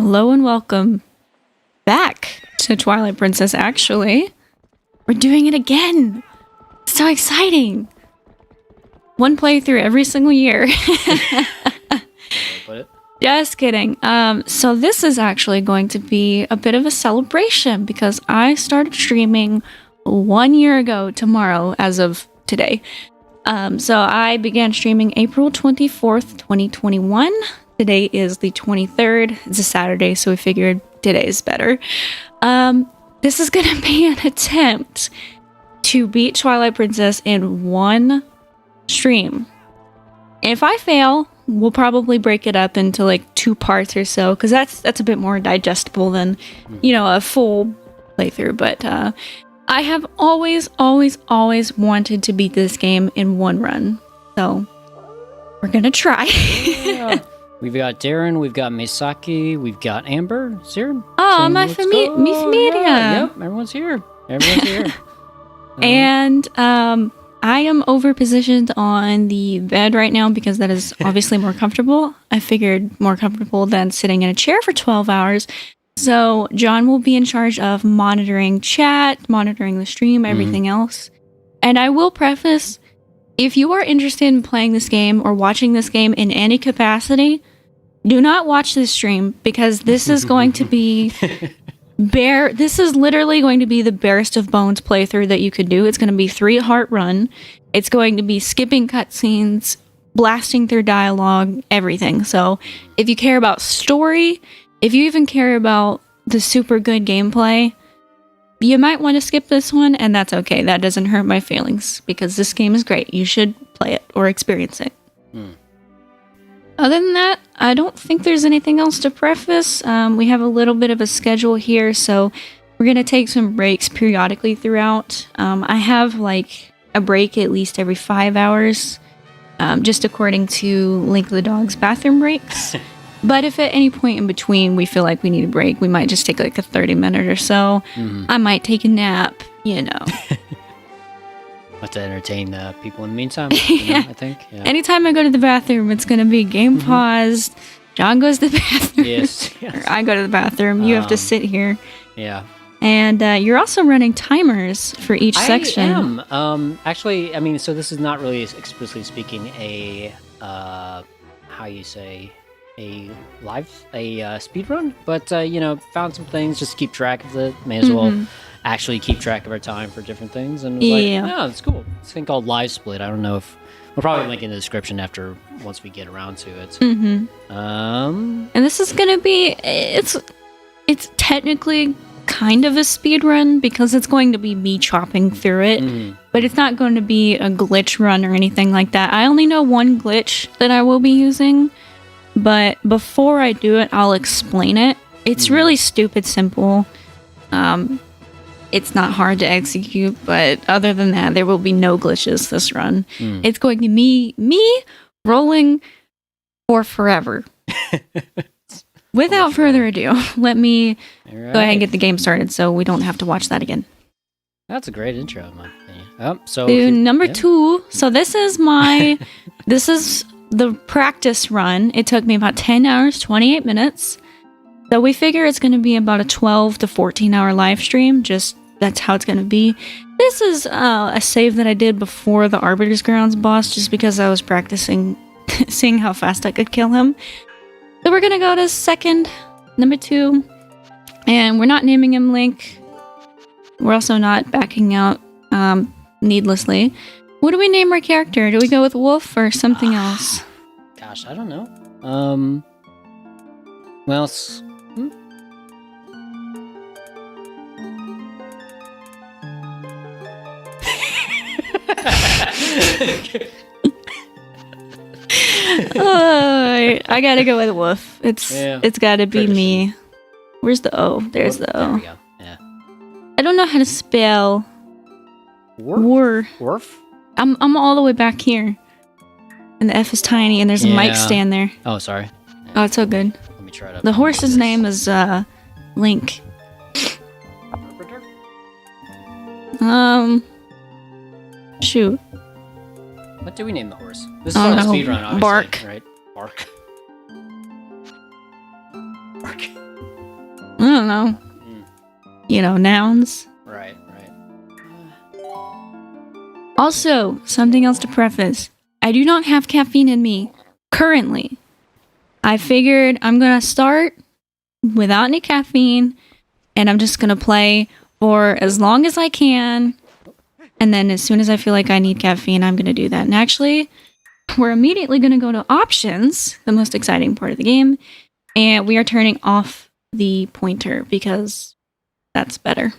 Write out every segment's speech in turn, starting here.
Hello and welcome back to Twilight Princess, actually. We're doing it again! So exciting! One playthrough every single year. Just kidding. So this is actually going to be a bit of a celebration because I started streaming 1 year ago tomorrow as of today. So I began streaming April 24th, 2021. Today is the 23rd. It's a Saturday, so we figured today is better. This is going to be an attempt to beat Twilight Princess in one stream. If I fail, we'll probably break it up into like 2 parts or so, because that's a bit more digestible than, a full playthrough. But I have always wanted to beat this game in one run. So we're going to try. Yeah. We've got Darren, we've got Misaki, we've got Amber. Is here? Oh, my familia. Yep, everyone's here. And I am over positioned on the bed right now because that is obviously more comfortable. I figured more comfortable than sitting in a chair for 12 hours. So John will be in charge of monitoring chat, monitoring the stream, everything else. And I will preface, if you are interested in playing this game or watching this game in any capacity, do not watch this stream because this is going to be this is literally going to be the barest of bones playthrough that you could do. It's going to be 3-heart run. It's going to be skipping cutscenes, blasting through dialogue, everything. So if you care about story, if you even care about the super good gameplay, you might want to skip this one, and that's okay. That doesn't hurt my feelings because this game is great. You should play it or experience it. Other than that, I don't think there's anything else to preface. We have a little bit of a schedule here, so we're going to take some breaks periodically throughout. I have like a break at least every 5 hours, just according to Link the Dog's bathroom breaks. But if at any point in between we feel like we need a break, we might just take like a 30-minute or so. I might take a nap, Have to entertain people in the meantime, I think. Yeah. Anytime I go to the bathroom, it's going to be game paused. John goes to the bathroom. Yes. Or I go to the bathroom. You have to sit here. Yeah. And you're also running timers for each section. I am. Actually, I mean, so this is not really explicitly speaking a speed run, but found some things just to keep track of it. May as well actually keep track of our time for different things, and was it's cool. It's a thing called Live Split. I don't know if we'll probably link in the description once we get around to it. And this is gonna be it's technically kind of a speed run because it's going to be me chopping through it, but it's not going to be a glitch run or anything like that. I only know one glitch that I will be using, but before I do it, I'll explain it. It's really stupid simple. It's not hard to execute, but other than that, there will be no glitches this run. It's going to be me rolling for forever. Without further ado, let me go ahead and get the game started so we don't have to watch that again. That's a great intro, in my opinion. So number 2. So this is this is the practice run. It took me about 10 hours, 28 minutes. So we figure it's going to be about a 12 to 14 hour live stream. Just that's how it's going to be. This is a save that I did before the Arbiter's Grounds boss, just because I was practicing seeing how fast I could kill him. So we're going to go to number 2. And we're not naming him Link. We're also not backing out needlessly. What do we name our character? Do we go with Wolf or something else? Gosh, I don't know. Well, I gotta go with Wolf. It's gotta be me. Where's the O? There's the O. There we go. Yeah. I don't know how to spell Worf? I'm all the way back here. And the F is tiny and there's a mic stand there. Oh, sorry. Oh, it's so good. Let me try it. The horse's name is Link. Shoot. What do we name the horse? This is on a speedrun, obviously. Bark. Right? Bark. don't know. You know, nouns. Right. Also, something else to preface. I do not have caffeine in me currently. I figured I'm going to start without any caffeine, and I'm just going to play for as long as I can. And then as soon as I feel like I need caffeine, I'm going to do that. And actually, we're immediately going to go to options, the most exciting part of the game. And we are turning off the pointer because that's better.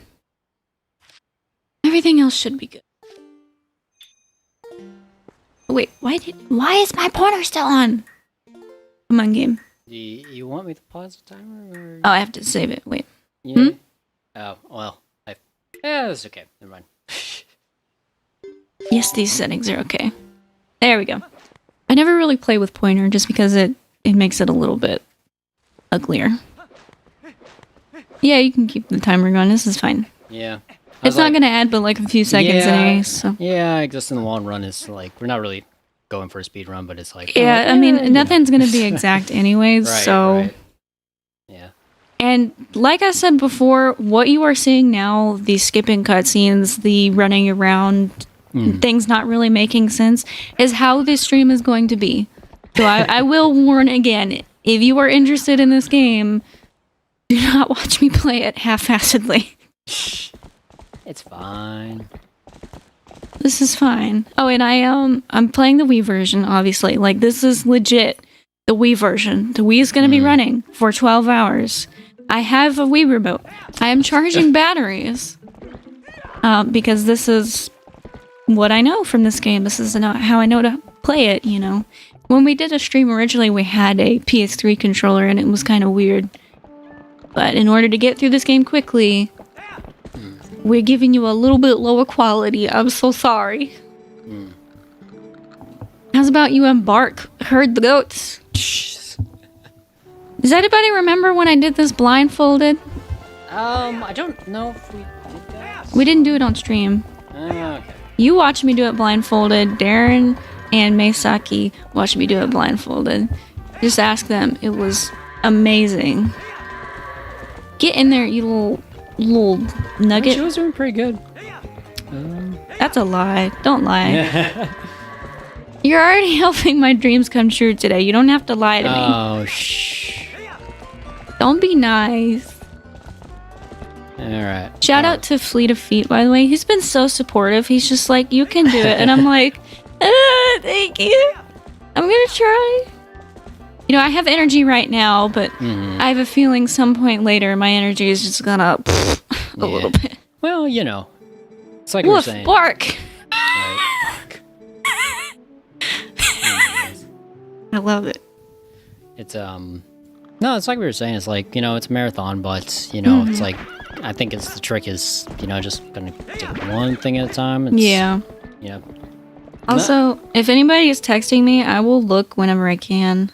Everything else should be good. Wait, why is my pointer still on? Come on, game. Do you want me to pause the timer? Or... Oh, I have to save it. Wait. Yeah. Oh, well. Yeah, that's okay. Never mind. Yes, these settings are okay. There we go. I never really play with pointer just because it makes it a little bit uglier. Yeah, you can keep the timer going. This is fine. Yeah. It's not going to add but like a few seconds anyway, so. Yeah, I guess in the long run, it's like, we're not really going for a speed run, but it's like... Yeah, I mean, nothing's going to be exact anyways, so... Right. Yeah. And like I said before, what you are seeing now, the skipping cutscenes, the running around, things not really making sense, is how this stream is going to be. So I will warn again, if you are interested in this game, do not watch me play it half-assedly. It's fine. This is fine. Oh, and I'm playing the Wii version, obviously. Like, this is legit the Wii version. The Wii is going to be running for 12 hours. I have a Wii remote. I am charging batteries. Because this is what I know from this game. This is not how I know to play it, you know. When we did a stream originally, we had a PS3 controller, and it was kind of weird. But in order to get through this game quickly... We're giving you a little bit lower quality. I'm so sorry. How's about you embark? Herd the goats. Does anybody remember when I did this blindfolded? I don't know if we did that. We didn't do it on stream. Okay. You watched me do it blindfolded. Darren and Maysaki watched me do it blindfolded. Just ask them. It was amazing. Get in there, you little nugget. She was doing pretty good. That's a lie. Don't lie. You're already helping my dreams come true today. You don't have to lie to me. Oh, shh. Don't be nice. Alright. Shout out to Fleet of Feet, by the way. He's been so supportive. He's just like, you can do it. And I'm like, thank you. I'm gonna try. You know, I have energy right now, but I have a feeling some point later my energy is just gonna a little bit. Well, you know. It's like Woof, we're saying. bark! Right, bark. I love it. It's, no, it's like we were saying. It's like, you know, it's a marathon, but, you know, it's like, I think the trick is, you know, just gonna take one thing at a time. It's, yeah. You know. Also, if anybody is texting me, I will look whenever I can.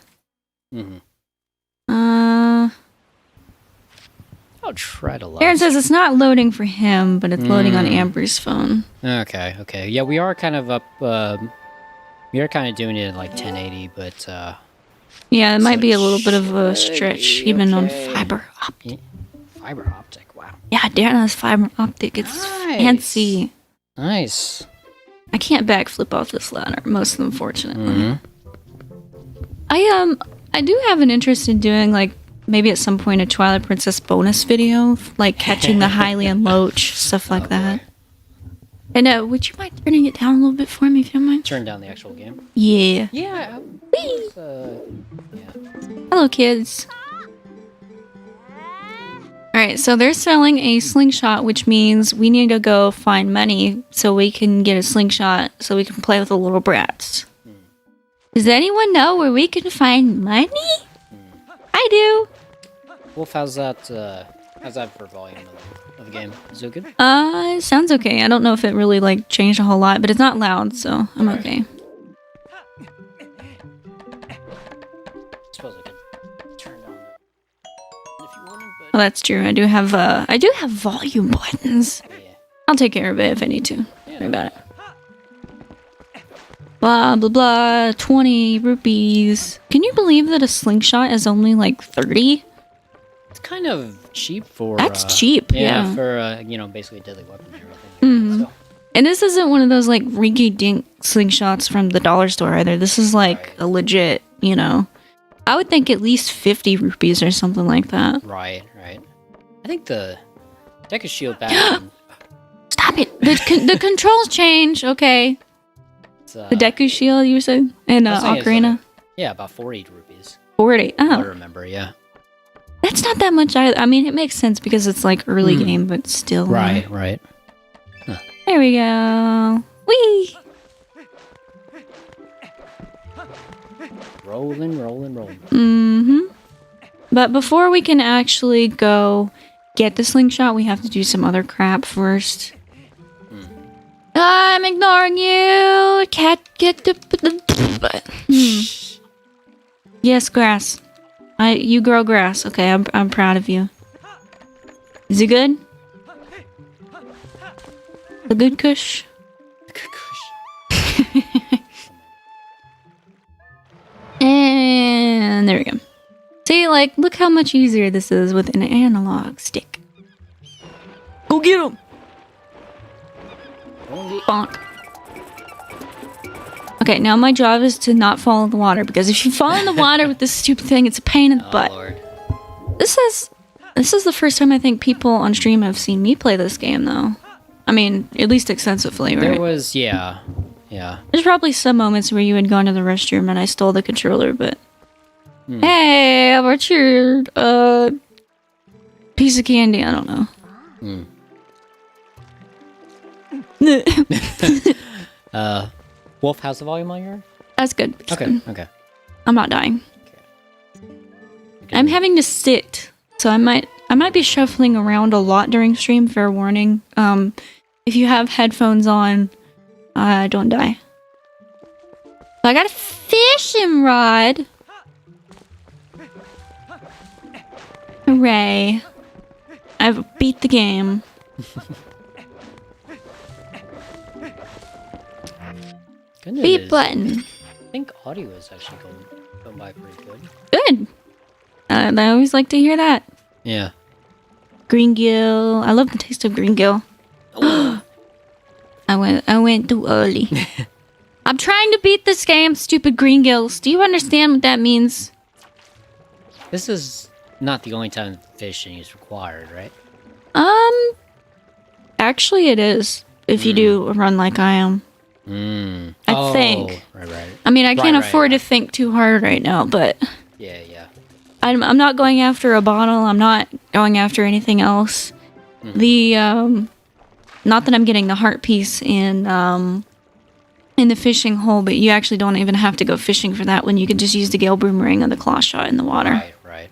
I'll try to load. Aaron says it's not loading for him, but it's loading on Amber's phone. Okay. Yeah, we are kind of up, we are kind of doing it at like 1080, but, yeah, it might be a little bit of a stretch, even on fiber optic. Fiber optic, wow. Yeah, Darren has fiber optic. It's fancy. Nice. I can't backflip off this ladder, most unfortunately. I do have an interest in doing, like, maybe at some point a Twilight Princess bonus video, like catching the Hylian Loach, stuff like that. And would you mind turning it down a little bit for me, if you don't mind? Turn down the actual game? Yeah. Yeah. Hello, kids. Alright, so they're selling a slingshot, which means we need to go find money so we can get a slingshot so we can play with the little brats. Does anyone know where we can find money? I do. Wolf, how's that for volume of the game? Is it good? It sounds okay. I don't know if it really, like, changed a whole lot, but it's not loud, so I'm okay. I suppose I could turn down if you wanted, but... Oh, that's true. I do have volume buttons. Yeah. I'll take care of it if I need to. Don't worry about it. Blah, blah, blah. 20 rupees. Can you believe that a slingshot is only like 30? kind of cheap for... That's cheap, yeah. For, basically a deadly weapon and everything. Mm-hmm. So. And this isn't one of those, like, rinky-dink slingshots from the dollar store either. This is, like, a legit, I would think at least 50 rupees or something like that. Right. I think the Deku Shield back... Stop it! The controls change, okay. The Deku Shield, you said? And Ocarina? Yeah, about 40 rupees. 40, oh. I remember, yeah. That's not that much either. I mean, it makes sense because it's, like, early game, but still. Right. Huh. There we go. Whee! Rolling. Mm-hmm. But before we can actually go get the slingshot, we have to do some other crap first. I'm ignoring you. Cat, get the... Yes, grass. You grow grass. Okay, I'm proud of you. Is it good? A good kush? And there we go. See, like, look how much easier this is with an analog stick. Go get him! Bonk. Okay, now my job is to not fall in the water, because if you fall in the water with this stupid thing, it's a pain in the butt. Lord. This is the first time I think people on stream have seen me play this game, though. I mean, at least extensively, right? There was, yeah. There's probably some moments where you had gone to the restroom and I stole the controller, but... Hey, how about your, piece of candy? I don't know. Wolf, how's the volume on your... That's good. Okay. I'm not dying. Okay. I'm having to sit, so I might be shuffling around a lot during stream, fair warning. If you have headphones on, don't die. So I got a fishing rod. Hooray. I've beat the game. Goodness. Beat button. I think audio is actually going by pretty good. Good. I always like to hear that. Yeah. Green gill. I love the taste of green gill. I went too early. I'm trying to beat this game, stupid green gills. Do you understand what that means? This is not the only time fishing is required, right? Actually it is. If you do a run like I am. I think. Right. I mean, I can't afford to think too hard right now, but... Yeah. I'm not going after a bottle. I'm not going after anything else. The, not that I'm getting the heart piece in the fishing hole, but you actually don't even have to go fishing for that one. You can just use the Gale Boomerang and the Claw Shot in the water. Right.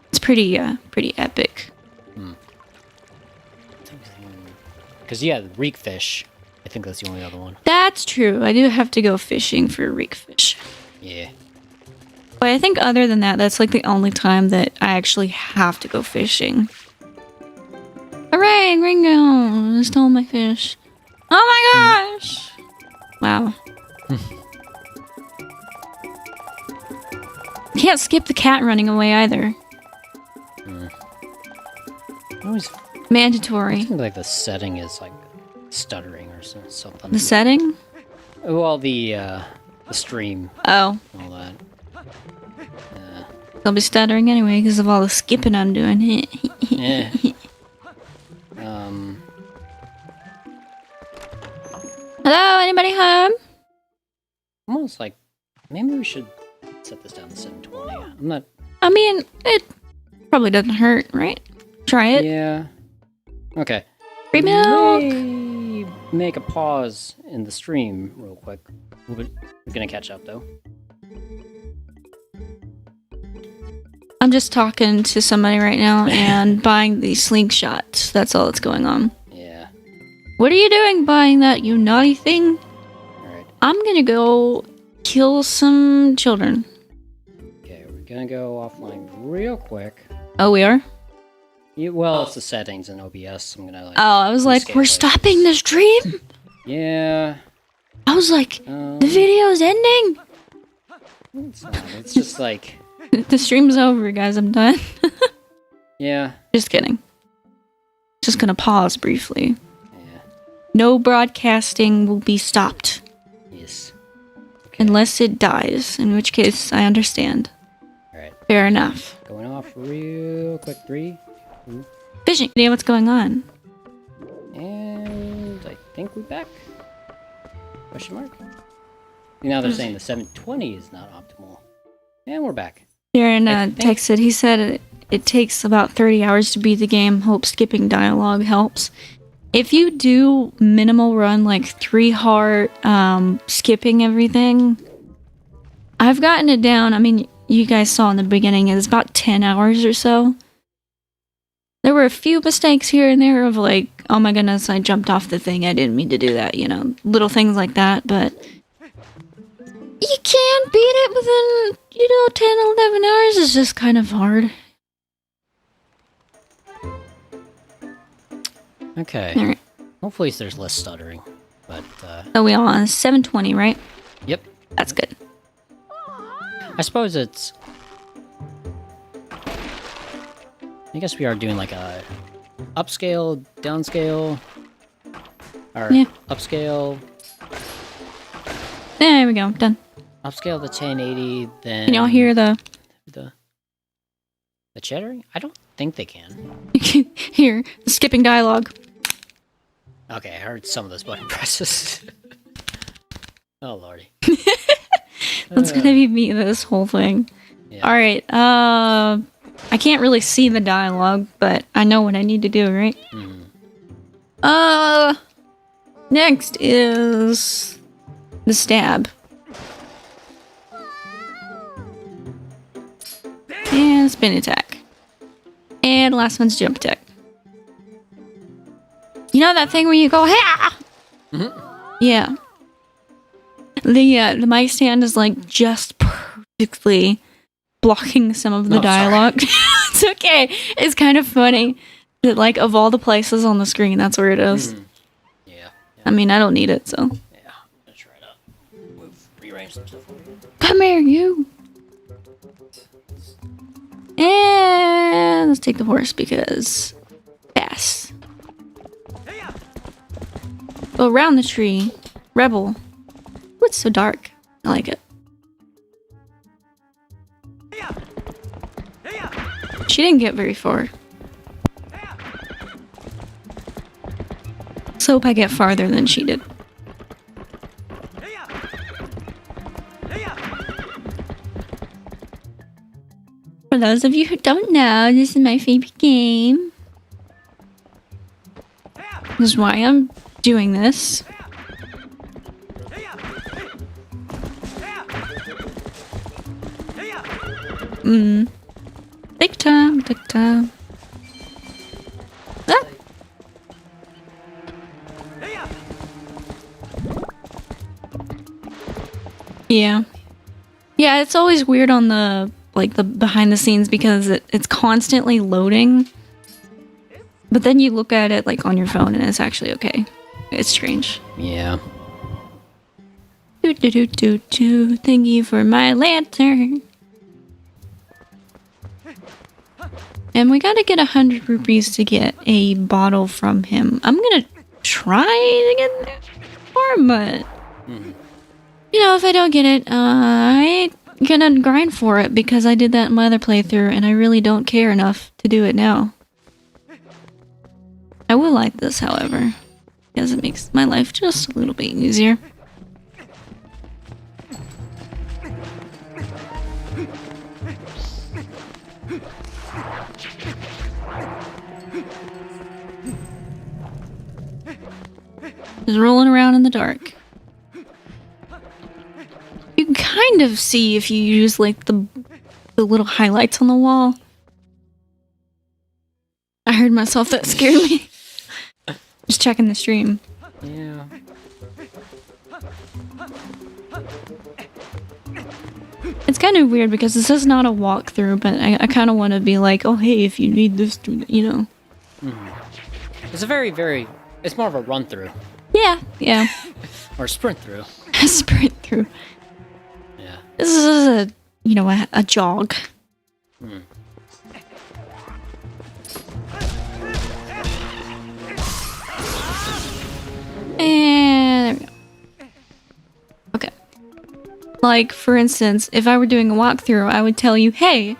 It's pretty epic. Because, the reek fish. I think that's the only other one. That's true. I do have to go fishing for reek fish. Yeah. But I think other than that, that's like the only time that I actually have to go fishing. Hooray, Ringo! I stole my fish. Oh my gosh! Wow. Can't skip the cat running away either. Mandatory. I think like the setting is like stuttering or something. The setting? Well, the stream. Oh. All that. I'll be stuttering anyway because of all the skipping I'm doing. Yeah. Hello, anybody home? Almost like maybe we should set this down to 720. I'm not. I mean, it probably doesn't hurt, right? Try it. Yeah. Okay. Free milk. May make a pause in the stream real quick. We're gonna catch up though. I'm just talking to somebody right now and buying the slingshot. That's all that's going on. Yeah. What are you doing buying that, you naughty thing? Alright. I'm gonna go kill some children. Okay, we're gonna go offline real quick. Oh, we are? Well, it's the settings in OBS. I'm gonna like. Oh, I was like, we're stopping the stream? Yeah. I was like, the video's ending? It's not. It's just like. The stream's over, guys. I'm done. Yeah. Just kidding. Just gonna pause briefly. Yeah. No broadcasting will be stopped. Yes. Okay. Unless it dies, in which case I understand. Alright. Fair enough. Going off real quick. 3, 2, Fishing. Yeah, what's going on? and I think we're back. Question mark? Now they're saying the 720 is not optimal. And we're back. Darren texted, he said it takes about 30 hours to beat the game. Hope skipping dialogue helps. If you do minimal run, like 3 heart, skipping everything, I've gotten it down. I mean, you guys saw in the beginning, it's about 10 hours or so. There were a few mistakes here and there of like, oh my goodness, I jumped off the thing. I didn't mean to do that, you know, little things like that, but you can beat it within, 10, 11 hours. It's just kind of hard. Okay. All right. Hopefully there's less stuttering. But, So we all on 720, right? Yep. That's good. I suppose it's... I guess we are doing like a upscale, downscale, or upscale. There we go. Done. Upscale to 1080, then... Can y'all hear the chattering? I don't think they can. Here, skipping dialogue. Okay, I heard some of those button presses. Oh, lordy. That's gonna be me this whole thing. Yeah. Alright, I can't really see the dialogue, but I know what I need to do, right? Mm-hmm. Next is the stab. And spin attack. And last one's jump attack. You know that thing where you go, ha! Mm-hmm. Yeah. The mic stand is like just perfectly blocking some of the dialogue. It's okay. It's kind of funny that like of all the places on the screen, that's where it is. Mm. Yeah. I mean, I don't need it, so. Yeah, I'm gonna try to rearrange some stuff over here. Come here, you. And let's take the horse because fast. Go around the tree. Rebel. Ooh, it's so dark. I like it. She didn't get very far. Let's hope I get farther than she did. For those of you who don't know, this is my favorite game. This is why I'm doing this. Take time, take time. Ah. Yeah. Yeah, it's always weird on the behind the scenes because it's constantly loading. But then you look at it like on your phone and it's actually okay. It's strange. Yeah. Do do do do do. Thank you for my lantern. And we gotta get 100 rupees to get a bottle from him. I'm gonna try to get that for, but if I don't get it, I ain't gonna grind for it because I did that in my other playthrough and I really don't care enough to do it now. I will like this, however, because it makes my life just a little bit easier. Just rolling around in the dark. You can kind of see if you use like the little highlights on the wall. I heard myself, that scared me. Just checking the stream. Yeah. It's kind of weird because this is not a walkthrough, but I kind of want to be like, oh hey, if you need this, It's a very, it's more of a run through. Yeah. Or sprint through. A sprint through. Yeah. This is a jog. Like, for instance, if I were doing a walkthrough, I would tell you, hey,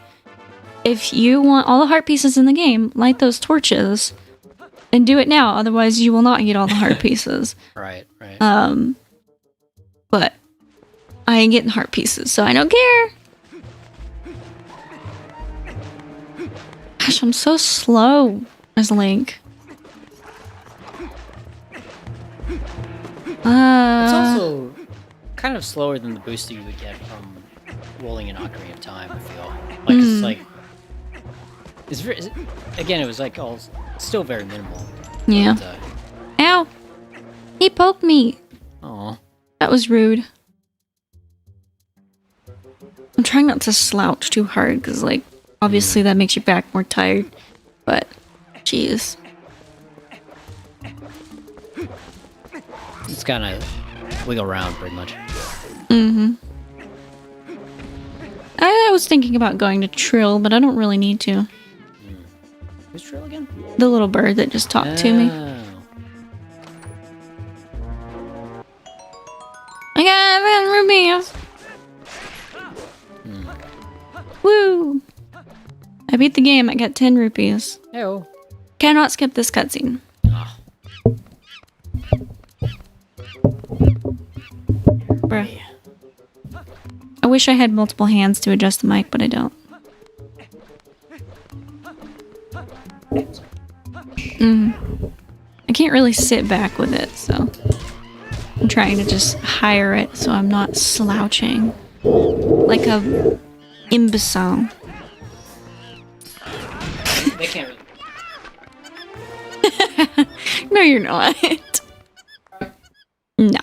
if you want all the heart pieces in the game, light those torches and do it now. Otherwise, you will not get all the heart pieces. Right. But I ain't getting heart pieces, so I don't care. Gosh, I'm so slow as Link. It's also kind of slower than the booster you would get from rolling an Ocarina of Time, I feel. Like, it's like... Again, it was like all... Still very minimal. Yeah. But, Ow! He poked me! aw. That was rude. I'm trying not to slouch too hard, because, like, obviously that makes your back more tired. But, jeez. It's kind of wiggle around, pretty much. Mm-hmm. I was thinking about going to Trill, but I don't really need to. Who's Trill again? The little bird that just talked to me. I got 10 rupees! Woo! I beat the game, I got 10 rupees. Hey-oh. Cannot skip this cutscene. Oh. Bruh. I wish I had multiple hands to adjust the mic, but I don't. I can't really sit back with it, so I'm trying to just higher it so I'm not slouching like a imbecile. They can't really... No, you're not. No.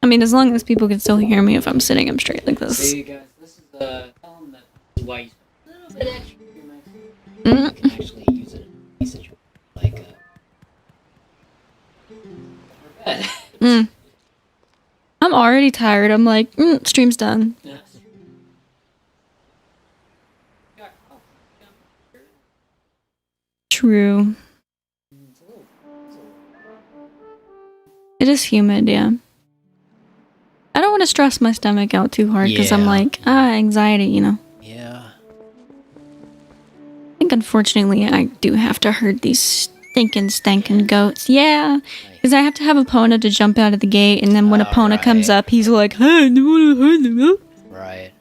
I mean, as long as people can still hear me if I'm sitting up straight like this. Hey guys, this is tell them that why you spend a little bit extra for your mic. You can actually use it in a situation like I'm already tired. I'm like, stream's done. Yeah. True. It is humid, yeah. I don't want to stress my stomach out too hard because I'm like, anxiety, you know. Yeah. I think unfortunately I do have to herd these stinking goats. Yeah, because I have to have Epona to jump out of the gate, and then when Epona comes up, he's like, hey, do you want to herd them? Right.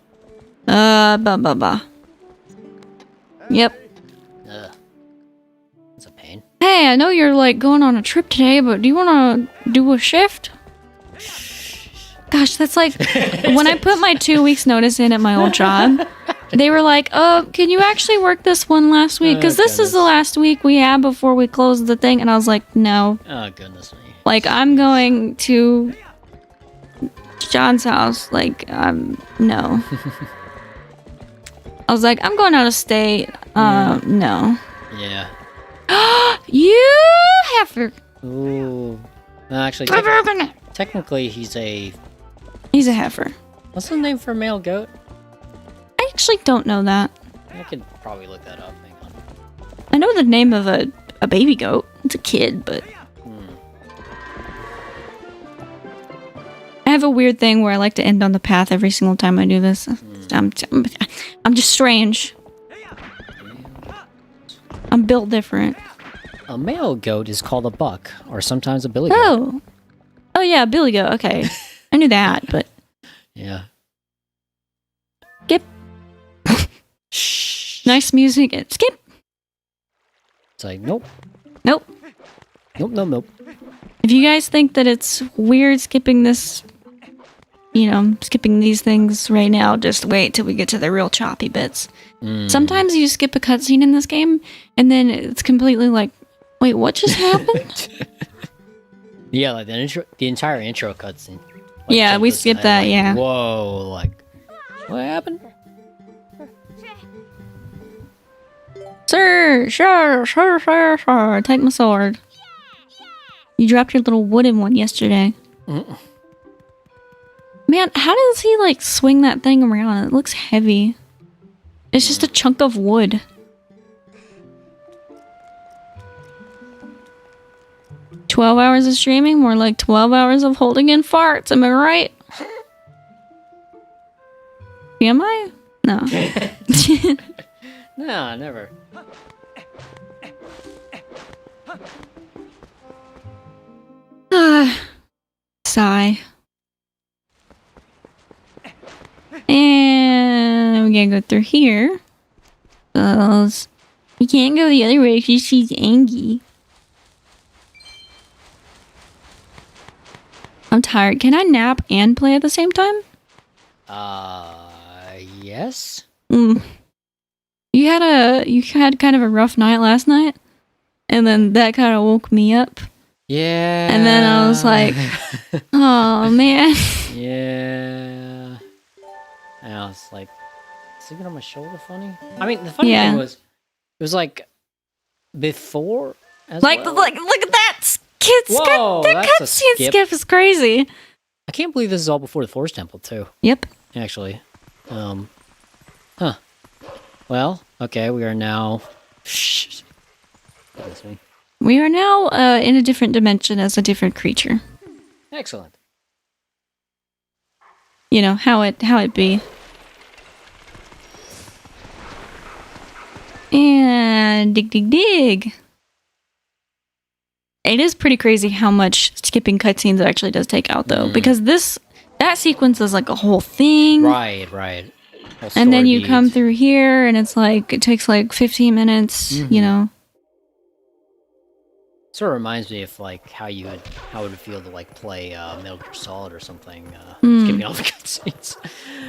Bah. Yep. It's a pain. Hey, I know you're like going on a trip today, but do you want to do a shift? Gosh, that's like when I put my 2 weeks notice in at my old job, they were like, oh, can you actually work this one last week? Because this is the last week we have before we close the thing. And I was like, no. Oh, goodness me. Like, I'm going to John's house. Like, no. I was like, I'm going out of state. No. Yeah. You heifer. Ooh. Actually, technically, he's a heifer. What's the name for a male goat? I actually don't know that. I could probably look that up. Hang on. I know the name of a baby goat. It's a kid, but... I have a weird thing where I like to end on the path every single time I do this. I'm just strange. I'm built different. A male goat is called a buck, or sometimes a billy goat. Oh yeah, billy goat. Okay, I knew that, but yeah. Skip. Nice music. And skip. It's like nope. Nope. If you guys think that it's weird skipping this, skipping these things right now, just wait till we get to the real choppy bits. Sometimes you skip a cutscene in this game, and then it's completely like, wait, what just happened? Yeah, like the entire intro cutscene. Like, yeah, we skipped that, like, yeah. Whoa, like, what happened? Sir, take my sword. You dropped your little wooden one yesterday. Man, how does he, like, swing that thing around? It looks heavy. It's just a chunk of wood. 12 hours of streaming, more like 12 hours of holding in farts. Am I right? Am I? No. No, never. Sigh. And we gotta go through here. Because we can't go the other way because she's angry. I'm tired. Can I nap and play at the same time? Yes. You had kind of a rough night last night, and then that kind of woke me up. Yeah. And then I was like, oh man. Yeah. And I was like, sleeping on my shoulder funny? I mean, the funny thing was, it was like, before as like, well. look at that skip. Whoa, That that's a cutscene skip is crazy. I can't believe this is all before the Forest Temple, too. Yep. Actually. Huh. Well, okay, we are now... Shh. That's me. We are now in a different dimension as a different creature. Excellent. You know, how it be. And dig. It is pretty crazy how much skipping cutscenes it actually does take out, though, because that sequence is like a whole thing. Right. And then you come through here, and it's like it takes like 15 minutes. You know. Sort of reminds me of like how it would feel to like play Metal Gear Solid or something, skipping all the cutscenes.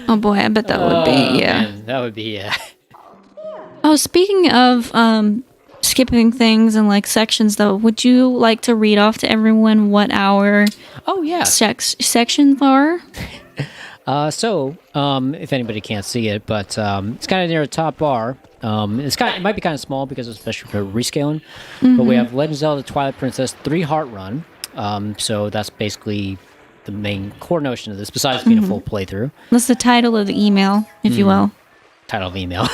Oh boy, I bet that would be Man, that would be Oh, speaking of skipping things and like sections, though, would you like to read off to everyone what our sections are? So, if anybody can't see it, but it's kind of near the top bar. It might be kind of small because it's especially for rescaling. But we have Legend of Zelda Twilight Princess 3-Heart Run. So that's basically the main core notion of this, besides being a full playthrough. That's the title of the email, if you will. Title of email.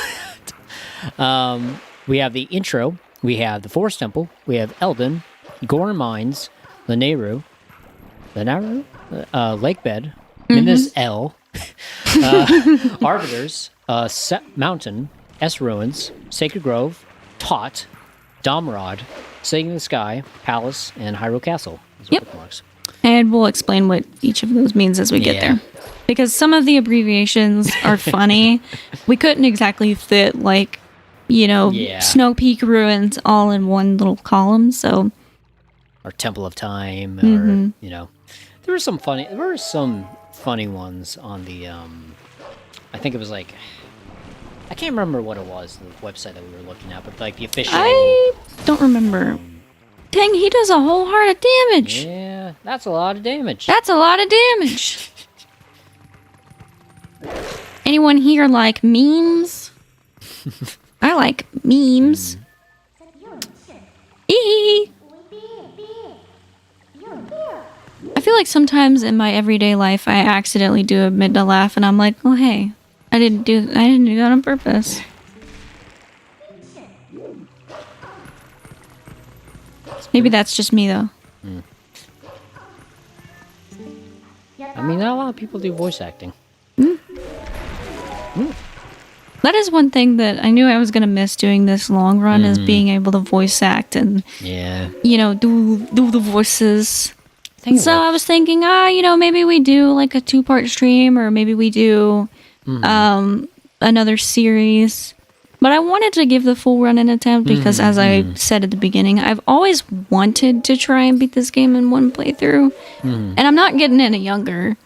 We have the intro. We have the Forest Temple. We have Eldin, Goron Mines, Lanayru, Lakebed, Minas L, Arbiters, Set Mountain, S Ruins, Sacred Grove, Tot, Domrod, Singing in the Sky, Palace, and Hyrule Castle. Those are bookmarks. And we'll explain what each of those means as we get there. Because some of the abbreviations are funny. We couldn't exactly fit, like, Snow Peak Ruins all in one little column, so... Or Temple of Time, or, There were some funny ones on the, I think it was like... I can't remember what it was, the website that we were looking at, but like the official... I don't remember. Dang, he does a whole heart of damage. Yeah, that's a lot of damage. That's a lot of damage. Anyone here like memes? I like memes. I feel like sometimes in my everyday life I accidentally do a mid-to laugh and I'm like, oh hey, I didn't do that on purpose. Maybe that's just me though. I mean, not a lot of people do voice acting. That is one thing that I knew I was going to miss doing this long run is being able to voice act and do the voices. So I was thinking, maybe we do like a 2-part stream, or maybe we do another series. But I wanted to give the full run an attempt because, as I said at the beginning, I've always wanted to try and beat this game in one playthrough, and I'm not getting any younger.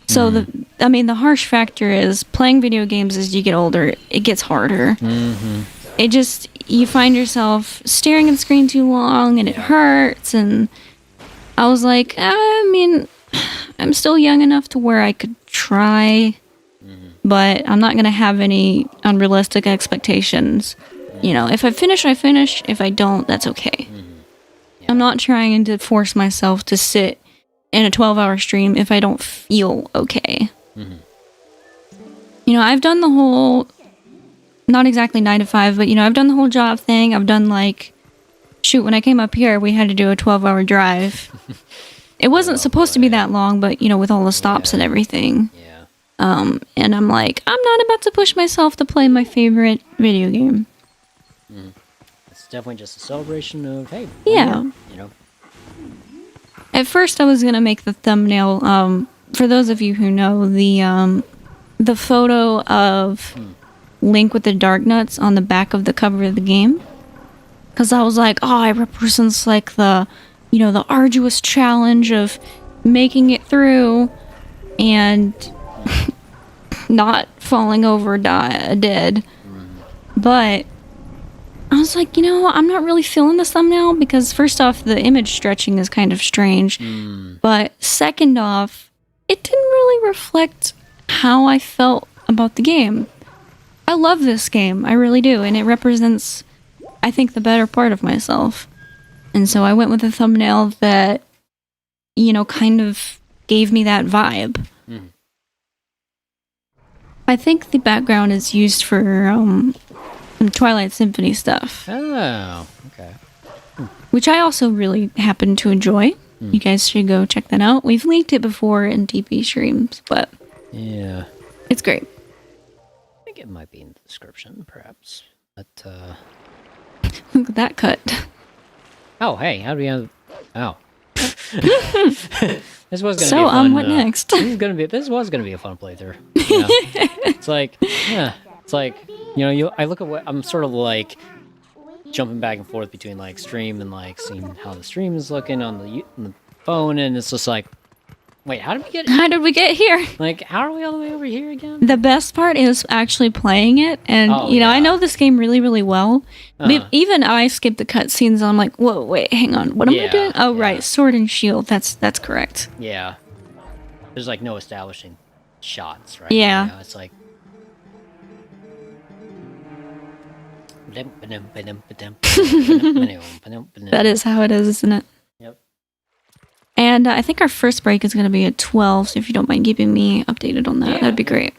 So the harsh factor is playing video games as you get older, it gets harder. You find yourself staring at the screen too long, and it hurts. And I was like, I'm still young enough to where I could try, but I'm not going to have any unrealistic expectations. If I finish, I finish. If I don't, that's okay. I'm not trying to force myself to sit in a 12-hour stream if I don't feel okay. I've done the whole, not exactly 9 to 5, but I've done the whole job thing. I've done like shoot, when I came up here, we had to do a 12-hour drive. It wasn't supposed to be that long, but, with all the stops and everything. Yeah. And I'm like, I'm not about to push myself to play my favorite video game. It's definitely just a celebration of, hey, Yeah. At first, I was going to make the thumbnail, for those of you who know, the photo of Link with the Dark Nuts on the back of the cover of the game. Because I was like, oh, it represents like the arduous challenge of making it through and not falling over dead. But I was like, I'm not really feeling this thumbnail because first off, the image stretching is kind of strange. But second off, it didn't really reflect how I felt about the game. I love this game, I really do, and it represents, I think, the better part of myself. And so I went with a thumbnail that, kind of gave me that vibe. I think the background is used for some Twilight Symphony stuff. Oh, okay. Which I also really happen to enjoy. You guys should go check that out. We've linked it before in TP streams, but yeah, it's great. I think it might be in the description, perhaps. But look at that cut. Oh, hey, how do we have? Oh, this was gonna be a So, fun, what next? This was gonna be a fun playthrough. It's like, I look at what I'm sort of like jumping back and forth between like stream and like seeing how the stream is looking on the phone, and it's just like, wait, how did we get here? Like, how are we all the way over here again? The best part is actually playing it, and I know this game really, really well. But even I skipped the cutscenes, and I'm like, whoa, wait, hang on, what am I doing? Oh, right, sword and shield. That's correct. Yeah, there's like no establishing shots, right? Yeah, it's like. That is how it is, isn't it? Yep. And I think our first break is going to be at 12, so if you don't mind keeping me updated on that, that'd be great.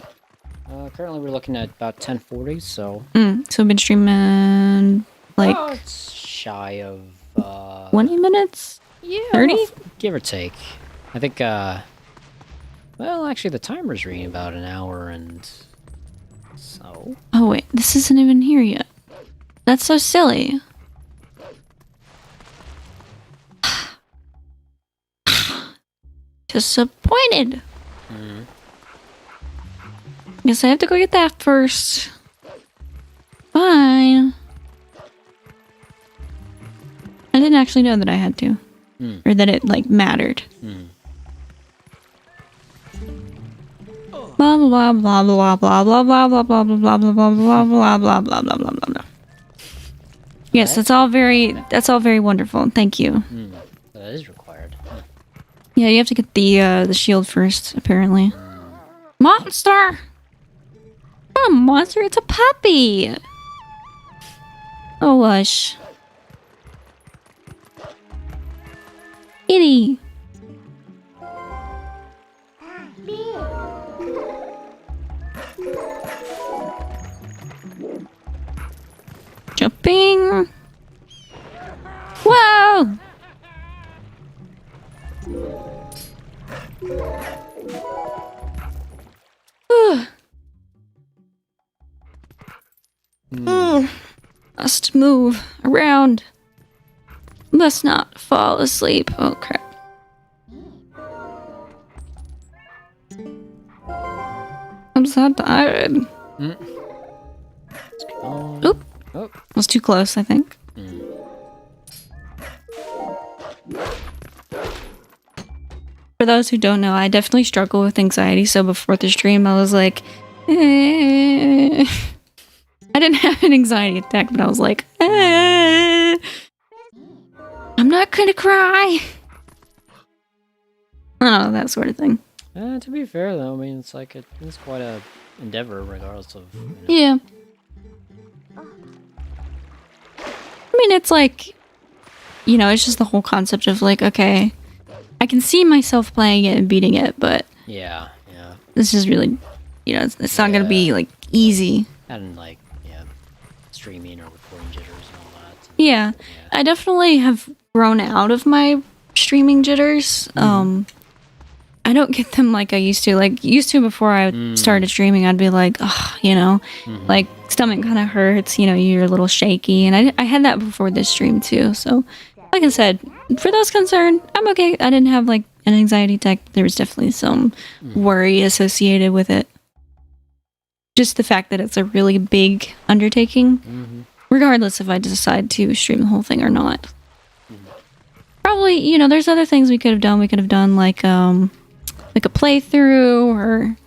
Currently, we're looking at about 10:40, so... So we've been streaming, it's shy of... 20 minutes? Yeah. 30? Give or take. I think, well, actually, the timer's reading about an hour, and... So... Oh, wait, this isn't even here yet. That's so silly. Disappointed. Guess I have to go get that first. Fine. I didn't actually know that I had to. Or that it, mattered. Blah blah blah blah blah blah blah blah blah blah blah blah blah blah blah blah blah blah blah blah. Yes, that's all very wonderful. Thank you. That is required. Yeah, you have to get the shield first, apparently. Monster! Not a monster, it's a puppy! Oh, hush. Kitty! Jumping! Whoa! Must move around. Must not fall asleep. Oh crap. I'm so tired. Oop. Oh. Was too close, I think. For those who don't know, I definitely struggle with anxiety, so before the stream I was like, I didn't have an anxiety attack, but I was like, I'm not gonna cry. I don't know, that sort of thing. To be fair, though, I mean, it's like it's quite a endeavor, regardless of. Yeah. I mean, it's like, it's just the whole concept of like, okay, I can see myself playing it and beating it, but yeah, this is really, it's not gonna be like easy. And streaming or recording jitters and all that. Yeah, I definitely have grown out of my streaming jitters. I don't get them like I used to. Like, used to before I started streaming, I'd be like, oh, you know, like, stomach kind of hurts, you know, you're a little shaky. And I had that before this stream, too. So, like I said, for those concerned, I'm okay. I didn't have, like, an anxiety attack. There was definitely some worry associated with it. Just the fact that it's a really big undertaking, regardless if I decide to stream the whole thing or not. Probably, you know, there's other things we could have done. We could have done, like a playthrough, or,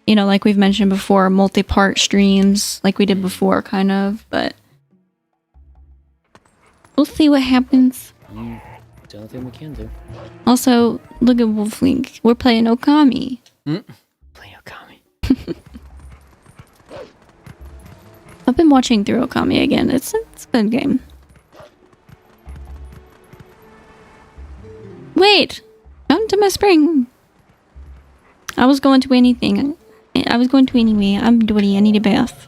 you know, like we've mentioned before, multi-part streams, like we did before, kind of, but we'll see what happens. It's the only thing we can do. Also, look at Wolflink. We're playing Okami. Playing Okami. I've been watching through Okami again. It's a good game. Wait! Come to my spring. I was going to anything. I was going to anyway. I'm dirty. I need a bath.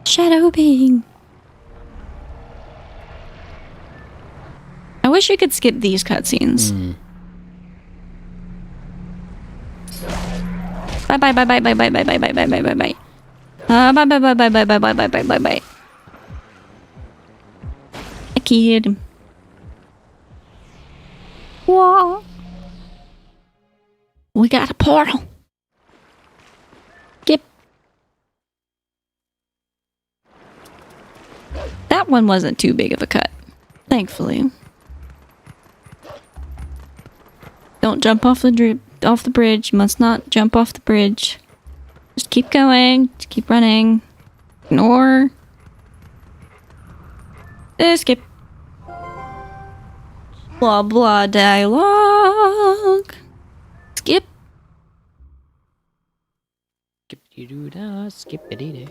Shadow being. I wish you could skip these cutscenes. Bye bye bye bye bye bye bye bye bye bye bye bye bye. Bye bye bye bye bye bye bye bye bye bye bye bye. A kid. Whoa. We got a portal. Skip. That one wasn't too big of a cut, thankfully. Don't jump off the bridge. You must not jump off the bridge. Just keep going. Just keep running. Ignore. Skip. Blah blah dialogue. Skip. Skip-dee-doo-dah, skip-a-dee-dee.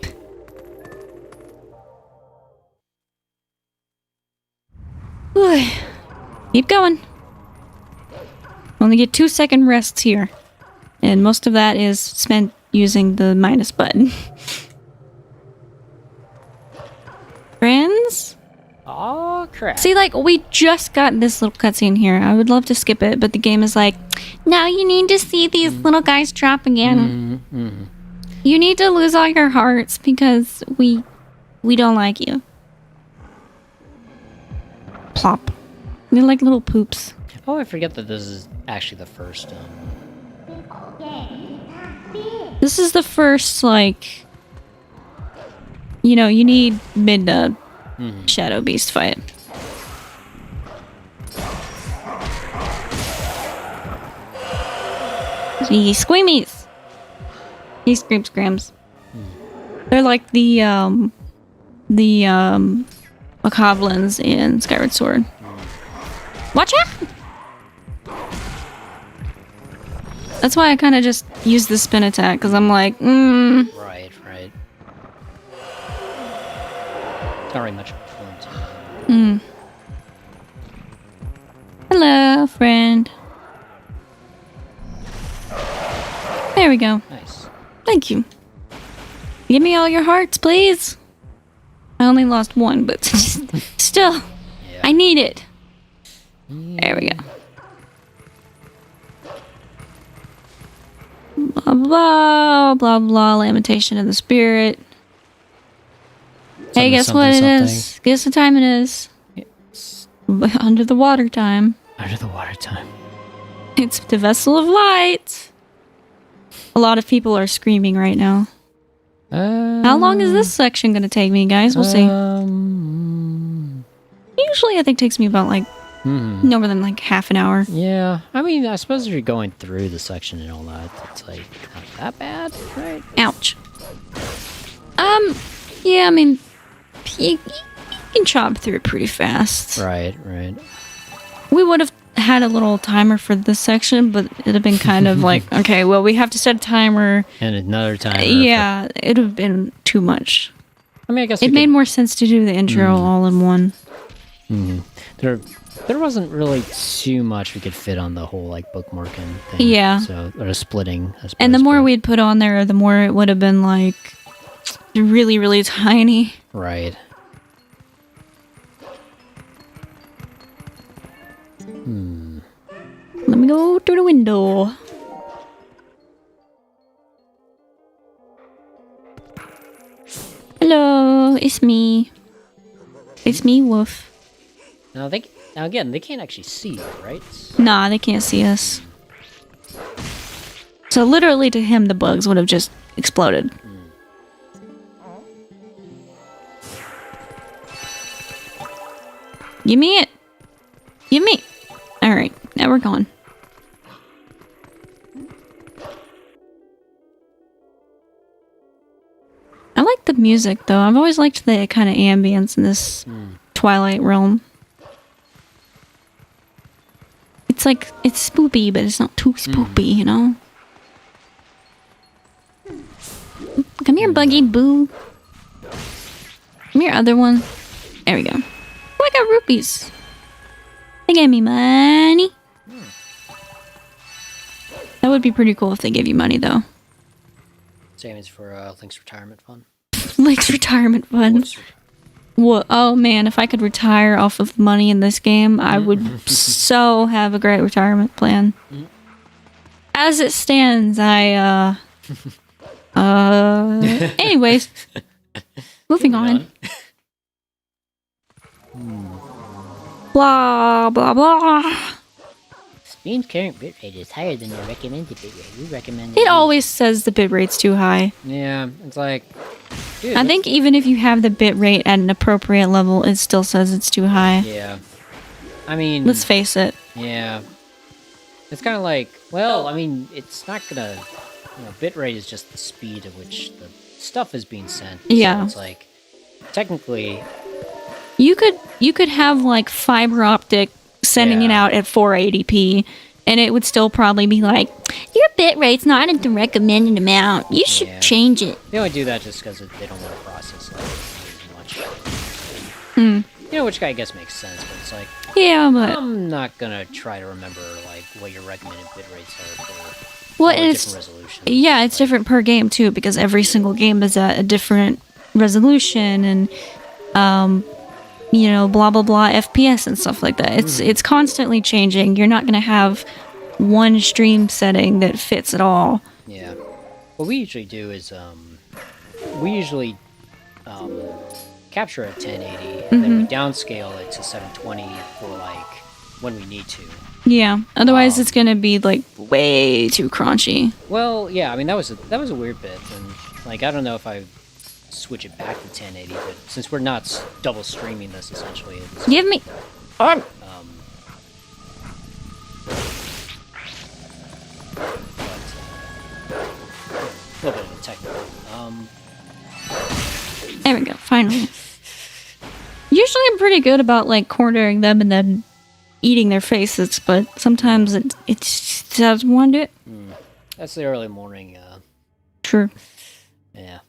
Keep going. Only get 2-second rests here. And most of that is spent using the minus button. Friends? Oh, crap. See, like, we just got this little cutscene here. I would love to skip it, but the game is like, now you need to see these little guys drop again. You need to lose all your hearts because we don't like you. Plop. They're like little poops. Oh, I forget that this is actually the first. This is the first, like, you know, you need mid Shadow Beast fight. Gee, squeamies! These screams. They're like the Macablins in Skyward Sword. Watch out! That's why I kind of just use the spin attack, because I'm like, Right. Not very much point. Hello, friend. There we go. Nice. Thank you. Give me all your hearts, please. I only lost one, but still, Yeah. I need it. There we go. Blah, blah, blah, blah, lamentation of the spirit. Hey, guess what it is? Guess what time it is? It's Under the water time. under the water time. It's the Vessel of Light. A lot of people are screaming right now. How long is this section going to take me, guys? We'll see. Usually, I think it takes me about, like, no more than, like, half an hour. Yeah. I mean, I suppose if you're going through the section and all that, it's, like, not that bad, right? Ouch. Yeah, I mean, you can chop through it pretty fast. Right. We would have had a little timer for this section, but it'd have been kind of like, okay, well, we have to set a timer. And another timer. Yeah, it'd have been too much. I mean, I guess it made more sense to do the intro all in one. There wasn't really too much we could fit on the whole, like, bookmarking thing. Yeah. So, or splitting. And the more we'd put on there, the more it would have been like, really, really tiny. Right. Let me go through the window. Hello, it's me. It's me, Wolf. Now again, they can't actually see you, right? Nah, they can't see us. So literally to him, the bugs would have just exploded. Give me it. Give me. All right, now we're gone. I like the music though. I've always liked the kind of ambience in this Twilight realm. It's like, it's spoopy, but it's not too spoopy, you know? Come here, Buggy Boo. Come here, other one. There we go. Oh, I got rupees. They gave me money. That would be pretty cool if they gave you money, though. Same as for Link's retirement fund. Link's retirement fund. What? Oh man, if I could retire off of money in this game, I would so have a great retirement plan. As it stands, anyways, moving on. Blah blah blah. Steam's current bitrate is higher than the recommended bitrate. We recommend It always says the bitrate's too high. Yeah, it's like... Dude, I think even if you have the bitrate at an appropriate level, it still says it's too high. Yeah. I mean... Let's face it. Yeah. It's kind of like... Well, I mean, it's not gonna... You know, bitrate is just the speed at which the stuff is being sent. Yeah. So it's like... Technically... You could have, like, fiber optic sending it out at 480p, and it would still probably be like, your bitrate's not at the recommended amount. You should change it. They only do that just because they don't want to process like much. You know, which I guess makes sense, but it's like, yeah, but I'm not gonna try to remember like what your recommended bit rates are for it's different resolutions. Yeah, it's different per game too, because every single game is at a different resolution and you know, blah blah blah FPS and stuff like that. It's constantly changing. You're not gonna have one stream setting that fits it all. Yeah. What we usually do is we usually capture at 1080 and then we downscale it to 720 for like when we need to. Yeah. Otherwise, it's gonna be like way too crunchy. Well, yeah. I mean, that was a weird bit, and like I don't know if I switch it back to 1080, but since we're not double streaming this, essentially, it's, Give me. but, a little bit of a technical. There we go. Finally. Usually, I'm pretty good about like cornering them and then eating their faces, but sometimes it just doesn't want to do it. That's the early morning. True. Yeah.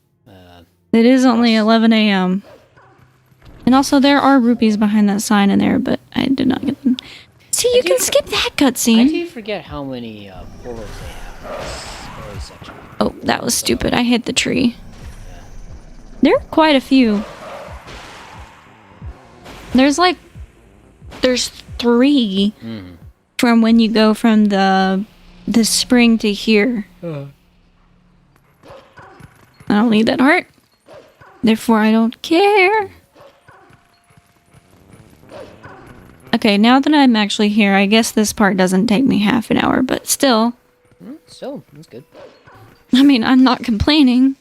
It is only 11 a.m. And also, there are rupees behind that sign in there, but I did not get them. See, you can skip that cutscene. I do forget how many portals they have in this early section. Oh, that was stupid. I hit the tree. There are quite a few. There's 3 from when you go from the spring to here. I don't need that heart. Therefore, I don't care. Okay, now that I'm actually here, I guess this part doesn't take me half an hour, but still. Still, that's good. I mean, I'm not complaining.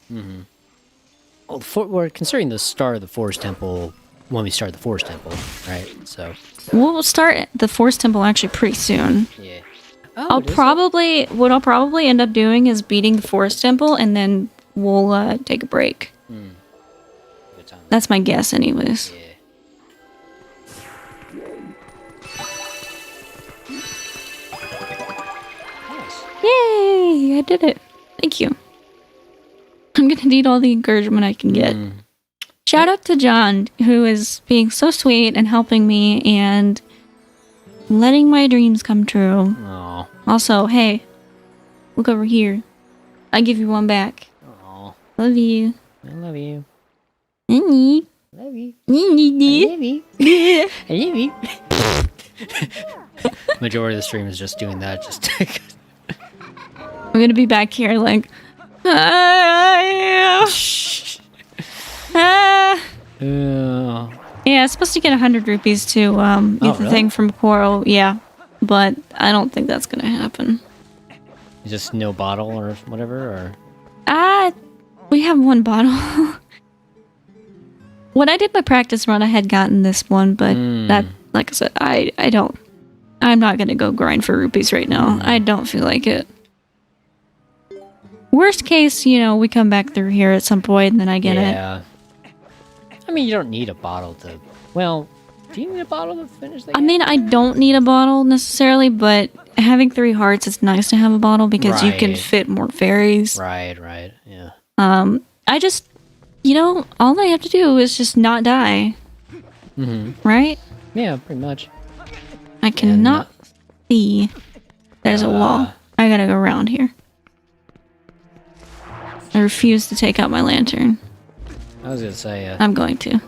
Well, we're considering the start of the Forest Temple when we start the Forest Temple, right? So We'll start the Forest Temple actually pretty soon. yeah. What I'll probably end up doing is beating the Forest Temple, and then we'll take a break. Good time. That's my guess, anyways. Yeah. Nice. Yay! I did it. Thank you. I'm gonna need all the encouragement I can get. Shout out to John, who is being so sweet and helping me and letting my dreams come true. Aw. Also, hey, look over here. I give you one back. Aw. Love you. I love you. Nini. Love you. Nini. I love you. I love you. Majority of the stream is just doing that. Just I'm gonna be back here like. Yeah, it's supposed to get 100 rupees to get the thing from Coral. Yeah, but I don't think that's gonna happen. Just no bottle or whatever, or we have one bottle. When I did my practice run, I had gotten this one, but that, like I said, I'm not gonna go grind for rupees right now. I don't feel like it. Worst case, we come back through here at some point and then I get it. Yeah. I mean, you don't need a bottle to... Well, do you need a bottle to finish the game? I mean, I don't need a bottle necessarily, but having 3 hearts, it's nice to have a bottle because you can fit more fairies. Right, yeah. I just... all I have to do is just not die. Right? Yeah, pretty much. I cannot see. There's a wall. I gotta go around here. I refuse to take out my lantern. I was gonna say, I'm going to.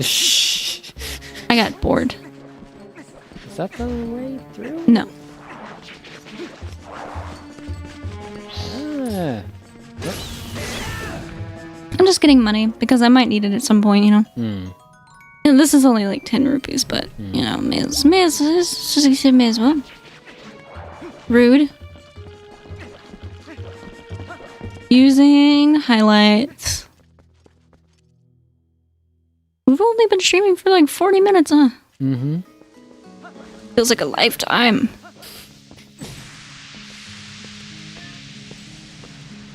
I got bored. Is that the way through? No. I'm just getting money because I might need it at some point, And this is only like 10 rupees, but, may as well. Rude. Using highlights. We've only been streaming for like 40 minutes, huh? Feels like a lifetime.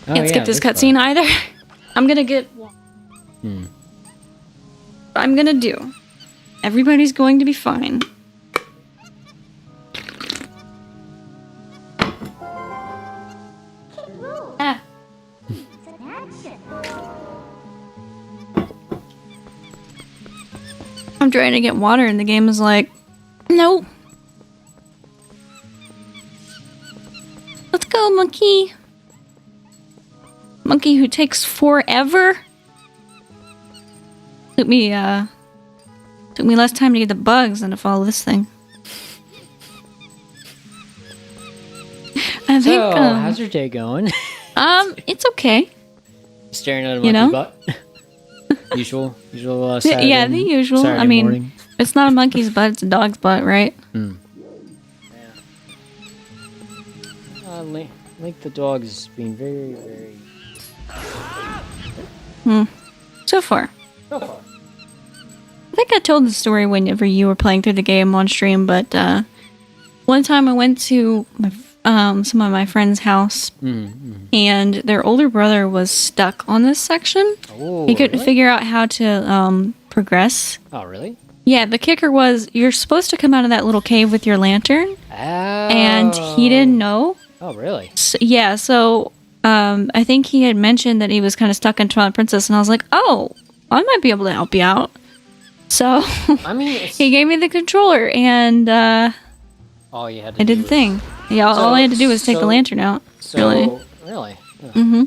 Can't skip this cutscene either. I'm gonna get one. I'm gonna do. Everybody's going to be fine. I'm trying to get water and the game is like, no. Let's go, monkey. Monkey who takes forever. Took me less time to get the bugs than to follow this thing. I think. How's your day going? It's okay. Staring at a monkey butt. Usual Saturday, yeah, the usual. Saturday I mean, morning. It's not a monkey's butt; it's a dog's butt, right? Link the dog is being very, very. So far. I think I told the story whenever you were playing through the game on stream, but one time I went to some of my friend's house, and their older brother was stuck on this section. Oh, he couldn't figure out how to progress. Oh, really? Yeah, the kicker was you're supposed to come out of that little cave with your lantern, and he didn't know. Oh, really? So I think he had mentioned that he was kind of stuck in Twilight Princess, and I was like, oh, I might be able to help you out. So I mean, he gave me the controller, and all you had to I did the thing. Yeah, all I had to do was take the lantern out. Really? Yeah.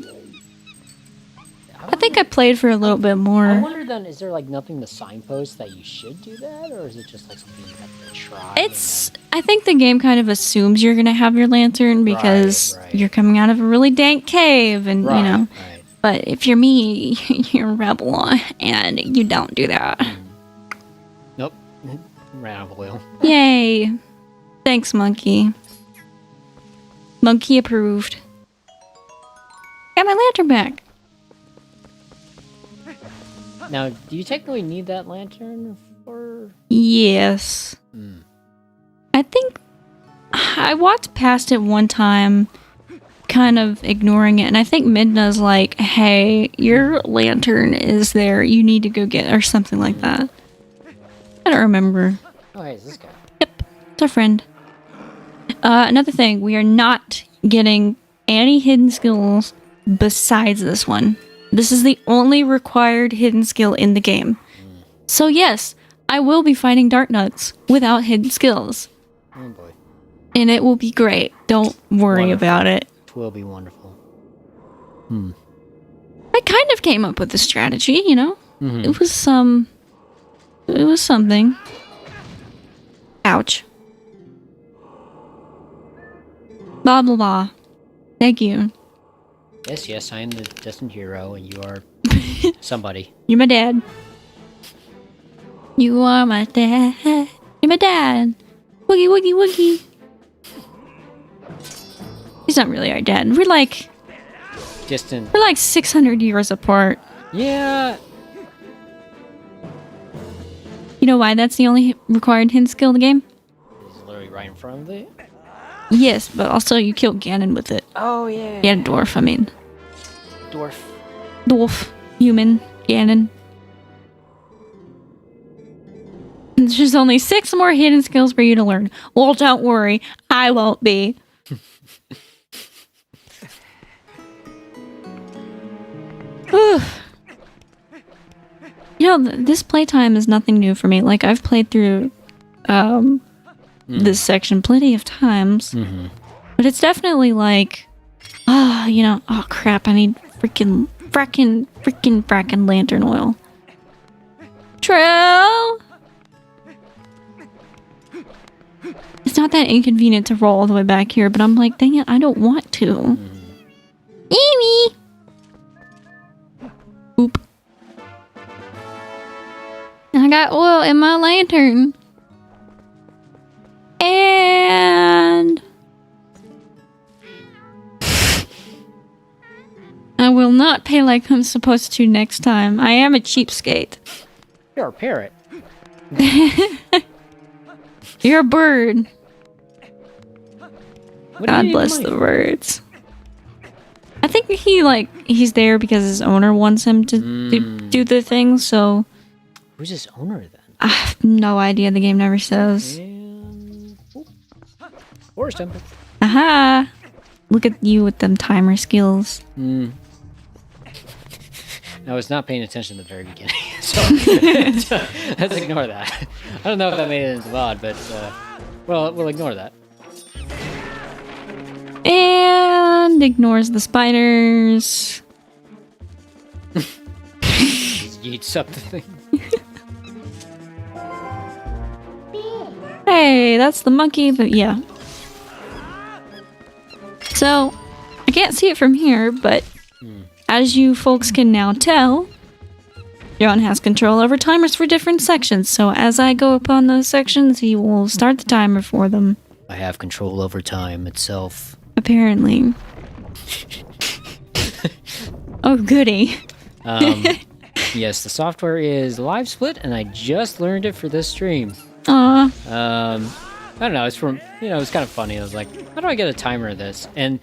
I think I played for a little bit more. I wonder then, is there like nothing to signpost that you should do that, or is it just like something you have to try? I think the game kind of assumes you're gonna have your lantern because you're coming out of a really dank cave, and But if you're me, you're a rebel, and you don't do that. Nope. Ran out of oil. Yay! Thanks, monkey. Monkey approved. Got my lantern back. Now, do you technically need that lantern for? Yes. I think I walked past it one time, kind of ignoring it, and I think Midna's like, hey, your lantern is there, you need to go get it, or something like that. I don't remember. Oh, hey, is this guy? Yep, it's our friend. Another thing, we are not getting any hidden skills besides this one. This is the only required hidden skill in the game. So yes, I will be fighting Dark Nuts without hidden skills. Oh boy. And it will be great. Don't worry about it. It will be wonderful. I kind of came up with the strategy, you know? Mm-hmm. It was something. Ouch. Blah, blah, blah. Thank you. Yes, I am the destined hero, and you are somebody. You're my dad. You are my dad. You're my dad. Woogie, woogie, woogie. He's not really our dad. We're like Distant. 600 years apart. Yeah. You know why that's the only required hint skill in the game? He's literally right in front of it. Yes, but also you killed Ganon with it. Oh, yeah. Yeah, dwarf, I mean. Dwarf. Human, Ganon. There's just only 6 more hidden skills for you to learn. Well, don't worry, I won't be. You know, this playtime is nothing new for me. Like, I've played through this section plenty of times. Mm-hmm. But it's definitely like, you know, oh crap, I need frickin' lantern oil. True! It's not that inconvenient to roll all the way back here, but I'm like, dang it, I don't want to. Amy! Oop. I got oil in my lantern. And I will not pay like I'm supposed to next time. I am a cheapskate. You're a parrot. You're a bird. What do you God need bless money the for? birds. I think he's there because his owner wants him to do the thing, so Who's his owner then? I have no idea. The game never says. And... Forest Temple. Aha! Look at you with them timer skills. I was not paying attention at the very beginning, so let's ignore that. I don't know if that made it into the VOD, but well, we'll ignore that. And ignores the spiders. Just yeets up the thing. Hey, that's the monkey, but yeah. So, I can't see it from here, but as you folks can now tell, John has control over timers for different sections, so as I go upon those sections, he will start the timer for them. I have control over time itself. Apparently. Oh, goody. Yes, the software is Live Split, and I just learned it for this stream. Aw. I don't know, it's from, it's kind of funny. I was like, how do I get a timer of this? And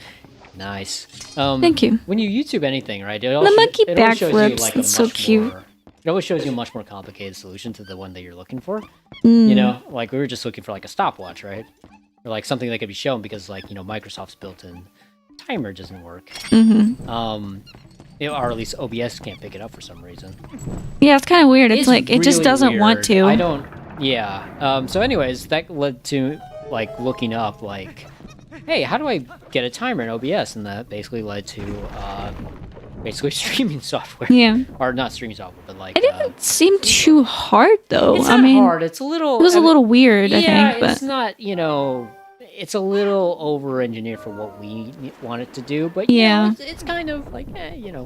nice. Thank you. When you YouTube anything, right? The monkey always shows you, backflips, like, a it's so much cute. It always shows you a much more complicated solution to the one that you're looking for. You know, like we were just looking for like a stopwatch, right? Or like something that could be shown because like, Microsoft's built-in timer doesn't work. Or at least OBS can't pick it up for some reason. Yeah, it's kind of weird. It's like, it just really doesn't want weird. to. Yeah. So anyways, that led to like looking up like, hey, how do I get a timer in OBS? And that basically led to basically streaming software. Yeah. Or not streaming software, but like... It didn't seem too hard, though. It's not hard. It's a little... It was a little weird, I think. But it's not, it's a little over-engineered for what we want it to do. But, yeah, it's kind of like, I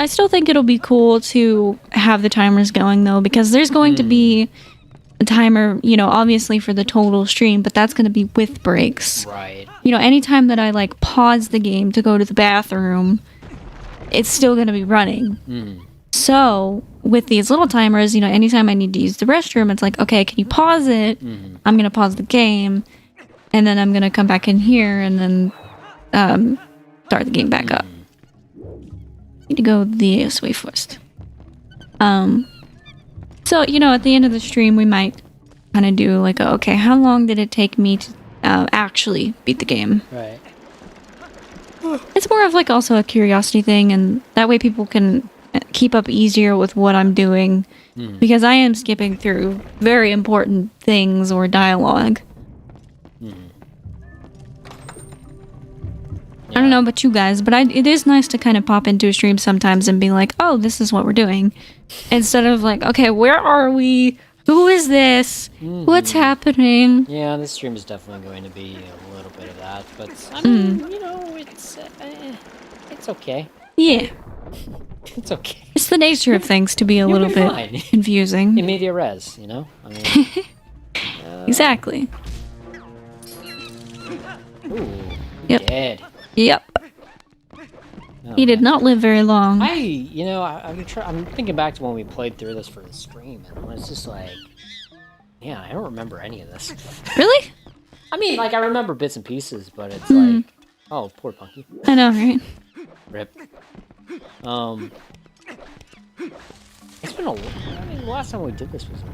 still think it'll be cool to have the timers going, though, because there's going to be a timer, obviously for the total stream, but that's going to be with breaks. Right. Anytime that I, like, pause the game to go to the bathroom, it's still going to be running. So, with these little timers, anytime I need to use the restroom, it's like, okay, can you pause it? I'm going to pause the game, and then I'm going to come back in here and then start the game back up. Need to go this way first. So, at the end of the stream, we might kind of do like, okay, how long did it take me to actually beat the game? Right. It's more of like also a curiosity thing, and that way people can keep up easier with what I'm doing, because I am skipping through very important things or dialogue. I don't know about you guys, but it is nice to kind of pop into a stream sometimes and be like, oh, this is what we're doing. Instead of like, okay, where are we? Who is this? What's happening? Yeah, this stream is definitely going to be a little bit of that, but I mean, you know, it's okay. Yeah. It's okay. It's the nature of things to be a little bit fine. confusing. In media res, you know? I mean, Exactly. Ooh, Yep. dead. Yep. Oh, He did man. not live very long. I'm thinking back to when we played through this for the stream, and it's just like, yeah, I don't remember any of this. Really? I mean, like, I remember bits and pieces, but it's like, oh, poor Punky. I know, right? Rip. It's been I mean, the last time we did this was a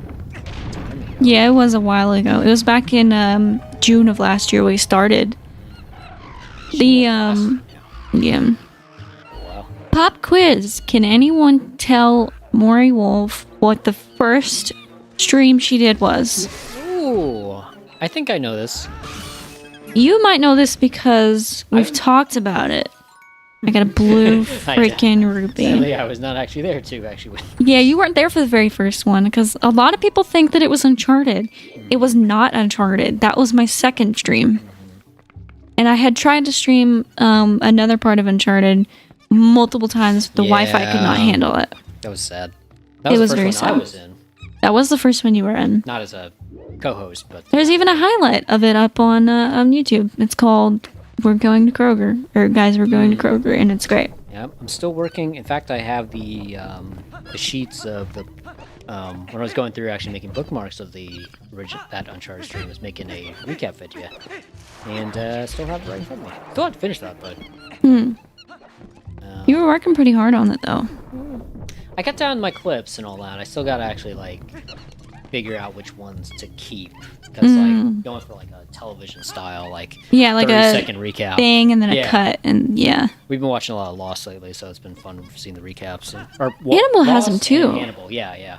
time ago. Yeah, it was a while ago. It was back in June of last year we started. The yeah. Oh, wow. Pop quiz. Can anyone tell Maury Wolf what the first stream she did was? Ooh, I think I know this. You might know this because we've talked about it. I got a blue freaking ruby. Sadly, I was not actually there to actually. Yeah, you weren't there for the very first one because a lot of people think that it was Uncharted. It was not Uncharted. That was my second stream. And I had tried to stream another part of Uncharted multiple times. The Wi-Fi could not handle it. That was sad. That was, It was the very first one sad. I was in. That was the first one you were in. Not as a co-host, but There's even a highlight of it up on YouTube. It's called "We're Going to Kroger," or "Guys, We're Going to Kroger," and it's great. yeah, I'm still working. In fact, I have the sheets of the when I was going through actually making bookmarks of the that Uncharted stream, I was making a recap video, and still have it right in front of me. Still have to finish that, but You were working pretty hard on it though. I cut down my clips and all that. I still gotta actually like figure out which ones to keep because like going for like a television style like Yeah, like 30-second recap thing and then Yeah. a cut, and yeah. We've been watching a lot of Lost lately, so it's been fun seeing the recaps. Hannibal has them Lost too. and Hannibal, yeah.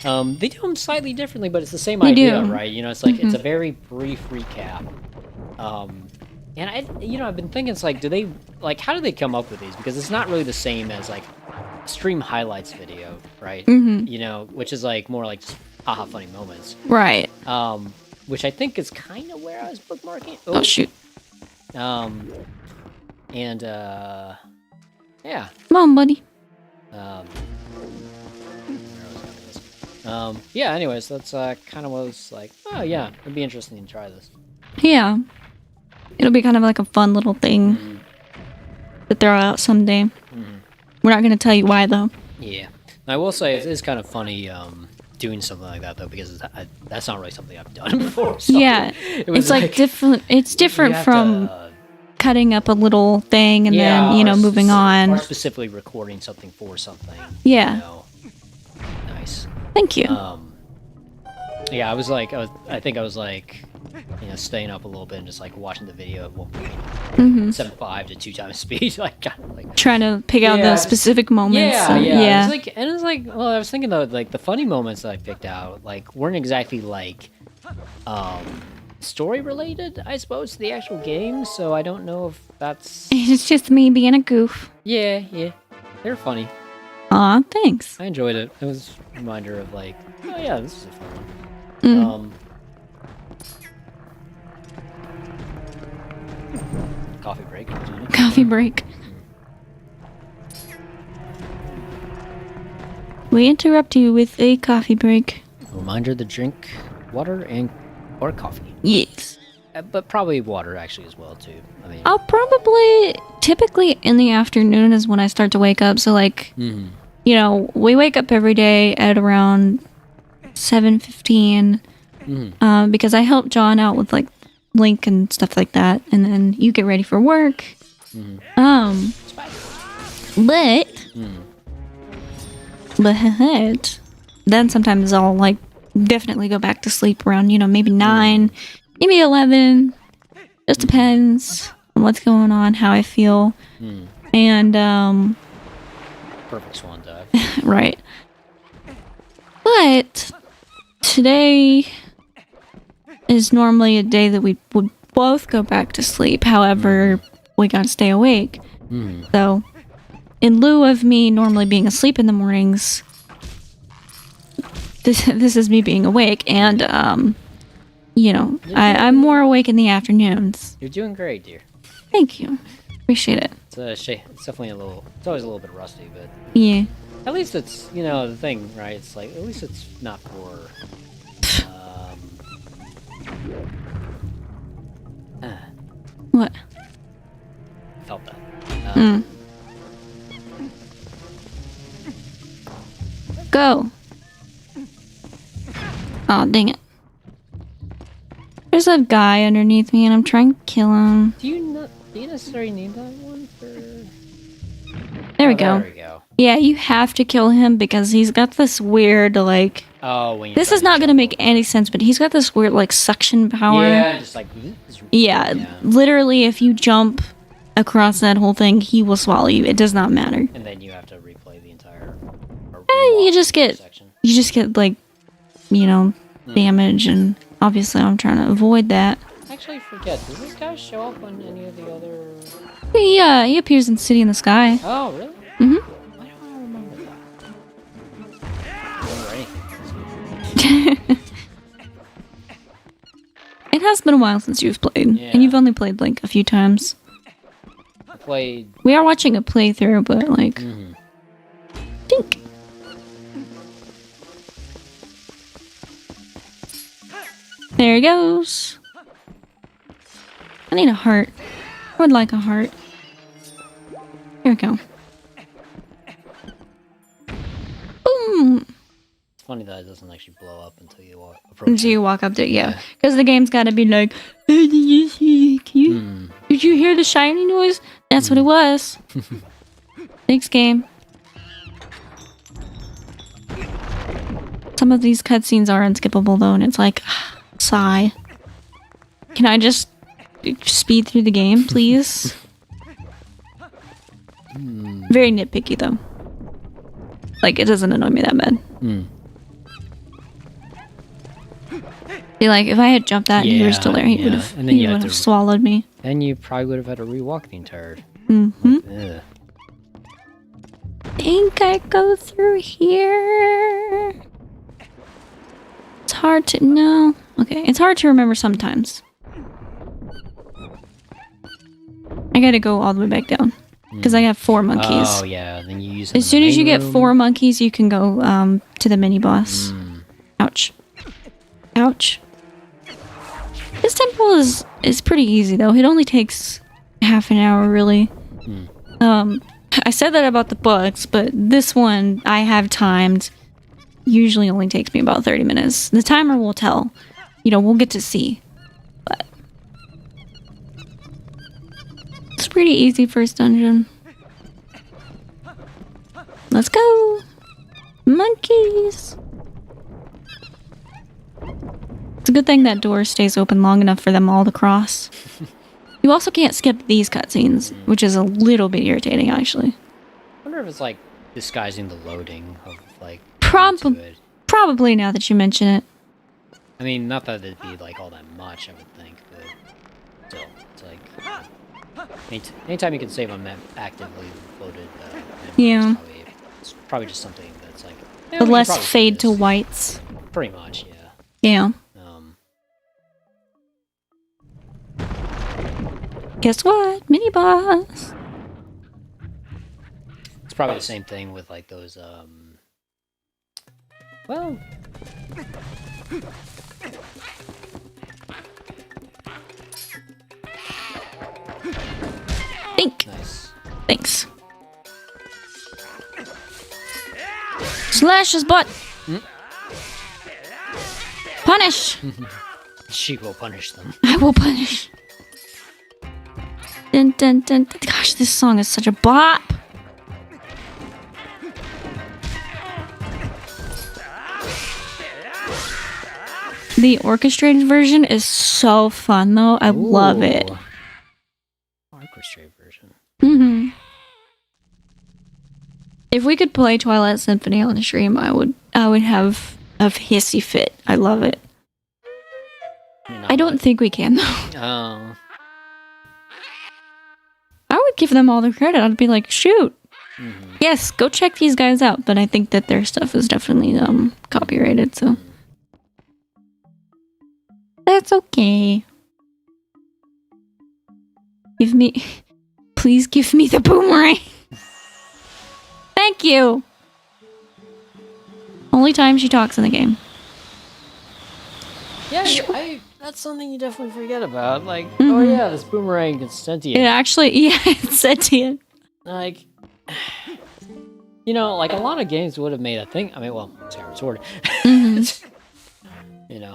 They do them slightly differently, but it's the same They idea, do. right? You know, it's like it's a very brief recap. And I've been thinking, it's like, how do they come up with these? Because it's not really the same as like stream highlights video, right? You know, which is like more like just haha funny moments. Right. Which I think is kind of where I was bookmarking. Oh shoot. And yeah. Come on, buddy. Where was I going with this? Yeah. Anyways, that's kind of was like, oh yeah, it'd be interesting to try this. Yeah. It'll be kind of like a fun little thing to throw out someday. We're not going to tell you why though. Yeah. And I will say it is kind of funny doing something like that though, because that's not really something I've done before. So Yeah. it was It's like different. It's different you have from to, cutting up a little thing and then, or moving on. or specifically recording something for something. Yeah. You know. Nice. Thank you. Yeah, I think I was like, staying up a little bit and just like watching the video at 1.75 to 2 times speed, like kind of like Trying to pick out those specific moments. yeah. It's like, well, I was thinking though, like the funny moments that I picked out, like weren't exactly like, story related, I suppose, to the actual game. So I don't know if that's. It's just me being a goof. Yeah, they're funny. Aw, thanks. I enjoyed it. It was a reminder of like, oh yeah, this is a fun one. Coffee break. Coffee break. We interrupt you with a coffee break. Reminder to drink water or coffee. Yes. But probably water actually as well too. I mean, I'll probably, typically in the afternoon is when I start to wake up. So like, we wake up every day at around 7:15 because I help John out with like Link and stuff like that. And then you get ready for work. But then sometimes I'll like definitely go back to sleep around, maybe 9, maybe 11. Just depends on what's going on, how I feel. And perfect swan dive. right. But today is normally a day that we would both go back to sleep. However, we gotta stay awake. Mm. So, in lieu of me normally being asleep in the mornings, this is me being awake, and I'm more awake in the afternoons. You're doing great, dear. Thank you, appreciate it. It's definitely it's always a little bit rusty, but Yeah. at least it's the thing, right? It's like at least it's not for. What? Felt that. Go. Oh, dang it. There's a guy underneath me and I'm trying to kill him. Do you necessarily need that one for... There we go. There we go. Yeah, you have to kill him because he's got this weird, like... Oh, this is not going to make any sense, but he's got this weird, like, suction power. Yeah, just like... Yeah, literally, if you jump across that whole thing, he will swallow you. It does not matter. And then you have to replay the entire... You just get, like, damage, and obviously I'm trying to avoid that. I actually forget, does this guy show up on any of the other... He appears in City in the Sky. Oh, really? Mm-hmm. Why don't I remember that? I don't remember anything. It has been a while since you've played, and you've only played, like, a few times. I played... We are watching a playthrough, but, like... Dink! There he goes. I need a heart. I would like a heart. Here we go. Boom! It's funny that it doesn't actually blow up until you approach Until you walk up to it, yeah. Because the game's gotta be like, hey, did you hear the shiny noise? That's what it was. Thanks, game. Some of these cutscenes are unskippable though, and it's like, sigh. Can I just speed through the game, please? Very nitpicky though. Like, it doesn't annoy me that bad. Be like, if I had jumped that and you were still there, he would have swallowed me. And you probably would have had to rewalk the entire... I think I go through here. It's hard to know. Okay, it's hard to remember sometimes. I gotta go all the way back down. Because I have 4 monkeys. Oh, yeah. Then you use as soon as you get 4 monkeys, you can go to the mini boss. Ouch. Ouch. This temple is pretty easy, though. It only takes half an hour, really. I said that about the books, but this one I have timed. Usually only takes me about 30 minutes. The timer will tell. We'll get to see. But it's pretty easy first dungeon. Let's go! Monkeys! It's a good thing that door stays open long enough for them all to cross. You also can't skip these cutscenes, which is a little bit irritating, actually. I wonder if it's, like, disguising the loading of, like... Probably, now that you mention it. I mean, not that it'd be, like, all that much, I would think, but... Still, it's like... Anytime you can save on actively loaded... It's probably just something that's, like... The less fade to whites. Pretty much, yeah. Yeah. Guess what? Mini boss. It's probably the same thing with like those well, Think. Nice. Thanks. Slash his butt. Punish. She will punish them. I will punish. Dun, dun, dun, dun. Gosh, this song is such a bop. The orchestrated version is so fun, though. I love it. Orchestrated version. If we could play Twilight Symphony on the stream, I would have a hissy fit. I love it. I don't think we can, though. Oh. give them all the credit. I'd be like, shoot. Yes, go check these guys out. But I think that their stuff is definitely copyrighted, so that's okay. Please give me the boomerang. Thank you. Only time she talks in the game. Yeah, that's something you definitely forget about. Like, oh yeah, this boomerang is sentient. It actually, yeah, it's sentient. Like, you know, like a lot of games would have made a thing. I mean, well, Skyward Sword. You know.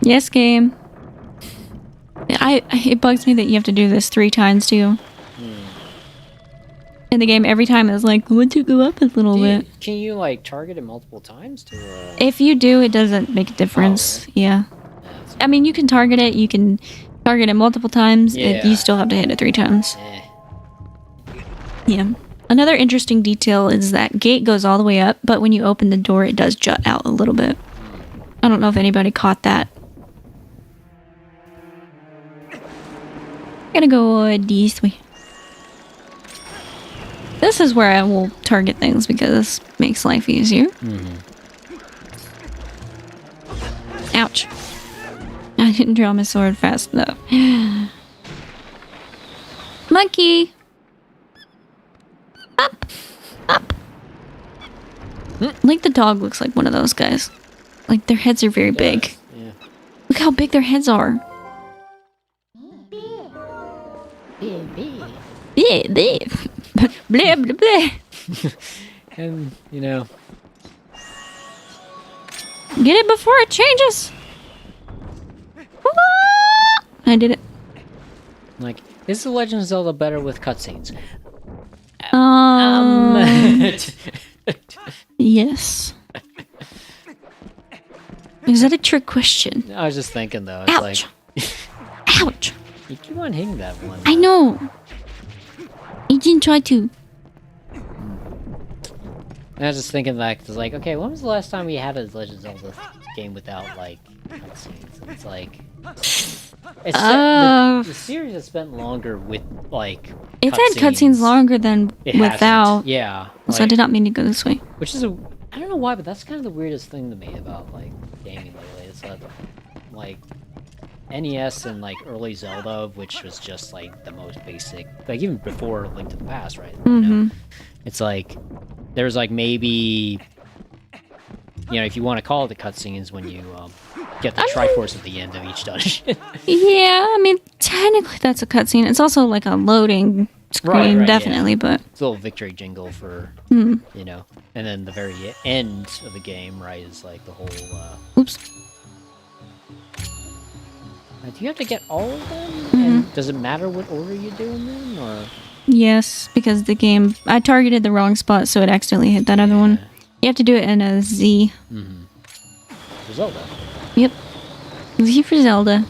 Yes, game. It bugs me that you have to do this 3 times too. In the game, every time it's like, I want to go up a little bit. Can you like target it multiple times to? If you do, it doesn't make a difference. Oh, really? Yeah. I mean, you can target it. You can target it multiple times. Yeah. You still have to hit it 3 times. Yeah. Another interesting detail is that gate goes all the way up, but when you open the door, it does jut out a little bit. I don't know if anybody caught that. Gotta go this way. This is where I will target things because this makes life easier. Ouch. I didn't draw my sword fast enough. Monkey! Up! Up! Like the dog looks like one of those guys. Like their heads are very big. Yeah. Look how big their heads are. Yeah, blah, blah, blah. And, you know. Get it before it changes. I did it. Like, is The Legend of Zelda better with cutscenes? Yes. Is that a trick question? I was just thinking though. It's Ouch. like, Ouch. you keep on hitting that one. I know. I didn't try to. I was just thinking like, it's like, okay, when was the last time we had a Legend of Zelda game without like cutscenes? It's like, the series has spent longer with like. It's had cutscenes longer than without. Hasn't. Yeah. So I did not mean to go this way. Which is I don't know why, but that's kind of the weirdest thing to me about like gaming lately. It's that like NES and like early Zelda, which was just like the most basic, like even before Link to the Past, right? You know? It's like there's like maybe, you know, if you want to call it the cutscenes, when you get the Triforce at the end of each dungeon. Yeah, I mean technically that's a cutscene. It's also like a loading screen, right, definitely, yeah. but It's a little victory jingle for you know, and then the very end of the game, right, is like the whole. Oops. Do you have to get all of them? And does it matter what order you do them in, or? Yes, because the game I targeted the wrong spot, so it accidentally hit that other one. You have to do it in a Z. For Zelda. Yep. Z for Zelda.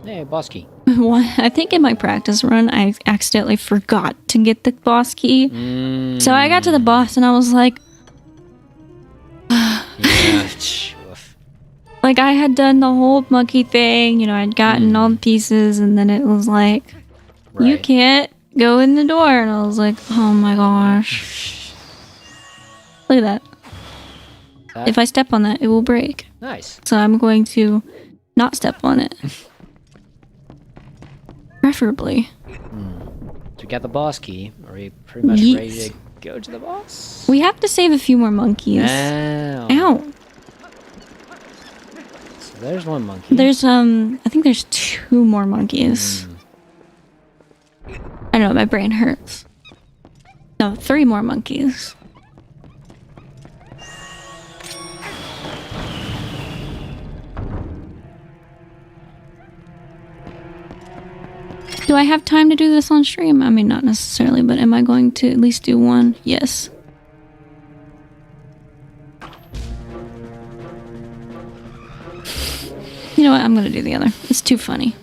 Hey, boss key. I think in my practice run, I accidentally forgot to get the boss key. So I got to the boss and I was like... Like, I had done the whole monkey thing, you know, I'd gotten all the pieces, and then it was like, you can't go in the door. And I was like, oh my gosh. Look at that. If I step on that, it will break. Nice. So I'm going to not step on it. Preferably. So we got the boss key. Are we pretty much ready to go to the boss? We have to save a few more monkeys. Ow. Ow. So there's one monkey. There's, I think there's 2 more monkeys. I know, my brain hurts. No, 3 more monkeys. Do I have time to do this on stream? I mean, not necessarily, but am I going to at least do one? Yes. You know what? I'm gonna do the other. It's too funny.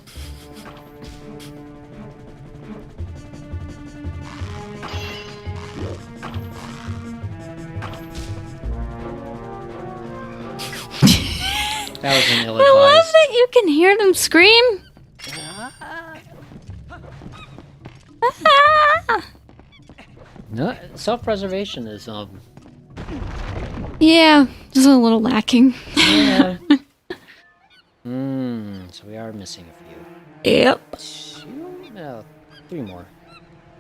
That was an I love ill-advised. that you can hear them scream. No, self-preservation is Yeah, just a little lacking. yeah. So we are missing a few. Yep. 3 more.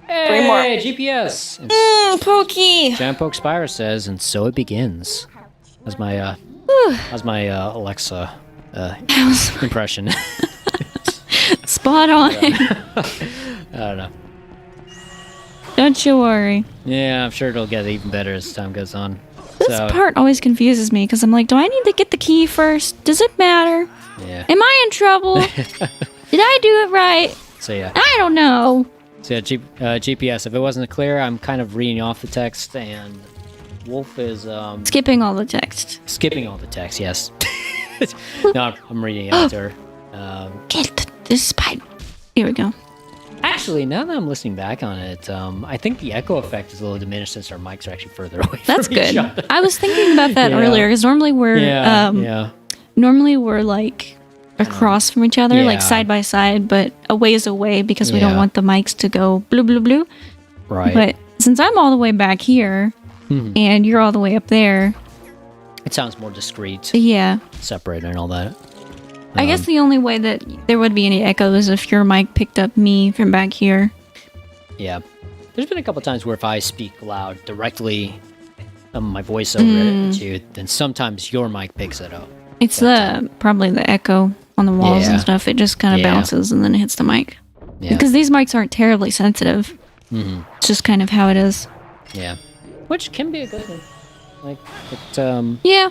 Three more. Hey, GPS. And Pokey. Jan Poke Spire says, and so it begins. That's my Alexa impression. Spot on. I don't know. Don't you worry. Yeah, I'm sure it'll get even better as time goes on. This part always confuses me because I'm like, do I need to get the key first? Does it matter? Yeah. Am I in trouble? Did I do it right? So yeah. I don't know. So yeah, GPS. If it wasn't clear, I'm kind of reading off the text, and Wolf is Skipping all the text. skipping all the text. Yes. No, I'm reading it out to her. Get this spider. Here we go. Actually, now that I'm listening back on it, I think the echo effect is a little diminished since our mics are actually further away. That's from each good. other. I was thinking about that Yeah. earlier because normally we're normally we're like across from each other, like Yeah. side by side, but a ways away because we don't Yeah. want the mics to go blue blue blue. Right. But since I'm all the way back here and you're all the way up there, It sounds more discreet, yeah. separated, and all that. I guess the only way that there would be any echo is if your mic picked up me from back here. Yeah. There's been a couple times where if I speak loud directly, my voice over it to you, then sometimes your mic picks it up. It's probably the echo on the walls Yeah. and stuff. It just kind of Yeah. bounces and then it hits the mic. Yeah. Because these mics aren't terribly sensitive. It's just kind of how it is. Yeah. Which can be a good thing. Like, it, Yeah.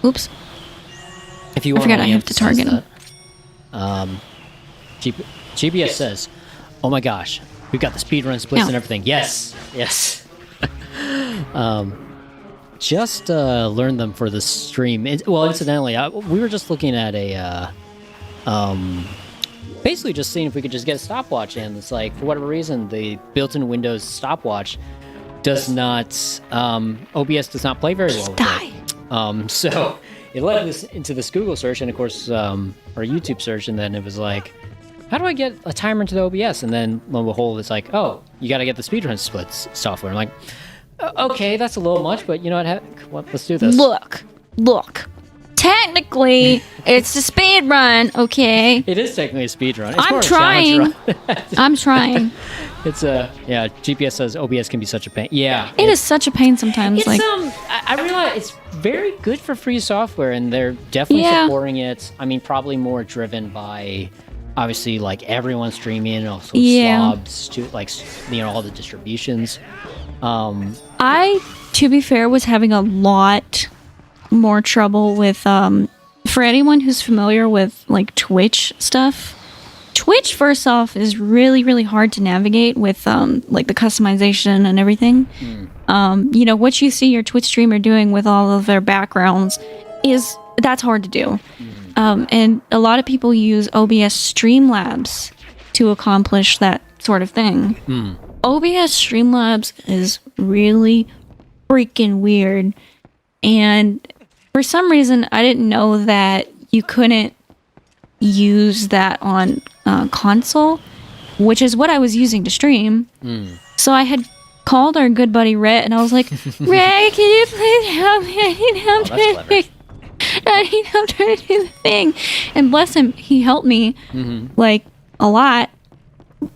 Oops. if you I want forgot I have to target him. GPS says, "Oh my gosh, we've got the speedrun splits Ow. and everything." Yes, yes. Just learned them for the stream. Well, incidentally, we were just looking at a, basically just seeing if we could just get a stopwatch in. It's like, for whatever reason, the built-in Windows stopwatch does not, OBS does not play very well with Die. it. So it led us into this Google search and, of course, our YouTube search, and then it was like, how do I get a timer into the OBS? And then, lo and behold, it's like, oh, you got to get the speedrun splits software. I'm like, okay, that's a little much, but you know what? Let's do this. Look. Technically, it's a speed run, okay? It is technically a speedrun. It's more I'm of a challenge trying. run. I'm trying. It's yeah. GPS says OBS can be such a pain. Yeah, It is such a pain sometimes. It's Like, I realize it's very good for free software, and they're definitely Yeah. supporting it. I mean, probably more driven by, obviously, like everyone streaming, and also Yeah. slobs to like all the distributions. I, to be fair, was having a lot more trouble with, for anyone who's familiar with like Twitch stuff. Twitch, first off, is really, really hard to navigate with like the customization and everything. You know, what you see your Twitch streamer doing with all of their backgrounds that's hard to do. And a lot of people use OBS Streamlabs to accomplish that sort of thing. OBS Streamlabs is really freaking weird. And for some reason, I didn't know that you couldn't use that on console, which is what I was using to stream. So I had called our good buddy Rhett, and I was like, Rhett, can you please help me? I need help Oh, that's clever. to do the thing. And bless him, he helped me like a lot,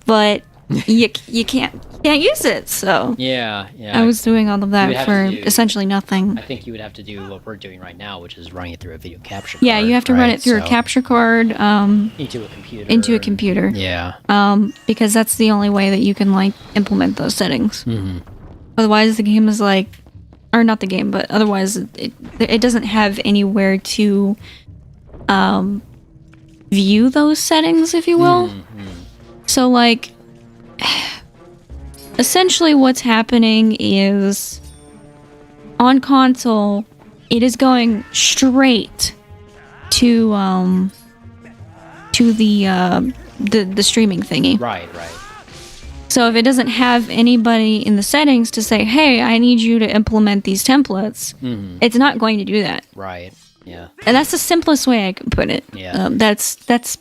but you can't use it. So Yeah. I was doing all of You would that have for to do- essentially nothing. I think you would have to do what we're doing right now, which is running it through a video capture card. Yeah, you have to run right? it through a So, capture card into a computer. into a computer. Yeah. Because that's the only way that you can like implement those settings. Otherwise, the game is like, or not the game, but otherwise it doesn't have anywhere to view those settings, if you will. So like, essentially what's happening is on console, it is going straight to the streaming thingy. Right. So if it doesn't have anybody in the settings to say, hey, I need you to implement these templates, it's not going to do that. Right. Yeah. And that's the simplest way I can put it. Yeah. That's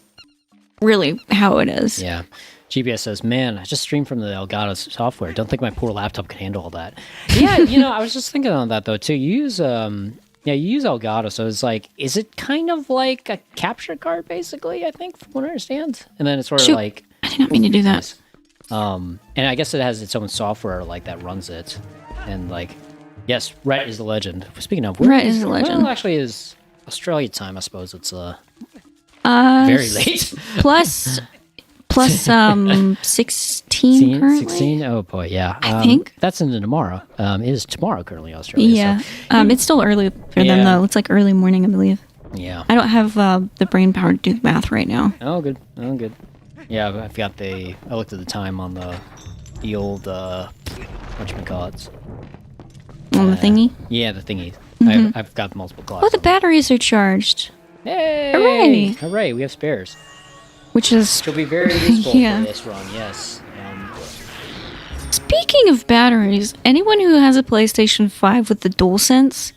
really how it is. Yeah. GPS says, man, I just streamed from the Elgato software. Don't think my poor laptop can handle all that. Yeah, I was just thinking on that, though, too. You use Elgato, so it's like, is it kind of like a capture card, basically, I think, from what I understand? And then it's sort of like... I did not mean to do that. And I guess it has its own software, like, that runs it. And, like, yes, Rhett is the legend. Speaking of... Rhett is the legend. Well, actually, is Australia time, I suppose. It's very late. plus 16 currently. 16? Oh boy, yeah. I think that's into tomorrow. It is tomorrow currently in Australia. Yeah. So. It's still early for them though. It's like early morning, I believe. Yeah. I don't have the brain power to do the math right now. Oh good. Yeah, I looked at the time on the old whatchamacallits. On the thingy? Yeah, the thingy. Mm-hmm. I've got multiple clocks. Oh, the batteries are charged. Hey! Hooray! We have spares. Which is... She'll be very useful for this run, yes. Speaking of batteries, anyone who has a PlayStation 5 with the DualSense,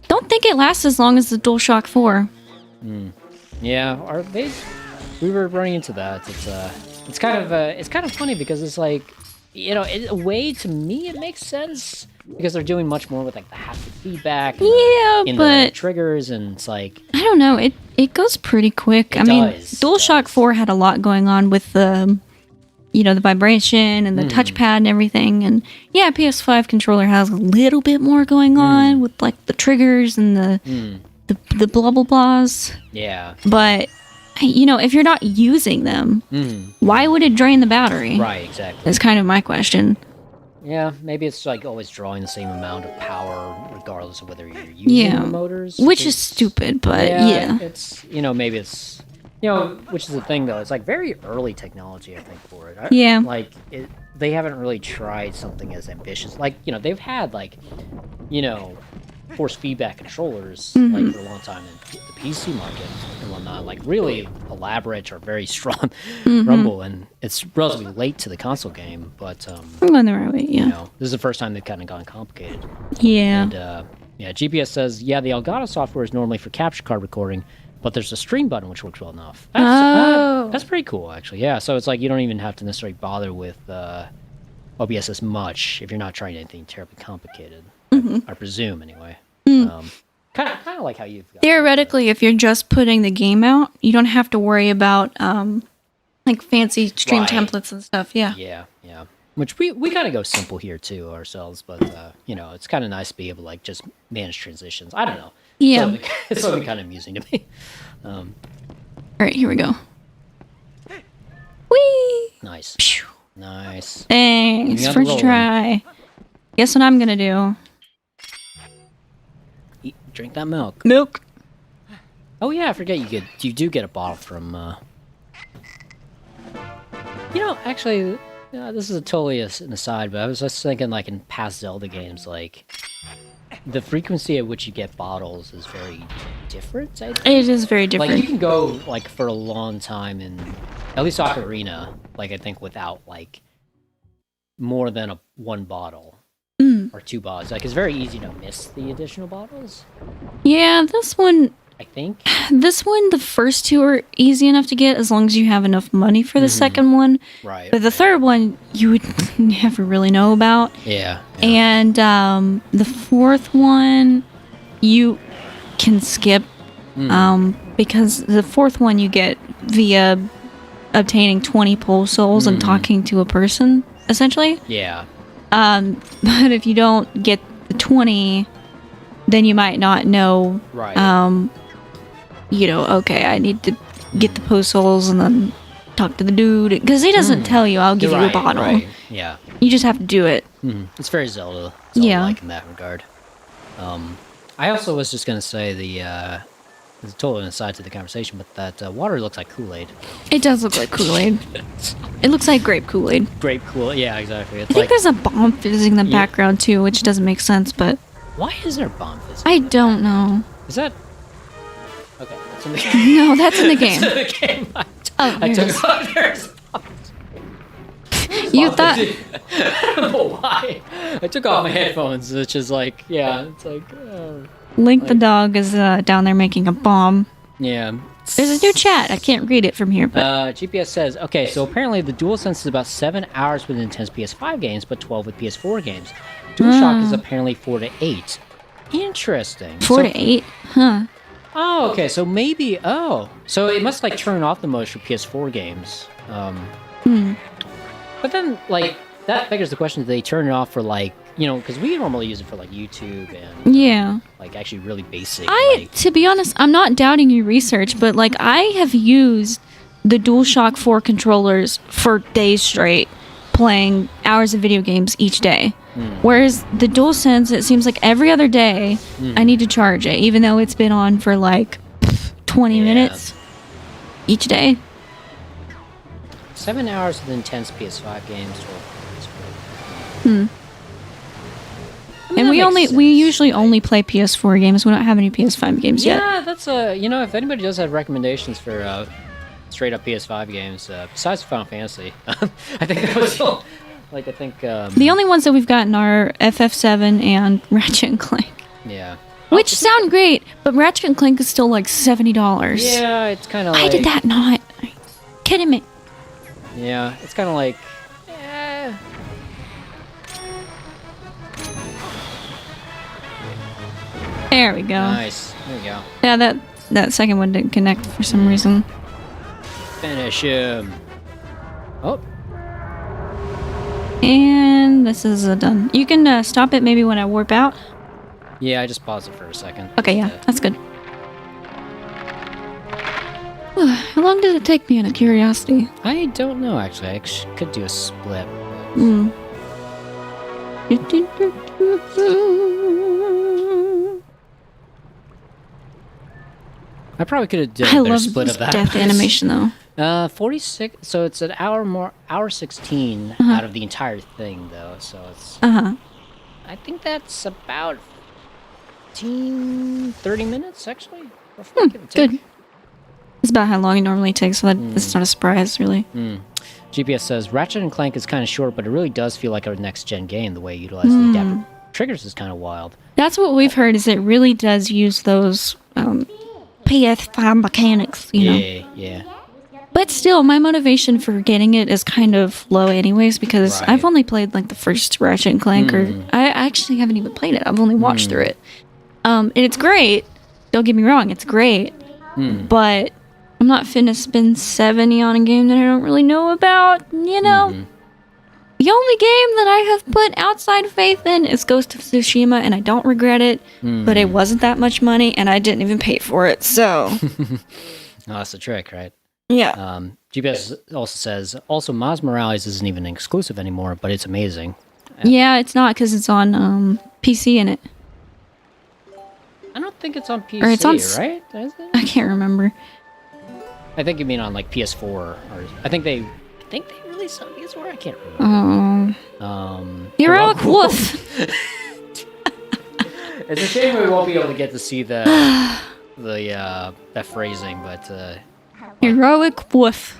don't think it lasts as long as the DualShock 4. Yeah, we were running into that. It's kind of funny because it's like, in a way, to me, it makes sense because they're doing much more with like the haptic feedback. Yeah, in but the triggers, and it's like, I don't know. It goes pretty quick. I mean, DualShock 4 had a lot going on with the, the vibration and the touchpad and everything. And yeah, PS5 controller has a little bit more going on with like the triggers and the blah blah blahs. Yeah. But if you're not using them, why would it drain the battery? Right, exactly. That's kind of my question. Yeah, maybe it's like always drawing the same amount of power regardless of whether you're using the motors. Which is stupid, but yeah. It's, maybe it's, which is the thing though, it's like very early technology, I think, for it. They haven't really tried something as ambitious. Like, they've had like, force feedback controllers like for a long time in the PC market and whatnot, like really elaborate or very strong rumble, and it's relatively late to the console game, but I'm going the right way. this is the first time they've kind of gone complicated. And GPS says the Elgato software is normally for capture card recording, but there's a stream button which works well enough. That's pretty cool, actually. Yeah, so it's like you don't even have to necessarily bother with OBS as much if you're not trying anything terribly complicated. I presume, anyway. Kind of like how you've got theoretically, if you're just putting the game out, you don't have to worry about like fancy stream templates and stuff. Yeah. Which we kind of go simple here too ourselves, but it's kind of nice to be able to like just manage transitions. I don't know. Yeah, it's something kind of amusing to me. All right, here we go. Whee! Nice. Pew. Nice. Thanks. First try. Guess what I'm gonna do? Drink that milk. Milk. Oh yeah, I forget you do get a bottle from. Actually, this is totally an aside, but I was just thinking, like in past Zelda games, like the frequency at which you get bottles is very different. I think. It is very different. Like you can go like for a long time in at least Ocarina, like I think without like more than one bottle. Or 2 bottles. Like, it's very easy to miss the additional bottles. Yeah, this one... I think. This one, the first 2 are easy enough to get as long as you have enough money for the second one. Right. But the third one, you would never really know about. Yeah. And the fourth one, you can skip. Because the fourth one you get via obtaining 20 pole souls and talking to a person, essentially. Yeah. But if you don't get the 20, then you might not know, right. Okay, I need to get the post souls and then talk to the dude. Because he doesn't tell you, I'll give you a bottle. Right. Yeah. You just have to do it. It's very Zelda-like in that regard. I also was just going to say it's totally an aside to the conversation, but that water looks like Kool-Aid. It does look like Kool-Aid. It looks like grape Kool-Aid. Grape Kool-Aid, yeah, exactly. It's I think there's a bomb fizzing in the background too, which doesn't make sense, but... Why is there a bomb fizzing? I don't know. Is that... Okay, that's in the game. No, that's in the game. That's in the game. I took off there's You thought... I don't know why. I took off my headphones, which is like, it's like... Link the dog is down there making a bomb. Yeah. There's a new chat. I can't read it from here, but GPS says, okay, so apparently the DualSense is about 7 hours with intense PS5 games, but 12 with PS4 games. DualShock is apparently 4 to 8. Interesting. 4 to 8? Huh. Oh, okay, so maybe, so it must, like, turn off the most for PS4 games. But then, like, that beggars the question, do they turn it off for, like, you know, because we normally use it for, like, YouTube and, yeah. like, actually really basic, to be honest, I'm not doubting your research, but, like, I have used the DualShock 4 controllers for days straight, playing hours of video games each day. Whereas the DualSense, it seems like every other day, I need to charge it, even though it's been on for, like, 20 minutes each day. 7 hours with intense PS5 games, 12 PS4. And we usually only play PS4 games. We don't have any PS5 games yet. Yeah, that's you know, if anybody does have recommendations for straight up PS5 games, besides Final Fantasy, I think that was like the only ones that we've gotten are FF7 and Ratchet and Clank. Yeah. Which sound great, but Ratchet and Clank is still like $70. Yeah, it's kind of like... I did that not. Are you kidding me? Yeah, it's kind of like... There we go. Nice. There we go. Yeah, that second one didn't connect for some reason. Finish him. Oh. And this is done. You can stop it maybe when I warp out. Yeah, I just paused it for a second. Okay, yeah, that's good. How long did it take me out of curiosity? I don't know, actually. I could do a split. I probably could have done a better split of that. Death animation, though. 46. So it's an hour 16 out of the entire thing, though. So it's. I think that's about 30 minutes, actually. Good. It's about how long it normally takes, so that's not a surprise, really. GPS says Ratchet and Clank is kind of short, but it really does feel like a next-gen game. The way it utilizes the adaptive triggers is kind of wild. That's what we've heard. Is it really does use those PS5 mechanics, you know? Yeah. But still, my motivation for getting it is kind of low, anyways, because I've only played like the first Ratchet and Clank, or I actually haven't even played it. I've only watched through it, and it's great. Don't get me wrong, it's great, but I'm not finna spend $70 on a game that I don't really know about, you know? The only game that I have put outside faith in is Ghost of Tsushima, and I don't regret it, but it wasn't that much money, and I didn't even pay for it, so... Oh, that's the trick, right? Yeah. GPS also says, also, Miles Morales isn't even an exclusive anymore, but it's amazing. Yeah, it's not, because it's on PC in it. I don't think it's on PC, or it's on right? Is it? I can't remember. I think you mean on like PS4, or I think they released on PS4. I can't remember. Heroic Wolf. It's a shame we won't be able to get to see that phrasing, but Heroic Wolf.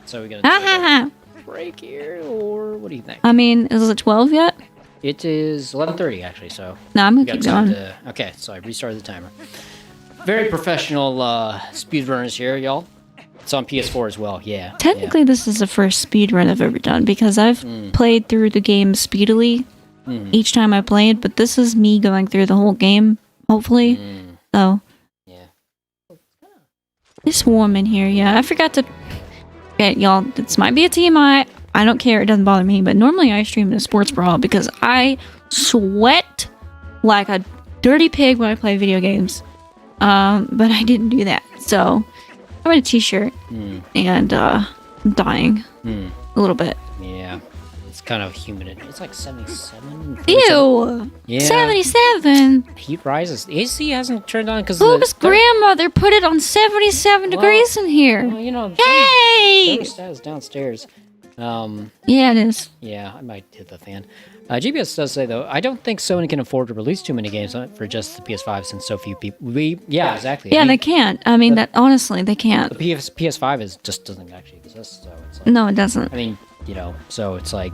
So we're gonna take a break here, or what do you think? I mean, is it 12 yet? It is 11:30 actually. So no, I'm gonna keep going. Okay, so I restarted the timer. Very professional speedrunners here, y'all. It's on PS4 as well, yeah. Technically, this is the first speedrun I've ever done, because I've played through the game speedily each time I played, but this is me going through the whole game, hopefully. So, yeah. It's warm in here, yeah. I forgot to... Okay, y'all, this might be a TMI. I don't care, it doesn't bother me, but normally I stream in a sports brawl because I sweat like a dirty pig when I play video games. But I didn't do that, so I'm in a t-shirt and I'm dying a little bit. Yeah, it's kind of humid. It's like 77. Ew! Yeah. 77! Heat rises. The AC hasn't turned on because Luke's grandmother put it on 77 degrees in here. Well, you know, hey! The thermostat is downstairs. Yeah, it is. Yeah, I might hit the fan. GPS does say, though, I don't think Sony can afford to release too many games for just the PS5 since so few people... Yeah, exactly. Yeah, they can't. I mean, honestly, they can't. The PS5 just doesn't actually exist, so it's like... No, it doesn't. I mean, you know, so it's like...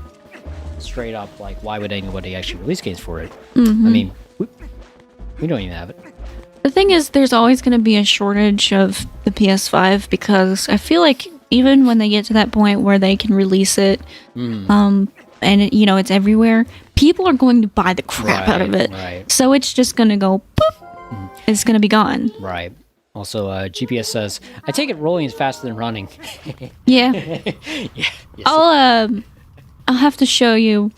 straight up, like, why would anybody actually release games for it? Mm-hmm. I mean, we don't even have it. The thing is, there's always going to be a shortage of the PS5 because I feel like even when they get to that point where they can release it, and it's everywhere, people are going to buy the crap out of it. Right. So it's just going to go boop. It's going to be gone. Right. Also, GPS says, I take it rolling is faster than running. Yeah. Yes. I'll have to show you.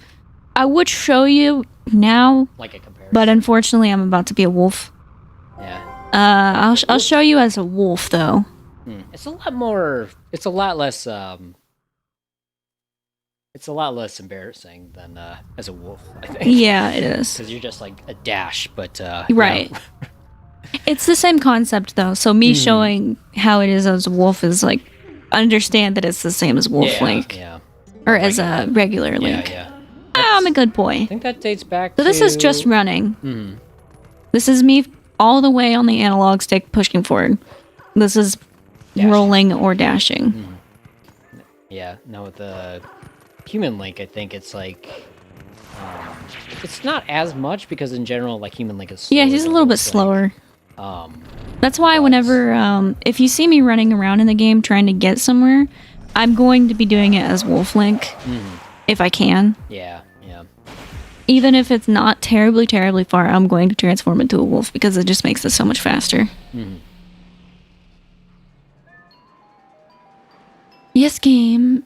I would show you now, like a comparison. but unfortunately, I'm about to be a wolf. Yeah. I'll show you as a wolf though. It's a lot more. It's a lot less. It's a lot less embarrassing than as a wolf, I think. Yeah, it is. Because you're just like a dash, but right. It's the same concept though. So me showing how it is as a wolf is like understand that it's the same as Wolf Link. Yeah. Or as a regular Link. Yeah. I'm a good boy. I think that dates back So this is just running. Mm-hmm. This is me all the way on the analog stick pushing forward. This is rolling or dashing. Mm-hmm. Yeah. Now with the human Link, I think it's like it's not as much because in general, like human Link is slower. Yeah, he's a little bit slower. That's why whenever if you see me running around in the game trying to get somewhere, I'm going to be doing it as Wolf Link if I can. Yeah. Even if it's not terribly, terribly far, I'm going to transform into a wolf because it just makes it so much faster. Yes, game.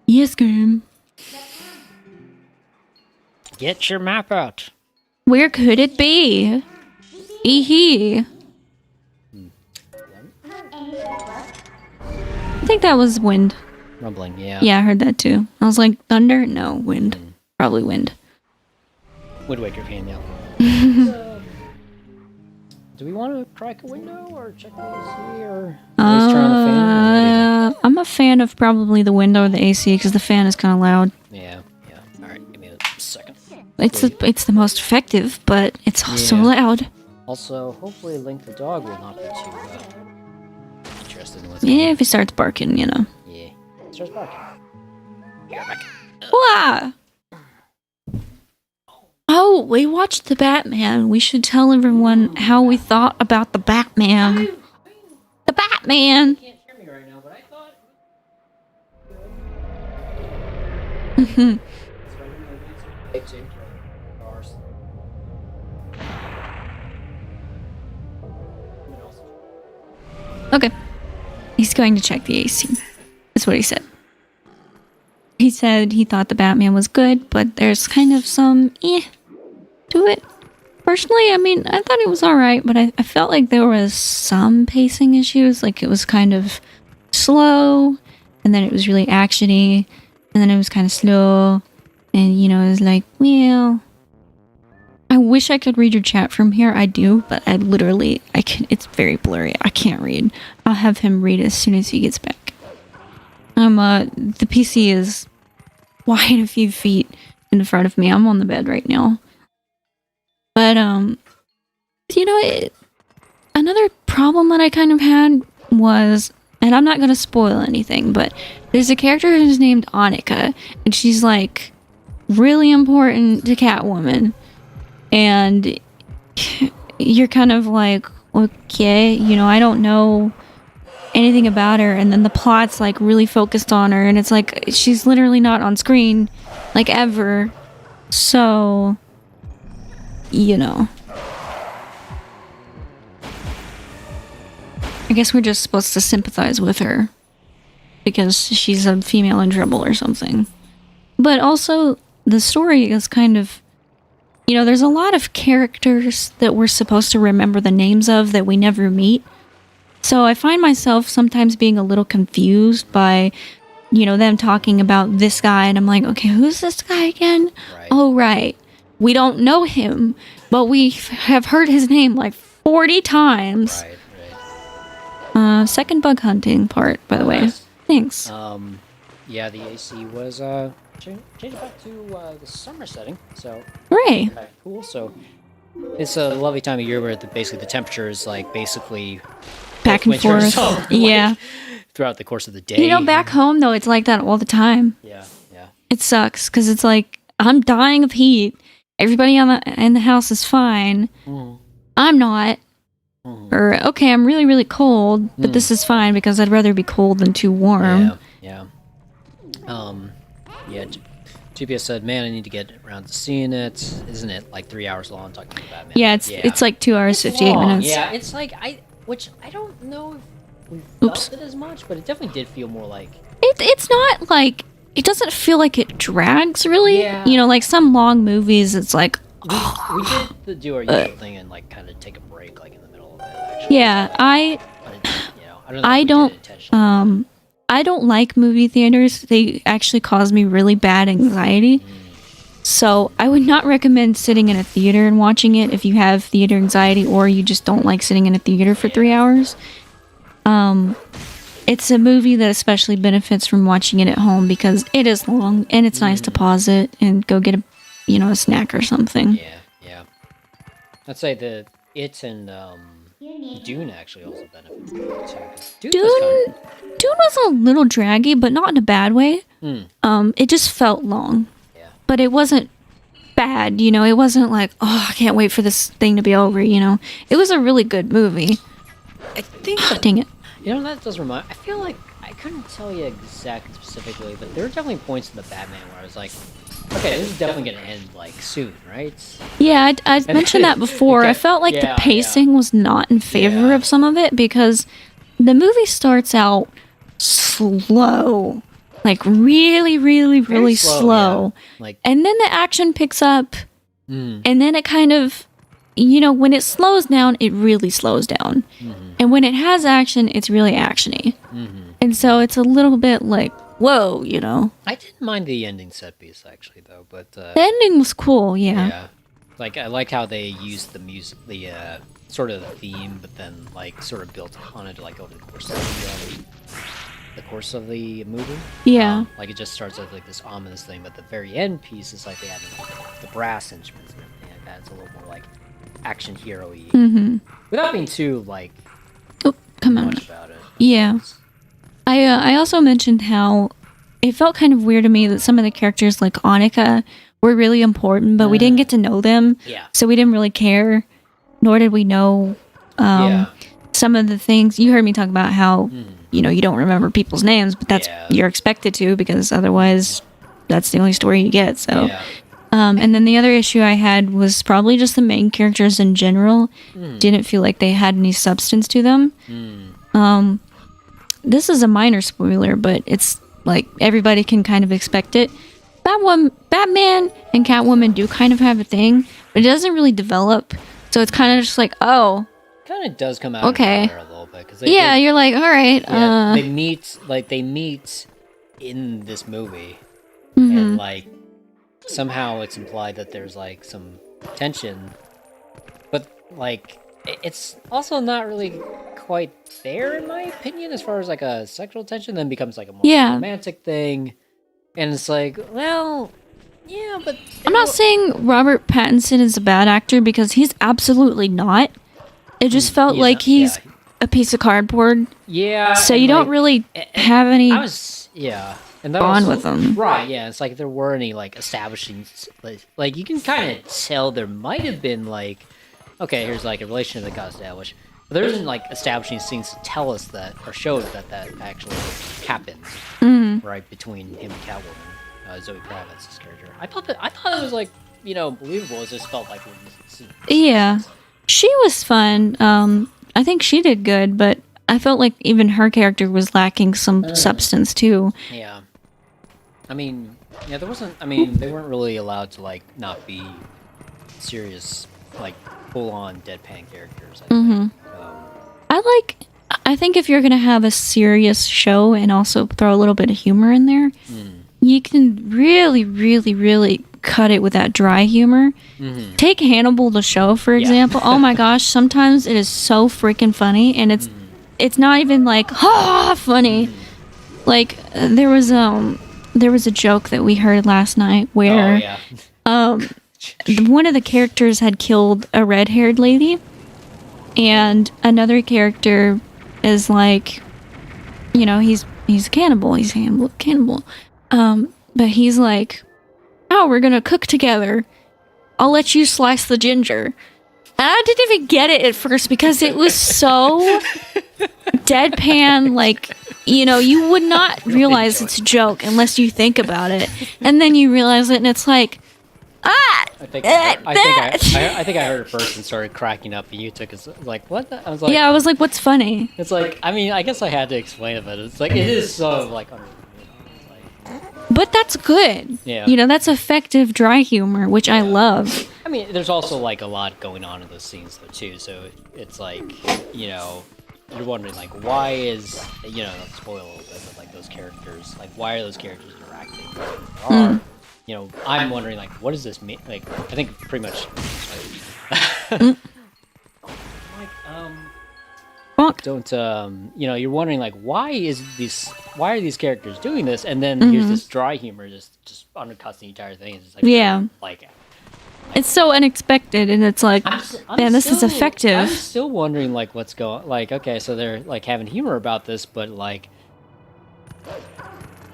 Yes, game. Get your map out. Where could it be? Eehee. I think that was wind. Rumbling, yeah. Yeah, I heard that too. I was like, thunder? No, wind. Probably wind. Would wake your fan, yeah. Do we want to crack a window or check the AC or at least turn on the fan? I'm a fan of probably the window or the AC because the fan is kind of loud. Yeah. All right, give me a second. It's the most effective, but it's also loud. Also, hopefully Link the dog will not be too interested in what's Yeah, if he starts barking, you know. Yeah, starts barking. You're back. Wah! Oh, we watched the Batman. We should tell everyone how we thought about the Batman. The Batman! You can't hear me right now, but I thought... Okay. He's going to check the AC. That's what he said. He said he thought the Batman was good, but there's kind of some to it. Personally, I mean, I thought it was alright, but I felt like there was some pacing issues. Like it was kind of slow, and then it was really actiony, and then it was kind of slow, and it was like, well... I wish I could read your chat from here. I do, but I can. It's very blurry. I can't read. I'll have him read as soon as he gets back. The PC is wide a few feet in front of me. I'm on the bed right now. But, another problem that I kind of had was, and I'm not going to spoil anything, but there's a character who's named Annika, and she's, like, really important to Catwoman. And you're kind of like, okay, I don't know anything about her. And then the plot's like really focused on her. And it's like, she's literally not on screen, like ever. So, I guess we're just supposed to sympathize with her because she's a female in trouble or something. But also, the story is kind of, there's a lot of characters that we're supposed to remember the names of that we never meet. So I find myself sometimes being a little confused by, them talking about this guy. And I'm like, okay, who's this guy again? Right. Oh, right. We don't know him, but we have heard his name like 40 times. Right. Second bug hunting part, by the way. Thanks. Yeah, the AC was, change it back to the summer setting, so hooray! Cool. So it's a lovely time of year where basically the temperature is like basically back and forth. So, yeah, throughout the course of the day. Back home though, it's like that all the time. Yeah. It sucks because it's like I'm dying of heat. Everybody in the house is fine. I'm not. Or okay, I'm really really cold, but this is fine because I'd rather be cold than too warm. Yeah. GPS said, "Man, I need to get around to seeing it. Isn't it like 3 hours long?" Talking about Batman. Yeah, it's like 2 hours 58 minutes. Yeah, it's like which I don't know if we felt it as much, but it definitely did feel more like it's not like it doesn't feel like it drags really. Yeah. You know, like some long movies, it's like we did do our usual thing and like kind of take a break like in the middle of it. Actually. Yeah, I don't like movie theaters. They actually cause me really bad anxiety. So I would not recommend sitting in a theater and watching it if you have theater anxiety or you just don't like sitting in a theater for 3 hours. It's a movie that especially benefits from watching it at home because it is long and it's nice to pause it and go get a snack or something. Yeah. I'd say it and Dune actually also benefits from it too. Dune was a little draggy, but not in a bad way. It just felt long. Yeah. But it wasn't bad, it wasn't like, oh, I can't wait for this thing to be over, It was a really good movie. I think dang it. That does remind. I feel like I couldn't tell you exactly specifically, but there were definitely points in the Batman where I was like, okay, this is definitely gonna end like soon, right? Yeah, I mentioned that before. I felt like the pacing was not in favor of some of it because the movie starts out slow, like really, really, really slow. Yeah. Like, and then the action picks up, and then it kind of, when it slows down, it really slows down. And when it has action, it's really actiony. And so it's a little bit like, whoa, I didn't mind the ending set piece actually, though. But the ending was cool, yeah. Like I like how they used the music, the sort of the theme, but then like sort of built on it like over the course of the movie. Yeah. Like it just starts as like this ominous thing, but the very end piece is like they have the brass instruments and everything like that. It's a little more like action hero-y. Without being too like much about it. Yeah. I also mentioned how it felt kind of weird to me that some of the characters like Annika were really important, but we didn't get to know them. Yeah. So we didn't really care, nor did we know some of the things. You heard me talk about how, you don't remember people's names, but that's you're expected to because otherwise that's the only story you get. So, and then the other issue I had was probably just the main characters in general didn't feel like they had any substance to them. This is a minor spoiler, but it's like everybody can kind of expect it. Batman and Catwoman do kind of have a thing, but it doesn't really develop. So it's kind of just like, oh, kind of does come out okay, a little bit because you're like, all right, they meet in this movie, and like somehow it's implied that there's like some tension, but like it's also not really quite there in my opinion as far as like a sexual tension. Then becomes like a more romantic thing. And it's like, well, yeah, but... I'm not saying Robert Pattinson is a bad actor because he's absolutely not. It just felt like he's a piece of cardboard. Yeah. So you don't really have any and that bond with him. Right, yeah. It's like if there were any, like, establishing... Like, you can kind of tell there might have been, like... Okay, here's, like, a relationship that got established. But there isn't, like, establishing scenes to tell us that, or show us that actually happened. Right, between him and Catwoman, Zoe Kravitz's character. I thought it was like, believable. It just felt like it was. Yeah, she was fun. I think she did good, but I felt like even her character was lacking some substance too. Yeah, I mean, there wasn't. I mean, they weren't really allowed to like not be serious, like full-on deadpan characters. I think if you're going to have a serious show and also throw a little bit of humor in there, you can really, really, really cut it with that dry humor. Take Hannibal the show, for example. Oh my gosh, sometimes it is so freaking funny, and it's not even like, funny. Like, there was a joke that we heard last night where one of the characters had killed a red-haired lady, and another character is like, he's a cannibal. He's a cannibal. but he's like, "Oh, we're gonna cook together. I'll let you slice the ginger." And I didn't even get it at first because it was so deadpan, like, you know, you would not realize it's a joke unless you think about it. And then you realize it and it's like, I think I heard it first and started cracking up, and you took it like, what? I was like, yeah, I was like, what's funny? It's like, I mean, I guess I had to explain it, but it's like, it is so like, but that's good. Yeah. You know, that's effective dry humor, which I love. I mean, there's also like a lot going on in those scenes though too, so it's like, you know, you're wondering like, why is, you know, not to spoil a little bit, but like those characters, like, why are those characters interacting? You know, I'm wondering like, what does this mean? Like, I think pretty much. Don't you know, you're wondering like, why are these characters doing this? And then here's this dry humor just undercuts the entire thing. It's just like, yeah, like it's so unexpected, and it's like, man, this is effective. I'm still wondering like what's going. Like, okay, so they're like having humor about this, but like,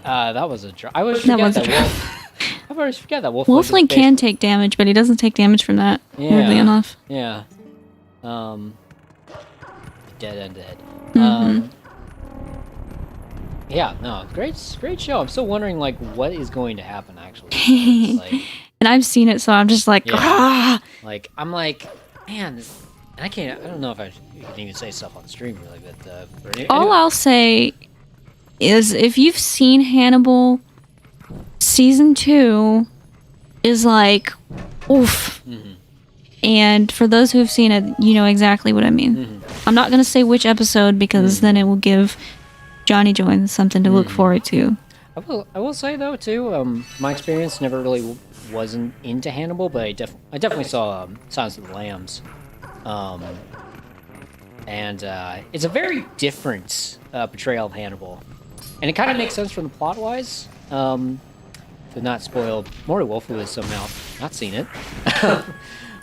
that was a dry. I always forget I always forget that Wolfling can take damage, but he doesn't take damage from that. Yeah. Weirdly enough. Yeah. Dead. Yeah, no, great show. I'm still wondering like what is going to happen actually. Like, and I've seen it, so I'm just like, yeah. Like I'm like, man, and I don't know if you can even say stuff on stream really, but anyway. All I'll say is if you've seen Hannibal, season 2 is like, oof. And for those who have seen it, you know exactly what I mean. I'm not going to say which episode because then it will give JonJoin something to look forward to. I will say though too, my experience never really wasn't into Hannibal, but I definitely saw Silence of the Lambs, and it's a very different portrayal of Hannibal, and it kind of makes sense from the plot wise. To not spoil, Maury Wolf, who has somehow not seen it.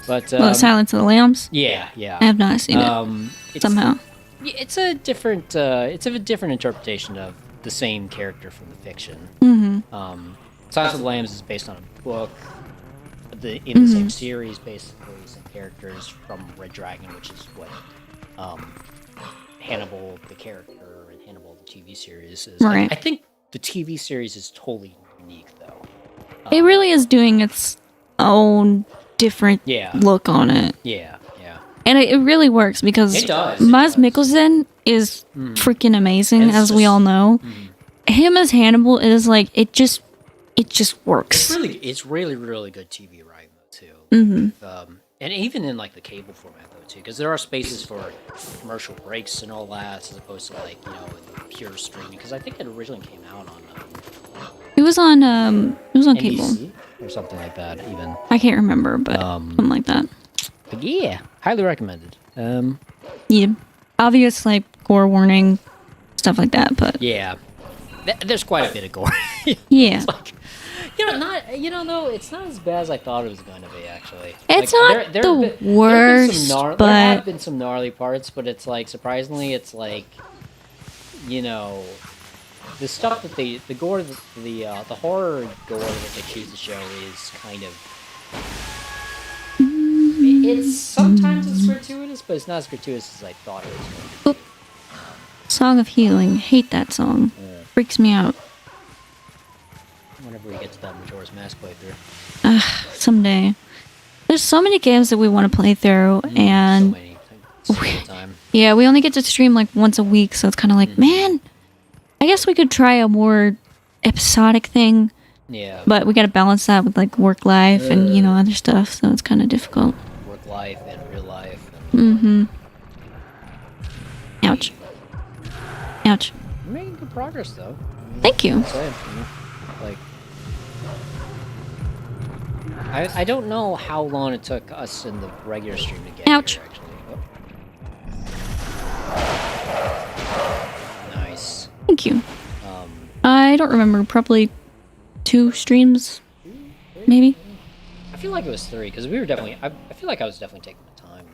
But Silence of the Lambs. Yeah. I have not seen it. Somehow, it's a different interpretation of the same character from the fiction. Silence of the Lambs is based on a book, in the same series, basically, some characters from Red Dragon, which is what Hannibal, the character, and Hannibal, the TV series is. Right. I think the TV series is totally unique, though. It really is doing its own different look on it. Yeah. And it really works because Mads Mikkelsen is freaking amazing, as we all know. Him as Hannibal is like, it just works. It's really good TV writing though too. And even in like the cable format though too, because there are spaces for commercial breaks and all that, as opposed to like, you know, pure streaming. Because I think it originally came out on. It was on NBC cable or something like that. Even I can't remember, but something like that. But yeah, highly recommended. Yeah, obvious like gore warning, stuff like that. But yeah, there's quite a bit of gore. Yeah, it's like, though it's not as bad as I thought it was going to be. Actually, it's like, not the worst, but there have been some gnarly parts. But it's like surprisingly, it's like, you know, the stuff that the gore, the horror gore that they choose to show is kind of. It's sometimes gratuitous, but it's not as gratuitous as I thought it was going to be. Song of Healing. Hate that song. Freaks me out. Whenever we get to that Majora's Mask playthrough. Someday. There's so many games that we want to play through, and so many time. Yeah, we only get to stream like once a week, so it's kind of like, man, I guess we could try a more episodic thing. Yeah. But we got to balance that with like work life and, you know, other stuff, so it's kind of difficult. Work life and real life. Ouch. Ouch. You're making good progress, though. Thank you. Like, I don't know how long it took us in the regular stream to get Ouch. here, actually. Nice. Thank you. I don't remember. Probably 2 streams, maybe. I feel like it was 3 because we were definitely. I feel like I was definitely taking my time.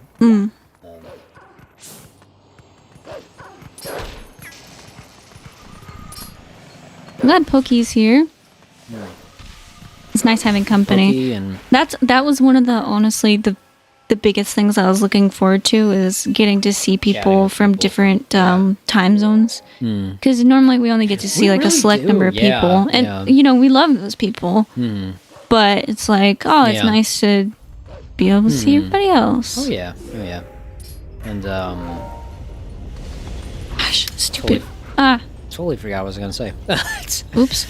I'm glad Pokey's here. It's nice having company. And That was one of the honestly the biggest things I was looking forward to is getting to see people from different time zones. Because normally we only get to see like a select number of people, and you know we love those people. But it's like, oh, it's nice to be able to see everybody else. Oh yeah. And Gosh, stupid. Totally forgot what I was gonna say. Oops.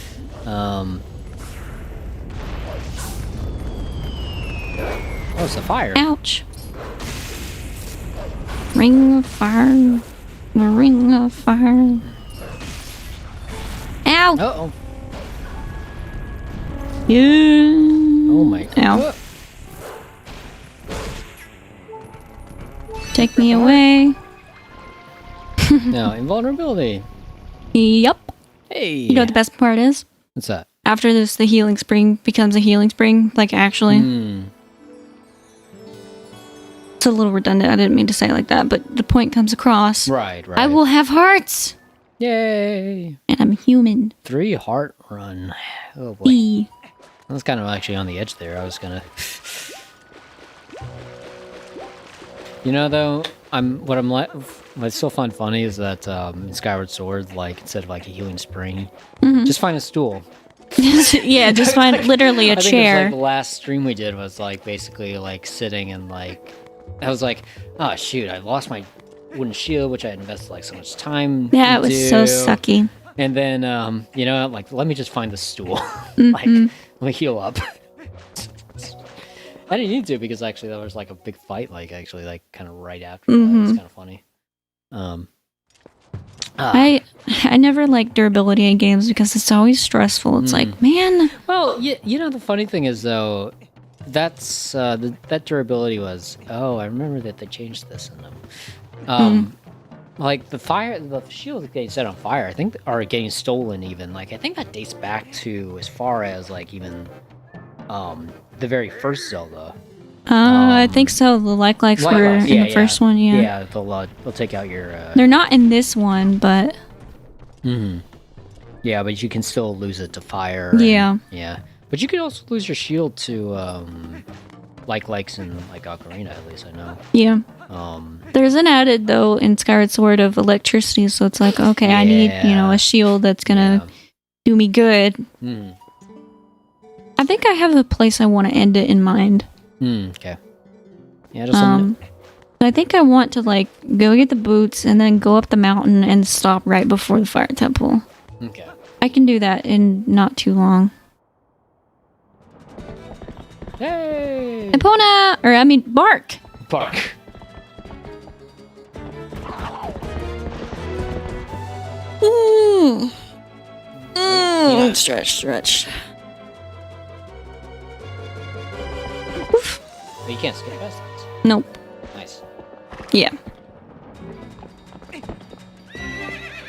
Oh, it's a fire. Ouch. Ring of fire. The ring of fire. Ow! Uh-oh. Yeah. Oh my god. Ow. Take me away. No, invulnerability. Yep. Hey. You know what the best part is? What's that? After this, the healing spring becomes a healing spring. Like, actually. It's a little redundant. I didn't mean to say it like that, but the point comes across. Right. I will have hearts. Yay. And I'm human. 3 heart run. Oh boy. E. I was kind of actually on the edge there. I was gonna... You know, though, what I still find funny is that in Skyward Sword, like, instead of like a healing spring, just find a stool. Yeah, just find literally a I think chair. it was, like, the last stream we did was like basically like sitting and like I was like, oh shoot, I lost my wooden shield, which I had invested like so much time. Yeah, it was so sucky. And then you know, like let me just find the stool. Like let me heal up. I didn't need to because actually there was like a big fight, like actually like kind of right after that. It's kind of funny. I never like durability in games because it's always stressful. It's like, man. Well, you know the funny thing is though, that's that durability was. Oh, I remember that they changed this in them. Like the shields getting set on fire, I think, are getting stolen even. Like I think that dates back to as far as like even the very first Zelda. I think so. The likes were in the first one, yeah. Yeah, they'll take out your... They're not in this one, but... Yeah, but you can still lose it to fire. Yeah. Yeah. But you can also lose your shield to, likes in, like, Ocarina, at least I know. Yeah. There's an added, though, in Skyward Sword of electricity, so it's like, okay, I need, you know, a shield that's gonna do me good. I think I have a place I want to end it in mind. Okay. Yeah, just I think I want to like go get the boots and then go up the mountain and stop right before the fire temple. Okay. I can do that in not too long. Hey! Epona! Or I mean, bark! Bark. Stretch. But you can't skip past this. Nope. Nice. Yeah.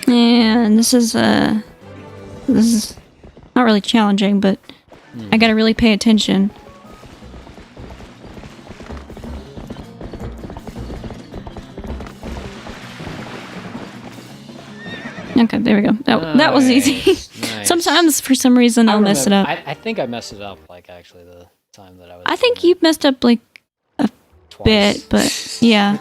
And this is not really challenging, but I gotta really pay attention. Okay, there we go. That was easy. Nice. Sometimes, for some reason, I'll mess it up. I think I messed it up, like, actually, the time that I was... I think you messed up, like, a bit, but, yeah.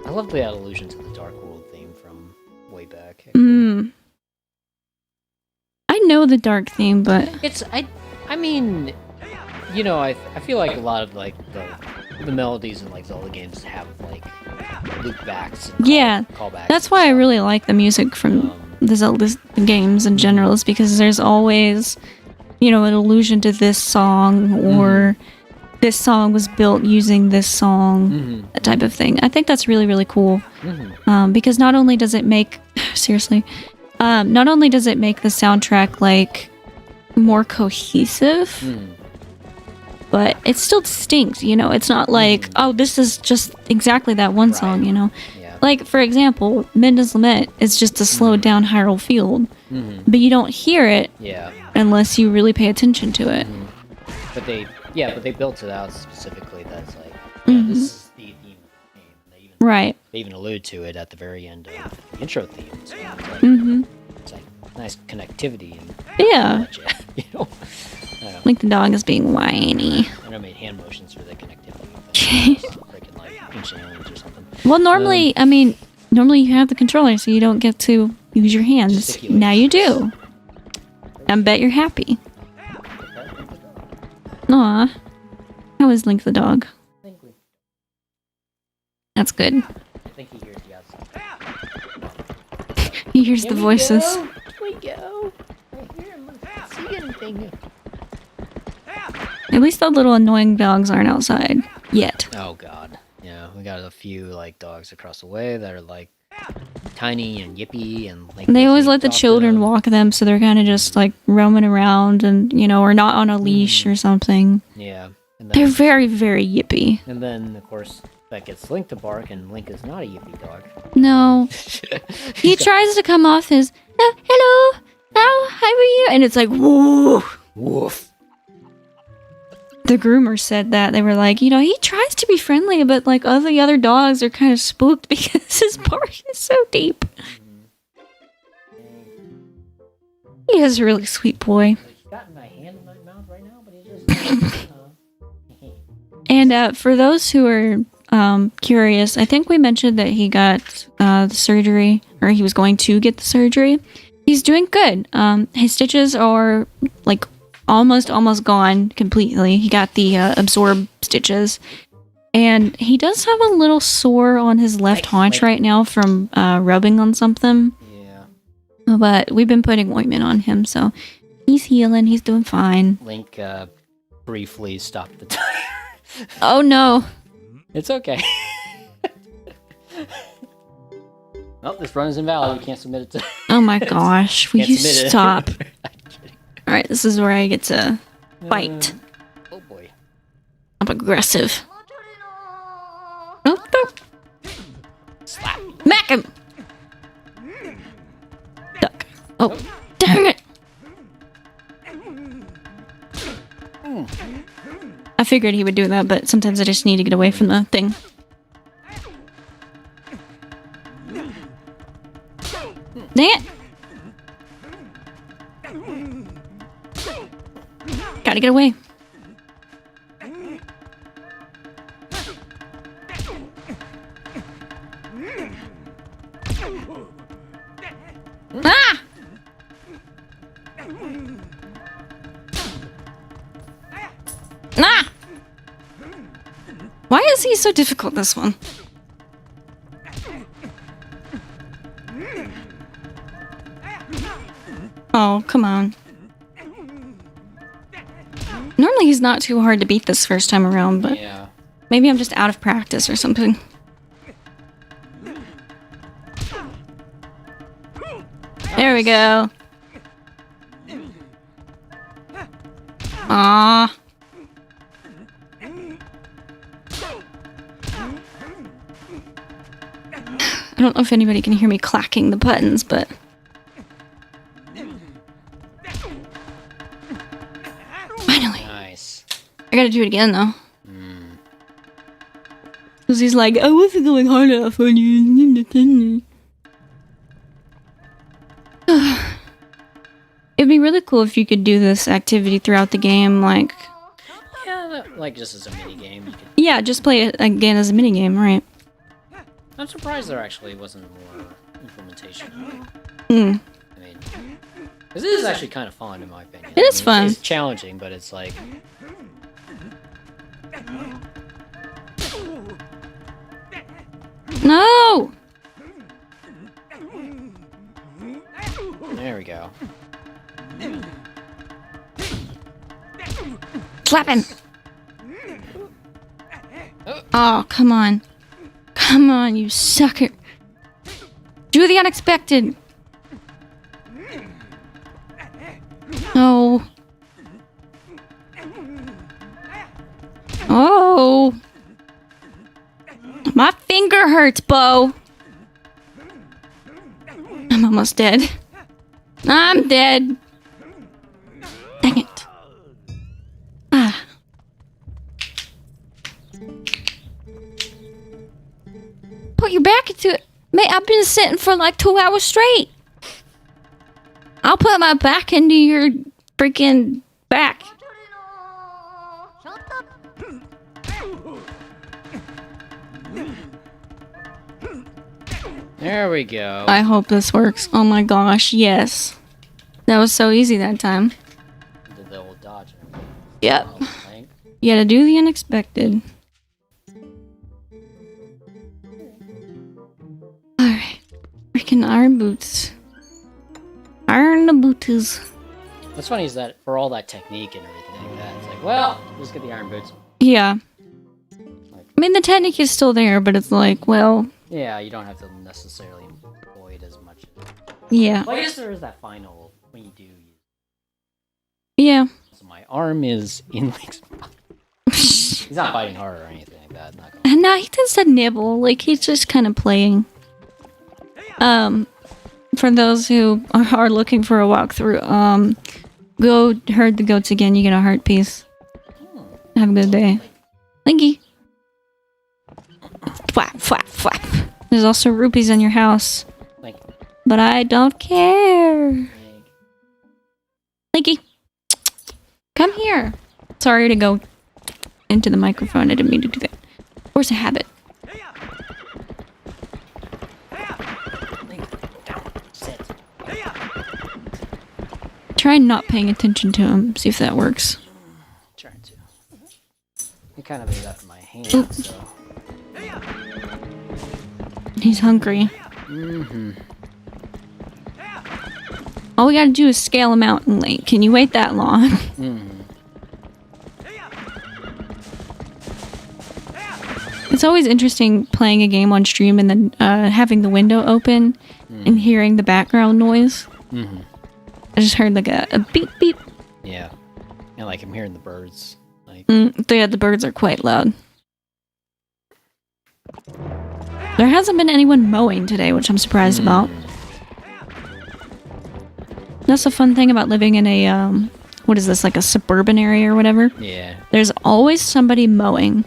I love the allusion to the Dark World theme from way back. I know the dark theme, but... I mean, you know, I feel like a lot of, like, the melodies in, like, Zelda games have, like, loop-backs. And callbacks. That's why I really like the music from the Zelda games in general, is because there's always, you know, an allusion to this song, or this song was built using this song, that type of thing. I think that's really, really cool. Because not only does it make... seriously... not only does it make the soundtrack, like, more cohesive... but it's still distinct, you know? It's not like, oh, this is just exactly that one song, you know? Yeah. Like, for example, Midna's Lament is just a slowed down Hyrule Field. But you don't hear it unless you really pay attention to it. But they built it out specifically that's like, this is the theme of the game. They even Right. They even allude to it at the very end of the intro theme. So it's like nice connectivity and Yeah. you know. Like the dog is being whiny. I know I made hand motions for the connectivity. Freaking like ancient aliens or something. Well, normally, normally you have the controller, so you don't get to use your hands. Now you do. I bet you're happy. Aw. How is Link the dog? That's good. I think he hears the outside. He hears the voices. Here we go. I hear him. See anything. At least the little annoying dogs aren't outside. Yet. Oh god. Yeah, we got a few like dogs across the way that are like tiny and yippy and like They always let the children walk them, so they're kind of just like roaming around and, or not on a leash or something. Yeah. And then, they're very, very yippy. And then, of course, that gets Link to bark, and Link is not a yippy dog. No. He tries to come off his, oh, hello, how are you? And it's like, woo. Woof. The groomer said that. They were like, he tries to be friendly, but like all the other dogs are kind of spooked because his bark is so deep. He is a really sweet boy. He's got my hand in my mouth right now, but he's just... And for those who are curious, I think we mentioned that he got the surgery, or he was going to get the surgery. He's doing good. His stitches are like almost gone completely. He got the absorb stitches. And he does have a little sore on his left haunch right now from rubbing on something. Yeah. But we've been putting ointment on him, so he's healing. He's doing fine. Link briefly stopped the timer. Oh no. It's okay. Well, this run is invalid. You can't submit it to... Oh my gosh. Will you submit it. stop? Alright, this is where I get to fight. Oh boy. I'm aggressive. Oh, no. Slap. Smack him! Duck. Oh, dang it! I figured he would do that, but sometimes I just need to get away from the thing. Dang it! Gotta get away. Ah! Ah! Why is he so difficult, this one? Oh, come on. Normally he's not too hard to beat this first time around, but yeah. Maybe I'm just out of practice or something. There we go. Aww. I don't know if anybody can hear me clacking the buttons, but... Finally. Nice. I gotta do it again, though. Because he's like, I wasn't going hard enough on you. It'd be really cool if you could do this activity throughout the game, like... Yeah, like just as a mini game. Yeah, just play it again as a mini game, right? I'm surprised there actually wasn't more implementation. Hmm. I mean, this is actually kind of fun in my opinion. It is fun. It's challenging, but it's like... No! There we go. Slap him! Oh, come on. Come on, you sucker. Do the unexpected. Oh. Oh. My finger hurts, Bo. I'm almost dead. I'm dead. Dang it. Ah. put your back into it. Mate, I've been sitting for like 2 hours straight. I'll put my back into your freaking back. There we go. I hope this works. Oh my gosh, yes. That was so easy that time. Did the old dodge. Yep. You gotta do the unexpected. Alright. Freaking iron boots. Iron the boots. What's funny is that for all that technique and everything like that, it's like, well, let's get the iron boots. Yeah. I mean, the technique is still there, but it's like, well... Yeah, you don't have to necessarily employ it as much. Yeah. Well, I guess there is that final when you do use it. Yeah. So my arm is in like... He's not biting hard or anything like that. Not gonna... No, he tends to nibble. Like, he's just kind of playing. For those who are looking for a walkthrough, go herd the goats again. You get a heart piece. Have a good day. Linky. Flap, flap, flap. There's also rupees in your house. Thank you. But I don't care. Linky. Come here. Sorry to go into the microphone. I didn't mean to do that. Force a habit. Try not paying attention to him. See if that works. Trying to. He kind of is after my hand, so... He's hungry. Mm-hmm. All we gotta do is scale a mountain, Link. Can you wait that long? Mm-hmm. It's always interesting playing a game on stream and then having the window open and hearing the background noise. Mm-hmm. I just heard like a beep beep. Yeah. And like I'm hearing the birds. Like The birds are quite loud. There hasn't been anyone mowing today, which I'm surprised about. That's the fun thing about living in a, what is this, like a suburban area or whatever? Yeah. There's always somebody mowing.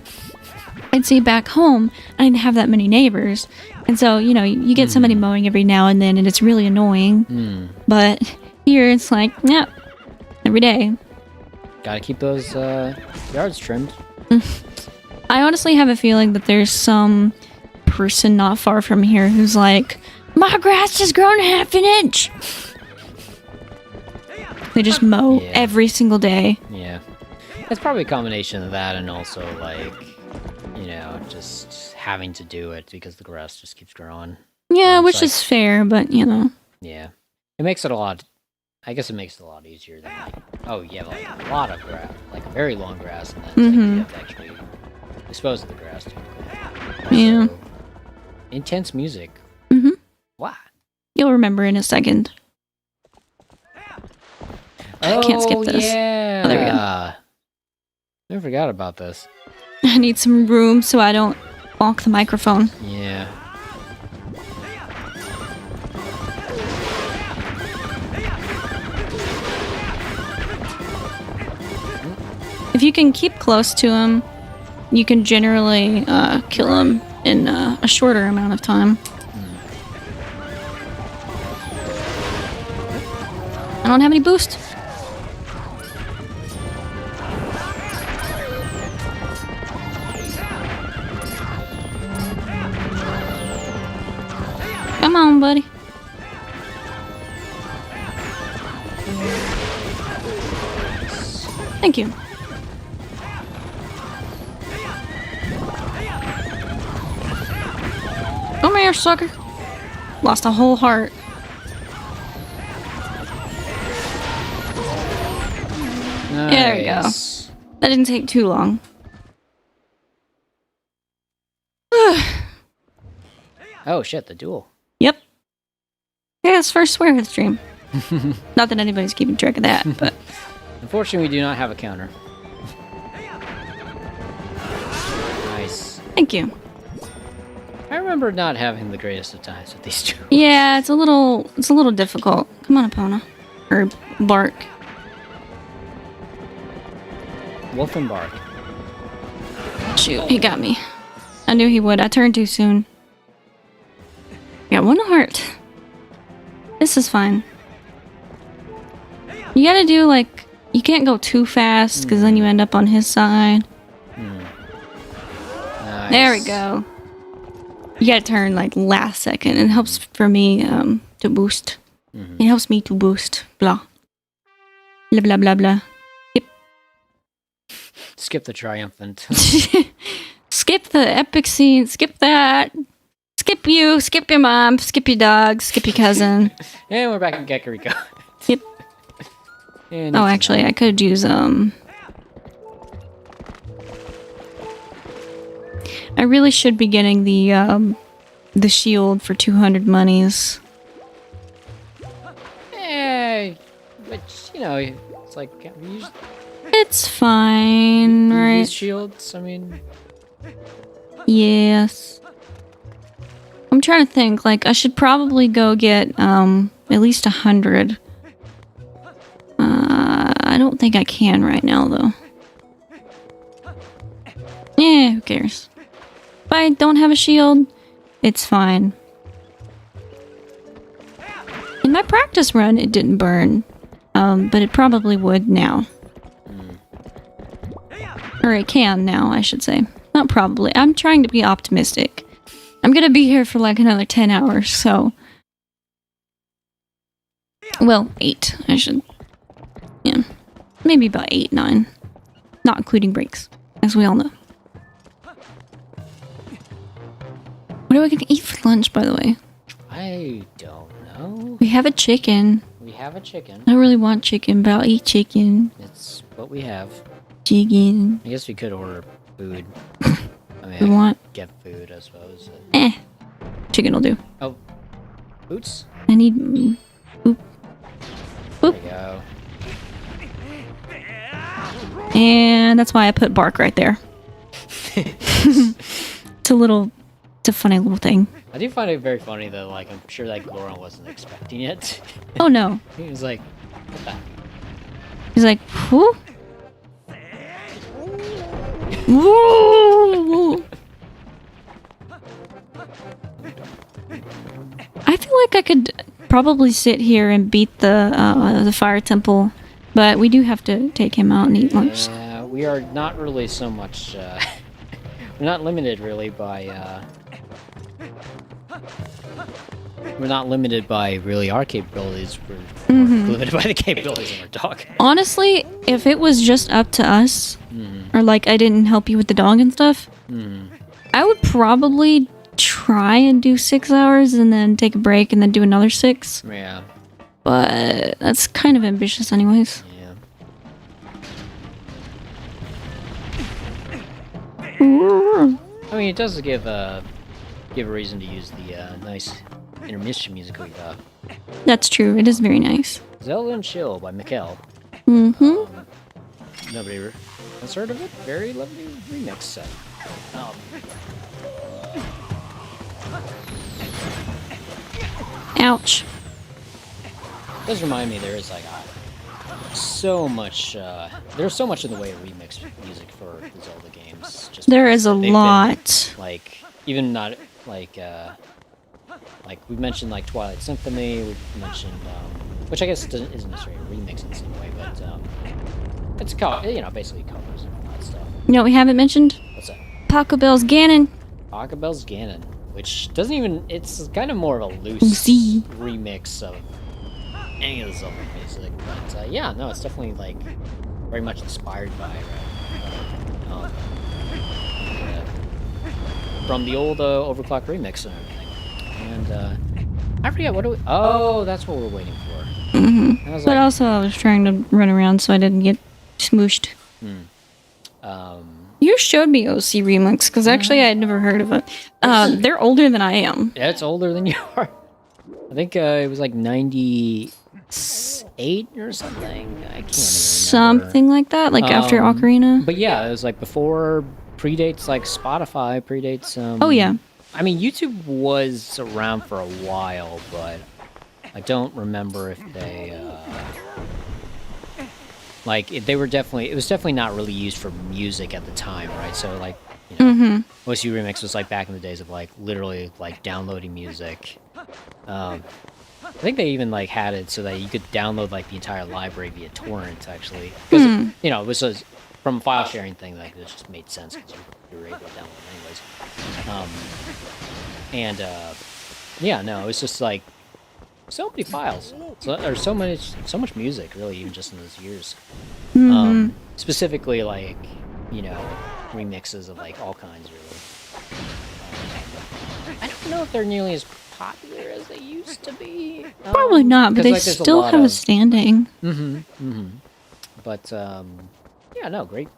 I'd see back home, I didn't have that many neighbors. And so, you know, you get somebody mowing every now and then, and it's really annoying. But here, it's like, yeah, every day. Gotta keep those yards trimmed. I honestly have a feeling that there's some person not far from here who's like, my grass has grown ½ an inch. They just mow every single day. Yeah. It's probably a combination of that and also like, you know, just having to do it because the grass just keeps growing. Yeah, which like, is fair, but you know. Yeah. It makes it a lot, I guess it makes it a lot easier than like, oh, you have like a lot of grass, like a very long grass, and then it's like you have to actually dispose of the grass to Yeah. So, intense music. Wow. You'll remember in a second. I can't skip this. Yeah. Oh, there we go. I forgot about this. I need some room so I don't bonk the microphone. Yeah. If you can keep close to him, you can generally kill him in a shorter amount of time. I don't have any boost. Come on, buddy. Thank you. Come here, sucker. Lost a whole heart. Nice. There we go. That didn't take too long. Oh shit, the duel. Yep. Yeah, it's first swear with stream. Not that anybody's keeping track of that, but... Unfortunately, we do not have a counter. Nice. Thank you. I remember not having the greatest of times with these two. Yeah, it's a little difficult. Come on, Epona. Or Bark. Wolf and Bark. Shoot, he got me. I knew he would. I turned too soon. one heart. This is fine. You gotta do, like... You can't go too fast, because then you end up on his side. Nice. There we go. You gotta turn, like, last second. It helps for me, to boost. It helps me to boost. Blah. Blah, blah, blah, blah. Yep. Skip the triumphant. Skip the epic scene. Skip that. Skip you. Skip your mom. Skip your dog. Skip your cousin. And we're back in Gekariko. Yep. Oh, actually, I could use, I really should be getting the shield for 200 monies. Hey, which, you know, it's like, we use, It's fine, right? use shields, I mean... Yes. I'm trying to think, like, I should probably go get, at least 100. I don't think I can right now, though. Yeah, who cares? If I don't have a shield, it's fine. In my practice run, it didn't burn. But it probably would now. Or it can now, I should say. Not probably. I'm trying to be optimistic. I'm gonna be here for like another 10 hours, so... Well, 8, I should... Yeah. Maybe about 8, 9. Not including breaks, as we all know. What are we gonna eat for lunch, by the way? I don't know. We have a chicken. We have a chicken. I don't really want chicken, but I'll eat chicken. It's what we have. Chicken. I guess we could order food. I mean, We want... get food, I suppose. Chicken will do. Oh. Boots? I need... Boop. There you go. And that's why I put bark right there. It's a little... It's a funny little thing. I do find it very funny that, like, I'm sure that Goron wasn't expecting it. Oh no. He was like, what the? He's like, who? Woo! I feel like I could probably sit here and beat the fire temple, but we do have to take him out and eat lunch. Yeah, we are not really so much, we're not limited really by, we're not limited by really our capabilities, we're limited by the capabilities of our dog. Honestly, if it was just up to us, or like I didn't help you with the dog and stuff, I would probably try and do 6 hours and then take a break and then do another 6. Yeah. But that's kind of ambitious anyways. Yeah. I mean, it does give a reason to use the nice intermission music we got. That's true. It is very nice. Zelda and Chill by Mikkel. Nobody has heard of it. Very lovely remix set. Ouch. It does remind me there is like so much. There's so much in the way of remix music for the Zelda games. Just there is a they've lot. Been, like even not like we mentioned like Twilight Symphony. We mentioned which I guess isn't necessarily a remix in the same way, but it's basically covers and all that stuff. You know what we haven't mentioned? What's that? Taco Bell's Ganon. Taco Bell's Ganon, which doesn't even. It's kind of more of a loose remix of any of the Zelda music, but yeah, no, it's definitely like very much inspired by from the old Overclock remix and everything. And I forget what do we. Oh, that's what we're waiting for. But also, I was trying to run around so I didn't get smooshed. You showed me OC Remix because actually I had never heard of it. They're older than I am. Yeah, it's older than you are. I think it was like 98 or something. I can't even remember. Something like that, like after Ocarina. But yeah, it was like before, predates like Spotify, predates. Oh yeah. I mean, YouTube was around for a while, but I don't remember if they it was definitely not really used for music at the time, right? So like You know, OSU Remix was like back in the days of like literally like downloading music. I think they even like had it so that you could download like the entire library via torrent actually, because you know it was from a file sharing thing, like it just made sense because you were able to download it anyways. Yeah, no, it was just like so many files, or so much music, really, even just in those years. Specifically, like, you know, remixes of like all kinds, really. I don't know if they're nearly as popular as they used to be. Probably not, but they like, still have a standing. But yeah, no, great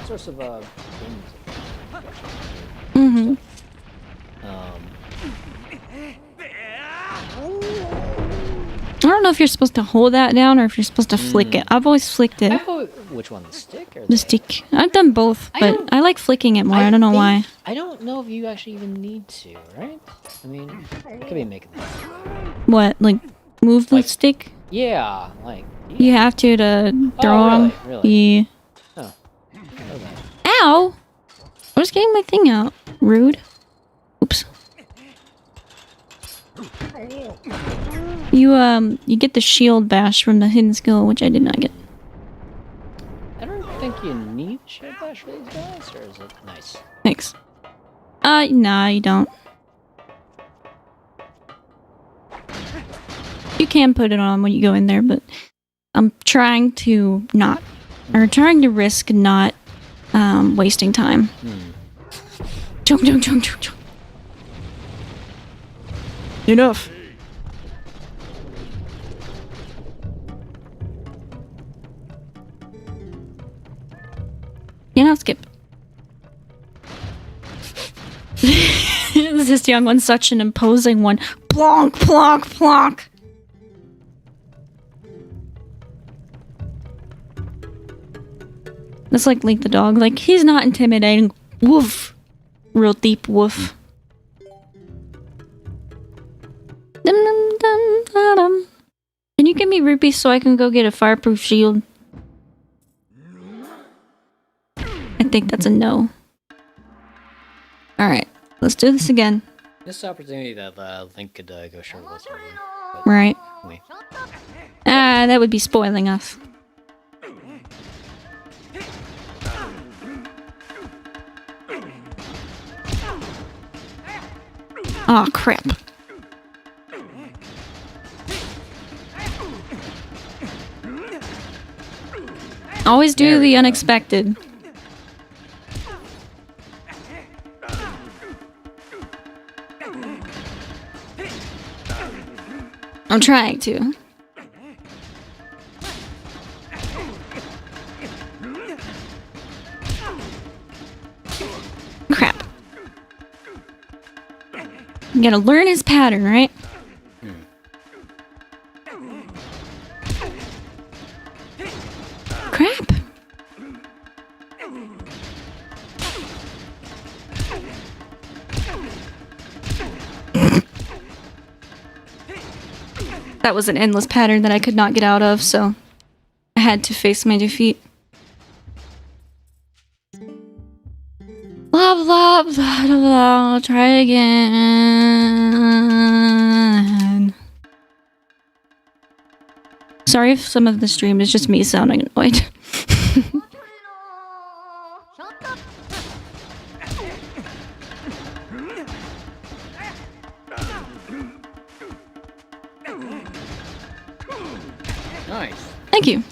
source of game music. I don't know if you're supposed to hold that down or if you're supposed to flick it. I've always flicked it. Which one, the stick or the stick? I've done both, but I like flicking it more. I don't know why. I don't know if you actually even need to, right? I mean, you could be making that. What, like move the stick? Yeah, like you have to throw them. Really? Yeah. Oh. Ow! I was getting my thing out. Rude. Oops. You get the shield bash from the hidden skill, which I did not get. I don't think you need shield bash for these guys, or is it nice? Thanks. Nah, you don't. You can put it on when you go in there, but I'm trying to risk not wasting time. Jump. Enough. Yeah, now skip. This young one's such an imposing one. Plonk, plonk, plonk. That's like Link the dog. Like, he's not intimidating. Woof. Real deep woof. Can you give me rupees so I can go get a fireproof shield? I think that's a no. Alright, let's do this again. This opportunity that Link could go shirtless. Right. That would be spoiling us. Aw, crap. Always do the unexpected. I'm trying to. Crap. You gotta learn his pattern, right? Crap. That was an endless pattern that I could not get out of, so I had to face my defeat. Blah blah blah blah blah. I'll try again. Sorry if some of the stream is just me sounding annoyed. Nice. Thank you.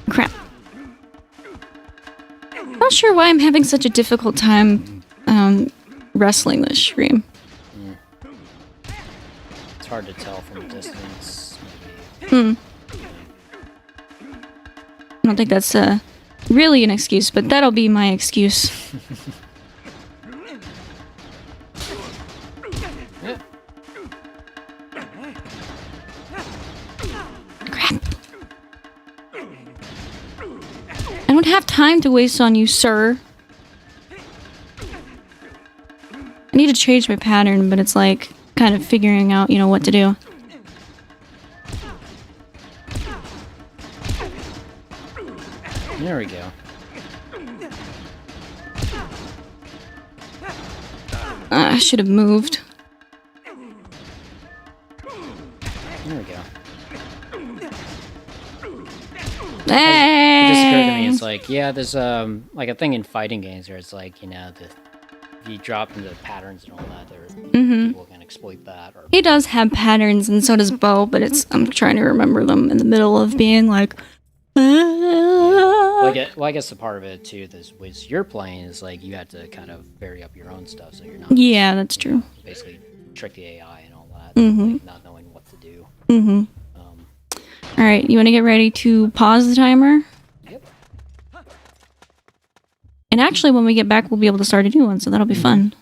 Crap. Not sure why I'm having such a difficult time wrestling this stream. It's hard to tell from a distance. I don't think that's really an excuse, but that'll be my excuse. Crap. I don't have time to waste on you, sir. I need to change my pattern, but it's like kind of figuring out, you know, what to do. There we go. I should have moved. There we go. Hey! It just occurred to me, it's like, yeah, there's like a thing in fighting games where it's like, you know, if you drop into patterns and all that, people can exploit that. Or He does have patterns, and so does Bo, but I'm trying to remember them in the middle of being like... Well, I guess the part of it, too, was you're playing is like you had to kind of vary up your own stuff, so you're not... Yeah, that's true. Basically trick the AI and all that, like not knowing what to do. All right, you want to get ready to pause the timer? Yep. And actually, when we get back, we'll be able to start a new one, so that'll be fun.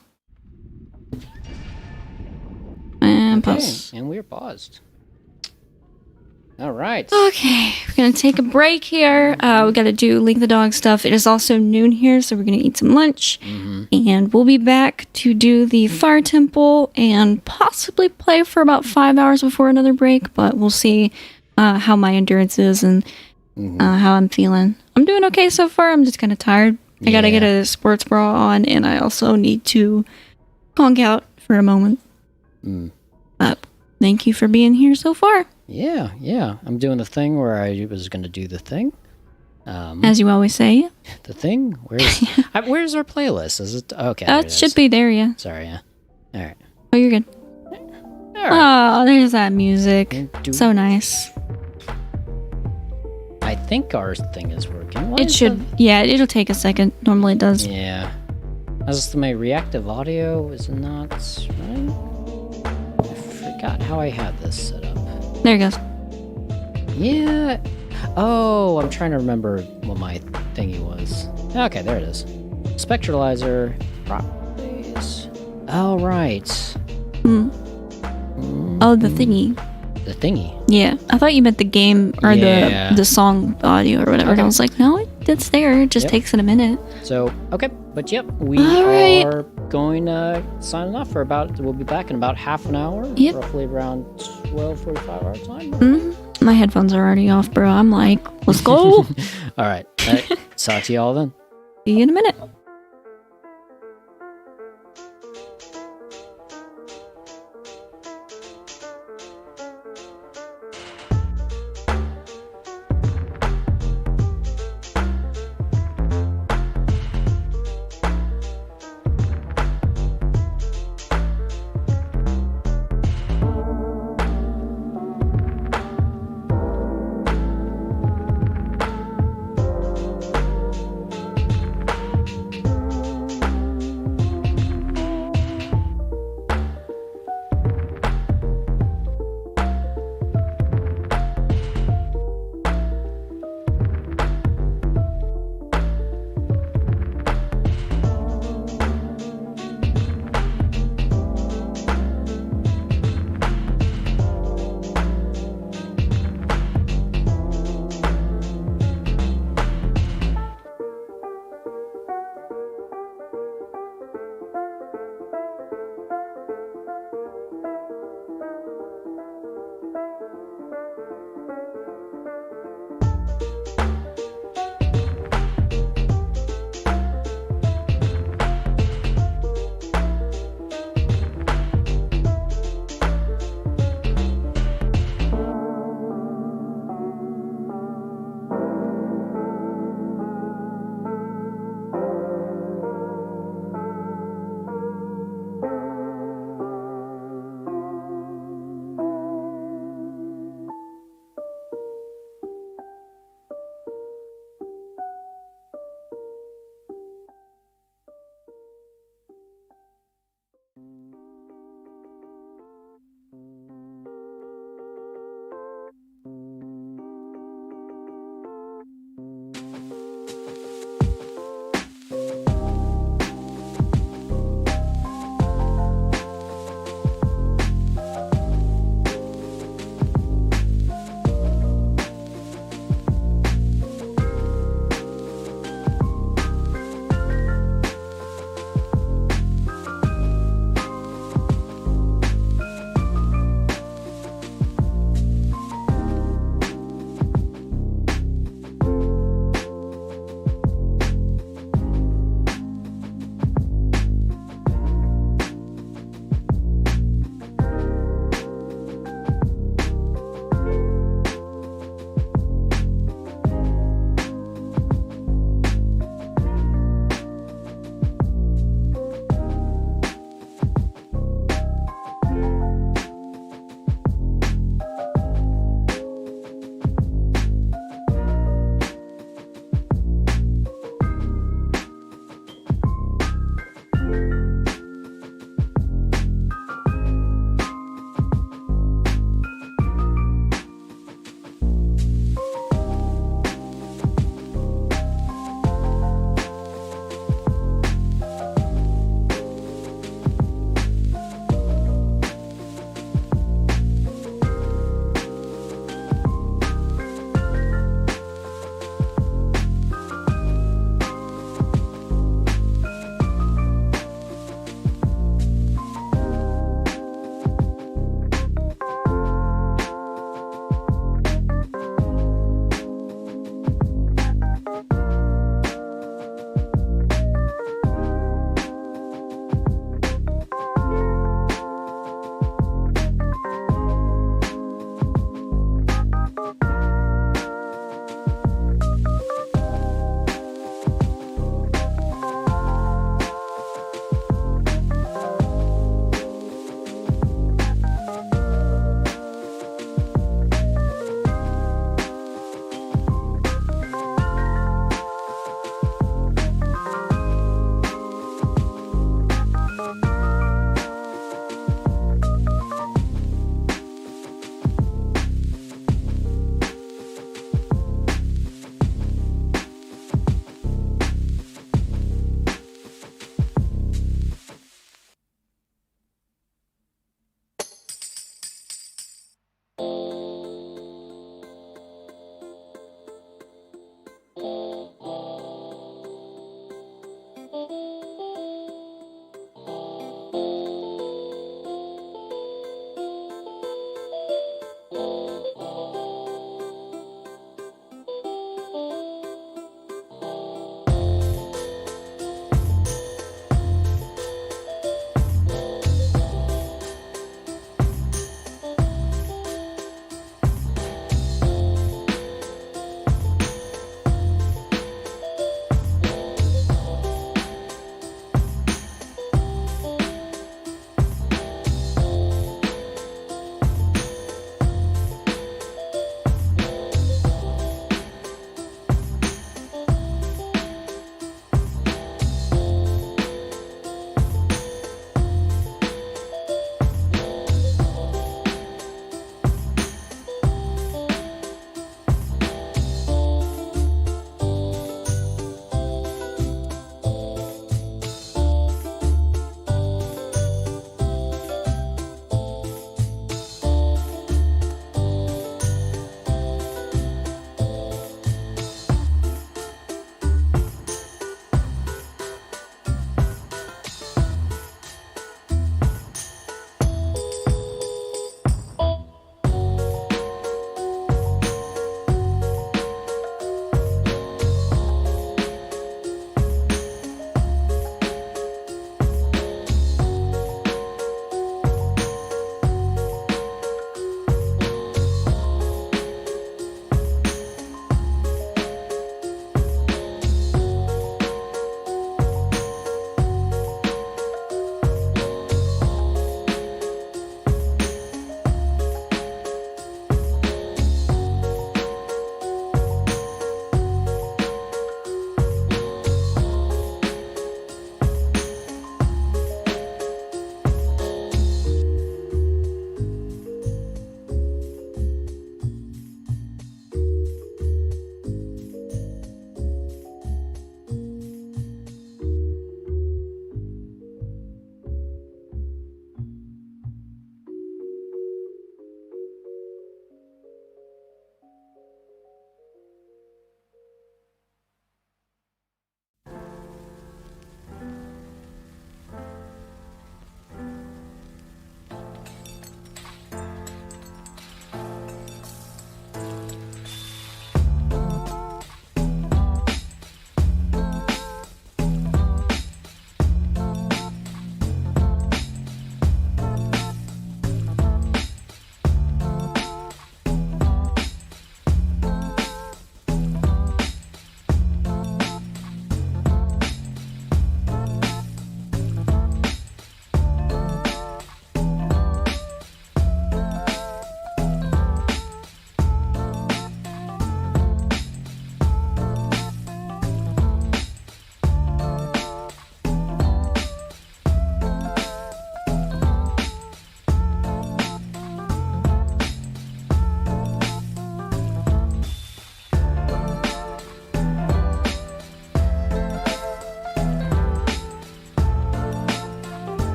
And pause. And we're paused. All right. Okay, we're going to take a break here. We got to do Link the Dog stuff. It is also noon here, so we're going to eat some lunch. And we'll be back to do the Fire Temple and possibly play for about 5 hours before another break, but we'll see how my endurance is and how I'm feeling. I'm doing okay so far. I'm just kind of tired. I got to get a sports bra on, and I also need to conk out for a moment. But thank you for being here so far. Yeah. I'm doing the thing where I was going to do the thing. As you always say. The thing? Where's our playlist? Is it okay? It should be there, yeah. Sorry, yeah. All right. Oh, you're good. All right. Oh, there's that music. So nice. I think our thing is working. It should. Yeah, it'll take a second. Normally it does. Yeah. As my reactive audio is not right. I forgot how I had this set up. There it goes. Yeah. Oh, I'm trying to remember what my thingy was. Okay, there it is. Spectralizer properties. Oh, right. Oh, the thingy. The thingy. Yeah, I thought you meant the game or the song audio or whatever. Okay. I was like, no, it's there. It just takes it a minute. So, okay. But yep, we right. are going to sign off for we'll be back in about half an hour. Yep. Roughly around 12:45 our time. My headphones are already off, bro. I'm like, let's go. All right. Talk to you all then. See you in a minute.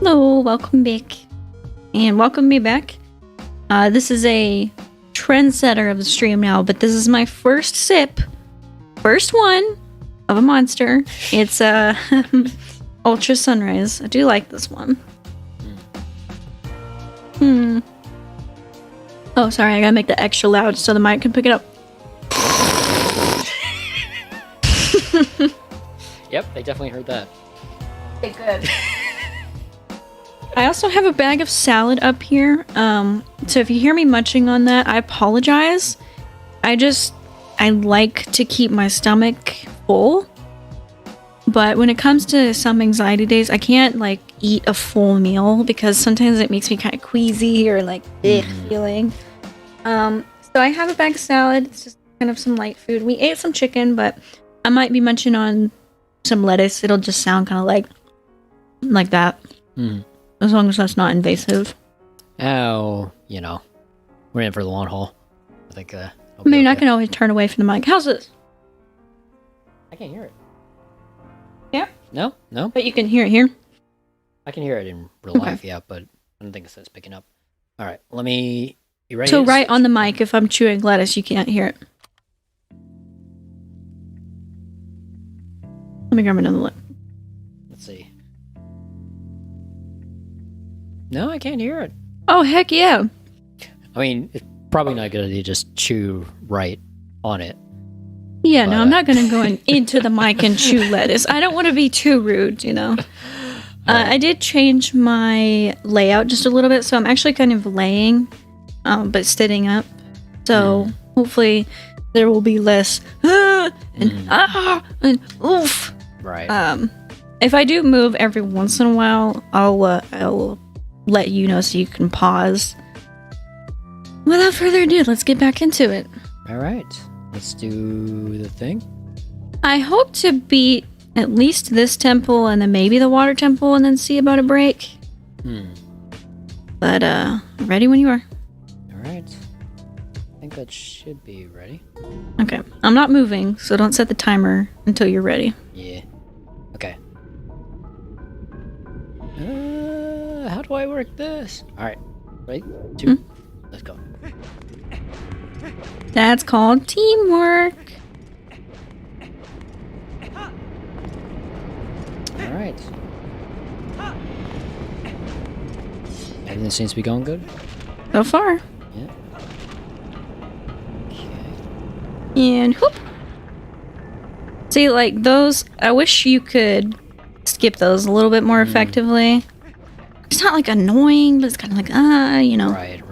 Hello, welcome back. And welcome me back. This is a trendsetter of the stream now, but this is my first one of a monster. It's Ultra Sunrise. I do like this one. Oh, sorry, I gotta make that extra loud so the mic can pick it up. Yep, they definitely heard that. Okay, good. I also have a bag of salad up here. So if you hear me munching on that, I apologize. I like to keep my stomach full. But when it comes to some anxiety days, I can't like eat a full meal because sometimes it makes me kind of queasy or like feeling. So I have a bag of salad. It's just kind of some light food. We ate some chicken, but I might be munching on some lettuce. It'll just sound kind of like that. As long as that's not invasive. Oh, you know, we're in for the long haul. I think. I mean, I can always turn away from the mic. How's this? I can't hear it. Yeah. No. But you can hear it here. I can hear it in real life, yeah, but I don't think it's picking up. All right, let me. You ready? So right on the mic, if I'm chewing lettuce, you can't hear it. Let me grab another lip. Let's see. No, I can't hear it. Oh, heck yeah. I mean, it's probably not a good idea to just chew right on it. Yeah, but, no, I'm not going to go into the mic and chew lettuce. I don't want to be too rude, you know. I did change my layout just a little bit, so I'm actually kind of laying, but sitting up. So hopefully there will be less and oof. Right. If I do move every once in a while, I'll let you know so you can pause. Without further ado, let's get back into it. All right, let's do the thing. I hope to beat at least this temple and then maybe the water temple and then see about a break. But ready when you are. All right. I think that should be ready. Okay, I'm not moving, so don't set the timer until you're ready. Yeah. Okay. How do I work this? All right. Ready? 2. Let's go. That's called teamwork. All right. Everything seems to be going good. So far. Yeah. Okay. And whoop. See, like those, I wish you could skip those a little bit more effectively. It's not like annoying, but it's kind of like, you know. Right.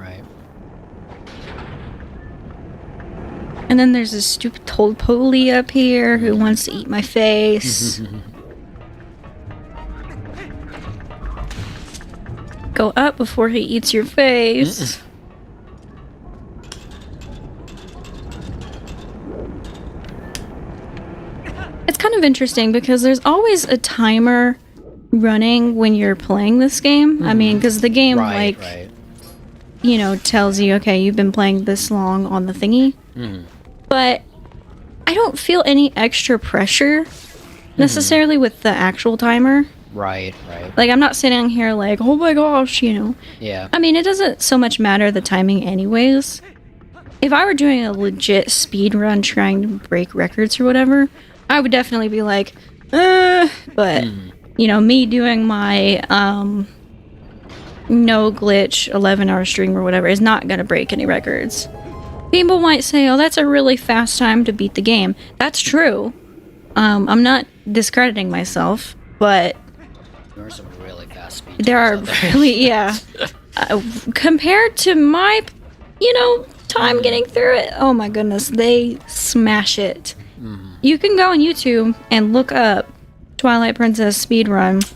And then there's this stupid Tolpoli up here who wants to eat my face. Go up before he eats your face. It's kind of interesting because there's always a timer running when you're playing this game. I mean, because the game, you know, tells you, okay, you've been playing this long on the thingy. But I don't feel any extra pressure necessarily with the actual timer. Right. Like, I'm not sitting here like, oh my gosh, you know. Yeah. I mean, it doesn't so much matter the timing anyways. If I were doing a legit speed run trying to break records or whatever, I would definitely be like, but, you know, me doing my, no glitch 11-hour stream or whatever is not going to break any records. People might say, oh, that's a really fast time to beat the game. That's true. I'm not discrediting myself, but There are some really fast speeds. there are really, yeah. Compared to my, you know, time getting through it, oh my goodness, they smash it. You can go on YouTube and look up Twilight Princess speedrun,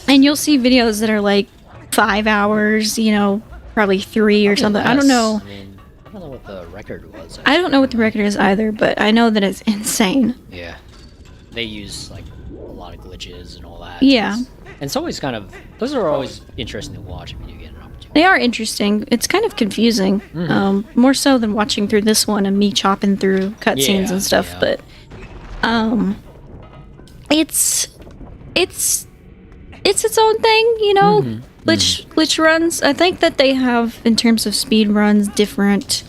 and you'll see videos that are like 5 hours, you know, probably 3 or something. I don't know. I don't know what the record was. I don't know what the record is either, but I know that it's insane. Yeah. They use like a lot of glitches and all that. Yeah. And it's always kind of, those are always interesting to watch if you get an opportunity. They are interesting. It's kind of confusing, more so than watching through this one and me chopping through cutscenes and stuff. But it's it's its own thing, you know. Glitch runs. I think that they have, in terms of speed runs, different,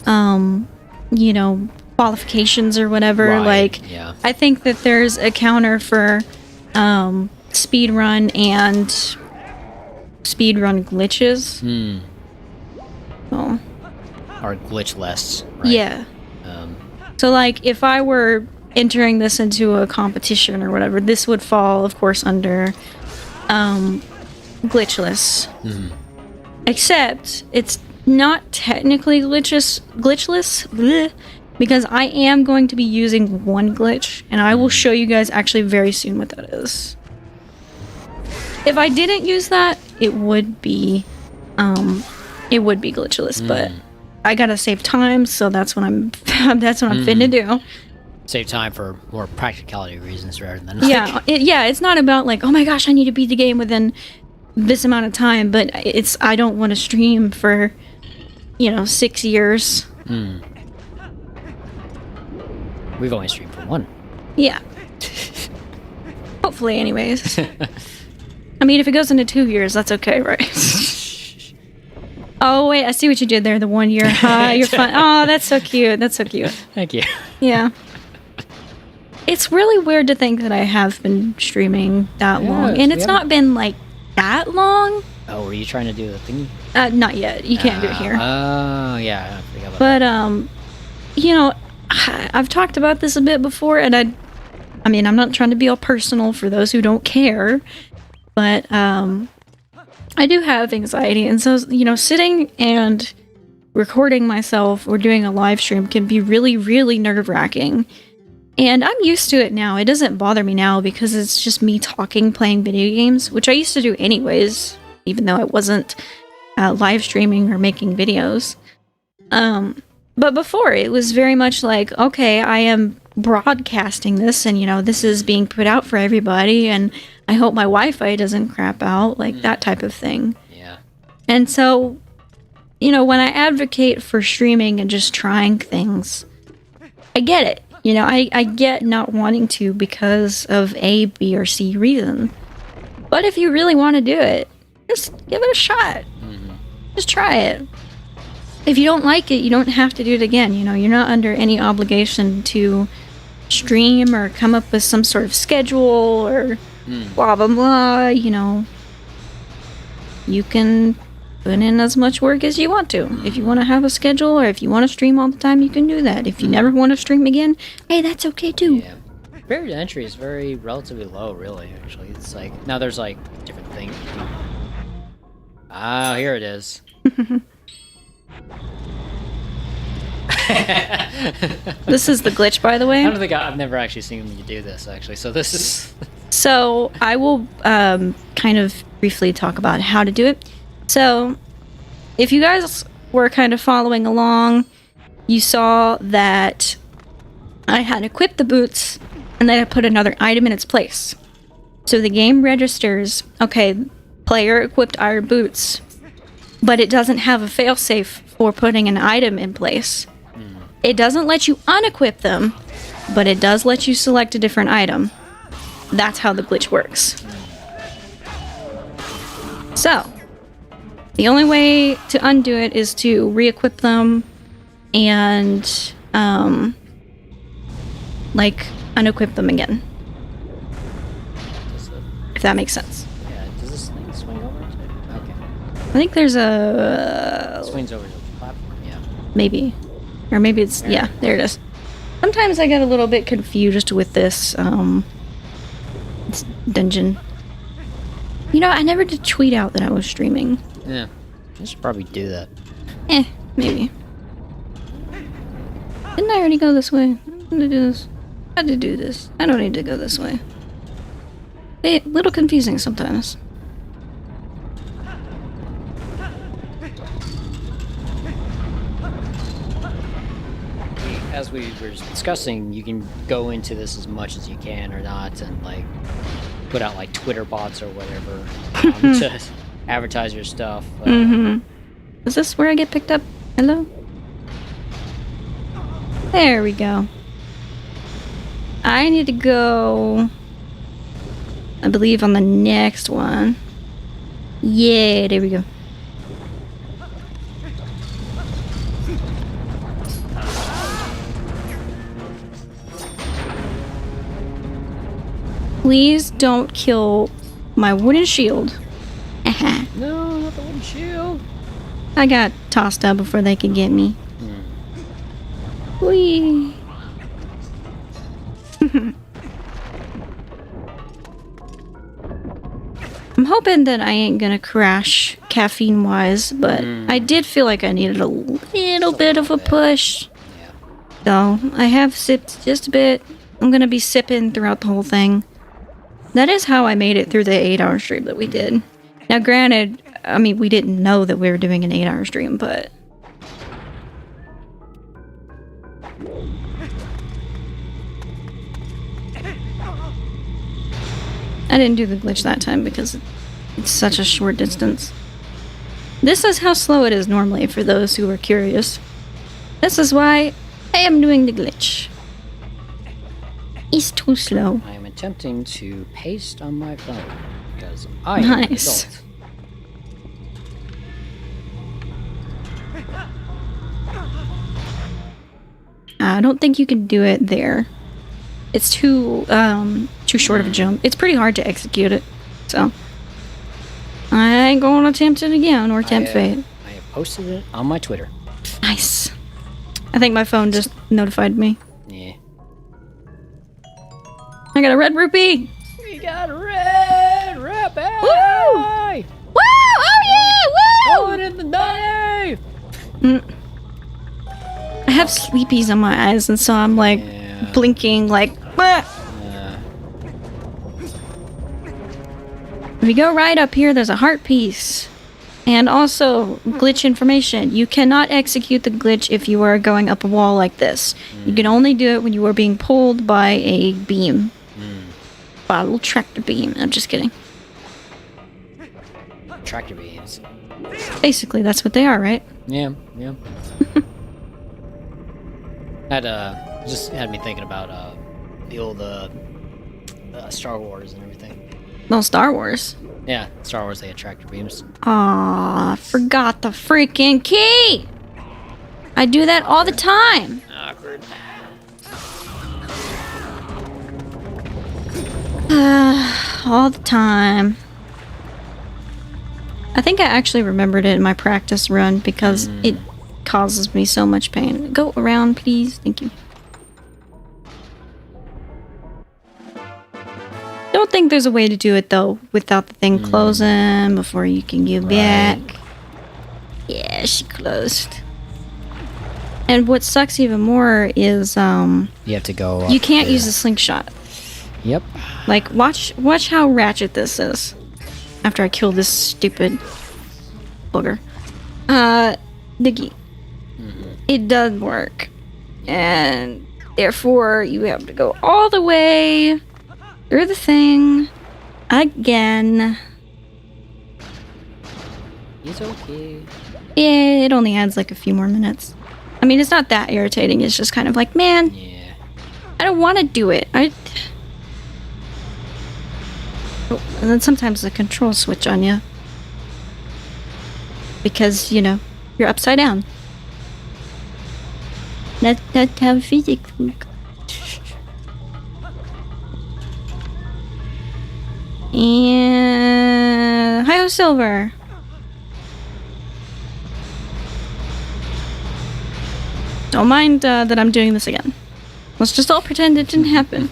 you know, qualifications or whatever. Right, Like, yeah. I think that there's a counter for speed run and speed run glitches. So, Or glitchless. Right? yeah. So, like, if I were entering this into a competition or whatever, this would fall, of course, under glitchless. Except it's not technically glitchless, bleh, because I am going to be using one glitch, and I will show you guys actually very soon what that is. If I didn't use that, it would be glitchless, but I gotta save time, so that's what I'm finna do. Save time for more practicality reasons rather than It's not about like, oh my gosh, I need to beat the game within this amount of time, but I don't want to stream for 6 years. We've only streamed for 1. Yeah. Hopefully, anyways. I mean, if it goes into 2 years, that's okay, right? Oh wait, I see what you did there. The 1 year. You're fun. Oh, that's so cute. That's so cute. Thank you. Yeah. It's really weird to think that I have been streaming that long, and it's not been like that long. Oh, were you trying to do the thingy? Not yet. You can't do it here. Oh, yeah. I forgot about But that. I've talked about this a bit before, and I mean, I'm not trying to be all personal for those who don't care, but I do have anxiety, and so sitting and recording myself or doing a live stream can be really, really nerve-wracking. And I'm used to it now. It doesn't bother me now because it's just me talking, playing video games, which I used to do anyways, even though I wasn't live streaming or making videos. But before, it was very much like, okay, I am broadcasting this, and this is being put out for everybody, and I hope my Wi-Fi doesn't crap out, like that type of thing. Yeah. And so, when I advocate for streaming and just trying things, I get it. I get not wanting to because of A, B, or C reason. But if you really want to do it, just give it a shot. Just try it. If you don't like it, you don't have to do it again. You're not under any obligation to stream or come up with some sort of schedule or blah, blah, blah. You can put in as much work as you want to. If you want to have a schedule or if you want to stream all the time, you can do that. If you never want to stream again, hey, that's okay too. Yeah. Barrier to entry is very relatively low, really, actually. It's like, now there's like different things. Ah, here it is. This is the glitch, by the way. I don't think I've never actually seen you do this, actually. So this is... So I will kind of briefly talk about how to do it. So if you guys were kind of following along, you saw that I had equipped the boots and then I put another item in its place. So the game registers, okay, player equipped iron boots, but it doesn't have a failsafe for putting an item in place. It doesn't let you unequip them, but it does let you select a different item. That's how the glitch works. So, the only way to undo it is to re-equip them and, unequip them again. If that makes sense. Yeah, does this thing swing over? Okay. I think there's a... It swings over to the platform, yeah. Maybe. Or maybe it's... Yeah, there it is. Sometimes I get a little bit confused with this, dungeon. I never did tweet out that I was streaming. Yeah. I should probably do that. Maybe. Didn't I already go this way? I'm gonna do this. I had to do this. I don't need to go this way. A little confusing sometimes. As we were discussing, you can go into this as much as you can or not, and put out Twitter bots or whatever to advertise your stuff. Is this where I get picked up? Hello? There we go. I need to go I believe on the next one. Yeah, there we go. Please don't kill my wooden shield. No, not the wooden shield. I got tossed out before they could get me. Whee! I'm hoping that I ain't gonna crash caffeine-wise, but I did feel like I needed a little bit of a push. Yeah. So, I have sipped just a bit. I'm gonna be sipping throughout the whole thing. That is how I made it through the 8-hour stream that we did. Now, granted, I mean, we didn't know that we were doing an 8-hour stream, but... I didn't do the glitch that time because it's such a short distance. This is how slow it is normally for those who are curious. This is why I am doing the glitch. It's too slow. I am attempting to paste on my phone because I am an adult. I don't think you can do it there. It's too short of a jump. It's pretty hard to execute it, so I ain't gonna attempt it again or tempt fate. I have posted it on my Twitter. Nice. I think my phone just notified me. Yeah. I got a red rupee. We got a red rupee. Woo! Woo! Oh yeah! Woo! Throw it in the day. I have sleepies on my eyes, and so I'm like blinking, like. If you go right up here, there's a heart piece. And also, glitch information. You cannot execute the glitch if you are going up a wall like this. You can only do it when you are being pulled by a beam. By a little tractor beam. I'm just kidding. Tractor beams. Basically, that's what they are, right? Yeah, yeah. That just had me thinking about the old Star Wars and everything. Well, Star Wars. Yeah, Star Wars, they had tractor beams. Aw, forgot the freaking key! I do that all the time! Awkward. All the time. I think I actually remembered it in my practice run because it causes me so much pain. Go around, please. Thank you. Don't think there's a way to do it though without the thing closing before you can get back. Yeah, she closed. And what sucks even more is you have to go. You can't use a slingshot. Yep. Like watch how ratchet this is. After I kill this stupid booger. Diggy. It does work. And therefore you have to go all the way through the thing again. It's okay. Yeah, it only adds like a few more minutes. I mean, it's not that irritating. It's just kind of like, man, Yeah. I don't want to do it. Oh, and then sometimes the control switch on you. Because, you know, you're upside down. That's how physics work. And hi-ho silver. Don't mind that I'm doing this again. Let's just all pretend it didn't happen.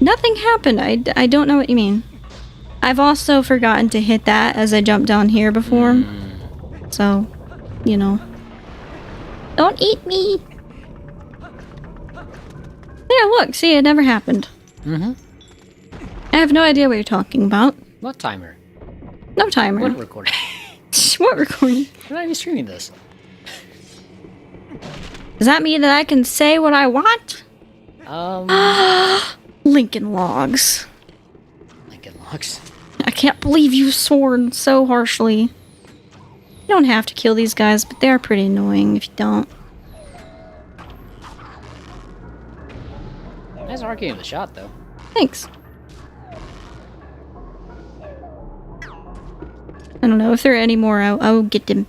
Nothing happened. I don't know what you mean. I've also forgotten to hit that as I jumped down here before. So, you know. Don't eat me! Yeah, look, see, it never happened. I have no idea what you're talking about. What timer? No timer. What recording? What recording? We're not even streaming this. Does that mean that I can say what I want? Lincoln Logs. Lincoln Logs. I can't believe you swore so harshly. You don't have to kill these guys, but they're pretty annoying if you don't. Nice arcing of the shot, though. Thanks. I don't know. If there are any more, I'll get them.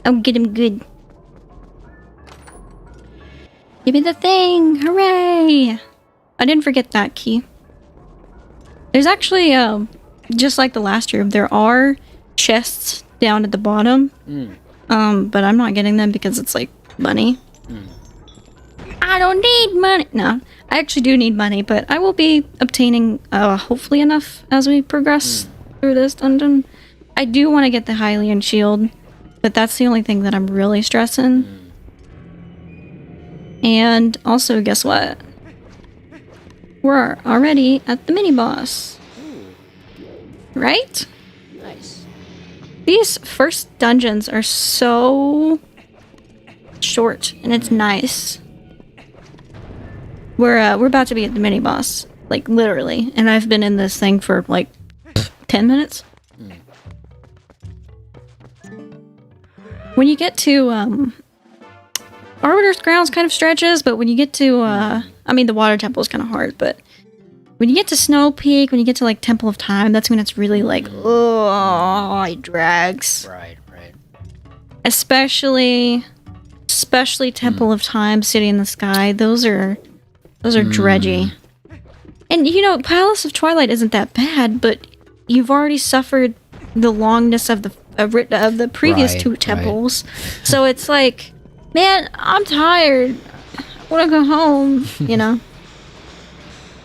I'll get them good. Give me the thing! Hooray! I didn't forget that key. There's actually, just like the last room, there are chests down at the bottom. But I'm not getting them because it's like money. I don't need money. No, I actually do need money, but I will be obtaining, hopefully enough as we progress through this dungeon. I do want to get the Hylian shield, but that's the only thing that I'm really stressing. And also, guess what? We're already at the mini-boss. Right? Nice. These first dungeons are so short, and it's nice. We're about to be at the mini-boss, like, literally. And I've been in this thing for, like, 10 minutes. When you get to, Arbiter's Grounds kind of stretches, but when you get to, I mean, the Water Temple is kind of hard, but when you get to Snow Peak, when you get to, like, Temple of Time, that's when it's really, like, oh, it drags. Right. Especially Temple of Time, City in the Sky, those are dredgy. And, you know, Palace of Twilight isn't that bad, but you've already suffered the longness of the previous two temples. So it's like, man, I'm tired. I want to go home, you know?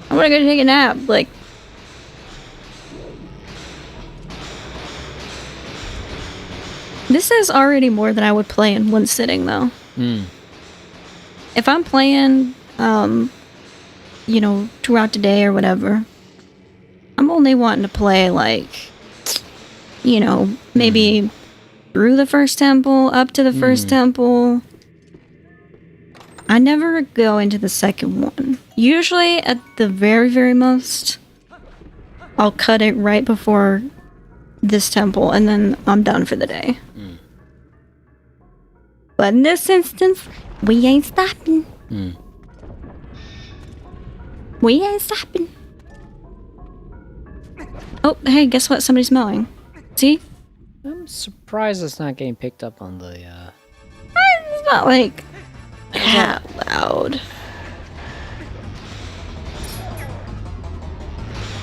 I want to go take a nap, like... This is already more than I would play in one sitting, though. If I'm playing, you know, throughout the day or whatever, I'm only wanting to play, like, you know, maybe through the first temple, up to the first temple. I never go into the second one. Usually, at the very, very most, I'll cut it right before this temple, and then I'm done for the day. But in this instance, we ain't stopping. We ain't stopping. Oh, hey, guess what? Somebody's mowing. See? I'm surprised it's not getting picked up on the, It's not like that loud.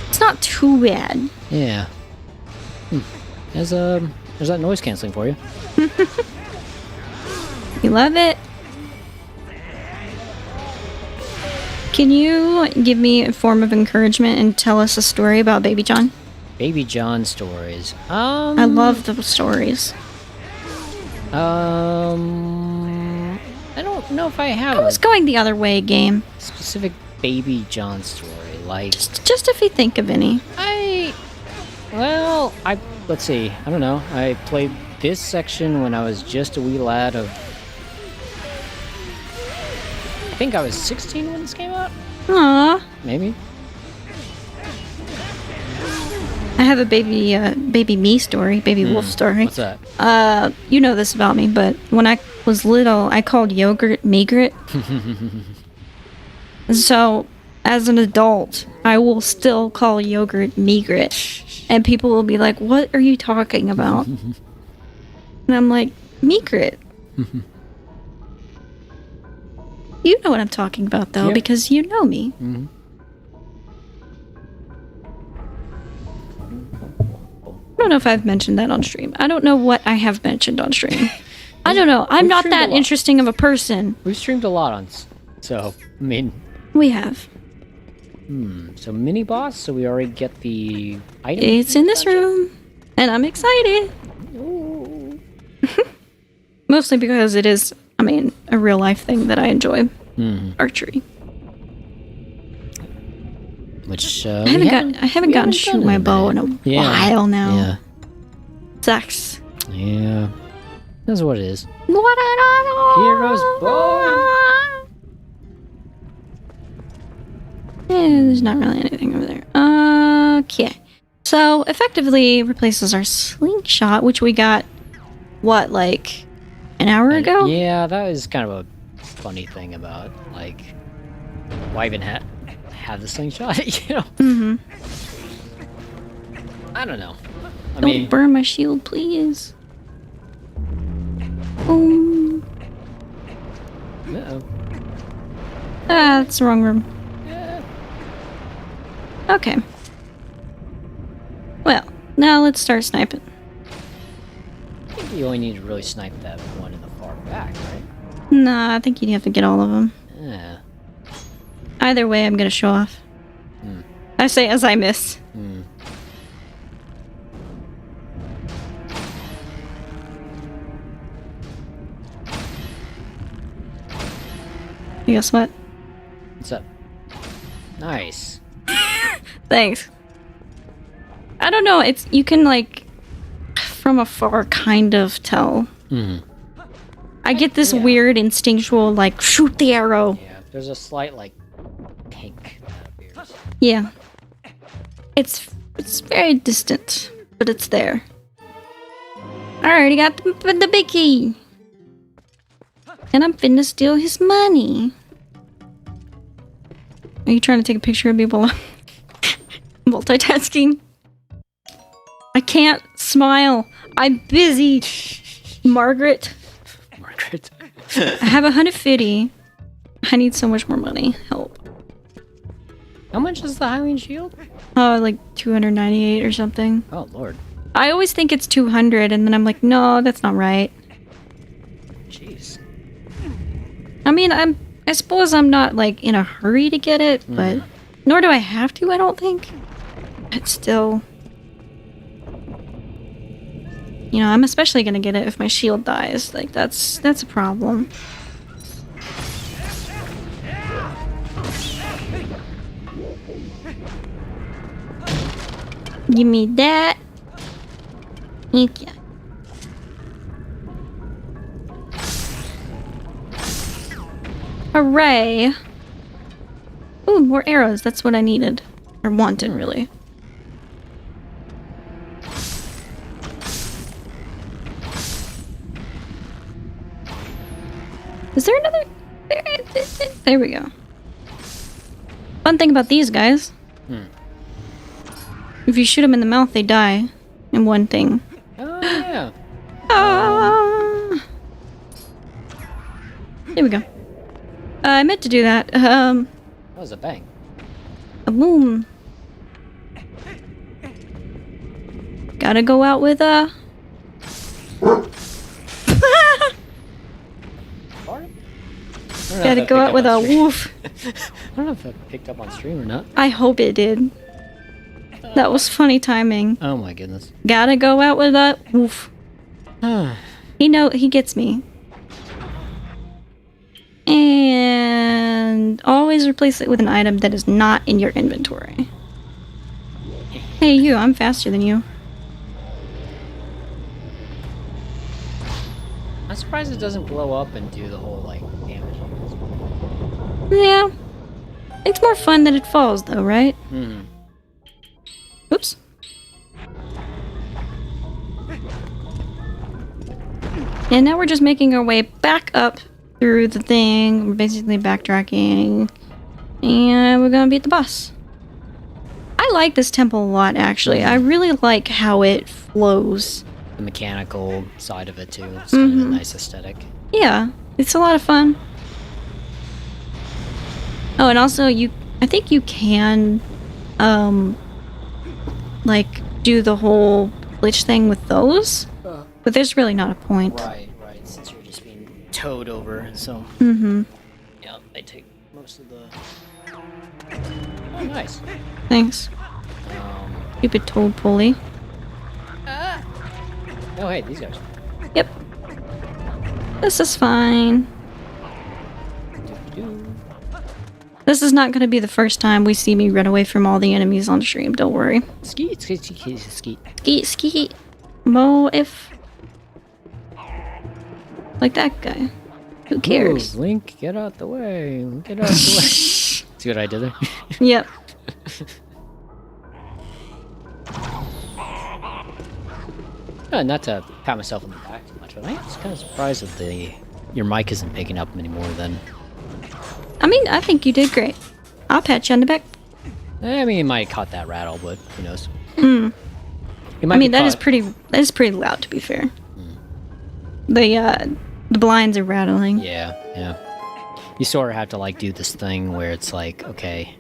It's not too bad. Yeah. There's that noise canceling for you. You love it? Can you give me a form of encouragement and tell us a story about Baby John? Baby John stories. I love the stories. I don't know if I have I was going the other way, game. a specific Baby John story. Like, Just if you think of any. let's see. I don't know. I played this section when I was just a wee lad of... I think I was 16 when this came out? Aww. Maybe. I have a baby me story, baby wolf story. What's that? You know this about me, but when I was little, I called yogurt Megret. So, as an adult, I will still call yogurt Megret. And people will be like, what are you talking about? And I'm like, Megret. You know what I'm talking about, though, because you know me. I don't know if I've mentioned that on stream. I don't know what I have mentioned on stream. I don't know. I'm not that interesting of a person. We've streamed a lot on... So, I mean... We have. So mini boss, so we already get the item? It's in this room. And I'm excited. Ooh. Mostly because it is, I mean, a real life thing that I enjoy. Archery. Which, I haven't gotten to shoot my bow in a while now. Yeah. Sucks. Yeah. That's what it is. What Heroes born! There's not really anything over there. Okay. So, effectively replaces our slingshot, which we got, what, like, an hour ago? Yeah, that is kind of a funny thing about, like, why even have the slingshot, you know? I don't know. Don't burn my shield, please. Boom. Uh-oh. Ah, that's the wrong room. Yeah. Okay. Well, now let's start sniping. I think you only need to really snipe that one in the far back, right? Nah, I think you'd have to get all of them. Yeah. Either way, I'm gonna show off. I say as I miss. Guess what? What's up? Nice. Thanks. I don't know, it's you can like from afar kind of tell. I get this weird instinctual like shoot the arrow. Yeah, there's a slight like pink that appears. Yeah. It's very distant, but it's there. I already got the big key. And I'm finna steal his money. Are you trying to take a picture of me while I'm multitasking? I can't smile. I'm busy. Margaret. I have 150. I need so much more money. Help. How much is the Hylian shield? Oh, like 298 or something. Oh, Lord. I always think it's 200, and then I'm like, no, that's not right. Jeez. I mean, I suppose I'm not, like, in a hurry to get it, but... Nor do I have to, I don't think. But still... You know, I'm especially gonna get it if my shield dies. Like, that's a problem. Give me that. Thank you. Hooray! Ooh, more arrows. That's what I needed. Or wanted, really. Is there another... There we go. Fun thing about these guys. If you shoot them in the mouth, they die. In one thing. Oh, yeah. Here we go. I meant to do that. That was a bang. A boom. Gotta go out with a... Gotta go out with a woof. I don't know if that picked up on stream or not. I hope it did. That was funny timing. Oh my goodness. Gotta go out with a woof. He gets me. And always replace it with an item that is not in your inventory. Hey you, I'm faster than you. I'm surprised it doesn't blow up and do the whole like damage. Yeah. It's more fun that it falls though, right? Oops. And now we're just making our way back up through the thing. We're basically backtracking. And we're gonna beat the boss. I like this temple a lot, actually. I really like how it flows. The mechanical side of it too. It's kind of a nice aesthetic. Yeah, it's a lot of fun. Oh, and also I think you can, like, do the whole glitch thing with those. But there's really not a point. Right, since you're just being towed over, so... Yeah, they take most of the... Oh, nice. Thanks. Stupid toad pulley. Oh, hey, these guys. Yep. This is fine. This is not going to be the first time we see me run away from all the enemies on stream, don't worry. Skeet, skeet, skeet, skeet. Skeet, skeet. Mo if... Like that guy. Who cares? Ooh, Link, get out the way. Get out the way. See what I did there? Yep. Not to pat myself on the back too much, but I am just kind of surprised that your mic isn't picking up anymore than... I mean, I think you did great. I'll pat you on the back. I mean, you might have caught that rattle, but who knows? You might I mean, be that is caught. pretty. That is pretty loud, to be fair. The blinds are rattling. Yeah, yeah. You sort of have to like do this thing where it's like, okay,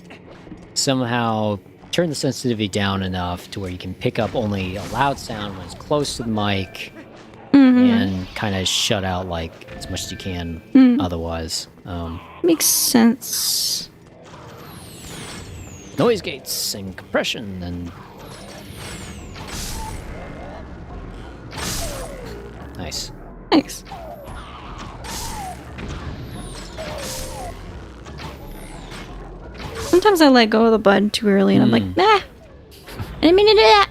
somehow turn the sensitivity down enough to where you can pick up only a loud sound when it's close to the mic, and kind of shut out like as much as you can otherwise. Makes sense. Noise gates and compression and nice. Thanks. Sometimes I let go of the bud too early, and I'm like, nah, I didn't mean to do that.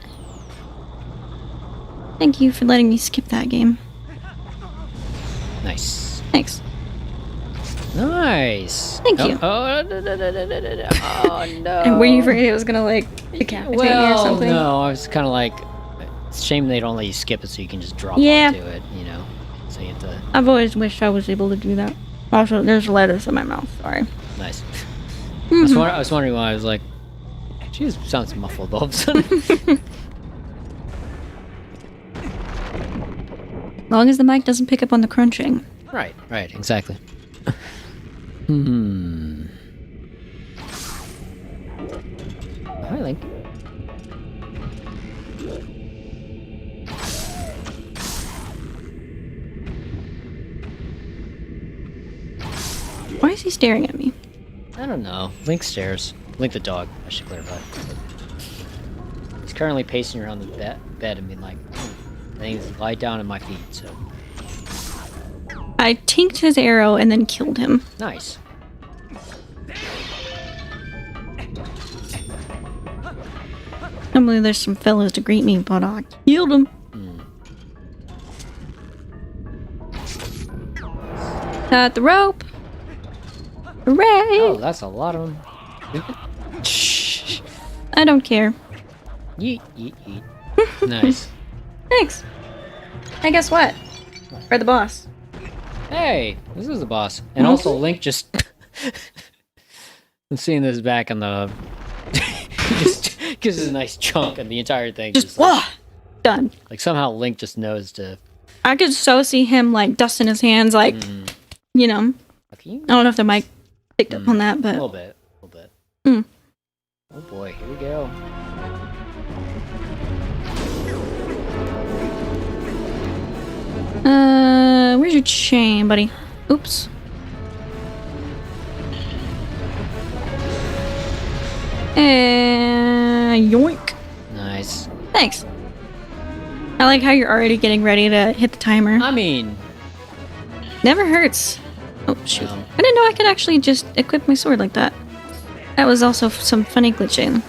Thank you for letting me skip that game. Nice. Thanks. Nice. Thank you. Oh, no. And were you afraid it was gonna like decapitate me or something? No, I was kind of like, it's a shame they don't let you skip it so you can just drop Yeah. onto it, you know. So you have to. I've always wished I was able to do that. Also, there's lettuce in my mouth. Sorry. Nice. I was wondering why I was like, she just sounds muffled all of a sudden. As long as the mic doesn't pick up on the crunching. Right, exactly. Hi, Link. Why is he staring at me? I don't know. Link stares. Link the dog, I should clarify. He's currently pacing around the bed and being like, things lie down at my feet, so. I tinked his arrow and then killed him. Nice. Normally there's some fellas to greet me, but I killed him. Cut the rope. Hooray! Oh, that's a lot of them. I don't care. Yeet, yeet, yeet. Nice. Thanks. Hey, guess what? We're the boss. Hey, this is the boss. And also, Link just... I'm seeing this back on the... just gives us a nice chunk and the entire thing. Just like, done. like somehow Link just knows to... I could so see him like dusting his hands, like, you know. Okay. I don't know if the mic picked up on that, but... A little bit. Oh boy, here we go. Where's your chain, buddy? Oops. Yoink. Nice. Thanks. I like how you're already getting ready to hit the timer. I mean... Never hurts. Oh, shoot. Um, I didn't know I could actually just equip my sword like that. That was also some funny glitching.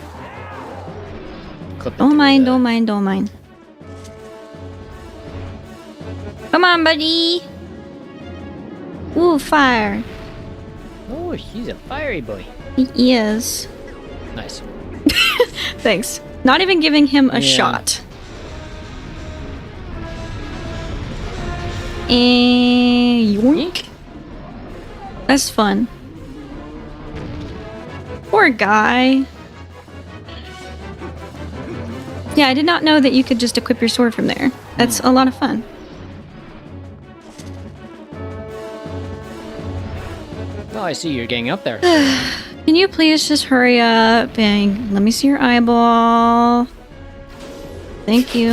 Don't mind. Come on, buddy. Ooh, fire. Oh, he's a fiery boy. He is. Nice. Thanks. Not even giving him a shot. And yoink. That's fun. Poor guy. Yeah, I did not know that you could just equip your sword from there. That's a lot of fun. Oh, I see you're getting up there. Can you please just hurry up and let me see your eyeball? Thank you.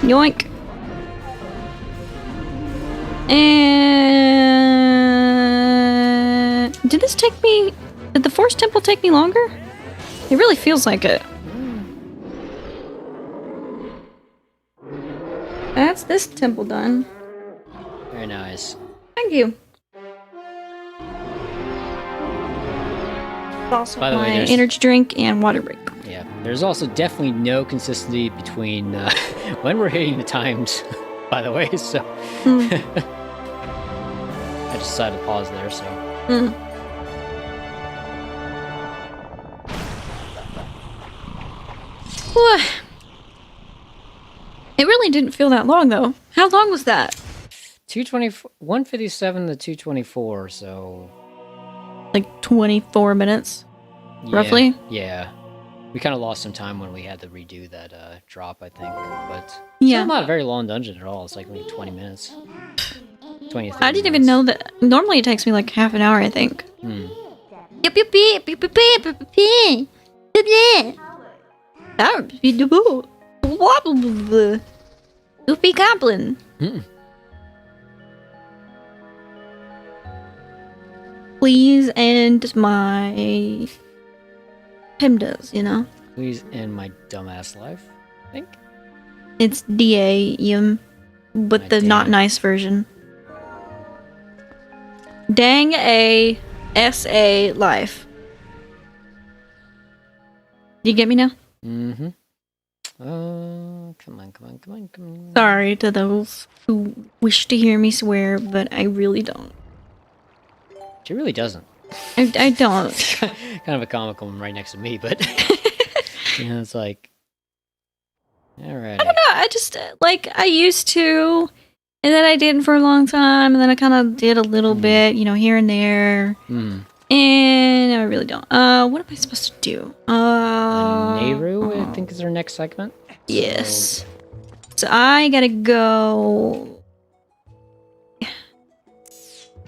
Yoink. And did this take me? Did the Force Temple take me longer? It really feels like it. That's this temple done. Very nice. Thank you. Also, By the way, my there's- energy drink and water break. Yeah, there's also definitely no consistency between when we're hitting the times, by the way, so... I just decided to pause there, so... Whew. It really didn't feel that long, though. How long was that? 157 to 224, so... like 24 minutes, roughly. Yeah. We kind of lost some time when we had to redo that drop, I think. But Yeah. it's not a very long dungeon at all. It's like maybe 20 minutes. 20 I didn't even know that. Normally it takes me like half an hour, I think. Goopy Goblin. Please end my PEMDAs, you know? Please end my dumbass life, I think. It's DAEM, but the not nice version. Dang a SA life. Do you get me now? Mm-hmm. Come on. Sorry to those who wish to hear me swear, but I really don't. She really doesn't. I don't. Kind of a comical one right next to me, but you know, it's like, alright. I don't know. I just like I used to, and then I didn't for a long time, and then I kind of did a little bit, you know, here and there, and I really don't. What am I supposed to do? Nehru, I think, is our next segment. Yes. So I gotta go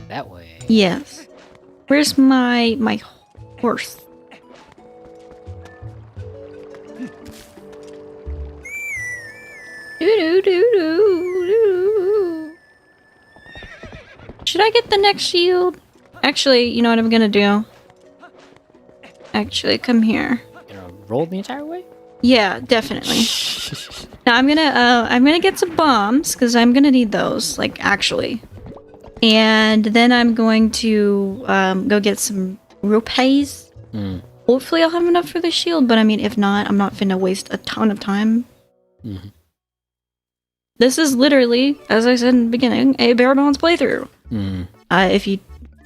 that way. Yes. Where's my horse? Should I get the next shield? Actually, you know what I'm gonna do? Actually, come here. You gonna roll the entire way? Yeah, definitely. Now I'm gonna get some bombs because I'm gonna need those, like actually. And then I'm going to go get some rupees. Hopefully I'll have enough for the shield, but I mean, if not, I'm not finna waste a ton of time. This is literally, as I said in the beginning, a bare bones playthrough. If you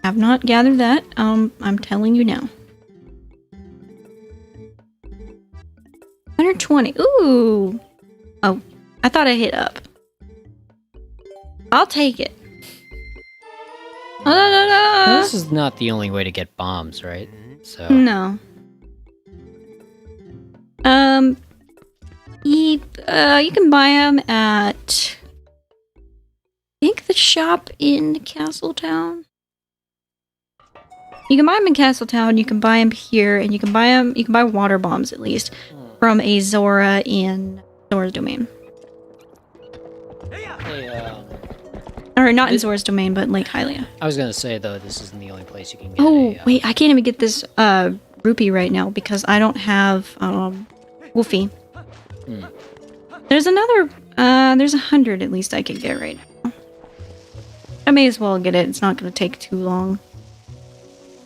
have not gathered that, I'm telling you now. 120. Ooh. Oh, I thought I hit up. I'll take it. This is not the only way to get bombs, right? So no. You can buy them at I think the shop in Castletown. You can buy them in Castletown, you can buy them here, and you can buy water bombs at least from a Zora in Zora's Domain. Or not in Zora's Domain, but Lake Hylia. I was gonna say though, this isn't the only place you can get. Oh wait, I can't even get this rupee right now because I don't have Woofy. There's another. There's 100 at least I could get right now. I may as well get it. It's not gonna take too long.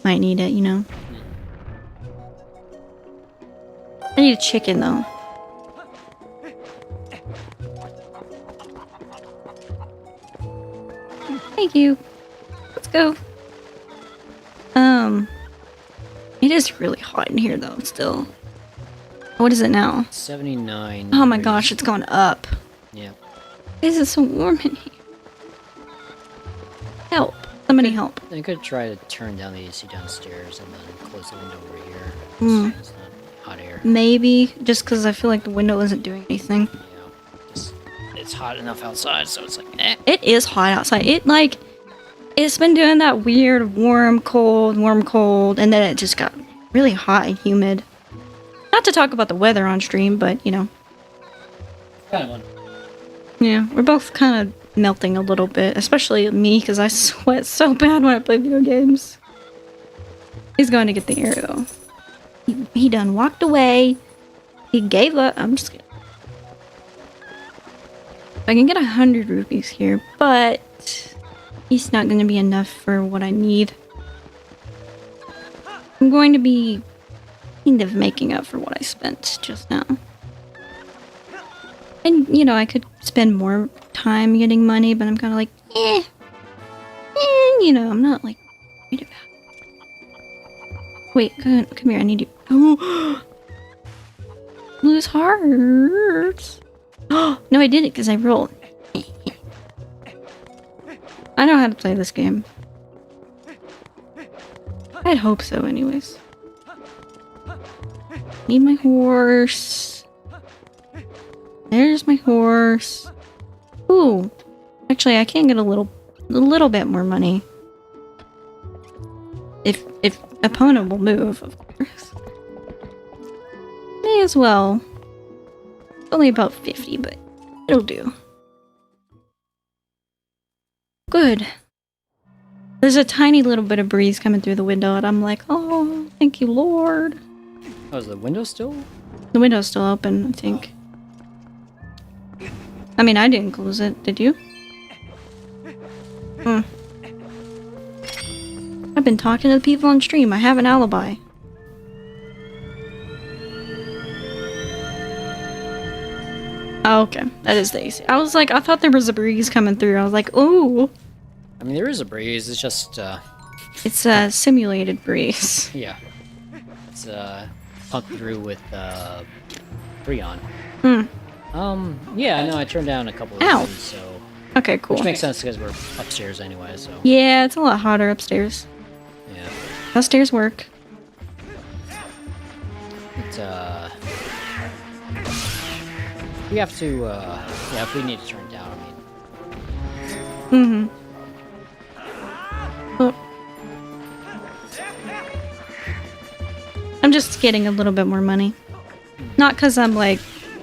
Might need it, you know. I need a chicken though. Thank you. Let's go. It is really hot in here though, still. What is it now? 79. Oh my gosh, it's gone up. Yeah. Why is it so warm in here? Help. Somebody help. I could try to turn down the AC downstairs and then close the window over here. It's not hot air. Maybe, just because I feel like the window isn't doing anything. Yeah. It's hot enough outside, so it's like, eh. It is hot outside. It's been doing that weird warm, cold, and then it just got really hot and humid. Not to talk about the weather on stream, but, you know. Kind of one. Yeah, we're both kind of melting a little bit, especially me, because I sweat so bad when I play video games. He's going to get the air, though. He done walked away. He gave up. I'm just kidding. I can get 100 rupees here, but it's not going to be enough for what I need. I'm going to be kind of making up for what I spent just now. And, you know, I could spend more time getting money, but I'm kind of like, you know, I'm not, like, worried about it. Wait, come here, I need you. Oh! Lose hearts! Oh, no, I did it because I rolled. I know how to play this game. I'd hope so, anyways. Need my horse. There's my horse. Ooh. Actually, I can get a little bit more money. If opponent will move, of course. May as well. It's only about 50, but it'll do. Good. There's a tiny little bit of breeze coming through the window, and I'm like, oh, thank you, Lord. Oh, is the window still? The window's still open, I think. I mean, I didn't close it. Did you? Hmm. I've been talking to the people on stream. I have an alibi. Oh, okay. That is the AC. I was like, I thought there was a breeze coming through. I was like, ooh. I mean, there is a breeze. It's just, It's a simulated breeze. yeah. It's, pumped through with, Freon. Yeah, no, I turned down a couple of those, so... Okay, cool. Which makes sense because we're upstairs anyway, so... Yeah, it's a lot hotter upstairs. Yeah. How stairs work? It's, we have to, yeah, if we need to turn it down, I mean... Oh. I'm just getting a little bit more money. Not because I'm, like,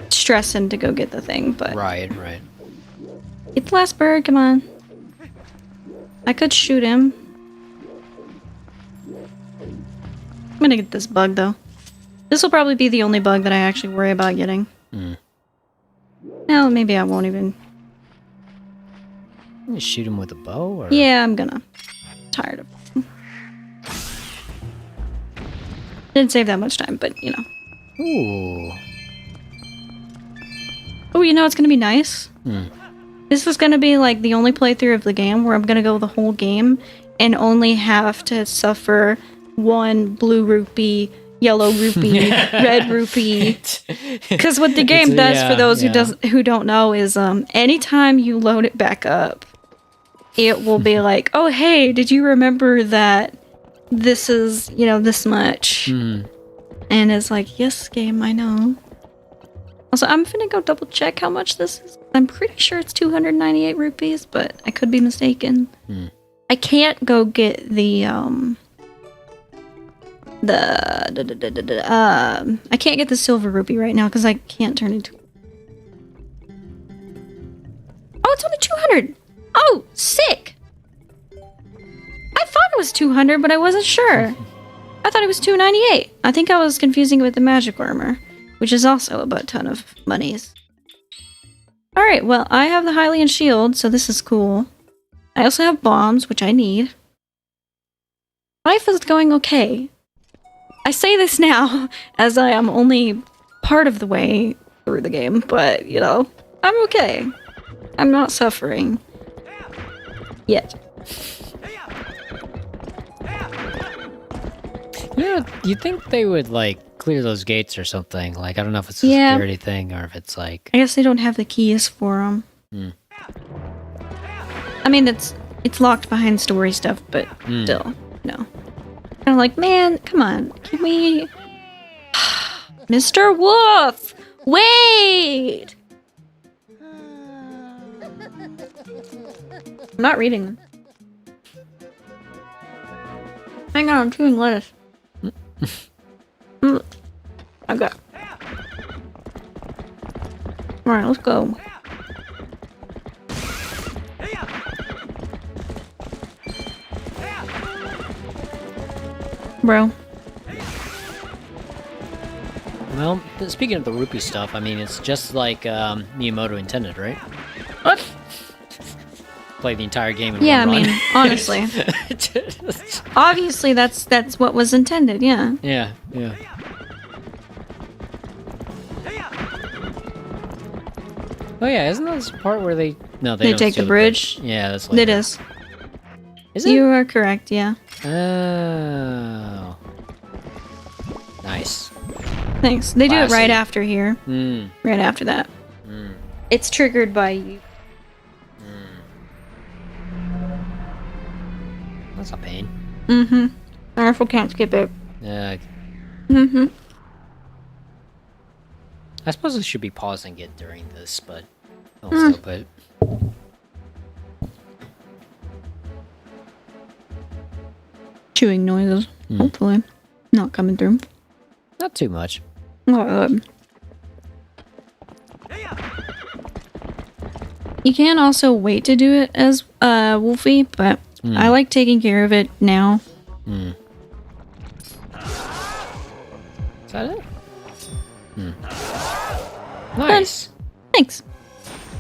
stressing to go get the thing, but... Right, right. Get the last bird, come on. I could shoot him. I'm gonna get this bug, though. This will probably be the only bug that I actually worry about getting. No, maybe I won't even. You shoot him with a bow, or? Yeah, I'm gonna. Tired of him. Didn't save that much time, but, you know. Ooh. Oh, you know it's gonna be nice? This is gonna be, like, the only playthrough of the game where I'm gonna go the whole game and only have to suffer one blue rupee, yellow rupee, red rupee. Because what the game does, for those who don't know, is anytime you load it back up, it will be like, oh, hey, did you remember that this is, you know, this much? And it's like, yes, game, I know. Also, I'm finna go double check how much this is. I'm pretty sure it's 298 rupees, but I could be mistaken. I can't go get the I can't get the silver rupee right now because I can't turn into... Oh, it's only 200! Oh, sick! I thought it was 200, but I wasn't sure. I thought it was 298. I think I was confusing it with the magic armor, which is also a butt ton of monies. Alright, well, I have the Hylian shield, so this is cool. I also have bombs, which I need. Life is going okay. I say this now, as I am only part of the way through the game, but, you know, I'm okay. I'm not suffering. Yet. Yeah, you'd think they would, like, clear those gates or something. Like, I don't know if it's a security thing or if it's, like... I guess they don't have the keys for them. I mean, it's locked behind story stuff, but still, no. I'm like, man, come on, can we... Mr. Wolf! Wait! I'm not reading them. Hang on, I'm chewing lettuce. Okay. Alright, let's go. Bro. Well, speaking of the rupee stuff, I mean, it's just like Miyamoto intended, right? What? Play the entire game in yeah, one I run. mean, honestly. Obviously, that's what was intended, yeah. Yeah, yeah. Oh yeah, isn't that the part where they... No, they don't take steal the bridge? Yeah, that's like... It is. Is it? You are correct, yeah. Oh. Nice. Thanks. They do it right Classy. after here. Right after that. It's triggered by you. That's a pain. Powerful can't skip it. Yeah. Mm-hmm. I suppose I should be pausing it during this, but also, but chewing noises. Hopefully, not coming through. not too much. Oh, you can also wait to do it as Wolfie, but I like taking care of it now. Is that it? Nice. Thanks.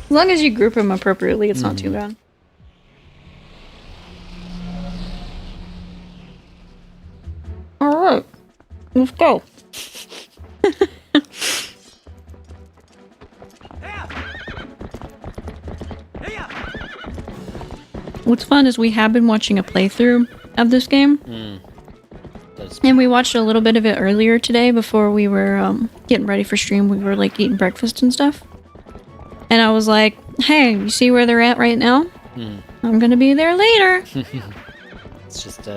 As long as you group them appropriately, it's not too bad. Alright. Let's go. What's fun is we have been watching a playthrough of this game. And we watched a little bit of it earlier today before we were getting ready for stream. We were like eating breakfast and stuff. And I was like, hey, you see where they're at right now? I'm gonna be there later. It's just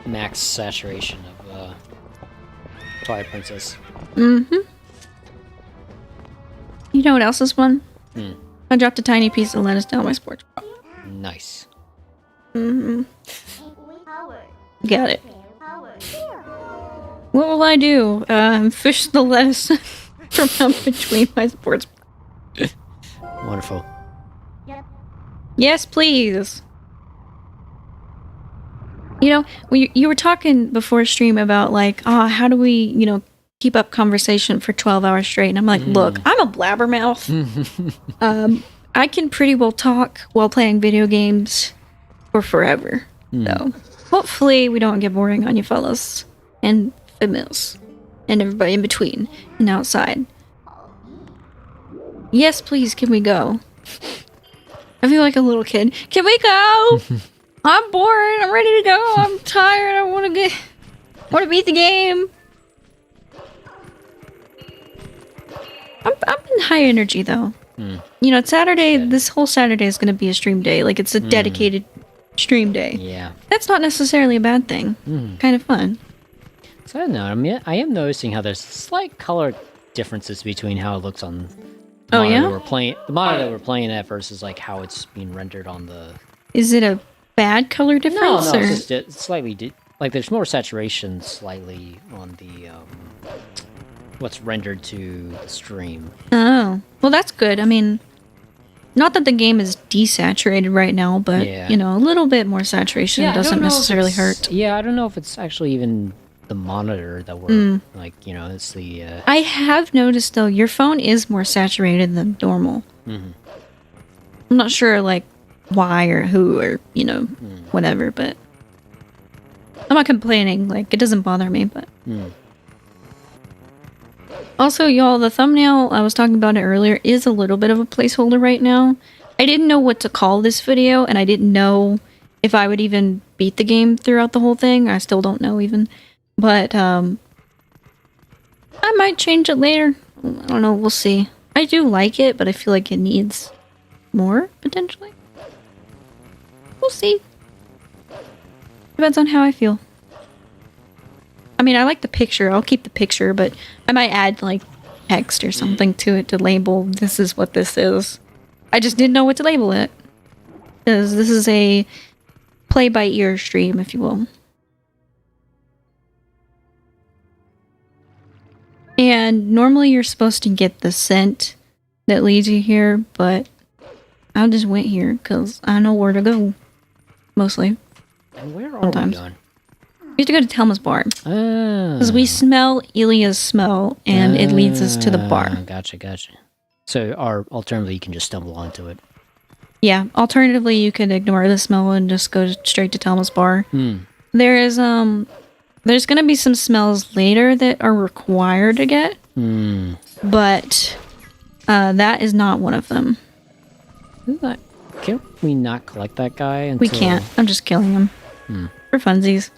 max saturation of Twilight Princess. You know what else is fun? I dropped a tiny piece of lettuce down my sports bra. Nice. Got it. What will I do? Fish the lettuce from out between my sports bra. Wonderful. Yes, please. You know, you were talking before stream about like, how do we, keep up conversation for 12 hours straight? And I'm like, look, I'm a blabbermouth. I can pretty well talk while playing video games for forever. So hopefully we don't get boring on you fellas and females and everybody in between and outside. Yes, please, can we go? I feel like a little kid. Can we go? I'm bored. I'm ready to go. I'm tired. I want to beat the game. I'm in high energy though. It's Saturday. This whole Saturday is going to be a stream day. Like it's a dedicated stream day. Yeah. That's not necessarily a bad thing. Kind of fun. So I don't know. I mean, I am noticing how there's slight color differences between how it looks on the monitor we're playing at versus like how it's being rendered on the. Is it a bad color difference? No, it's just slightly like there's more saturation slightly on the what's rendered to the stream. Oh, well, that's good. I mean, not that the game is desaturated right now, but a little bit more saturation doesn't necessarily hurt. Yeah, I don't know if it's actually even the monitor that we're like, it's the. I have noticed though, your phone is more saturated than normal. I'm not sure like why or who or whatever, but I'm not complaining. Like it doesn't bother me, but. Also, y'all, the thumbnail, I was talking about it earlier, is a little bit of a placeholder right now. I didn't know what to call this video, and I didn't know if I would even beat the game throughout the whole thing. I still don't know even. But, I might change it later. I don't know, we'll see. I do like it, but I feel like it needs more, potentially. We'll see. Depends on how I feel. I mean, I like the picture. I'll keep the picture, but I might add, like, text or something to it to label this is what this is. I just didn't know what to label it. Because this is a play-by-ear stream, if you will. And normally you're supposed to get the scent that leads you here, but I just went here because I know where to go. Mostly. And where are Sometimes. we going? We have to go to Telma's bar. Because we smell Elia's smell, and it leads us to the bar. Gotcha. So, alternatively, you can just stumble onto it. Yeah, alternatively, you could ignore the smell and just go straight to Telma's bar. There's gonna be some smells later that are required to get. But, that is not one of them. Can't we not collect that guy until... We can't. I'm just killing him. For funsies.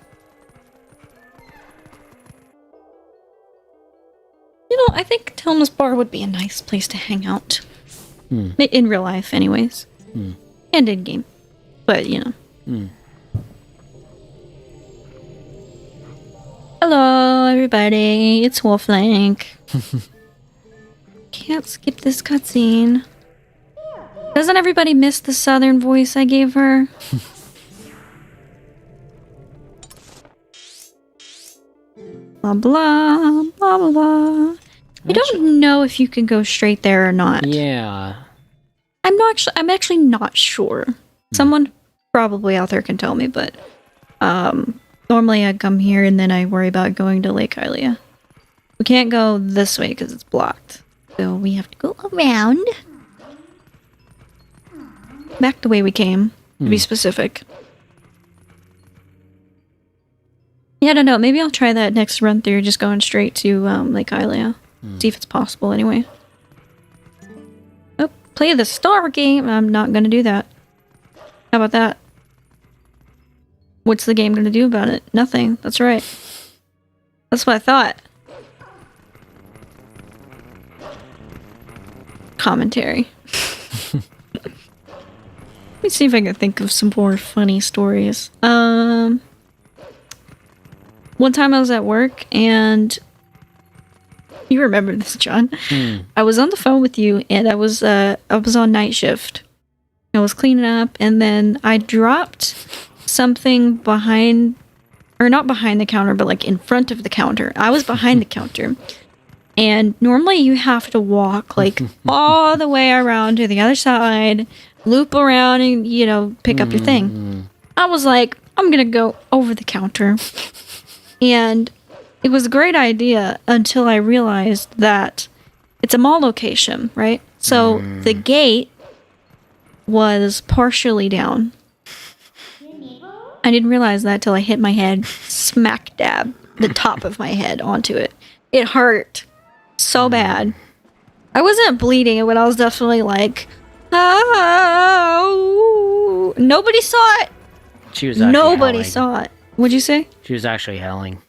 I think Telma's bar would be a nice place to hang out. In real life, anyways. And in game. But, everybody, it's Wolflink. Can't skip this cutscene. Doesn't everybody miss the southern voice I gave her? Blah blah blah blah blah. I don't know if you can go straight there or not. Yeah. I'm actually not sure. Someone probably out there can tell me, but normally I come here and then I worry about going to Lake Hylia. We can't go this way because it's blocked. So we have to go around. Back the way we came, to be specific. Yeah, I don't know. Maybe I'll try that next run through, just going straight to Lake Hylia. See if it's possible anyway. Oh, play the star game. I'm not going to do that. How about that? What's the game going to do about it? Nothing. That's right. That's what I thought. Commentary. Let me see if I can think of some more funny stories. One time I was at work and you remember this, John. I was on the phone with you and I was on night shift. I was cleaning up and then I dropped something behind, or not behind the counter, but like in front of the counter. I was behind the counter. And normally you have to walk like all the way around to the other side, loop around and, you know, pick up your thing. I was like, I'm going to go over the counter. And it was a great idea until I realized that it's a mall location, right? So the gate was partially down. I didn't realize that till I hit my head smack dab the top of my head onto it. It hurt so bad. I wasn't bleeding, but I was definitely like, oh. Nobody saw it. She was actually Nobody howling. saw it. What'd you say? She was actually howling.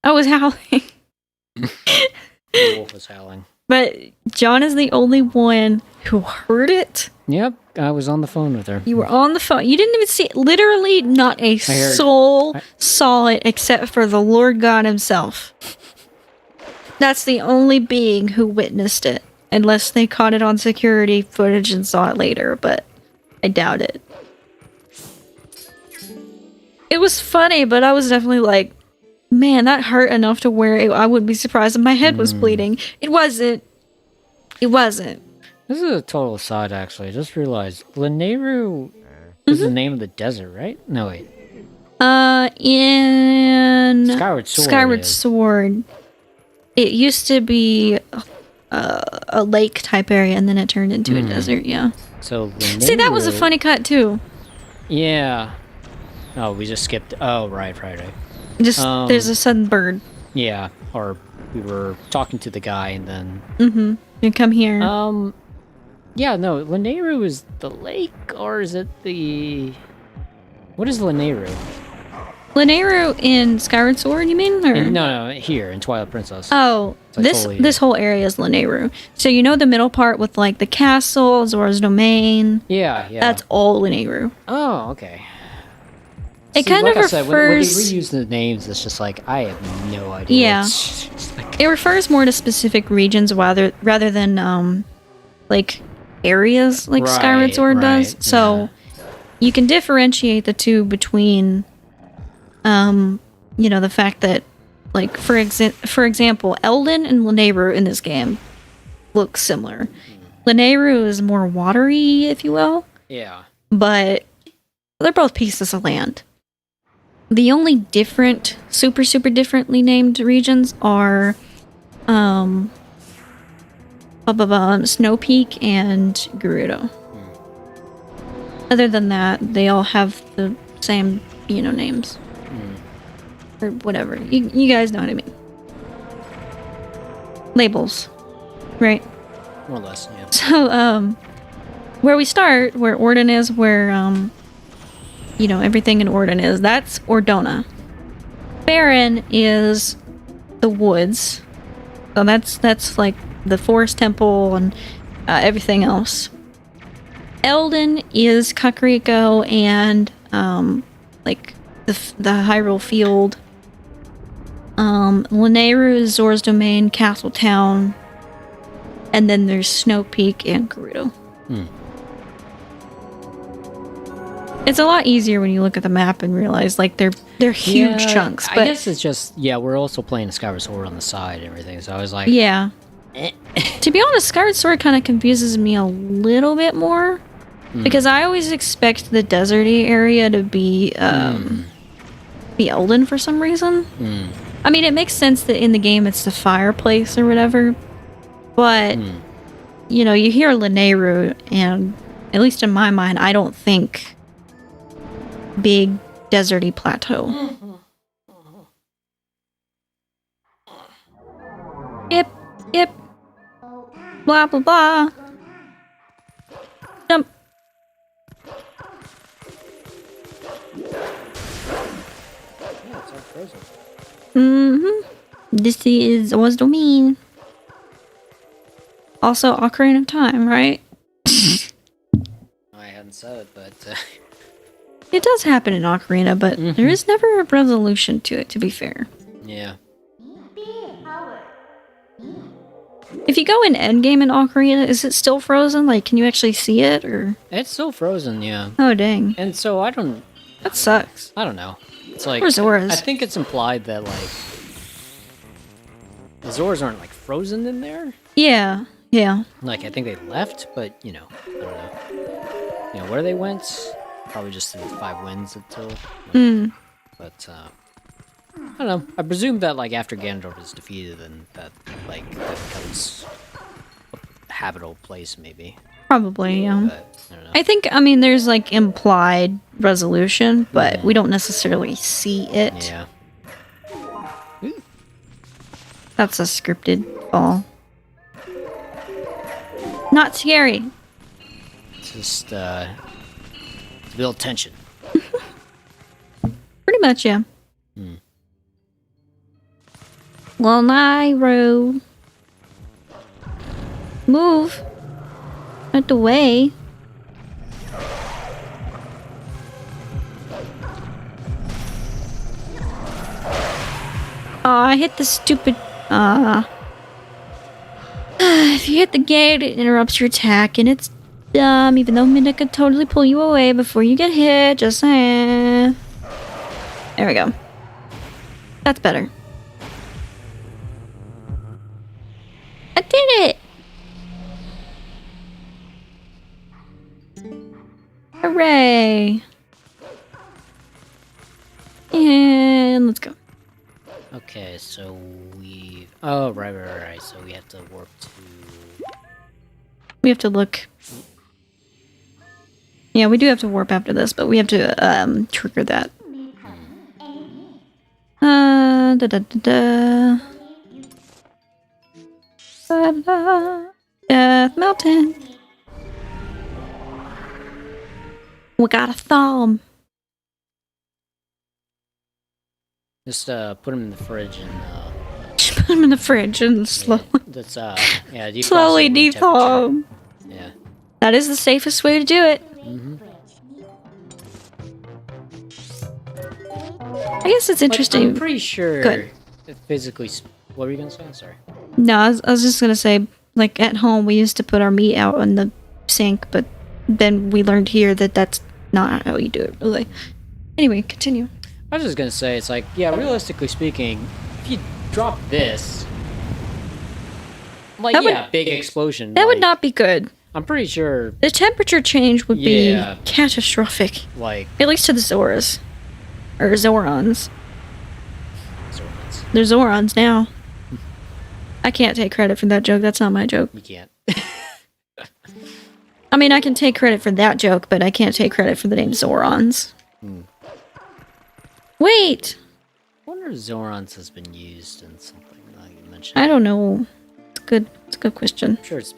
I was howling. The wolf was howling. But John is the only one who heard it. Yep, I was on the phone with her. You were on the phone. You didn't even see it. Literally not a soul saw it except for the Lord God himself. That's the only being who witnessed it. Unless they caught it on security footage and saw it later, but I doubt it. It was funny, but I was definitely like, man, that hurt enough to where I wouldn't be surprised if my head was bleeding. It wasn't. It wasn't. This is a total aside, actually. I just realized Lanayru is the name of the desert, right? No, wait. In Skyward Sword, it used to be a lake type area, and then it turned into a desert. Yeah. So Lanayru, see, that was a funny cut too. Yeah. Oh, we just skipped. Oh, right. Just there's a sudden bird. Yeah, or we were talking to the guy, and then. You come here. Yeah, no, Lanayru is the lake, or is it the... What is Lanayru? Lanayru in Skyward Sword, you mean? Or? No, here, in Twilight Princess. Oh, this whole area is Lanayru. So you know the middle part with, like, the castle, Zora's Domain? Yeah. That's all Lanayru. Oh, okay. It kind of refers... when they reuse the names, it's just like, I have no idea. Yeah. It refers more to specific regions rather than, like... areas like Skyward Sword does. So you can differentiate the two between you know, the fact that like for example Eldin and Lanayru in this game look similar. Lanayru is more watery, if you will. Yeah. But they're both pieces of land. The only different super differently named regions are Snow Peak and Gerudo. Other than that, they all have the same, you know, names. Or whatever. You guys know what I mean. Labels. Right? More or less, yeah. So, where we start, where Ordon is, where, you know, everything in Ordon is, that's Ordona. Farron is the woods. So that's like the forest temple and everything else. Eldin is Kakariko and like the Hyrule Field. Lanayru is Zora's Domain, Castle Town, and then there's Snow Peak and Gerudo. It's a lot easier when you look at the map and realize like they're huge chunks. But I guess it's just we're also playing a Skyward Sword on the side and everything, so I was like, yeah. To be honest, Skyward Sword kind of confuses me a little bit more because I always expect the deserty area to be Elden for some reason. I mean, it makes sense that in the game it's the fireplace or whatever, but you know, you hear Lanayru, and at least in my mind, I don't think big deserty plateau. Yep. Blah blah blah. Jump. This is Zora's Domain. Also, Ocarina of Time, right? I hadn't said it, but it does happen in Ocarina, but there is never a resolution to it, to be fair. Yeah. If you go in endgame in Ocarina, is it still frozen? Like, can you actually see it, or? It's still frozen, yeah. Oh, dang. And so That sucks. I don't know. It's like... Where's Zora's? I think it's implied that, like... The Zoras aren't, like, frozen in there? Yeah. Like, I think they left, but, you know, I don't know. You know, where they went? Probably just in the 5 winds until... But, I don't know. I presume that, like, after Ganondorf is defeated, then that, like, that becomes a habitable place, maybe. Probably, yeah. But, I don't know. I think, I mean, there's, like, implied resolution, but we don't necessarily see it. Yeah. That's a scripted fall. Not scary. Just, to build tension. Pretty much, yeah. Well, Nairo. Move. Out the way. Oh, I hit the stupid... if you hit the gate, it interrupts your attack, and it's dumb, even though Midna could totally pull you away before you get hit, just saying. There we go. That's better. I did it! Hooray! And let's go. Okay, so we... Oh, right. So we have to warp to... We have to look... Yeah, we do have to warp after this, but we have to, trigger that. Death Mountain. We got a thumb. Just, put them in the fridge and, Just put them in the fridge and slowly dethaw. Yeah. That is the safest way to do it. I guess it's interesting. I'm pretty sure. Good. Physically, what were you gonna say? I'm sorry. No, I was just gonna say, like at home we used to put our meat out in the sink, but then we learned here that that's not how you do it, really. Anyway, continue. I was just gonna say, it's like, yeah, realistically speaking, if you drop this, like, big explosion. That would not be good. I'm pretty sure. The temperature change would be catastrophic. Like, at least to the Zoras. Or Zorons. Zorons. They're Zorons now. I can't take credit for that joke. That's not my joke. You can't. I mean, I can take credit for that joke, but I can't take credit for the name Zorons. Wait! I wonder if Zorons has been used in something like you mentioned. I don't know. It's a good question. I'm sure it's a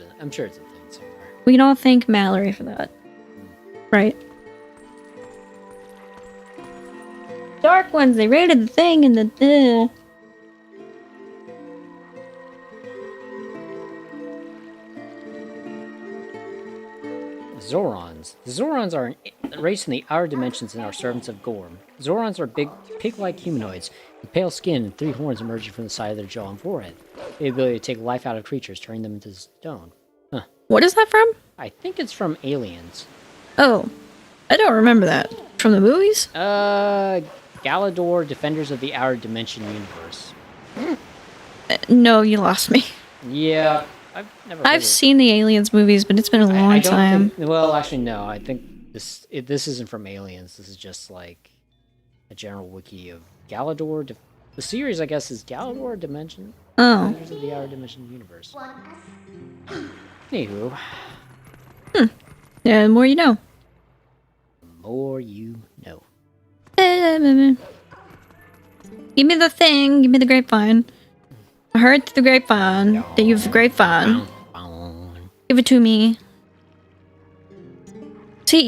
thing somewhere. We can all thank Mallory for that. Right? Dark ones, they raided the thing and the... Zorons. The Zorons are race in the outer dimensions and are servants of Gorm. Zorons are big, pig-like humanoids with pale skin and 3 horns emerging from the side of their jaw and forehead. The ability to take life out of creatures, turning them into stone. Huh. What is that from? I think it's from Aliens. Oh, I don't remember that. From the movies? Galador, Defenders of the Outer Dimension Universe. No, you lost me. Yeah, I've seen the Aliens movies, but it's been a long time. Well, actually, no. I think this isn't from Aliens. This is just like a general wiki of Galador. The series, I guess, is Galador Dimension. Oh. Defenders of the Outer Dimension Universe. Anywho. Yeah, the more you know. The more you know. Give me the thing. Give me the grapevine. I heard through the grapevine that you have a grapevine. Give it to me. See,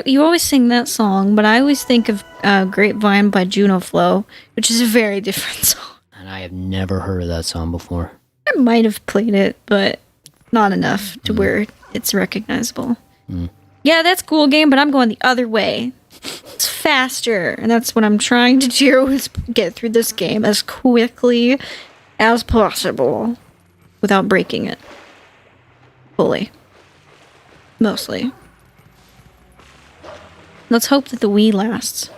you always sing that song, but I always think of Grapevine by Juno Flow, which is a very different song. And I have never heard of that song before. I might have played it, but not enough to where it's recognizable. Yeah, that's a cool game, but I'm going the other way. It's faster, and that's what I'm trying to do, is get through this game as quickly as possible without breaking it. Fully. Mostly. Let's hope that the Wii lasts.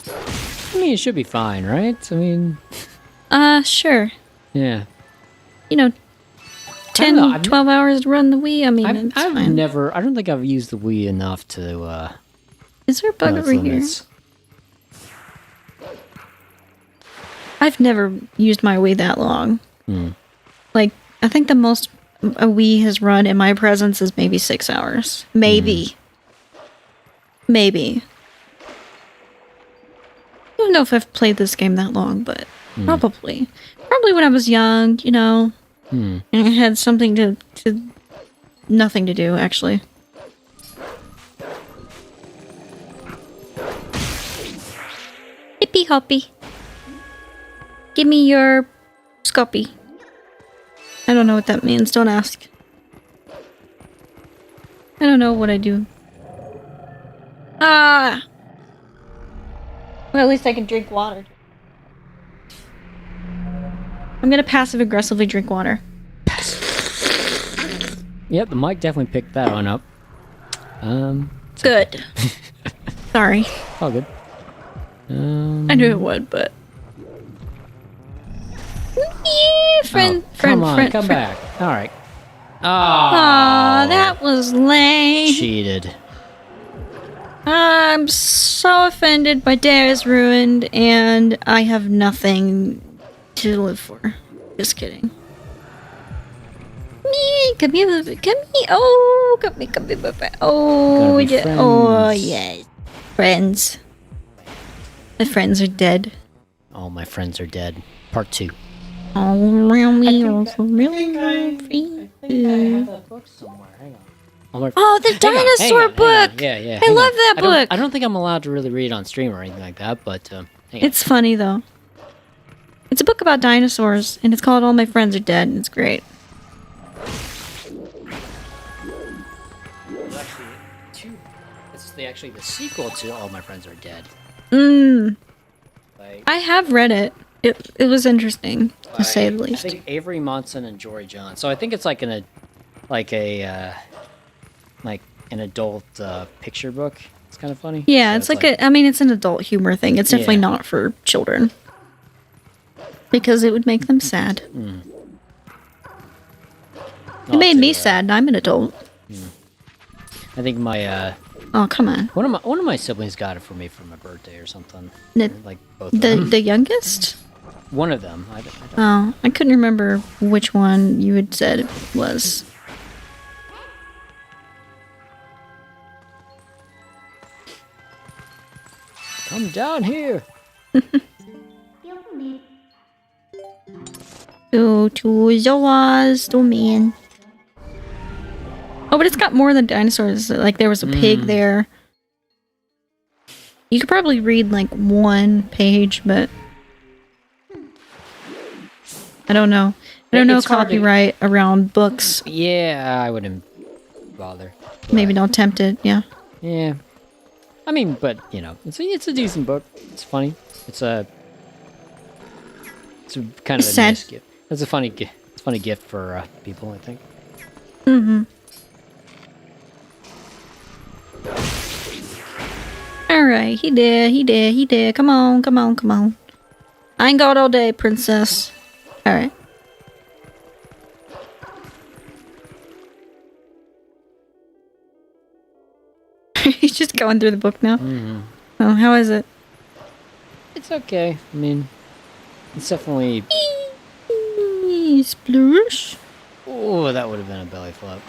I mean, it should be fine, right? I mean... Sure. Yeah. You know, 10, 12 hours to run the Wii, I mean, it's fine. I don't think I've used the Wii enough to, Is there a bug over here? I've never used my Wii that long. Like, I think the most a Wii has run in my presence is maybe 6 hours. Maybe. Maybe. I don't know if I've played this game that long, but probably. Probably when I was young, you know. And I had something to nothing to do, actually. Hippy hoppy. Give me your scoppy. I don't know what that means, don't ask. I don't know what I do. Ah! Well, at least I can drink water. I'm gonna passive-aggressively drink water. Yep, the mic definitely picked that one up. Good. Sorry. All good. I knew it would, but... Friend, come back. Alright. Aw, that was lame. Cheated. I'm so offended. My day is ruined, and I have nothing to live for. Just kidding. Come here. Oh, come here. Oh, yeah. Oh, yes. Friends. My friends are dead. All my friends are dead. Part 2. Oh, really? I have that book somewhere. Hang on. Oh, the dinosaur book! Yeah. I love that book! I don't think I'm allowed to really read on stream or anything like that, but it's funny, though. It's a book about dinosaurs, and it's called All My Friends Are Dead, and it's great. It's actually the sequel to All My Friends Are Dead. I have read it. It was interesting, to say the least. I think Avery Monson and Jory John. So I think it's like an adult picture book. It's kind of funny. Yeah, so it's like it's an adult humor thing. It's definitely not for children. Because it would make them sad. It made me sad, and I'm an adult. I think my oh, come on. One of my siblings got it for me for my birthday or something. Like both of the them. The youngest? One of them. I don't Oh, I couldn't remember which one you had said it was. Come down here. Go to Zoa's domain. Oh, but it's got more than dinosaurs. Like, there was a pig there. You could probably read, like, one page, but... I don't know. I don't know copyright around books. Yeah, I would bother. Maybe don't tempt it. Yeah. Yeah. I mean, but you know, it's a decent book. It's funny. It's a kind of a sad. nice gift. It's a funny gift. It's a funny gift for people, I think. Mm-hmm. All right, he did. Come on. I ain't got all day, princess. All right. He's just going through the book now. Mm-hmm. Oh, how is it? It's okay. I mean, it's definitely. Sploosh. Oh, that would have been a belly flop.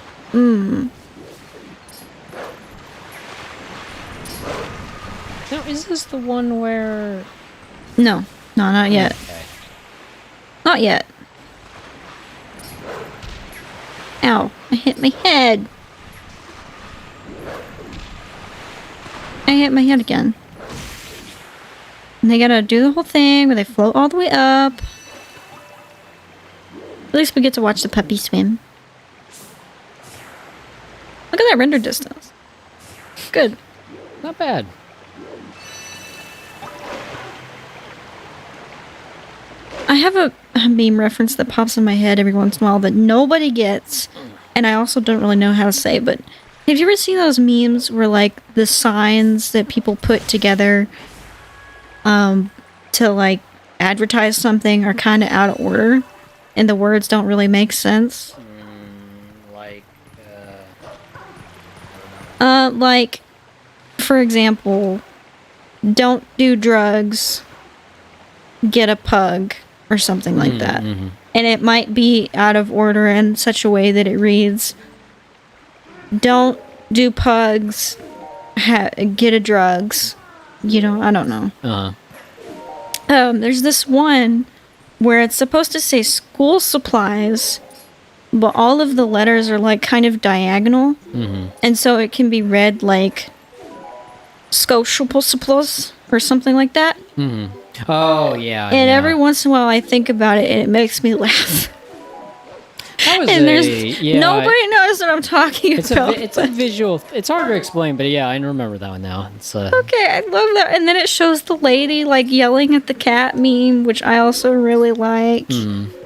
Now, is this the one where? No, not yet. Okay. Not yet. Ow! I hit my head. I hit my head again. And they gotta do the whole thing where they float all the way up. At least we get to watch the puppy swim. Look at that render distance. Good. Not bad. I have a meme reference that pops in my head every once in a while that nobody gets, and I also don't really know how to say, but have you ever seen those memes where, like, the signs that people put together to, like, advertise something are kind of out of order, and the words don't really make sense? Like, for example, don't do drugs, get a pug, or something like that. Mm-hmm. And it might be out of order in such a way that it reads, don't do pugs, get a drugs. You know, I don't know. Uh-huh. There's this one where it's supposed to say school supplies, but all of the letters are like kind of diagonal. Mm-hmm. And so it can be read like Scotiables or something like that. Mm-hmm. Oh, yeah. And every once in a while I think about it and it makes me laugh. That was And nobody knows what I'm talking about. It's a visual. It's hard to explain, but yeah, I remember that one now. It's Okay, I love that. And then it shows the lady like yelling at the cat meme, which I also really like. Mm-hmm.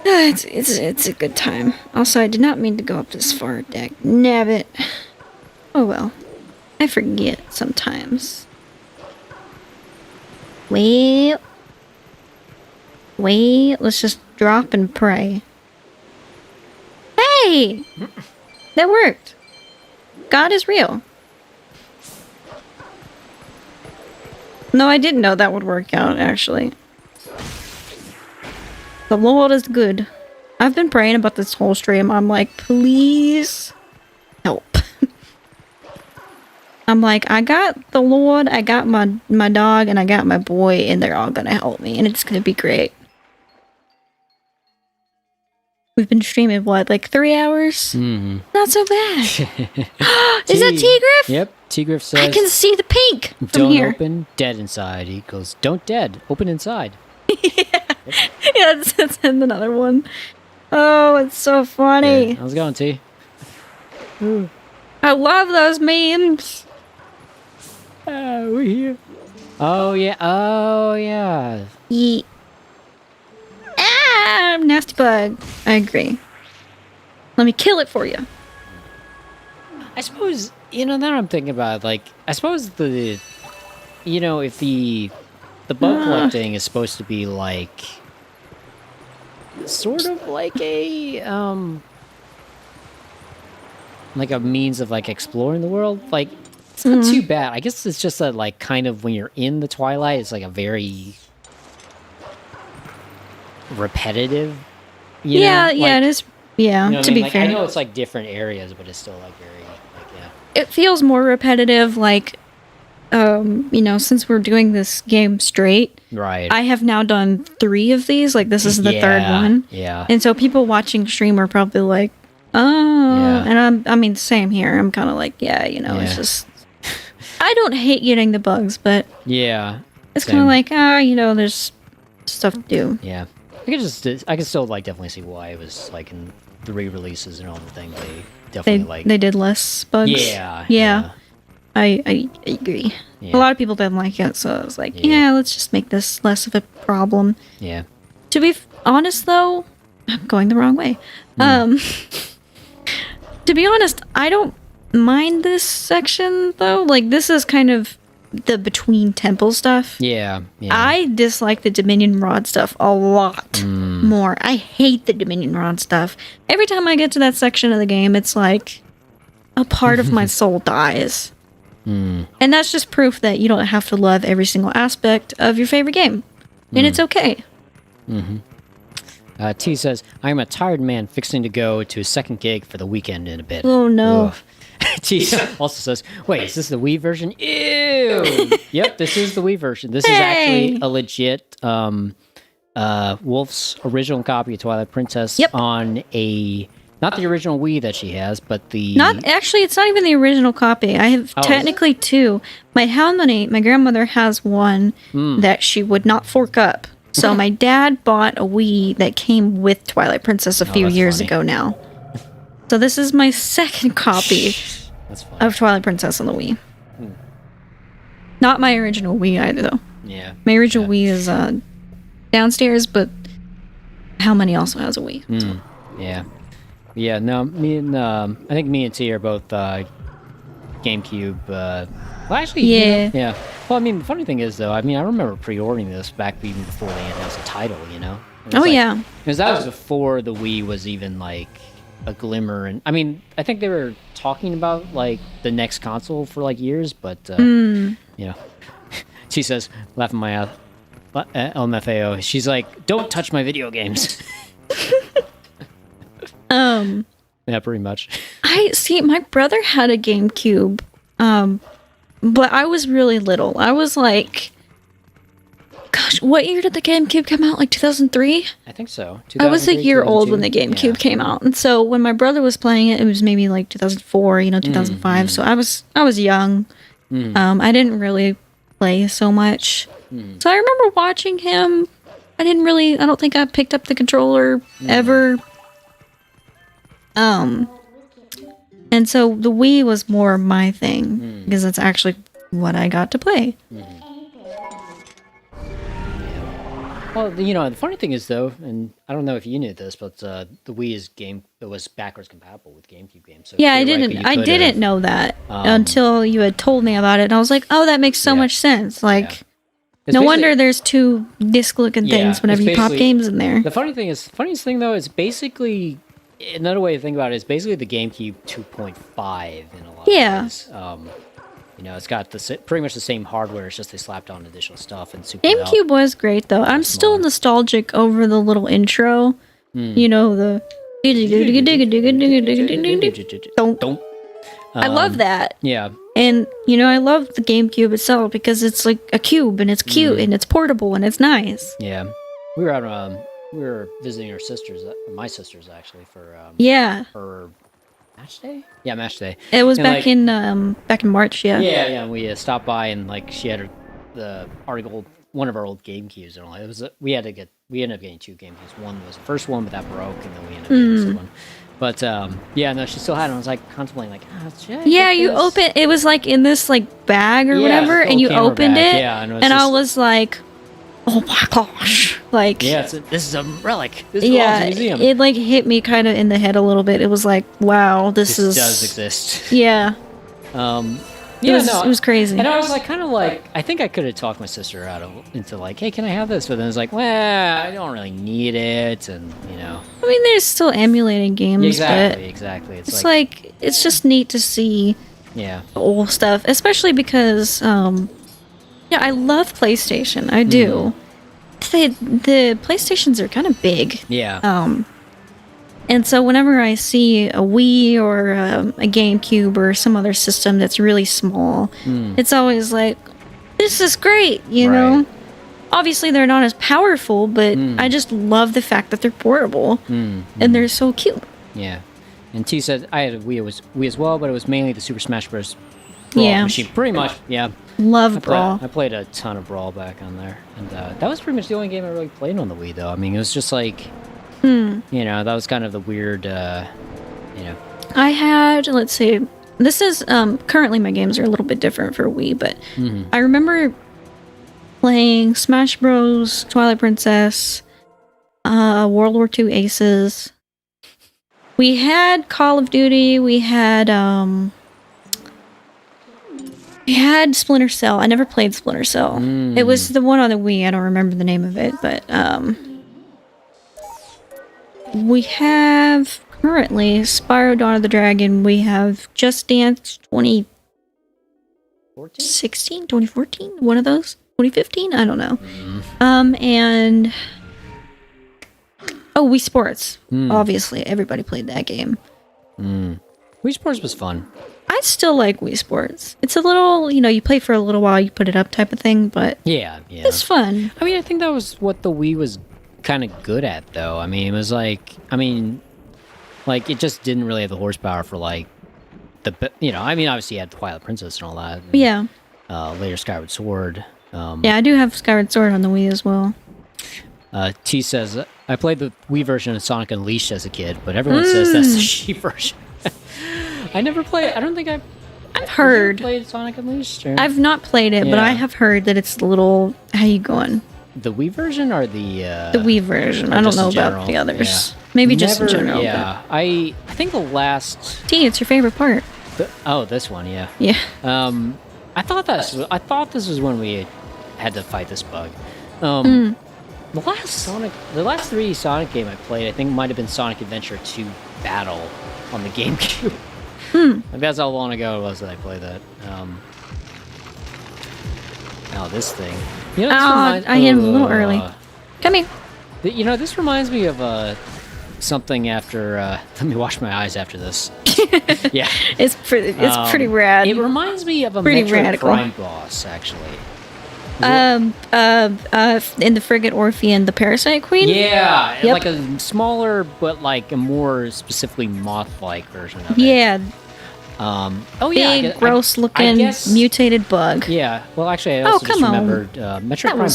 It's a good time. Also, I did not mean to go up this far, Dag nabbit. Oh well. I forget sometimes. Wait, let's just drop and pray. Hey! That worked. God is real. No, I didn't know that would work out, actually. The Lord is good. I've been praying about this whole stream. I'm like, please help. I'm like, I got the Lord, I got my dog, and I got my boy, and they're all gonna help me, and it's gonna be great. We've been streaming, what, like 3 hours? Mm-hmm. Not so bad. Is that T-Griff? Yep, T-Griff says... I can see the pink from don't here. Open, dead inside. He goes, don't dead, open inside. Yeah, that's another one. Oh, it's so funny. Yeah, how's it going, T? I love those memes. We're here. Oh, yeah. Yeet. Ah, nasty bug. I agree. Let me kill it for you. I suppose, now that I'm thinking about it, like, I suppose if the bug collecting is supposed to be, like, sort of like a means of, like, exploring the world, like, it's not too bad. I guess it's just that, like, kind of when you're in the Twilight, it's, like, a very repetitive, yeah, it is. Yeah, to be fair. I know it's, like, different areas, but it's still, like, very, like, yeah. It feels more repetitive, like, since we're doing this game straight. Right. I have now done 3 of these. Like, this is the third one. Yeah. And so people watching stream are probably like, oh. Yeah. And same here. I'm kind of like, it's just... I don't hate getting the bugs, but... Yeah. It's kind of like, there's stuff to do. Yeah. I could still, like, definitely see why it was, like, in the re-releases and all the things definitely they did less bugs. Yeah. I agree. Yeah. A lot of people didn't like it, so I was like, yeah, let's just make this less of a problem. Yeah. To be honest, though, I'm going the wrong way. To be honest, I don't mind this section, though. Like, this is kind of the between temple stuff. Yeah. I dislike the Dominion Rod stuff a lot more. I hate the Dominion Rod stuff. Every time I get to that section of the game, it's like a part of my soul dies. And that's just proof that you don't have to love every single aspect of your favorite game. And it's okay. T says, I am a tired man fixing to go to a second gig for the weekend in a bit. Oh, no. T also says, wait, is this the Wii version? Ew! Yep, this is the Wii version. This is actually a legit Wolf's original copy of Twilight Princess on a... Not the original Wii that she has, but the... It's not even the original copy. I have technically two. My grandmother has one that she would not fork up. So my dad bought a Wii that came with Twilight Princess a few years ago now. So this is my second copy of Twilight Princess on the Wii. Not my original Wii either, though. Yeah. My original Wii is downstairs, but how many also has a Wii? Yeah. Yeah, no, I think me and T are both GameCube. Well, actually, yeah. Well, I mean, the funny thing is, though, I mean, I remember pre-ordering this back even before they announced the title, you know? Yeah. Because that was before the Wii was even, like, a glimmer. And I mean, I think they were talking about, like, the next console for, like, years, but, you know. She says, laughing my ass, LMFAO, she's like, don't touch my video games. Yeah, pretty much. My brother had a GameCube, but I was really little. I was like, gosh, what year did the GameCube come out? Like 2003? I think so. I was a year old when the GameCube came out, and so when my brother was playing it, it was maybe like 2004, 2005. So I was young. I didn't really play so much. So I remember watching him. I don't think I picked up the controller ever. And so the Wii was more my thing because that's actually what I got to play. Well, you know, the funny thing is though, and I don't know if you knew this, but the Wii it was backwards compatible with GameCube games. So yeah, I didn't know that until you had told me about it, and I was like, oh, that makes so much sense. Like, no wonder there's two disc-looking things whenever you pop games in there. The funniest thing though is basically. Another way to think about it is basically the GameCube 2.5 in a lot of ways. You know, it's got pretty much the same hardware. It's just they slapped on additional stuff and super. GameCube was great though. I'm still nostalgic over the little intro. You know the. Don't. I love that. Yeah. And I love the GameCube itself because it's like a cube and it's cute and it's portable and it's nice. Yeah, we were visiting my sisters actually for her match day. Yeah, match day. It was back in March. Yeah. Yeah. And we stopped by and like she had one of our old GameCubes and all. It was we ended up getting two GameCubes. One was the first one, but that broke, and then we ended up getting this one. But no, she still had it. I was like contemplating, like, you open. It was like in this like bag or whatever, and you opened it, and I was like, oh my gosh, like, this is a relic. This belongs to a museum. It like hit me kind of in the head a little bit. It was like, wow, this does exist. Yeah. It was crazy. And I was like, I think I could have talked my sister into like, hey, can I have this? But then it's like, well, I don't really need it, and I mean, there's still emulating games, exactly. It's like it's just neat to see, old stuff, especially because, I love PlayStation. I do. The PlayStations are kind of big. Yeah. And so whenever I see a Wii or a GameCube or some other system that's really small, it's always like, this is great, you know? Obviously, they're not as powerful, but I just love the fact that they're portable and they're so cute. Yeah. And T said, I had a Wii as well, but it was mainly the Super Smash Bros. Brawl machine. Pretty much, Love Brawl. I played a ton of Brawl back on there. And that was pretty much the only game I really played on the Wii, though. I mean, it was just like... that was kind of the weird, I had, let's see, this is, currently my games are a little bit different for Wii, but I remember playing Smash Bros, Twilight Princess, World War II Aces. We had Call of Duty, we had Splinter Cell. I never played Splinter Cell. It was the one on the Wii, I don't remember the name of it, but, we have currently Spyro Dawn of the Dragon. We have Just Dance 2016, 2014, one of those. 2015, I don't know. And Wii Sports. Obviously, everybody played that game. Wii Sports was fun. I still like Wii Sports. It's a little, you play for a little while, you put it up type of thing, but yeah, it's fun. I mean, I think that was what the Wii was kind of good at, though. I mean, it was like, it just didn't really have the horsepower for like obviously you had Twilight Princess and all that. And, yeah. Later Skyward Sword. Yeah, I do have Skyward Sword on the Wii as well. T says, I played the Wii version of Sonic Unleashed as a kid, but everyone says that's the She version. I never played. I don't think I've heard. Played Sonic Unleashed? Or? I've not played it, but I have heard that it's a little. How you going? The Wii version or the Wii version? I don't know about the others. Yeah. Maybe just in general. Yeah, but I think the last. T, it's your favorite part. This one, yeah. Yeah. I thought this was when we had to fight this bug. The last 3D Sonic game I played, I think might have been Sonic Adventure 2 Battle on the GameCube. Maybe that's how long ago it was that I played that. This thing. I am a little early. Come here. This reminds me of something after. Let me wash my eyes after this. Yeah, it's pretty rad. It reminds me of a Metroid Prime boss, actually. In the Frigate Orphean, the Parasite Queen? Yeah, yep. Like a smaller, but like a more specifically moth-like version of it. Yeah. Big, gross-looking, mutated bug. Yeah. Well, actually, I also just remembered Metroid Prime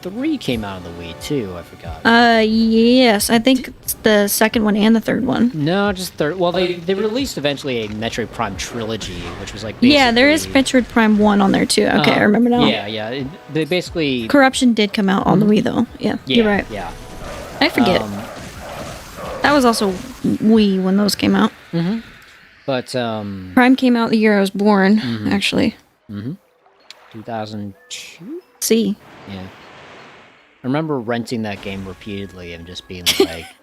3 came out on the Wii, too. I forgot. Yes. I think it's the second one and the third one. No, just third. Well, they released eventually a Metroid Prime trilogy, which was like basically... Yeah, there is Metroid Prime 1 on there, too. Okay, I remember now. Yeah. They basically... Corruption did come out on the Wii, though. Yeah, you're right. Yeah. I forget. That was also Wii when those came out. Mm-hmm. But, Prime came out the year I was born, actually. 2002? See. Yeah. I remember renting that game repeatedly and just being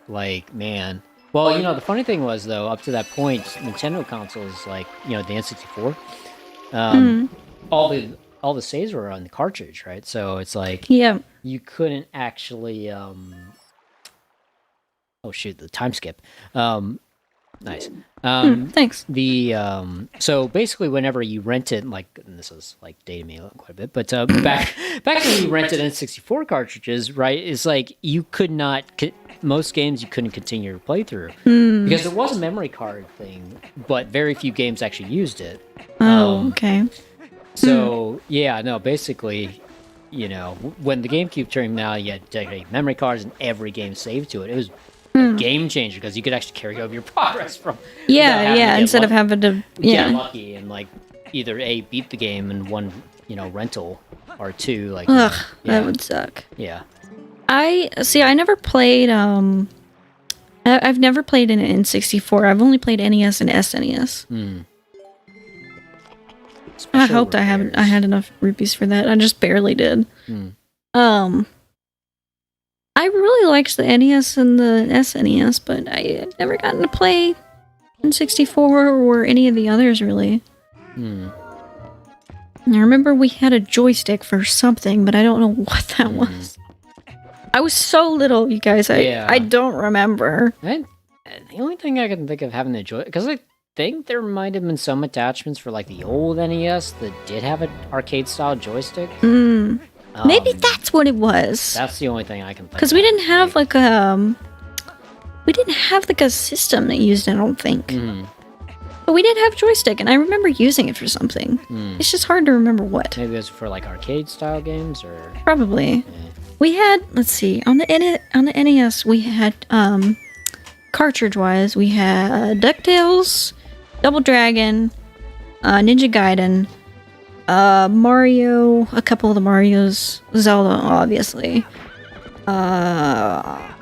like, man. Well, the funny thing was, though, up to that point, Nintendo consoles, like, the N64, all the saves were on the cartridge, right? So it's like, you couldn't actually, oh shoot, the time skip. Nice. Thanks. So basically, whenever you rented, and this is like dating me quite a bit, but back when you rented N64 cartridges, right? It's like you could not. Most games you couldn't continue your playthrough because there was a memory card thing, but very few games actually used it. Okay. So basically, when the GameCube turned out, you had dedicated memory cards and every game saved to it. It was a game changer because you could actually carry over your progress from instead of having to get lucky and like either beat the game in one rental or two that would suck. Yeah. I never played I've never played an N64. I've only played NES and SNES. I hoped I had enough rupees for that. I just barely did. I really liked the NES and the SNES, but I had never gotten to play N64 or any of the others, really. I remember we had a joystick for something, but I don't know what that was. I was so little, you guys. I don't remember. The only thing I can think of having the joystick, because I think there might have been some attachments for like the old NES that did have an arcade-style joystick. Maybe that's what it was. That's the only thing I can think of. Because we didn't have like a system that used it, I don't think. But we did have a joystick, and I remember using it for something. It's just hard to remember what. Maybe it was for like arcade style games, or probably. We had, let's see, on the NES we had cartridge-wise, we had DuckTales, Double Dragon, Ninja Gaiden, Mario, a couple of the Marios, Zelda, obviously. I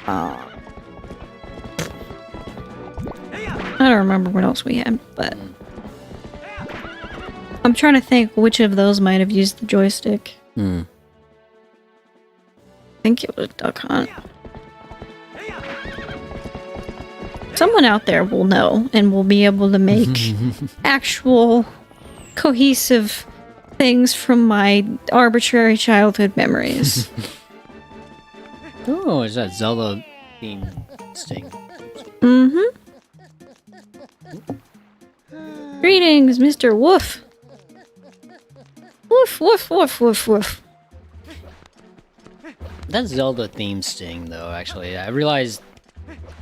don't remember what else we had, but I'm trying to think which of those might have used the joystick. I think it was Duck Hunt. Someone out there will know and will be able to make actual cohesive things from my arbitrary childhood memories. Oh, is that Zelda theme sting? Greetings, Mr. Woof. Woof, woof, woof, woof, woof. That Zelda theme sting, though, actually, I realized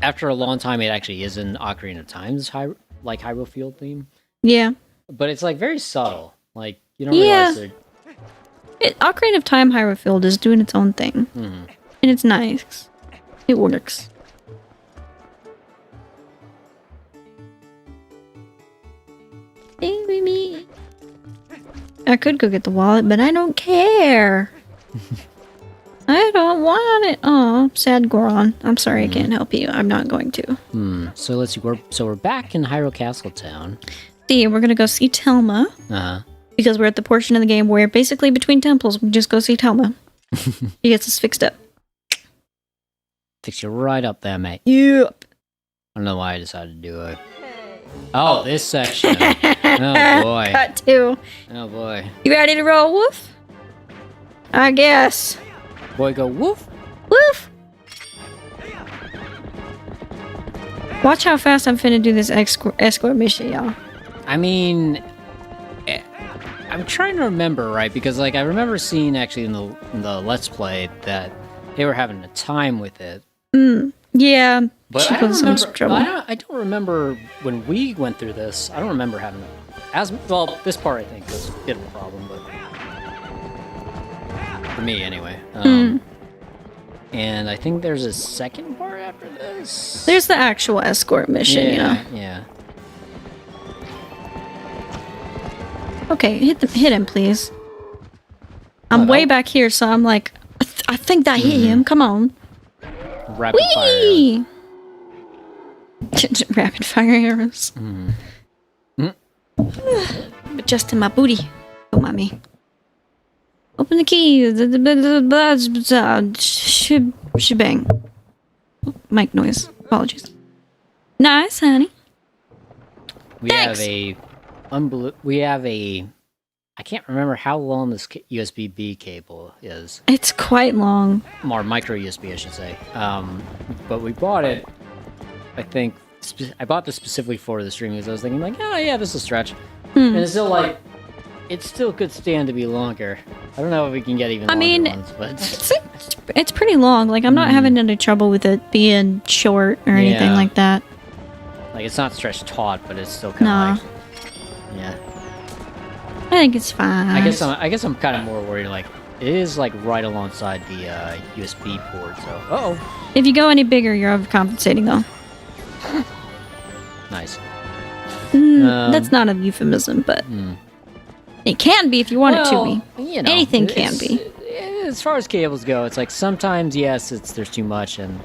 after a long time it actually is an Ocarina of Time's Hyrule Field theme. Yeah. But it's like very subtle. Like, you don't realize it. Ocarina of Time Hyrule Field is doing its own thing. And it's nice. It works. Baby me. I could go get the wallet, but I don't care. I don't want it. Oh, sad Goron. I'm sorry I can't help you. I'm not going to. So let's see. We're back in Hyrule Castle Town. See, we're gonna go see Telma. Because we're at the portion of the game where basically between temples we just go see Telma. He gets us fixed up. Fix you right up there, mate. Yep. I don't know why I decided to do it. Oh, this section. Oh boy. Cut to. Oh boy. You ready to roll, Woof? I guess. Boy, go woof. Woof. Watch how fast I'm finna do this escort mission, y'all. I mean, I'm trying to remember, right? Because like I remember seeing actually in the Let's Play that they were having a time with it. Yeah. But I don't remember. I don't remember when we went through this. I don't remember having this part I think was a bit of a problem, but for me anyway. And I think there's a second part after this. There's the actual escort mission, Yeah. Okay, hit him, please. I'm way back here, so I'm like, I think that hit him. Come on. Rapid fire. Rapid fire arrows. But just in my booty. Don't mind me. Open the key. Shebang. Mic noise. Apologies. Nice, honey. We have a I can't remember how long this USB-B cable is. It's quite long. Or micro USB, I should say. But we bought it, I think, I bought this specifically for the stream because I was thinking like, oh yeah, this will stretch. And it's still like, it still could stand to be longer. I don't know if we can get even longer ones, but... It's pretty long. Like, I'm not having any trouble with it being short or anything like that. Like, it's not stretched taut, but it's still kind of like... Yeah. I think it's fine. I guess I'm kind of more worried, like, it is, like, right alongside the USB port, so... Uh-oh! If you go any bigger, you're overcompensating, though. Nice. That's not a euphemism, but... It can be if you want it to be. You know, anything can be. As far as cables go, it's like, sometimes, yes, there's too much, and...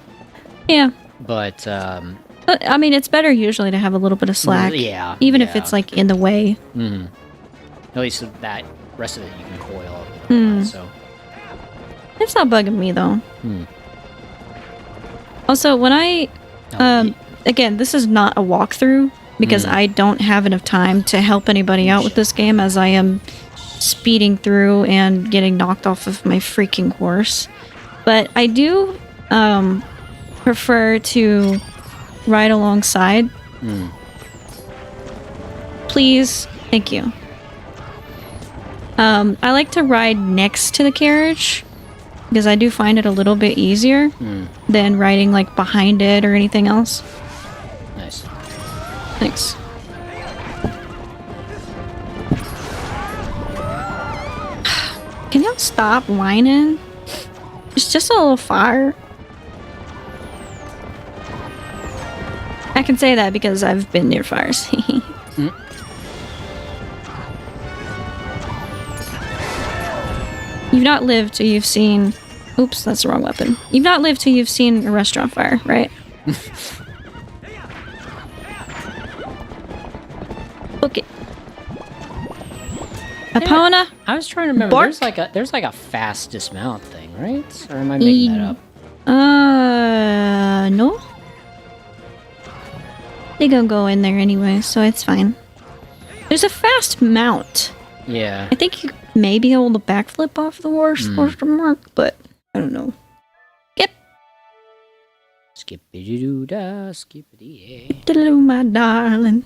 Yeah. But, I mean, it's better usually to have a little bit of slack. Yeah. Even if it's, like, in the way. At least that rest of it you can coil up. So it's not bugging me though. Also, when I again, this is not a walkthrough because I don't have enough time to help anybody out with this game as I am speeding through and getting knocked off of my freaking horse. But I do prefer to ride alongside. Please, thank you. I like to ride next to the carriage because I do find it a little bit easier than riding like behind it or anything else. Nice. Thanks. Can y'all stop whining? It's just a little fire. I can say that because I've been near fires. You've not lived till you've seen... Oops, that's the wrong weapon. You've not lived till you've seen a restaurant fire, right? Okay. Epona? I was trying to remember. Bark? There's like a fast dismount thing, right? Or am I making that up? No. They gonna go in there anyway, so it's fine. There's a fast mount. Yeah. I think you may be able to backflip off the horse, mark, but I don't know. Yep. Skippity-doo-dah, skippity. Hello, my darling.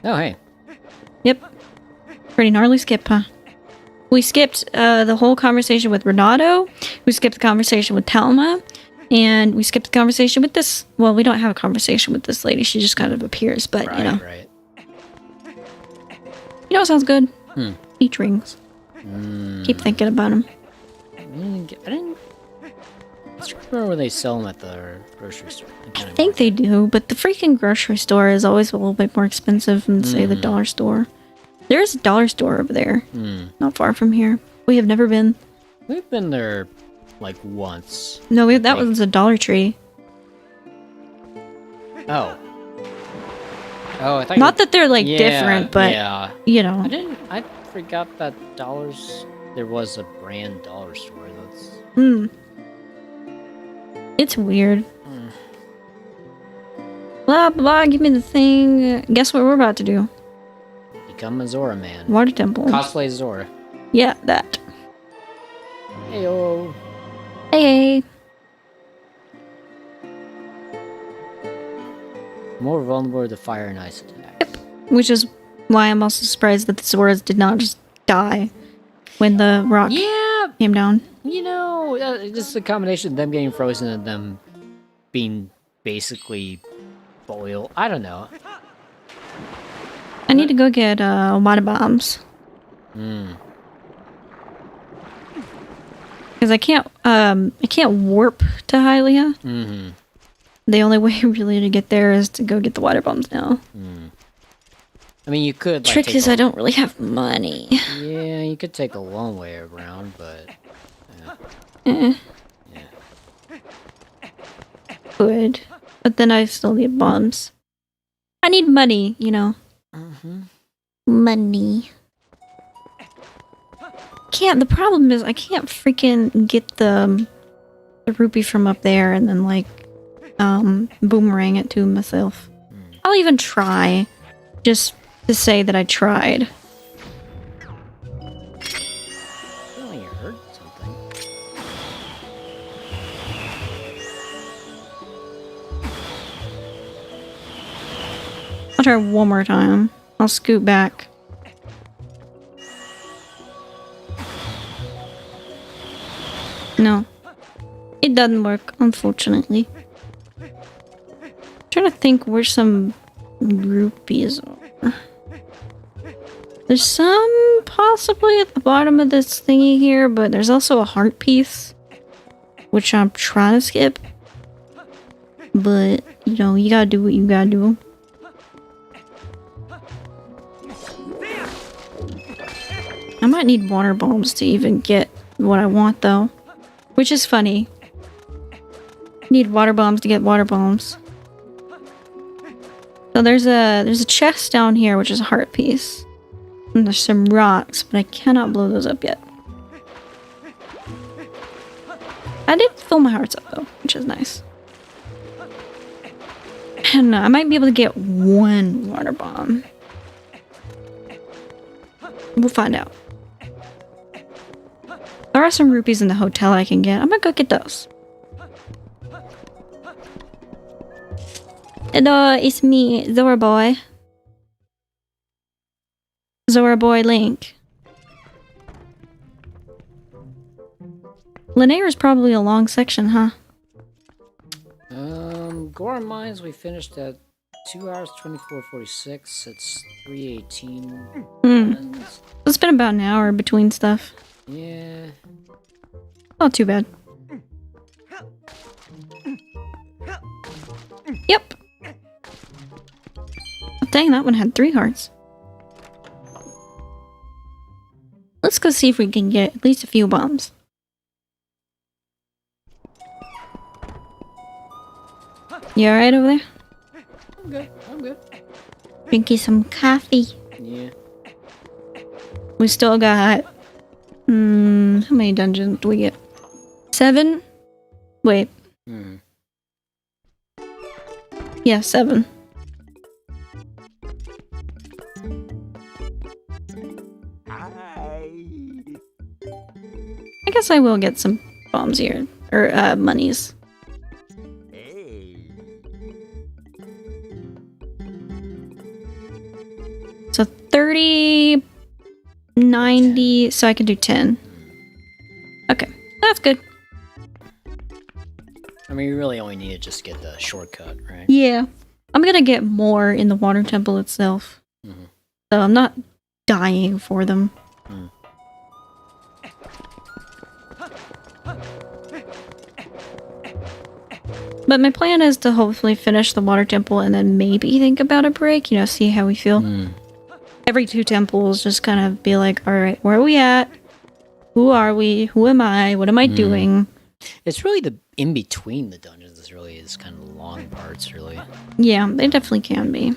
Oh, hey. Yep. Pretty gnarly skip, huh? We skipped the whole conversation with Renato. We skipped the conversation with Talma. And we skipped the conversation with this... Well, we don't have a conversation with this lady. She just kind of appears, but, right, you know. Right. You know what sounds good? Each rings. Keep thinking about them. I didn't remember where they sell them at the grocery store. I think they do, but the freaking grocery store is always a little bit more expensive than, say, the dollar store. There's a dollar store over there. Not far from here. We have never been. We've been there, like, once. No, that was a Dollar Tree. Oh. Oh, I thought Not that they're, like, different, but, you know. I forgot that there was a brand dollar store. That's... It's weird. Blah, blah, give me the thing. Guess what we're about to do? Become a Zora man. Water temple. Cosplay Zora. Yeah, that. Heyo. Hey. More vulnerable to fire and ice attack. Yep. Which is why I'm also surprised that the Zoras did not just die when the rock came down. You know, just a combination of them getting frozen and them being basically boiled. I don't know. I need to go get water bombs. Because I can't warp to Hylia. The only way really to get there is to go get the water bombs now. I mean, you could. Like, Trick is I don't really have money. Yeah, you could take a long way around, but. Good, but then I still need bombs. I need money, you know. Money. The problem is I can't freaking get the rupee from up there and then like boomerang it to myself. I'll even try just to say that I tried. Oh, you heard something. I'll try one more time. I'll scoot back. No. It doesn't work, unfortunately. I'm trying to think where some rupees are. There's some possibly at the bottom of this thingy here, but there's also a heart piece, which I'm trying to skip. But, you know, you gotta do what you gotta do. I might need water bombs to even get what I want, though. Which is funny. Need water bombs to get water bombs. So there's a chest down here, which is a heart piece. And there's some rocks, but I cannot blow those up yet. I did fill my hearts up, though, which is nice. And I might be able to get one water bomb. We'll find out. There are some rupees in the hotel I can get. I'm gonna go get those. Hello, it's me, Zora Boy. Zora Boy Link. Linear is probably a long section, huh? Gore Mines, we finished at 2 hours 24:46. It's 3:18. It's been about an hour between stuff. Yeah. Not too bad. Yep. Dang, that one had 3 hearts. Let's go see if we can get at least a few bombs. You alright over there? I'm good. I'm good. Drink you some coffee. Yeah. We still got... how many dungeons do we get? 7? Wait. Yeah, 7. I guess I will get some bombs here. Or, monies. So 30, 90, so I can do 10. Okay, that's good. I mean, you really only need to just get the shortcut, right? Yeah. I'm gonna get more in the water temple itself. So I'm not dying for them. But my plan is to hopefully finish the water temple and then maybe think about a break, you know, see how we feel. Every 2 temples, just kind of be like, alright, where are we at? Who are we? Who am I? What am I doing? It's really the in between the dungeons. This really is kind of the long parts, really. Yeah, they definitely can be.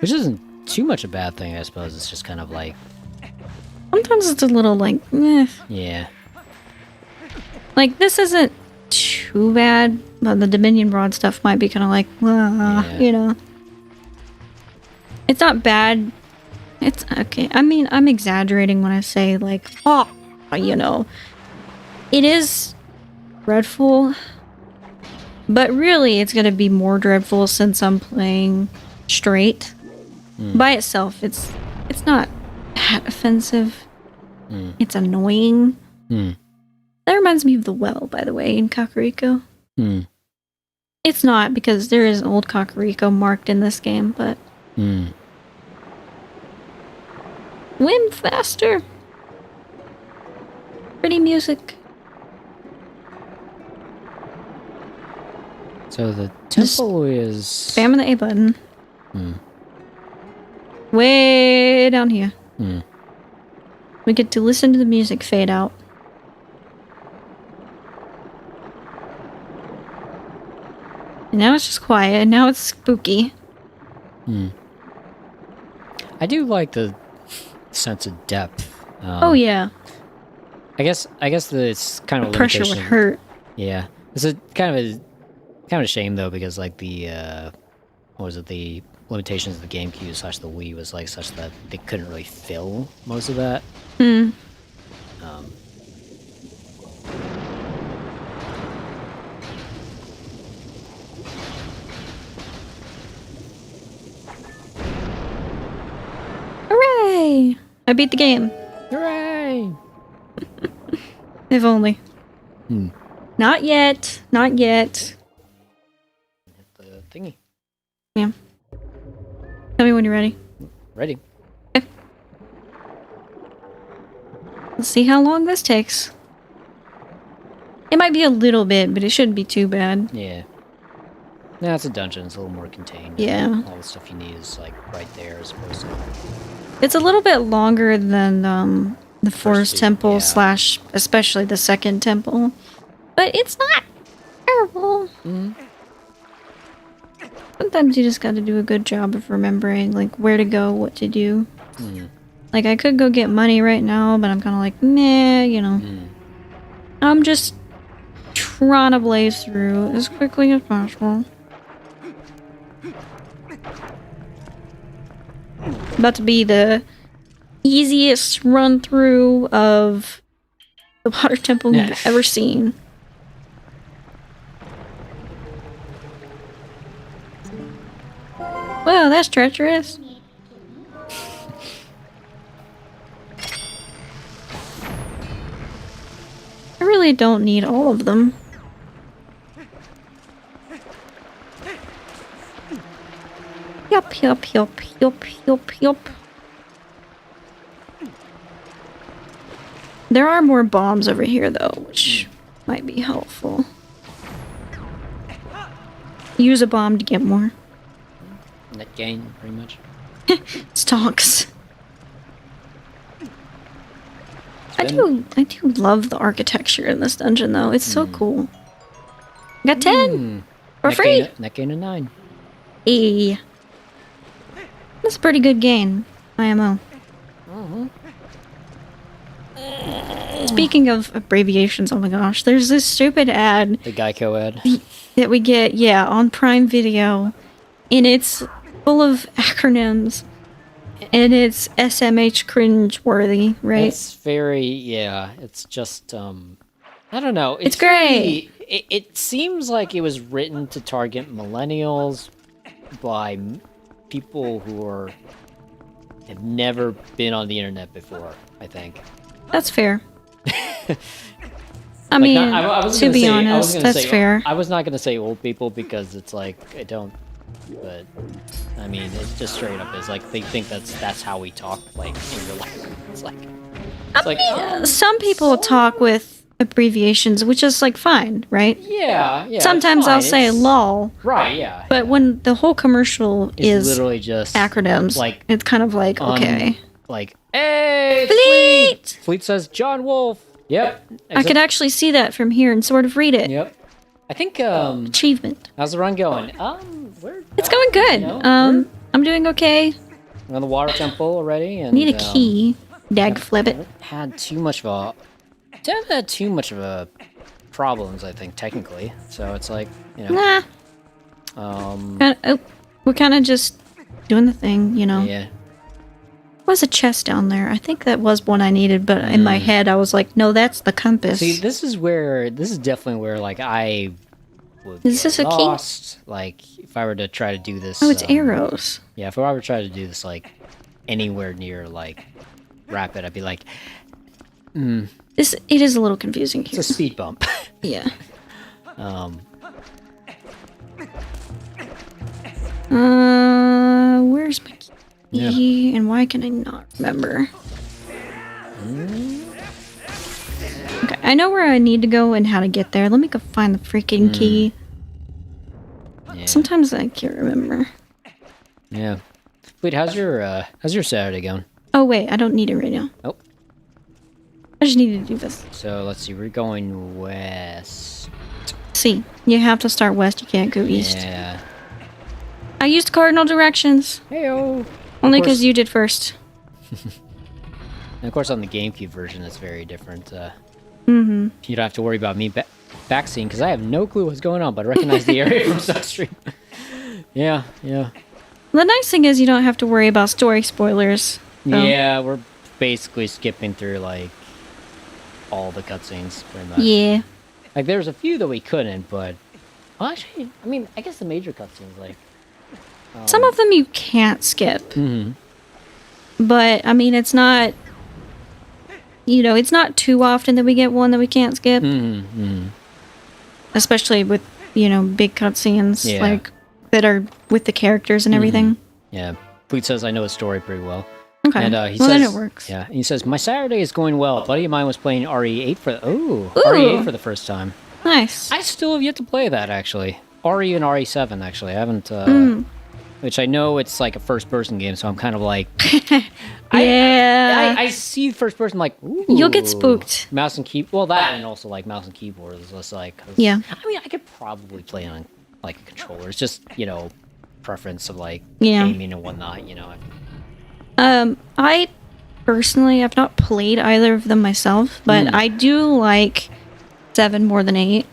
Which isn't too much a bad thing, I suppose. It's just kind of like... Sometimes it's a little like, eh. Yeah. Like, this isn't too bad, but the Dominion Broad stuff might be kind of like, you know. It's not bad. It's okay. I mean, I'm exaggerating when I say, like, you know. It is dreadful, but really it's going to be more dreadful since I'm playing straight. By itself, it's not that offensive. It's annoying. That reminds me of the well, by the way, in Kakariko. It's not, because there is an old Kakariko marked in this game, but... Swim faster! Pretty music. So the temple is... Spamming the A button. Way down here. We get to listen to the music fade out. And now it's just quiet, and now it's spooky. I do like the sense of depth. Oh yeah. I guess it's kind of a Pressure limitation. would hurt. Yeah, it's a kind of a shame though, because like the what was it, the limitations of the GameCube / the Wii was like such that they couldn't really fill most of that. Hooray! I beat the game. Hooray! If only. Not yet. Not yet. Hit the thingy. Yeah. Tell me when you're ready. Ready. Okay. Let's see how long this takes. It might be a little bit, but it shouldn't be too bad. Yeah. Nah, it's a dungeon. It's a little more contained. Yeah. All the stuff you need is like right there as opposed to... It's a little bit longer than the Forest Temple / especially the second temple. But it's not terrible. Sometimes you just gotta do a good job of remembering, like, where to go, what to do. Like, I could go get money right now, but I'm kind of like, meh, you know. I'm just trying to blaze through as quickly as possible. About to be the easiest run through of the water temple you've ever seen. Wow, that's treacherous. I really don't need all of them. Yup, yup, yup, yup, yup, yup. There are more bombs over here, though, which might be helpful. Use a bomb to get more. Net gain, pretty much. Stonks. I do love the architecture in this dungeon, though. It's so cool. Got 10 for free. Net gain of 9. E. That's a pretty good gain. IMO. Speaking of abbreviations, oh my gosh, there's this stupid ad. The Geico ad. That we get, on Prime Video. And it's full of acronyms. And it's SMH cringe-worthy, right? It's very, it's just, I don't know. It's great. It seems like it was written to target millennials by people who have never been on the internet before, I think. That's fair. I mean, to be honest, that's fair. I was not going to say old people because it's like, I don't, but I mean, it just straight up is like, they think that's how we talk, like, in real life. It's like, some people talk with abbreviations, which is like fine, right? Yeah. Sometimes I'll say lol. Right, yeah. But when the whole commercial is literally just acronyms, like it's kind of like, okay. Like, hey, Fleet! Fleet says John Wolf. Yep. I could actually see that from here and sort of read it. Yep. I think, achievement. How's the run going? It's going good. I'm doing okay. I'm on the water temple already. And, need a key. Dag flip it. Haven't had too much of a problems, I think, technically. So it's like, Nah. We're kind of just doing the thing, Yeah. There was a chest down there. I think that was one I needed, but in my head I was like, no, that's the compass. See, this is definitely where, like, I would Is this lost. A key? Like, if I were to try to do this... Oh, it's arrows. Yeah, if I were to try to do this, like, anywhere near, like, Rapid, I'd be like, It is a little confusing here. It's a speed bump. Yeah. Where's my key? And why can I not remember? Okay, I know where I need to go and how to get there. Let me go find the freaking key. Yeah. Sometimes I can't remember. Yeah. Wait, how's your Saturday going? Oh wait, I don't need it right now. Oh. I just need to do this. So let's see, we're going west. See, you have to start west, you can't go east. Yeah. I used cardinal directions. Heyo. Only because you did first. And of course on the GameCube version it's very different. You don't have to worry about me backseeing because I have no clue what's going on, but I recognize the area from Substream. Yeah. The nice thing is you don't have to worry about story spoilers. So. Yeah, we're basically skipping through, like, all the cutscenes, pretty much. Yeah. Like, there's a few that we couldn't, but... Well, actually, I mean, I guess the major cutscenes, like... Some of them you can't skip. But, I mean, it's not... it's not too often that we get one that we can't skip. Especially with, big cutscenes, like, that are with the characters and everything. Yeah. Fleet says I know his story pretty well. Okay. And he says, then it works. Yeah. He says, my Saturday is going well. A buddy of mine was playing RE8 RE8 for the first time. Nice. I still have yet to play that, actually. RE and RE7, actually. I haven't... Which I know it's like a first-person game, so I'm kind of like... I see first-person, like, ooh. You'll get spooked. Mouse and keyboard... Well, that and also, like, mouse and keyboard is just like... Yeah. I mean, I could probably play on, like, a controller. It's just, preference of, like, Yeah. aiming and whatnot, I personally have not played either of them myself, but I do like 7 more than 8.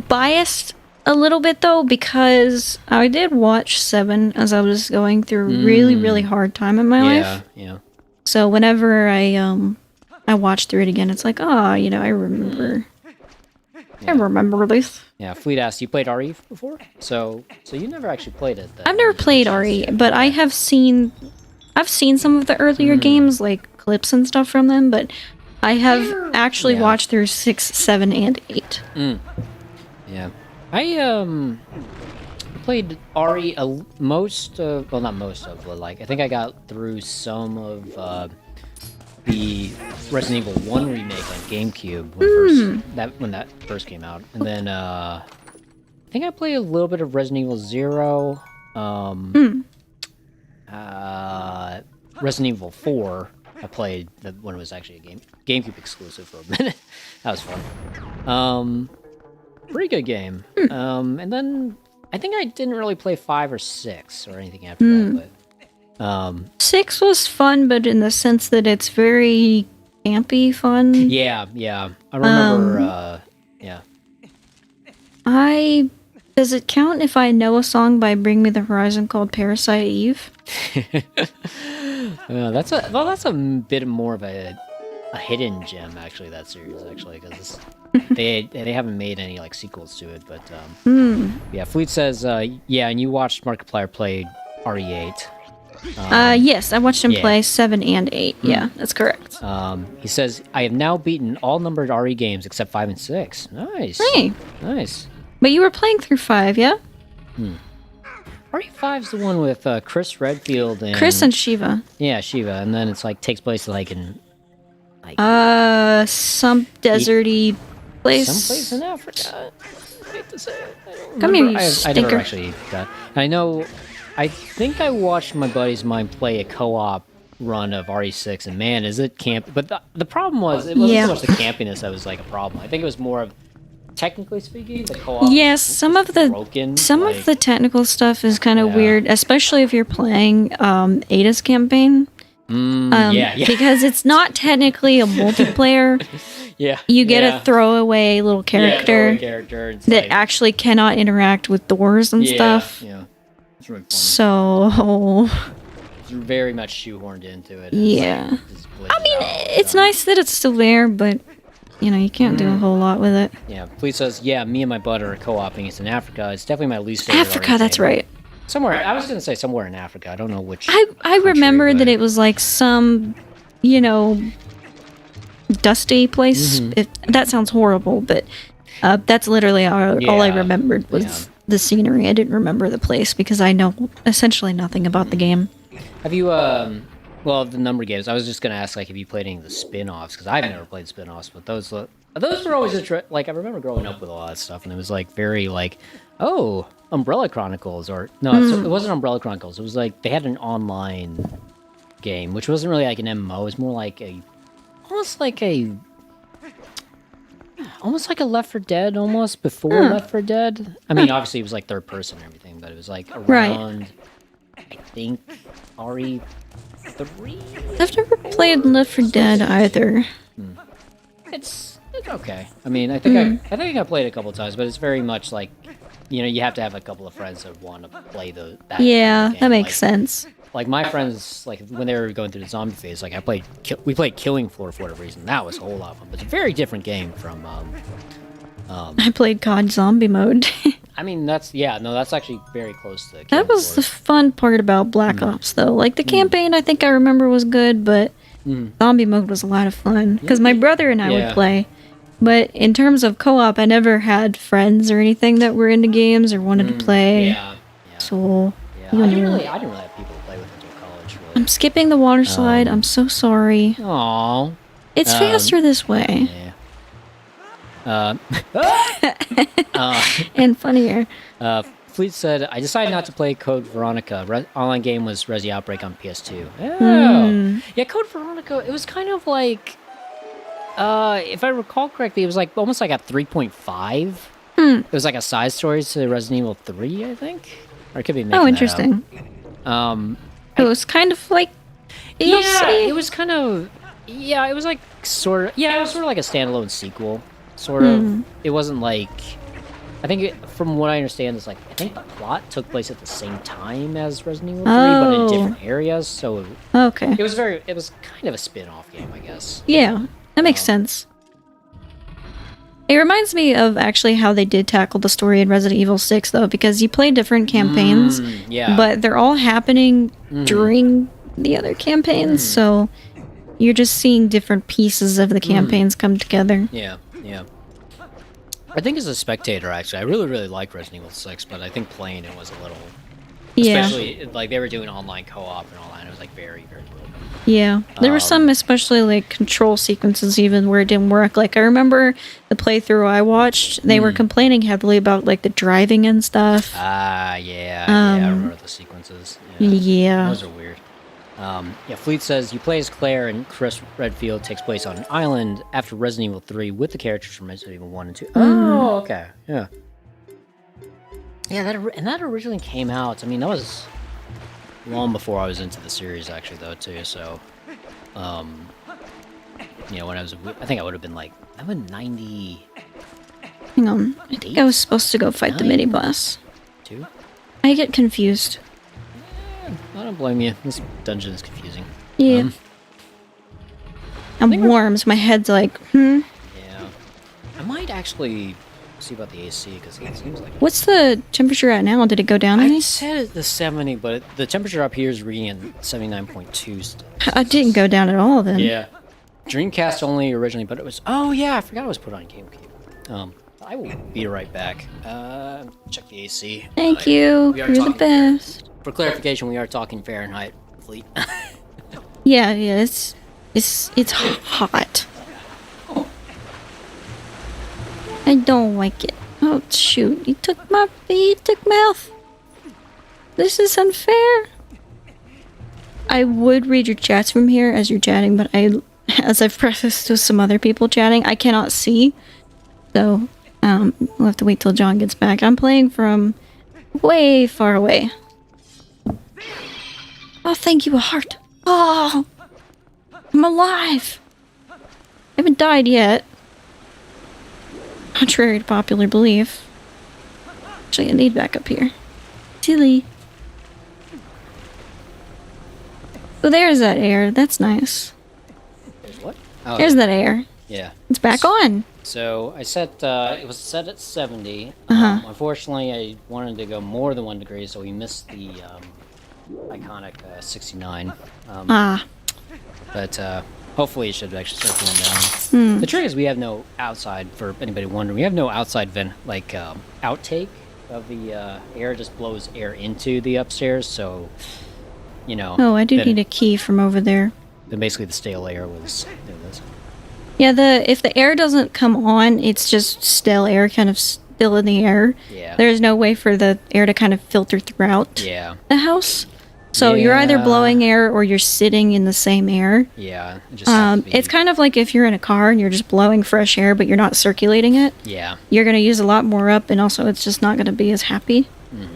Biased a little bit though, because I did watch 7 as I was going through a really, really hard time in my life. Yeah. So whenever I watch through it again, it's like, I remember. I remember this. Yeah, Fleet asked, you played RE before? So you never actually played it then. I've never played RE, but I have seen... I've seen some of the earlier games, like clips and stuff from them, but I have actually watched through 6, 7, and 8. Yeah. I played RE most of... Well, not most of, but like, I think I got through some of the Resident Evil 1 remake on GameCube when that first came out. And then I think I played a little bit of Resident Evil 0. Resident Evil 4. I played when it was actually a GameCube exclusive for a minute. That was fun. Pretty good game. And then I think I didn't really play 5 or 6 or anything after that. But 6 was fun, but in the sense that it's very campy fun. Yeah. I remember. Does it count if I know a song by Bring Me the Horizon called Parasite Eve? That's a bit more of a hidden gem, actually. That series, actually, because they haven't made any like sequels to it. But yeah, Fleet says, yeah, and you watched Markiplier play RE8. Yes, I watched him play 7 and 8. Yeah, that's correct. He says, I have now beaten all numbered RE games except 5 and 6. Nice. Hey. Nice. But you were playing through 5, yeah? RE5's the one with Chris Redfield and... Chris and Shiva. Yeah, Shiva. And then it's like takes place like in... some deserty place. Someplace in Africa. I hate to say it. I don't Come here, remember. you I stinker. never actually got... I think I watched my buddies of mine play a co-op run of RE6, and man, is it camp... But the problem was, it wasn't so much the campiness that was like a problem. I think it was more of, technically speaking, the co-op... Yes, some of the technical stuff is kind of weird, especially if you're playing Ada's campaign. Because it's not technically a multiplayer. You get a throwaway little character, that actually cannot interact with doors and stuff. Yeah. It's really fun. So... It's very much shoehorned into it. Yeah. It's nice that it's still there, but, you can't do a whole lot with it. Yeah. Fleet says, yeah, me and my bud are co-oping. It's in Africa. It's definitely my least favorite. Africa, that's right. Somewhere, I was going to say somewhere in Africa. I don't know which. I remember that it was like some, dusty place. That sounds horrible, but that's literally all I remembered was the scenery. I didn't remember the place because I know essentially nothing about the game. Have you, well, the number games, I was just going to ask, like, have you played any of the spin-offs? Because I've never played spin-offs, but those were always, like, I remember growing up with a lot of stuff, and it was, like, very, like, oh, Umbrella Chronicles, or, no, it wasn't Umbrella Chronicles. It was, like, they had an online game, which wasn't really, like, an MMO. It was more like almost like a Left 4 Dead, almost, before Left 4 Dead. I mean, obviously, it was, like, third person and everything, but it was, like, around, I think, RE3? I've never played Left 4 Dead either. It's okay. I mean, I think I played it a couple of times, but it's very much like, you have to have a couple of friends that want to play that game. That makes sense. Like my friends, like when they were going through the zombie phase, like we played Killing Floor for whatever reason. That was a whole lot of fun, but it's a very different game from. I played COD Zombie Mode. I mean, that's actually very close to. That was the fun part about Black Ops, though. Like the campaign, I think I remember was good, but Zombie Mode was a lot of fun because my brother and I would play. But in terms of co-op, I never had friends or anything that were into games or wanted to play. Yeah. So I didn't really have people to play with until college. Really. I'm skipping the water slide. I'm so sorry. Aww. It's faster this way. Yeah. And funnier. Fleet said, I decided not to play Code Veronica. Online game was Resi Outbreak on PS2. Oh. Yeah, Code Veronica, it was kind of like, if I recall correctly, it was like almost like a 3.5. It was like a side story to Resident Evil 3, I think? Or it could be making that interesting. It was kind of like DLC? It was kind of, it was like sort of, it was sort of like a standalone sequel. Sort of. It wasn't like, I think from what I understand, it's like, I think the plot took place at the same time as Resident Evil 3, but in different areas, so okay. It was kind of a spin-off game, I guess. Yeah, that makes sense. It reminds me of actually how they did tackle the story in Resident Evil 6, though, because you play different campaigns, but they're all happening during the other campaigns, so you're just seeing different pieces of the campaigns come together. Yeah. I think as a spectator, actually, I really, really like Resident Evil 6, but I think playing it was a little Yeah. Especially, like, they were doing online co-op and all that, and it was, like, very, very broken. Yeah. There were some, especially, like, control sequences even where it didn't work. Like, I remember the playthrough I watched, they were complaining heavily about, like, the driving and stuff. Yeah. Yeah, I remember the sequences. Yeah. Those are weird. Fleet says, you play as Claire and Chris Redfield takes place on an island after Resident Evil 3 with the characters from Resident Evil 1 and 2. Oh, okay. Yeah. Yeah, that originally came out. I mean, that was long before I was into the series, actually, though, too. So, when I think I would have been like, I'm in 90. Hang on. I think I was supposed to go fight the mini boss. 2? I get confused. I don't blame you. This dungeon is confusing. Yeah. I'm warm, so my head's like, Yeah. I might actually see about the AC, because it seems like... What's the temperature at now? Did it go down any? I said it's the 70, but the temperature up here is reading at 79.2 still. I didn't go down at all then. Yeah. Dreamcast only originally, but it was... Oh, yeah, I forgot it was put on GameCube. I will be right back. Check the AC. Thank you. You're the best. For clarification, we are talking Fahrenheit, Fleet. Yeah, it's hot. I don't like it. Oh shoot! He took my mouth. This is unfair. I would read your chats from here as you're chatting, but as I've prefaced to some other people chatting, I cannot see. So, we'll have to wait till John gets back. I'm playing from way far away. Oh, thank you, a heart. Oh, I'm alive. I haven't died yet. Contrary to popular belief. Actually, I need back up here. Silly. Oh, there's that air. That's nice. There's what? Oh, there's that air. Yeah. It's back on. So I set it was set at 70. Unfortunately, I wanted to go more than 1 degree, so we missed the iconic 69. But hopefully it should actually start cooling down. The trick is we have no outside, for anybody wondering, we have no outside vent, like outtake of the air. Just blows air into the upstairs, so Oh, I do need a key from over there. Then basically the stale air was. Yeah, if the air doesn't come on, it's just stale air kind of still in the air. Yeah. There's no way for the air to kind of filter throughout the house. So you're either blowing air or you're sitting in the same air. Yeah. It's kind of like if you're in a car and you're just blowing fresh air, but you're not circulating it. Yeah. You're going to use a lot more up, and also it's just not going to be as happy. Yeah.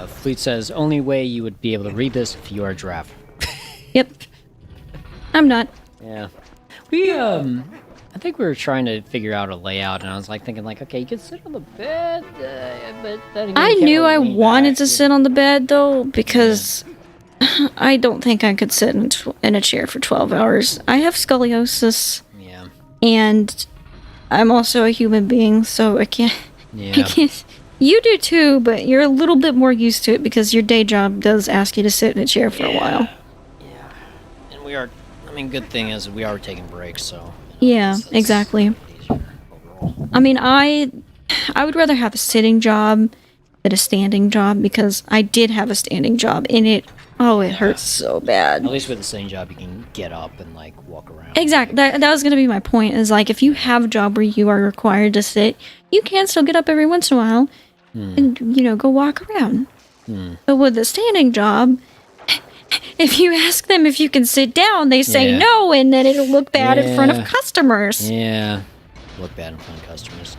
Fleet says, only way you would be able to read this if you are a giraffe. Yep. I'm not. Yeah. I think we were trying to figure out a layout, and I was thinking, okay, you could sit on the bed, but then again, I knew I wanted back. to sit on the bed though, because I don't think I could sit in a chair for 12 hours. I have scoliosis. Yeah. And I'm also a human being, so I can't. Yeah. I can't. You do too, but you're a little bit more used to it because your day job does ask you to sit in a chair for a while. Yeah. And we are. I mean, good thing is we are taking breaks, so. Yeah, exactly. I mean, I would rather have a sitting job than a standing job, because I did have a standing job and it hurts so bad. At least with the sitting job, you can get up and walk around. Exactly. That was going to be my point, is if you have a job where you are required to sit, you can still get up every once in a while and, go walk around. But with a standing job, if you ask them if you can sit down, they say no, and then it'll look bad in front of customers. Yeah. Look bad in front of customers.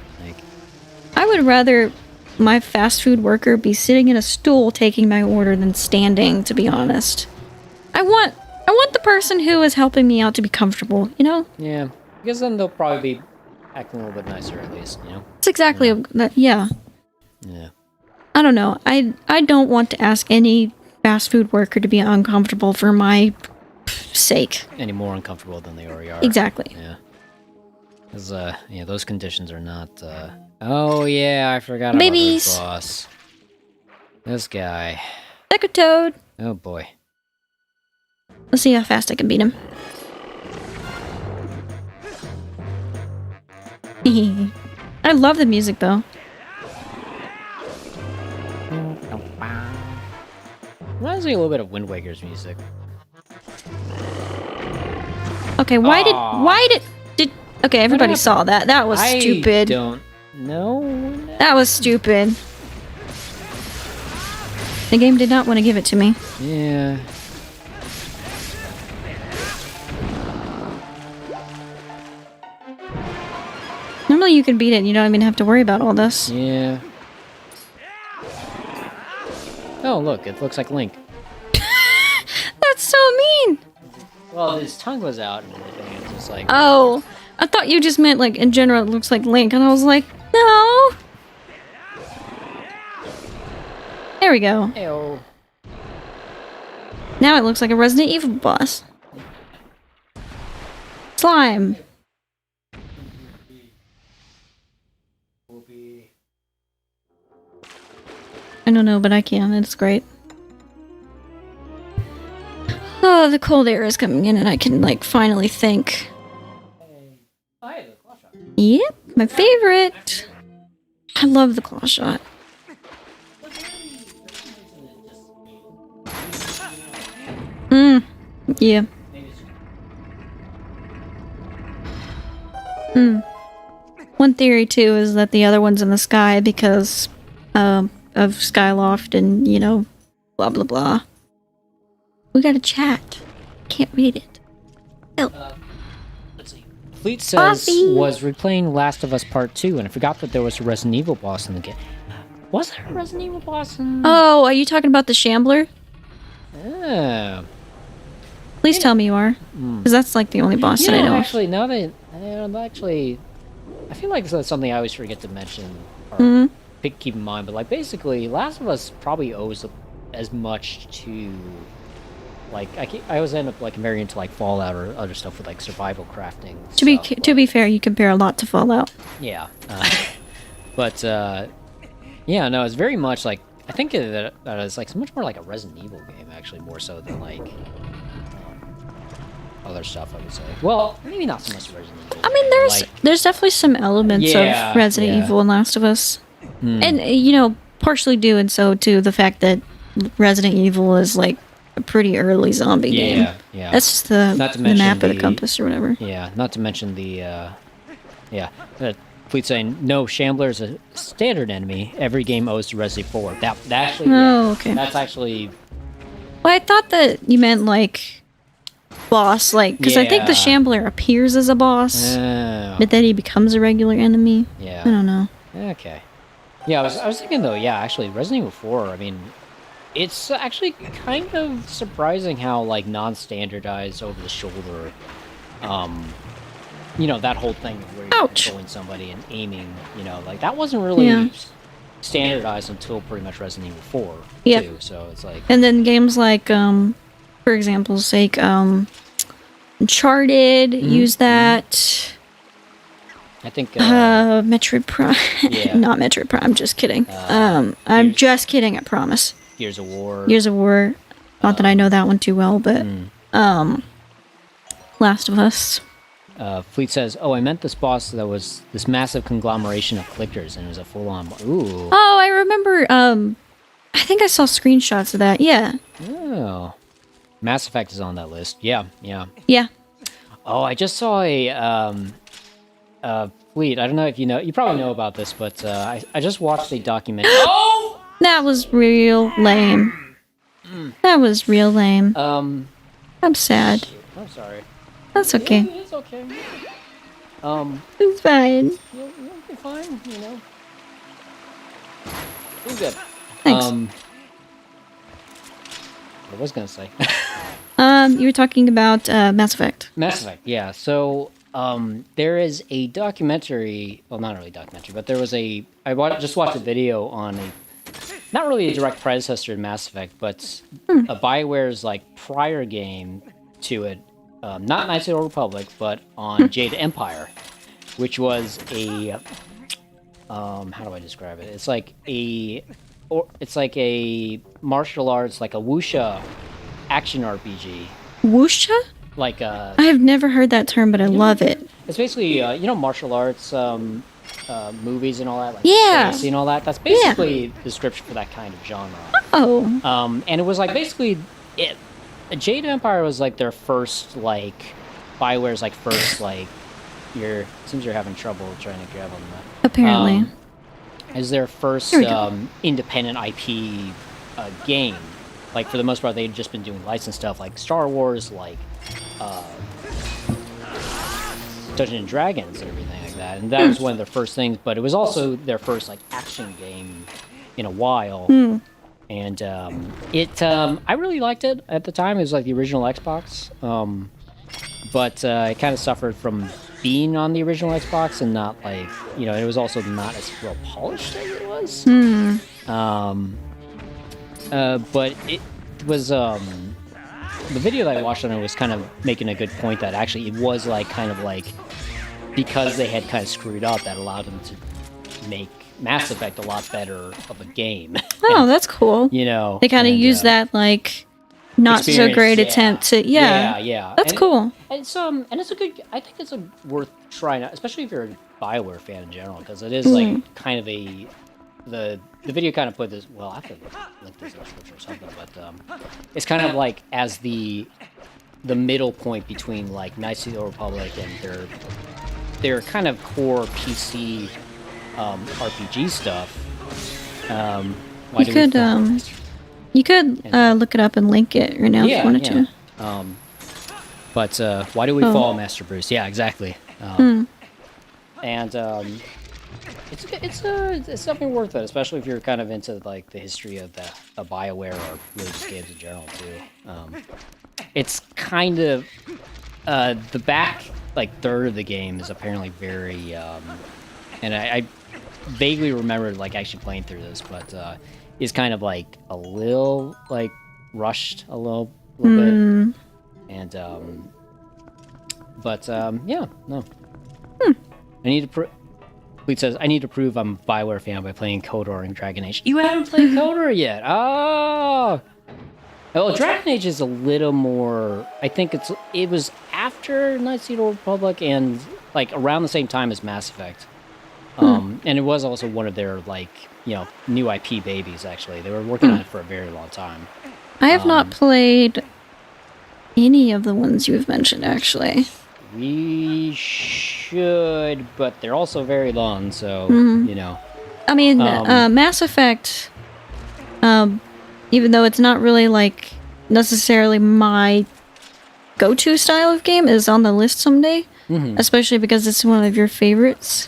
I would rather my fast food worker be sitting in a stool taking my order than standing, to be honest. I want the person who is helping me out to be comfortable, Yeah. Because then they'll probably be acting a little bit nicer, at least, It's exactly yeah. Yeah. I don't know. I don't want to ask any fast food worker to be uncomfortable for my sake. Any more uncomfortable than they already are. Exactly. Yeah. Because, those conditions are not, Oh, yeah, I forgot about this boss. This guy. Deco Toad. Oh, boy. Let's see how fast I can beat him. I love the music, though. me a little bit of Wind Waker's music. Okay, why did okay, everybody saw that. That was stupid. I don't know. That was stupid. The game did not want to give it to me. Yeah. Normally you can beat it and you don't even have to worry about all this. Yeah. Oh, look, it looks like Link. That's so mean! Well, his tongue was out and everything. It's just like... Oh, I thought you just meant, like, in general it looks like Link, and I was like, no! There we go. Ew. Now it looks like a Resident Evil boss. Slime. I don't know, but I can. It's great. Oh, the cold air is coming in and I can, like, finally think. Yep, my favorite. I love the claw shot. Yeah. One theory, too, is that the other one's in the sky because, of Skyloft and, you know, blah blah blah. We got a chat. Can't read it. Oh. Let's see. Fleet says, was replaying Last of Us Part 2, and I forgot that there was a Resident Evil boss in the game. Was there a Resident Evil boss in... Oh, are you talking about the Shambler? Oh. Please tell me you are. Because that's like the only boss that I know. Actually, now that... I feel like that's something I always forget to mention. Or keep in mind, but like basically, Last of Us probably owes as much to... Like, I always end up like very into like Fallout or other stuff with like survival crafting. To be fair, you compare a lot to Fallout. Yeah. But, yeah, no, it's very much like... I think that it's like much more like a Resident Evil game, actually, more so than like... other stuff, I would say. Well, maybe not so much Resident Evil. I mean, there's definitely some elements of Resident Evil and Last of Us. And, you know, partially due and so to the fact that Resident Evil is like a pretty early zombie game. Yeah. That's just the map of the compass or whatever. Yeah, not to mention the, Fleet saying, no, Shambler is a standard enemy. Every game owes to Resident Evil 4. That actually... Oh, okay. That's actually... Well, I thought that you meant, like, boss, like... Because I think the Shambler appears as a boss, but then he becomes a regular enemy. Yeah. I don't know. Okay. Yeah, I was thinking, though, actually, Resident Evil 4, I mean... It's actually kind of surprising how, like, non-standardized over-the-shoulder, you know, that whole thing where you're controlling somebody and aiming, you know, like, that wasn't really standardized until pretty much Resident Evil 4, too, so it's like... And then games like, for example's sake, Uncharted, use that... I think, Metroid Prime... Not Metroid Prime, just kidding. I'm just kidding, I promise. Gears of War. Not that I know that one too well, but Last of Us. Fleet says, "Oh, I meant this boss that was this massive conglomeration of clickers, and it was a full-on. Ooh. Oh, I remember. I think I saw screenshots of that. Yeah. Oh, Mass Effect is on that list. Yeah. Oh, I just saw a Fleet. I don't know if you know. You probably know about this, but I just watched a documentary. Oh! That was real lame. That was real lame. I'm sad. I'm sorry. That's okay. Yeah, it's okay. It's fine. You'll be fine, you know. It's good. Thanks. What was I gonna say? You were talking about Mass Effect. Mass Effect, yeah. So, there is a documentary. Well, not really a documentary, but there was a. Just watched a video on a. Not really a direct predecessor to Mass Effect, but a BioWare's like prior game to it, not Knights of the Old Republic, but on Jade Empire, which was a how do I describe it? It's like a martial arts, like a wuxia action RPG. Wuxia? Like I have never heard that term, but I love it. It's basically you know, martial arts movies and all that, like fantasy and all that. That's basically the description for that kind of genre. Oh. And it was like basically Jade Empire was like their first like BioWare's like first like seems you're having trouble trying to grab on that. Apparently. Is their first independent IP game. Like for the most part, they'd just been doing licensed stuff like Star Wars, like Dungeons and Dragons and everything like that. And that was one of their first things, but it was also their first like action game in a while. And I really liked it at the time. It was like the original Xbox, but it kind of suffered from being on the original Xbox and not like, you know, it was also not as well polished as it was. But it was the video that I watched on it was kind of making a good point that actually it was like kind of like because they had kind of screwed up that allowed them to make Mass Effect a lot better of a game. Oh, that's cool. You know, they kind of use that like not so great attempt to yeah. That's cool. And it's a good. I think it's worth trying out, especially if you're a BioWare fan in general, because it is like kind of the video kind of put this. Well, I have to link this in the description or something, but it's kind of like as the middle point between like Knights of the Old Republic and their kind of core PC RPG stuff. You could look it up and link it right now if you wanted to. But why do we follow Master Bruce? Yeah, exactly. And it's something worth it, especially if you're kind of into like the history of the BioWare or really just games in general too. It's kind of the back like third of the game is apparently very and I vaguely remember like actually playing through this, but is kind of like a little like rushed a little bit, and yeah, no. I need to Fleet says, I need to prove I'm a BioWare fan by playing KOTOR and Dragon Age. You haven't played KOTOR yet? Oh! Well, Dragon Age is a little more... I think it was after Knights of the Old Republic and like around the same time as Mass Effect. And it was also one of their like, you know, new IP babies, actually. They were working on it for a very long time. I have not played any of the ones you've mentioned, actually. We should, but they're also very long, so, you know. I mean, Mass Effect, even though it's not really, like, necessarily my go-to style of game, is on the list someday. Especially because it's one of your favorites.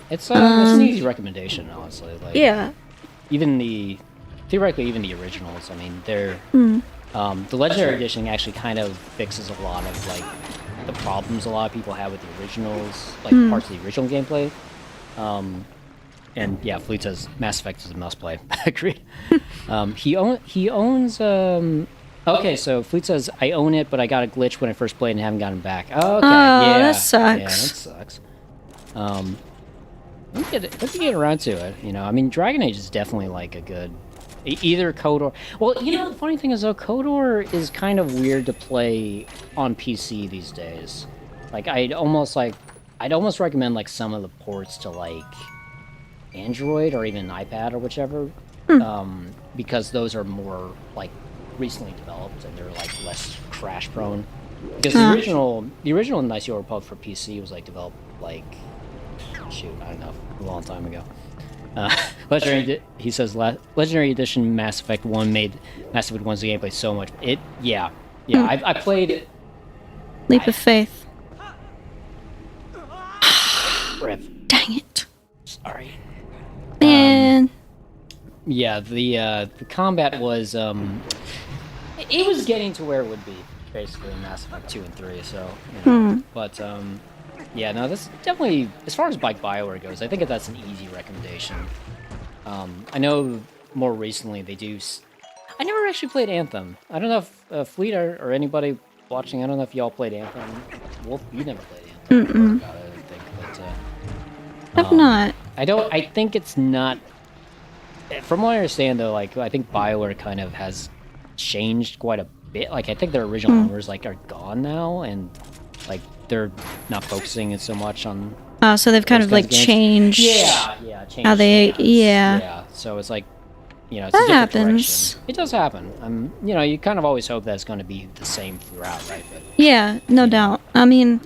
It's an easy recommendation, honestly. Like, yeah. Theoretically, even the originals, I mean, they're... the Legendary Edition actually kind of fixes a lot of, like, the problems a lot of people have with the originals, like parts of the original gameplay. And yeah, Fleet says Mass Effect is a must-play. Agreed. He owns... Okay, so Fleet says, I own it, but I got a glitch when I first played and haven't gotten back. Oh, okay, yeah. That sucks. Yeah, that sucks. Let's get around to it, you know. I mean, Dragon Age is definitely like a good... Either KOTOR... Well, you know, the funny thing is, though, KOTOR is kind of weird to play on PC these days. Like, I'd almost recommend, like, some of the ports to, like, Android or even iPad or whichever. Because those are more, like, recently developed and they're, like, less crash-prone. Because the original Knights of the Old Republic for PC was, like, developed, like... Shoot, I don't know, a long time ago. He says, Legendary Edition Mass Effect 1 made Mass Effect 1's gameplay so much. I played it. Leap of faith. Rip. Dang it. Sorry. Man. Yeah, the combat was, it was getting to where it would be, basically, in Mass Effect 2 and 3, so, you know. But, yeah, no, that's definitely, as far as BioWare goes, I think that's an easy recommendation. I know more recently they do... I never actually played Anthem. I don't know if Fleet or anybody watching, I don't know if y'all played Anthem. Wolf, you never played Anthem. I don't think, but... I've not. I think it's not... From what I understand, though, like, I think BioWare kind of has changed quite a bit. Like, I think their original owners, like, are gone now, and, like, they're not focusing it so much on... so they've kind of, like, changed... Yeah, changed. How they... Yeah, so it's like, you know, it's That a different happens. direction. It does happen. You know, you kind of always hope that's going to be the same throughout, right? But Yeah, no doubt. I mean,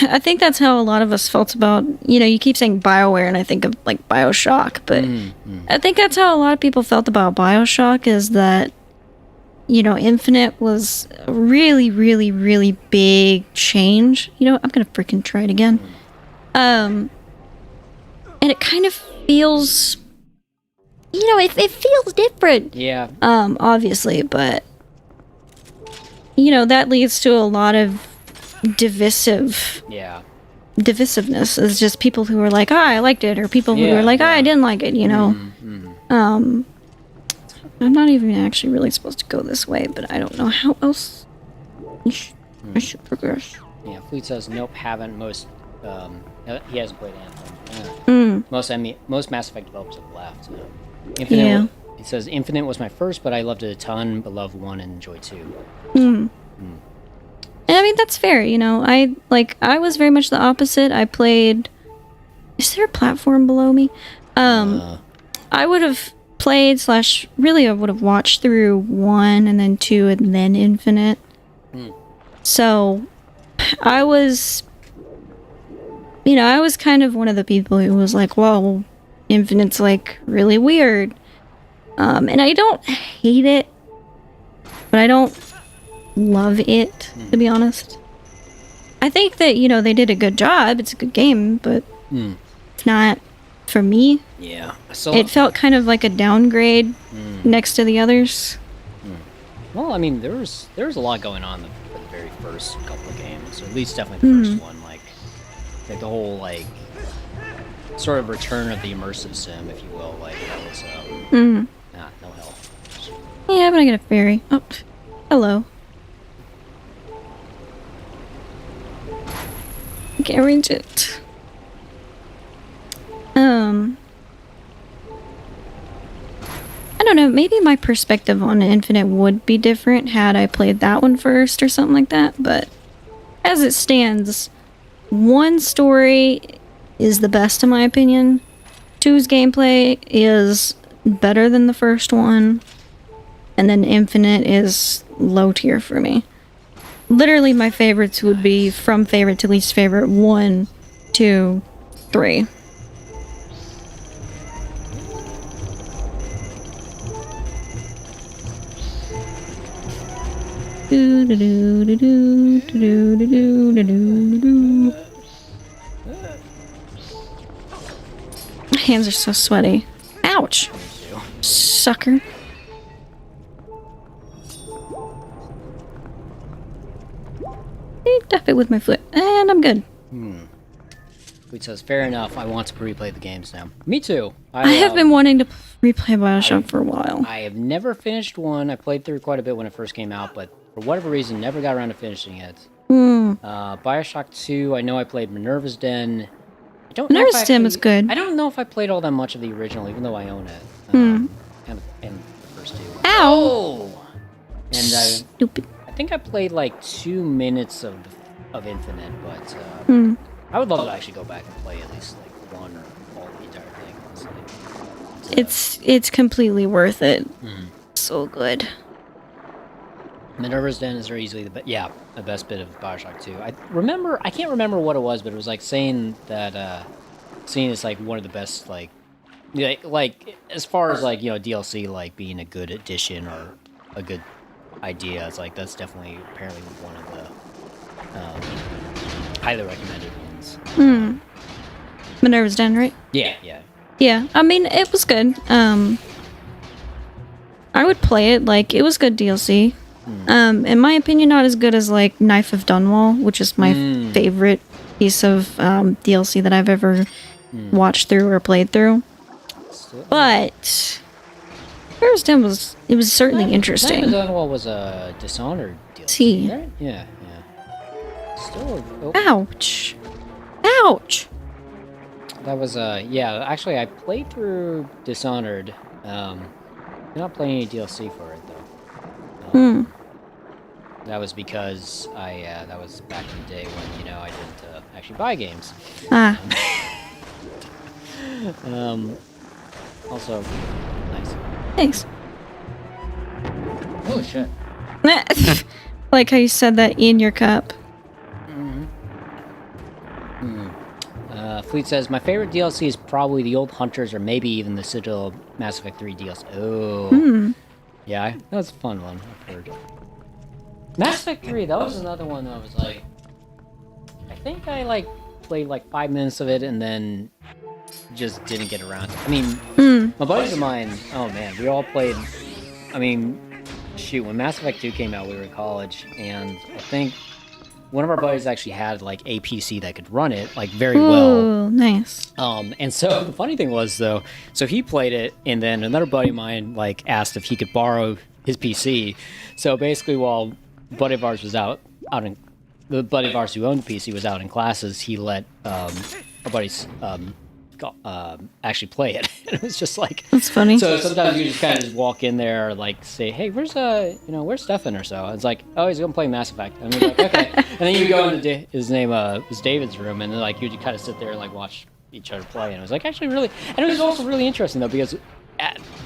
I think that's how a lot of us felt about, you know, you keep saying BioWare and I think of like BioShock, but I think that's how a lot of people felt about BioShock is that, you know, Infinite was a really, really, really big change. You know, I'm gonna freaking try it again. And it kind of feels, you know, it feels different. yeah, Obviously, but, you know, that leads to a lot of divisiveness. It's just people who are like, "Ah, I liked it," or people who are like, "Ah, I didn't like it," you know. I'm not even actually really supposed to go this way, but I don't know how else I should progress. Yeah, Fleet says, nope, haven't. He hasn't played Anthem. Most Mass Effect developers have left. Infinite, it says, Infinite was my first, but I loved it a ton, but loved 1 and enjoyed 2. And I mean, that's fair, you know. I was very much the opposite. I played... Is there a platform below me? I would have played / really I would have watched through 1 and then 2 and then Infinite. So, I was... You know, I was kind of one of the people who was like, whoa, Infinite's like really weird. And I don't hate it, but I don't love it, to be honest. I think that, you know, they did a good job. It's a good game, but it's not for me. Yeah. It felt kind of like a downgrade next to the others. Well, I mean, there was a lot going on for the very first couple of games, or at least definitely the first one. Like the whole, like, sort of return of the immersive sim, if you will. Like, that was, no hell. Yeah, but I get a fairy. Oh, hello. Can't reach it. I don't know, maybe my perspective on Infinite would be different had I played that one first or something like that, but as it stands, 1 story is the best in my opinion. 2's gameplay is better than the first one, and then Infinite is low tier for me. Literally, my favorites would be from favorite to least favorite 1, 2, 3. My hands are so sweaty. Ouch! Sucker. Duff it with my foot, and I'm good. Fleet says, fair enough, I want to replay the games now. Me too. I have been wanting to replay BioShock for a while. I have never finished 1. I played through quite a bit when it first came out, but for whatever reason, never got around to finishing it. BioShock 2, I know I played Minerva's Den. Minerva's Den was good. I don't know if I played all that much of the original, even though I own it. And the first 2. Ow! And Stupid. I think I played like 2 minutes of Infinite, but I would love to actually go back and play at least like 1 or all the entire thing. Honestly. It's completely worth it. So good. Minerva's Den is very easily the best bit of BioShock 2. I can't remember what it was, but it was like saying that seeing it's like one of the best like as far as like, you know, DLC like being a good addition or a good idea. It's like that's definitely apparently one of the highly recommended ones. Minerva's Den, right? Yeah, I mean, it was good. I would play it. Like, it was good DLC. In my opinion, not as good as like Knife of Dunwall, which is my favorite piece of DLC that I've ever watched through or played through. But Minerva's Den was certainly interesting. Knife of Dunwall was a Dishonored DLC, right? Yeah. Still. Ouch! Ouch! That was actually I played through Dishonored. Did not play any DLC for it though. That was because that was back in the day when, you know, I didn't actually buy games. Also, nice. Thanks. Oh shit. Like how you said that in your cup. Fleet says, my favorite DLC is probably the old Hunters or maybe even the Citadel Mass Effect 3 DLC. Oh. Yeah, that was a fun one, I've heard. Mass Effect 3, that was another one that was like... I think I like played like 5 minutes of it and then just didn't get around to it. I mean, my buddies of mine, oh man, we all played... I mean, shoot, when Mass Effect 2 came out, we were in college, and I think one of our buddies actually had like a PC that could run it like very well. Nice. And so the funny thing was though, so he played it, and then another buddy of mine like asked if he could borrow his PC. So basically, while a buddy of ours was out in the buddy of ours who owned the PC was out in classes, he let our buddies actually play it. It was just like, that's funny. So sometimes you just kind of just walk in there, like say, "Hey, where's Stefan?" or so. It's like, "Oh, he's gonna play Mass Effect." And we're like, "Okay." And then you go into his name was David's room, and then like you kind of sit there and like watch each other play, and it was like actually really, and it was also really interesting though because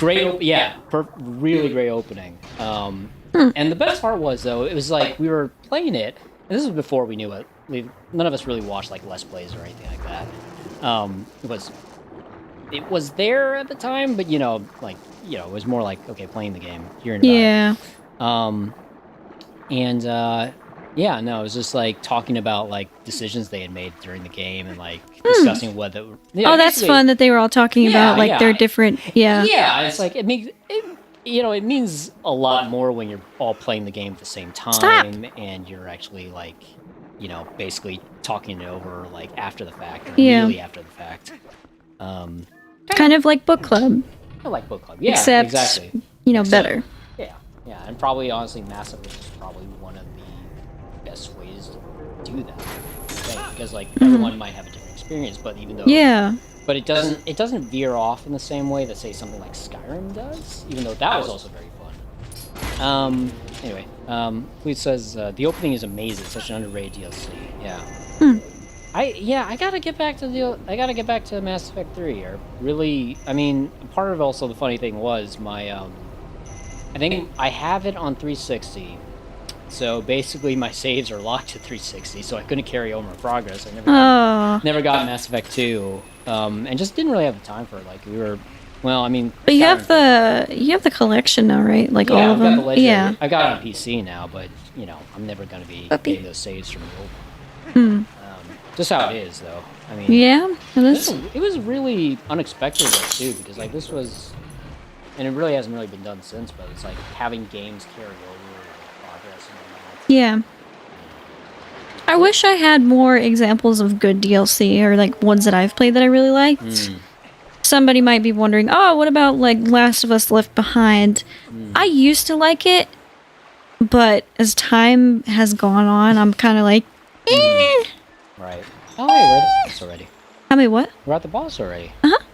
really great opening. And the best part was though, it was like we were playing it, and this was before we knew it. None of us really watched like Let's Plays or anything like that. It was there at the time, but it was more like, okay, playing the game, hearing about it. It was just like talking about like decisions they had made during the game and like discussing whether. That's fun that they were all talking about like their different. Yeah, it's like it means a lot more when you're all playing the game at the same time and you're actually like, basically talking it over like after the fact, or really after the fact. Kind of like book club. I like book club, yeah, except, exactly. Better. Yeah, and probably honestly, Mass Effect is probably one of the best ways to do that. Because like everyone might have a different experience, but even though but it doesn't veer off in the same way that say something like Skyrim does, even though that was also very fun. Anyway, Fleet says the opening is amazing, such an underrated DLC. Yeah. I gotta get back to Mass Effect 3. Or really, I mean, part of also the funny thing was my I think I have it on 360. So basically, my saves are locked to 360, so I couldn't carry over my progress. I never got Mass Effect 2, and just didn't really have the time for it. Like we were, well, I mean. But you have the collection now, right? Like all of them. I got it on PC now, but I'm never gonna be getting those saves from the old one. Just how it is, though. I mean. Yeah, it is. It was really unexpected though, too, because like this was, and it really hasn't really been done since. But it's like having games carry over progress and all that. Yeah. I wish I had more examples of good DLC or like ones that I've played that I really liked. Somebody might be wondering, oh, what about like Last of Us Left Behind? I used to like it, but as time has gone on, I'm kind of like, Right. Oh, hey, we're at the boss already. I mean, what? We're at the boss already.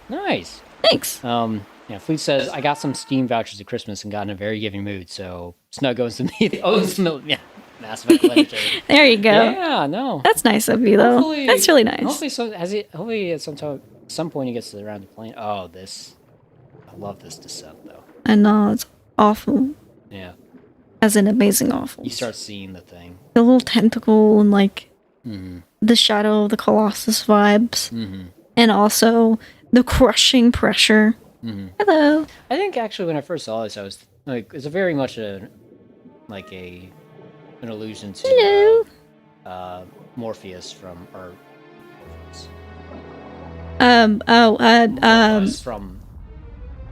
Nice. Thanks. Fleet says, I got some Steam vouchers at Christmas and got in a very giving mood, so Snug goes to me. Mass Effect Legendary. There you go. Yeah, no. That's nice of you, though. That's really nice. Hopefully at some point he gets around to playing. Oh, I love this descent, though. I know, it's awful. Yeah. As in amazing awful. You start seeing the thing. The little tentacle and like the Shadow of the Colossus vibes. And also the crushing pressure. Hello. I think actually when I first saw this, I was like, it's a very much an allusion to Morpheus from from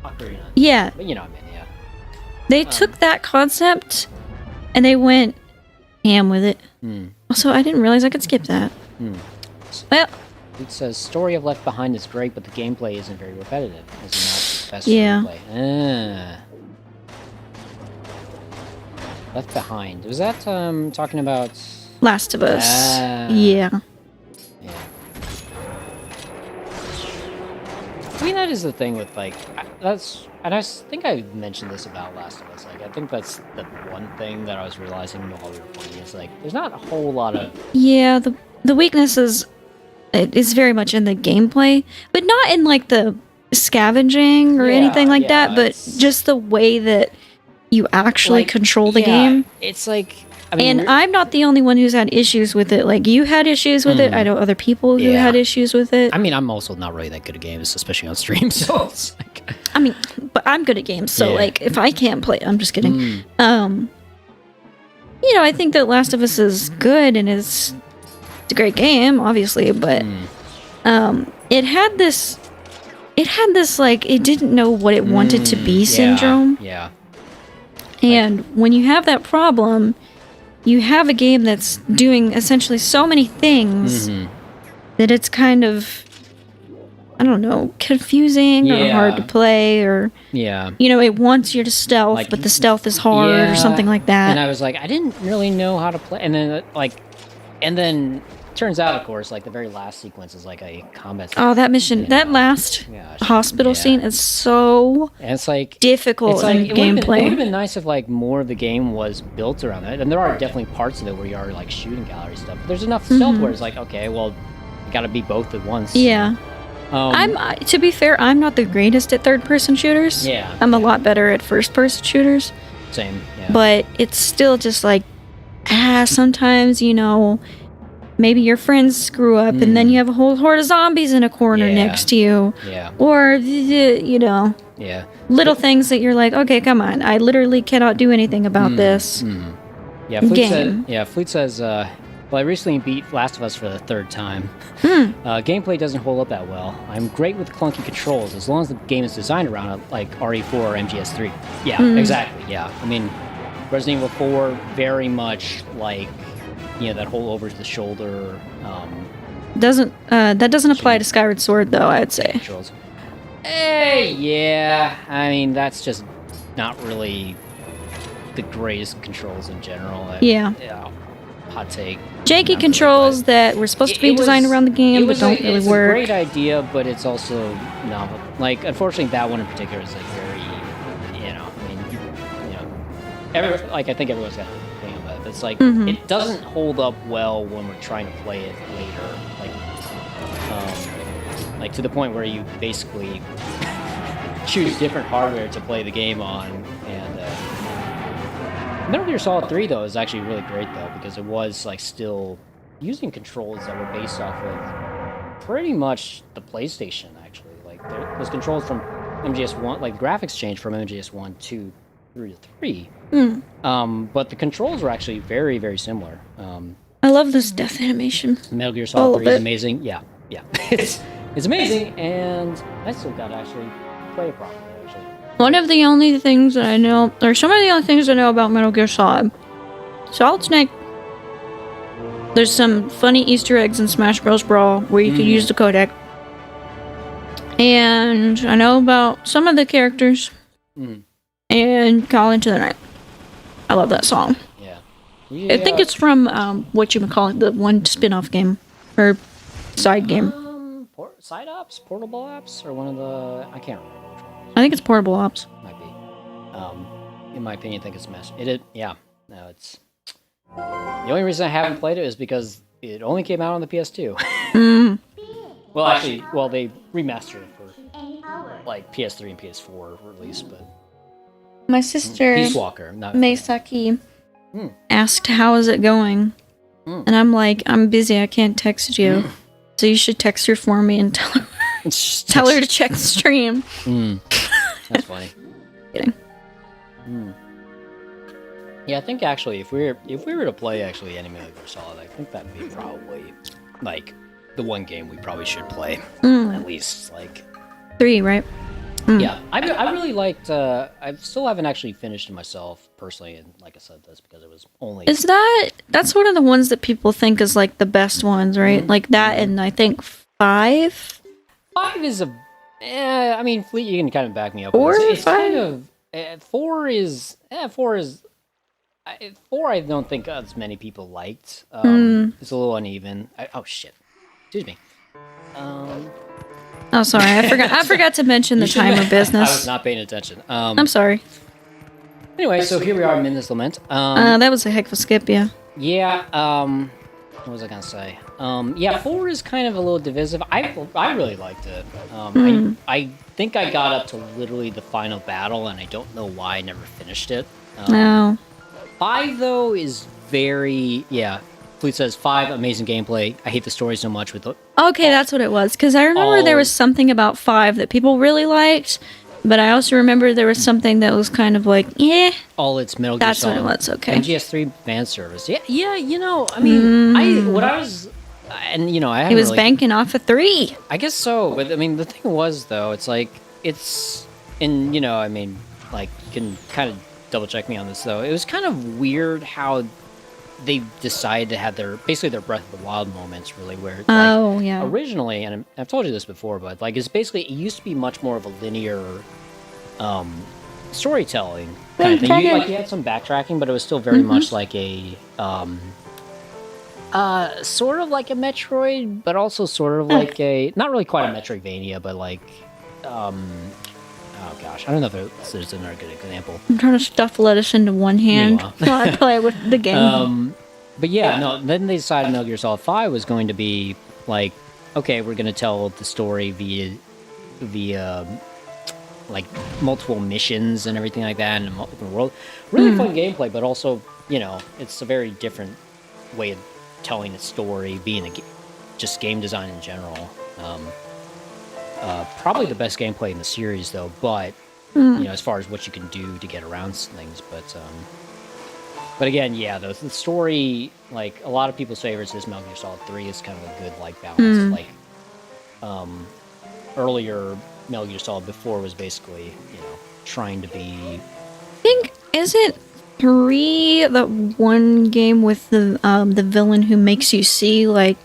Ocarina. Yeah. But you know what I mean, yeah. They took that concept and they went ham with it. Also, I didn't realize I could skip that. Well, it says story of Left Behind is great, but the gameplay isn't very repetitive. It's not best gameplay. Left Behind. Was that talking about Last of Us? Yeah. I mean, that is the thing with like and I think I mentioned this about Last of Us. Like, I think that's the one thing that I was realizing while we were playing is like, there's not a whole lot of. Yeah, the weakness is very much in the gameplay, but not in like the scavenging or anything like that, but just the way that you actually control the game. It's like, I mean, and I'm not the only one who's had issues with it. Like, you had issues with it. I know other people who had issues with it. I mean, I'm also not really that good at games, especially on stream, so it's like... I mean, but I'm good at games, so, like, if I can't play... I'm just kidding. You know, I think that Last of Us is good, and it's a great game, obviously, but it had this, like, it didn't know what it wanted to be syndrome. Yeah. And when you have that problem... You have a game that's doing essentially so many things that it's kind of, I don't know, confusing or hard to play, or you know, it wants you to stealth, like, but the stealth is hard or something like that. And I was like, I didn't really know how to play, and then turns out, of course, like the very last sequence is like a combat sequence. Oh, that mission, that last hospital scene is so it's like difficult in gameplay. It would have been nice if like more of the game was built around that, and there are definitely parts of it where you are like shooting gallery stuff. But there's enough stealth where it's like, okay, well, you got to be both at once. Yeah. To be fair, I'm not the greatest at third-person shooters. Yeah. I'm a lot better at first-person shooters. Same. Yeah. But it's still just like, sometimes, you know, maybe your friends screw up and then you have a whole horde of zombies in a corner next to you. Yeah. Or, you know, little things that you're like, okay, come on. I literally cannot do anything about this Yeah, Fleet says, well, I recently beat Last of Us for the 3rd time. Gameplay doesn't hold up that well. I'm great with clunky controls as long as the game is designed around it, like RE4 or MGS3. Yeah, exactly, yeah. I mean, Resident Evil 4, very much like... You know, that whole over the shoulder. That doesn't apply to Skyward Sword, though. I'd say. Controls. Yeah. I mean, that's just not really the greatest controls in general. Hot take. Janky controls that were supposed to be designed around the game, but don't really work. It's a great idea, but it's also novel. Like, unfortunately, that one in particular is like very, you know. I mean, you know, I think everyone's got. It's like it doesn't hold up well when we're trying to play it later, like to the point where you basically choose different hardware to play the game on. And Metal Gear Solid 3 though is actually really great though, because it was like still using controls that were based off of pretty much the PlayStation actually. Like those controls from MGS1, like graphics changed from MGS1 to 3. But the controls were actually very, very similar. I love this death animation. Metal Gear Solid 3 is amazing. Yeah. it's amazing, and I still got to actually play it properly, actually. One of the only things that I know, or some of the only things I know about Metal Gear Solid Snake, there's some funny Easter eggs in Smash Bros. Brawl where you could use the codec. And I know about some of the characters. And Call Into the Night. I love that song. Yeah. I think it's from whatchamacallit, the one spin-off game or side game. Side ops, portable ops, or one of the I can't remember which one. I think it's portable ops. Might be. In my opinion, I think it's Smash. Yeah. No, it's the only reason I haven't played it is because it only came out on the PS2. Well, actually, they remastered it for like PS3 and PS4 release, but. My sister, Peace Walker, Meisaki, asked, how is it going? And I'm like, I'm busy, I can't text you. So you should text her for me and tell her to check the stream. That's funny. Kidding. Yeah, I think actually, if we were to play actually any Metal Gear Solid, I think that'd be probably like the one game we probably should play at least like 3, right? Yeah, I really liked. I still haven't actually finished it myself personally, and like I said, that's because it was only. That's one of the ones that people think is like the best ones, right? Like that, and I think 5. 5 is a. I mean, Fleet, you can kind of back me up. 4, it's 5? kind of 4 is 4 is. 4 I don't think as many people liked. It's a little uneven. Oh shit! Excuse me. Oh, sorry. I forgot to mention the timer business. I was not paying attention. I'm sorry. Anyway, so here we are in Midnight's Lament. That was a heck of a skip, yeah. Yeah, what was I gonna say? Yeah, 4 is kind of a little divisive. I really liked it. I think I got up to literally the final battle, and I don't know why I never finished it. No. 5 though is very Fleet says 5 amazing gameplay. I hate the story so much with the Okay, that's what it was. Because I remember there was something about 5 that people really liked, but I also remember there was something that was kind of like, all its Metal Gear That's what Solid it was, okay. MGS3 fan service. Yeah, you know, I mean, I was He was banking off of 3. I guess so, but I mean, the thing was though, it's like and I mean, like you can kind of double check me on this though. It was kind of weird how they decided to have their Breath of the Wild moments, really, where originally, and I've told you this before, but like it used to be much more of a linear storytelling kind of thing. You had some backtracking, but it was still very much like a sort of like a Metroid, but also sort of like a not really quite a Metroidvania, but like oh gosh, I don't know if there's another good example. I'm trying to stuff lettuce into one hand while I play with the game. But yeah, no, then they decided Metal Gear Solid 5 was going to be like, okay, we're going to tell the story via like multiple missions and everything like that in an open world. Really fun gameplay, but also, it's a very different way of telling a story, being just game design in general. Probably the best gameplay in the series, though, but, as far as what you can do to get around things, but again, yeah, the story, like, a lot of people's favorites is Metal Gear Solid 3 is kind of a good, like, balance. Like, earlier Metal Gear Solid before was basically, trying to be... I think, is it 3 the one game with the villain who makes you see, like,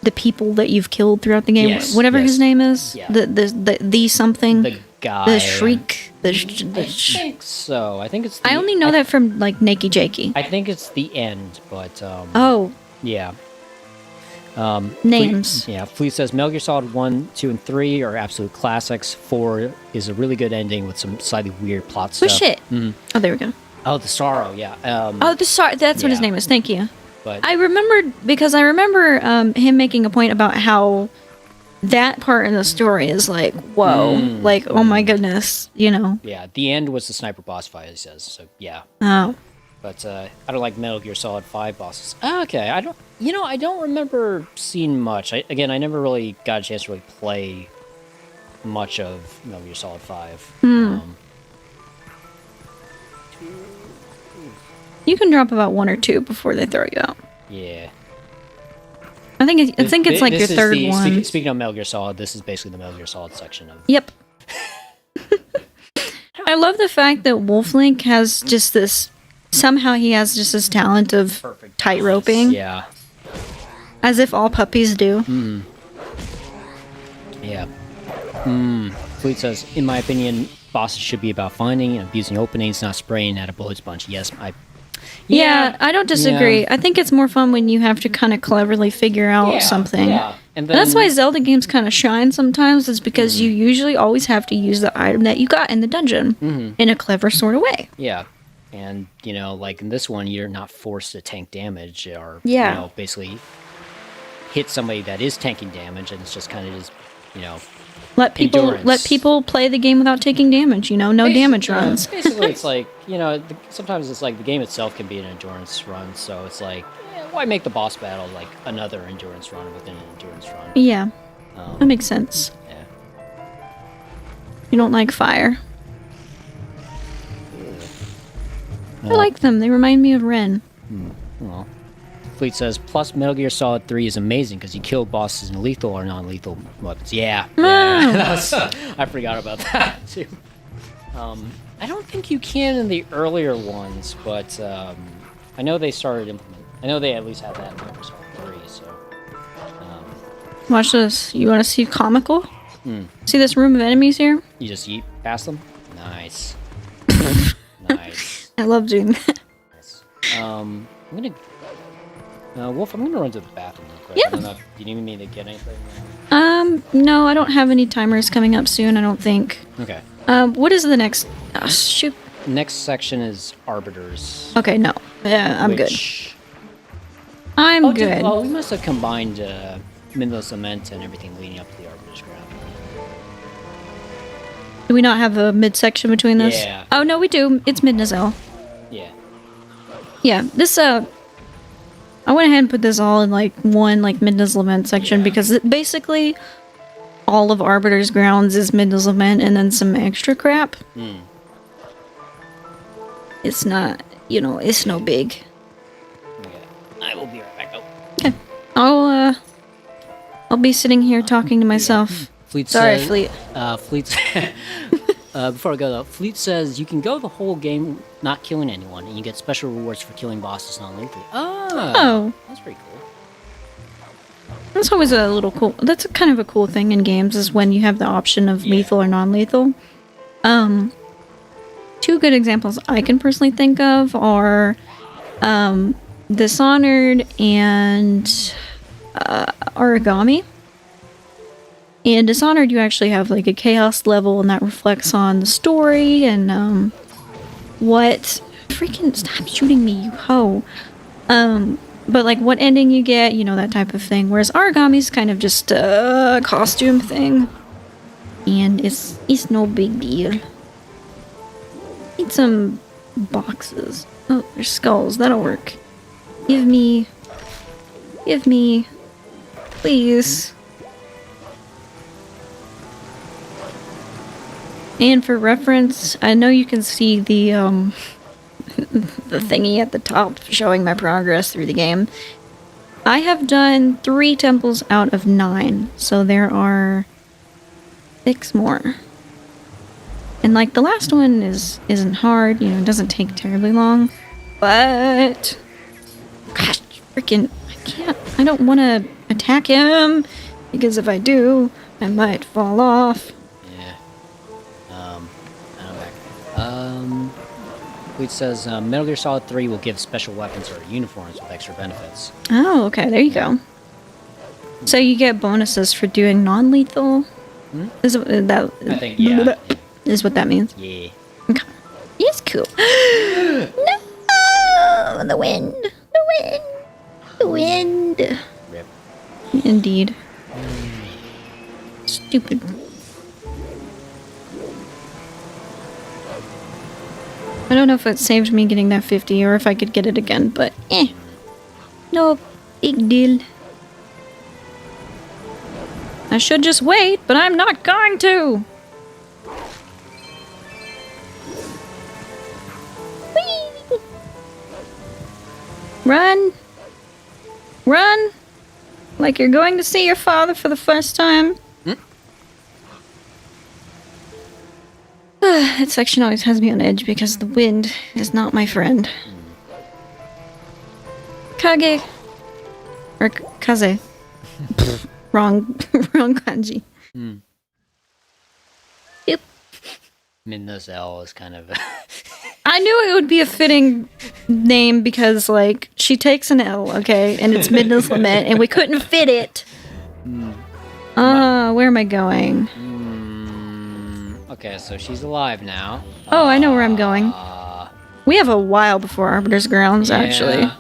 the people that you've killed throughout the game? Yes, whatever his name is? Yeah. The something? The guy. The Shriek? I think so. I think it's I only know that from, like, Nakey Jakey. I think it's the end, but... Yeah. Names. Fleet says Metal Gear Solid 1, 2, and 3 are absolute classics. 4 is a really good ending with some slightly weird plot stuff. Oh, shit. Oh, there we go. Oh, the Sorrow, yeah. The Sorrow, that's what his name is. Thank you. But I remember him making a point about how that part in the story is like, whoa, like, oh my goodness, Yeah, the end was the sniper boss fight, he says, so yeah. Oh. But I don't like Metal Gear Solid 5 bosses. Okay, I don't remember seeing much. I never really got a chance to really play much of Metal Gear Solid 5. You can drop about 1 or 2 before they throw you out. Yeah. I think it's like your third one. Speaking of Metal Gear Solid, this is basically the Metal Gear Solid section of... Yep. I love the fact that Wolf-Link has just this... Somehow he has just this talent of tight-roping. Yeah. As if all puppies do. Yeah. Fleet says, in my opinion, bosses should be about finding and abusing openings, not spraying at a bullets bunch. Yes, Yeah, I don't disagree. Yeah. I think it's more fun when you have to kind of cleverly figure out something. Yeah. And that's why Zelda games kind of shine sometimes, is because you usually always have to use the item that you got in the dungeon in a clever sort of way. Yeah. And, like in this one, you're not forced to tank damage or, basically hit somebody that is tanking damage, and it's just kind of just, let people play the game without taking damage, no damage runs. Basically, it's like, sometimes it's like the game itself can be an endurance run, so it's like, why make the boss battle like another endurance run within an endurance run? Yeah, that makes sense. Yeah. You don't like fire? I like them. They remind me of Ren. Well, Fleet says, plus Metal Gear Solid 3 is amazing because you kill bosses in lethal or non-lethal weapons. Yeah. I forgot about that, too. I don't think you can in the earlier ones, but I know they started implementing... I know they at least had that in Metal Gear Solid 3, so... Watch this. You want to see comical? See this room of enemies here? You just yeet past them? Nice. Nice. I love doing that. I'm gonna... Wolf, I'm gonna run to the bathroom real quick. Yeah. I don't know if you need me to get anything. No, I don't have any timers coming up soon, I don't think. Okay. What is the next... Oh, shoot. Next section is Arbiters. Okay, no. Yeah, I'm good. I'm good. Well, we must have combined Midland Cement and everything leading up to the Arbiter's Ground. Do we not have a midsection between those? Yeah. Oh, no, we do. It's Mid-Nazel. Yeah. Yeah, this, I went ahead and put this all in, like, one, like, Midna's Lament section because basically all of Arbiter's Grounds is Midna's Lament and then some extra crap. It's not, you know, it's no big. Okay. I will be right back. Okay. I'll be sitting here talking to myself. Fleet Sorry, says, Fleet. Fleet. Before I go though, Fleet says you can go the whole game not killing anyone, and you get special rewards for killing bosses non-lethally. Oh, that's pretty cool. That's always a little cool. That's kind of a cool thing in games is when you have the option of lethal or non-lethal. Two good examples I can personally think of are Dishonored and Origami. In Dishonored, you actually have like a chaos level, and that reflects on the story and what. Freaking stop shooting me, you hoe! But like what ending you get, you know, that type of thing. Whereas Origami's kind of just a costume thing, and it's no big deal. Need some boxes. Oh, there's skulls. That'll work. Give me, please. And for reference, I know you can see the the thingy at the top showing my progress through the game. I have done 3 temples out of 9, so there are 6 more. And like the last one isn't hard, you know, it doesn't take terribly long, but gosh, freaking, I don't want to attack him because if I do, I might fall off. Fleet says Metal Gear Solid 3 will give special weapons or uniforms with extra benefits. Oh, okay, there you go. So you get bonuses for doing non-lethal? Is that? I think, yeah. Is what that means? Yeah. Okay. Yes, cool. No! The wind! The wind! Rip. Indeed. Stupid. I don't know if it saved me getting that 50 or if I could get it again, but no big deal. I should just wait, but I'm not going to! Whee! Run! Run! Like you're going to see your father for the first time. That section always has me on edge because the wind is not my friend. Kage. Or kaze. Wrong kanji. Yep. Midna's L is kind of... I knew it would be a fitting name because, like, she takes an L, okay? And it's Midna's Lament, and we couldn't fit it. Where am I going? Okay, so she's alive now. Oh, I know where I'm going. We have a while before Arbiter's Grounds, actually.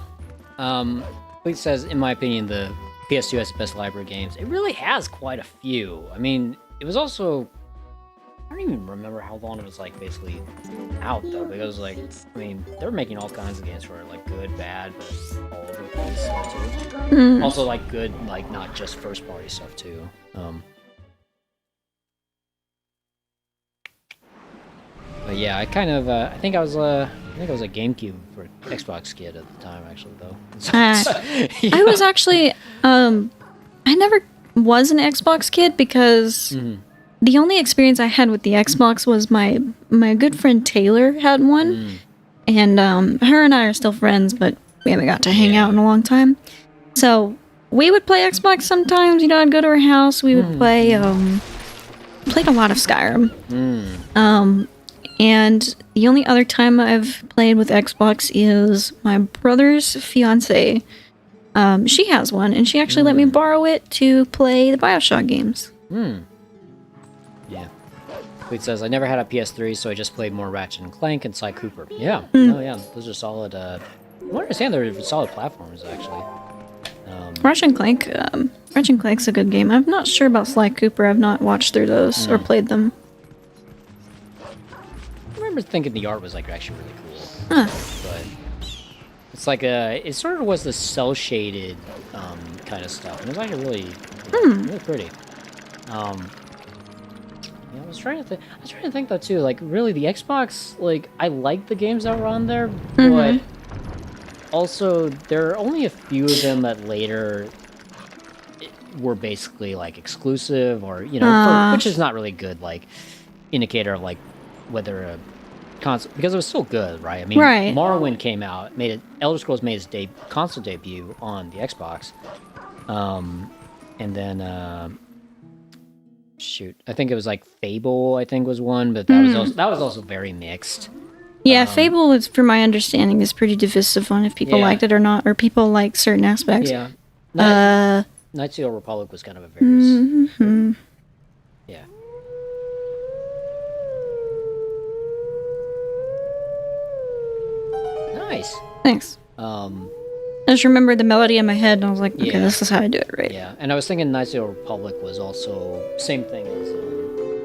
Fleet says, in my opinion, the PS2 has the best library of games. It really has quite a few. I mean, it was also... I don't even remember how long it was, like, basically out, though. Because, like, I mean, they were making all kinds of games for it. Like, good, bad, but all over the place stuff, too. Also, like, good, like, not just first-party stuff, too. But yeah, I kind of, I think I was a GameCube or Xbox kid at the time, actually, though. I was actually, I never was an Xbox kid because the only experience I had with the Xbox was my good friend Taylor had one, and her and I are still friends, but we haven't got to hang out in a long time. So we would play Xbox sometimes. You know, I'd go to her house. We would play. Played a lot of Skyrim. And the only other time I've played with Xbox is my brother's fiance. She has one, and she actually let me borrow it to play the BioShock games. Yeah. Fleet says, I never had a PS3, so I just played more Ratchet and Clank and Sly Cooper. Yeah. Oh, yeah. Those are solid, I don't understand they're solid platforms, actually. Ratchet and Clank. Ratchet and Clank's a good game. I'm not sure about Sly Cooper. I've not watched through those or played them. I remember thinking the art was like actually really cool. Huh. But it's like it sort of was the cell shaded kind of stuff, and it was like really pretty. Yeah, I was trying to think though too. Like really, the Xbox, like I like the games that were on there, but also there are only a few of them that later were basically like exclusive, or which is not really good like indicator of like whether a console, because it was still good, right? I mean, Morrowind came out, Elder Scrolls made its console debut on the Xbox, and then shoot, I think it was like Fable, I think was one, but that was also very mixed. Yeah, Fable is, from my understanding, is pretty divisive on if people liked it or not, or people like certain aspects. Yeah. Knights of the Old Republic was kind of a very yeah. Nice. Thanks. I just remembered the melody in my head, and I was like, okay, this is how I do it, right? Yeah, and I was thinking Knights of the Old Republic was also same thing as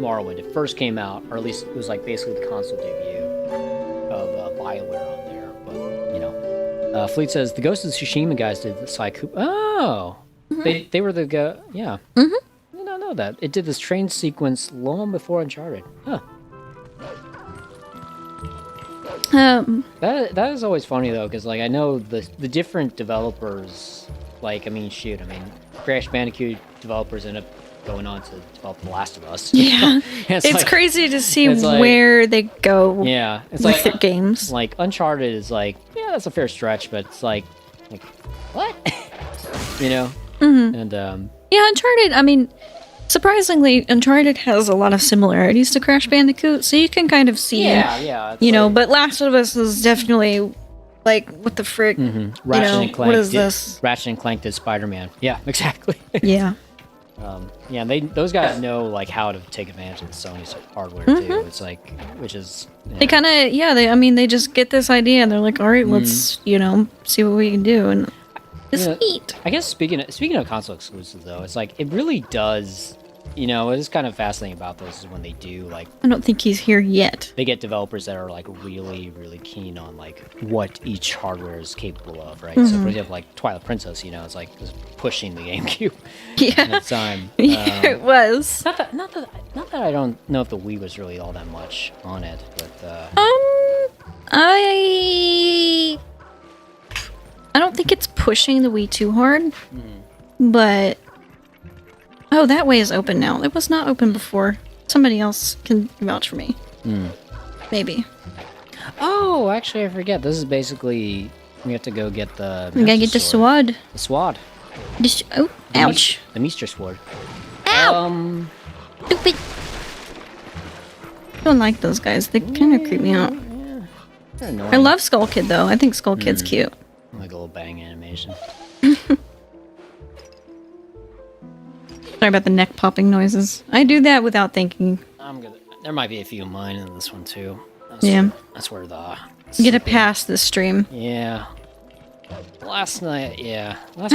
Morrowind. It first came out, or at least it was like basically the console debut of BioWare on there. But Fleet says the Ghost of Tsushima guys did the Sly Cooper. Oh, they were the yeah. I did not know that. It did this train sequence long before Uncharted. Huh. That is always funny though, because like I know the different developers, like I mean Crash Bandicoot developers end up going on to develop The Last of Us. Yeah, it's like, crazy to see where they go. Yeah, it's with like their games. Like Uncharted is like, yeah, that's a fair stretch, but it's like what, and yeah, Uncharted. I mean, surprisingly, Uncharted has a lot of similarities to Crash Bandicoot, so you can kind of see. Yeah. But Last of Us is definitely like, what the frick? Ratchet and Clank. What is this? Ratchet and Clank did Spider-Man. Yeah, exactly. Yeah. Those guys know like how to take advantage of the Sony's hardware too. It's like, which is they kind of they just get this idea and they're like, all right, let's see what we can do, and it's neat. I guess speaking of console exclusives though, it's like it really does. It is kind of fascinating about those is when they do like. I don't think he's here yet. They get developers that are like really, really keen on like what each hardware is capable of, right? So for example, like Twilight Princess, it's like just pushing the GameCube. Yeah. At the time. Yeah, it was. Not that I don't know if the Wii was really all that much on it, but. I don't think it's pushing the Wii too hard, but. Oh, that way is open now. It was not open before. Somebody else can vouch for me. Maybe. Oh, actually, I forget. This is basically we have to go get the. We gotta get the sword. The sword. Ouch! The Meester sword. Ow! Stupid. I don't like those guys. They kind of creep me out. Yeah. They're annoying. I love Skull Kid though. I think Skull Kid's cute. Like a little bang animation. Sorry about the neck popping noises. I do that without thinking. There might be a few of mine in this one too. That's where the. Get it past this stream. Yeah. Last night, yeah. What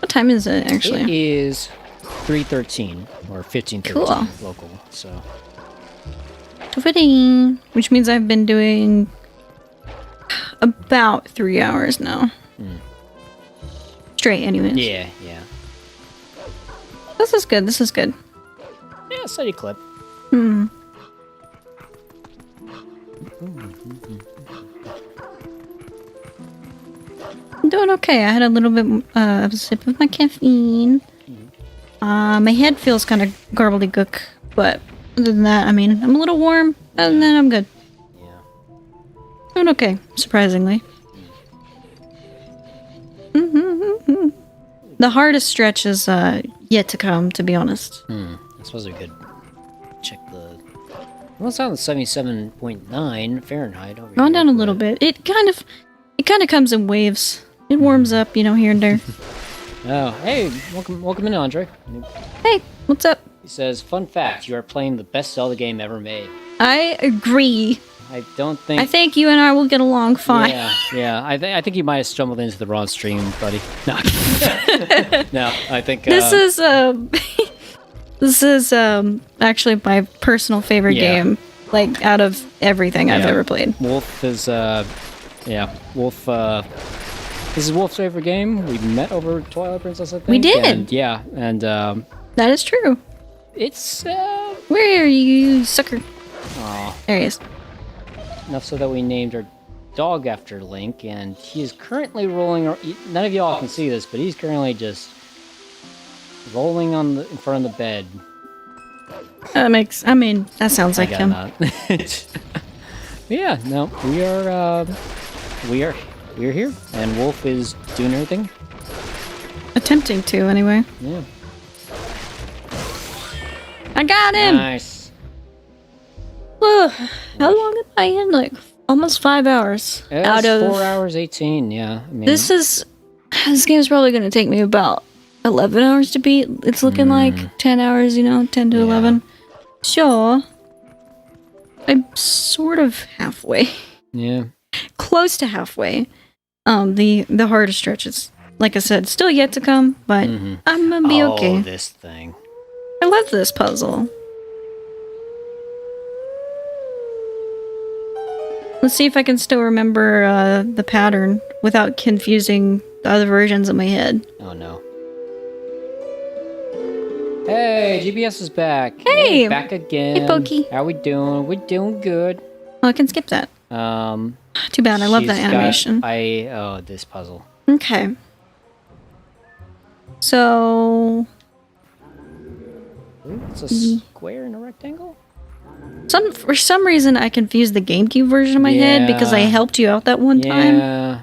time is it actually? It is 3:13 or 15:13 local. So. Which means I've been doing about 3 hours now. Straight, anyways. Yeah. This is good. Yeah, steady clip. I'm doing okay. I had a little bit of a sip of my caffeine. My head feels kind of gobbledygook, but other than that, I mean, I'm a little warm, and then I'm good. Yeah. Doing okay, surprisingly. The hardest stretch is yet to come, to be honest. I suppose we could check the. Well, it's on 77.9 Fahrenheit. Over Going here, down a little bit. It kind of comes in waves. It warms up, here and there. Oh, hey, welcome in, Andre. Hey, what's up? He says, "Fun fact: you are playing the best Zelda game ever made." I agree. I don't think. I think you and I will get along fine. Yeah. I think you might have stumbled into the wrong stream, buddy. No, no. I think This is this is actually my personal favorite game, like out of everything I've ever played. Wolf is Wolf. This is Wolf's favorite game. We met over Twilight Princess, I think. We did. And that is true. It's Where are you, sucker? Aw. There he is. Enough so that we named our dog after Link, and he is currently rolling. None of y'all can see this, but he's currently just rolling in front of the bed. That sounds like him. Yeah, no, we are here, and Wolf is doing everything. Attempting to, anyway. Yeah. I got him! Nice. How long am I in? Like, almost 5 hours. Out of 4 hours 18, yeah. I mean, this game is probably going to take me about 11 hours to beat. It's looking like 10 hours, 10 to 11. Sure. I'm sort of halfway. Yeah. Close to halfway. The hardest stretches, like I said, still yet to come, but I'm gonna be okay. Oh, this thing. I love this puzzle. Let's see if I can still remember the pattern without confusing the other versions in my head. Oh no. Hey, GBS is back. Hey! Back again. Hey, Pokey. How we doing? We're doing good. Oh, I can skip that. Too bad, I love that animation. This puzzle. Okay. So... It's a square and a rectangle? For some reason, I confused the GameCube version in my head because I helped you out that one time. Yeah.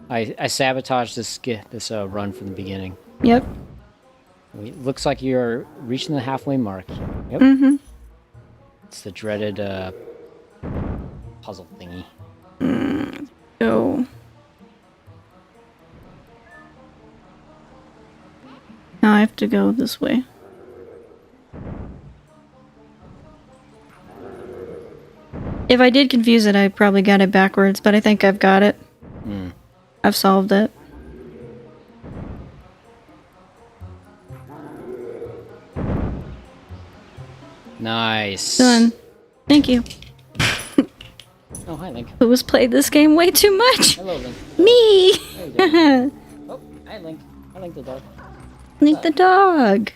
I sabotaged this run from the beginning. Yep. Looks like you're reaching the halfway mark. Yep. It's the dreaded puzzle thingy. So... now I have to go this way. If I did confuse it, I probably got it backwards, but I think I've got it. I've solved it. Nice. Done. Thank you. Oh, hi, Link. Who has played this game way too much? Hello, Link. Me! Oh, hi, Link. Hi, Link the dog. Link the dog.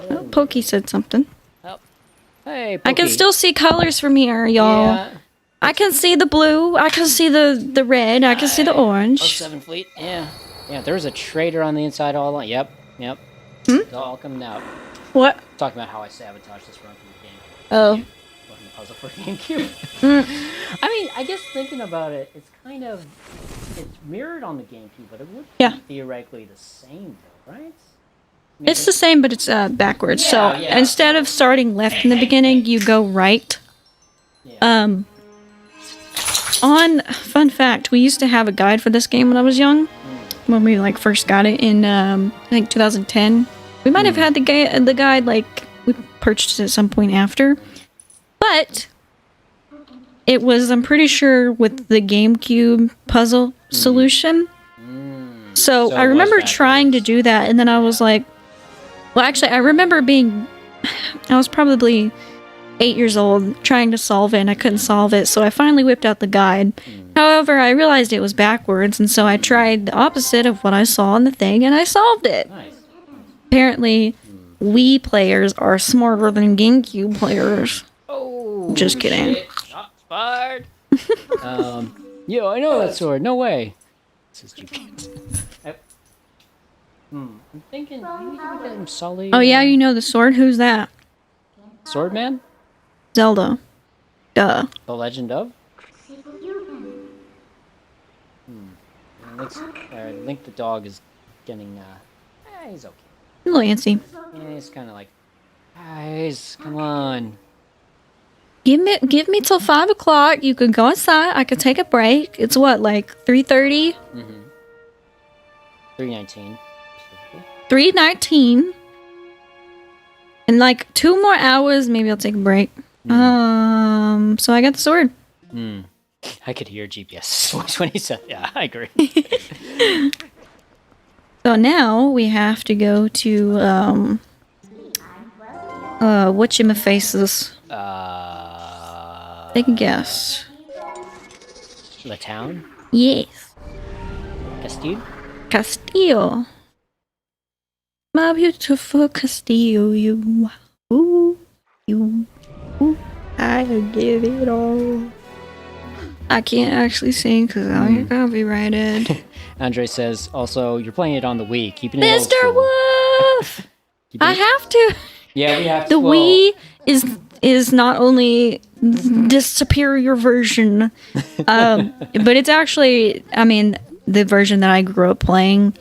Oh, Pokey said something. Oh. Hey, Pokey. I can still see colors from here, y'all. Yeah. I can see the blue, I can see the red, I can see the orange. 07 Fleet, yeah. Yeah, there's a trader on the inside all along. Yep. It's all coming out. What? Talking about how I sabotaged this run from the game. Oh. Wasn't a puzzle for GameCube. I mean, I guess thinking about it, it's mirrored on the GameCube, but it would be theoretically the same, though, right? I mean, It's the same, but it's backwards. So instead of starting left in the beginning, you go right. Yeah. Fun fact, we used to have a guide for this game when I was young. When we first got it in I think 2010. We might have had the guide we purchased it at some point after. But it was, I'm pretty sure, with the GameCube puzzle solution. So I remember trying to do that, and then I was like, well, actually, I remember I was probably 8 years old trying to solve it, and I couldn't solve it, so I finally whipped out the guide. However, I realized it was backwards, and so I tried the opposite of what I saw in the thing, and I solved it. Nice. Apparently, Wii players are smarter than GameCube players. Oh, Just kidding. Shit. Shots fired. Yo, I know that sword. No way. This is stupid. I'm thinking maybe we get him Sully. Oh yeah, you know the sword? Who's that? Swordman? Zelda. Duh. The Legend of? Link the dog is getting, he's okay. A little antsy. Yeah, he's kind of like, guys, come on. Give me till 5 o'clock. You could go outside. I could take a break. It's what, 3:30? 3:19. 3:19. In 2 more hours, maybe I'll take a break. So I got the sword. I could hear GPS voice when he said, "Yeah, I agree." So now we have to go to whatchamafaces. Take a guess. The town? Yes. Castile? Castillo. My beautiful Castillo, you. Ooh, you. Ooh, I give it all. I can't actually sing because I'll get copyrighted. Andre says, also, you're playing it on the Wii, keeping it old Mr. school. Wolf! I have to. Yeah, we have to. The Wii is not only the superior version, but it's actually, I mean, the version that I grew up playing.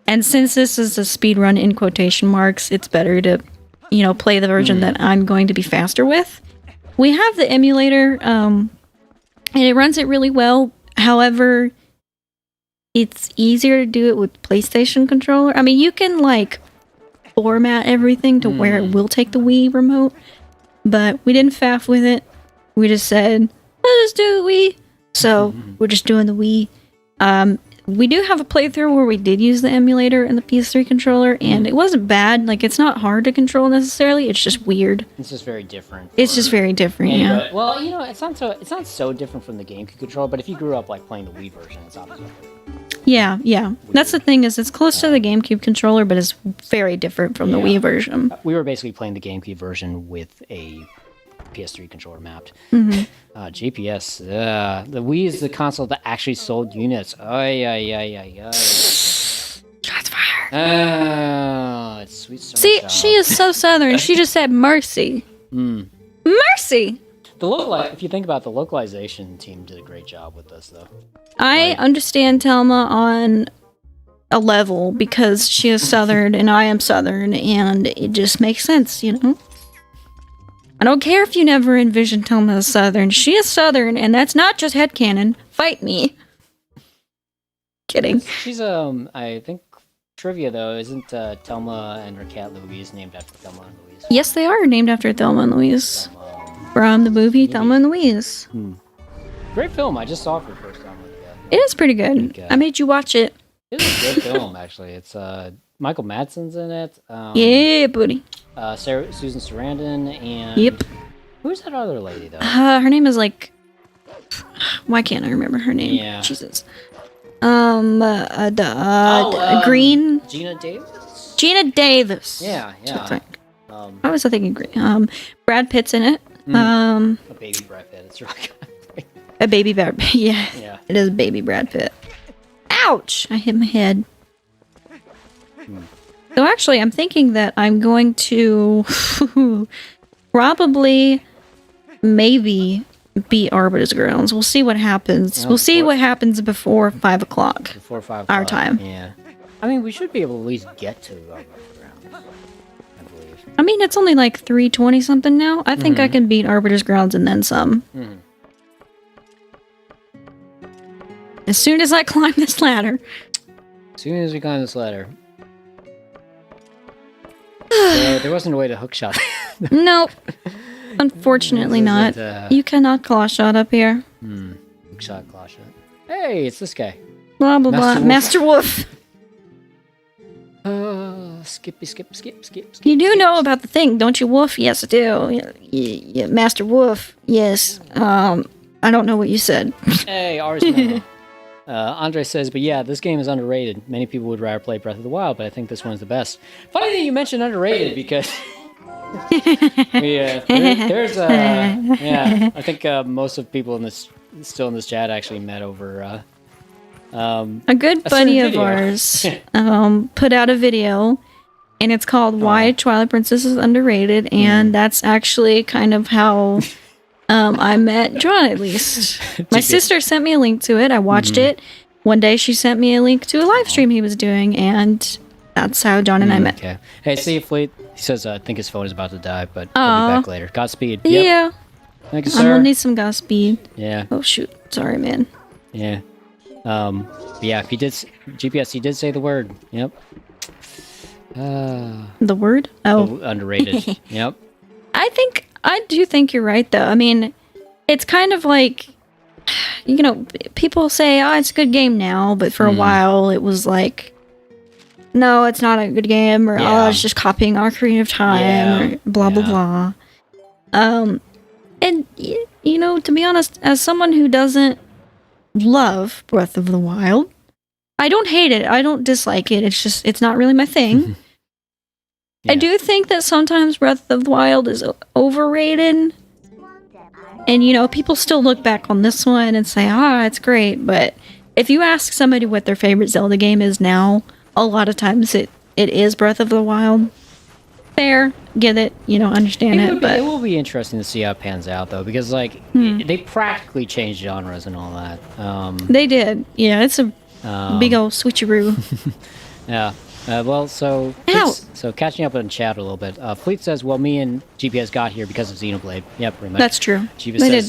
And since this is a speedrun in quotation marks, it's better to, play the version that I'm going to be faster with. We have the emulator, and it runs it really well. However, it's easier to do it with PlayStation controller. I mean, you can format everything to where it will take the Wii remote, but we didn't faff with it. We just said, let's do the Wii. So we're just doing the Wii. We do have a playthrough where we did use the emulator and the PS3 controller, and it wasn't bad. It's not hard to control necessarily. It's just weird. It's just very different. It's just very different, yeah. Well, it's not so different from the GameCube controller, but if you grew up playing the Wii version, it's obviously Yeah. That's the thing, is it's close to the GameCube controller, but it's very different from the Wii version. We were basically playing the GameCube version with a PS3 controller mapped. GPS. The Wii is the console that actually sold units. Shots fired. It's sweet. See, she is so southern. She just said mercy. Mercy! If you think about the localization team did a great job with this, though. I understand Telma on a level because she is southern and I am southern, and it just makes sense, I don't care if you never envisioned Telma as southern. She is southern, and that's not just headcanon. Fight me. Kidding. She's, I think, trivia, though, isn't Thelma and her cat Louise named after Thelma and Louise? Yes, they are named after Thelma and Louise. From the movie Thelma and Louise. Great film. I just saw it for the first time. It is pretty good. I made you watch it. It's a good film, actually. It's Michael Madsen's in it. Yeah, buddy. Susan Sarandon and... Yep. Who's that other lady, though? Her name is why can't I remember her name? Yeah. Jesus. Green? Gina Davis? Gina Davis. Yeah. I was thinking Green. Brad Pitt's in it. A baby Brad Pitt. It's really good. A baby Brad Pitt. Yeah. It is a baby Brad Pitt. Ouch! I hit my head. So actually, I'm thinking that I'm going to probably, maybe, beat Arbiter's Grounds. We'll see what happens. We'll see what happens before 5 o'clock. Before 5 o'clock. Our time. Yeah. I mean, we should be able to at least get to Arbiter's Grounds, I believe. I mean, it's only 3:20 something now. I think I can beat Arbiter's Grounds and then some. As soon as I climb this ladder. As soon as we climb this ladder. There wasn't a way to hookshot. Nope. Unfortunately not. You cannot claw shot up here. Hookshot, claw shot. Hey, it's this guy. Blah, blah, blah. Master Wolf. Skip. You do know about the thing, don't you, Wolf? Yes, I do. Yeah, Master Wolf. Yes. I don't know what you said. Hey, ours now. Andre says, but yeah, this game is underrated. Many people would rather play Breath of the Wild, but I think this one's the best. Funny that you mentioned underrated, because I think most of people still in this chat actually met over a good buddy of ours put out a video, and it's called Why Twilight Princess is Underrated, and that's actually kind of how I met John, at least. My sister sent me a link to it. I watched it. One day she sent me a link to a live stream he was doing, and that's how John and I met. Okay. Hey, see you, Fleet. He says, I think his phone is about to die, but I'll be back later. Godspeed. Yep. Yeah. Thank you, sir. I'm gonna need some Godspeed. Yeah. Oh, shoot. Sorry, man. Yeah. Yeah, he did say the word. Yep. The word? Oh. Underrated. Yep. I think I do think you're right, though. I mean, it's kind of like, people say, oh, it's a good game now, but for a while it was like, no, it's not a good game, or oh, it's just copying Ocarina of Time, or blah, blah, blah. And, to be honest, as someone who doesn't love Breath of the Wild, I don't hate it. I don't dislike it. It's just, it's not really my thing. I do think that sometimes Breath of the Wild is overrated. And, people still look back on this one and say, it's great. But if you ask somebody what their favorite Zelda game is now, a lot of times it is Breath of the Wild. Fair, get it, understand it. But it will be interesting to see how it pans out, though, because, they practically changed genres and all that. They did. Yeah, it's a big old switcheroo. Yeah. So catching up on chat a little bit. Fleet says, well, me and GPS got here because of Xenoblade. Yeah, pretty much. That's true. They did.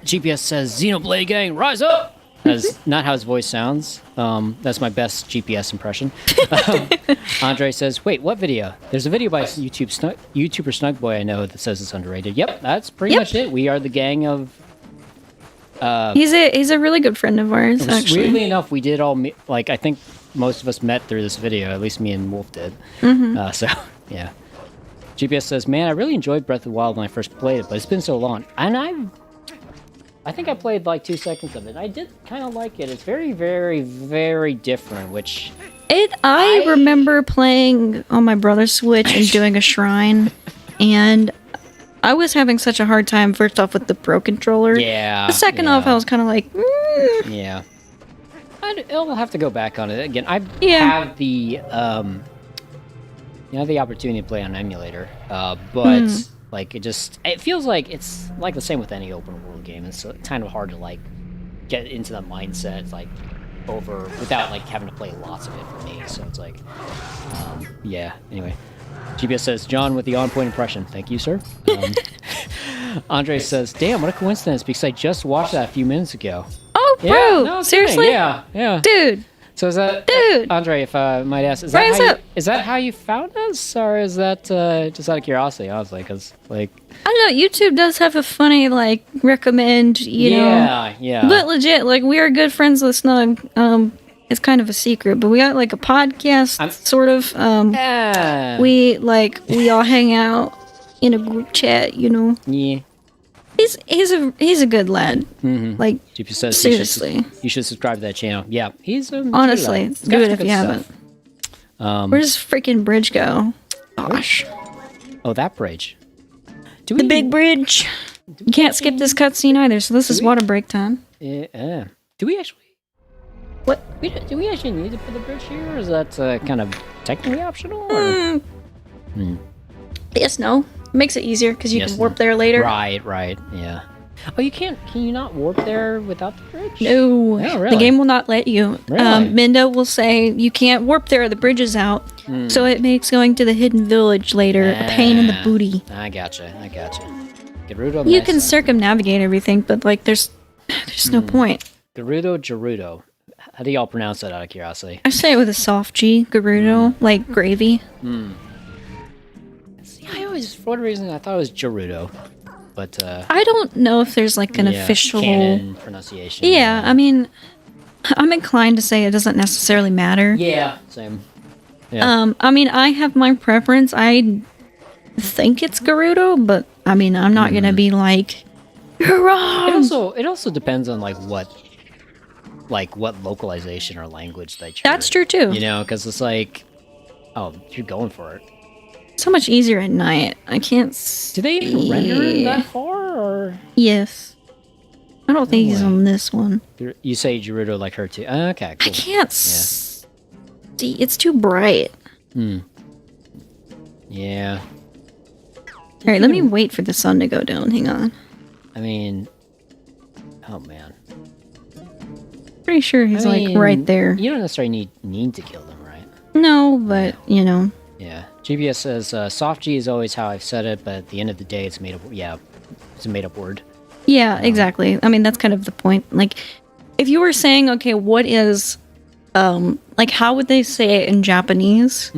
GPS says, Xenoblade gang, rise up! That's not how his voice sounds. That's my best GPS impression. Andre says, wait, what video? There's a video by YouTuber Snugboy I know that says it's underrated. Yep, that's pretty much it. We are the gang of... he's a really good friend of ours, actually. Weirdly enough, we did all... I think most of us met through this video. At least me and Wolf did. So, yeah. GPS says, man, I really enjoyed Breath of the Wild when I first played it, but it's been so long. And I think I played 2 seconds of it. I did kind of like it. It's very, very, very different, which... I remember playing on my brother's Switch and doing a shrine, and I was having such a hard time, first off, with the Pro Controller. Yeah. The second off, I was kind of like, Yeah. I'll have to go back on it. Again, I have the, the opportunity to play on an emulator, but... it feels like it's the same with any open world game. It's kind of hard to get into the mindset without having to play lots of it for me. So it's anyway. GPS says, John with the on-point impression. Thank you, sir. Andre says, damn, what a coincidence, because I just watched that a few minutes ago. Oh, bro, no, seriously? Yeah. Dude. So is that, Andre, if I might ask, is that how you found us, or is that just out of curiosity? Honestly, because I don't know. YouTube does have a funny recommend, you know. Yeah. But legit, we are good friends with Snug. It's kind of a secret, but we got a podcast sort of. We all hang out in a group chat, Yeah. He's a good lad. GP says seriously, you should subscribe to that channel. Yeah, he's honestly, it's good if you haven't. Where does freaking bridge go? Gosh. Oh, that bridge. The big bridge. You can't skip this cutscene either. So this is water break time. Yeah. Do we actually? What? Do we actually need to put the bridge here, or is that kind of technically optional? Or? Yes. No. Makes it easier because you can warp there later. Right, yeah. Oh, you can't. Can you not warp there without the bridge? No. Oh, really? The game will not let you. Really? Mendo will say you can't warp there. The bridge is out. So it makes going to the hidden village later a pain in the booty. I gotcha. Gerudo. You can circumnavigate everything, but there's no point. Gerudo. How do y'all pronounce that, out of curiosity? I say it with a soft G. Gerudo, like gravy. I always, for whatever reason, I thought it was Gerudo, but I don't know if there's an official canon pronunciation. Yeah, I mean, I'm inclined to say it doesn't necessarily matter. Yeah, same. Yeah. I mean, I have my preference. I think it's Gerudo, but I mean, I'm not gonna be you're wrong. It also depends on what localization or language they choose. That's true too. Because it's you're going for it. So much easier at night. I can't. Do they even render that far, or? Yes. I don't think he's on this one. You say Gerudo like her too. Okay, cool. I can't see. It's too bright. Yeah. All right, let me wait for the sun to go down. Hang on. I mean, oh man. Pretty sure he's right there. You don't necessarily need to kill them, right? No, but Yeah. GPS says, soft G is always how I've said it, but at the end of the day, it's made up. Yeah, it's a made-up word. Yeah, exactly. I mean, that's kind of the point. If you were saying, okay, what is, how would they say it in Japanese?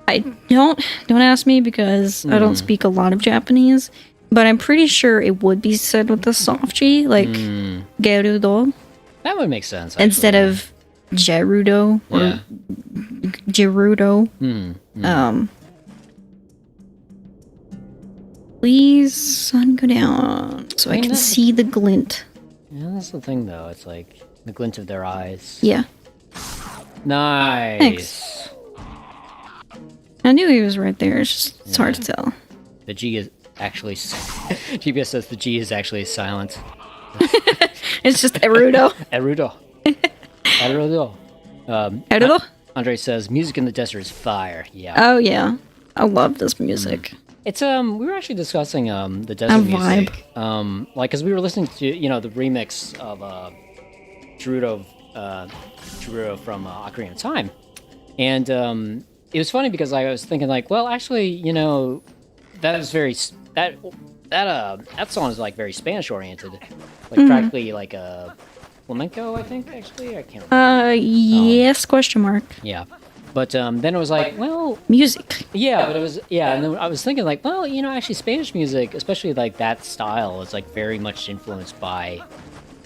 I don't ask me because I don't speak a lot of Japanese, but I'm pretty sure it would be said with the soft G, like Gerudo, That would make sense. Actually. instead of Gerudo or Gerudo. Please, sun, go down so I can see the glint. Yeah, that's the thing, though. It's like the glint of their eyes. Yeah. Nice. Thanks. I knew he was right there. It's hard to tell. The G is actually... GPS says the G is actually silent. It's just Erudo. Erudo. Erudo. Erudo? Andre says, music in the desert is fire. Yeah. Oh, yeah. I love this music. It's, we were actually discussing, the desert music. Like, because we were listening to, the remix of, Gerudo from Ocarina of Time. And, it was funny because I was thinking, like, well, actually, that is very... That song is, like, very Spanish-oriented. Like, practically, like, a flamenco, I think, actually? I can't remember. Yes, question mark. Yeah. But then it was like, well... Music. Yeah, but it was... Yeah, and then I was thinking, like, well, actually, Spanish music, especially, like, that style, is, like, very much influenced by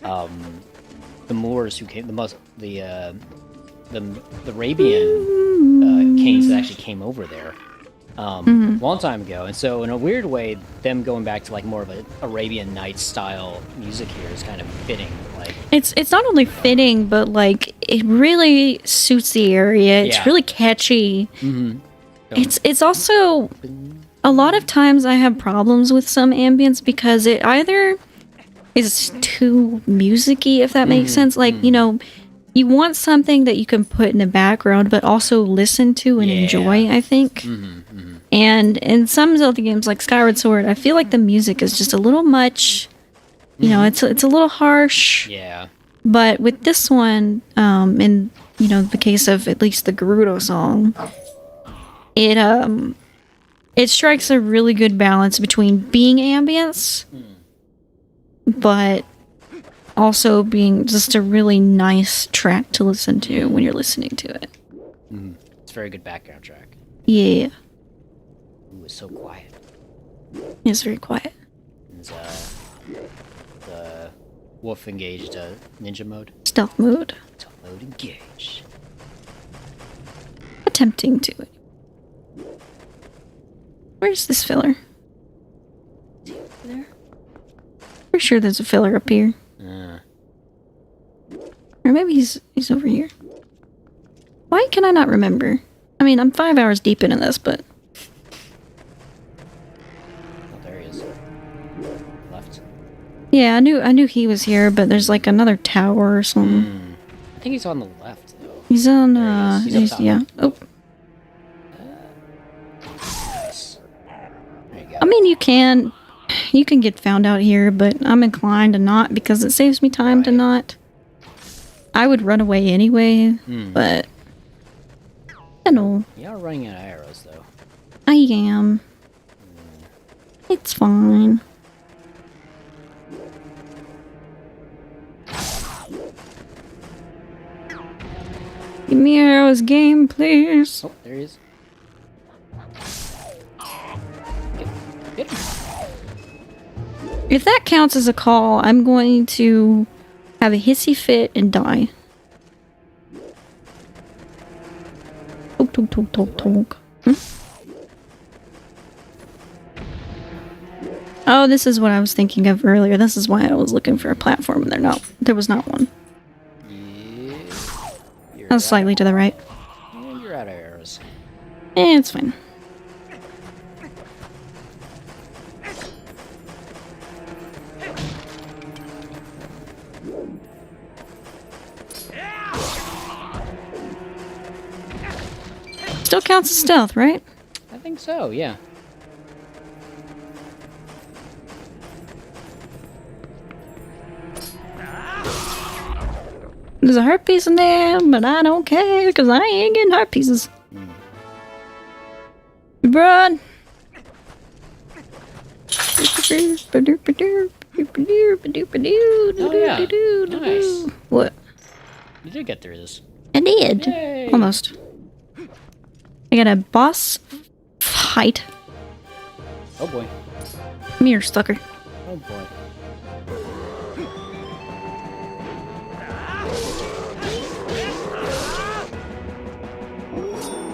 the Moors who came... The Arabian kings that actually came over there. Long time ago, and so in a weird way, them going back to like more of an Arabian Nights style music here is kind of fitting. Like it's not only fitting, but like it really suits the area. It's really catchy. It's also a lot of times I have problems with some ambience because it either is too musicy, if that makes sense. Like you want something that you can put in the background, but also listen to and enjoy. I think. And in some Zelda games like Skyward Sword, I feel like the music is just a little much. It's a little harsh. Yeah. But with this one, in the case of at least the Gerudo song, it strikes a really good balance between being ambience, but also being just a really nice track to listen to when you're listening to it. It's a very good background track. Yeah. Ooh, it's so quiet. It's very quiet. It's, the wolf engaged ninja mode. Stealth mode. Stealth mode engaged. Attempting to it. Where's this filler? There. Pretty sure there's a filler up here. Or maybe he's over here. Why can I not remember? I mean, I'm 5 hours deep into this, but... Oh, there he is. Left. Yeah, I knew he was here, but there's like another tower or something. I think he's on the left, though. He's on, He's up top. yeah. Oh. Nice. There you go. I mean, you can get found out here, but I'm inclined to not because it saves me time to not. I would run away anyway, but you know. You are running out of arrows, though. I am. It's fine. Give me arrows, game, please. Oh, there he is. Get him. If that counts as a call, I'm going to have a hissy fit and die. Tok, tok, tok, tok, tok. Oh, this is what I was thinking of earlier. This is why I was looking for a platform and there was not one. Yeah. I was slightly to the right. Yeah, you're out of arrows. It's fine. Still counts as stealth, right? I think so, yeah. There's a heart piece in there, but I don't care because I ain't getting heart pieces. Run! Oh, yeah. Nice. What? You did get through this. I did. Yay. Almost. I got a boss fight. Oh boy. Come here, sucker. Oh boy.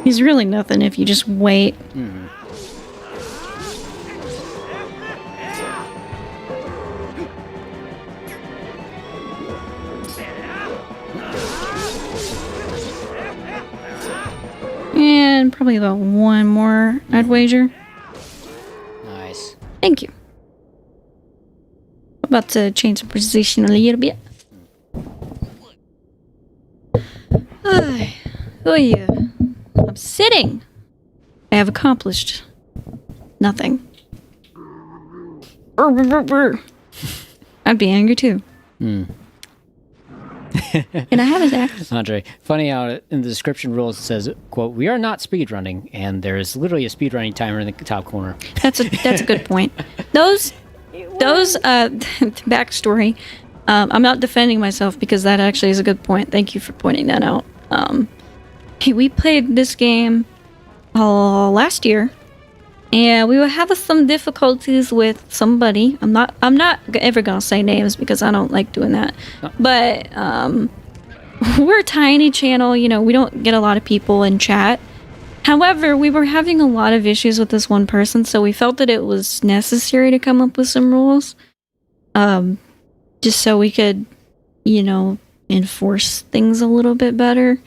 He's really nothing if you just wait. Mm-hmm. And probably about one more, I'd wager. Nice. Thank you. About to change the position a little bit. Oh yeah. I'm sitting. I have accomplished nothing. I'd be angry too. Hmm. And I have his axe. Andre, funny how in the description rules it says, quote, "We are not speedrunning," and there's literally a speedrunning timer in the top corner. That's a good point. Those backstory. I'm not defending myself because that actually is a good point. Thank you for pointing that out. We played this game last year, and we were having some difficulties with somebody. I'm not ever gonna say names because I don't like doing that. No. But we're a tiny channel. You know, we don't get a lot of people in chat. However, we were having a lot of issues with this one person, so we felt that it was necessary to come up with some rules, just so we could, you know, enforce things a little bit better.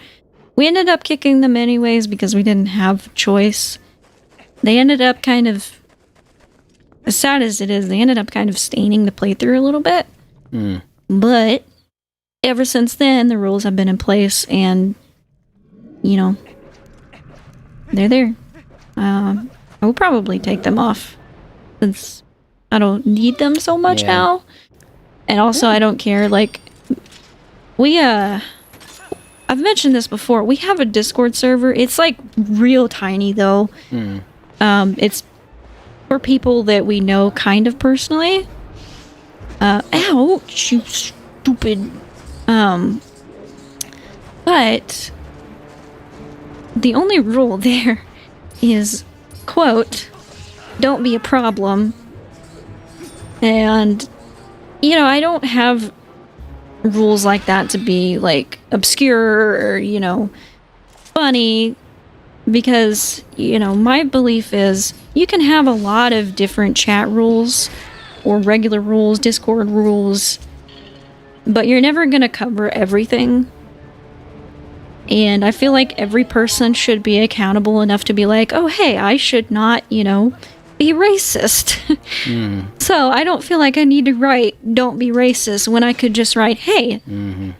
We ended up kicking them anyways because we didn't have a choice. They ended up kind of, as sad as it is, they ended up kind of staining the playthrough a little bit. Mm. But ever since then, the rules have been in place, and you know, they're there. I will probably take them off since I don't need them so much now, and also I don't care. Like I've mentioned this before. We have a Discord server. It's like real tiny though. Mm. It's for people that we know kind of personally. Ouch, you stupid. But the only rule there is, quote, "Don't be a problem." And, you know, I don't have rules like that to be, like, obscure or, you know, funny. Because, you know, my belief is you can have a lot of different chat rules or regular rules, Discord rules, but you're never going to cover everything. And I feel like every person should be accountable enough to be like, oh, hey, I should not, you know, be racist. So I don't feel like I need to write, "Don't be racist," when I could just write, hey,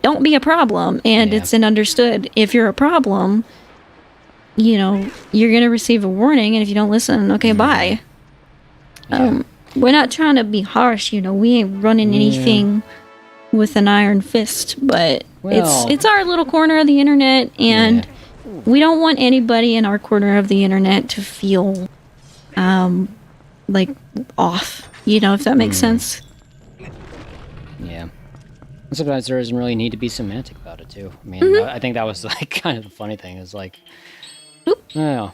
don't be a problem. And it's an understood, if you're a problem, you know, you're going to receive a warning, and if you don't listen, okay, bye. We're not trying to be harsh, you know, we ain't running anything with an iron fist, but it's our little corner of the internet, and we don't want anybody in our corner of the internet to feel, like, off, you know, if that makes sense. Yeah. Sometimes there doesn't really need to be semantic about it, too. I mean, I think that was, like, kind of the funny thing, is like, oh,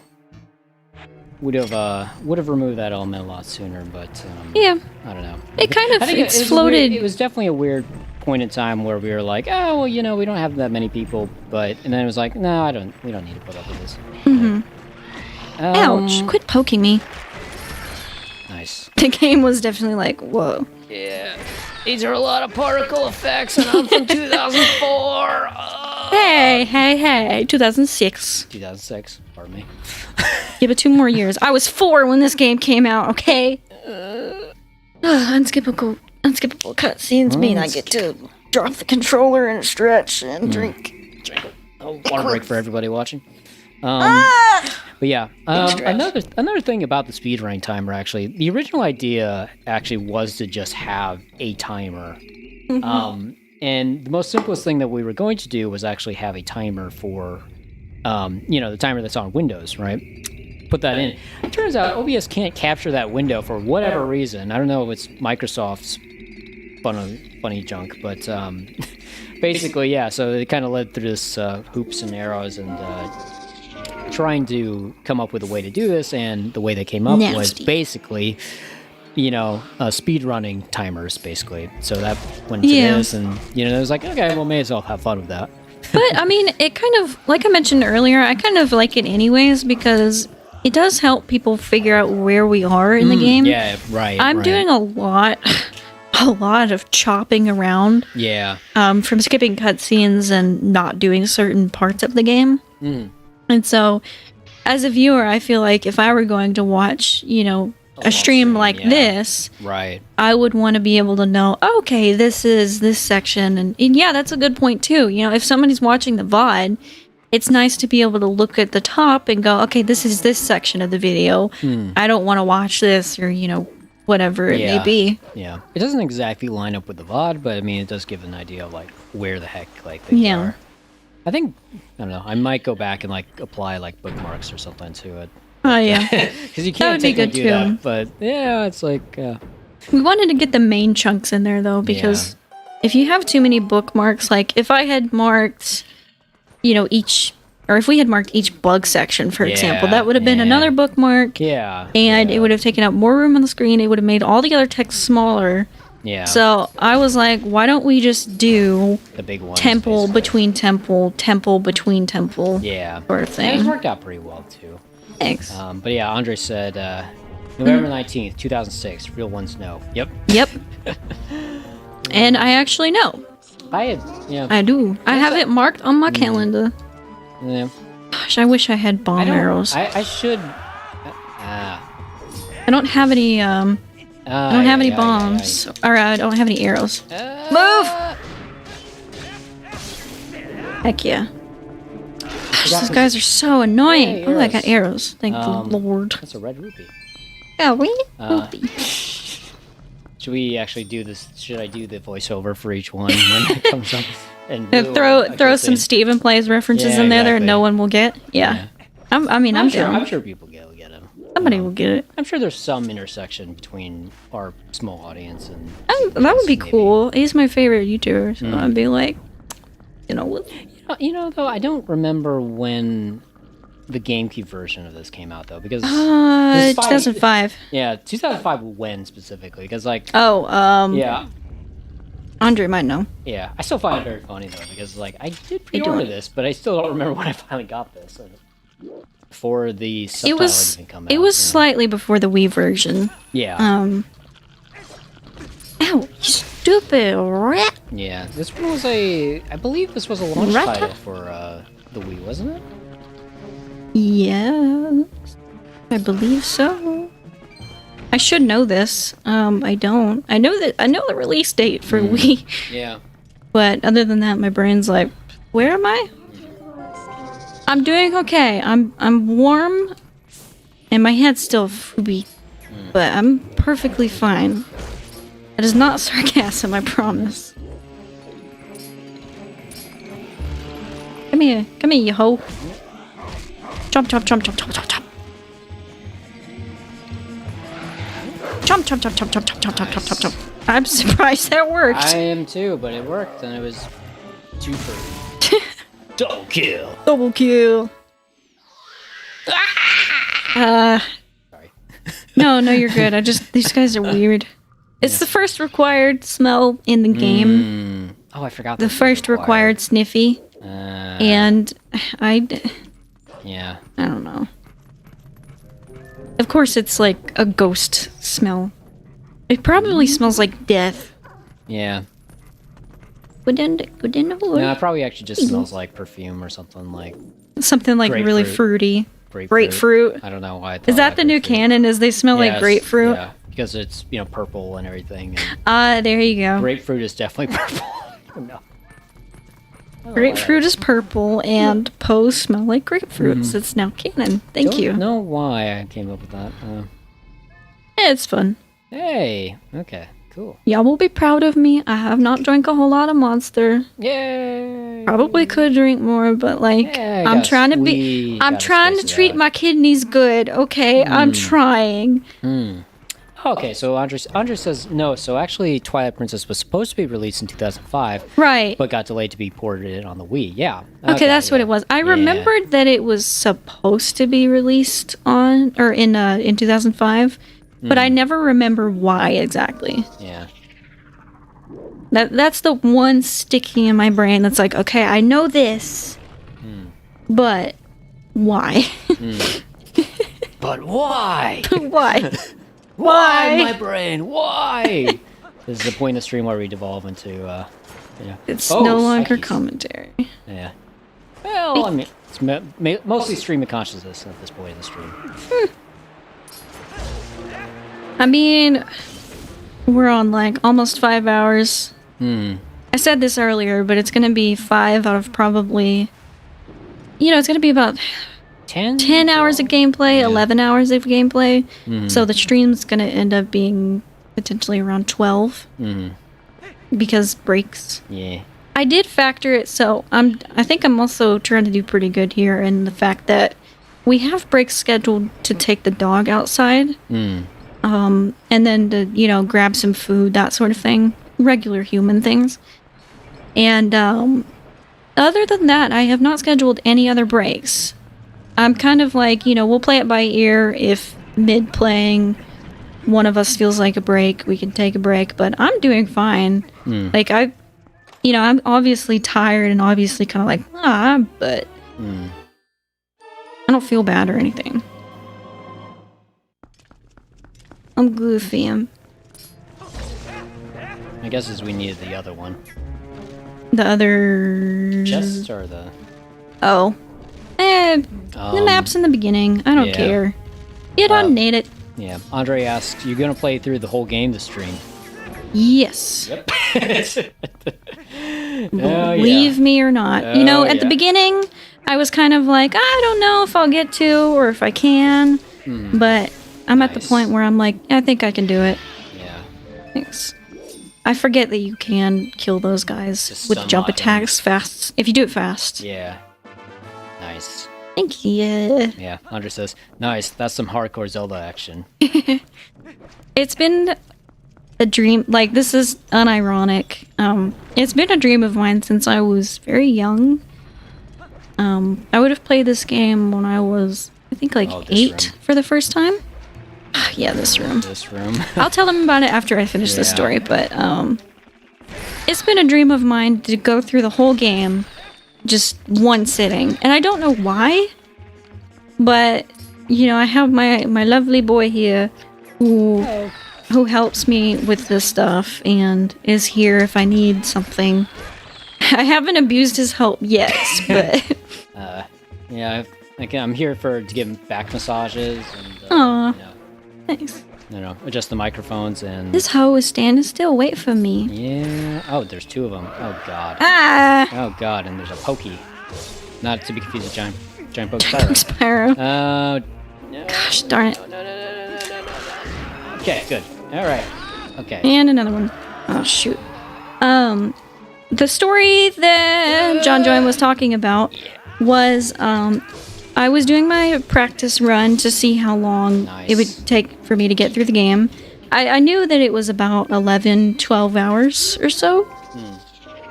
would have removed that element a lot sooner, but I don't know. It kind of exploded. It was definitely a weird point in time where we were like, oh, well, you know, we don't have that many people, and then it was like, no, we don't need to put up with this. Ouch! Quit poking me. Nice. The game was definitely like, whoa. Yeah. These are a lot of particle effects, and I'm from 2004. Hey, 2006. 2006, pardon me. Give it 2 more years. I was 4 when this game came out, okay? Unskippable cutscenes mean I get to drop the controller and stretch and drink. A water break for everybody watching. But yeah, another thing about the speedrunning timer, actually, the original idea actually was to just have a timer. And the most simplest thing that we were going to do was actually have a timer for, you know, the timer that's on Windows, right? Put that in. It turns out OBS can't capture that window for whatever reason. I don't know if it's Microsoft's funny junk, but basically, yeah. So it kind of led through this hoops and arrows and trying to come up with a way to do this, and the way they came up was basically, speed running timers, basically. So that went into this, and it was like, okay, well, may as well have fun with that. But I mean, it kind of, like I mentioned earlier, I kind of like it anyways because it does help people figure out where we are in the game. Yeah, right. I'm doing a lot of chopping around. Yeah. From skipping cutscenes and not doing certain parts of the game. And so, as a viewer, I feel like if I were going to watch, a stream like this, right, I would want to be able to know, okay, this is this section. And yeah, that's a good point too. If somebody's watching the VOD, it's nice to be able to look at the top and go, okay, this is this section of the video. I don't want to watch this or, whatever it may be. Yeah. It doesn't exactly line up with the VOD, but I mean, it does give an idea of like where the heck things are. I think, I don't know, I might go back and like apply like bookmarks or something to it. Oh, yeah. Because you can't do that. But yeah, it's like... We wanted to get the main chunks in there though, because if you have too many bookmarks, like if I had marked... if we had marked each bug section, for example, that would have been another bookmark. Yeah. And it would have taken up more room on the screen. It would have made all the other text smaller. Yeah. So I was like, why don't we just do the big ones, temple between temple, temple between temple, sort of thing. And it's worked out pretty well too. Thanks. But yeah, Andre said November 19th, 2006. Real ones know. Yep. And I actually know. I do. I have it marked on my calendar. Yeah. Gosh, I wish I had bomb arrows. I should. I don't have any. I don't have any bombs, or I don't have any arrows. Move! Heck yeah! Gosh, those guys are so annoying. Hey, oh, I got arrows. Thank the Lord. That's a red rupee. Oh, rupee. Should we actually do this? Should I do the voiceover for each one when it comes up? And throw some Stephen Plays references in there that no one will get. Yeah. I'm down. I'm sure people get them. Somebody will get it. I'm sure there's some intersection between our small audience and... that would be cool. He's my favorite YouTuber, so I'd be like, though, I don't remember when the GameCube version of this came out, though, because... 2005. Yeah, 2005 when specifically, because, like... Yeah. Andre might know. Yeah, I still find it very funny, though, because, like, I did pre-order this, but I still don't remember when I finally got this. Before the subtitle even come out. It was slightly before the Wii version. Yeah. Ow, you stupid rat. Yeah, this one was I believe this was a launch title for the Wii, wasn't it? Yeah, I believe so. I should know this. I don't. I know the release date for Wii. Yeah. But other than that, my brain's like, where am I? I'm doing okay. I'm warm, and my head's still fooby, but I'm perfectly fine. That is not sarcasm, I promise. Come here, you hoe. Chomp, chomp, chomp, chomp, chomp, chomp, chomp. Chomp, chomp, chomp, chomp, chomp, chomp, chomp, chomp, chomp, chomp. I'm surprised that worked. I am too, but it worked, and it was 2 for double kill. Double kill. Sorry. No, you're good. These guys are weird. It's the first required smell in the game. Oh, I forgot. The first required sniffy. And yeah. I don't know. Of course, it's like a ghost smell. It probably smells like death. Yeah. Good in the hood. No, it probably actually just smells like perfume or something like. Something like really fruity. Grapefruit. I don't know why. Is that the new canon? Is they smell like grapefruit? Yeah, because it's purple and everything. There you go. Grapefruit is definitely purple. No. Grapefruit is purple, and Poes smell like grapefruits. It's now canon. Thank you. I don't know why I came up with that. It's fun. Hey, okay, cool. Y'all will be proud of me. I have not drank a whole lot of Monster. Yay! Probably could drink more, but like, I'm trying to treat my kidneys good, okay? I'm trying. Okay, so Andre says no. So actually, Twilight Princess was supposed to be released in 2005, Right. but got delayed to be ported on the Wii. Yeah. Okay, that's what it was. I remembered that it was supposed to be released on or in 2005, but I never remember why exactly. Yeah. That's the one sticking in my brain. That's like, okay, I know this, but why? But why? Why? Why, my brain? Why? This is the point of the stream where we devolve into, yeah. It's no longer commentary. Yeah. Well, I mean, it's mostly stream of consciousness at this point in the stream. I mean, we're on like almost 5 hours. I said this earlier, but it's going to be 5 out of probably, it's going to be about 10 hours of gameplay, 11 hours of gameplay. So the stream's going to end up being potentially around 12 because breaks. Yeah. I did factor it, so I think I'm also trying to do pretty good here in the fact that we have breaks scheduled to take the dog outside. And then to, grab some food, that sort of thing. Regular human things. And other than that, I have not scheduled any other breaks. I'm kind of like, we'll play it by ear. If mid-playing, one of us feels like a break, we can take a break. But I'm doing fine. Like, I'm obviously tired and obviously kind of like, but I don't feel bad or anything. I'm goofy. I guess as we needed the other one. The other... Chests or the... Oh. The map's in the beginning. I don't care. You don't need it. Yeah. Andre asks, you gonna play through the whole game to stream? Yes. Yep. Believe me or not. At the beginning, I was kind of like, I don't know if I'll get to or if I can. But I'm at the point where I'm like, I think I can do it. Yeah. Thanks. I forget that you can kill those guys with jump attacks fast. If you do it fast. Yeah. Nice. Thank you. Yeah. Andre says, nice. That's some hardcore Zelda action. It's been a dream. Like, this is unironic. It's been a dream of mine since I was very young. I would have played this game when I was, I think, like 8 for the first time. Yeah, this room. I'll tell them about it after I finish this story, but it's been a dream of mine to go through the whole game just one sitting. And I don't know why, but I have my lovely boy here who helps me with this stuff and is here if I need something. I haven't abused his help yet, but yeah, I'm here to give him back massages and thanks. Adjust the microphones and... This hoe is standing still, wait for me. Yeah. Oh, there's 2 of them. Oh, God. Oh, God, and there's a Pokey. Not to be confused with Giant Poke Spyro. Oh, no. Gosh darn it. No. Okay, good. All right. Okay. And another one. Oh, shoot. The story that JonJoin was talking about was, I was doing my practice run to see how long it would take for me to get through the game. I knew that it was about 11, 12 hours or so.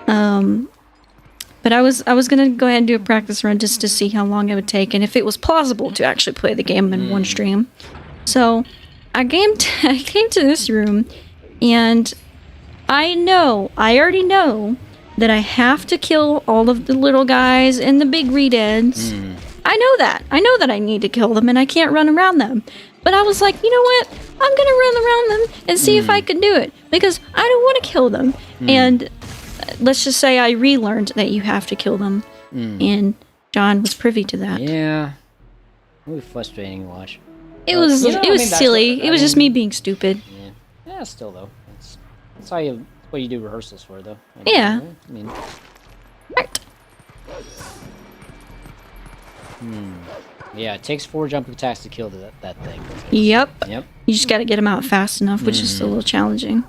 But I was going to go ahead and do a practice run just to see how long it would take and if it was plausible to actually play the game in one stream. So I came to this room and I already know that I have to kill all of the little guys and the big redeads. I know that. I know that I need to kill them and I can't run around them. But I was like, you know what? I'm going to run around them and see if I can do it. Because I don't want to kill them. And let's just say I relearned that you have to kill them. And John was privy to that. Yeah. It was frustrating to watch. It was silly. It was just me being stupid. Yeah, still though. That's what you do rehearsals for though. Yeah. I mean... Right. Yeah, it takes 4 jump attacks to kill that thing. Yep. You just got to get them out fast enough, which is a little challenging.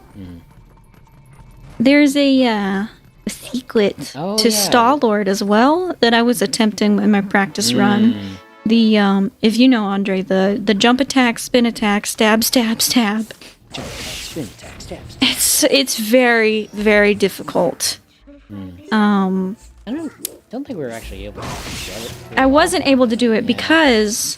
There's a secret to Star-Lord as well that I was attempting in my practice run. The if you know Andre, the jump attack, spin attack, stab, stab, stab. Jump attack, spin attack, stab, stab. It's very, very difficult. I don't think we were actually able to get it. I wasn't able to do it because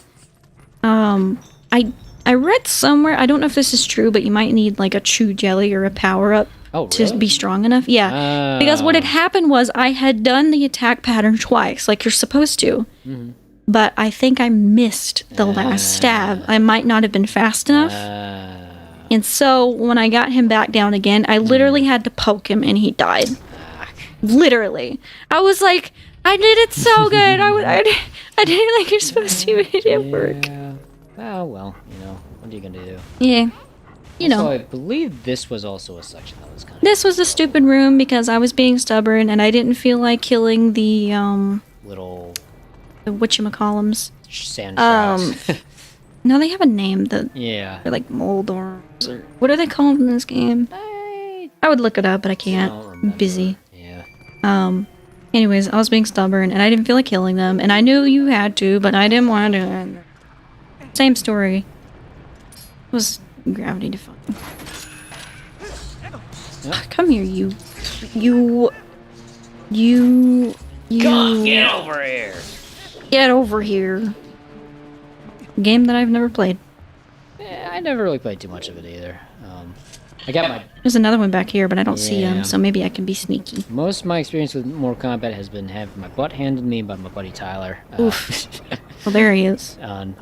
I read somewhere, I don't know if this is true, but you might need like a chew jelly or a power up to be strong enough. Yeah. Because what had happened was I had done the attack pattern twice, like you're supposed to. But I think I missed the last stab. I might not have been fast enough. And so when I got him back down again, I literally had to poke him and he died. Literally. I was like, I did it so good. I did it like you're supposed to. It didn't work. Oh, well, you know, what are you gonna do? Yeah. You know. So I believe this was also a section that was kind of... This was a stupid room because I was being stubborn and I didn't feel like killing the, little... the whatchamacallums. Sand sharks. No, they have a name. Yeah. They're like moldorms or... What are they called in this game? I would look it up, but I can't. I'm busy. Yeah. Anyways, I was being stubborn and I didn't feel like killing them. And I knew you had to, but I didn't want to. Same story. It was gravity defying. Yep. Come here, you. Come, get over here! Get over here. Game that I've never played. Yeah, I never really played too much of it either. I got my... There's another one back here, but I don't see him, so maybe I can be sneaky. Most of my experience with Mortal Kombat has been having my butt handed to me by my buddy Tyler. Oof. Well, there he is. On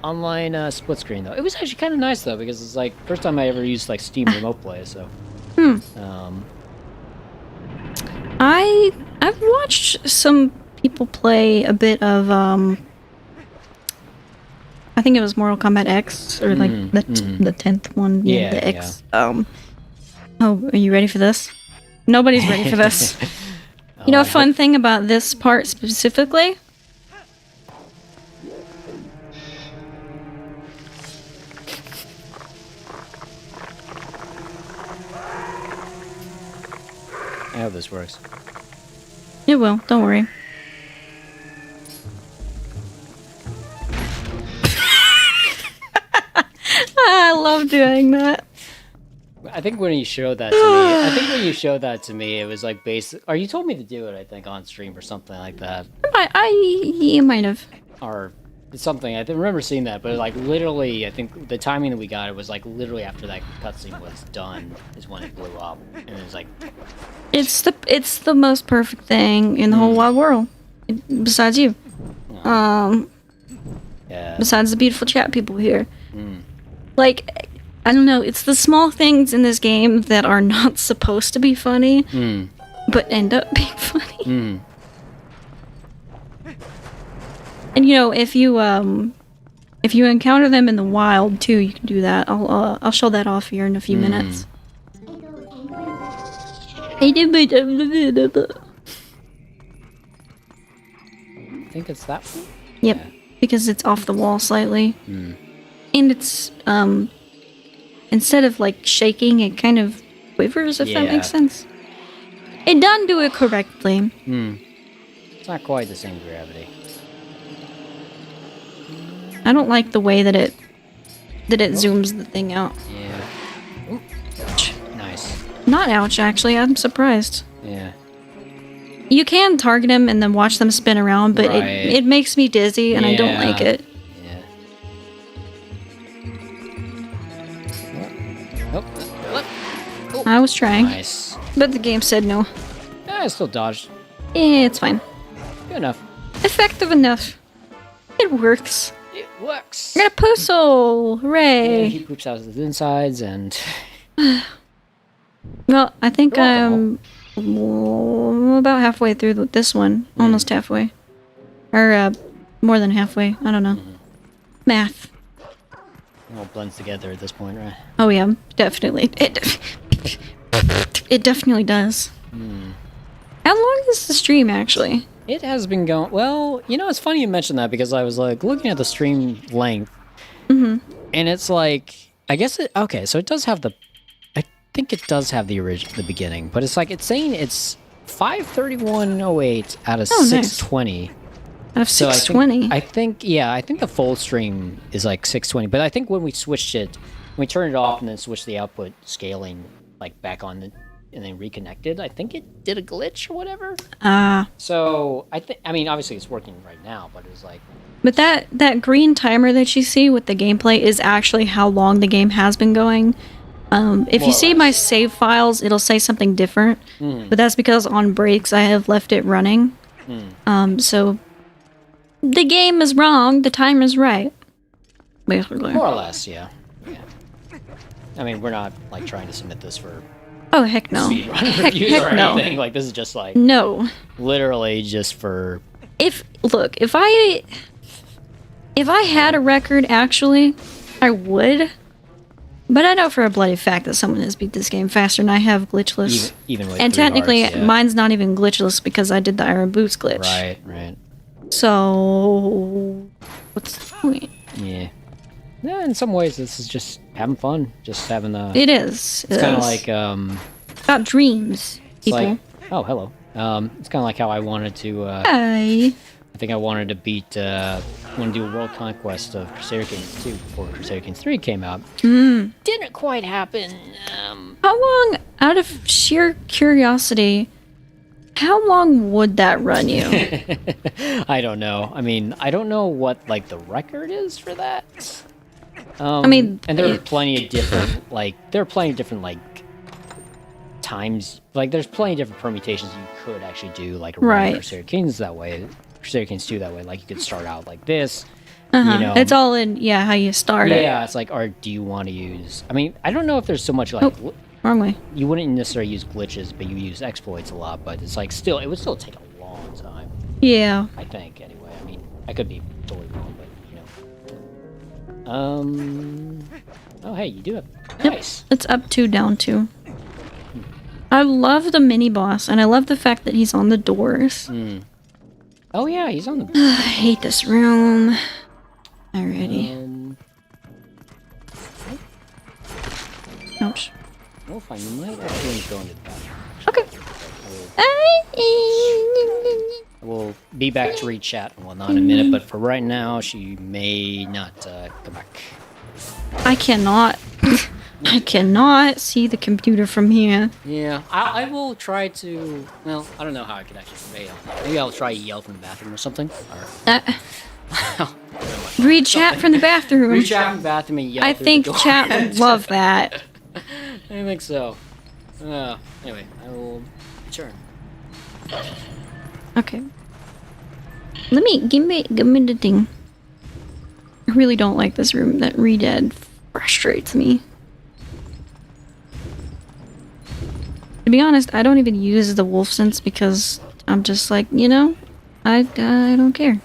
online split screen though. It was actually kind of nice though because it's like first time I ever used like Steam Remote Play. So. I've watched some people play a bit of I think it was Mortal Kombat X or like the 10th one. Yeah, the X. Yeah. Oh, are you ready for this? Nobody's ready for this. You know a fun thing about this part specifically? I hope this works. It will, don't worry. I love doing that. I think when you showed that to me, it was like basic. Or you told me to do it, I think, on stream or something like that. You might have. Or something. I remember seeing that, but like literally, I think the timing that we got it was like literally after that cutscene was done is when it blew up, and it was like. It's the most perfect thing in the whole wide world, besides you. Yeah. Besides the beautiful chat people here. Like, I don't know, it's the small things in this game that are not supposed to be funny, but end up being funny. And you know, if you encounter them in the wild too, you can do that. I'll show that off here in a few minutes. I think it's that one? Yep, because it's off the wall slightly. And it's, instead of like shaking, it kind of quivers, if that makes sense. It doesn't do it correctly. It's not quite the same gravity. I don't like the way that it zooms the thing out. Yeah. Ooh. Nice. Not ouch, actually. I'm surprised. Yeah. You can target them and then watch them spin around, but it makes me dizzy, and I don't like it. Yeah. Oh. I was trying. Nice. But the game said no. I still dodged. It's fine. Good enough. Effective enough. It works. It works. I got a puzzle! Hooray! Yeah, he poops out the insides and... Well, I think I'm about halfway through this one. Almost halfway. Or, more than halfway. I don't know. Math. It all blends together at this point, right? Oh yeah, definitely. It definitely does. How long is the stream, actually? It has been going... Well, you know, it's funny you mentioned that because I was, like, looking at the stream length. And it's like... I guess it... Okay, so it does have the... I think it does have the beginning, but it's like, it's saying it's 5:31:08 out of 6:20. Out of So 620. I think the full stream is like 620. But I think when we switched it, when we turned it off and then switched the output scaling like back on and then reconnected, I think it did a glitch or whatever. So I mean, obviously it's working right now, but it was like. But that green timer that you see with the gameplay is actually how long the game has been going. If you see my save files, it'll say something different. But that's because on breaks I have left it running. So the game is wrong, the timer is right. Basically. More or less, yeah. I mean, we're not like trying to submit this for oh heck no. speedrun reviews or anything. Like this is just like no. Literally just for if I had a record actually, I would. But I know for a bloody fact that someone has beat this game faster than I have glitchless. Even with and 3 technically, hearts, yeah. mine's not even glitchless because I did the Iron Boots glitch. Right. So, what's the point? Yeah. Yeah, in some ways, this is just having fun. Just having a... It is. It's kind of like... about dreams, people. Like, oh, hello. It's kind of like how I wanted to... Hi. I think I wanted to beat... want to do a world conquest of Crusader Kings 2 before Crusader Kings 3 came out. Didn't quite happen. How long, out of sheer curiosity, how long would that run you? I don't know. I mean, I don't know what, like, the record is for that. I mean... And there are plenty of different, like... times... Like, there's plenty of different permutations you could actually do, like, a Crusader Kings that way. Crusader Kings 2 that way. Like, you could start out like this. You know. It's all in, how you start it. Yeah, it's like, or do you want to use... I mean, I don't know if there's so much, like... Oh, wrong way. You wouldn't necessarily use glitches, but you use exploits a lot, but it's like, still... It would still take a long time. Yeah. I think, anyway. I mean, I could be totally wrong, but, you know. Oh, hey, you do have... Nice. It's up 2, down 2. I love the mini-boss, and I love the fact that he's on the doors. Oh, yeah, he's on the... I hate this room. Alrighty. Ouch. Well, fine, you might actually go into the bathroom. Okay. I will be back to read chat and whatnot in a minute, but for right now, she may not come back. I cannot see the computer from here. Yeah, I will try to... Well, I don't know how I could actually convey it. Maybe I'll try to yell from the bathroom or something. Read chat from the bathroom. Read chat from the bathroom and yell I think through the door. chat would love that. I think so. Anyway, I will return. Okay. Give me the thing. I really don't like this room. That Redead frustrates me. To be honest, I don't even use the wolf sense because I'm just like, you know, I don't care.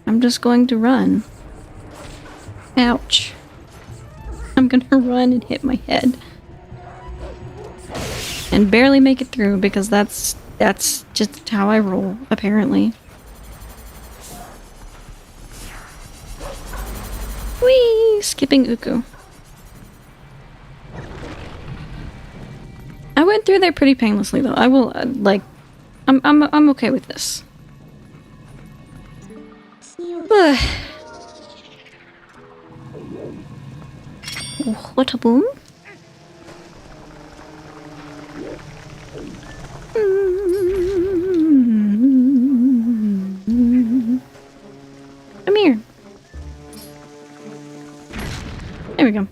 I'm just going to run. Ouch. I'm gonna run and hit my head. And barely make it through because that's just how I roll, apparently. Whee! Skipping Uku. I went through there pretty painlessly though. I will, I'm okay with this. What a boom. Come here. There we go.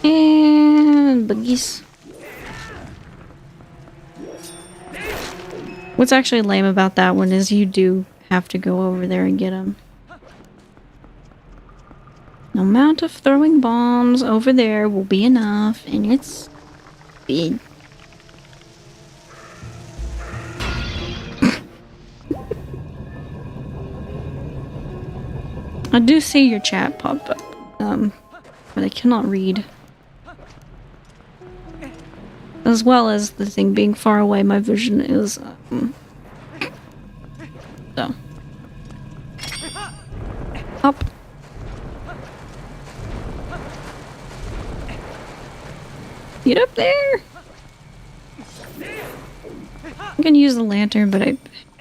And buggies. What's actually lame about that one is you do have to go over there and get them. No amount of throwing bombs over there will be enough, and it's big. I do see your chat pop up, but I cannot read. As well as the thing being far away, my vision is, so. Up. Get up there! I'm gonna use the lantern, but I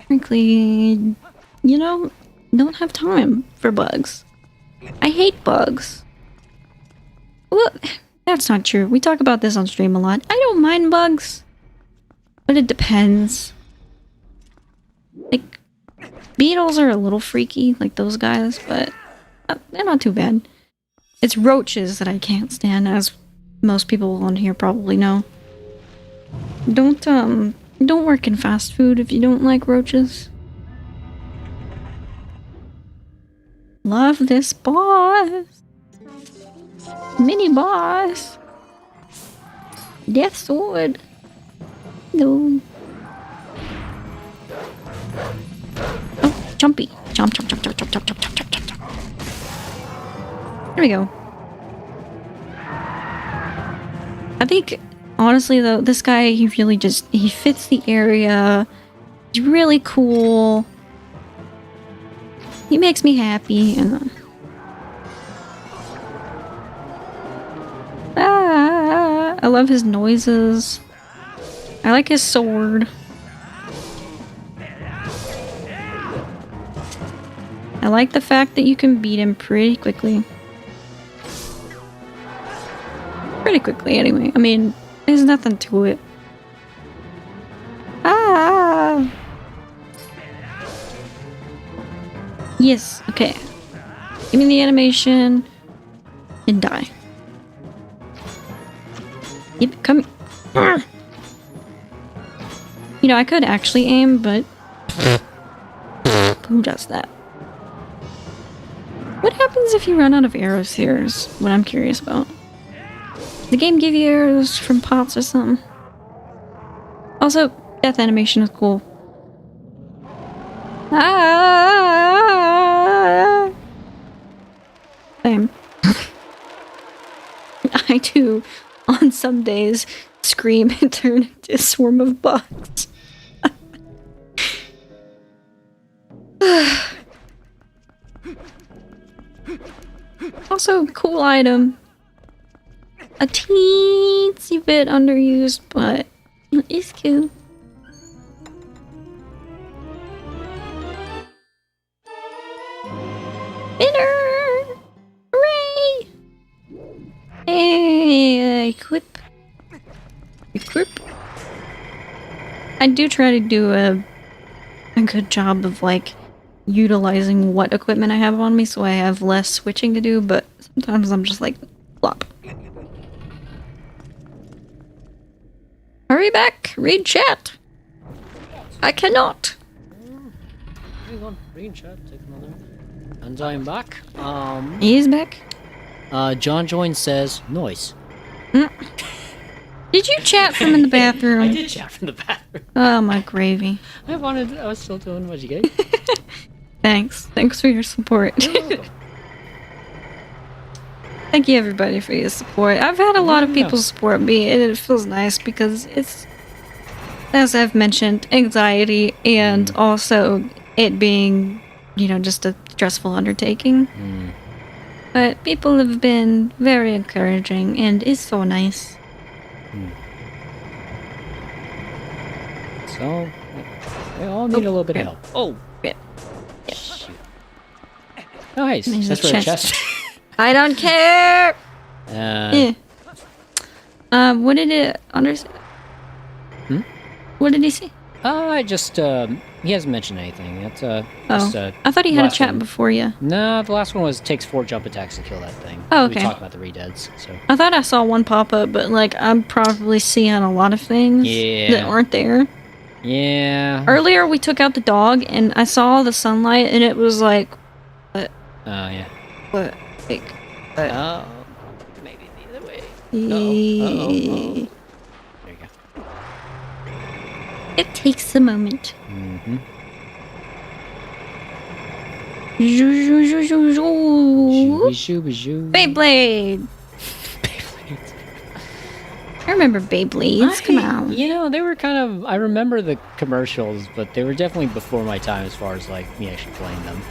frankly, don't have time for bugs. I hate bugs. Well, that's not true. We talk about this on stream a lot. I don't mind bugs, but it depends. Like, beetles are a little freaky, like those guys, but they're not too bad. It's roaches that I can't stand, as most people on here probably know. Don't work in fast food if you don't like roaches. Love this boss. Mini boss. Death sword. No. Oh, jumpy. Jump, jump, jump, jump, jump, jump, jump, jump, jump, jump, jump. There we go. I think, honestly though, this guy, he really just, he fits the area. He's really cool. He makes me happy. And, I love his noises. I like his sword. I like the fact that you can beat him pretty quickly. Pretty quickly, anyway. I mean, there's nothing to it. Ah! Yes, okay. Give me the animation and die. Yep, come. Ah! You know, I could actually aim, but who does that? What happens if you run out of arrows here is what I'm curious about. The game give you arrows from pots or something. Also, death animation is cool. Ah! Same. I do, on some days, scream and turn into a swarm of bugs. Also, cool item. A teensy bit underused, but it's cool. Winner! Hooray! Hey, equip. Equip. I do try to do a good job of, like, utilizing what equipment I have on me so I have less switching to do, but sometimes I'm just like, flop. Hurry back! Read chat! I cannot! Hang on, read chat, take another. And I'm back. He's back. JonJoin says, noise. Did you chat from in the bathroom? I did chat from the bathroom. Oh, my gravy. I was still doing what you gave. Thanks. Thanks for your support. You're welcome. Thank you everybody for your support. I've had a lot of people support me and it feels nice because it's, as I've mentioned, anxiety and also it being, just a stressful undertaking. But people have been very encouraging and it's so nice. So, we all need a little bit of help. Oh! Yeah. Shoot. Oh, hey, There's that's a for a chest. chest. I don't care! What did it understand? What did he say? I just, he hasn't mentioned anything. That's, I thought he had a chat before you. No, the last one was takes 4 jump attacks to kill that thing. Oh, okay. We talked about the redeads, so. I thought I saw one pop up, but like I'm probably seeing a lot of things that aren't there. Yeah. Earlier we took out the dog and I saw the sunlight and it was like, what? Oh, yeah. What? Like, what? Oh, maybe the other way. Yeah. There you go. It takes a moment. Mm-hmm. Beyblade! I remember Beyblades, come on. They were kind of, I remember the commercials, but they were definitely before my time as far as, like, me actually playing them.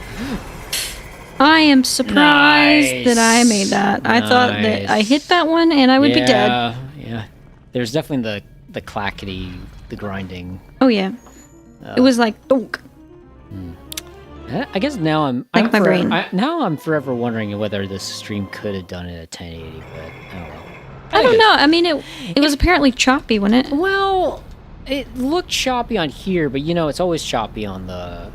I am surprised that I made that. I thought that I hit that one and I would be dead. Yeah. There's definitely the clackety, the grinding Oh yeah. It was like donk. I guess now I'm Like my brain. now I'm forever wondering whether this stream could have done it at 1080, but I don't know. I don't know. I mean, it was apparently choppy, wasn't it? Well, it looked choppy on here, but you know, it's always choppy on the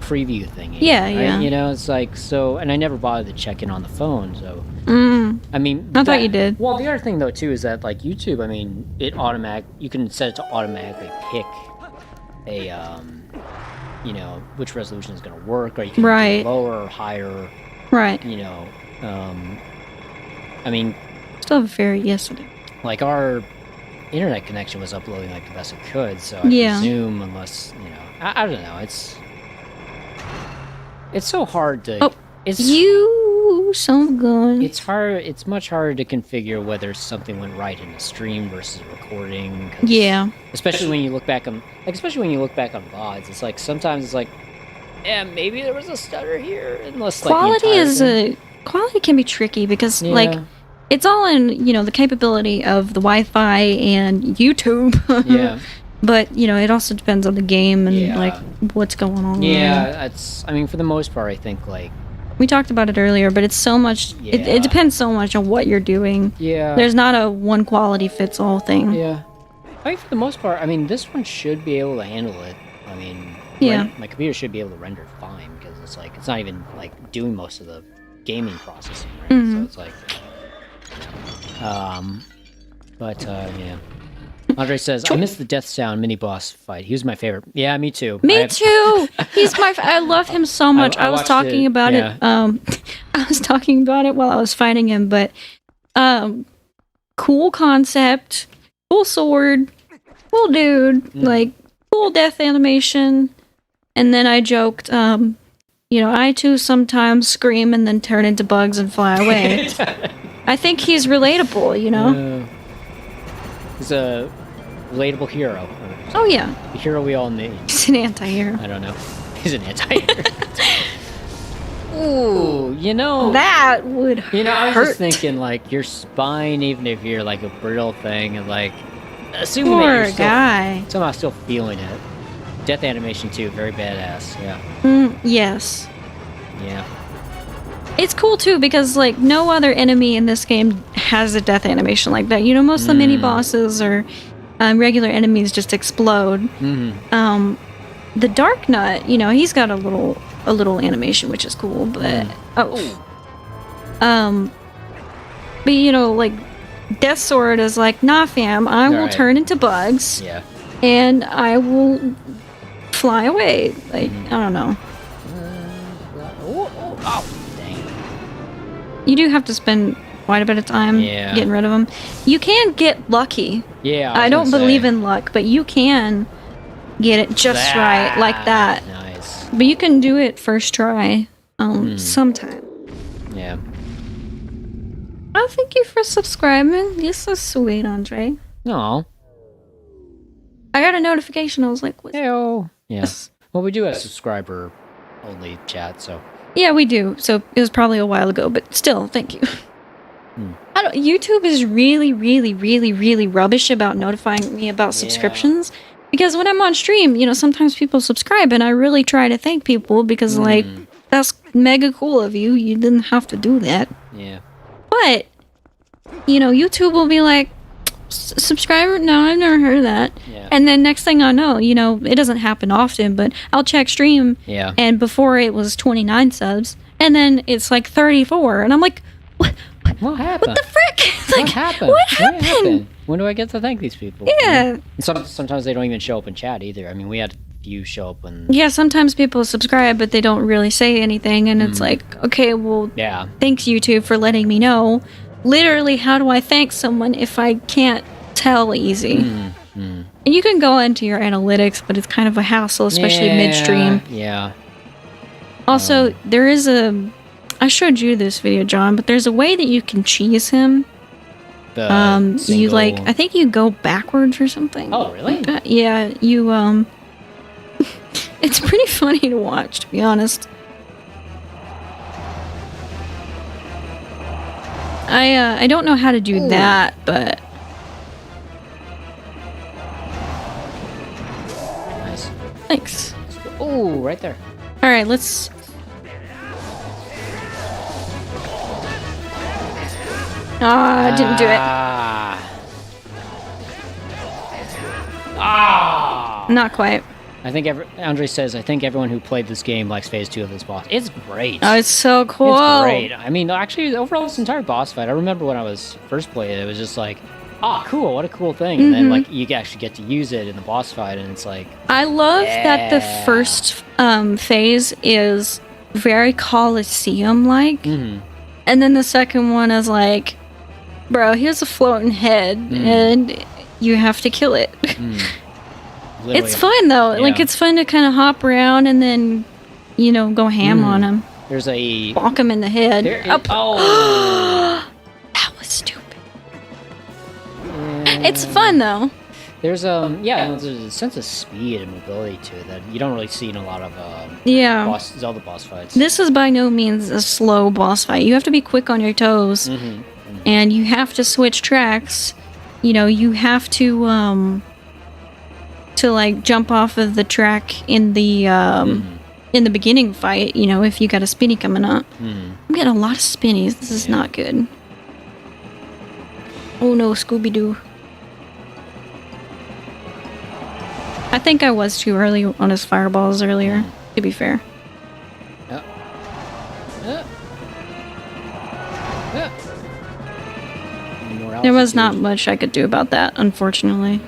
preview thing. Yeah, right? yeah. You know, it's like so, and I never bothered to check in on the phone, so. I mean, I thought you did. Well, the other thing though too is that like YouTube, I mean, you can set it to automatically pick a you know, which resolution is going to work, or you can do lower or higher. Right. You know, I mean, still have very yesterday. Like our internet connection was uploading like the best it could, so I presume unless you know, I don't know. It's so hard to. Oh, it's so good. It's hard. It's much harder to configure whether something went right in a stream versus recording. Yeah. Especially when you look back on, VODs, it's like sometimes it's like, yeah, maybe there was a stutter here, unless like quality can be tricky because like it's all in the capability of the Wi-Fi and YouTube. Yeah. But it also depends on the game and like what's going on. Yeah, I mean, for the most part, I think like. We talked about it earlier, but it's so much. It depends so much on what you're doing. Yeah. There's not a one quality fits all thing. Yeah. I mean, for the most part, I mean, this one should be able to handle it. I mean, my computer should be able to render fine because it's like it's not even like doing most of the gaming processing, right? So it's like, but yeah. Andre says, I missed the Death Sound mini boss fight. He was my favorite. Yeah, me too. Me too. He's I love him so much. I was talking about it. I was talking about it while I was fighting him, but cool concept, cool sword, cool dude, like cool death animation. And then I joked, I too sometimes scream and then turn into bugs and fly away. I think he's relatable, He's a relatable hero. Oh yeah. The hero we all need. He's an anti-hero. I don't know. He's an anti-hero. Ooh, that would hurt. I was just thinking, like, your spine, even if you're like a brittle thing, and like, assuming that you're somehow still feeling it. Death animation too, very badass. Yeah. Yes. Yeah. It's cool too because like no other enemy in this game has a death animation like that. Most of the mini bosses or regular enemies just explode. The Dark Nut, he's got a little animation which is cool, but like Death Sword is like, nah fam, I will turn into bugs. Yeah. And I will fly away. Like, I don't know. You do have to spend quite a bit of time getting rid of them. You can get lucky. Yeah, I don't believe in luck, but you can get it just right, like that. Nice. But you can do it first try, sometime. Yeah. Oh, thank you for subscribing. You're so sweet, Andre. No. I got a notification. I was like, what? Hey-oh. Yeah. Well, we do have subscriber-only chat, so... Yeah, we do. So it was probably a while ago, but still, thank you. YouTube is really, really, really, really rubbish about notifying me about subscriptions. Because when I'm on stream, sometimes people subscribe, and I really try to thank people because, like, that's mega cool of you. You didn't have to do that. Yeah. But, YouTube will be like, subscriber? No, I've never heard of that. Yeah. And then next thing I know, it doesn't happen often, but I'll check stream. Yeah. And before it was 29 subs, and then it's like 34, and I'm like, what happened? What the frick? Like, what happened? What happened? When do I get to thank these people? Yeah. Sometimes they don't even show up in chat either. I mean, we had a few show up when... Yeah, sometimes people subscribe, but they don't really say anything, and it's like, okay, well, thanks YouTube for letting me know. Literally, how do I thank someone if I can't tell easy? And you can go into your analytics, but it's kind of a hassle, especially midstream. Yeah. Also, there is I showed you this video, John, but there's a way that you can cheese him. You like, I think you go backwards or something. Oh, really? Yeah, you it's pretty funny to watch, to be honest. I don't know how to do that, but Thanks. Oh, right there. All right, let's. Ah, didn't do it. Not quite. I think Andre says, I think everyone who played this game likes Phase 2 of this boss. It's great. Oh, it's so cool. It's great. I mean, actually, overall, this entire boss fight, I remember when I was first playing it was just like, oh, cool, what a cool thing. And then, like, you actually get to use it in the boss fight, and it's like... I love that the first phase is very Coliseum-like. And then the second one is like, bro, here's a floating head, and you have to kill it. It's fun, though. Yeah. Like, it's fun to kind of hop around and then, you know, go ham on him. There's a... Bonk him in the head. Oh! That was stupid. It's fun, though. There's there's a sense of speed and mobility to it that you don't really see in a lot of Zelda boss fights. This is by no means a slow boss fight. You have to be quick on your toes, and you have to switch tracks. You know, you have to like jump off of the track in the beginning fight. You know, if you got a spinny coming up. I'm getting a lot of spinnies. This is not good. Oh no, Scooby-Doo. I think I was too early on his fireballs earlier, to be fair. There was not much I could do about that, unfortunately.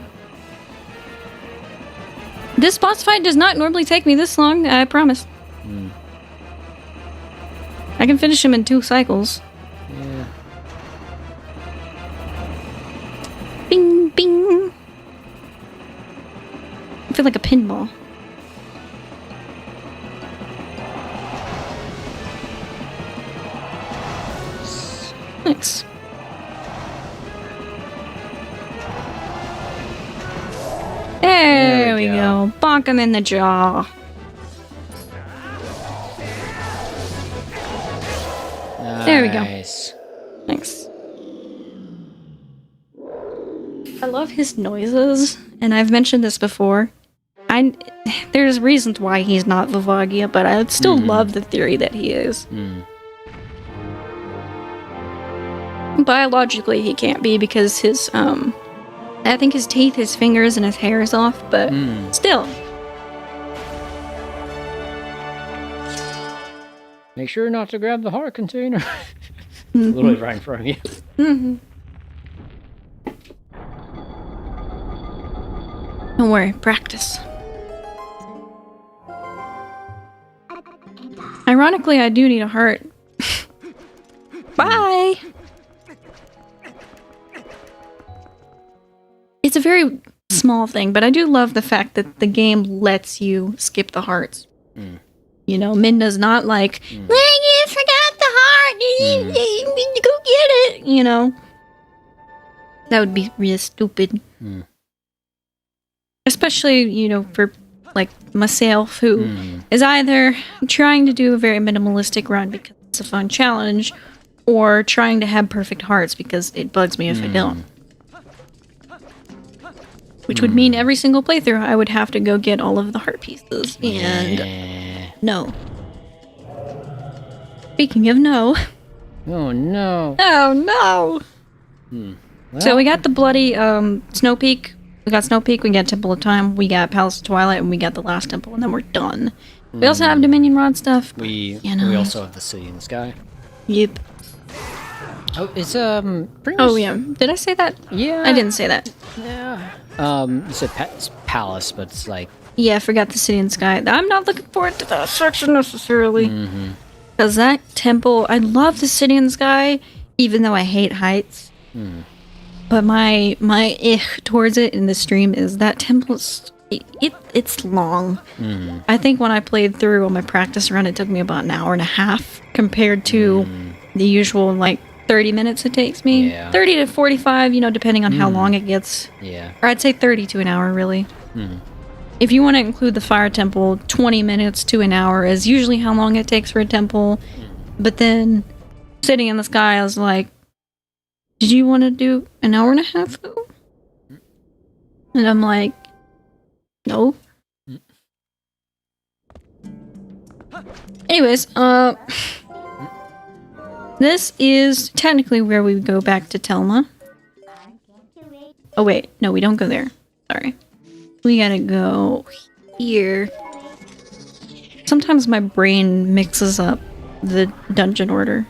This boss fight does not normally take me this long, I promise. I can finish him in 2 cycles. Yeah. Bing, bing. I feel like a pinball. Thanks. There we go. Bonk him in the jaw. Nice. There we go. Thanks. I love his noises, and I've mentioned this before. There's reasons why he's not Vivagia, but I still love the theory that he is. Biologically, he can't be because his, I think his teeth, his fingers, and his hair is off, but still. Make sure not to grab the heart container. Literally right in front of you. Don't worry, practice. Ironically, I do need a heart. Bye! It's a very small thing, but I do love the fact that the game lets you skip the hearts. You know, Minda's not like, you forgot the heart, you need to go get it, you know. That would be real stupid. Especially, you know, for like myself, who is either trying to do a very minimalistic run because it's a fun challenge, or trying to have perfect hearts because it bugs me if I don't. Which would mean every single playthrough I would have to go get all of the heart pieces, and no. Speaking of no. Oh no. Oh no! Well. So we got the bloody Snow Peak. We got Snow Peak, we got Temple of Time, we got Palace of Twilight, and we got the last temple, and then we're done. We also have Dominion Rod stuff. We also have the City in the Sky. Yep. Oh, it's pretty much... Oh yeah, did I say that? Yeah. I didn't say that. Yeah. You said Palace, but it's like... Yeah, I forgot the City in the Sky. I'm not looking forward to that section necessarily. Because that temple, I love the City in the Sky, even though I hate heights. But my towards it in the stream is that temple is it's long. I think when I played through on my practice run, it took me about an hour and a half compared to the usual like 30 minutes it takes me. 30 to 45, you know, depending on how long it gets. Or I'd say 30 to an hour, really. If you want to include the fire temple, 20 minutes to an hour is usually how long it takes for a temple. But then Sitting in the Sky, I was like, did you want to do an hour and a half though? And I'm like, no. Anyways, this is technically where we go back to Telma. Oh wait, no, we don't go there. Sorry. We gotta go here. Sometimes my brain mixes up the dungeon order.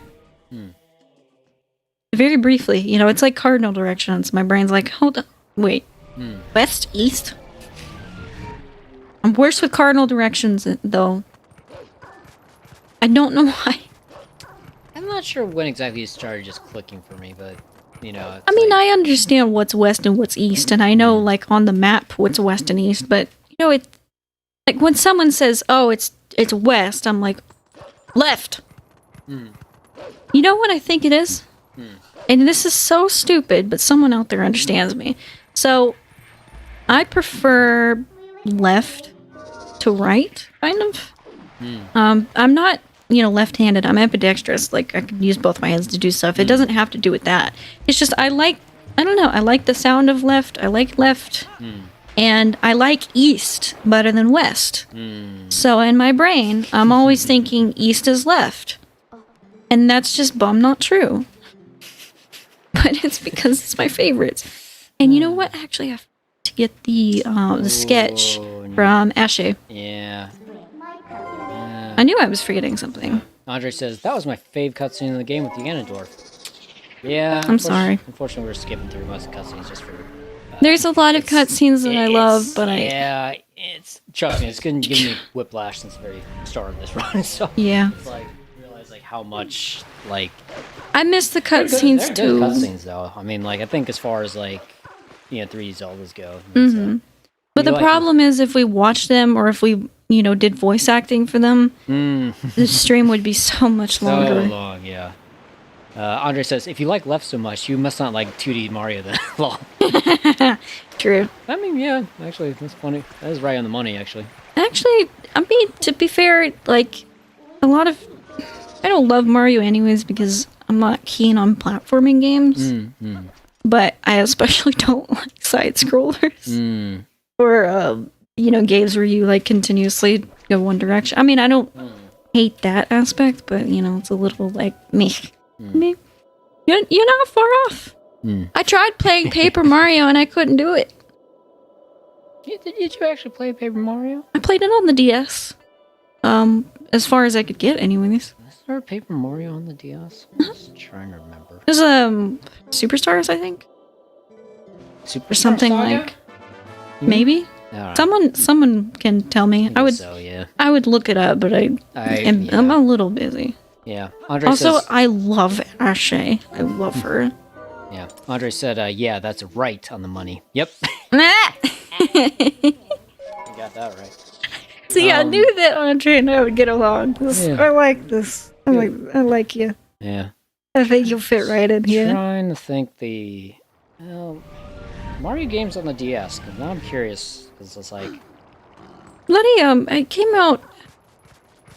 Very briefly, you know, it's like cardinal directions. My brain's like, hold on, wait. West, east? I'm worse with cardinal directions, though. I don't know why. I'm not sure when exactly it started just clicking for me, but, you know. I mean, I understand what's west and what's east, and I know, like, on the map what's west and east, but, you know, it... Like, when someone says, oh, it's west, I'm like, left! You know what I think it is? And this is so stupid, but someone out there understands me. So, I prefer left to right, kind of. I'm not, you know, left-handed. I'm ambidextrous. Like, I can use both my hands to do stuff. It doesn't have to do with that. It's just, I don't know, I like the sound of left. I like left. And I like east better than west. So, in my brain, I'm always thinking east is left. And that's just bum not true. But it's because it's my favorites. And you know what? Actually, I have to get the sketch from Ashe. Yeah. I knew I was forgetting something. Andre says, that was my fave cutscene in the game with the Ganondorf. Yeah. I'm sorry. Unfortunately, we're skipping through most of the cutscenes just for... There's a lot of cutscenes that I love, but Yeah, trust me, it's going to give me whiplash since the very start of this run. So yeah. It's like, realize like how much, like... I miss the cutscenes too. They're good cutscenes, though. I mean, like, I think as far as, like, you know, 3D Zeldas go. But the problem is if we watched them or if we, you know, did voice acting for them, the stream would be so much longer. So long, yeah. Andre says, if you like left so much, you must not like 2D Mario then. True. I mean, yeah, actually, that's funny. That is right on the money, actually. Actually, I mean, to be fair, like, a lot of... I don't love Mario anyways because I'm not keen on platforming games. But I especially don't like side-scrollers. Or, you know, games where you, like, continuously go one direction. I mean, I don't hate that aspect, but, you know, it's a little, like, me. Me. You're not far off. I tried playing Paper Mario and I couldn't do it. Did you actually play Paper Mario? I played it on the DS. As far as I could get, anyways. Was there a Paper Mario on the DS? I'm just trying to remember. There's Superstars, I think. Or something Saga? like. Maybe. Someone can tell me. I would. So, yeah. I would look it up, but I'm a little busy. Yeah. Andre also, says, I love Ashe. I love her. Yeah. Andre said, yeah, that's right on the money. Yep. You got that right. See, I knew that Andre and I would get along. I like this. I like you. Yeah. I think you'll fit right in here. Trying to think Mario games on the DS. Cause now I'm curious because it's like it came out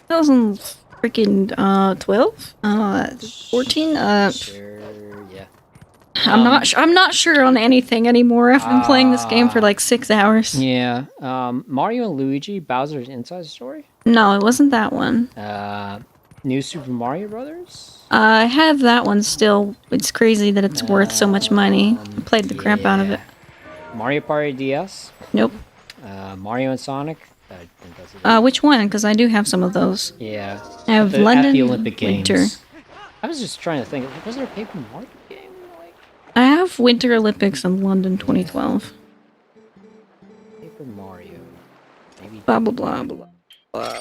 2012, 14. Sure, yeah. I'm not sure on anything anymore. I've been playing this game for like 6 hours. Yeah. Mario and Luigi Bowser's Inside Story. No, it wasn't that one. New Super Mario Brothers. I have that one still. It's crazy that it's worth so much money. I played the crap out of it. Mario Party DS. Nope. Mario and Sonic. I think that's it. Which one? Because I do have some of those. Yeah. I have London, at the Olympic Games. Winter. I was just trying to think. Was there a Paper Mario game? I have Winter Olympics in London 2012. Paper Mario. Maybe. Blah, blah, blah, blah, blah.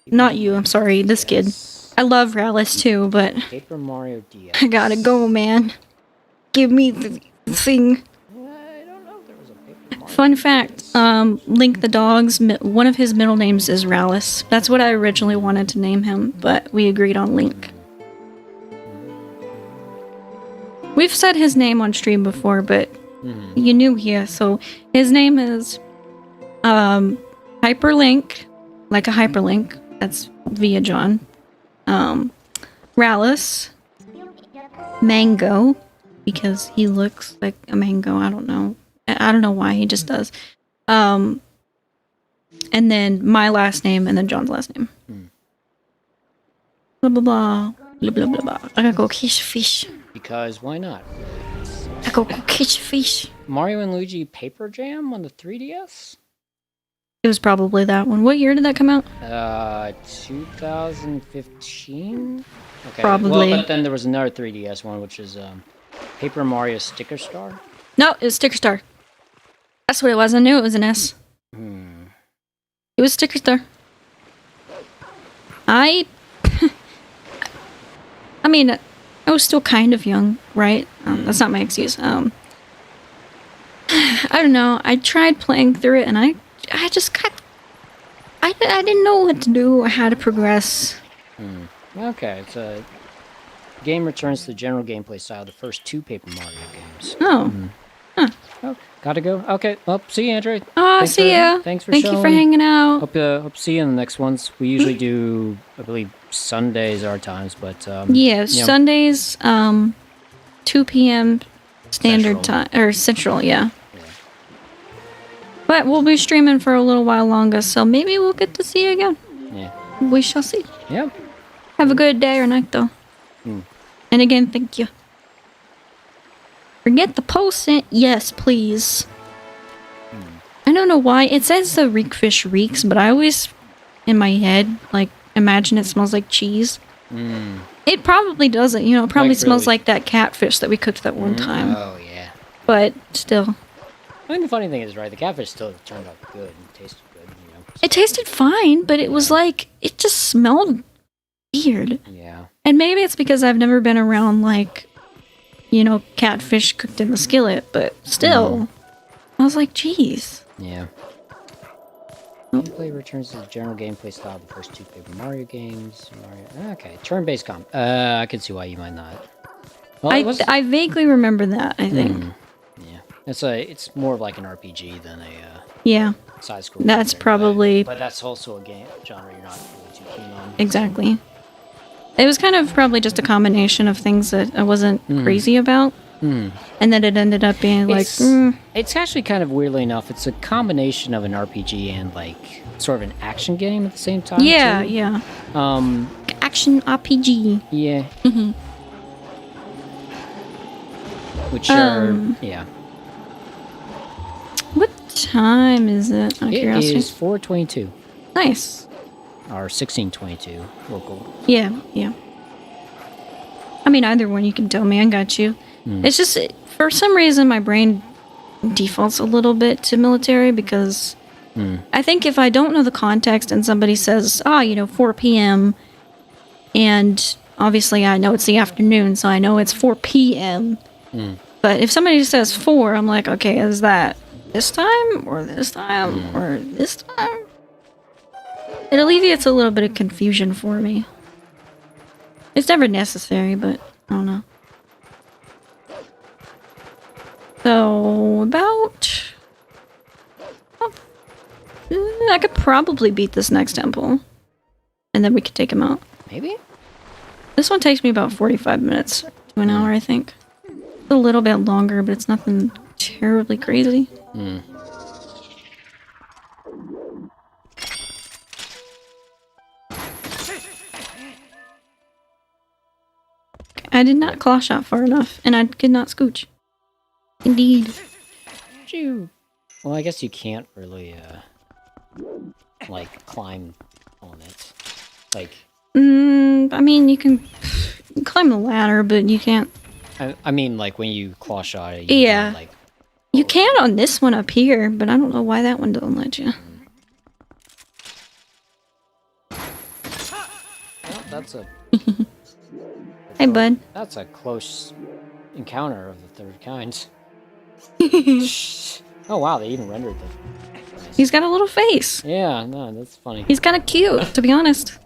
Not you, I'm sorry. This kid. I love Rallis too, but... Paper Mario DS. I gotta go, man. Give me the thing. I don't know if there was a Paper Mario. Fun fact, Link the dog's, one of his middle names is Rallis. That's what I originally wanted to name him, but we agreed on Link. We've said his name on stream before, but you knew here, so his name is Hyperlink, like a hyperlink. That's via John. Rallis. Mango, because he looks like a mango. I don't know why, he just does. And then my last name, and then John's last name. Blah blah blah. Blah blah blah blah. I gotta go catch a fish. Because why not? I go catch a fish. Mario and Luigi Paper Jam on the 3DS? It was probably that one. What year did that come out? 2015? Okay. Probably. Well, but then there was another 3DS one, which is Paper Mario Sticker Star. No, it was Sticker Star. That's what it was. I knew it was an S. It was Sticker Star. I mean, I was still kind of young, right? That's not my excuse. I don't know. I tried playing through it, and I just got... I didn't know what to do or how to progress. Okay, it's a game returns to the general gameplay style of the first 2 Paper Mario games. Oh. Oh, gotta go. Okay, well, see you, Andrew. Oh, see ya. Thanks for Thank showing. you for hanging out. Hope to see you in the next ones. We usually do, I believe, Sundays our times, but yeah, Sundays, 2 p.m. standard time or Central, yeah. But we'll be streaming for a little while longer, so maybe we'll get to see you again. Yeah. We shall see. Yep. Have a good day or night, though. And again, thank you. Forget the post. Yes, please. I don't know why. It says the reekfish reeks, but I always, in my head, like, imagine it smells like cheese. It probably doesn't. You know, it probably smells like that catfish that we cooked that one time. Oh, yeah. But still. I mean, the funny thing is, right, the catfish still turned out good and tasted good, you know. It tasted fine, but it was like, it just smelled weird. Yeah. And maybe it's because I've never been around, like, you know, catfish cooked in the skillet, but still. I was like, geez. Yeah. Gameplay returns to the general gameplay style of the first 2 Paper Mario games. Okay, turn-based comp. I can see why you might not. Well, I vaguely remember that, I think. Yeah. It's more of like an RPG than a Yeah. side-scroller. That's probably... But that's also a game genre you're not really too keen on. Exactly. It was kind of probably just a combination of things that I wasn't crazy about. And then it ended up being like... It's actually kind of weirdly enough, it's a combination of an RPG and like sort of an action game at the same time. Yeah, too. yeah. Action RPG. Yeah. Which are... Yeah. What time is it? Out of It curiosity. is 4:22. Nice. Or 16:22 local. Yeah, yeah. I mean, either one, you can tell me. I got you. It's just, for some reason, my brain defaults a little bit to military because I think if I don't know the context and somebody says, 4 p.m., and obviously I know it's the afternoon, so I know it's 4 p.m., but if somebody says 4, I'm like, okay, is that this time, or this time, or this time? It alleviates a little bit of confusion for me. It's never necessary, but I don't know. So, about... I could probably beat this next temple. And then we could take him out. Maybe? This one takes me about 45 minutes to an hour, I think. It's a little bit longer, but it's nothing terribly crazy. I did not claw shot far enough, and I could not scooch. Indeed. Well, I guess you can't really, like, climb on it. Like... I mean, you can climb the ladder, but you can't... I mean, like, when you claw shot it, yeah. like... You can on this one up here, but I don't know why that one doesn't let you. Well, that's a... Hey, bud. That's a close encounter of the third kind. Oh, wow, they even rendered the... Nice. He's got a little face. Yeah, no, that's funny. He's kind of cute, to be honest.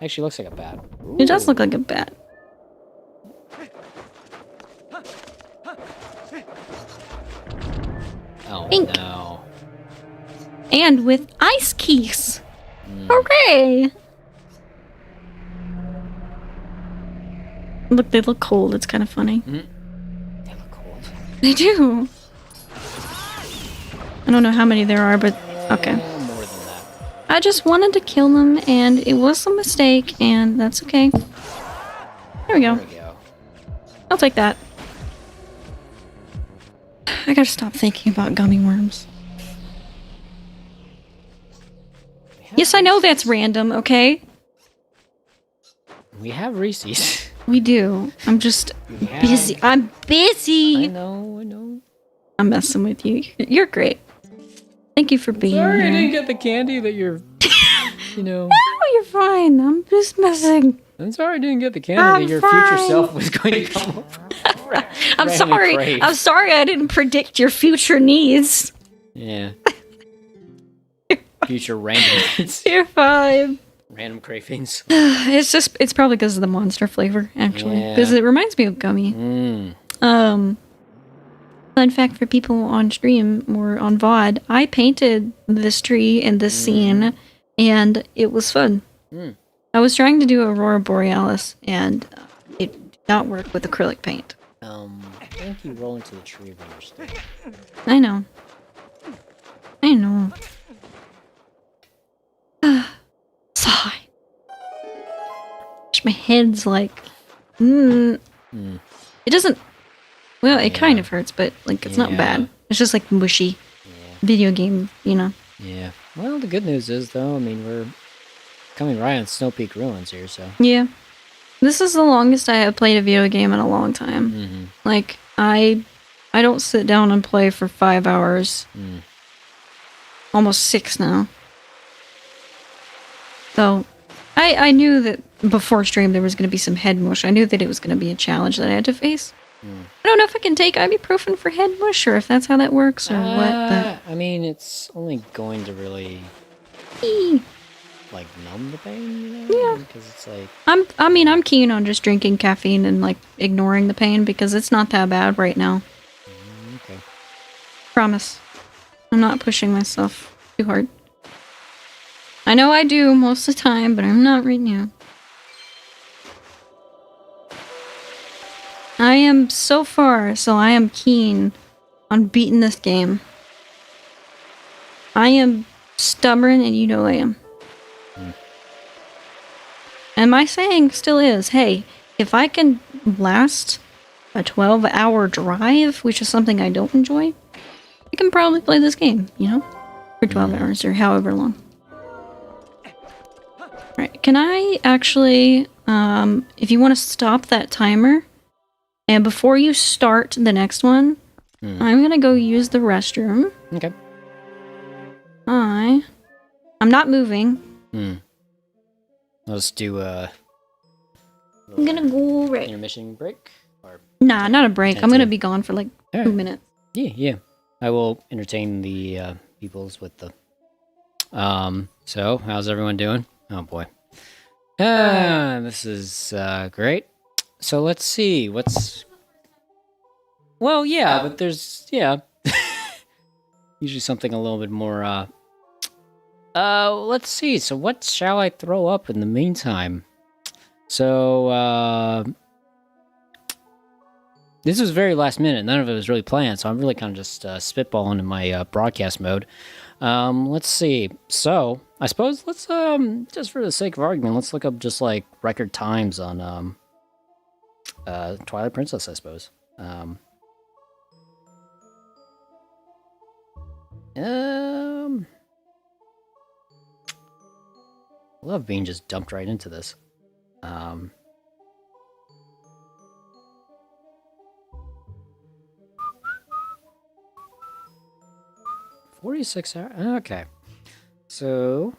Actually looks like a bat. Ooh. It does look like a bat. Oh, Ink. no. And with ice keys. Hooray! Look, they look cold. It's kind of funny. They look cold. They do. I don't know how many there are, but okay. More than that. I just wanted to kill them, and it was a mistake, and that's okay. There we go. There we go. I'll take that. I gotta stop thinking about gummy worms. Yes, I know that's random, okay? We have Reese's. We do. I'm just busy. I'm busy! I know. I'm messing with you. You're great. Thank you for being Sorry here. I didn't get the candy that you're, No, you're fine. I'm just messing. I'm sorry I didn't get the candy that your future self was going to come over. I'm sorry. Crave. I'm sorry I didn't predict your future needs. Yeah. Future random needs. You're fine. Random cravings. It's probably because of the monster flavor, actually. Because it reminds me of gummy. Fun fact for people on stream or on VOD, I painted this tree in this scene, and it was fun. I was trying to do Aurora Borealis, and it did not work with acrylic paint. I think you roll into the tree of understanding. I know. Sigh. My head's like, It doesn't. Well, it kind of hurts, but like it's not bad. It's just like mushy video game, you know. Yeah. Well, the good news is though, I mean, we're coming right on Snow Peak Ruins here, so. Yeah. This is the longest I have played a video game in a long time. Like I don't sit down and play for 5 hours. Almost 6 now. So, I knew that before stream there was going to be some head mush. I knew that it was going to be a challenge that I had to face. I don't know if I can take ibuprofen for head mush or if that's how that works or what. But I mean, it's only going to really like numb the pain, you know? Yeah. Because it's like I'm keen on just drinking caffeine and like ignoring the pain because it's not that bad right now. Okay. Promise. I'm not pushing myself too hard. I know I do most of the time, but I'm not right now. I am I am keen on beating this game. I am stubborn and you know I am. And my saying still is, hey, if I can last a 12-hour drive, which is something I don't enjoy, I can probably play this game, you know? For 12 hours or however long. Right, can I actually, if you want to stop that timer, and before you start the next one, I'm gonna go use the restroom. Okay. I'm not moving. Let's do I'm gonna go right. intermission break. Or Nah, not a break. I'm gonna be gone for like 2 minutes. Yeah. I will entertain the peoples with the. So how's everyone doing? Oh boy. This is great. So let's see what's. Well, yeah, but there's usually something a little bit more. Let's see. So what shall I throw up in the meantime? So this was very last minute. None of it was really planned, so I'm really kind of just spitballing in my broadcast mode. Let's see. So I suppose let's just for the sake of argument, let's look up just like record times on Twilight Princess, I suppose. I love being just dumped right into this. 46 hours. Okay. So,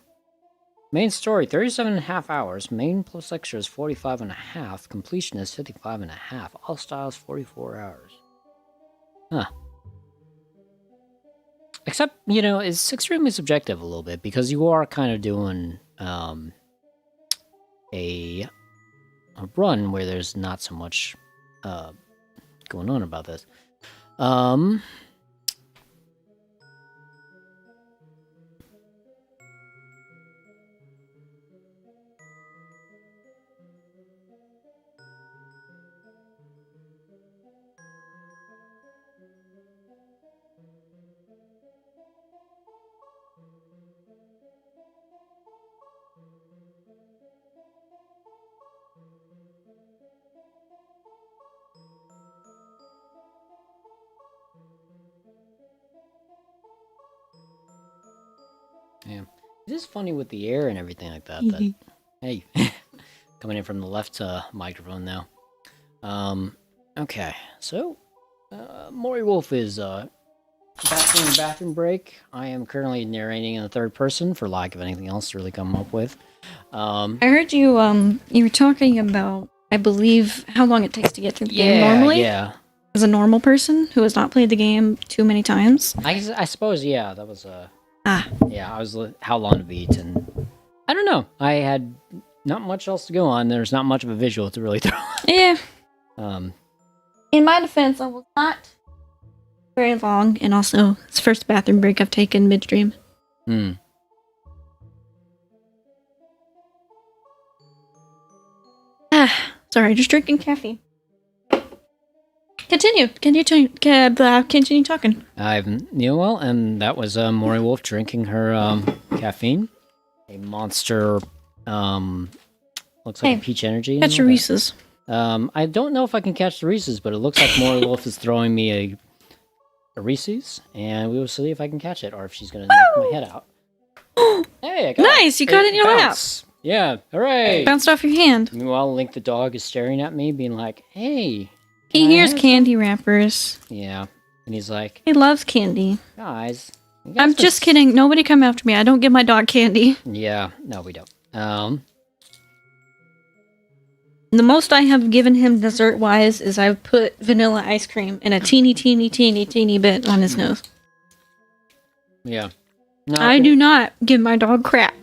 main story 37.5 hours. Main plus extras 45.5. Completion is 55.5. All styles 44 hours. Huh. Except, you know, it's extremely subjective a little bit because you are kind of doing a run where there's not so much going on about this. Yeah. It is funny with the air and everything like that. Hey, coming in from the left microphone now. Okay, so Maury Wolf is bathroom break. I am currently narrating in the third person for lack of anything else to really come up with. I heard you you were talking about, I believe, how long it takes to get through the game normally. Yeah. As a normal person who has not played the game too many times. I suppose, yeah, that was yeah, I was how long to beat, and I don't know. I had not much else to go on. There's not much of a visual to really throw. Yeah. In my defense, I was not very long, and also it's the first bathroom break I've taken midstream. Sorry, just drinking caffeine. Continue talking. I'm Neil, and that was Maury Wolf drinking her caffeine. A monster, looks like a peach energy. Catch your Reese's. I don't know if I can catch the Reese's, but it looks like Maury Wolf is throwing me a Reese's, and we will see if I can catch it, or if she's going to knock my head out. Hey, I got nice, you got it in your lap. Yeah, hooray! Bounced off your hand. Meanwhile, Link the dog is staring at me, being like, hey. He hears candy wrappers. Yeah, and he's like... He loves candy. Guys... I'm just kidding. Nobody come after me. I don't give my dog candy. Yeah, no, we don't. The most I have given him dessert-wise is I've put vanilla ice cream in a teeny bit on his nose. Yeah. No, I do not give my dog crap.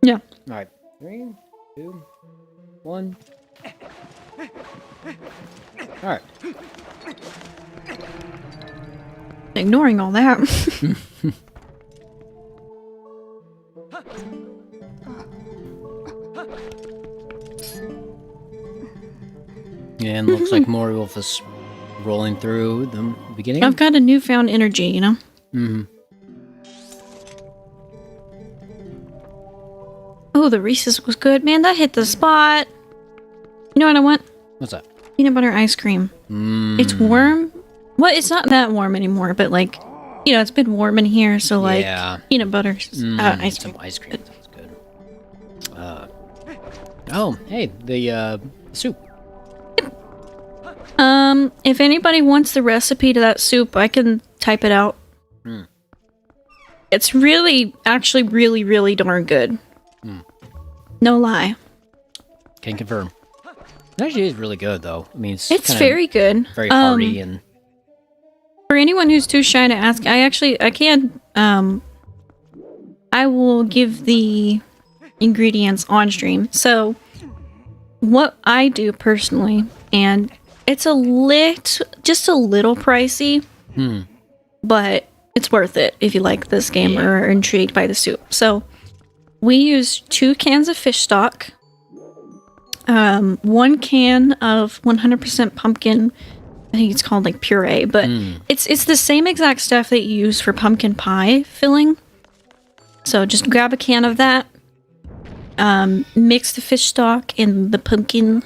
Yeah. All right. 3, 2, 1. All right. Ignoring all that. Yeah, and looks like Maury Wolf is rolling through the beginning. I've got a newfound energy, you know? Oh, the Reese's was good. Man, that hit the spot. You know what I want? What's that? Peanut butter ice cream. It's warm. Well, it's not that warm anymore, but like, you know, it's been warm in here, so like, peanut butter ice cream. Some ice cream. That's good. Oh, hey, the soup. If anybody wants the recipe to that soup, I can type it out. It's actually really darn good. No lie. Can confirm. It actually is really good, though. I mean, it's very good. Very hearty and... For anyone who's too shy to ask, I can, I will give the ingredients on stream. So, what I do personally, and it's just a little pricey, but it's worth it if you like this game or are intrigued by the soup. So, we use 2 cans of fish stock, 1 can of 100% pumpkin. I think it's called like puree, but it's the same exact stuff that you use for pumpkin pie filling. So just grab a can of that, mix the fish stock and the pumpkin,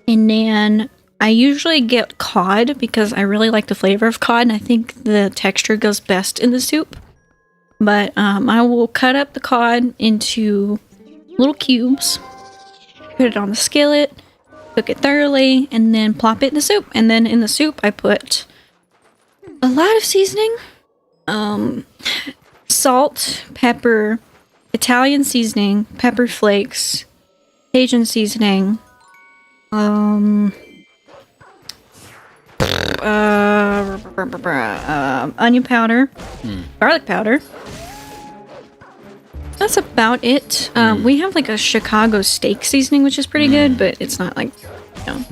and then I usually get cod because I really like the flavor of cod, and I think the texture goes best in the soup. But I will cut up the cod into little cubes, put it on the skillet, cook it thoroughly, and then plop it in the soup. And then in the soup, I put a lot of seasoning. Salt, pepper, Italian seasoning, pepper flakes, Cajun seasoning, onion powder, garlic powder. That's about it. We have like a Chicago steak seasoning, which is pretty good, but it's not like, you know,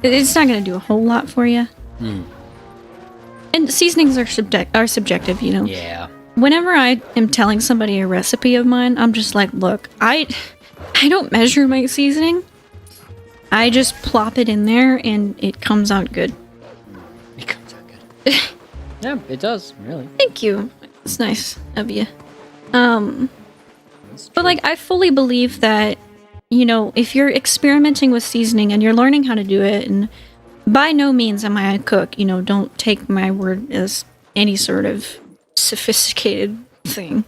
it's not going to do a whole lot for you. And seasonings are subjective, you know. Yeah. Whenever I am telling somebody a recipe of mine, I'm just like, look, I don't measure my seasoning. I just plop it in there and it comes out good. It comes out good. Yeah, it does, really. Thank you. It's nice of you. But like, I fully believe that, you know, if you're experimenting with seasoning and you're learning how to do it, and by no means am I a cook, you know, don't take my word as any sort of sophisticated thing.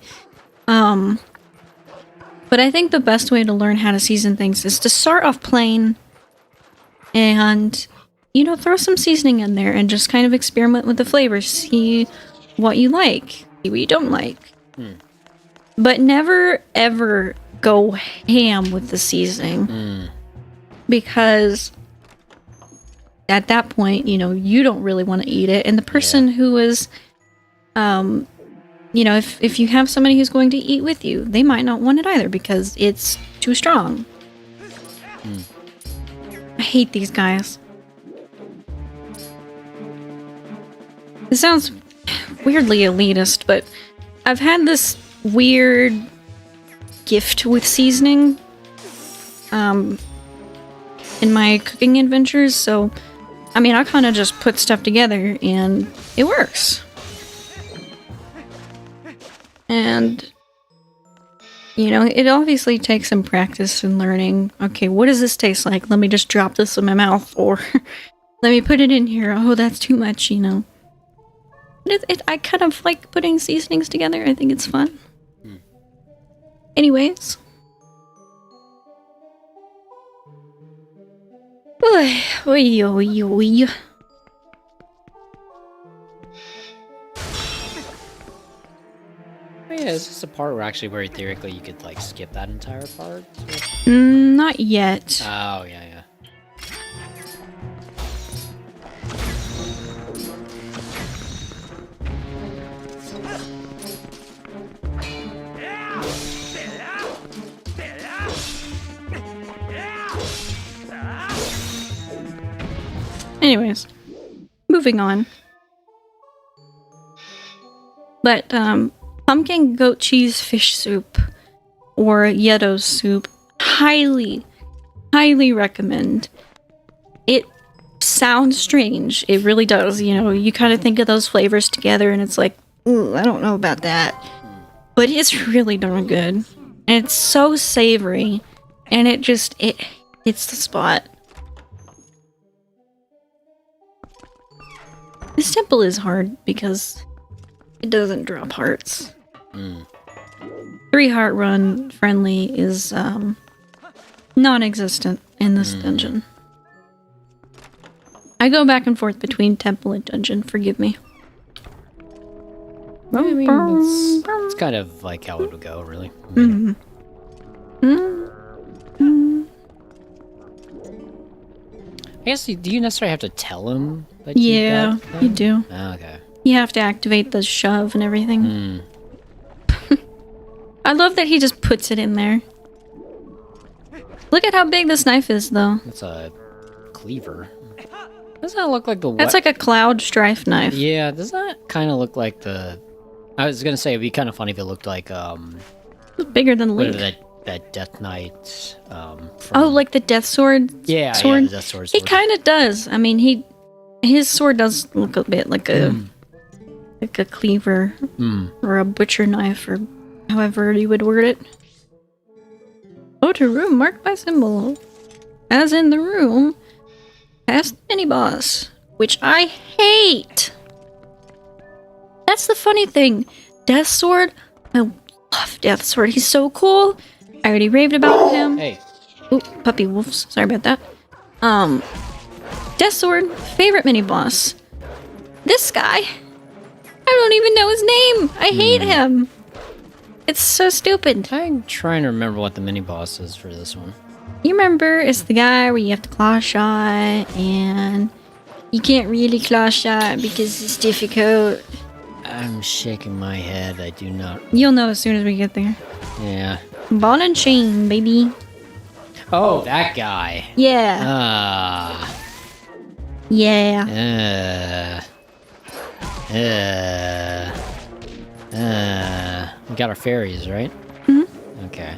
But I think the best way to learn how to season things is to start off plain and, throw some seasoning in there and just kind of experiment with the flavors. See what you like, see what you don't like. But never, ever go ham with the seasoning. Because at that point, you don't really want to eat it. And the person who is, if you have somebody who's going to eat with you, they might not want it either because it's too strong. I hate these guys. It sounds weirdly elitist, but I've had this weird gift with seasoning in my cooking adventures, so I kind of just put stuff together and it works. And it obviously takes some practice and learning. Okay, what does this taste like? Let me just drop this in my mouth, or let me put it in here. Oh, that's too much, I kind of like putting seasonings together. I think it's fun. Anyways. Oy, oy, oy, oy. Yeah, is this a part where theoretically you could skip that entire part? Not yet. Oh, yeah. Anyways, moving on. But, pumpkin goat cheese fish soup or Yedo soup, highly, highly recommend. It sounds strange. It really does. You kind of think of those flavors together and it's like, ooh, I don't know about that. But it's really darn good. And it's so savory. And it hits the spot. This temple is hard because it doesn't drop hearts. 3 heart run friendly is non-existent in this dungeon. I go back and forth between temple and dungeon, forgive me. It's kind of like how it would go, really. I guess, do you necessarily have to tell him that you do. Oh, okay. You have to activate the shove and everything. I love that he just puts it in there. Look at how big this knife is, though. It's a cleaver. Doesn't that look like the... That's like a cloud strife knife. Yeah, does that kind of look like the... I was gonna say, it'd be kind of funny if it looked like, It's bigger than Link. That Death Knight, Oh, like the Death Sword? Yeah, sword? Yeah, the Death Sword. It kind of does. His sword does look a bit like a cleaver or a butcher knife, or however you would word it. Go to room marked by symbol. As in the room, past the mini-boss, which I hate. That's the funny thing. Death Sword, I love Death Sword. He's so cool. I already raved about him. Hey. Ooh, puppy wolves. Sorry about that. Death Sword, favorite mini-boss. This guy, I don't even know his name. I hate him. It's so stupid. I'm trying to remember what the mini-boss is for this one. You remember, it's the guy where you have to claw shot, and you can't really claw shot because it's difficult. I'm shaking my head. I do not... You'll know as soon as we get there. Yeah. Ball and chain, baby. Oh, that guy. Yeah. Yeah. We got our fairies, right? Mm-hmm. Okay.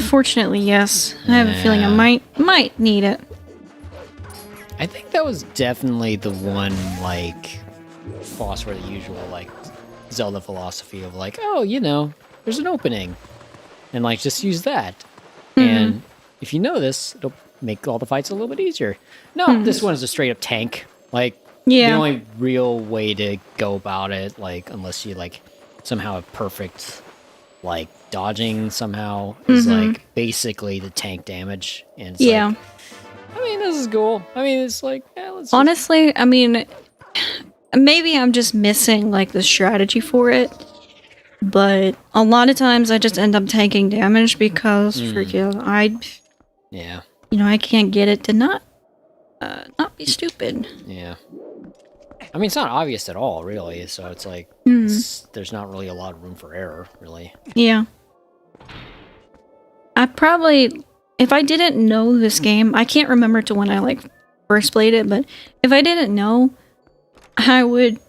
Fortunately, yes. I have a feeling I might need it. I think that was definitely the one, boss where the usual, Zelda philosophy of, there's an opening. And, just use that. Mm-hmm. And if you know this, it'll make all the fights a little bit easier. No, this one is a straight-up tank. Yeah. The only real way to go about it, like, unless you, like, somehow have perfect, like, dodging somehow, is, like, basically the tank damage. And it's like, I mean, this is cool. I mean, it's like, yeah, let's honestly, I mean, maybe I'm just missing, like, the strategy for it. But a lot of times I just end up taking damage because freaking yeah. You know, I can't get it to not be stupid. Yeah. I mean, it's not obvious at all, really. So it's like, there's not really a lot of room for error, really. Yeah. I probably, if I didn't know this game, I can't remember to when I, like, first played it, but if I didn't know, I would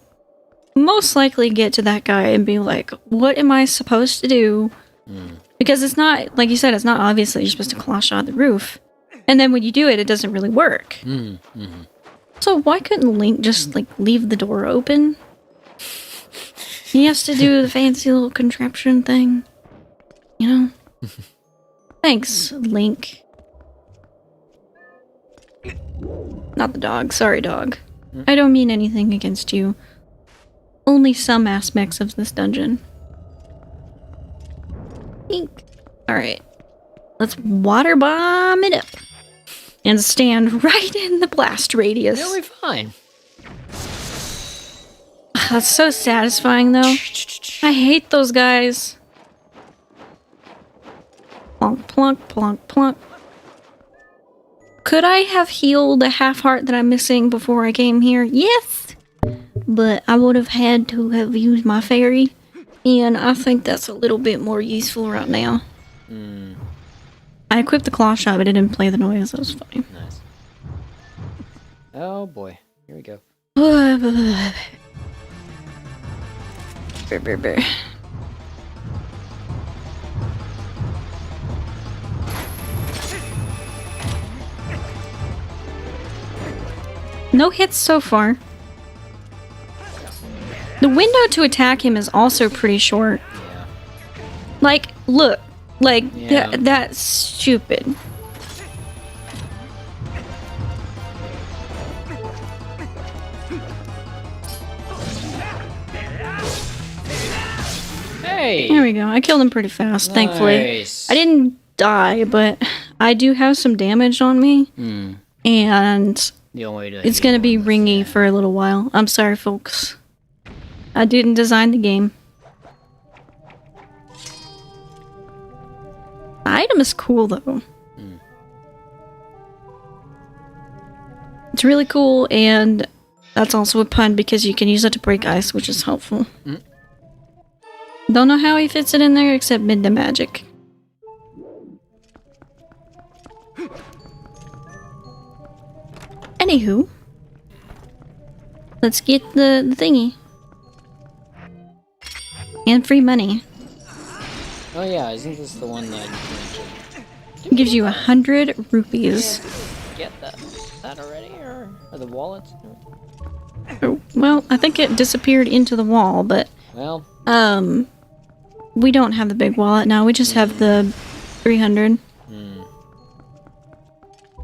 most likely get to that guy and be like, what am I supposed to do? Because it's not, like you said, it's not obvious that you're supposed to claw shot the roof. And then when you do it, it doesn't really work. So why couldn't Link just, like, leave the door open? He has to do the fancy little contraption thing. You know? Thanks, Link. Not the dog. Sorry, dog. I don't mean anything against you. Only some aspects of this dungeon. Link. Alright. Let's water bomb it up. And stand right in the blast radius. You'll be fine. That's so satisfying, though. I hate those guys. Plonk, plonk, plonk, plonk. Could I have healed a half heart that I'm missing before I came here? Yes! But I would have had to have used my fairy. And I think that's a little bit more useful right now. I equipped the claw shot, but it didn't play the noise. That was fine. Nice. Oh boy. Here we go. No hits so far. The window to attack him is also pretty short. Yeah. Like, look. Like, Yeah. that's stupid. Hey! There we go. I killed him pretty fast, thankfully. Nice. I didn't die, but I do have some damage on me. And The only way to it's gonna be ringy for a little while. I'm sorry, folks. I didn't design the game. The item is cool, though. It's really cool, and that's also a pun because you can use it to break ice, which is helpful. Don't know how he fits it in there, except mid the magic. Anywho, let's get the thingy. And free money. Oh yeah, isn't this the one that you mentioned? It gives you 100 rupees. Get that already, or the wallets? Oh, well, I think it disappeared into the wall, but Well, we don't have the big wallet now. We just have the 300.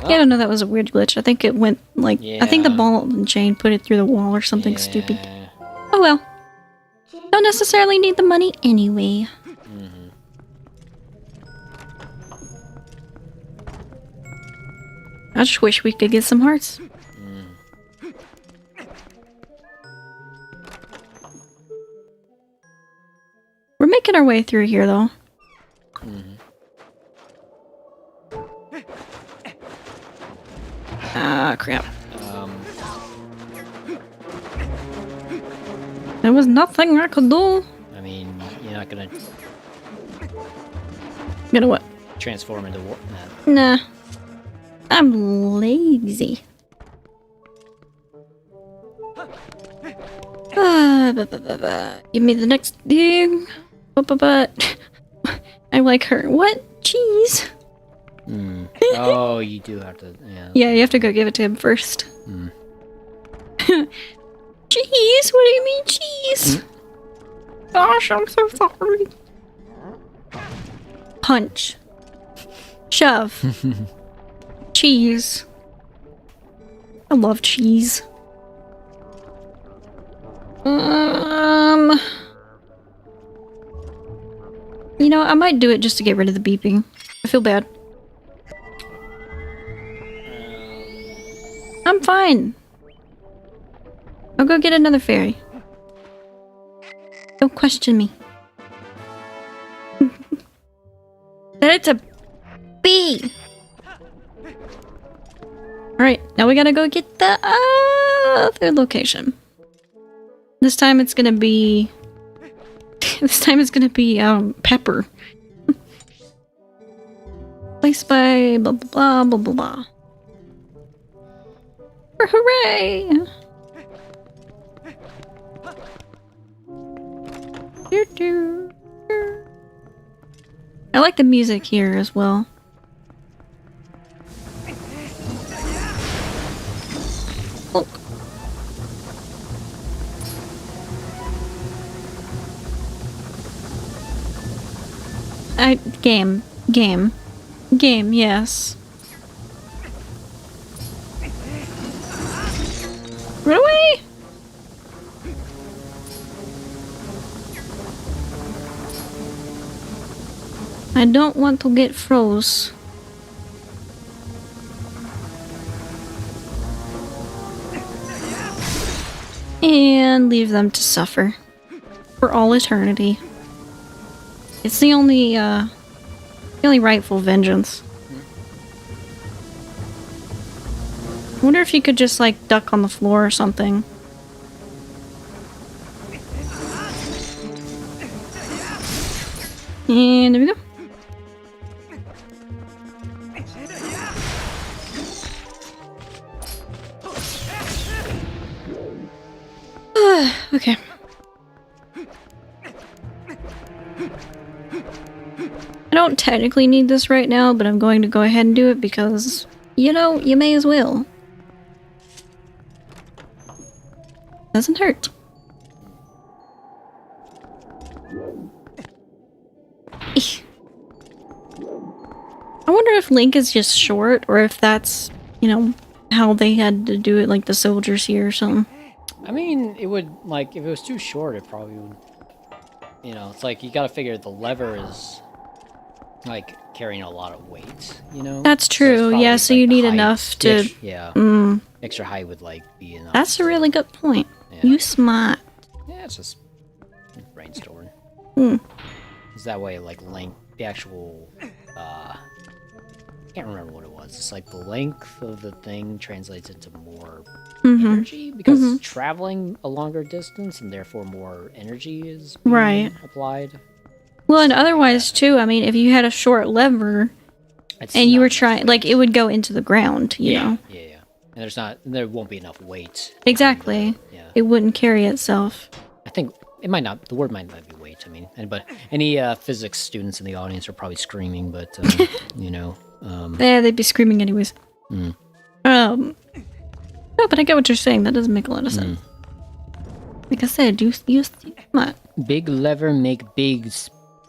Yeah, I don't know. That was a weird glitch. I think it went like I think the ball and chain put it through the wall or something stupid. Oh well. Don't necessarily need the money anyway. I just wish we could get some hearts. We're making our way through here, though. Ah, crap. There was nothing I could do. I mean, you're not gonna Gonna what? transform into what? Nah. I'm lazy. Give me the next thing. I like her. What? Cheese? Oh, you do have to. Yeah. Yeah, you have to go give it to him first. Cheese? What do you mean cheese? Gosh, I'm so sorry. Punch. Shove. Cheese. I love cheese. You know, I might do it just to get rid of the beeping. I feel bad. I'm fine. I'll go get another fairy. Don't question me. That it's a bee! Alright, now we gotta go get the other location. This time it's gonna be... Pepper. Placed by blah blah blah blah blah. Hooray! I like the music here as well. Look. Game, yes. Run away! I don't want to get froze. And leave them to suffer. For all eternity. It's the only rightful vengeance. I wonder if you could just, like, duck on the floor or something. And there we go. Okay. I don't technically need this right now, but I'm going to go ahead and do it because, you know, you may as well. Doesn't hurt. Eesh. I wonder if Link is just short, or if that's, you know, how they had to do it, like the soldiers here or something. I mean, it would, like, if it was too short, it probably would, you know, it's like, you gotta figure the lever is, like, carrying a lot of weight, you know? That's true, yeah, so you need enough to... Yeah. Extra height would, like, be enough. That's a really good point. Yeah. You smart. Yeah, it's just brainstorming. Hmm. Is that way, like, length, the actual, I can't remember what it was. It's like the length of the thing translates into more energy because traveling a longer distance and therefore more energy is being applied. Well, and otherwise too, I mean, if you had a short lever and you were trying, like, it would go into the ground, you know? Yeah. And there won't be enough weight. Exactly. It wouldn't carry itself. I think it might not, the word might not be weight. I mean, any physics students in the audience are probably screaming, but, you know. Yeah, they'd be screaming anyways. No, but I get what you're saying. That doesn't make a lot of sense. Like I said, you smart. Big lever make big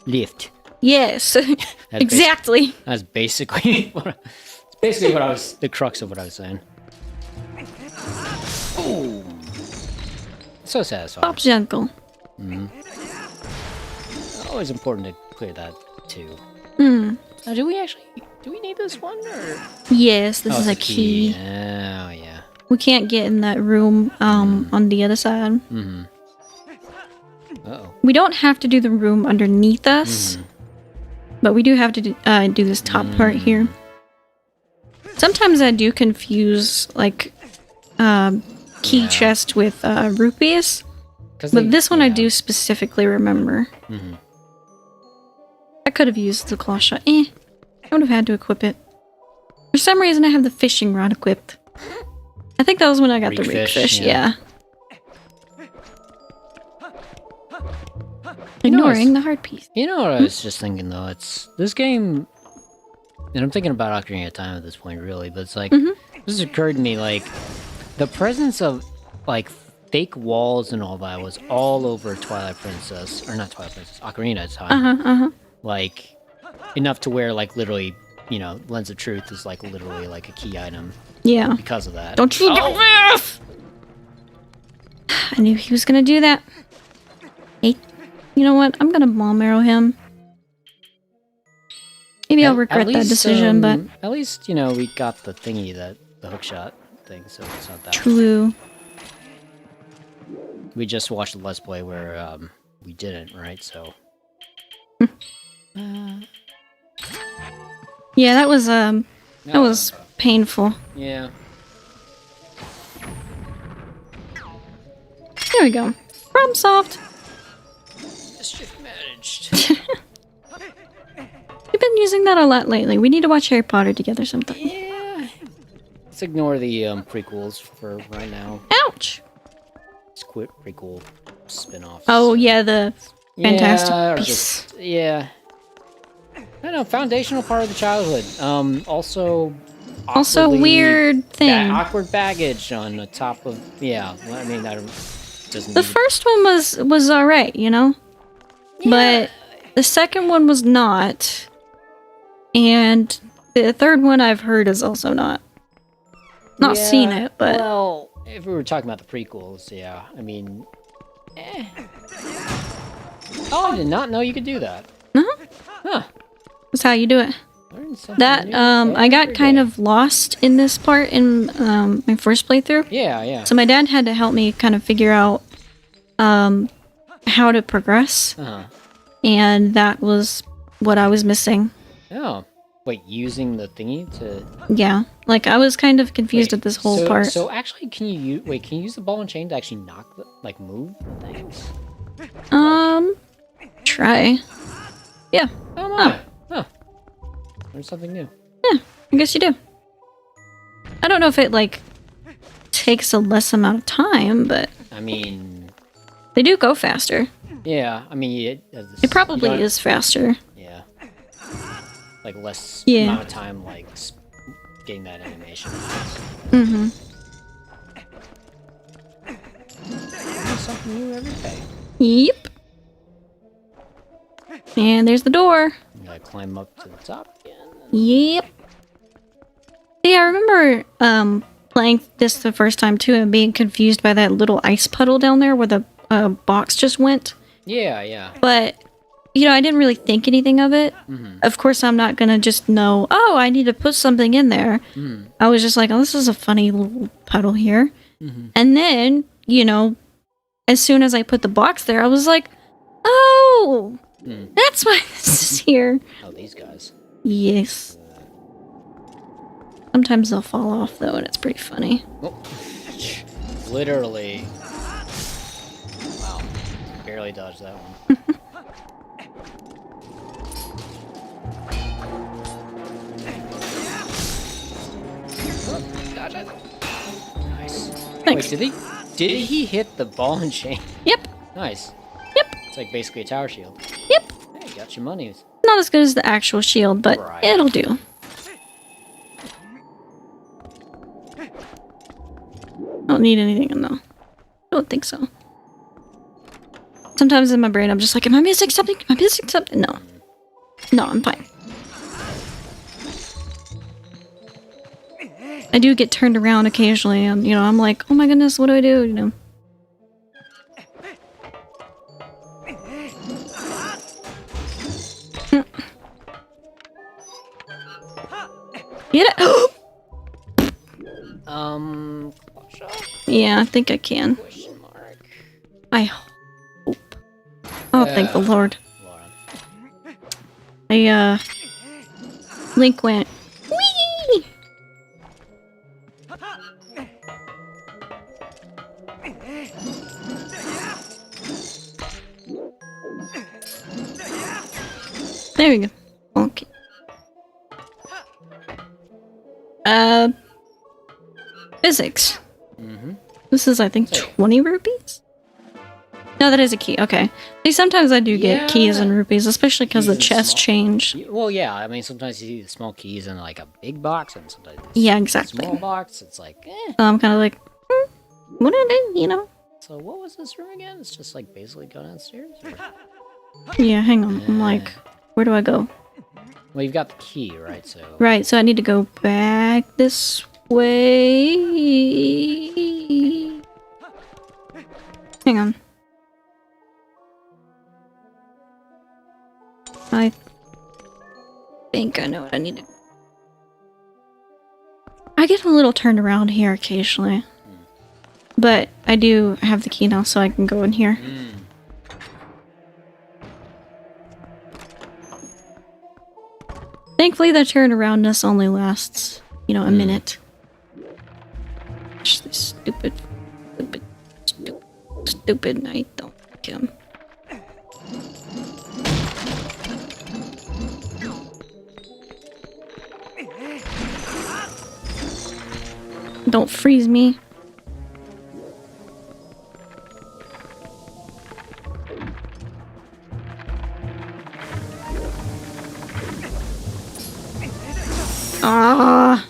lift. Yes, exactly. That's basically what the crux of what I was saying. Oh, so satisfying. Pop's uncle. Always important to clear that too. Now, do we need this one or? Yes, this is a key. Oh yeah. We can't get in that room on the other side. Uh-oh. We don't have to do the room underneath us, but we do have to do this top part here. Sometimes I do confuse, like, key chest with rupees, but this one I do specifically remember. I could have used the claw shot. I would have had to equip it. For some reason, I have the fishing rod equipped. I think that was when I got the reek fish, yeah. Ignoring the hard piece. You know what I was just thinking, though? It's this game, and I'm thinking about Ocarina of Time at this point, really, but it's like, this occurred to me, like, the presence of, like, fake walls and all that was all over Twilight Princess, or not Twilight Princess, Ocarina of Time. Like, enough to where, like, literally, you know, Lens of Truth is, like, literally, like, a key item. Yeah. Because of that. Don't you do this! I knew he was gonna do that. Hey, you know what? I'm gonna bomb arrow him. Maybe I'll regret that decision, but... At least, you know, we got the thingy, the hookshot thing, so it's not that... True. We just watched the Let's Play where, we didn't, right? So... Yeah, that was painful. Yeah. There we go. Problem solved. Mischief managed. We've been using that a lot lately. We need to watch Harry Potter together sometime. Yeah. Let's ignore the prequels for right now. Ouch! Let's quit prequel spin-offs. Oh yeah, the Fantastic yeah, Beasts. Yeah. I don't know, foundational part of the childhood. Also Weird thing. That awkward baggage on the top of... Yeah, I mean, that doesn't... The first one was alright, you know? Yeah. But the second one was not. And the third one I've heard is also not. Not seen it, but... Well, if we were talking about the prequels, yeah. I mean... Oh, I did not know you could do that. Uh-huh. Huh. That's how you do it. That, I got kind of lost in this part in my first playthrough. Yeah, yeah. So my dad had to help me kind of figure out how to progress. Uh-huh. And that was what I was missing. Oh. Wait, using the thingy to... Yeah. Like, I was kind of confused at this whole part. So actually, can you use the ball and chain to actually knock the... Like, move the things? Try. Yeah. Oh my. Huh. There's something new. Yeah, I guess you do. I don't know if it, like, takes a less amount of time, but... I mean... They do go faster. Yeah, I mean... It probably is faster. Yeah. Like, less Yeah. amount of time, like, getting that animation. Mm-hmm. There's something new every day. Yep. And there's the door. You gotta climb up to the top again. Yep. Yeah, I remember playing this the first time too and being confused by that little ice puddle down there where the box just went. Yeah, yeah. But, you know, I didn't really think anything of it. Mm-hmm. Of course, I'm not gonna just know, oh, I need to put something in there. Mm. I was just like, oh, this is a funny little puddle here. Mm-hmm. And then, you know, as soon as I put the box there, I was like, oh, that's why this is here. Oh, these guys. Yes. Sometimes they'll fall off, though, and it's pretty funny. Oh. Literally. Wow. Barely dodged that one. Oh, dodge it. Nice. Thanks. Wait, did he hit the ball and chain? Yep. Nice. Yep. It's like basically a tower shield. Yep. Hey, got your money. Not as good as the actual shield, but Right. it'll do. I don't need anything in though. I don't think so. Sometimes in my brain I'm just like, am I missing something? Am I missing something? No. No, I'm fine. I do get turned around occasionally and, you know, I'm like, oh my goodness, what do I do? You know. Get it? Yeah, I think I can. Question mark. I hope. Oh, thank the Lord. Link went. Whee! There we go. Okay. Physics. Mm-hmm. This is, I think, 20 rupees? No, that is a key. Okay. See, sometimes I do get keys and rupees, especially because the chests change. Well, yeah. I mean, sometimes you see the small keys in like a big box, and sometimes yeah, exactly. Small box. It's like, eh. So I'm kind of like, what did I do? You know? So what was this room again? It's just like basically go downstairs. Or? Yeah, hang on. I'm like, where do I go? Well, you've got the key, right? So right. So I need to go back this way. Hang on. I think I know what I need to... I get a little turned around here occasionally. But I do have the key now, so I can go in here. Thankfully, the turnaroundness only lasts, you know, a minute. Just this stupid. I don't like him. Don't freeze me. Ah.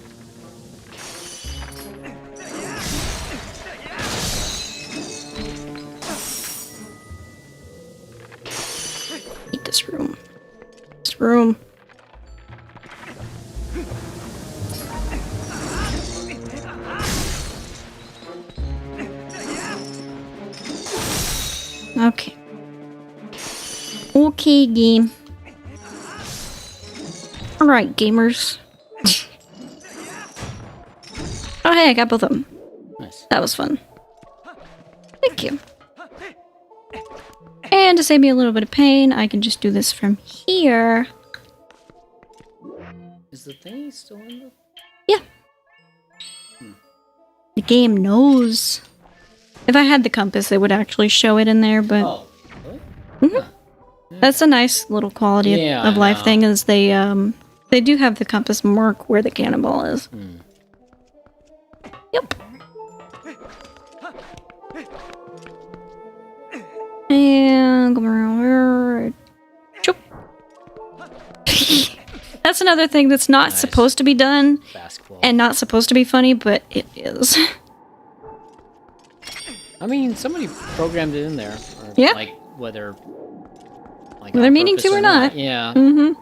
Hate this room. This room. Okay. Okay, game. Alright, gamers. Oh, hey, I got both of them. Nice. That was fun. Thank you. And to save me a little bit of pain, I can just do this from here. Is the thingy still in there? Yeah. The game knows. If I had the compass, it would actually show it in there, but... Oh, really? Huh. That's a nice little quality of life thing, is they do have the compass mark where the cannonball is. Yep. And come around here. That's another thing that's not supposed to be done and not supposed to be funny, but it is. I mean, somebody programmed it in there. Or, yeah. Like, whether they're meaning to or not. Yeah. Mm-hmm.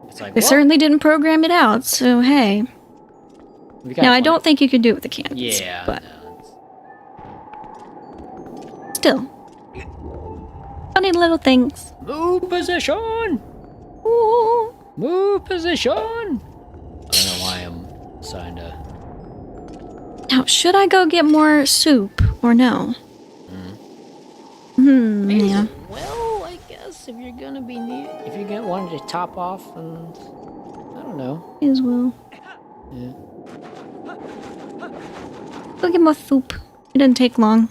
It's like, they certainly didn't program it out, so hey. Now, I don't think you could do it with the cannons. Yeah. But still. Funny little things. Move position! Ooh. Move position! I don't know why I'm deciding to... Now, should I go get more soup or no? Yeah. Well, I guess if you're gonna be if you're gonna want to top off, and I don't know. As well. Yeah. Go get more soup. It didn't take long.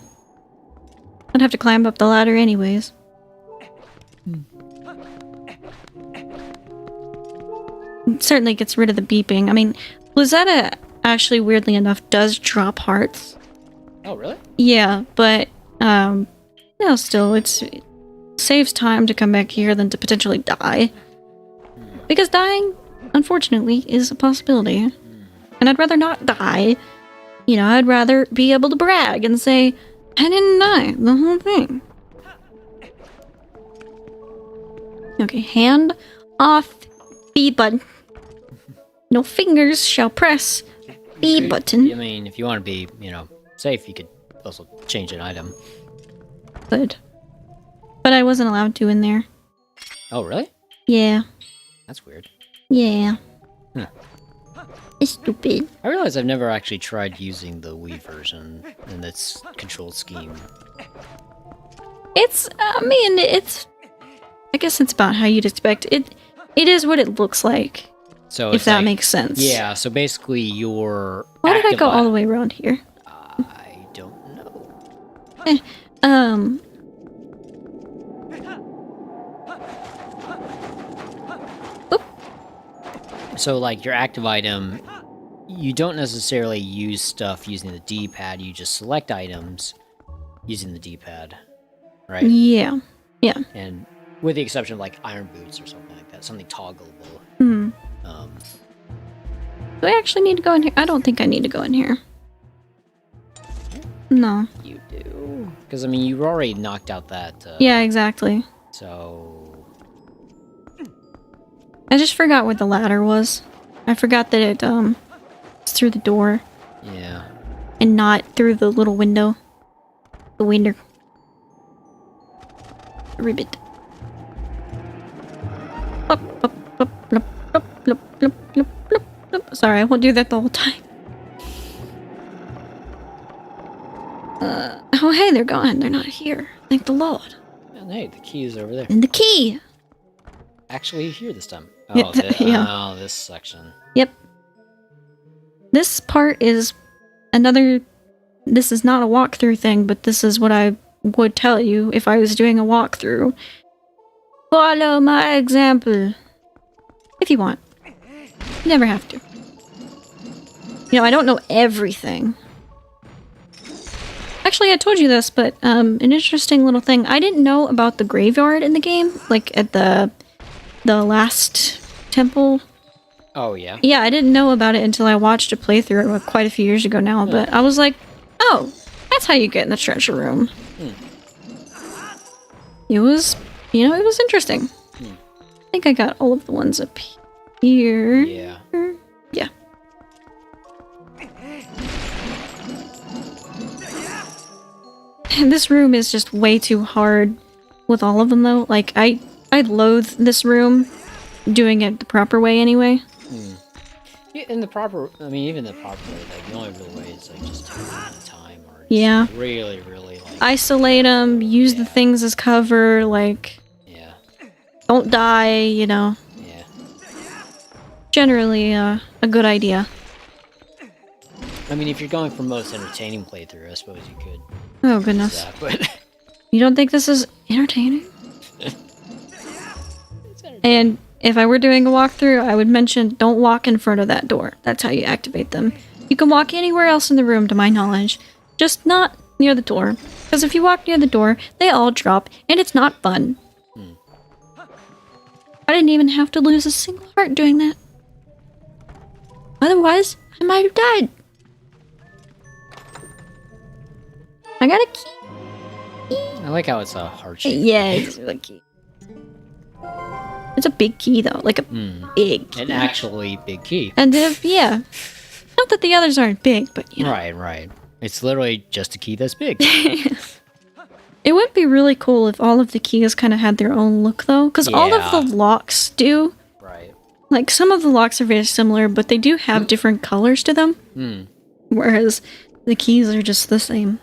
I'd have to climb up the ladder anyways. It certainly gets rid of the beeping. I mean, Blizzetta actually, weirdly enough, does drop hearts. Oh, really? Yeah, but, no, still, it saves time to come back here than to potentially die. Because dying, unfortunately, is a possibility. And I'd rather not die. You know, I'd rather be able to brag and say, I didn't die the whole thing. Okay, hand off B button. No fingers shall press B button. I mean, if you want to be, you know, safe, you could also change an item. Good. But I wasn't allowed to in there. Oh, really? Yeah. That's weird. Yeah. It's stupid. I realize I've never actually tried using the Wii version in its control scheme. It's, I mean, it's... I guess it's about how you'd expect. It is what it looks like. So if that makes sense. Yeah, so basically your... Why did I go all the way around here? I don't know. Oop. So, like, your active item, you don't necessarily use stuff using the D-pad, you just select items using the D-pad, right? Yeah. Yeah. And with the exception of, like, iron boots or something like that, something toggleable. Do I actually need to go in here? I don't think I need to go in here. No. You do. Because, I mean, you already knocked out that... yeah, exactly. So... I just forgot what the ladder was. I forgot that it's through the door. Yeah. And not through the little window. The window. Ribbit. Up, up, up, up, up, up, up, up, up, up. Sorry, I won't do that the whole time. Oh hey, they're gone. They're not here. Thank the Lord. And hey, the key is over there. And the key! Actually here this time. Yeah, Oh, yeah. oh, this section. Yep. This part is another... This is not a walkthrough thing, but this is what I would tell you if I was doing a walkthrough. Follow my example. If you want. You never have to. You know, I don't know everything. Actually, I told you this, but an interesting little thing. I didn't know about the graveyard in the game, like at the last temple. Oh, yeah? Yeah, I didn't know about it until I watched a playthrough quite a few years ago now, but I was like, oh, that's how you get in the treasure room. It was, you know, it was interesting. I think I got all of the ones up here. Yeah. Yeah. And this room is just way too hard with all of them, though. Like, I loathe this room, doing it the proper way anyway. Yeah, in the proper, I mean, even the proper way, like, the only real way is, like, just take the time, or just Yeah. really, really, like... Isolate them, use the things as cover, like... Yeah. Don't die, you know. Yeah. Generally, a good idea. I mean, if you're going for most entertaining playthrough, I suppose you could Oh, use goodness. that, but... You don't think this is entertaining? It's entertaining. And if I were doing a walkthrough, I would mention don't walk in front of that door. That's how you activate them. You can walk anywhere else in the room, to my knowledge. Just not near the door. Because if you walk near the door, they all drop, and it's not fun. I didn't even have to lose a single heart doing that. Otherwise, I might have died. I got a key. I like how it's a heart-shaped. Yeah, it's a key. It's a big key, though. Like a big key. An actually big key. And yeah. Not that the others aren't big, but you know. Right. It's literally just a key that's big. It would be really cool if all of the keys kind of had their own look, though. Because all of the locks do. Right. Like, some of the locks are very similar, but they do have different colors to them. Whereas the keys are just the same.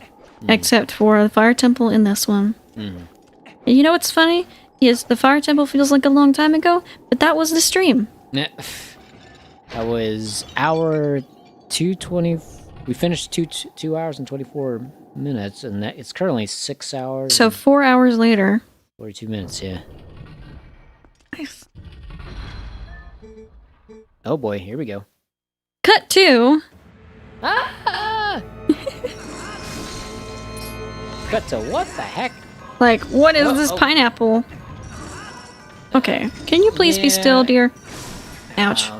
Except for the fire temple in this one. And you know what's funny? Is the fire temple feels like a long time ago, but that was the stream. That was hour 2:20. We finished 2 hours and 24 minutes, and it's currently 6 hours. So 4 hours later. 42 minutes, yeah. Nice. Oh boy, here we go. Cut to. Ah! Cut to what the heck? Like, what is this pineapple? Okay, can you please be still, dear? Ouch.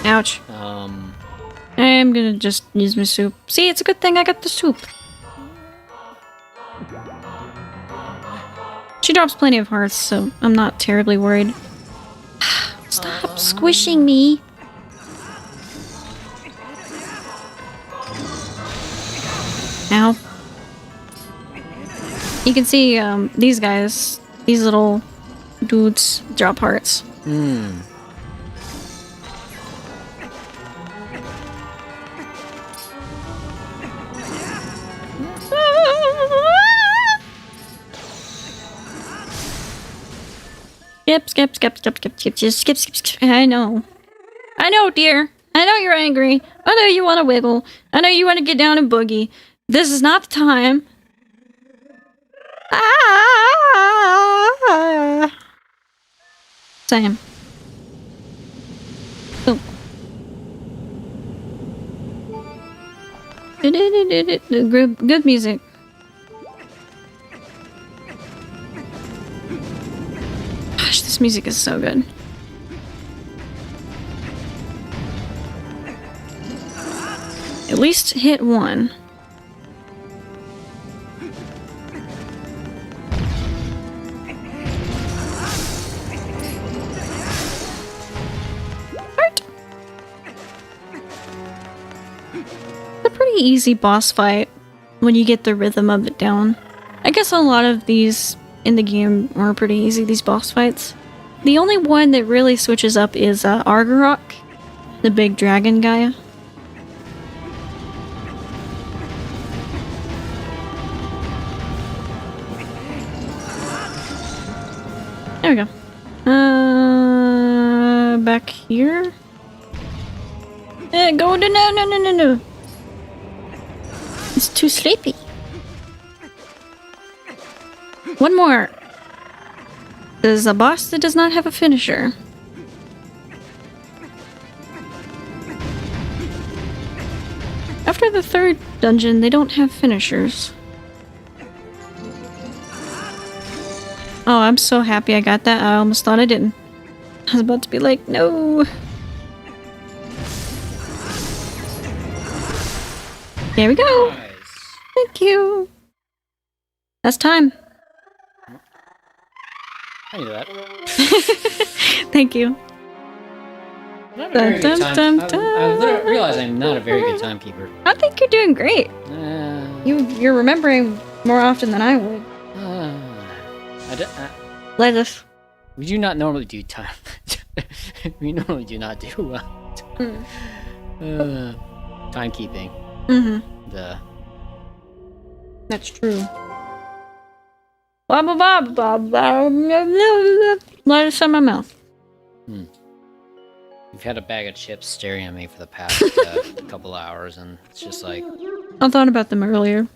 Ouch. I'm gonna just use my soup. See, it's a good thing I got the soup. She drops plenty of hearts, so I'm not terribly worried. Stop squishing me. Ow. You can see these guys, these little dudes, drop hearts. Skip. I know. I know, dear. I know you're angry. I know you want to wiggle. I know you want to get down and boogie. This is not the time. Same. Boom. Good music. Gosh, this music is so good. At least hit one. It's a pretty easy boss fight when you get the rhythm of it down. I guess a lot of these in the game are pretty easy, these boss fights. The only one that really switches up is Argarok, the big dragon guy. There we go. Back here? Go to no. It's too sleepy. One more. There's a boss that does not have a finisher. After the third dungeon, they don't have finishers. Oh, I'm so happy I got that. I almost thought I didn't. I was about to be like, no. There we go. Nice. Thank you. That's time. I knew that. Thank you. Not a very good time. I literally realize I'm not a very good timekeeper. I think you're doing great. You're remembering more often than I would. Let us. We do not normally do time. We normally do not do timekeeping. Mm-hmm. That's true. Blah blah blah blah blah blah. Let us in my mouth. You've had a bag of chips staring at me for the past couple hours, and it's just like... I thought about them earlier.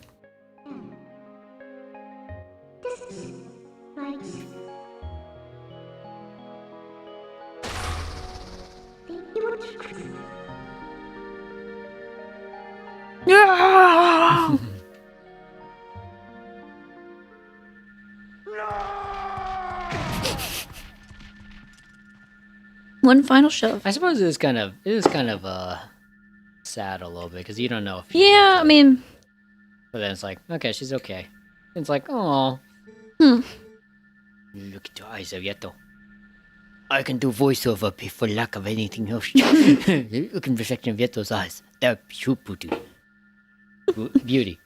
No! One final shove. I suppose it is kind of sad a little bit because you don't know if I mean, but then it's like, okay, she's okay. It's like, oh, Hmm. Look at your eyes, Avieto. I can do voiceover for lack of anything else. You can reflect Avieto's eyes. They're beauty. Beauty.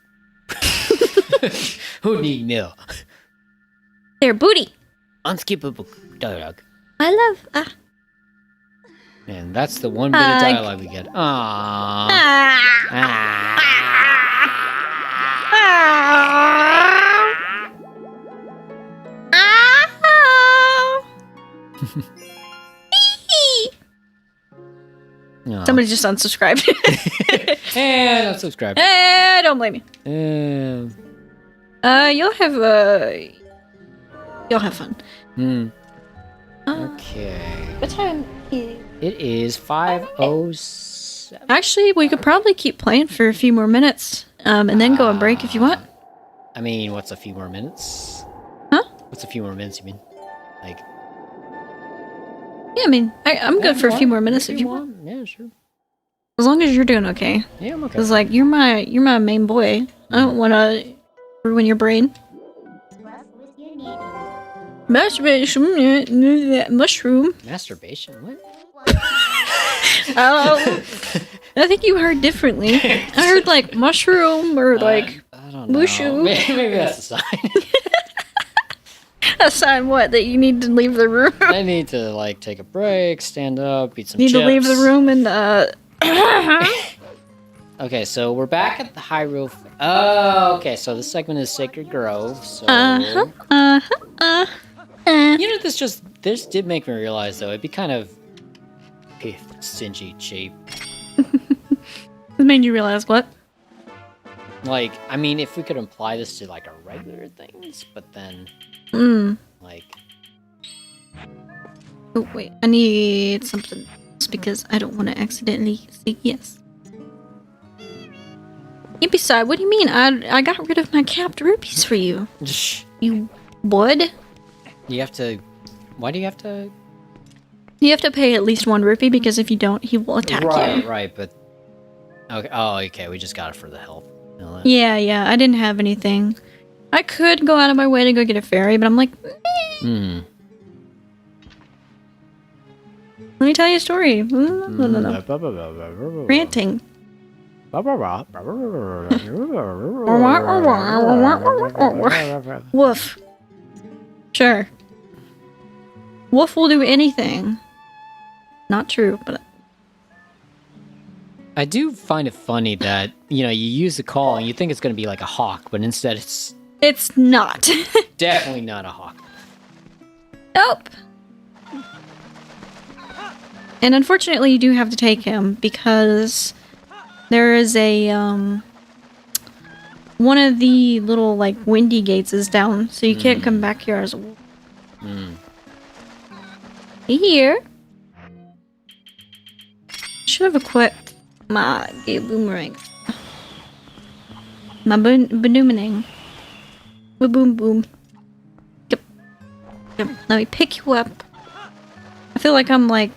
Who need more? They're booty. Unskippable dialogue. I love. And that's the one bit of dialogue we get. Aww. Somebody just unsubscribed. And unsubscribe. Don't blame me. You'll have fun. Okay. What time is it? Is 5:07. Actually, we could probably keep playing for a few more minutes, and then go on break if you want. I mean, what's a few more minutes? Huh? What's a few more minutes, you mean? Like... Yeah, I mean, I'm good for a few more minutes if you want. Yeah, sure. As long as you're doing okay. Yeah, I'm okay. Because, like, you're my main boy. I don't want to ruin your brain. Mushroom. Masturbation? What? I think you heard differently. I heard, like, mushroom or, like, I don't know. mushu. Maybe that's a sign. A sign what? That you need to leave the room? I need to, like, take a break, stand up, eat some Need chips. to leave the room and, Okay, so we're back at the Hyrule... Oh, okay, so this segment is Sacred Grove, so... You know, this did make me realize, though, it'd be kind of... stingy cheap. It made you realize what? Like, I mean, if we could apply this to, like, our regular things, but then... Like... Oh, wait. I need something else because I don't want to accidentally say yes. And besides, what do you mean? I got rid of my capped rupees for you. You would? You have to... Why do you have to... You have to pay at least 1 rupee because if you don't, he will attack you. Right, but... Okay, oh, okay, we just got it for the health. You know, Yeah, I didn't have anything. I could go out of my way to go get a fairy, but I'm like... Let me tell you a story. No. Ranting. Woof. Sure. Woof will do anything. Not true, but... I do find it funny that, you use the call and you think it's going to be like a hawk, but instead it's... It's not. Definitely not a hawk. Nope. And unfortunately, you do have to take him because there is a, one of the little, like, windy gates is down, so you can't come back here as a wolf. Here. Should have equipped my gay boomerang. My boomerang. Boom boom. Yep. Let me pick you up. I feel like I'm like,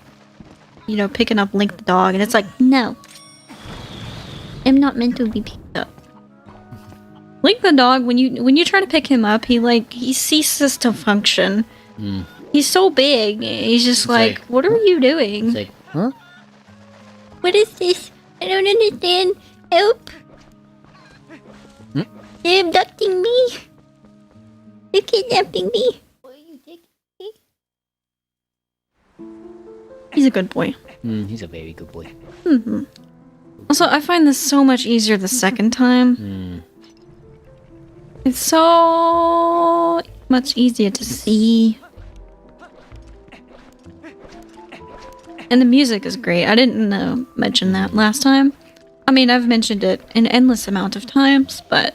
picking up Link the dog, and it's like, no. I'm not meant to be picked up. Link the dog, when you try to pick him up, he ceases to function. He's so big. He's just like, what are you doing? It's like, huh? What is this? I don't understand. Help! They're abducting me. They're kidnapping me. He's a good boy. He's a very good boy. Also, I find this so much easier the second time. It's so much easier to see. And the music is great. I didn't mention that last time. I mean, I've mentioned it an endless amount of times, but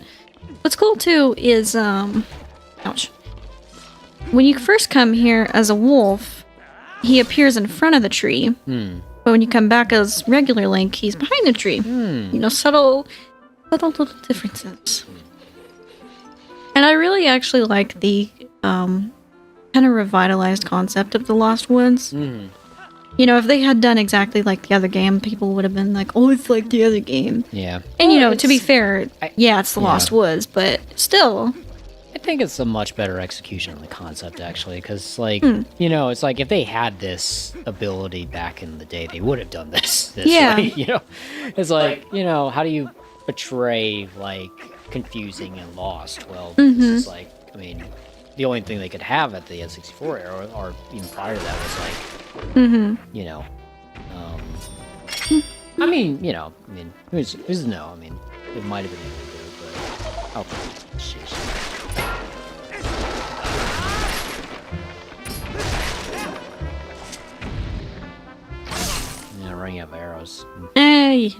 what's cool too is, ouch. When you first come here as a wolf, he appears in front of the tree. But when you come back as regular Link, he's behind the tree. Subtle little differences. And I really actually like the kind of revitalized concept of the Lost Woods. If they had done exactly like the other game, people would have been like, oh, it's like the other game. Yeah. And, to be fair, it's the Lost Woods, but still... I think it's a much better execution of the concept, actually, because, like, it's like if they had this ability back in the day, they would have done this way, It's like, how do you portray, like, confusing and lost? Well, it's like, I mean, the only thing they could have at the N64 era, or even prior to that, was like, I mean, who's to know? I mean, it might have been able to do it, but... Oh, sheesh. Running out of arrows. Hey!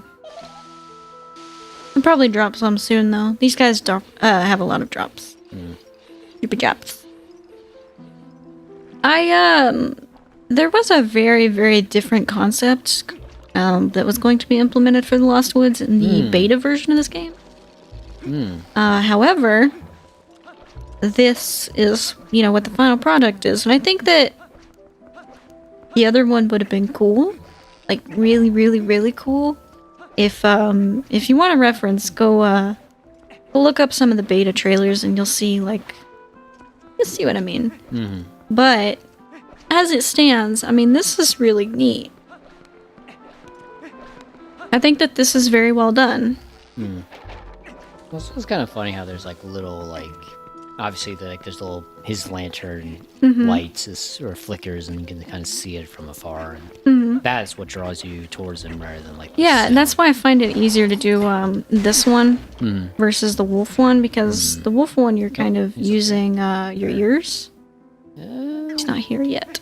I'll probably drop some soon, though. These guys have a lot of drops. Stupid drops. There was a very, very different concept that was going to be implemented for the Lost Woods in the beta version of this game. However, this is, what the final product is. And I think that the other one would have been cool. Like, really, really, really cool. If you want a reference, go look up some of the beta trailers and you'll see, like... You'll see what I mean. But, as it stands, I mean, this is really neat. I think that this is very well done. Well, it's kind of funny how there's, like, little, like... Obviously, there's little... His lantern lights or flickers, and you can kind of see it from afar. And that's what draws you towards him rather than, like... Yeah, and that's why I find it easier to do this one versus the wolf one, because the wolf one, you're kind of using your ears. He's not here yet.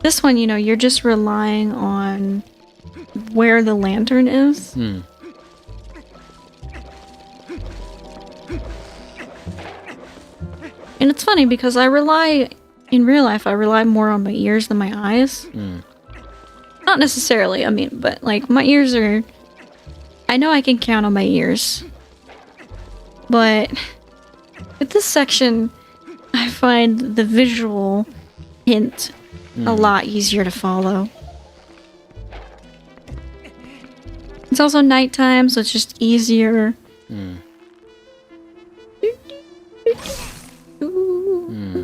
This one, you're just relying on where the lantern is. And it's funny because in real life, I rely more on my ears than my eyes. Not necessarily, I mean, but like my ears are... I know I can count on my ears. But with this section, I find the visual hint a lot easier to follow. It's also nighttime, so it's just easier.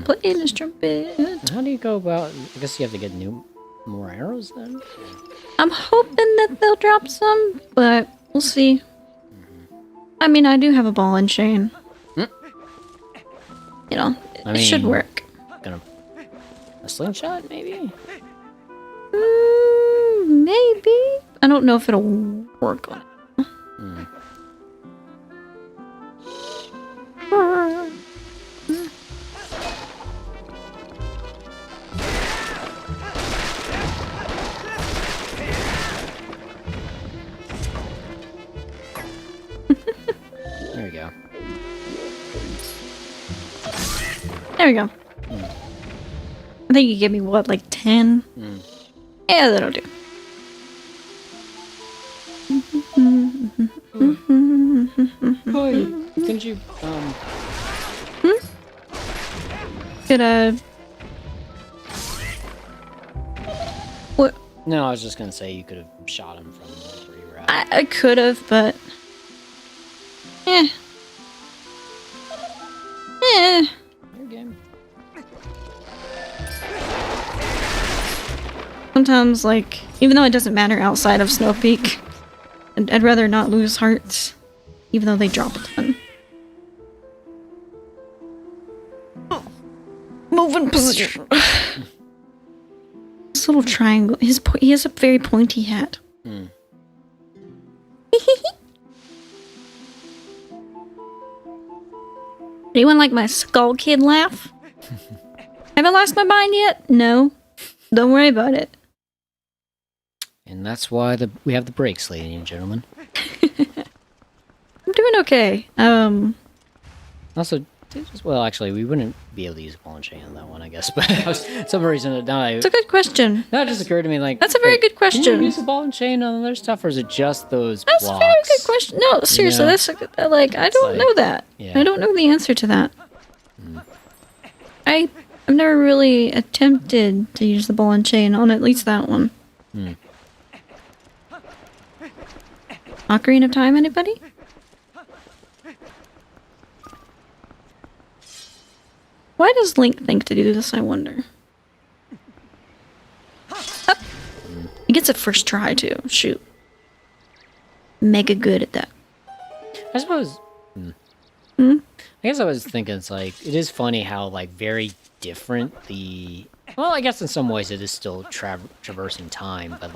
Playing this trumpet. How do you go about... I guess you have to get new More arrows then? I'm hoping that they'll drop some, but we'll see. I mean, I do have a ball and chain. You know, it should work. A slingshot, maybe? Maybe. I don't know if it'll work on it. There we go. There we go. I think you gave me, what, like 10? Yeah, that'll do. Couldn't you, Could, what? No, I was just gonna say you could have shot him from where you were at. I could have, but... Eh. Your game. Sometimes, like, even though it doesn't matter outside of Snow Peak, I'd rather not lose hearts, even though they drop a ton. Move in position. This little triangle, he has a very pointy hat. Anyone like my Skull Kid laugh? Have I lost my mind yet? No. Don't worry about it. And that's why we have the brakes, ladies and gentlemen. I'm doing okay. Also, well, actually, we wouldn't be able to use a ball and chain on that one, I guess. But for some reason, It's a good question. That just occurred to me, like... That's a very good question. Can you use a ball and chain on other stuff, or is it just those blocks? That's a very good question. No, seriously, You know? that's like, I don't know that. Yeah. I don't know the answer to that. I've never really attempted to use the ball and chain on at least that one. Ocarina of Time, anybody? Why does Link think to do this, I wonder? Up. He gets it first try, too. Shoot. Mega good at that. I suppose... I guess I was thinking, it's like, it is funny how, like, very different well, I guess in some ways it is still traversing time, but,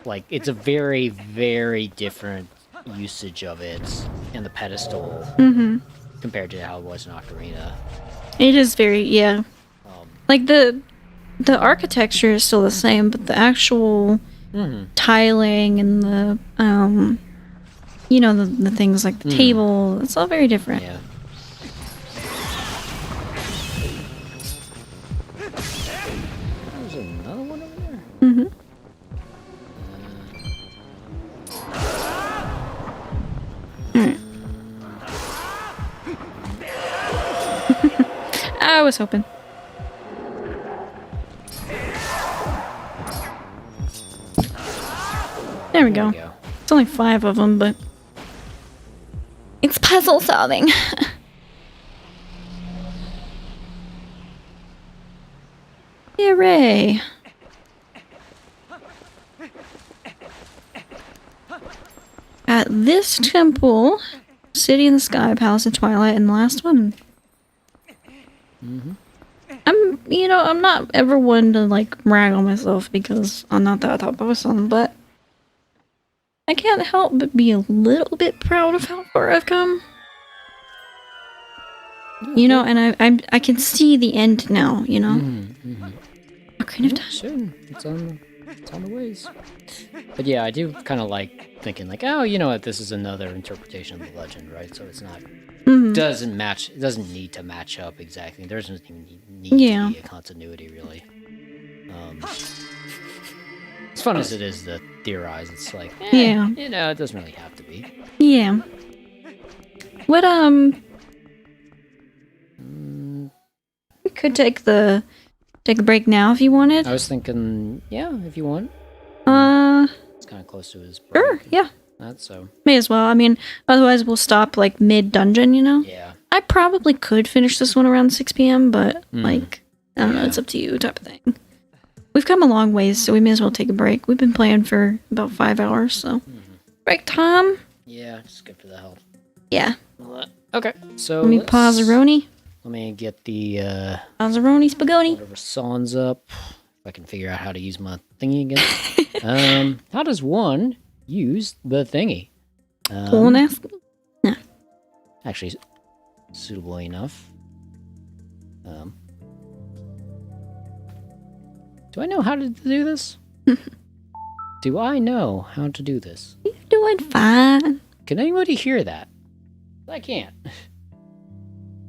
like, it's a very, very different usage of it in the pedestal compared to how it was in Ocarina. It is very, yeah. Like, the architecture is still the same, but the actual tiling and the, you know, the things like the table, it's all very different. Yeah. There's another one over there? I was hoping. There we go. It's only 5 of them, but it's puzzle solving. Hooray! At this temple, City in the Sky, Palace of Twilight, and the last one. I'm not ever one to, like, rag on myself because I'm not that top person, but I can't help but be a little bit proud of how far I've come. You know, and I can see the end now, you know? Ocarina of Time. Sure, it's on the ways. But yeah, I do kind of like thinking, like, oh, you know what, this is another interpretation of the legend, right? So it's not... doesn't match. It doesn't need to match up exactly. There doesn't even need to be a continuity, really. As fun as it is to theorize, it's like, you know, it doesn't really have to be. Yeah. What we could take a break now if you wanted. I was thinking, yeah, if you want. It's kind of close to his break. Sure. Yeah. That's so. May as well. I mean, otherwise we'll stop like mid-dungeon, you know? Yeah. I probably could finish this one around 6 p.m., but like, I don't know, it's up to you type of thing. we've come a long ways, so we may as well take a break. We've been playing for about 5 hours, so break time. Yeah, skip to the health. Yeah. Okay, so Let me pause Roni. Let me get the Pazzaroni spaghetti. whatever songs up. If I can figure out how to use my thingy again. How does one use the thingy? Don't ask me. No. Actually, suitable enough. Do I know how to do this? Do I know how to do this? You're doing fine. Can anybody hear that? I can't.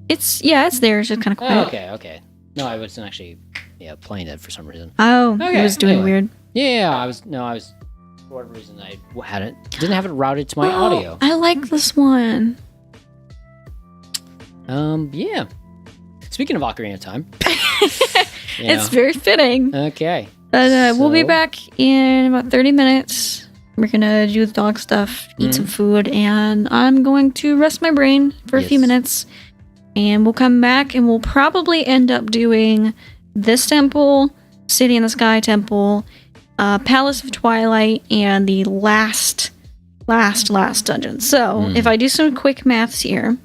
It's there. It's just kind of quiet. Oh, okay. No, I wasn't actually playing it for some reason. Oh, Okay, it was doing anyway. weird. Yeah, I was for whatever reason I didn't have it routed to my audio. I like this one. Yeah. Speaking of Ocarina of Time. It's very fitting. Okay. But we'll be back in about 30 minutes. We're gonna do the dog stuff, eat some food, and I'm going to rest my brain for a few minutes. And we'll come back and we'll probably end up doing this temple, City in the Sky temple, Palace of Twilight, and the last dungeon. So if I do some quick maths here,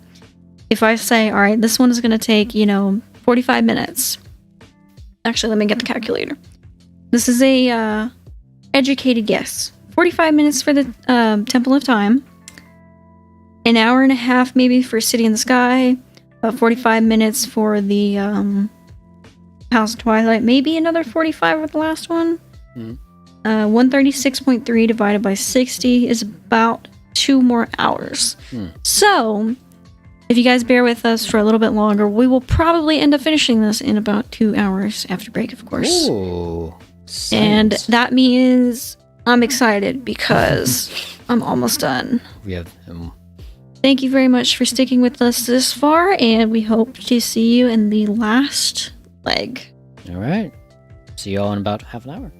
if I say, all right, this one is going to take, 45 minutes. Actually, let me get the calculator. This is a educated guess. 45 minutes for the Temple of Time. An hour and a half maybe for City in the Sky. 45 minutes for the House of Twilight. Maybe another 45 for the last one. 136.3 divided by 60 is about 2 more hours. So, if you guys bear with us for a little bit longer, we will probably end up finishing this in about 2 hours after break, of course. Ooh, and that means I'm excited because I'm almost done. We have Thank you very much for sticking with us this far, and we hope to see you in the last leg. All right. See you all in about half an hour.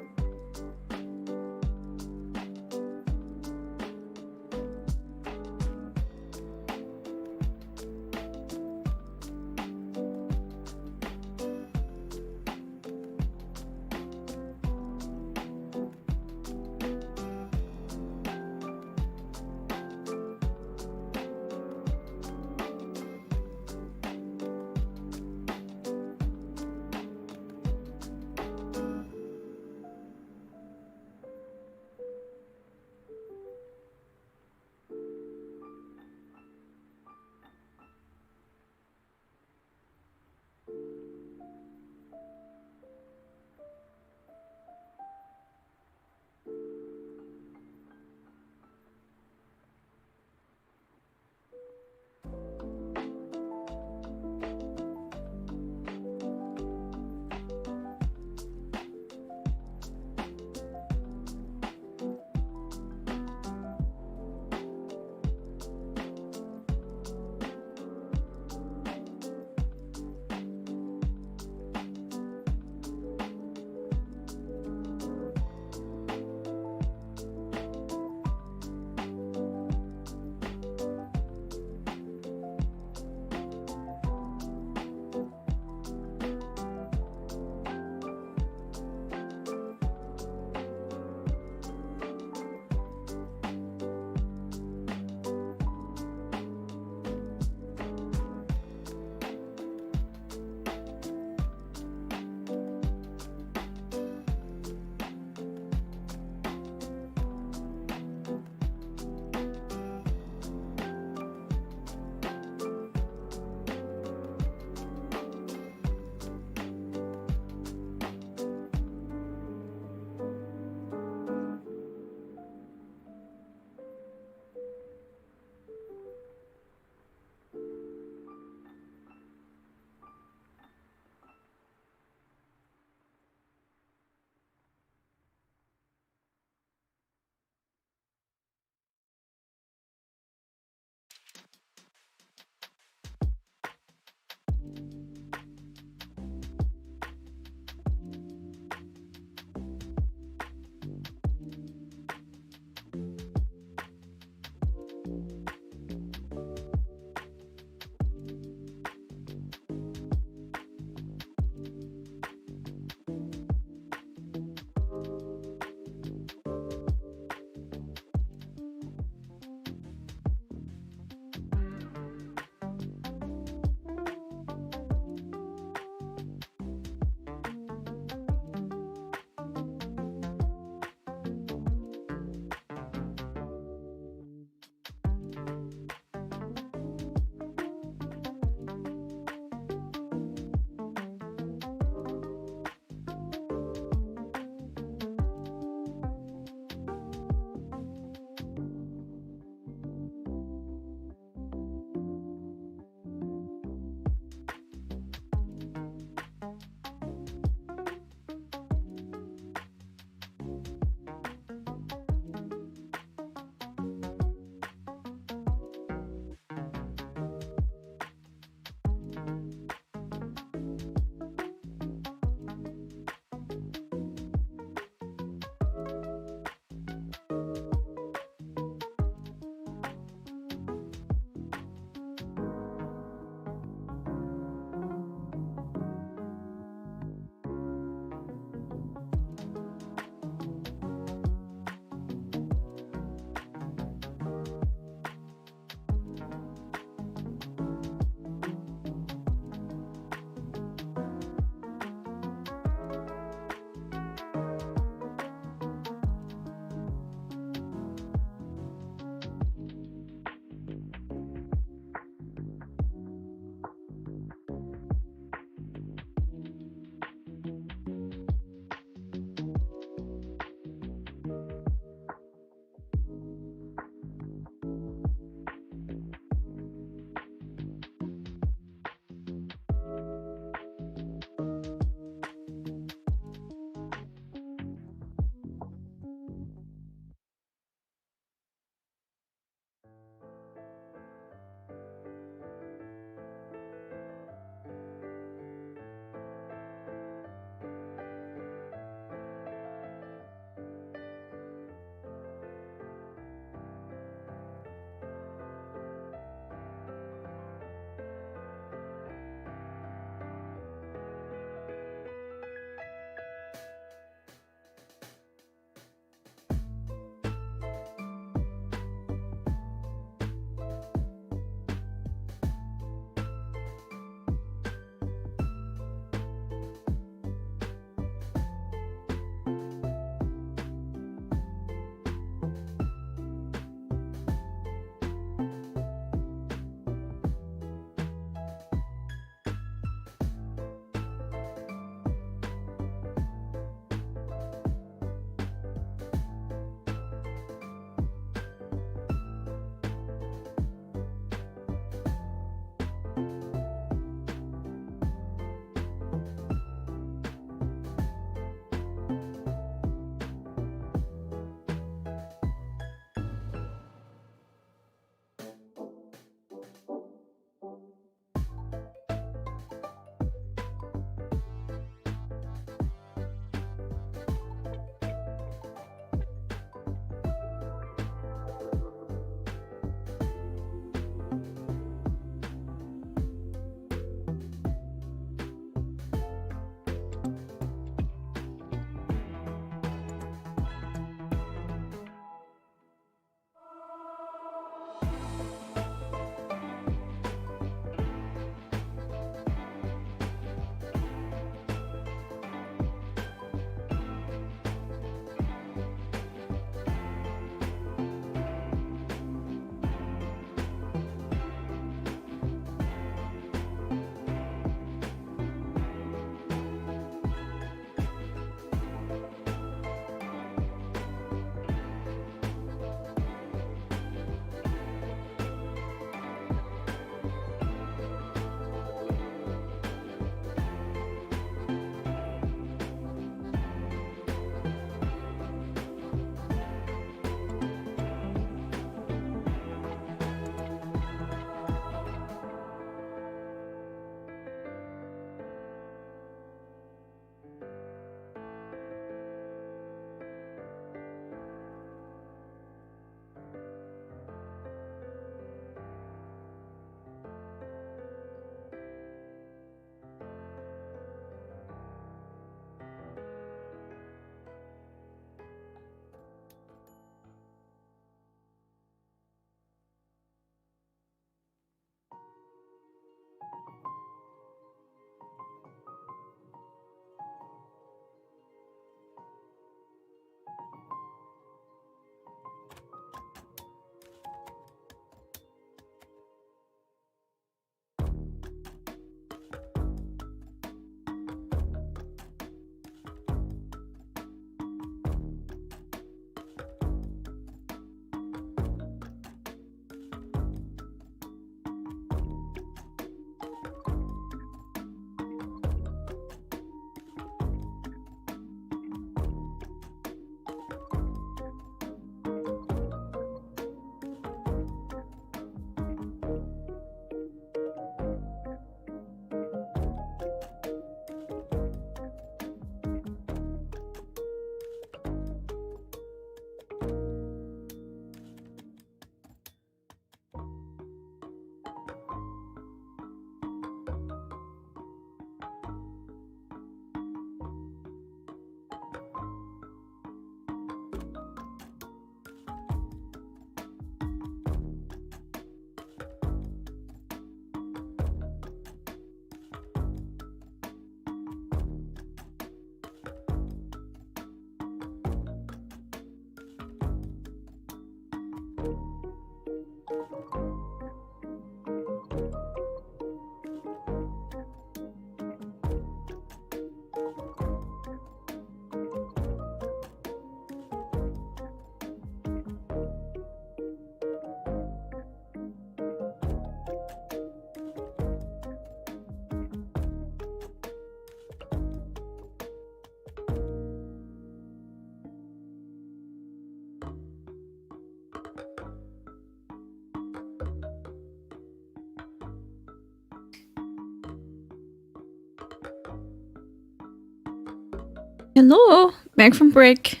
Hello, back from break.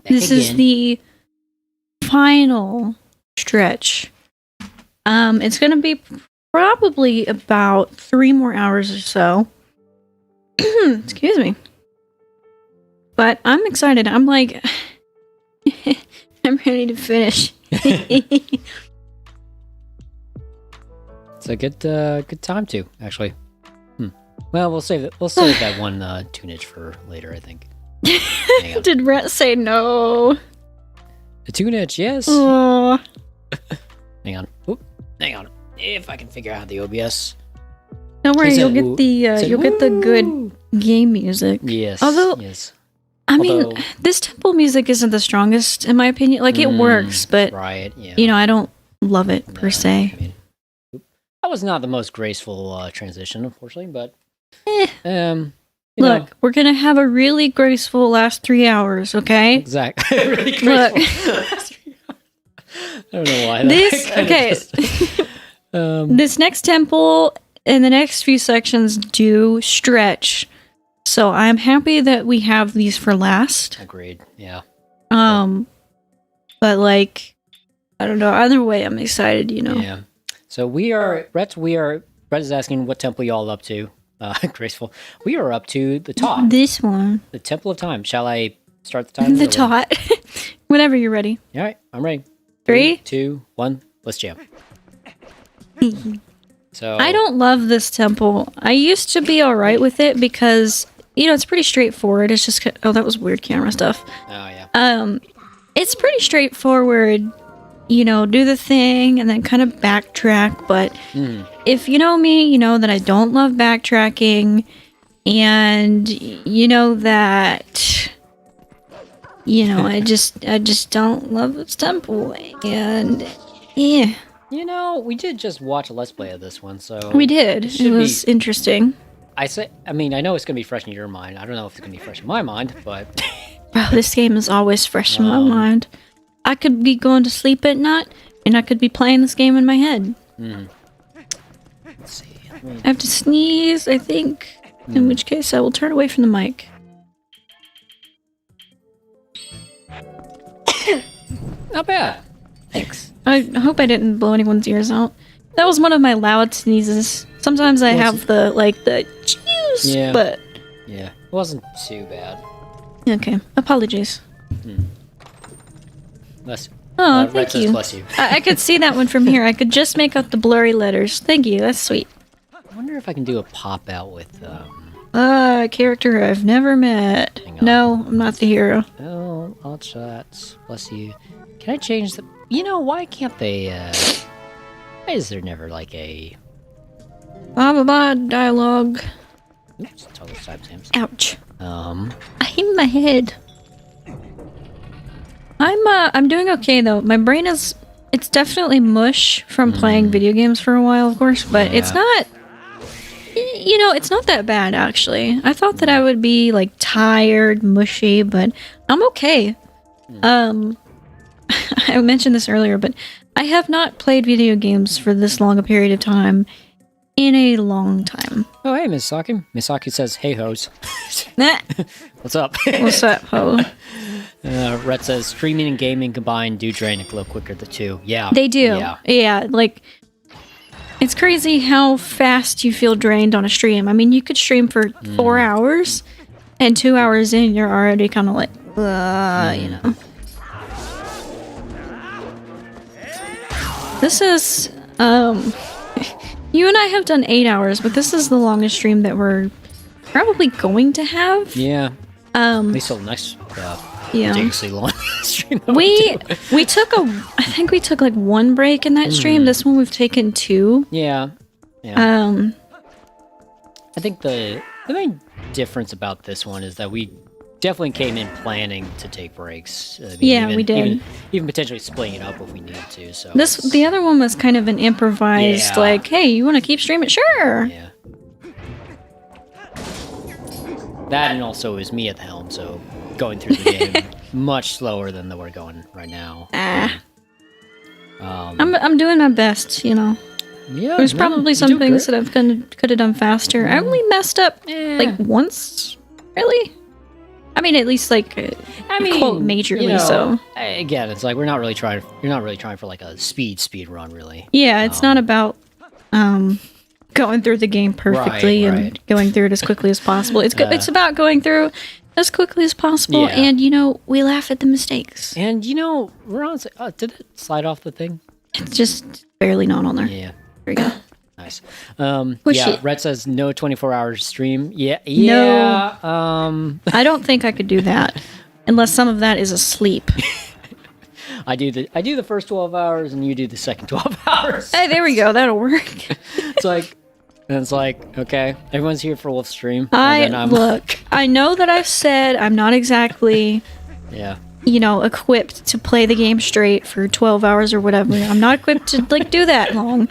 This is the final stretch. It's gonna be probably about 3 more hours or so. Excuse me. But I'm excited. I'm like, I'm ready to finish. It's a good time to actually. Well, we'll save that one tunage for later, I think. Did Rhett say no? The tunage, yes. Aww. Hang on. Oop, hang on. If I can figure out the OBS. Don't worry, you'll get the good game music. Yes. Although, I mean, this temple music isn't the strongest in my opinion. Like it works, but right, yeah. You know, I don't love it per se. I mean, that was not the most graceful transition, unfortunately, but look, we're gonna have a really graceful last 3 hours, okay? Exactly. Really graceful. I don't know why. This next temple and the next few sections do stretch, so I'm happy that we have these for last. Agreed. Yeah. But like, I don't know. Either way, I'm excited. You know. Yeah. So Brett is asking what temple y'all up to. Graceful. We are up to the Tot. This one. The Temple of Time. Shall I start the time? The Tot. Whenever you're ready. All right, I'm ready. 3, 2, 1. Let's jam. So I don't love this temple. I used to be all right with it because it's pretty straightforward. It's just that was weird camera stuff. Oh yeah. It's pretty straightforward. Do the thing and then kind of backtrack. But if you know me, you know that I don't love backtracking. And you know that, I just don't love this temple. And yeah. We did just watch a Let's Play of this one, so... We did. It was interesting. I know it's going to be fresh in your mind. I don't know if it's going to be fresh in my mind, but... Bro, this game is always fresh in my mind. I could be going to sleep at night, and I could be playing this game in my head. Let's see. I have to sneeze, I think. In which case, I will turn away from the mic. Not bad. Thanks. I hope I didn't blow anyone's ears out. That was one of my loud sneezes. Sometimes I have the cheese, but... Yeah, it wasn't too bad. Okay, apologies. Bless you. Oh, thank you. Bless you. I could see that one from here. I could just make out the blurry letters. Thank you, that's sweet. I wonder if I can do a pop-out with, a character I've never met. No, I'm not the hero. Oh, all shots. Bless you. Can I change the... why can't they, why is there never, like, a... Blah, blah, blah, dialogue. Oops, it's all those timestamps. Ouch. I hit my head. I'm doing okay, though. My brain is... It's definitely mush from playing video games for a while, of course, but it's not... it's not that bad, actually. I thought that I would be, like, tired, mushy, but I'm okay. I mentioned this earlier, but I have not played video games for this long a period of time in a long time. Oh, hey, Misaki. Misaki says, hey, hoes. What's up? What's up, ho? Rhett says, streaming and gaming combined do drain a little quicker, the two. Yeah. They do. Yeah, like, it's crazy how fast you feel drained on a stream. I mean, you could stream for 4 hours, and 2 hours in, you're already kind of like, This is, you and I have done 8 hours, but this is the longest stream that we're probably going to have. Yeah. At least till next, ridiculously long. stream. That we took I think we took like one break in that stream. This one we've taken two. Yeah. I think the main difference about this one is that we definitely came in planning to take breaks. I mean, we did. Even potentially splitting it up if we needed to. So the other one was kind of an improvised, like, hey, you want to keep streaming? Sure. Yeah. That, and also it was me at the helm, so going through the game much slower than we're going right now. I'm doing my best, you know. Yeah, there's probably some things that I could have done faster. I only messed up like once, really. I mean, at least like quote majorly. You know, so again, it's like you're not really trying for like a speed run, really. Yeah, it's not about going through the game perfectly and going through it as quickly as possible. It's about going through as quickly as possible, and you know, we laugh at the mistakes. And you know, we're on. Did it slide off the thing? It's just barely not on there. Yeah. There we go. Nice. It. Red says no 24-hour stream. Yeah. No. I don't think I could do that unless some of that is asleep. I do the first 12 hours and you do the second 12 hours. Hey, there we go. That'll work. It's like, okay, everyone's here for Wolf's stream. Look, I know that I've said I'm not exactly you know, equipped to play the game straight for 12 hours or whatever. I'm not equipped to like do that long.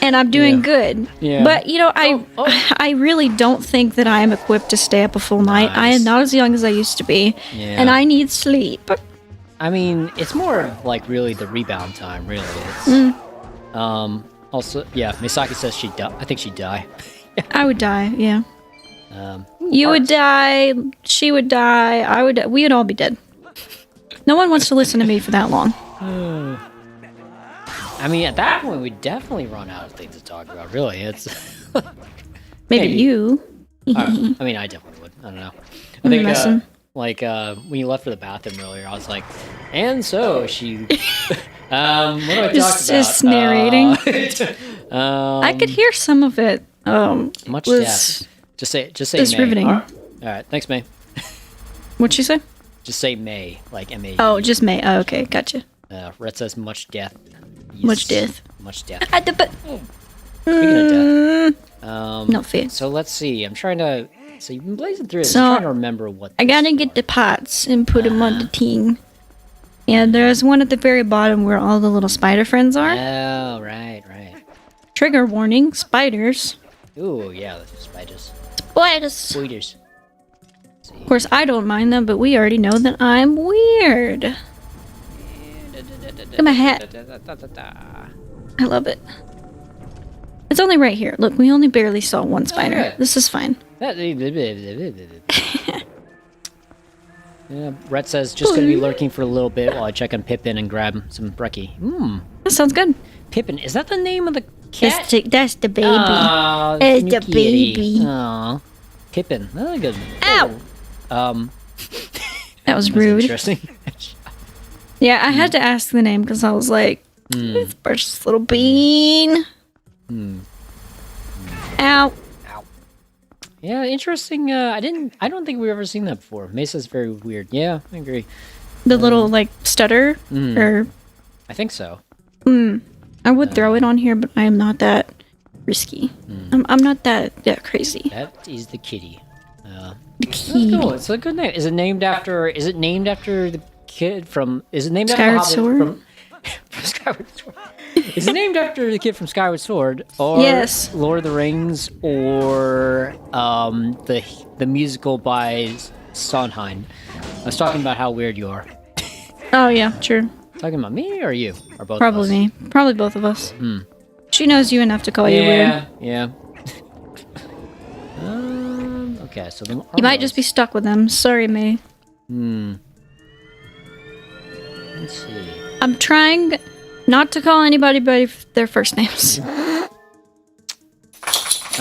And I'm doing good. Yeah. But, you know, I really don't think that I am equipped to stay up a full night. I am not as young as I used to be. Yeah. And I need sleep. I mean, it's more of, like, really the rebound time, really. It's, also, yeah, Misaki says I think she'd die. I would die, yeah. You would die, she would die, we would all be dead. No one wants to listen to me for that long. I mean, at that point, we'd definitely run out of things to talk about, really. It's Maybe you. I mean, I definitely would. I don't know. I think, when you left for the bathroom earlier, I was like, and so she... what do I talk about? Just narrating. I could hear some of it. Much death. Just say it's May. riveting. All right, thanks, May. What'd she say? Just say May, like M-A. Oh, just May. Oh, okay, gotcha. Red says much death. Yes. Much death. Much death. Speaking of death. No fear. So let's see. I'm trying to... So you've been blazing through this. I'm trying to remember what... I gotta get the pots and put them on the ting. And there's one at the very bottom where all the little spider friends are. Oh, right. Trigger warning, spiders. Ooh, yeah, that's spiders. Spiders. Of course, I don't mind them, but we already know that I'm weird. Look at my hat. I love it. It's only right here. Look, we only barely saw one spider. Okay. This is fine. Yeah, Rhett says, just gonna be lurking for a little bit while I check on Pippin and grab some brekkie. That sounds good. Pippin, is that the name of the cat? That's the baby. Oh, it's the baby. Aw. Pippin. That's good. Ow! That was rude. Interesting. Yeah, I had to ask the name because I was like, this precious little bean. Ow. Yeah, interesting. I don't think we've ever seen that before. Mesa's very weird. Yeah, I agree. The little, like, stutter? Or... I think so. I would throw it on here, but I am not that risky. I'm not that crazy. That is the kitty. The kitty. That's cool. It's a good name. Is it named after the kid from... Is it named Skyward after Sword? From Skyward Sword. Is it named after the kid from Skyward Sword? Or yes. Lord of the Rings? Or the musical by Sondheim? I was talking about how weird you are. Oh, yeah, true. Talking about me or you? Or both Probably of us? me. Probably both of us. She knows you enough to call you weird. Yeah. Okay, so then you might just be stuck with them. Sorry, May. Let's see. I'm trying not to call anybody by their first names. I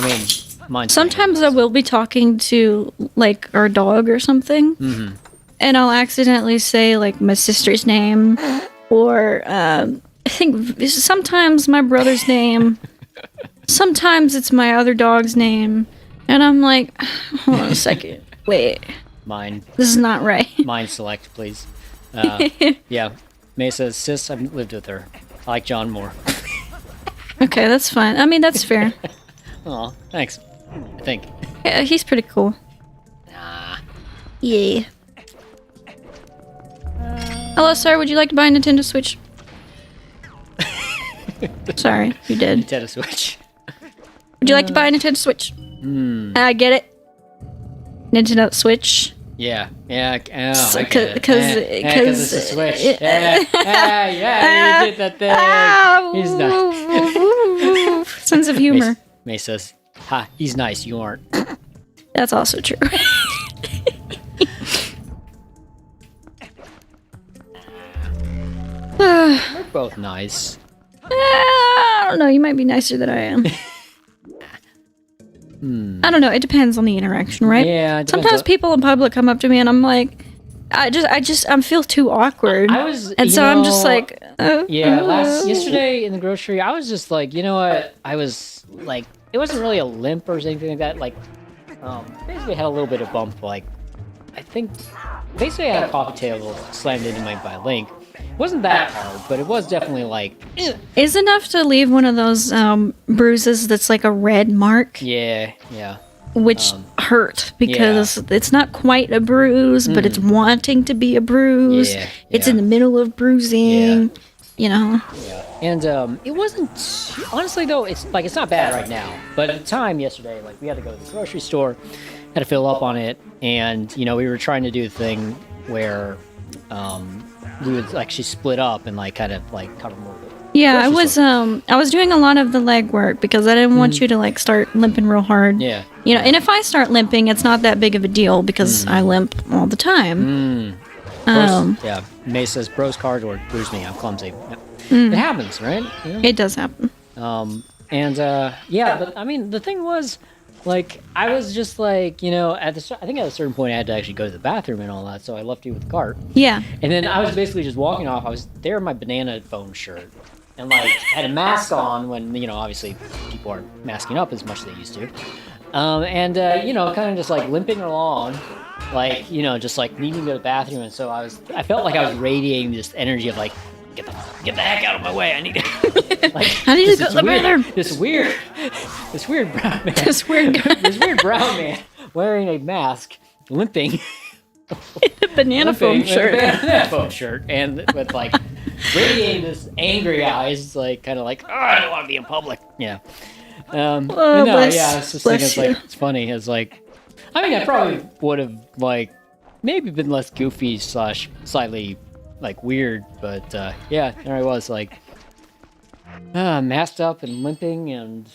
mean, mine. Sometimes I will be talking to, like, our dog or something. And I'll accidentally say, like, my sister's name. Or, I think sometimes my brother's name. Sometimes it's my other dog's name. And I'm like, hold on a second. Wait. Mine. This is not right. Mine select, please. Yeah. May says, sis, I've lived with her. I like John more. Okay, that's fine. I mean, that's fair. Aw, thanks. I think. Yeah, he's pretty cool. Nah. Yeah. Hello, sir. Would you like to buy a Nintendo Switch? Sorry, you did. Nintendo Switch. Would you like to buy a Nintendo Switch? I get it. Nintendo Switch. Yeah. Yeah. Oh, I Because get it. Because it's a Switch. Yeah. You did that thing. He's nice. Sense of humor. May says, ha, he's nice. You aren't. That's also true. We're both nice. I don't know. You might be nicer than I am. I don't know. It depends on the interaction, right? Yeah. It depends Sometimes on- people in public come up to me and I'm like, I feel too awkward. And so I'm just like, yesterday in the grocery, I was just like, you know what? I was like, it wasn't really a limp or anything like that. Like, basically had a little bit of bump. Like, I think basically I had a coffee table slammed into my link. It wasn't that hard, but it was definitely like, Is enough to leave one of those bruises that's like a red mark, yeah. which hurt because it's not quite a bruise, but it's wanting to be a bruise. It's in the middle of bruising, you know. Yeah, and it wasn't honestly though. It's like it's not bad right now, but at the time yesterday, like we had to go to the grocery store, had to fill up on it, and you know we were trying to do the thing where we would actually split up and like kind of cover more of it. Yeah, I was doing a lot of the leg work because I didn't want you to like start limping real hard. Yeah. You know, and if I start limping, it's not that big of a deal because I limp all the time. Yeah. May says, bros card or bruise me. I'm clumsy. Yeah. It happens, right? Yeah. It does happen. But I mean, the thing was, like, I was just like, you know, I think at a certain point I had to actually go to the bathroom and all that, so I left you with the cart. Yeah. And then I was basically just walking off. I was there in my banana phone shirt. And like had a mask on when, you know, obviously people aren't masking up as much as they used to. You know, kind of just like limping along, like, you know, just like needing to go to the bathroom. And so I felt like I was radiating this energy of like, get the heck out of my way. I need to like I need to go to the bathroom. This weird brown man. This weird guy. This weird brown man wearing a mask, limping. Banana foam shirt. Banana foam shirt, and with like radiating this angry eyes, like kind of like, oh, I don't want to be in public. Yeah. It's just thinking, it's like it's funny. It's like, I mean, I probably would have like maybe been less goofy / slightly like weird, but yeah, there I was like masked up and limping, and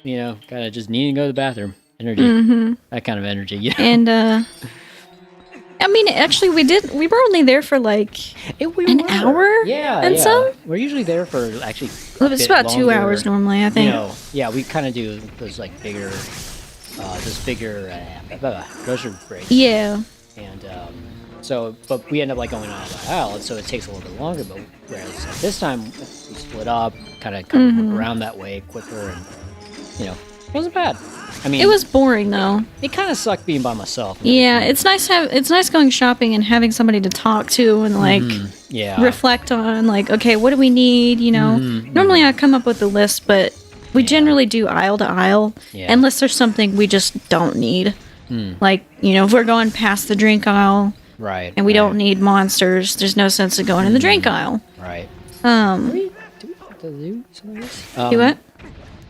you know, kind of just needing to go to the bathroom. Energy, that kind of energy. Yeah. And I mean, actually, we were only there for like an hour. Yeah. Some. We're usually there for actually. It's about longer. 2 hours normally, I think. You know, yeah, we kind of do those like bigger, grocery breaks. Yeah. And but we end up like going on the aisle, so it takes a little bit longer. But whereas like, this time we split up, kind of work around that way quicker, and you know, it wasn't bad. I mean, it was boring though. It kind of sucked being by myself. Yeah, it's nice going shopping and having somebody to talk to and like reflect on like, okay, what do we need? You know, normally I come up with a list, but we generally do aisle to aisle unless there's something we just don't need. Like, you know, if we're going past the drink aisle, right, and we don't need monsters, there's no sense of going in the drink aisle. Right. Do we have to do some of this? Do what?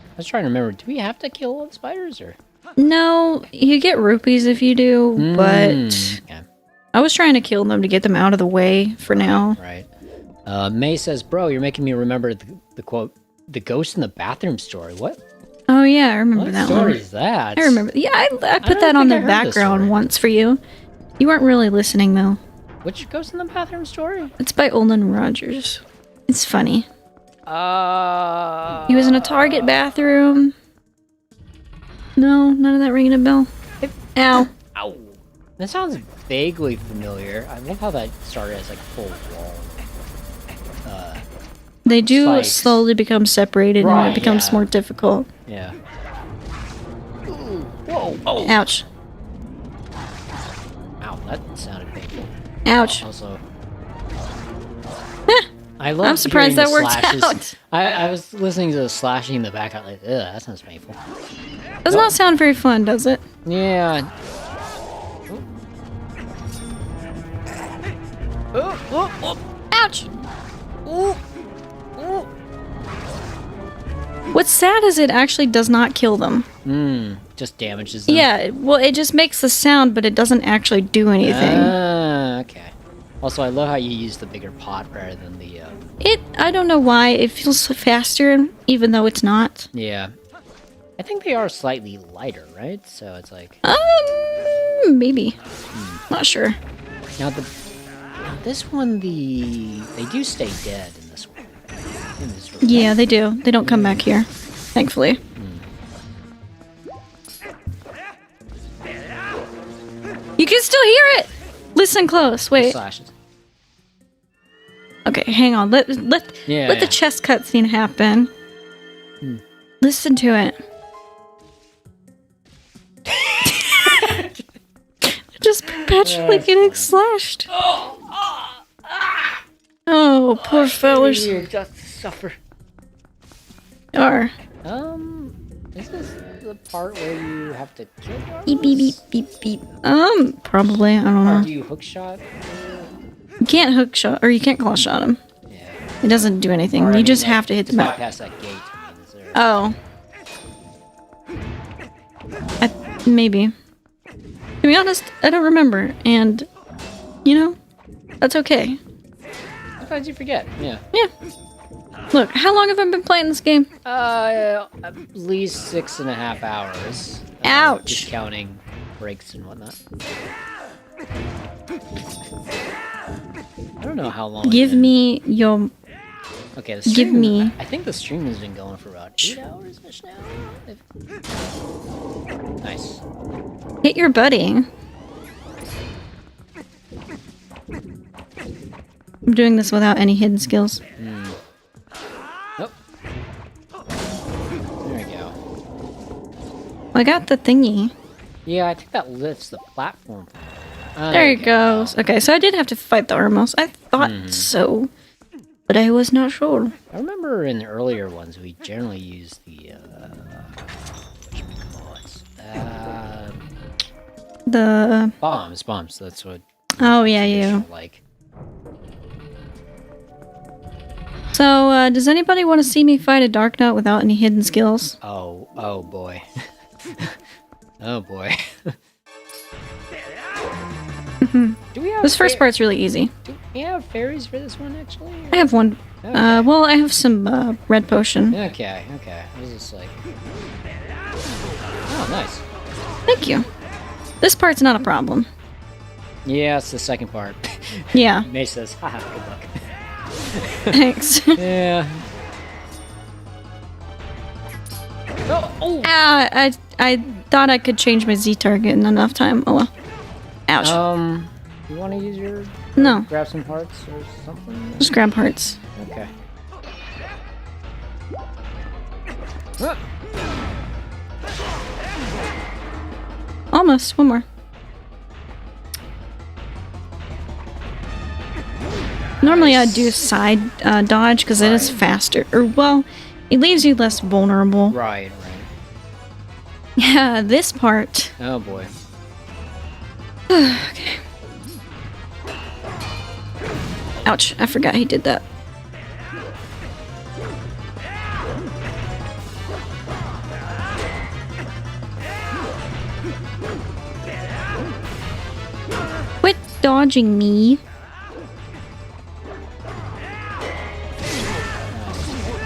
I was trying to remember. Do we have to kill all the spiders, or? No, you get rupees if you do, but I was trying to kill them to get them out of the way for now. Right. May says, "Bro, you're making me remember the quote, the ghost in the bathroom story." What? Oh yeah, I remember that one. What story is that? I remember. Yeah, I put that on the background once for you. You weren't really listening though. Which ghost in the bathroom story? It's by Olin Rogers. It's funny. He was in a Target bathroom. No, none of that ringing a bell. Ow. Ow. That sounds vaguely familiar. I love how that started as like full wall. They do spikes. slowly become separated and it becomes more difficult. Yeah. Ooh, whoa. Oh. Ouch. Ow, that sounded painful. Ouch. Also, I love. I'm surprised that hearing the worked slashes. out. I was listening to the slashing in the back. I was like, ugh, that sounds painful. Does not sound very fun, does it? Yeah. Ouch! What's sad is it actually does not kill them. Just damages them. Yeah, well, it just makes the sound, but it doesn't actually do anything. Okay. Also, I love how you use the bigger pot rather than the. I don't know why, it feels faster, even though it's not. Yeah. I think they are slightly lighter, right? So it's like. Maybe. Not sure. Now this one, they do stay dead in this one. In this room. Yeah, they do. They don't come back here, thankfully. You can still hear it! Listen close, wait. Slashes. Okay, hang on. Let the chest cutscene happen. Listen to it. Just perpetually getting slashed. Oh, poor fellas. You just suffer. Or Is this the part where you have to kill them? beep beep beep beep beep. Probably. I don't Or know. do you hook shot? You can't hook shot, or you can't claw shot him. Yeah. It doesn't do anything. Or, I You mean, just like, have to hit the back. bypass that gate. I mean, is there... Oh. Maybe. To be honest, I don't remember, and that's okay. Sometimes you forget. Yeah. Yeah. Look, how long have I been playing this game? At least 6.5 hours. Ouch. Just counting breaks and whatnot. I don't know how long. Give me your. Okay, the stream, Give me. I think the stream has been going for about 8 hours-ish now. Nice. Hit your buddy. I'm doing this without any hidden skills. Oh. There we go. I got the thingy. Yeah, I think that lifts the platform. There it goes. Okay, so I did have to fight the Armos. I thought so, but I was not sure. I remember in the earlier ones we generally used the The bombs. That's what. Oh yeah, you. Like. So, does anybody want to see me fight a Dark Knight without any hidden skills? Oh boy. Oh boy. Do we have This first part's really easy. Do we have fairies for this one actually? I have one. Okay. Well, I have some red potion. Okay. I was just like. Oh, nice. Thank you. This part's not a problem. Yeah, it's the second part. Yeah. May says, haha, good luck. Thanks. Yeah. Oh. I thought I could change my Z target in enough time. Oh well. Ouch. You want to use your... No. Grab some hearts or something? Just grab hearts. Okay. Almost. One more. Normally I'd do side dodge because it is faster. Or, well, it leaves you less vulnerable. Right. Yeah, this part. Oh boy. Okay. Ouch, I forgot he did that. Quit dodging me.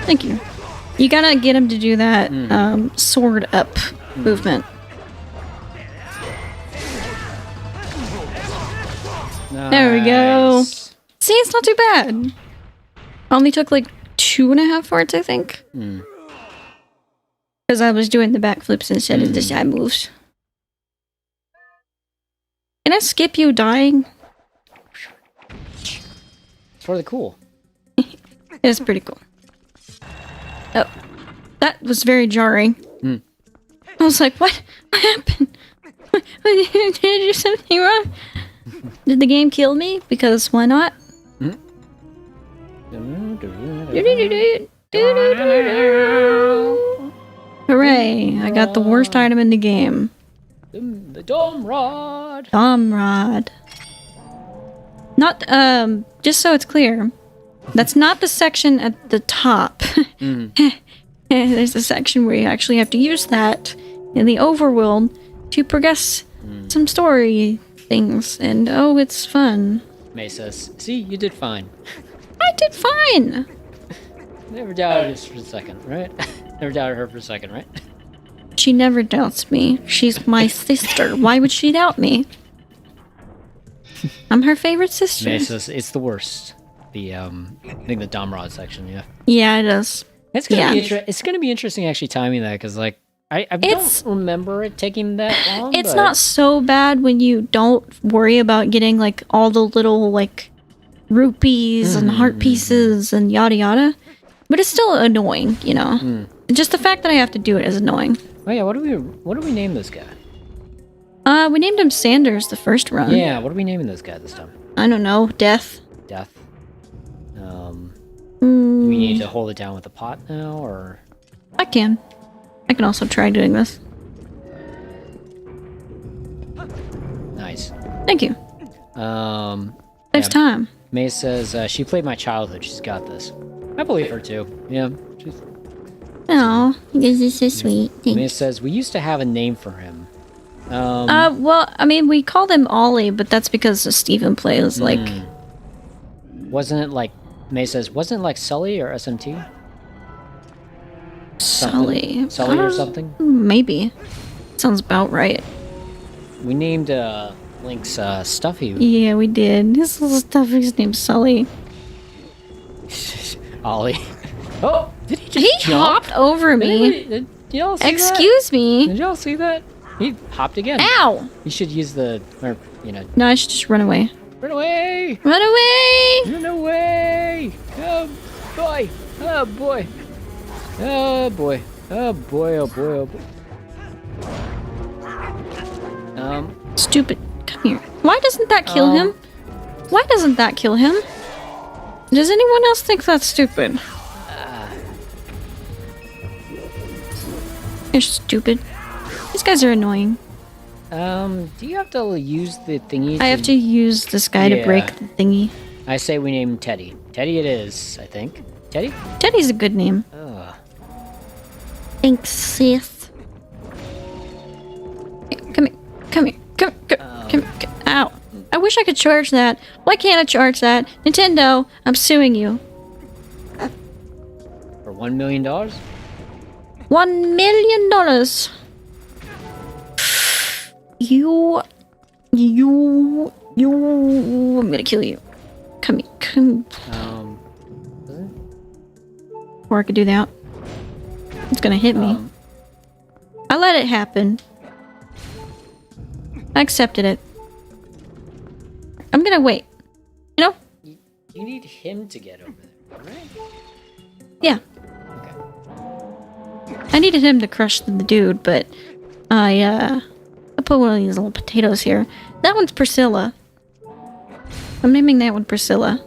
Thank you. You gotta get him to do that sword up movement. Nice. There we go. See, it's not too bad. Only took like 2.5 hearts, I think. Because I was doing the backflips instead of the side moves. Can I skip you dying? It's really cool. It's pretty cool. Oh, that was very jarring. I was like, what? What happened? Did I do something wrong? Did the game kill me? Because why not? Hooray! I got the worst item in the game. The Dom Rod. Dom Rod. Not, just so it's clear, that's not the section at the top. There's a section where you actually have to use that in the overworld to progress some story things, and oh, it's fun. May says, see, you did fine. I did fine! Never doubted us for a second, right? Never doubted her for a second, right? She never doubts me. She's my sister. Why would she doubt me? I'm her favorite sister. May says, it's the worst. I think the Domrod section, yeah. Yeah, it is. It's gonna be it's gonna be interesting actually timing that, because like I don't remember it taking that long. It's not so bad when you don't worry about getting like all the little like rupees and heart pieces and yada yada, but it's still annoying, you know. Just the fact that I have to do it is annoying. Oh yeah, what do we name this guy? We named him Sanders the first run. Yeah, what are we naming this guy this time? I don't know. Death. Death. Do we need to hold it down with a pot now, or? I can also try doing this. Nice. Thank you. Saves time. May says she played my childhood. She's got this. I believe her too. Yeah. Oh, this is so sweet. May says we used to have a name for him. Well, I mean, we called him Ollie, but that's because Steven plays like. Wasn't it like May says? Wasn't it like Sully or SMT? Sully or something? Maybe. Sounds about right. We named Link's Stuffy. Yeah, we did. His little Stuffy's named Sully. Ollie. Oh, did he just jump? Hopped over me. Did y'all see Excuse me. Did y'all see that? He hopped again. Ow! You should use the, No, I should just run away. Run away! Run away! Run away! Oh boy! Oh boy! Oh boy! Oh boy! Oh boy! Oh boy! Stupid. Come here. Why doesn't that kill him? Why doesn't that kill him? Does anyone else think that's stupid? You're stupid. These guys are annoying. Do you have to use the thingy? I have to use this guy to break the thingy. I say we name him Teddy. Teddy it is, I think. Teddy? Teddy's a good name. Thanks, sis. Come here. Come here. Come here. Ow. I wish I could charge that. Why can't I charge that? Nintendo, I'm suing you. For $1 million? $1 million. You, I'm gonna kill you. Come here, come. Or I could do that. It's gonna hit me. I let it happen. I accepted it. I'm gonna wait. You know? You need him to get over there, right? Yeah. Okay. I needed him to crush the dude, but I put one of these little potatoes here. That one's Priscilla. I'm naming that one Priscilla.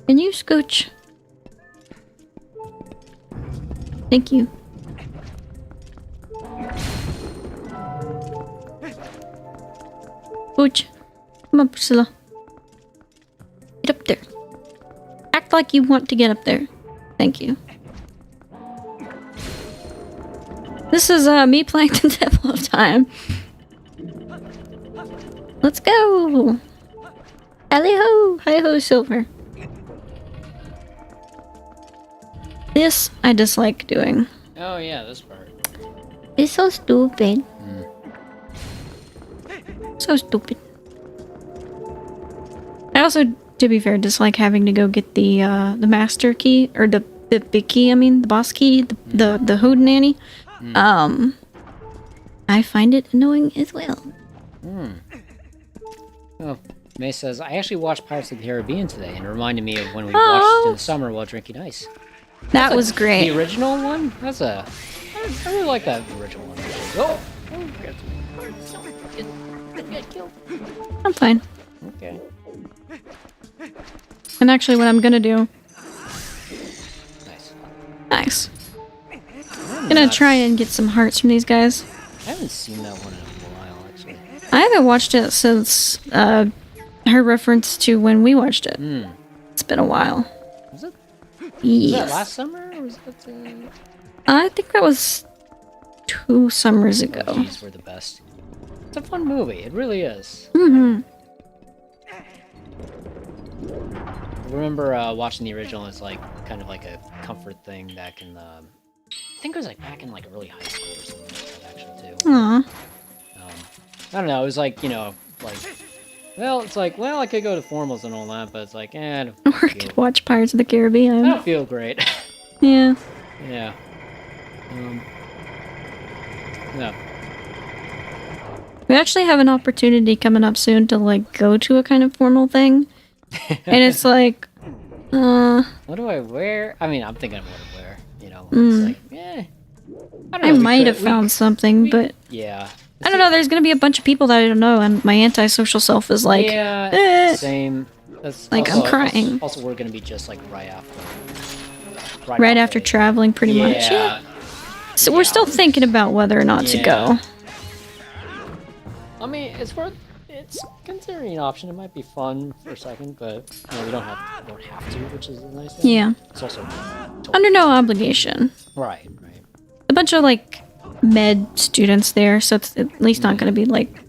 Can you scooch? Thank you. Scooch. Come on, Priscilla. Get up there. Act like you want to get up there. Thank you. This is me playing the devil of time. Let's go! Alley-ho! Hi-ho, Silver. This I dislike doing. Oh yeah, this part. It's so stupid. So stupid. I also, to be fair, dislike having to go get the master key, or the big key, I mean, the boss key, the hootenanny. I find it annoying as well. Oh, May says, I actually watched Pirates of the Caribbean today, and it reminded me of when we watched it in the summer while drinking ice. That was great. The original one? I really like that original one. Oh! I'm fine. Okay. And actually, what I'm gonna do... Nice. Nice. I'm gonna try and get some hearts from these guys. I haven't seen that one in a while, actually. I haven't watched it since her reference to when we watched it. It's been a while. Was it? Yes. Was that last summer? Or was that, I think that was 2 summers ago. Oh, geez, we're the best. It's a fun movie. It really is. Mm-hmm. I remember watching the original as like kind of like a comfort thing back in the... I think it was like back in like early high school or something like that, actually, too. Aww. I don't know. It was like, you know, like... Well, it's like, well, I could go to formals and all that, but it's like, I don't Or could watch Pirates of the Caribbean. I don't feel great. Yeah. Yeah. No. We actually have an opportunity coming up soon to, like, go to a kind of formal thing. And it's like, What do I wear? I mean, I'm thinking of what to wear, you know. It's like, I don't know. I might have found something, but... Yeah. I don't know, there's gonna be a bunch of people that I don't know, and my antisocial self is like... Yeah, same. That's like, also, I'm crying. Also, we're gonna be just, like, right after... Right after traveling, pretty much. Yeah. So we're still thinking about whether or not to go. I mean, it's considering an option. It might be fun for a second, but you know, we don't have to, which is a nice thing. Yeah. It's also under no obligation. Right. A bunch of like med students there, so it's at least not going to be like.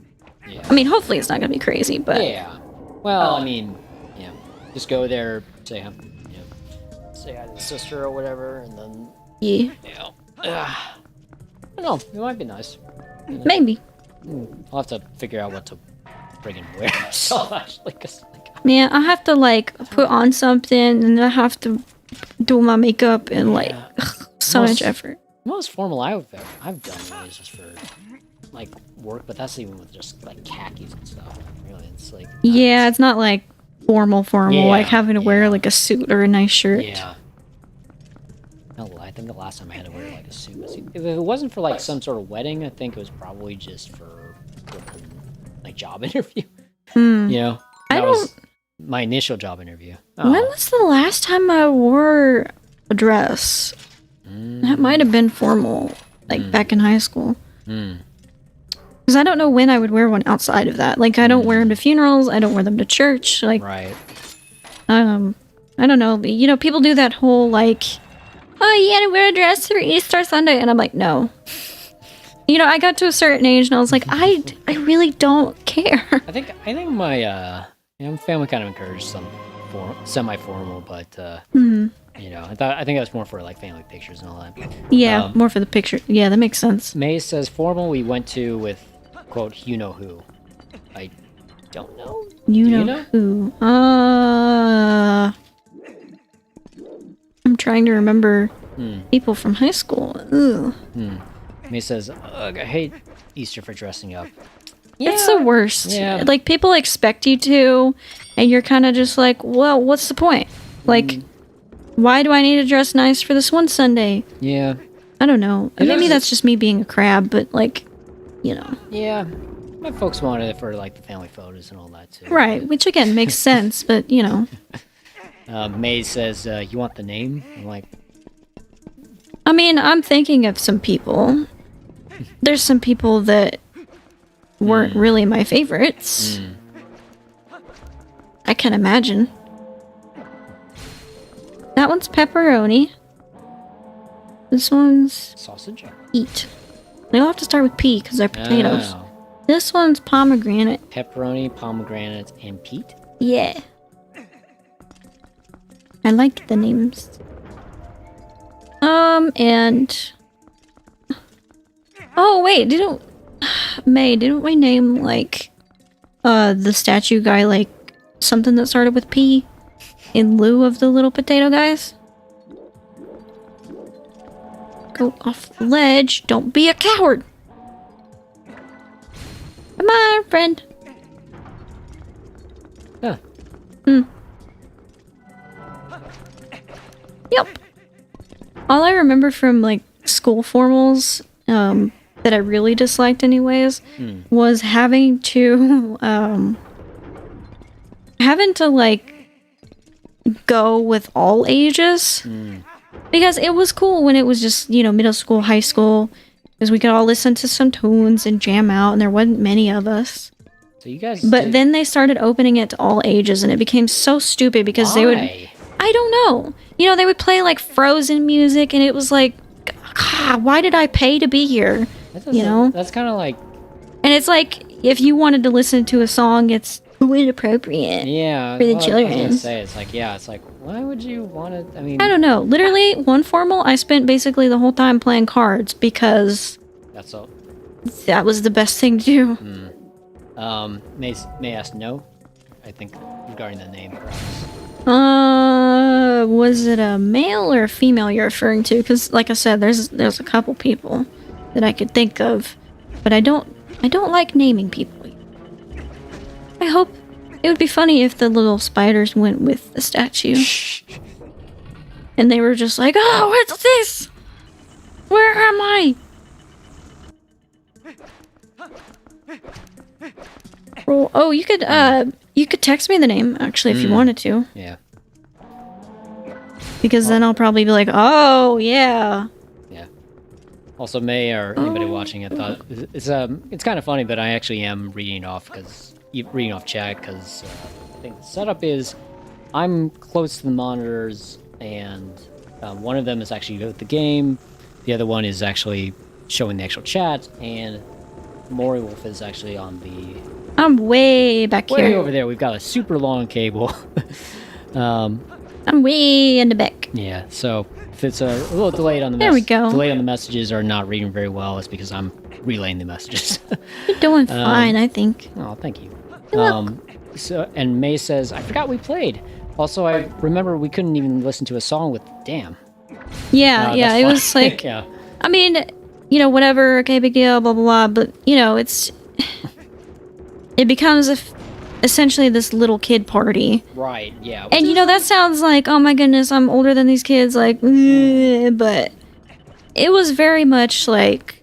Yeah. I mean, hopefully it's not going to be crazy, but. Yeah. Well, I mean, yeah, just go there, say hi, say hi to the sister or whatever, and then. Yeah. I don't know. It might be nice. Maybe. I'll have to figure out what to bring and wear. So actually, yeah, I have to like put on something, and I have to do my makeup and like so much effort. The most formal I've done really is just for like work, but that's even with just like khakis and stuff. Really, it's like yeah, it's not like formal, like having to wear like a suit or a nice shirt. Yeah. No, I think the last time I had to wear like a suit. If it wasn't for like some sort of wedding, I think it was probably just for like job interview. You know, that was my initial job interview. When was the last time I wore a dress? That might have been formal, like back in high school. Because I don't know when I would wear one outside of that. Like I don't wear them to funerals. I don't wear them to church. Like, right. I don't know. You know, people do that whole like. Oh, you gotta wear a dress for Easter Sunday. And I'm like, no. You know, I got to a certain age and I was like, I really don't care. I think my family kind of encouraged some semi-formal, but you know, I think that's more for like family pictures and all that. Yeah, more for the picture. Yeah, that makes sense. May says formal we went to with quote you know who. I don't know. You know who? I'm trying to remember people from high school. May says, ugh, I hate Easter for dressing up. Yeah. It's the worst. Yeah. Like, people expect you to, and you're kind of just like, well, what's the point? Like, why do I need to dress nice for this one Sunday? Yeah. I don't know. Maybe that's just me being a crab, but, like, you know. Yeah. My folks wanted it for, like, the family photos and all that, too. Right, which, again, makes sense, but, you know. May says, you want the name? I'm like... I mean, I'm thinking of some people. There's some people that weren't really my favorites. I can imagine. That one's pepperoni. This one's... sausage? Eat. They all have to start with P because they're potatoes. Oh. This one's pomegranate. Pepperoni, pomegranate, and peat? Yeah. I like the names. And... Oh, wait, didn't we name, like, the statue guy, like, something that started with P in lieu of the little potato guys? Go off the ledge. Don't be a coward. Come on, friend. Huh. Yep. All I remember from, like, school formals, that I really disliked anyways, was having to, like, go with all ages. Because it was cool when it was just, middle school, high school, because we could all listen to some tunes and jam out, and there wasn't many of us. So you guys But then they started opening it to all ages, and it became so stupid because they would... I don't know. They would play, like, Frozen music, and it was like, God, why did I pay to be here? That's kind of like... And it's like, if you wanted to listen to a song, it's inappropriate for the children. I was gonna say, it's like, why would you want to... I mean... I don't know. Literally, one formal, I spent basically the whole time playing cards because... That's all. That was the best thing to do. May I ask no? I think regarding the name, perhaps. Was it a male or a female you're referring to? Because, like I said, there's a couple people that I could think of, but I don't like naming people. I hope it would be funny if the little spiders went with the statue, and they were just like, "Oh, what's this? Where am I?" Oh, you could text me the name actually if you wanted to. Yeah. Because then I'll probably be like, oh yeah. Yeah. Also, May or anybody watching it thought it's kind of funny, but I actually am reading off chat because I think the setup is I'm close to the monitors, and one of them is actually with the game, the other one is actually showing the actual chat, and Maury Wolf is actually on the... I'm way back here. Way over there. We've got a super long cable. I'm way in the back. Yeah, so if it's a little delayed on the there we go. Delayed on the messages or not reading very well, it's because I'm relaying the messages. You're doing fine, I think. Oh, thank you. You're welcome. So, and May says, I forgot we played. Also, I remember we couldn't even listen to a song with Damn. Yeah, it was like... yeah. I mean, whatever, okay, big deal, blah, blah, blah, but, it's... It becomes essentially this little kid party. Right, yeah. And, that sounds like, oh my goodness, I'm older than these kids, like, but it was very much like,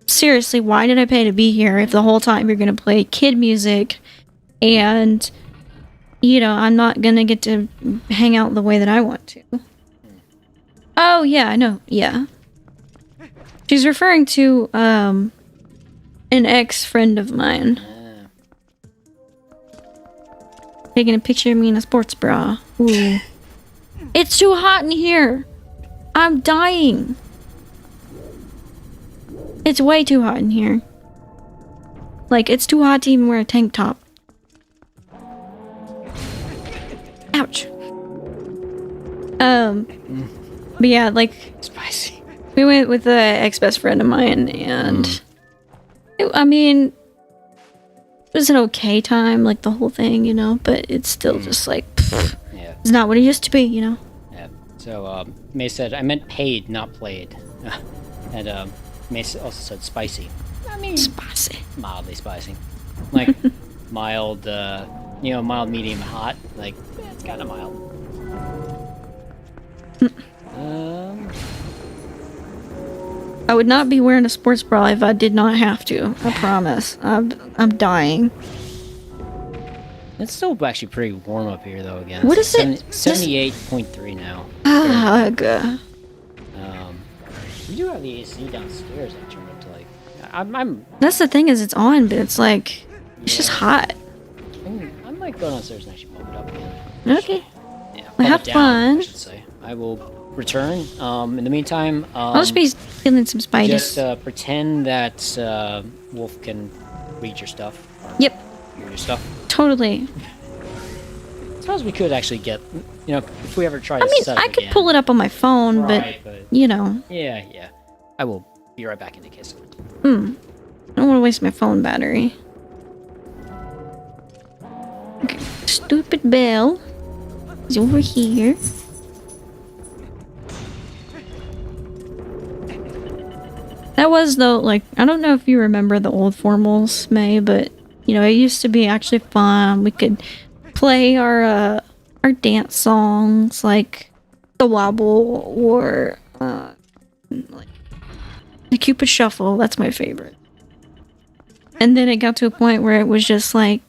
seriously, why did I pay to be here if the whole time you're going to play kid music and, I'm not going to get to hang out the way that I want to. Oh, yeah, I know, yeah. She's referring to, an ex-friend of mine. Taking a picture of me in a sports bra. Ooh. It's too hot in here. I'm dying. It's way too hot in here. Like, it's too hot to even wear a tank top. Ouch. But yeah, like... Spicy. We went with an ex-best friend of mine, and... it was an okay time, like the whole thing, but it's still just like, yeah. It's not what it used to be, Yeah. So, May said, I meant paid, not played. And, May also said spicy. I mean... Spicy. Mildly spicy. Like, mild, mild, medium, hot. Like, it's kind of mild. I would not be wearing a sports bra if I did not have to. I promise. I'm dying. It's still actually pretty warm up here, though. Again, what is it? 78.3 now. Ugh. We do have the AC downstairs. I turned up to like. I'm. That's the thing is, it's on, but it's like it's just hot. I might go downstairs and actually pump it up again. Okay. Yeah. Well, have fun. I should say. I will return. In the meantime, I'll just be killing some spiders. Just pretend that Wolf can read your stuff. Yep. Hear your stuff. Totally. I suppose we could actually get, if we ever try I this mean, setup I could again. pull it up on my phone, Right, but. Yeah. I will be right back in the case. I don't want to waste my phone battery. Okay. Stupid bell is over here. That was, though, like, I don't know if you remember the old formals, May, but, it used to be actually fun. We could play our dance songs, like the Wobble or, like, the Cupid Shuffle. That's my favorite. And then it got to a point where it was just, like,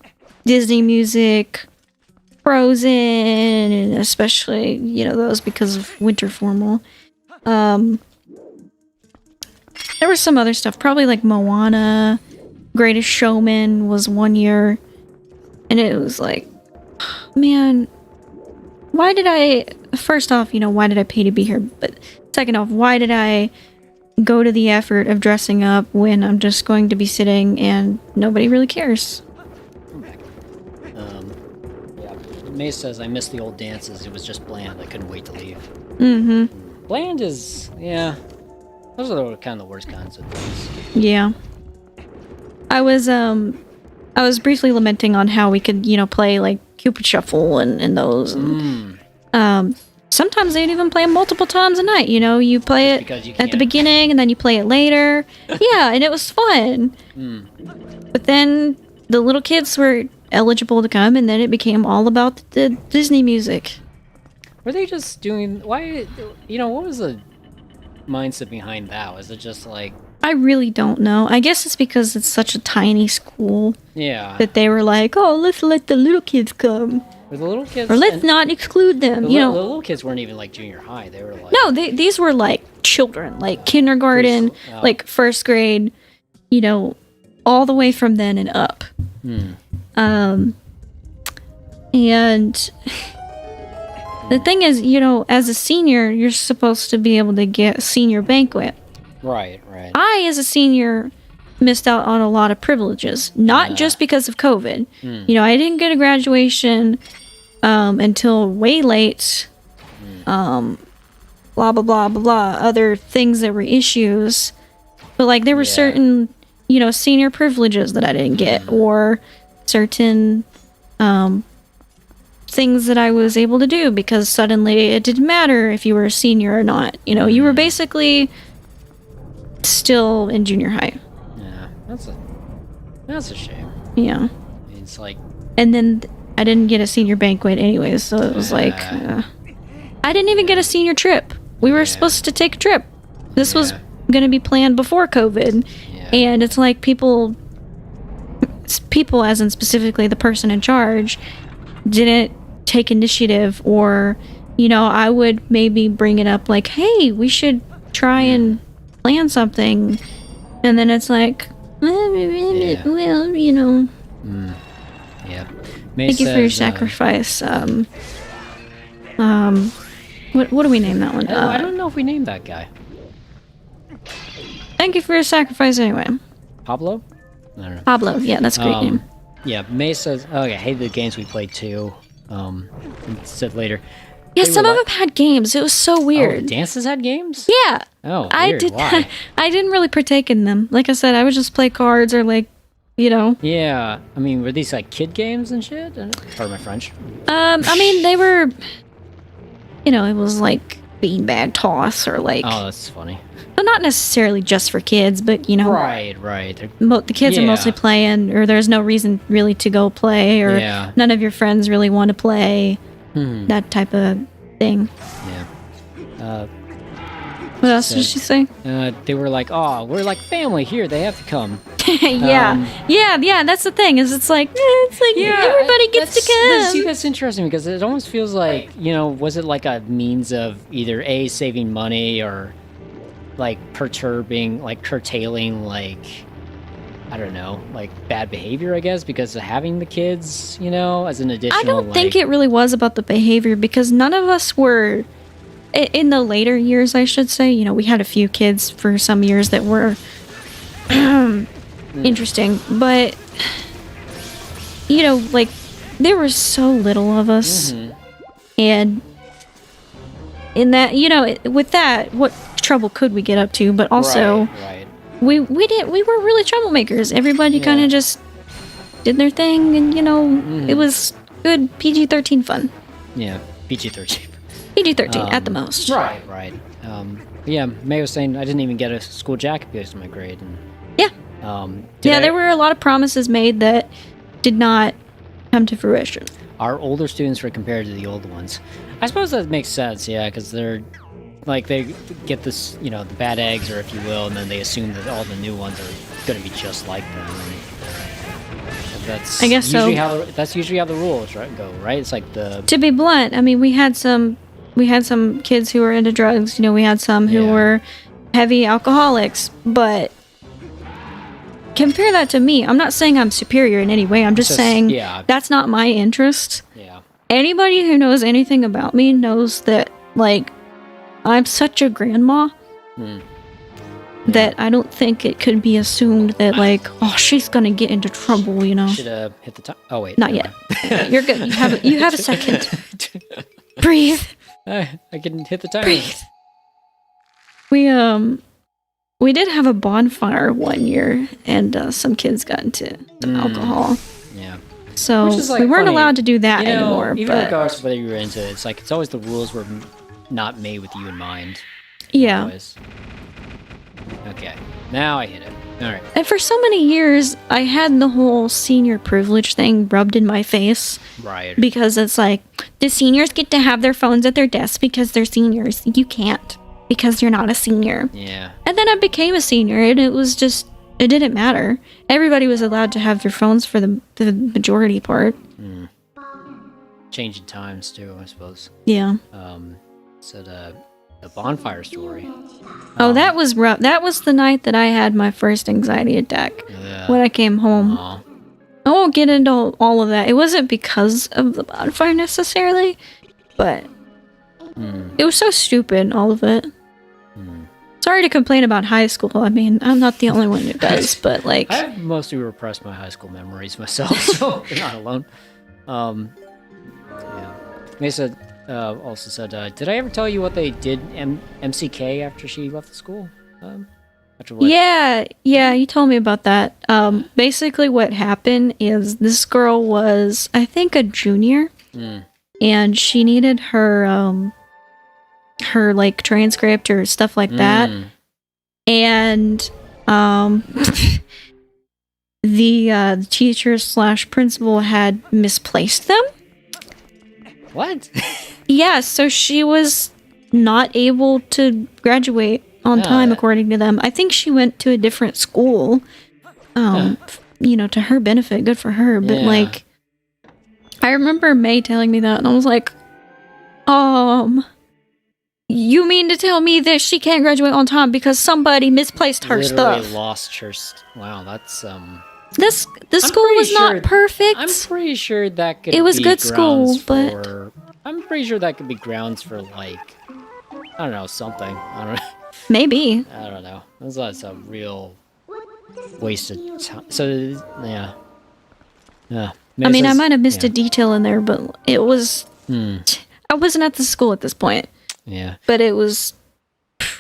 Disney music, Frozen, and especially, those because of winter formal. There was some other stuff, probably like Moana, Greatest Showman was one year, and it was like, man, why did I, first off, why did I pay to be here? But second off, why did I go to the effort of dressing up when I'm just going to be sitting and nobody really cares? Yeah, May says, I miss the old dances. It was just bland. I couldn't wait to leave. Mm-hmm. Bland is, yeah. Those are kind of the worst kinds of things. Yeah. I was briefly lamenting on how we could, play like Cupid Shuffle and those. And, sometimes they'd even play them multiple times a night. You play it at the beginning and then you play it later. Yeah, and it was fun. But then the little kids were eligible to come, and then it became all about the Disney music. Were they just doing... Why... what was the mindset behind that? Was it just like... I really don't know. I guess it's because it's such a tiny school. Yeah. That they were like, oh, let's let the little kids come. Were the little kids... Or let's not exclude them, the little kids weren't even like junior high. They were like... No, these were like children. Like kindergarten, like first grade, all the way from then and up. And the thing is, as a senior, you're supposed to be able to get a senior banquet. Right. I, as a senior, missed out on a lot of privileges. Not just because of COVID. I didn't get a graduation until way late. Blah, blah, blah, blah, blah. Other things that were issues. But, like, there were certain, senior privileges that I didn't get. Or certain things that I was able to do because suddenly it didn't matter if you were a senior or not. You were basically still in junior high. Yeah, that's a shame. Yeah. It's like... And then I didn't get a senior banquet anyways, so it was like... I didn't even get a senior trip. We were supposed to take a trip. This was going to be planned before COVID. And it's like people, as in specifically the person in charge, didn't take initiative, or, I would maybe bring it up like, hey, we should try and plan something. And then it's like, well, Yeah. May thank you for your says, sacrifice. What do we name that one? I don't know if we named that guy. Thank you for your sacrifice anyway. Pablo? I don't know. Pablo, yeah, that's a great name. Yeah, May says, oh yeah, I hate the games we played too. And said later. Yeah, some of them had games. It was so weird. Oh, dances had games? Yeah. Oh, weird. I did. Why? I didn't really partake in them. Like I said, I would just play cards or like, Yeah, I mean, were these like kid games and shit? Pardon my French. I mean, they were, it was like beanbag toss or like. Oh, that's funny. Well, not necessarily just for kids, but Right. The kids are mostly playing, or there's no reason really to go play, or none of your friends really want to play. That type of thing. Yeah. What else did she say? They were like, oh, we're like family here. They have to come. Yeah. That's the thing. Is everybody gets to come. That's interesting because it almost feels like, was it like a means of either A, saving money, or like curtailing, like, I don't know, like bad behavior, I guess, because of having the kids, as an additional. I don't think it really was about the behavior, because none of us were, in the later years, I should say, we had a few kids for some years that were interesting, but, like, there were so little of us, and in that, with that, what trouble could we get up to? But also, we weren't really troublemakers. Everybody kind of just did their thing, and it was good PG-13 fun. Yeah, PG-13. PG-13 at the most. Right. Yeah, May was saying I didn't even get a school jacket because of my grade. And, there were a lot of promises made that did not come to fruition. Our older students were compared to the old ones. I suppose that makes sense, because they're like, they get this, the bad eggs, or if you will, and then they assume that all the new ones are going to be just like them. And That's I guess usually so. that's usually how the rules go, right? It's like the To be blunt, I mean, we had some kids who were into drugs. You know, we had some who were heavy alcoholics, but compare that to me. I'm not saying I'm superior in any way. I'm just saying that's not my interest. Yeah. Anybody who knows anything about me knows that, like, I'm such a grandma that I don't think it could be assumed that, like, oh, she's gonna get into trouble, you know? Should have hit the time. Oh wait, not yet. You're good. You have a second. Breathe. I can hit the timer. Breathe. We did have a bonfire one year, and some kids got into alcohol. Yeah. So we weren't allowed to do that anymore. Even but regardless of whether you were into it, it's always the rules were not made with you in mind. Yeah. Always. Okay. Now I hit it. All right. And for so many years, I had the whole senior privilege thing rubbed in my face. Right. Because it's like, the seniors get to have their phones at their desks because they're seniors. You can't, because you're not a senior. Yeah. And then I became a senior, and it was just, it didn't matter. Everybody was allowed to have their phones for the majority part. Changing times too, I suppose. Yeah. So the bonfire story. That was rough. That was the night that I had my first anxiety attack when I came home. I won't get into all of that. It wasn't because of the bonfire necessarily, but it was so stupid, all of it. Sorry to complain about high school. I mean, I'm not the only one who does, but like... I've mostly repressed my high school memories myself, so you're not alone. Yeah. Mesa also said, did I ever tell you what they did MCK after she left the school? Yeah, you told me about that. Basically what happened is this girl was, I think, a junior, and she needed her like transcript or stuff like that, and the teacher / principal had misplaced them. What? Yeah, so she was not able to graduate on time, according to them. I think she went to a different school, you know, to her benefit. Good for her. But, like, I remember May telling me that, and I was like, you mean to tell me that she can't graduate on time because somebody misplaced her stuff? Lost her wow, that's, This school was not perfect. I'm pretty sure that could it was be good school, but... I'm pretty sure that could be grounds for, like, I don't know, something. I don't know. Maybe. I don't know. That's a real waste of time. So, yeah. Yeah. I mean, I might have missed a detail in there, but it was... I wasn't at the school at this point. Yeah. But it was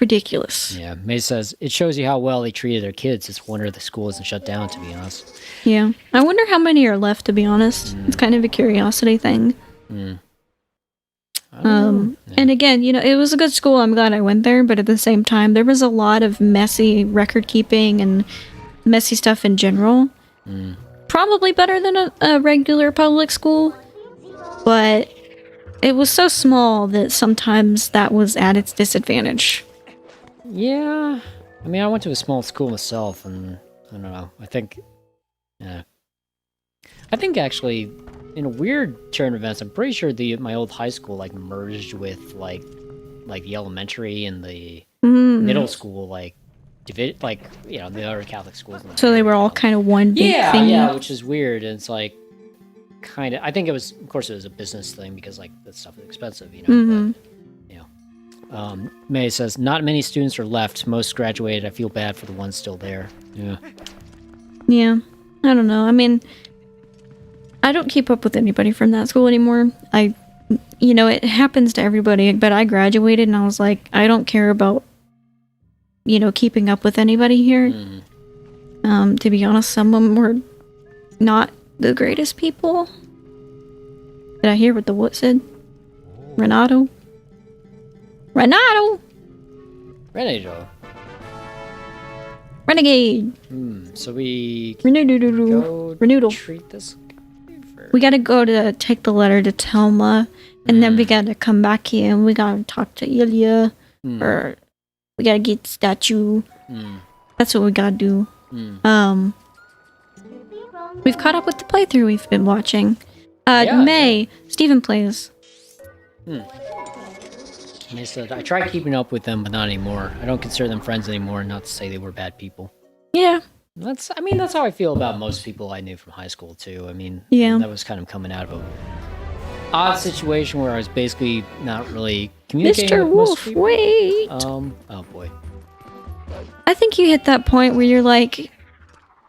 ridiculous. Yeah. May says, it shows you how well they treated their kids. It's a wonder the school isn't shut down, to be honest. Yeah. I wonder how many are left, to be honest. It's kind of a curiosity thing. And again, you know, it was a good school. I'm glad I went there, but at the same time, there was a lot of messy record keeping and messy stuff in general. Probably better than a regular public school, but it was so small that sometimes that was at its disadvantage. Yeah. I mean, I went to a small school myself, and I don't know. I think actually, in a weird turn of events, I'm pretty sure my old high school like merged with like the elementary and the middle school, like the other Catholic schools. So they were all kind of one big thing. Yeah, which is weird. And it's like kind of. I think it was, of course, it was a business thing because like that stuff is expensive, you know. But, you know. May says not many students are left. Most graduated. I feel bad for the ones still there. Yeah. Yeah. I don't know. I mean, I don't keep up with anybody from that school anymore. You know, it happens to everybody, but I graduated and I was like, I don't care about, you know, keeping up with anybody here. To be honest, some of them were not the greatest people. Did I hear what the what said? Renato? Renegade. So we Renoodle. Treat this. We gotta go to take the letter to Telma, and then we gotta come back here and we gotta talk to Ilya, or we gotta get the statue. That's what we gotta do. we've caught up with the playthrough we've been watching. Yeah, May, Steven plays. May said, I tried keeping up with them, but not anymore. I don't consider them friends anymore, not to say they were bad people. Yeah. That's how I feel about most people I knew from high school, too. I mean, yeah. That was kind of coming out of a odd situation where I was basically not really communicating Mr. with Wolf, most people. wait! Oh boy. I think you hit that point where you're like,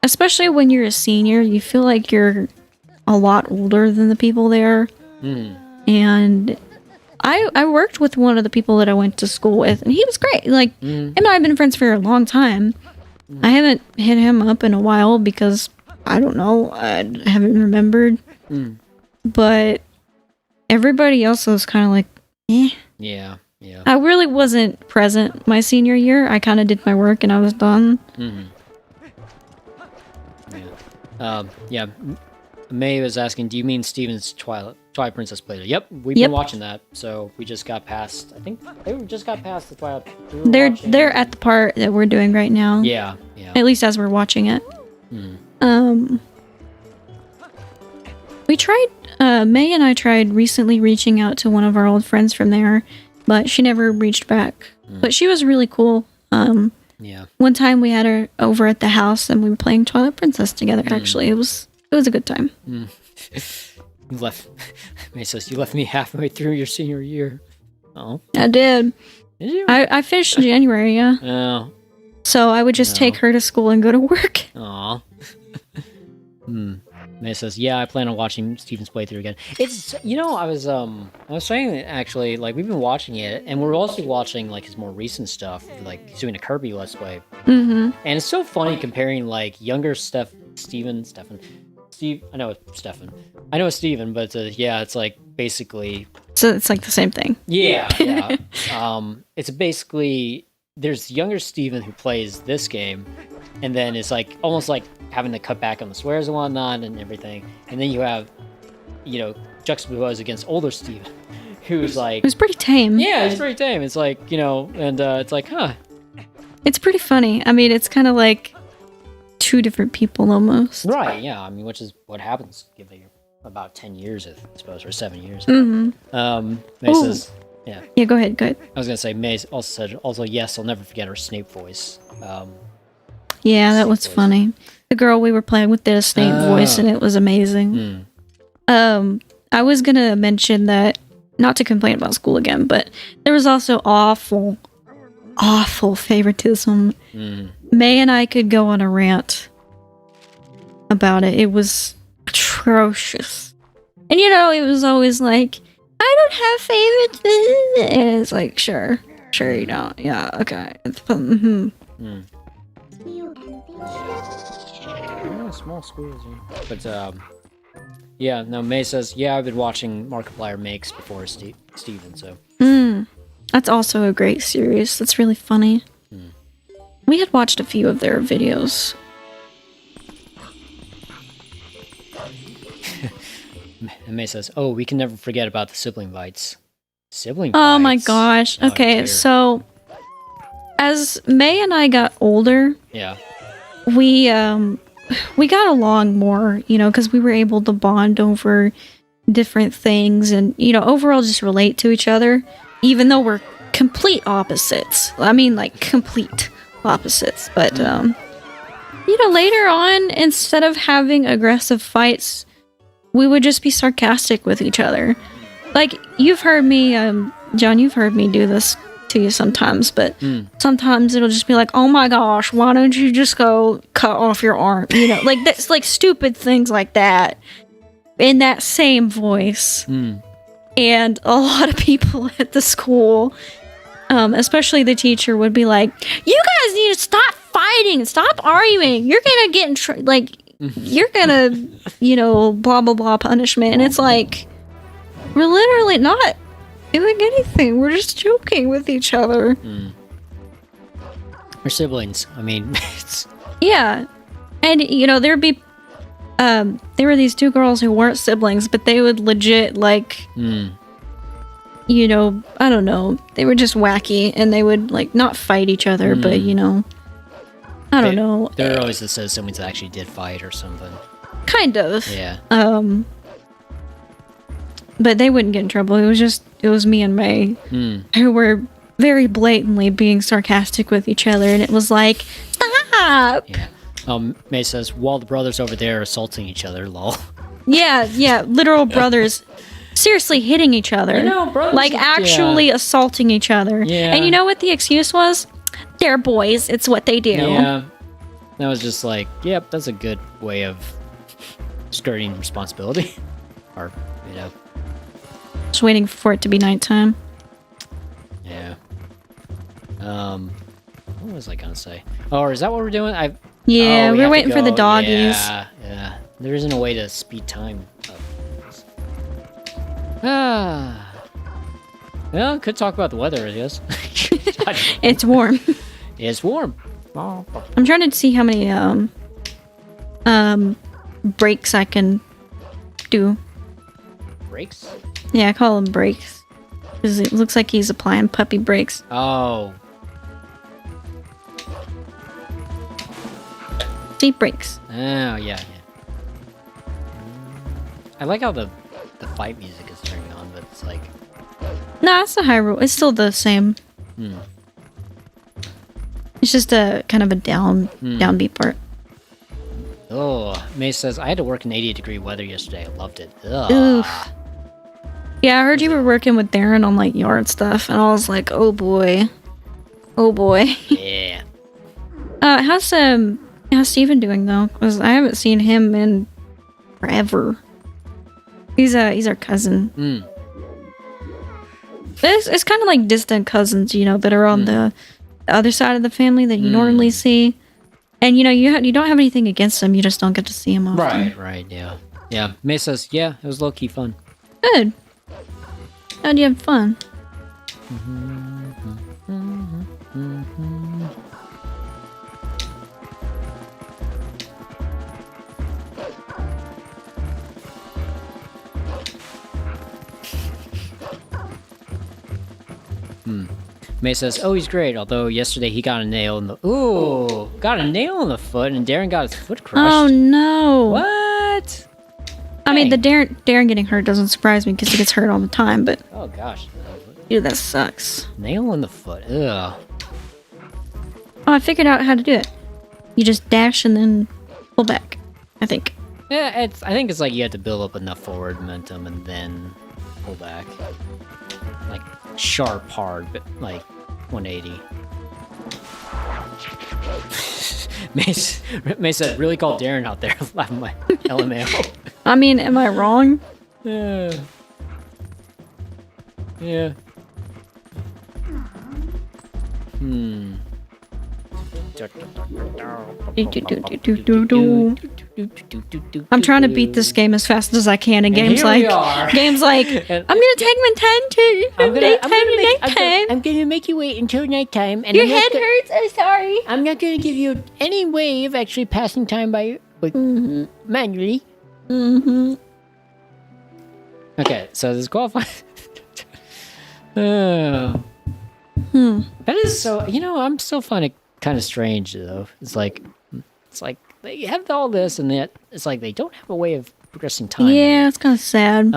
especially when you're a senior, you feel like you're a lot older than the people there. And I worked with one of the people that I went to school with, and he was great. Like, him and I have been friends for a long time. I haven't hit him up in a while because, I don't know, I haven't remembered. But everybody else was kind of like, eh. Yeah. I really wasn't present my senior year. I kind of did my work and I was done. Yeah. May was asking, do you mean Steven's Twilight Princess playthrough? Yep, we've been watching that. So we just got past, I think they just got past the Twilight. They're at the part that we're doing right now. Yeah. At least as we're watching it. We tried, May and I tried recently reaching out to one of our old friends from there, but she never reached back. But she was really cool. One time we had her over at the house and we were playing Twilight Princess together, actually. It was a good time. You left me halfway through your senior year. Oh. I did. Did you? I finished in January, yeah. Oh. So I would just take her to school and go to work. Aw. May says, yeah, I plan on watching Steven's playthrough again. It's, I was saying actually, like, we've been watching it, and we're also watching, like, his more recent stuff, like, he's doing a Kirby Let's Play. And it's so funny comparing, like, younger Steven, I know it's Stefan. I know it's Steven, but, it's, like, basically... So it's, like, the same thing. Yeah. It's basically... There's younger Steven who plays this game, and then it's like almost like having to cut back on the swears and whatnot and everything. And then you have, juxtaposed against older Steven, who's like... It was pretty tame. Yeah, it's pretty tame. It's like, and it's like, huh. It's pretty funny. I mean, it's kind of like two different people almost. Right, yeah. I mean, which is what happens given about 10 years, I suppose, or 7 years. May says... Yeah, go ahead. I was going to say, May also said, yes, I'll never forget her Snape voice. Yeah, that was funny. The girl we were playing with did a Snape voice, and it was amazing. I was going to mention that, not to complain about school again, but there was also awful favoritism. May and I could go on a rant about it. It was atrocious. And, it was always like... I don't have favorites. And it's like, sure you don't. Yeah, okay. It's fun. Small schools. But, May says, I've been watching Markiplier Makes before Steven, so. That's also a great series. That's really funny. We had watched a few of their videos. And May says, we can never forget about the sibling fights. Oh my gosh. Okay, so as May and I got older, we got along more, because we were able to bond over different things and, overall just relate to each other, even though we're complete opposites. I mean, like, complete opposites. But, later on, instead of having aggressive fights, we would just be sarcastic with each other. Like, you've heard me, John, you've heard me do this to you sometimes, but sometimes it'll just be like, oh my gosh, why don't you just go cut off your arm? Like, that's like stupid things like that in that same voice. And a lot of people at the school, especially the teacher, would be like, you guys need to stop fighting, stop arguing. You're gonna get in you're gonna, blah, blah, blah punishment. And it's like, we're literally not doing anything. We're just joking with each other. We're siblings. I mean, it's... Yeah. And, there'd be, there were these two girls who weren't siblings, but they would legit, like, I don't know. They were just wacky, and they would, like, not fight each other, but, I don't know. There always that says someone that actually did fight or something. Kind of. Yeah. But they wouldn't get in trouble. It was me and May who were very blatantly being sarcastic with each other, and it was like, stop! Yeah. May says, while the brothers over there are assaulting each other, lol. Yeah, literal brothers seriously hitting each other. You know, brothers, like actually assaulting each other. Yeah. And you know what the excuse was? They're boys, it's what they do. Yeah. That was just like, yep, that's a good way of skirting responsibility. Or, you know. Just waiting for it to be nighttime. Yeah. What was I gonna say? Oh, or is that what we're doing? Yeah, we we're have to waiting for the go. doggies. Yeah. There isn't a way to speed time up. Well, could talk about the weather, I guess. It's warm. It's warm. I'm trying to see how many breaks I can do. Breaks? Yeah, I call them breaks. Because it looks like he's applying puppy breaks. Oh. Deep breaks. Oh, yeah. I like how the fight music is turning on, but it's like... No, it's a high rule. It's still the same. It's just a kind of a downbeat part. Oh, May says, I had to work in 80-degree weather yesterday. I loved it. Ugh. Oof. Yeah, I heard you were working with Darren on like yard stuff, and I was like, oh boy. Oh boy. Yeah. How's Steven doing though? Because I haven't seen him in forever. He's our cousin. It's kind of like distant cousins, you know, that are on the other side of the family that you normally see. And you know, you don't have anything against them, you just don't get to see them often. Right, yeah. Yeah, May says, yeah, it was low-key fun. Good. How'd you have fun? May says, oh, he's great, although yesterday he got a nail in the... Ooh! Got a nail in the foot, and Darren got his foot crushed. Oh no! What? I mean, the Darren getting hurt doesn't surprise me because he gets hurt all the time, but... Oh, gosh. Dude, that sucks. Nail in the foot. Ugh. Oh, I figured out how to do it. You just dash and then pull back, I think. Yeah, I think it's like you have to build up enough forward momentum and then pull back. Like, sharp hard, but like 180. May said, really called Darren out there laughing my LMAO. I mean, am I wrong? Yeah. I'm trying to beat this game as fast as I can in games like I'm gonna take my time to nighttime. I'm gonna make you wait until nighttime, and Your head hurts. I'm sorry. I'm not gonna give you any way of actually passing time by manually. Okay, so this qualifies. That is so. You know, I'm still finding it kind of strange though. It's like they have all this, and yet it's like they don't have a way of progressing time. Yeah, it's kind of sad.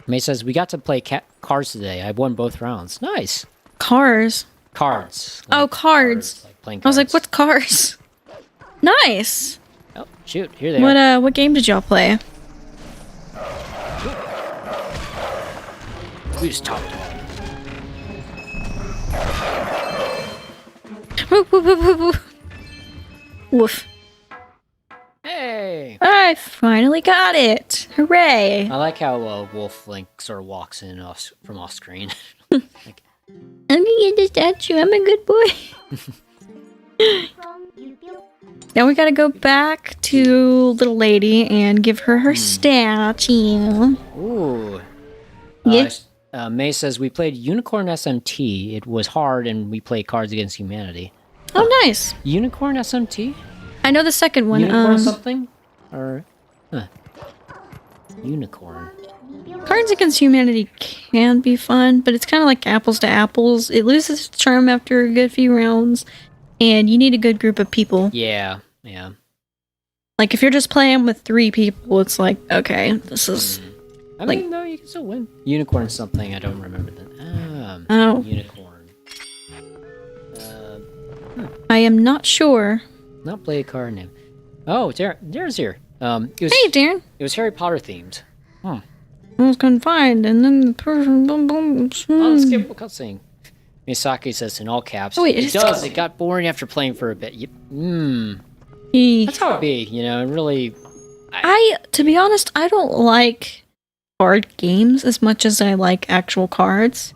May says we got to play cards today. I won both rounds. Nice. Cards. Cards. Oh, cards. Like playing I was cards. like, what's cars? Nice. Oh, shoot! Here they are. What game did y'all play? We just talked about it. Woof. Hey! I finally got it! Hooray! I like how Wolf Link sort of walks in from off screen. Like, I'm gonna get the statue. I'm a good boy. Now we gotta go back to little lady and give her her statue. ooh. Yes. May says we played Unicorn SMT. It was hard, and we played Cards Against Humanity. Oh, nice. Unicorn SMT? I know the second one. Unicorn something? Or Unicorn. Cards Against Humanity can be fun, but it's kind of like apples to apples. It loses its charm after a good few rounds, and you need a good group of people. Yeah. Like, if you're just playing with 3 people, it's like, okay, this is... I mean, no, you can still win. Unicorn's something I don't remember. Unicorn. I am not sure. Not play a card name. Oh, Darren's here. Hey, Darren. It was Harry Potter themed. I was confined, and then the person... Unskippable cutscene. Misaki says in all caps. Oh, wait, it does. It got boring after playing for a bit. That's how it be, you know, and really... To be honest, I don't like card games as much as I like actual cards.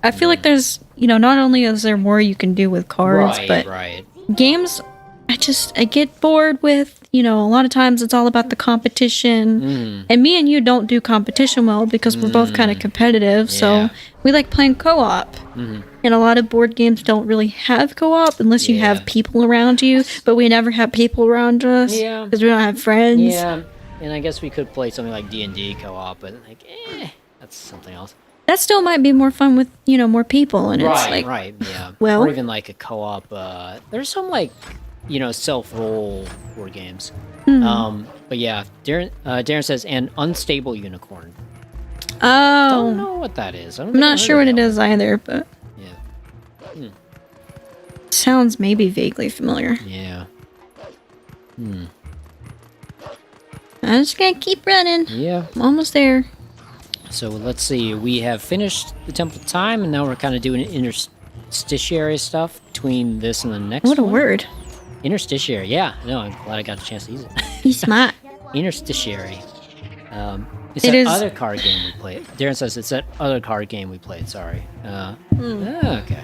I feel like there's, not only is there more you can do with cards, but games, I get bored with, a lot of times it's all about the competition. And me and you don't do competition well because we're both kind of competitive, so we like playing co-op. And a lot of board games don't really have co-op unless you have people around you, but we never have people around us because we don't have friends. Yeah, and I guess we could play something like D&D co-op, but that's something else. That still might be more fun with, more people, and it's like... Right, yeah. Well... Or even like a co-op, there's some like, self-roll board games. But yeah, Darren says, an unstable unicorn. Oh. Don't know what that is. I'm not sure what it is either, but... Yeah. Sounds maybe vaguely familiar. Yeah. I'm just gonna keep running. Yeah. I'm almost there. So let's see. We have finished the Temple of Time, and now we're kind of doing interstitiary stuff between this and the next one. What a word. Interstitiary. Yeah. No, I'm glad I got a chance to use it. He's smart. Interstitiary. It's that other card game we played. Darren says it's that other card game we played. Sorry. Okay.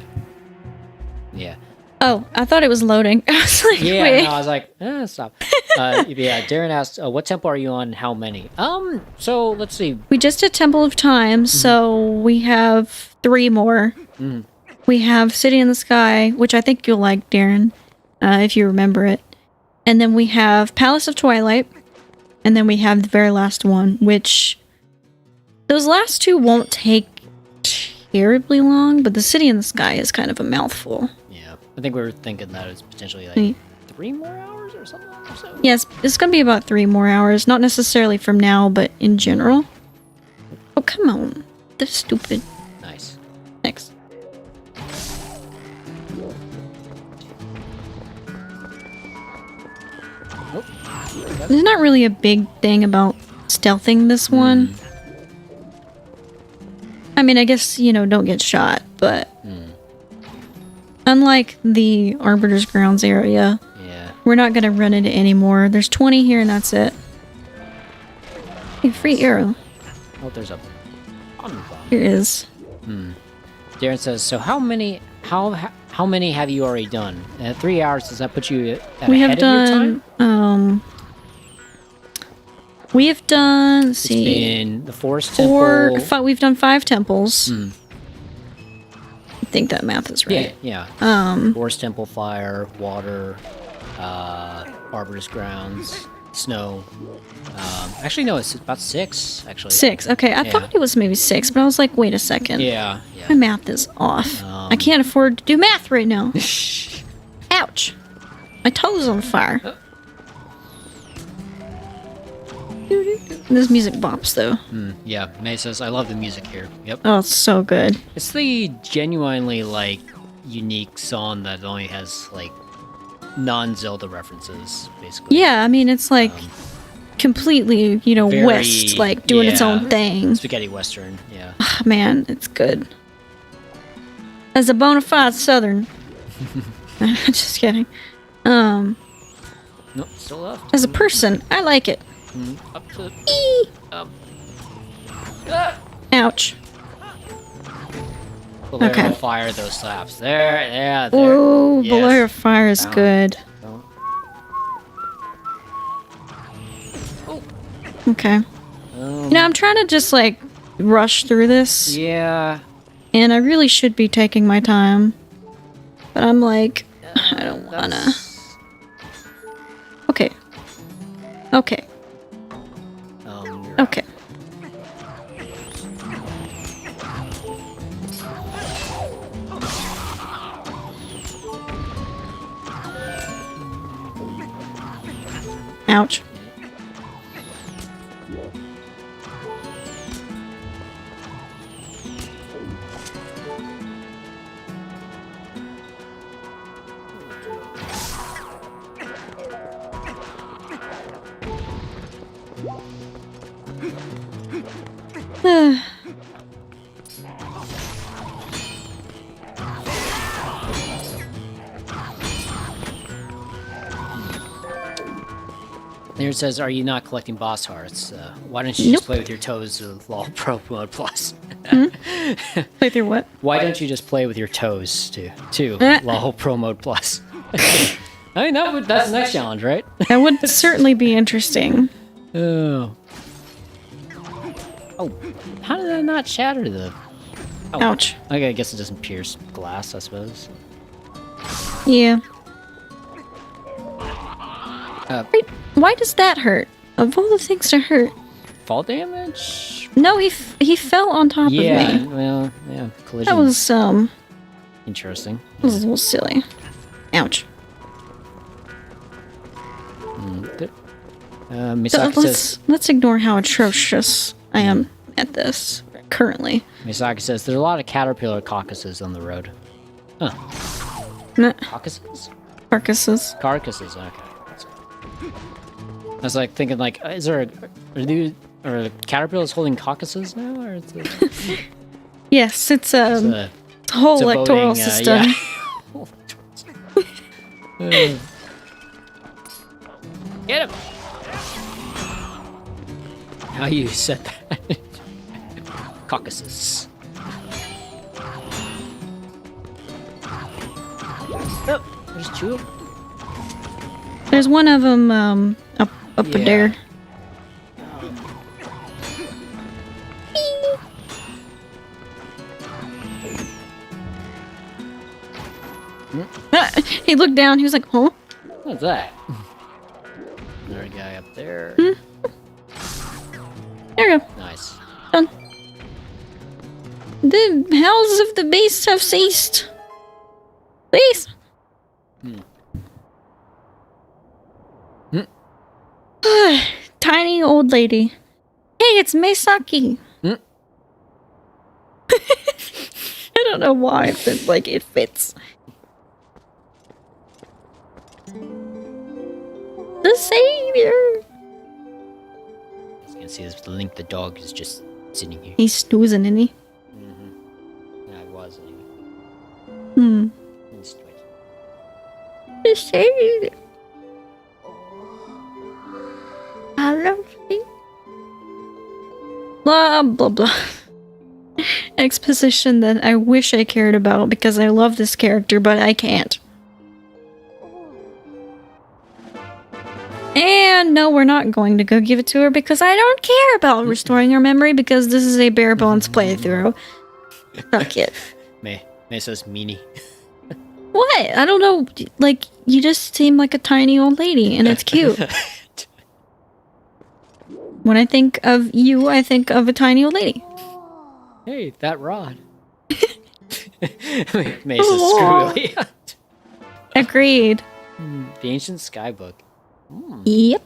Yeah. Oh, I thought it was loading. I was like, wait. No, I was like, stop. Darren asked, what temple are you on and how many? So let's see. We just did Temple of Time, so we have 3 more. We have City in the Sky, which I think you'll like, Darren, if you remember it. And then we have Palace of Twilight. And then we have the very last one, which... Those last 2 won't take terribly long, but the City in the Sky is kind of a mouthful. Yeah, I think we were thinking that it's potentially like 3 more hours or something or so. Yes, it's going to be about 3 more hours. Not necessarily from now, but in general. Oh, come on. They're stupid. Nice. Next. There's not really a big thing about stealthing this one. I mean, I guess, don't get shot, but... Unlike the Arbiter's Grounds area, we're not going to run into any more. There's 20 here and that's it. Hey, free arrow. Oh, there's a... Here is. Darren says, so how many have you already done? 3 hours, does that put you at We ahead have done, of your time? We have done, let's see. It's been the Forest Temple. We've done 5 temples. I think that math is right. Yeah. Forest Temple, Fire, Water, Arbiter's Grounds, Snow. Actually, no, it's about 6, actually. 6, okay. I thought it was maybe 6, but I was like, wait a second. Yeah. My math is off. I can't afford to do math right now. Ouch. My toes on fire. This music bops, though. Yeah, May says, I love the music here. Yep. Oh, it's so good. It's the genuinely, unique song that only has, non-Zelda references, basically. Yeah, I mean, it's, completely, Very, West, doing its own thing. Spaghetti Western, yeah. Oh, man, it's good. As a bona fide Southern. Just kidding. Nope, still left. As a person, I like it. Up to... Ouch. Bolero fire those slaps. There. Ooh, yes. Bolero fire is good. Okay. I'm trying to just, rush through this. Yeah. And I really should be taking my time. But I'm like, I don't wanna. Okay. Okay. Okay. Ouch. There it says, "Are you not collecting boss hearts? Why don't you just play with your toes with LOL Pro Mode Plus?" Play through what? Why don't you just play with your toes too? LOL Pro Mode Plus. I mean, that's the next challenge, right? That would certainly be interesting. Oh. Oh, how did that not shatter the... Oh. Ouch. Okay, I guess it doesn't pierce glass, I suppose. Yeah. Wait, why does that hurt? Of all the things to hurt. Fall damage? No, he fell on top of me. Yeah, well, yeah, collision. That was, interesting. That was a little silly. Ouch. So let's ignore how atrocious I am at this currently. Misaki says, "There's a lot of caterpillar carcasses on the road." Huh. Carcasses? Carcasses. Carcasses, okay. I was like thinking, like, is there are caterpillars holding caucuses now, or is it... Yes, it's a whole electoral voting, system. Yeah. Get him! How you said that? Caucuses. Oh, there's two of them. There's one of them up there. He looked down. He was like, "Huh? What's that?" Another guy up there. There we go. Nice. Done. The howls of the beast have ceased. Please. Tiny old lady. Hey, it's Misaki. I don't know why, but like it fits. The savior. As you can see, this Link the dog is just sitting here. He's snoozing, isn't he? Yeah, I was anyway. He's twitching. The savior. I love you. Blah blah blah. Exposition that I wish I cared about because I love this character, but I can't. And no, we're not going to go give it to her because I don't care about restoring her memory because this is a bare bones playthrough. Fuck it. May says meanie. What? I don't know. Like, you just seem like a tiny old lady and it's cute. When I think of you, I think of a tiny old lady. Hey, that rod. May says screwy. Agreed. The Ancient Skybook. Yep.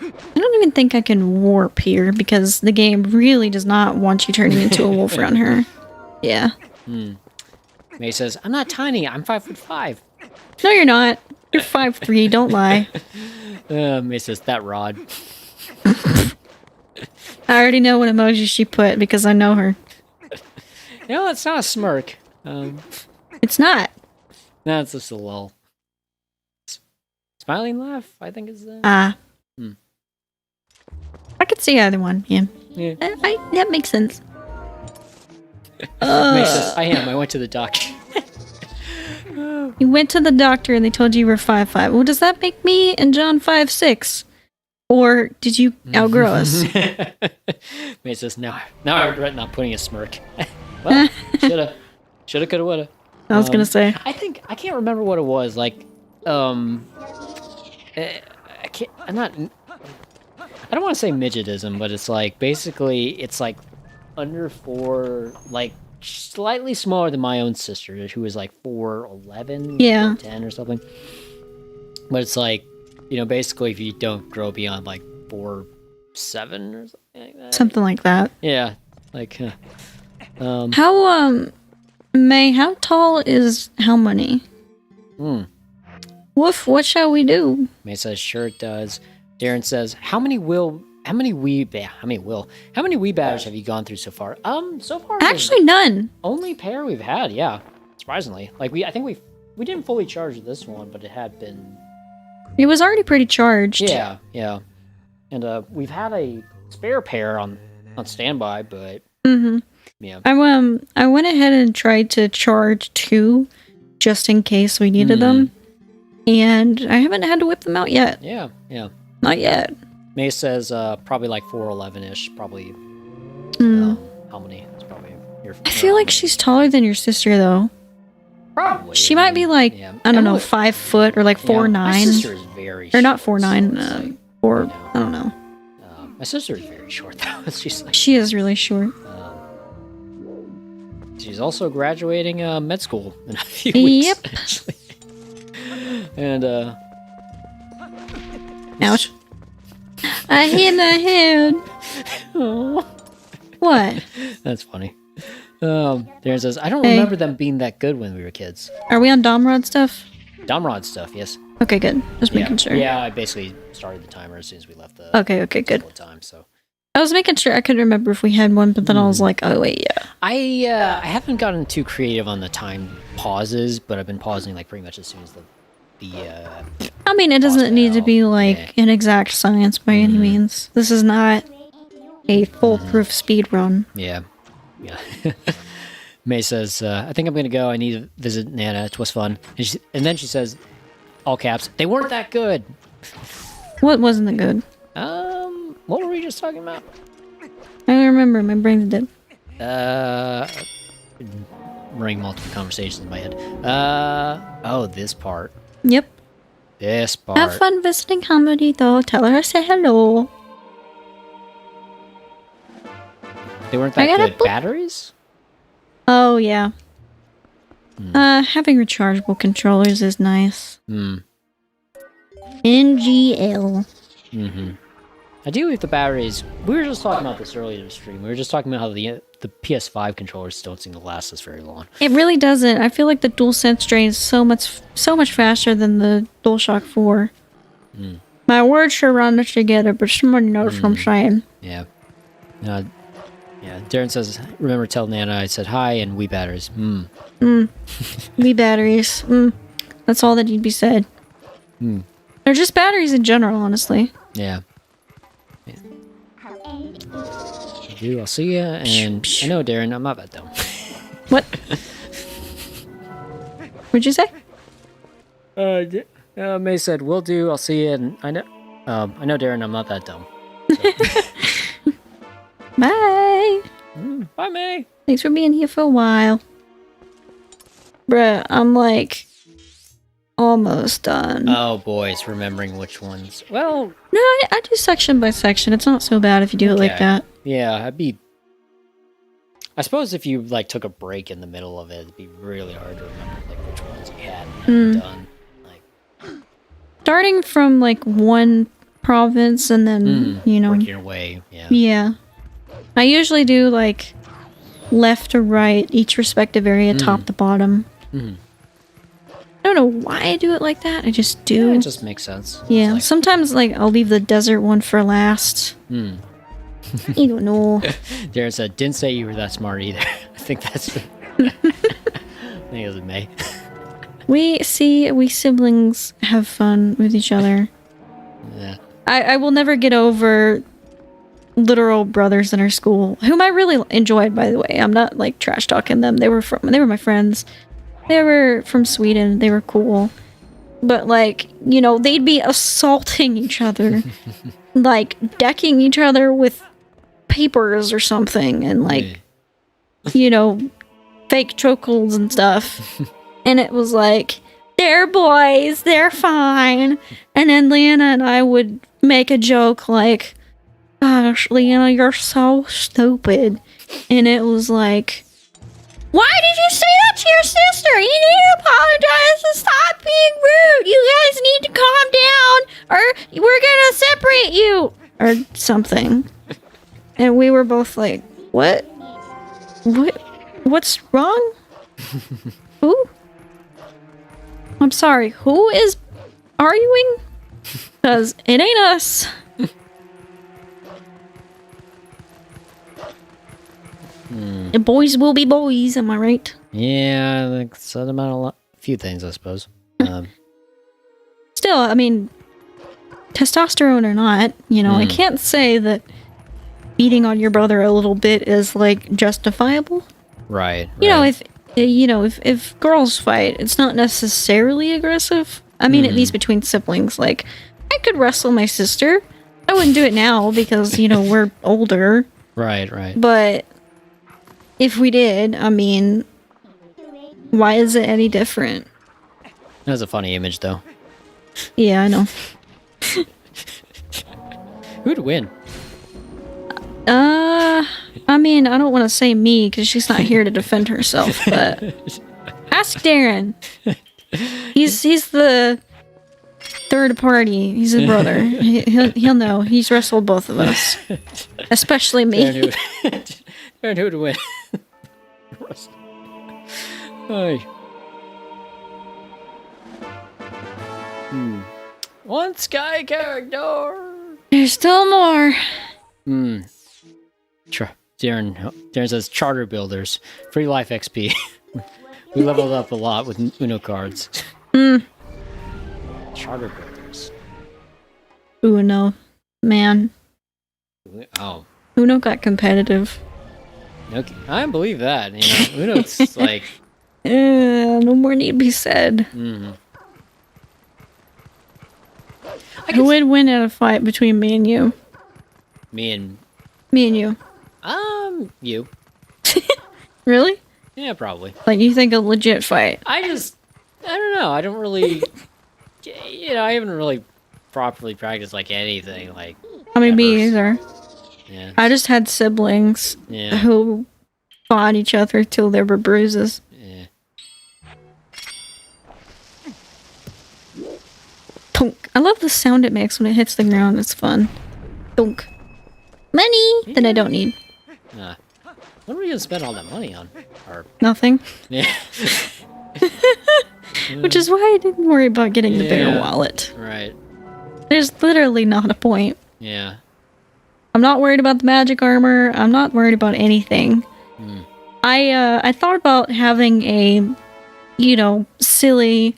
I don't even think I can warp here because the game really does not want you turning into a wolf around her. Yeah. May says, "I'm not tiny. I'm 5'5". No, you're not. You're 5'3". Don't lie. May says, "That rod." I already know what emoji she put because I know her. No, it's not a smirk. It's not. No, it's just a lull. Smiling laugh, I think is I could see either one. Yeah. That makes sense. May says, I went to the doctor. You went to the doctor and they told you were 5'5". Well, does that make me and John 5'6"? Or did you outgrow us? May says, now I regret not putting a smirk. Well, shoulda, coulda, woulda. I was gonna say. I can't remember what it was. Like, I don't want to say midgetism, but it's like, basically, it's like under 4, like, slightly smaller than my own sister, who was like 4'11", Yeah. 10 or something. But it's like, basically if you don't grow beyond like 4'7" or something like that. Something like that. Yeah. Like, how, May, how tall is how many? Woof, what shall we do? May says, sure it does. Darren says, how many wee batters have you gone through so far? So far, Actually, none. Only pair we've had, yeah. Surprisingly. Like, I think we didn't fully charge this one, but it had been... It was already pretty charged. Yeah. And we've had a spare pair on standby, but... Yeah. I went ahead and tried to charge 2 just in case we needed them. And I haven't had to whip them out yet. Yeah. Not yet. May says probably like 4'11"-ish, probably. How many? It's probably I feel like she's taller than your sister, though. Probably. She might be like, I don't know, 5 foot or like 4'9". My sister is very short. Or not 4'9", 4, I don't know. My sister is very short, though. She is really short. She's also graduating med school in a few weeks. Yep. Actually. And, ouch. I hit my head. Oh. What? That's funny. Darren says, I don't remember them being that good when we were kids. Are we on Domrod stuff? Domrod stuff, yes. Okay, good. Just making sure. Yeah, I basically started the timer as soon as we left the Okay, good. time, so. I was making sure I could remember if we had one, but then I was like, oh wait, yeah. I haven't gotten too creative on the time pauses, but I've been pausing like pretty much as soon as the I mean, it doesn't need to be like an exact science by any means. This is not a foolproof speed run. Yeah. May says, I think I'm going to go. I need to visit Nana. It was fun. And then she says, all caps, they weren't that good. What wasn't that good? What were we just talking about? I don't remember. My brain's dead. Running multiple conversations in my head. This part. Yep. This part. Have fun visiting Comedy, though. Tell her I say hello. They weren't that good. Batteries? Oh, yeah. Having rechargeable controllers is nice. NGL. I do with the batteries. We were just talking about this earlier in the stream. We were just talking about how the PS5 controllers don't seem to last us very long. It really doesn't. I feel like the DualSense drains so much faster than the DualShock 4. My words should run together, but someone knows what I'm saying. Yeah. Darren says, remember tell Nana I said hi and we batteries. We batteries. That's all that need to be said. They're just batteries in general, honestly. Yeah. I'll see ya, and I know, Darren, I'm not that dumb. What? What'd you say? May said, will do, I'll see you, and I know, Darren, I'm not that dumb. So. Bye! Bye, May! Thanks for being here for a while. Bruh, I'm like, almost done. Oh boy, it's remembering which ones. Well... No, I do section by section. It's not so bad if you do it like that. Yeah, I suppose if you, like, took a break in the middle of it, it'd be really hard to remember, like, which ones you hadn't done. Like... Starting from, like, one province and then, working your way, yeah. Yeah. I usually do, like, left to right, each respective area, top to bottom. I don't know why I do it like that. I just do. Yeah, it just makes sense. Yeah. Like... Sometimes, like, I'll leave the desert one for last. You don't know. Darren said, didn't say you were that smart either. I think that's... I think it was May. We siblings have fun with each other. Yeah. I will never get over literal brothers in our school, whom I really enjoyed, by the way. I'm not, like, trash talking them. They were my friends. They were from Sweden. They were cool. But, like, they'd be assaulting each other. Like, decking each other with papers or something. And, like, fake chokeholds and stuff. And it was like, they're boys. They're fine. And then Leanna and I would make a joke like, gosh, Leanna, you're so stupid. And it was like... Why did you say that to your sister? You need to apologize and stop being rude. You guys need to calm down or we're gonna separate you. Or something. And we were both like, what? What's wrong? Who? I'm sorry, who is arguing? Because it ain't us. The boys will be boys, am I right? Yeah, like said about a few things, I suppose. Still, I mean, testosterone or not, you know, I can't say that beating on your brother a little bit is like justifiable. Right. You know, if girls fight, it's not necessarily aggressive. I mean, at least between siblings. Like, I could wrestle my sister. I wouldn't do it now because, you know, we're older. Right. But if we did, I mean, why is it any different? That's a funny image, though. Yeah, I know. Who'd win? I mean, I don't want to say me because she's not here to defend herself, but ask Darren. He's the third party. He's his brother. He'll know. He's wrestled both of us, especially me. Darren, who'd win? One sky character. There's still more. Darren says charter builders, free life XP. We leveled up a lot with Uno cards. Charter builders. Uno, man. Oh, Uno got competitive. okay. I believe that. You know, Uno's like. No more need be said. Who would win at a fight between me and you? Me and you. You. Really? Yeah, probably. Like, you think a legit fight? I don't know. I don't really, I haven't really properly practiced, like, anything, like, I mean, me either. Yeah. I just had siblings who fought each other till there were bruises. Yeah. Thunk. I love the sound it makes when it hits the ground. It's fun. Thunk. Money that I don't need. What are we gonna spend all that money on? Nothing. Yeah. Which is why I didn't worry about getting the bigger wallet. Right. There's literally not a point. Yeah. I'm not worried about the magic armor. I'm not worried about anything. I thought about having a, silly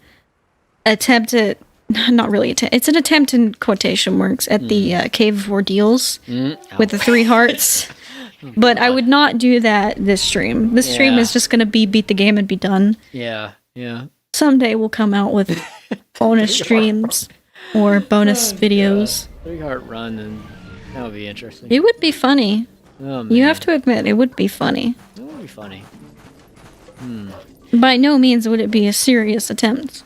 attempt at, not really attempt. It's an attempt in quotation marks at the Cave of Ordeals with the 3 hearts. But I would not do that this stream. This stream is just going to be beat the game and be done. Yeah. Someday we'll come out with bonus streams or bonus videos. 3-heart run, and that would be interesting. It would be funny. Oh, man. You have to admit, it would be funny. It would be funny. By no means would it be a serious attempt.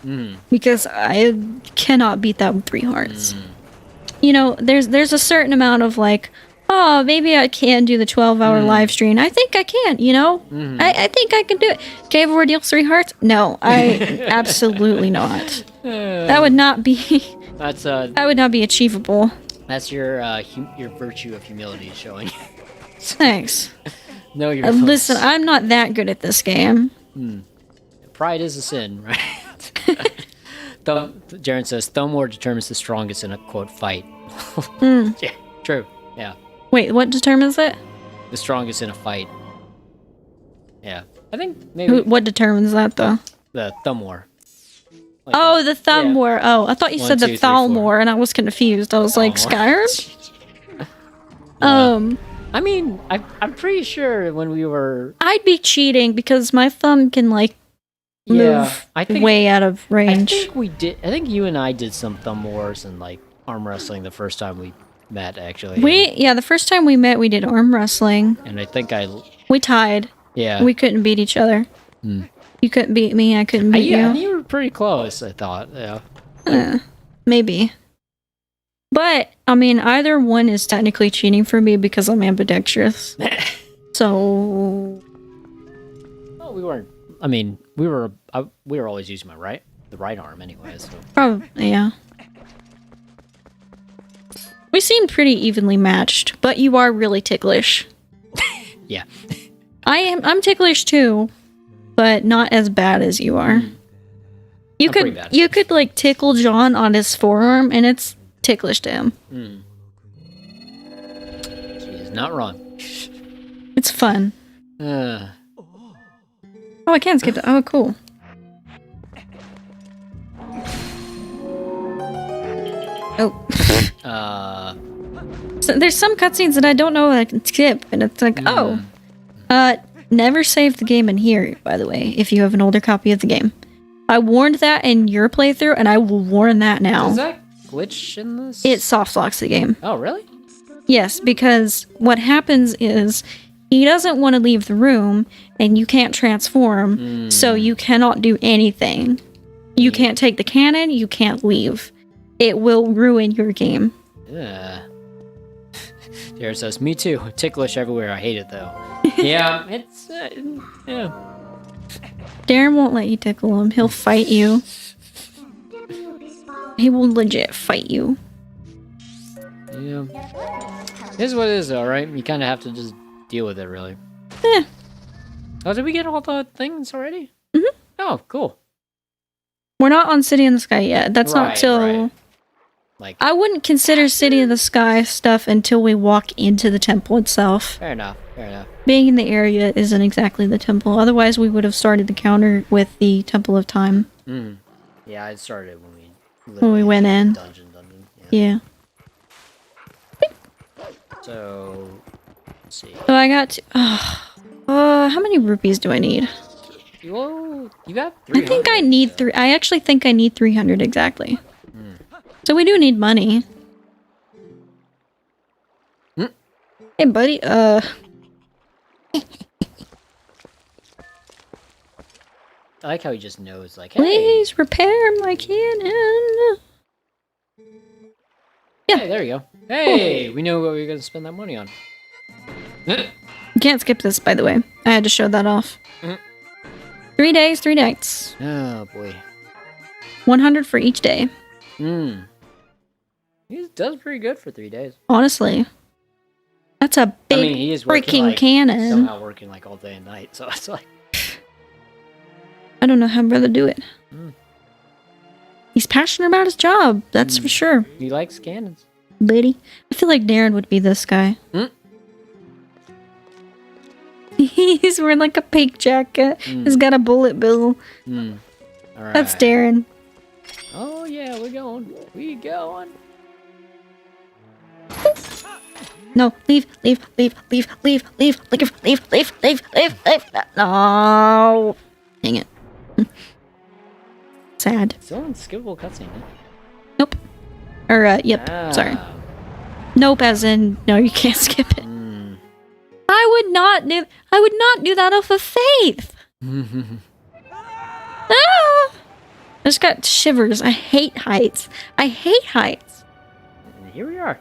Because I cannot beat that with 3 hearts. There's a certain amount of like, oh, maybe I can do the 12-hour live stream. I think I can, I think I can do it. Cave of Ordeals 3 hearts? No, I absolutely not. That would not be that would not be achievable. That's your virtue of humility showing. Thanks. No, you're listen, I'm not that good at this game. Pride is a sin, right? Jaren says, Thumor determines the strongest in a, quote, fight. Yeah, true. Yeah. Wait, what determines it? The strongest in a fight. Yeah. I think maybe... What determines that, though? The Thumor. Like the Thumb War. Oh, I thought you said the Thalmor, and I was confused. I was like, Skyrim? I mean, I'm pretty sure when we were... I'd be cheating because my thumb can, like, move way out of range. I think you and I did some Thumb Wars and, like, arm wrestling the first time we met, actually. The first time we met, we did arm wrestling. And I think we tied. Yeah. We couldn't beat each other. You couldn't beat me, I couldn't beat you. Yeah, you were pretty close, I thought. Yeah. Maybe. But, I mean, either one is technically cheating for me because I'm ambidextrous. So... Oh, Well, we weren't. I mean, we were always using the right arm anyway. So Probably, yeah. We seem pretty evenly matched, but you are really ticklish. Yeah. I'm ticklish too, but not as bad as you are. You could like tickle John on his forearm and it's ticklish to him. She is not wrong. It's fun. Oh, I can skip that. Oh, cool. Oh. So there's some cutscenes that I don't know I can skip, and it's like, never save the game in here, by the way, if you have an older copy of the game. I warned that in your playthrough, and I will warn that now. Does that glitch in this? It soft locks the game. Oh, really? Yes, because what happens is he doesn't want to leave the room, and you can't transform, so you cannot do anything. You can't take the cannon, you can't leave. It will ruin your game. Yeah. Jared says, me too. Ticklish everywhere. I hate it, though. Yeah, it's... yeah. Darren won't let you tickle him. He'll fight you. He will legit fight you. Yeah. Here's what it is, though, right? You kind of have to just deal with it, really. Yeah. Oh, did we get all the things already? Mm-hmm. Oh, cool. We're not on City in the Sky yet. That's not till... Right. Like, I wouldn't consider City in the Sky stuff until we walk into the temple itself. Fair enough. Fair enough. Being in the area isn't exactly the temple. Otherwise, we would have started the counter with the Temple of Time. Yeah, I started when we went in. Dungeon. Yeah. So, let's see. So I got... how many rupees do I need? Whoa, you got 300. I think I need I actually think I need 300 exactly. So we do need money. Hey, buddy. I like how he just knows, like, hey. Please repair my cannon. Yeah. Hey, there you go. Hey, we know what we were going to spend that money on. You can't skip this, by the way. I had to show that off. 3 days, 3 nights. Oh, boy. 100 for each day. He does pretty good for 3 days. Honestly. That's a big he is freaking like, cannon. Somehow working like all day and night, so it's like... I don't know how brother do it. He's passionate about his job, that's for sure. He likes cannons. Buddy. I feel like Darren would be this guy. He's wearing like a pink jacket. He's got a bullet bill. All right. That's Darren. Oh yeah, we're going. We going. No, leave. No. Dang it. Sad. Still unskippable cutscene, huh? Nope. Or, yep. Sorry. Nope, as in, no, you can't skip it. I would not do that off of faith. I just got shivers. I hate heights. And here we are.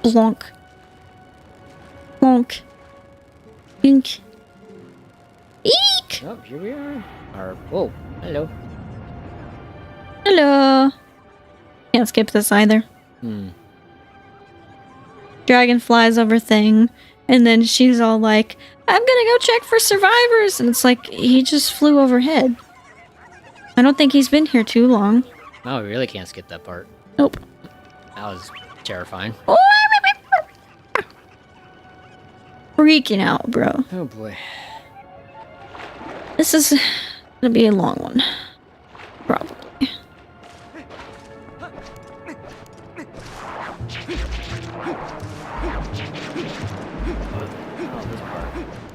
Blonk. Ink. Eek! Oh, here we are. Whoa, hello. Hello. Can't skip this either. Dragon flies over thing, and then she's all like, I'm gonna go check for survivors, and it's like, he just flew overhead. I don't think he's been here too long. No, we really can't skip that part. Nope. That was terrifying. Freaking out, bro. Oh boy. This is gonna be a long one. Probably.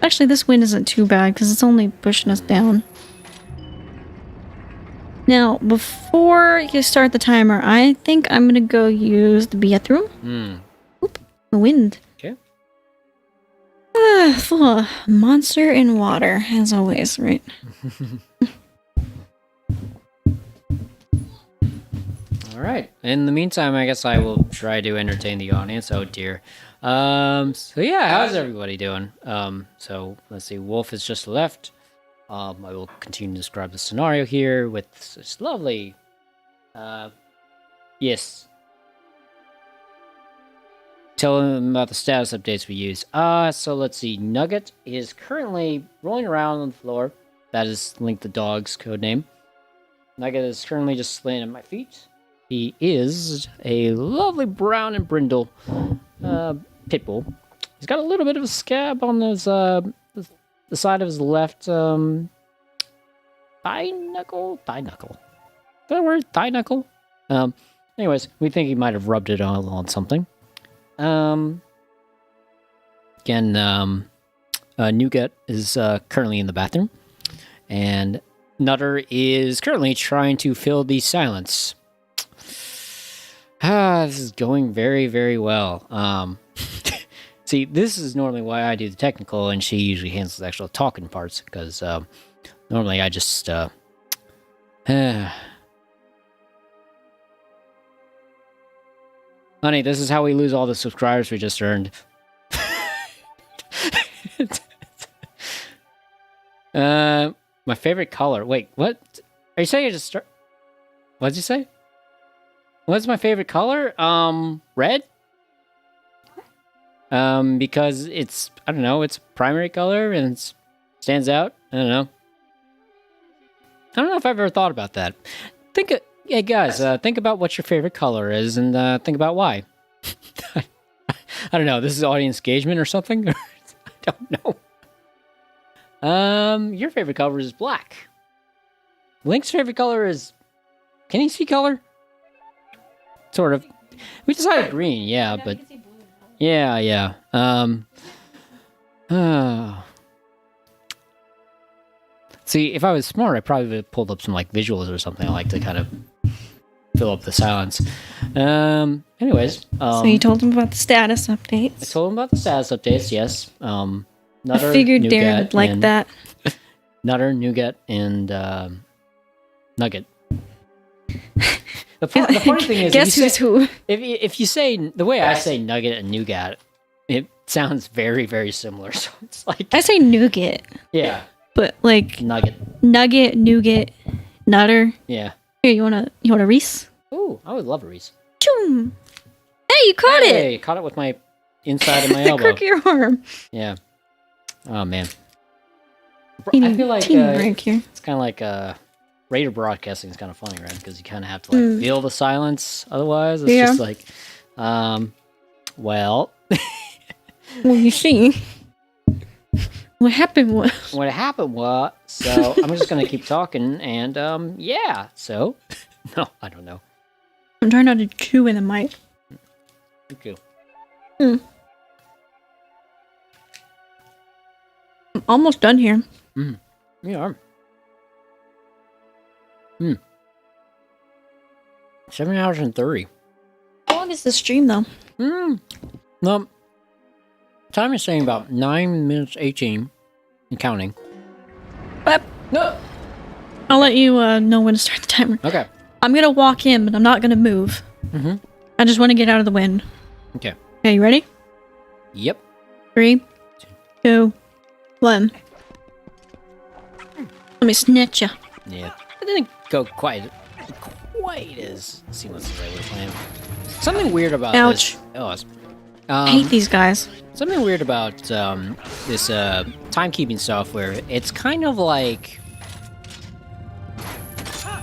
Actually, this wind isn't too bad because it's only pushing us down. Now, before you start the timer, I think I'm gonna go use the bathroom. Oop, the wind. Okay. Monster in water, as always, right? All right. In the meantime, I guess I will try to entertain the audience. Oh dear. So yeah, how's everybody doing? So let's see. Wolf has just left. I will continue to describe the scenario here with this lovely. Yes. Tell them about the status updates we use. So let's see. Nugget is currently rolling around on the floor. That is Link the dog's code name. Nugget is currently just laying at my feet. He is a lovely brown and brindle pit bull. He's got a little bit of a scab on his the side of his left thigh knuckle. Is that a word? Thigh knuckle? Anyways, we think he might have rubbed it on something. Again, Nougat is currently in the bathroom, and Nutter is currently trying to fill the silence. This is going very, very well. See, this is normally why I do the technical, and she usually handles the actual talking parts, because normally I just... Honey, this is how we lose all the subscribers we just earned. My favorite color. Wait, what? Are you saying I just start? What did you say? What's my favorite color? Red? Because it's, I don't know, it's a primary color and it stands out. I don't know. I don't know if I've ever thought about that. Yeah, guys, think about what your favorite color is and think about why. I don't know. This is audience engagement or something? I don't know. Your favorite color is black. Link's favorite color is... Can he see color? Sort of. We decided green, yeah, but... Yeah. See, if I was smart, I probably would have pulled up some like visuals or something. I like to kind of fill up the silence. Anyways, so you told him about the status updates. I told him about the status updates. Yes. Nutter, I figured Darren would like that. Nutter, Nougat, and Nugget. The funny thing is, guess who's who? If you say the way I say Nugget and Nougat, it sounds very, very similar. So it's like I say nougat. Yeah. But like Nugget, nougat, Nutter. Yeah. Here, you want a Reese? Ooh, I would love a Reese. Choom! Hey, you caught it! Hey, caught it with my inside of my elbow. Crook of your arm. Yeah. Oh man. Teeny, I feel like here. It's kind of like radio broadcasting is kind of funny, right? Because you kind of have to like feel the silence. Otherwise, it's just like, well. Well, you see. What happened was... So I'm just going to keep talking, and, yeah, so... No, I don't know. I'm trying not to chew in the mic. Okay. I'm almost done here. Yeah. 7 hours and 30. How long is the stream, though? No. Time is saying about 9 minutes 18 and counting. But No. I'll let you know when to start the timer. Okay. I'm gonna walk in, but I'm not gonna move. I just want to get out of the wind. Okay. Okay, you ready? Yep. 3, 2, 1. Let me snitch ya. Yeah. I didn't go quite as seamless as I would plan. Something weird about Ouch. this. I hate these guys. Something weird about this timekeeping software. It's kind of like...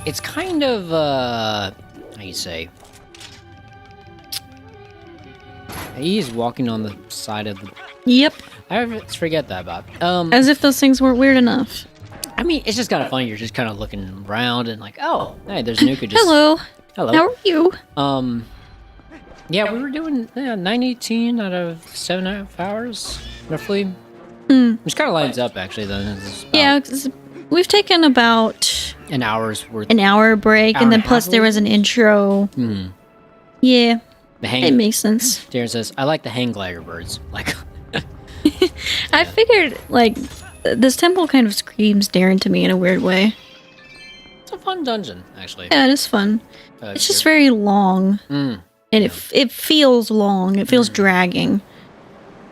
It's kind of, how you say? He's walking on the side of the... Yep. I always forget that about. As if those things weren't weird enough. I mean, it's just kind of funny. You're just kind of looking around and like, oh, hey, there's Nuka just... Hello. Hello. How are you? Yeah, we were doing 9:18 out of 7.5 hours, roughly. Which kind of lines up, actually, then. Yeah, 'cause we've taken about... An hour's worth. An hour break, and then plus there was an intro. Yeah. It makes sense. Darren says, I like the hang glider birds. Like... I figured, like, this temple kind of screams Darren to me in a weird way. It's a fun dungeon, actually. Yeah, it is fun. It's just very long. And it feels long. It feels dragging.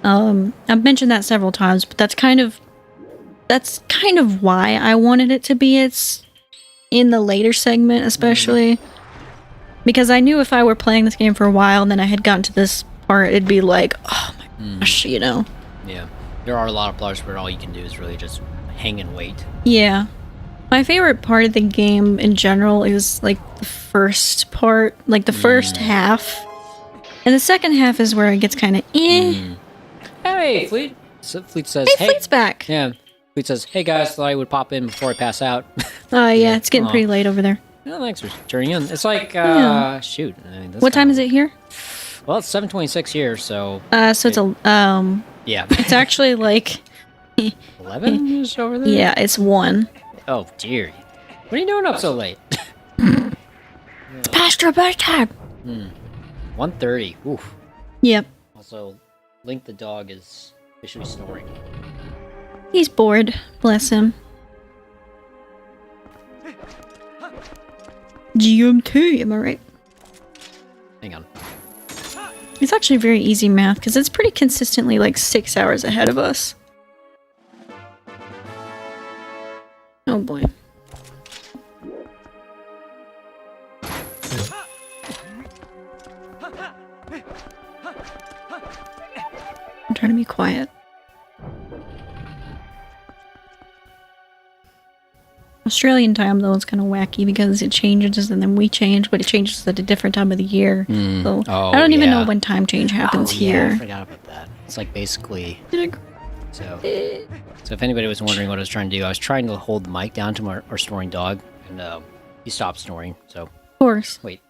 I've mentioned that several times, but that's kind of why I wanted it to be in the later segment, especially. Because I knew if I were playing this game for a while and then I had gotten to this part, it'd be like, oh my gosh, you know? Yeah. There are a lot of parts where all you can do is really just hang and wait. Yeah. My favorite part of the game in general is like the first part, like the first half. And the second half is where it gets kind of Hey, Fleet. So Fleet says, hey, Fleet's back. Yeah. Fleet says, hey guys, thought I would pop in before I pass out. Yeah, it's getting pretty late over there. Well, thanks for turning in. It's like, shoot. I mean, what time is it here? Well, it's 7:26 here, so... So it's yeah. It's actually like... 11-ish over there? Yeah, it's 1. Oh, dear. What are you doing up so late? It's past your bedtime. 1:30. Oof. Yep. Also, Link the dog is officially snoring. He's bored. Bless him. GMT, am I right? Hang on. It's actually very easy math, because it's pretty consistently like 6 hours ahead of us. Oh boy. I'm trying to be quiet. Australian time, though, is kind of wacky because it changes and then we change, but it changes at a different time of the year. So I don't even know when time change happens here. Yeah, I forgot about that. It's like basically... So if anybody was wondering what I was trying to do, I was trying to hold the mic down to our snoring dog, and he stopped snoring, so... Of course. Wait.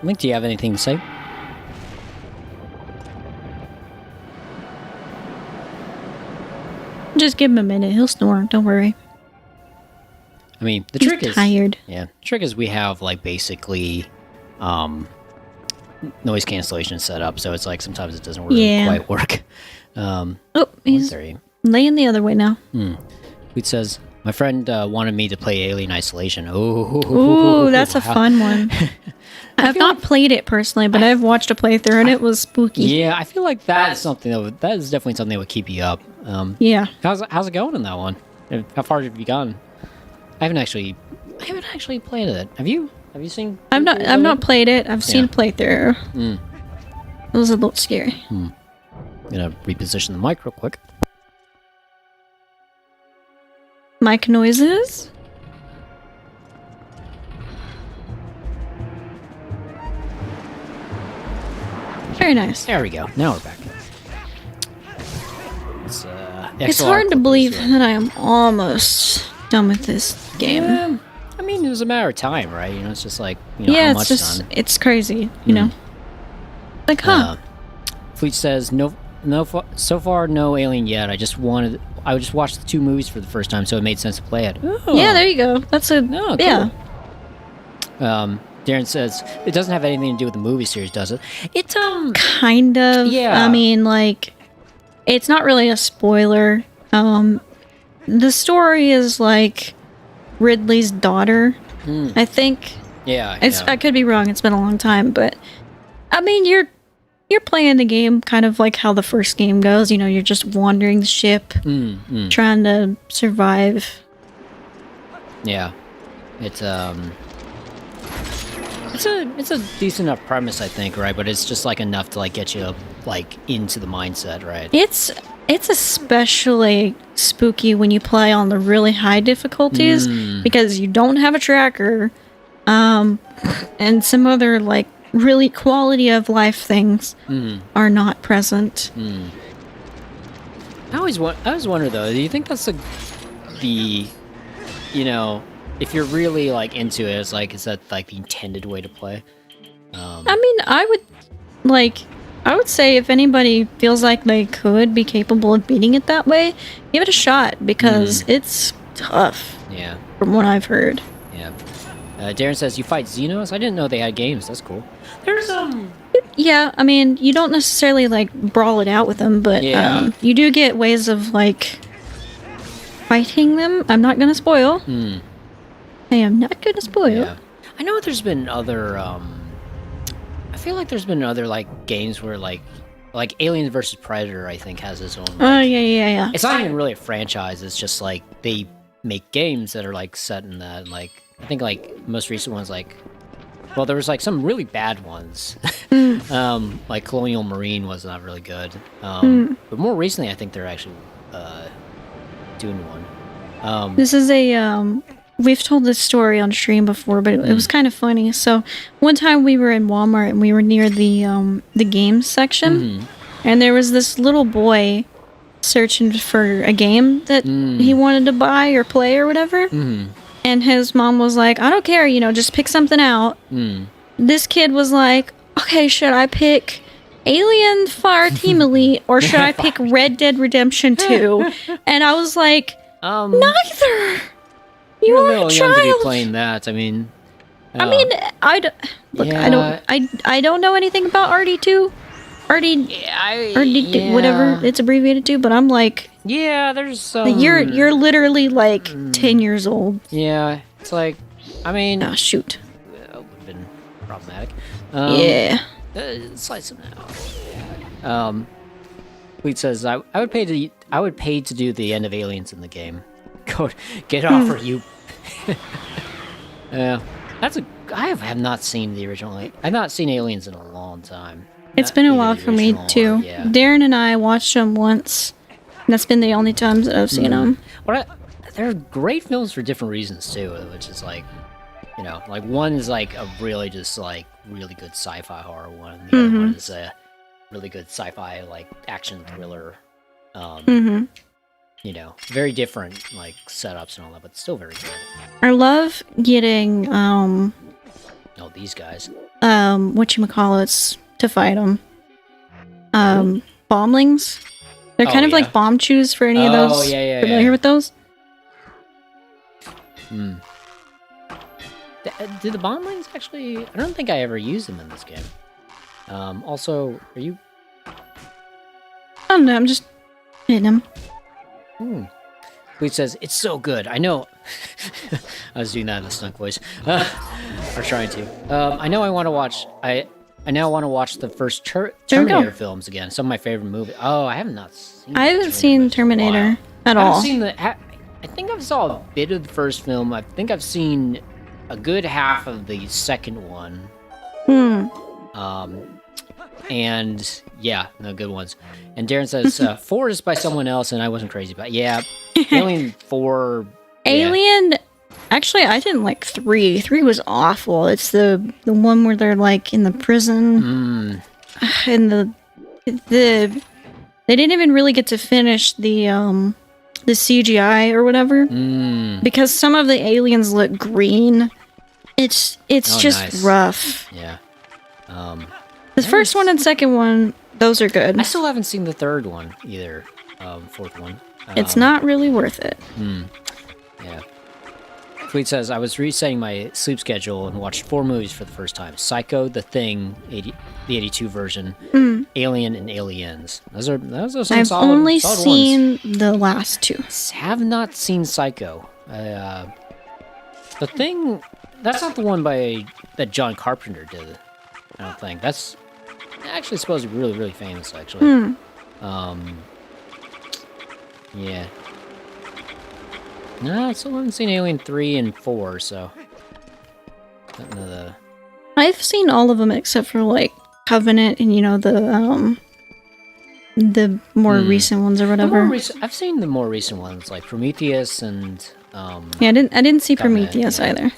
Link, do you have anything to say? Just give him a minute. He'll snore. Don't worry. I mean, the He's trick is... tired. Yeah. The trick is we have, like, basically, noise cancellation set up, so it's like sometimes it doesn't really quite work. Oh, he's 1:30. laying the other way now. It says, my friend wanted me to play Alien Isolation. Ooh, that's a fun one. I've not played it personally, but I've watched a playthrough and it was spooky. Yeah, I feel like that is something that is definitely something that would keep you up. Yeah. How's it going in that one? How far have you gone? I haven't actually played it. Have you seen? I've not played it. I've seen a playthrough. It was a little scary. I'm gonna reposition the mic real quick. Mic noises. Very nice. There we go. Now we're back. It's hard to believe that I am almost done with this game. Yeah, I mean, it was a matter of time, right? You know, it's just like, you know, how much time. It's crazy, you know? Like, Fleet says, so far, no Alien yet. I just watched the 2 movies for the first time, so it made sense to play it. Oh. Yeah, there you go. That's a... Oh, cool. Yeah. Darren says, it doesn't have anything to do with the movie series, does it? It, kind of. Yeah. I mean, like, it's not really a spoiler. The story is, like, Ridley's daughter, I think. Yeah, I could be wrong. It's been a long time, but, I mean, you're playing the game kind of like how the first game goes. You know, you're just wandering the ship, trying to survive. Yeah. It's a decent enough premise, I think, right? But it's just like enough to like get you like into the mindset, right? It's especially spooky when you play on the really high difficulties because you don't have a tracker, and some other like really quality of life things are not present. I always wonder though. Do you think that's if you're really like into it, is that like the intended way to play? I mean, I would say if anybody feels like they could be capable of beating it that way, give it a shot because it's tough. Yeah. From what I've heard. Yeah. Darren says, you fight Xenos? I didn't know they had games. That's cool. There's, Yeah, I mean, you don't necessarily, like, brawl it out with them, but you do get ways of, like, fighting them. I'm not gonna spoil. I am not gonna spoil. Yeah. I know there's been other, I feel like there's been other, like, games where, like Aliens vs. Predator, I think, has its own, like, Oh, yeah. It's not even really a franchise. It's just, like, they make games that are, like, set in that, and, like, I think, like, most recent ones, like, well, there was, like, some really bad ones. Like, Colonial Marine was not really good. But more recently, I think they're actually doing one. This is a, we've told this story on stream before, but it was kind of funny. So, one time we were in Walmart and we were near the games section, and there was this little boy searching for a game that he wanted to buy or play or whatever. And his mom was like, I don't care, just pick something out. This kid was like, okay, should I pick Alien Fireteam Elite or should I pick Red Dead Redemption 2? And I was like, neither. You are a child. To be playing that. I mean, I don't know anything about RD2. RD, whatever it's abbreviated to, but I'm like, yeah, there's you're literally like 10 years old. Yeah, it's like, I mean, oh shoot, it would have been problematic. Yeah, Slice them out. Tweet says, I would pay to do the end of Aliens in the game. Go get off or you. Yeah, I have not seen the original. I've not seen Aliens in a long time. It's been a while for me too. Yeah. Darren and I watched them once. And that's been the only times that I've seen them. Well, they're great films for different reasons too, which is like, like one is like a really just like really good sci-fi horror one, and the other one is a really good sci-fi like action thriller. Very different like setups and all that, but still very good. I love getting these guys. Whatchamacallits to fight them. Bomblings. They're kind of like bomb chews for any of those. Oh, yeah. Familiar with those? Do the bomblings actually? I don't think I ever used them in this game. Also, are you? I don't know. I'm just hitting them. Tweet says, it's so good. I know. I was doing that in the Snunk voice. Or trying to. I know I want to watch. I now want to watch the first Terminator films again. Some of my favorite movies. Oh, I haven't seen Terminator at all. I haven't seen I think I saw a bit of the first film. I think I've seen a good half of the second one. And yeah, no good ones. And Darren says 4 is by someone else, and I wasn't crazy about it. Yeah, Alien 4. Alien. Actually, I didn't like 3. 3 was awful. It's the one where they're like in the prison, and the they didn't even really get to finish the CGI or whatever because some of the aliens look green. It's just nice. Rough. Yeah. The first one and second one, those are good. I still haven't seen the third one either. Fourth one. It's not really worth it. Yeah. Tweet says, I was resetting my sleep schedule and watched 4 movies for the first time. Psycho, The Thing, the 82 version, Alien, and Aliens. Those are some I've solid only solid seen ones. The last 2. Have not seen Psycho. The Thing, that's not the one that John Carpenter did, I don't think. That's actually supposed to be really, really famous, actually. Yeah. No, I still haven't seen Alien 3 and 4, so... I've seen all of them except for, like, Covenant and, the more recent ones or whatever. I've seen the more recent ones, like Prometheus and... yeah, I didn't see Covenant, Prometheus either.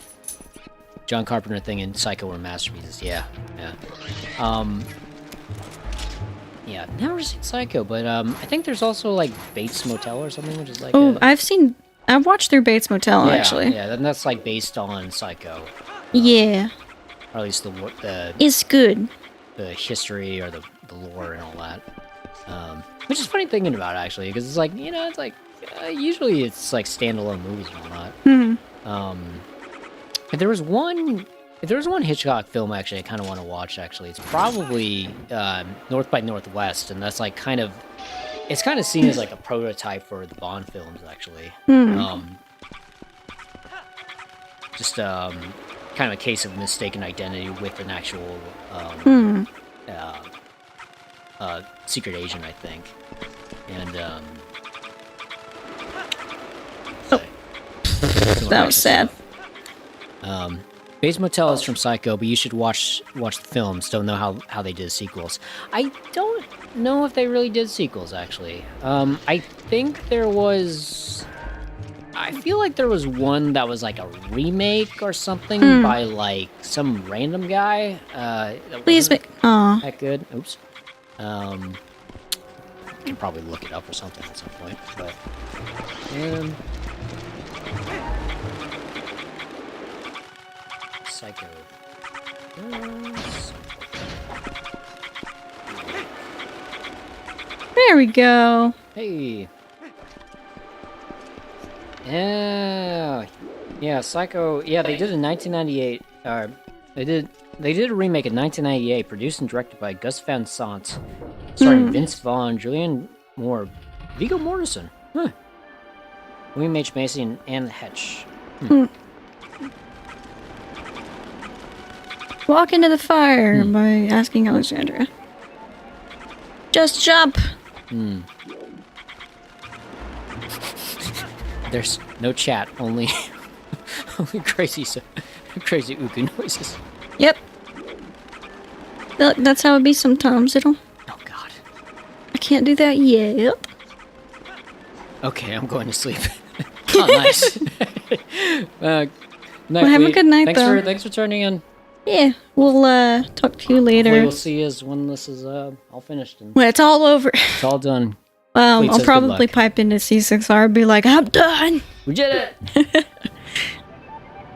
John Carpenter Thing and Psycho were masterpieces, yeah. Yeah, never seen Psycho, but I think the's also, like, Bates Motel or something, which is like... I've watched through Bates Motel, actually. Yeah, and that's, like, based on Psycho. Yeah. Or at least the it's good. The history or the lore and all that. Which is funny thinking about, actually, because it's like, it's like, usually it's, like, standalone movies and all that. If there was one Hitchcock film actually I kind of want to watch, actually, it's probably North by Northwest, and that's like it's kind of seen as like a prototype for the Bond films, actually. Just kind of a case of mistaken identity with an actual secret agent, I think. And that was sad. Bates Motel is from Psycho, but you should watch the films. Don't know how they did sequels. I don't know if they really did sequels, actually. I think there was... I feel like there was one that was like a remake or something by like some random guy. Please make... Aw. That good? Oops. I can probably look it up or something at some point, but... Psycho. There we go. Hey. Yeah, Psycho. Yeah, they did in 1998. They did a remake in 1998, produced and directed by Gus Van Sant, starring Vince Vaughn, Julianne Moore, Viggo Mortensen, William H. Macy, and Anne Heche. Walk into the fire by asking Alexandra. Just jump. There's no chat, only crazy uku noises. Yep. Look, that's how it be sometimes. Oh God. I can't do that yet. Okay, I'm going to sleep. Oh, nice. Well, have a good night, though. Thanks for turning in. Yeah, we'll talk to you later. Hopefully we'll see you when this is all finished. And when it's all over. It's all done. I'll probably pipe into C6R and be like, I'm done! We did it!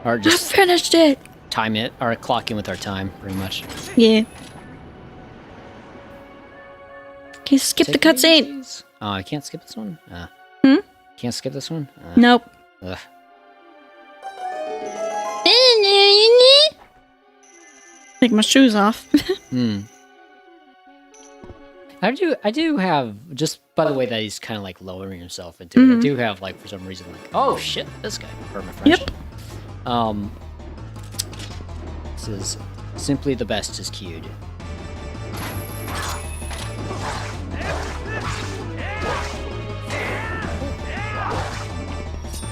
Or just I finished it! time it, or clock in with our time, pretty much. Yeah. Okay, skip the cutscene. Oh, I can't skip this one? Can't skip this one? Nope. Ugh. Take my shoes off. I do have, just by the way that he's kind of like lowering himself into it, I do have like, for some reason, like, oh shit, this guy, permafresh. Yep. This is simply the best is queued.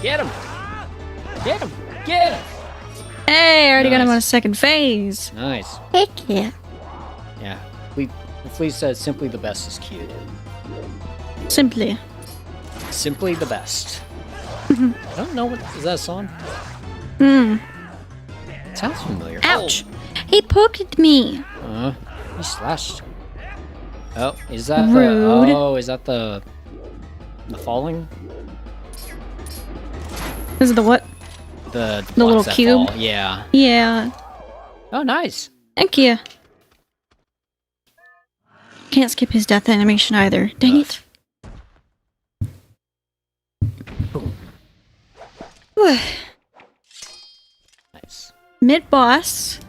Get him! Get him! Get him! Hey, I already got him on a second phase. Nice. Heck yeah. Yeah. Fleet said simply the best is queued. Simply. Simply the best. I don't know what is that a song? It sounds familiar. Ouch! Oh. He poked me. He slashed. Oh, is that Rude. the falling? This is the what? The little that cube? fall. Yeah. Yeah. Oh, nice. Thank you. Can't skip his death animation either. Dang it. Nice. Mid-boss.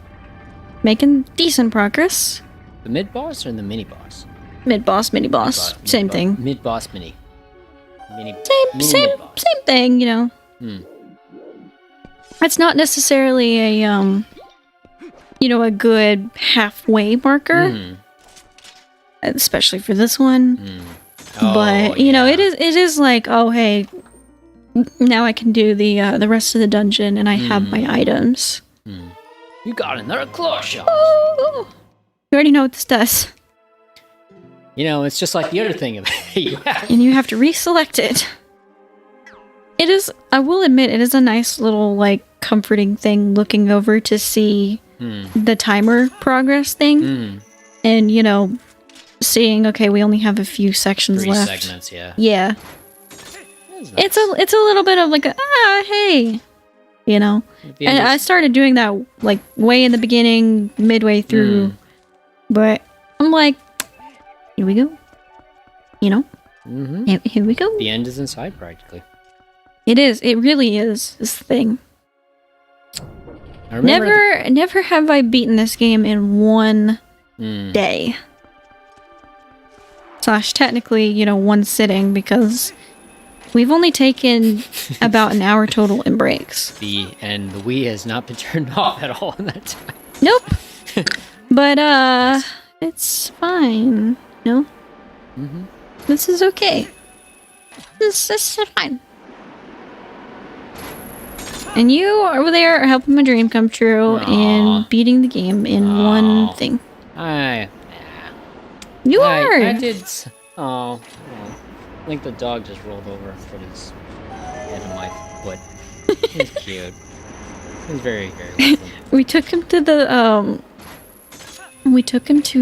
Making decent progress. The mid-boss or the mini-boss? Mid-boss, mini-boss. Same thing. Mid-boss, mini. Same thing, you know. It's not necessarily a, a good halfway marker. Especially for this one. Oh, but, you know, it is like, oh, hey, now I can do the rest of the dungeon and I have my items. You got another claw shot. Ooh. You already know what this does. You know, it's just like the other thing you have. And you have to reselect it. It is, I will admit, it is a nice little, like, comforting thing looking over to see the timer progress thing. And, you know, seeing, okay, we only have a few sections 3 left. segments, yeah. Yeah. Nice. It's a little bit of like hey, you know. And I started doing that like way in the beginning, midway through, but I'm like, here we go. You know, here we go. The end is in sight, practically. It is. It really is. This thing. Never have I beaten this game in one day. Slash, technically, you know, one sitting, because we've only taken about an hour total in breaks. And the Wii has not been turned off at all in that time. Nope. But, it's fine. No? This is okay. This is fine. And you over there are helping my dream come true and beating the game in one thing. You are! I did... I think the dog just rolled over and put his head in my foot. He's cute. He's very, very welcome. We took him to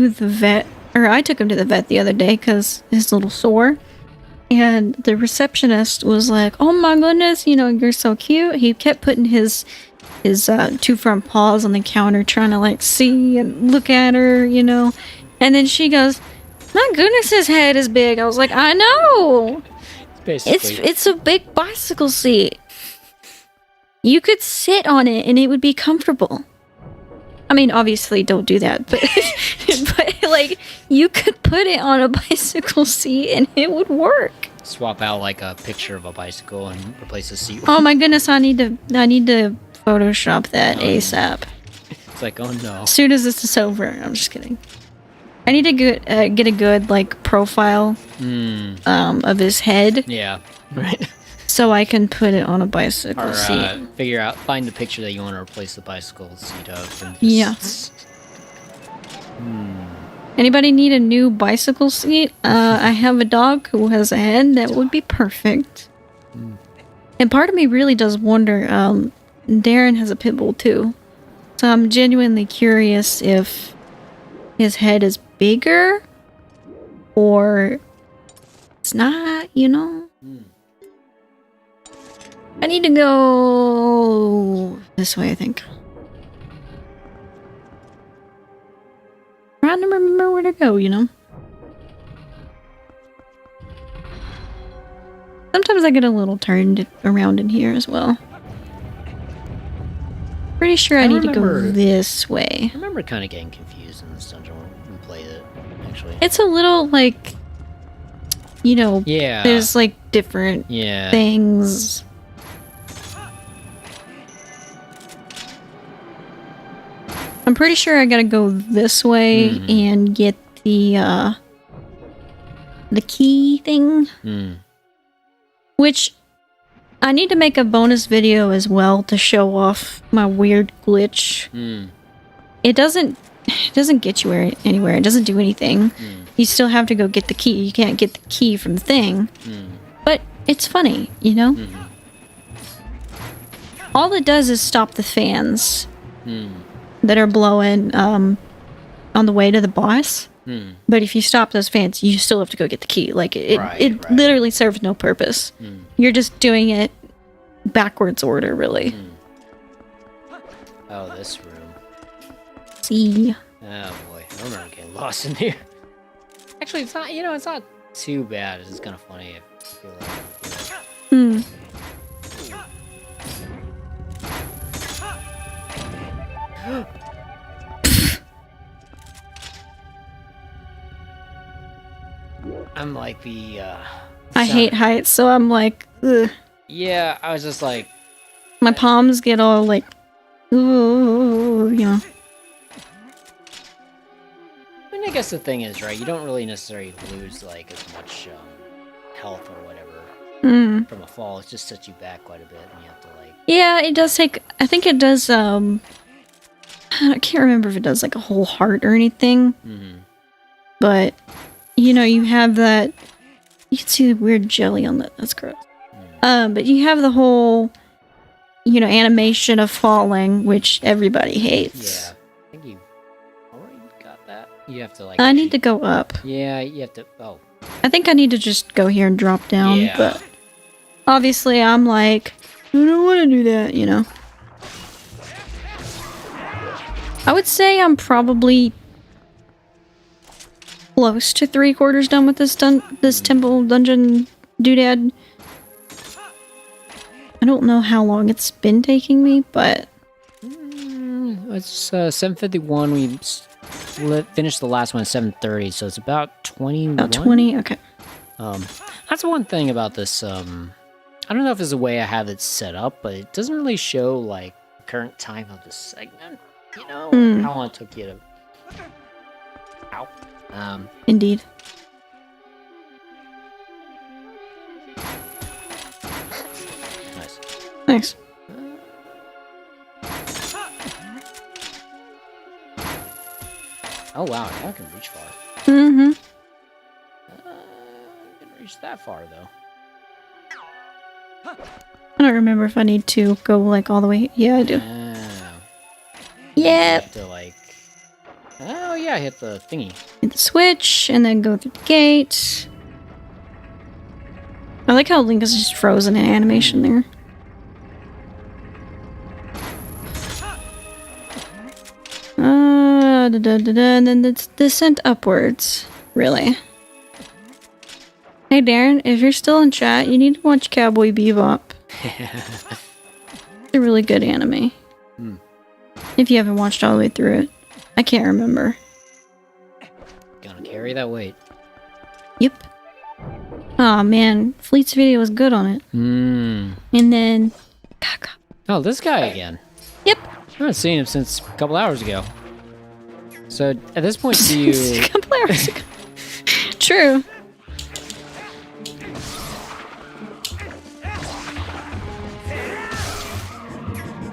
the, vet, or I took him to the vet the other day because he's a little sore. And the receptionist was like, "Oh my goodness, you know, you're so cute." He kept putting his two front paws on the counter trying to like see and look at her, you know. And then she goes, "My goodness, his head is big." I was like, "I know. It's a big bicycle seat. You could sit on it and it would be comfortable." I mean, obviously, don't do that, but but like you could put it on a bicycle seat and it would work. Swap out like a picture of a bicycle and replace the seat. Oh my goodness, I need to Photoshop that ASAP. It's like, oh no. As soon as this is over, I'm just kidding. I need to get a good like profile of his head. Yeah, right. So I can put it on a bicycle seat. Find the picture that you want to replace the bicycle seat of. And just... Anybody need a new bicycle seat? I have a dog who has a head that would be perfect. And part of me really does wonder, Darren has a pit bull too. So I'm genuinely curious if his head is bigger or it's not, you know? I need to go this way, I think. Trying to remember where to go, you know? Sometimes I get a little turned around in here as well. Pretty sure I need to go this way. I remember kind of getting confused in this dungeon when we played it, actually. It's a little like, you know, there's like different things. I'm pretty sure I gotta go this way and get the key thing. Which I need to make a bonus video as well to show off my weird glitch. It doesn't get you anywhere. It doesn't do anything. You still have to go get the key. You can't get the key from the thing. But it's funny, you know? All it does is stop the fans that are blowing on the way to the boss. But if you stop those fans, you still have to go get the key. Like, it literally serves no purpose. You're just doing it backwards order, really. Oh, this room. See. Oh boy, I remember getting lost in here. Actually, it's not, you know, it's not too bad. It's just kind of funny. I feel like. I'm like I hate heights, so I'm like, ugh. Yeah, I was just like... My palms get all like, ooh, you know. I mean, I guess the thing is, right, you don't really necessarily lose, like, as much health or whatever from a fall. It just sets you back quite a bit, and you have to, like... Yeah, it does take... I think it does, I can't remember if it does, like, a whole heart or anything. But... You know, you have that... You can see the weird jelly on that. That's gross. But you have the whole, you know, animation of falling, which everybody hates. Yeah. I think you already got that. You have to, like... I need to go up. Yeah, you have to... Oh. I think I need to just go here and drop down, but... Obviously, I'm like... I don't want to do that, you know? I would say I'm probably... close to 3/4 done with this temple dungeon doodad. I don't know how long it's been taking me, but it's 7:51. We finished the last one at 7:30, so it's about 21. About 20. Okay. That's one thing about this. I don't know if there's a way I have it set up, but it doesn't really show like the current time of the segment. You know, how long it took you to. Ow. Indeed. Nice. Oh wow, I can reach far. Mm-hmm. Didn't reach that far though. I don't remember if I need to go like all the way. Yeah, I do. Yep. To like. Oh yeah, I hit the thingy. Hit the switch and then go through the gate. I like how Link is just frozen in animation there. And then it's descent upwards. Really? Hey Darren, if you're still in chat, you need to watch Cowboy Bebop. It's a really good anime. If you haven't watched all the way through it. I can't remember. Gonna carry that weight. Yep. Aw, man. Fleet's video was good on it. And then... Kaka. Oh, this guy again. Yep. I haven't seen him since a couple hours ago. So, at this point, do you... A couple hours ago. True.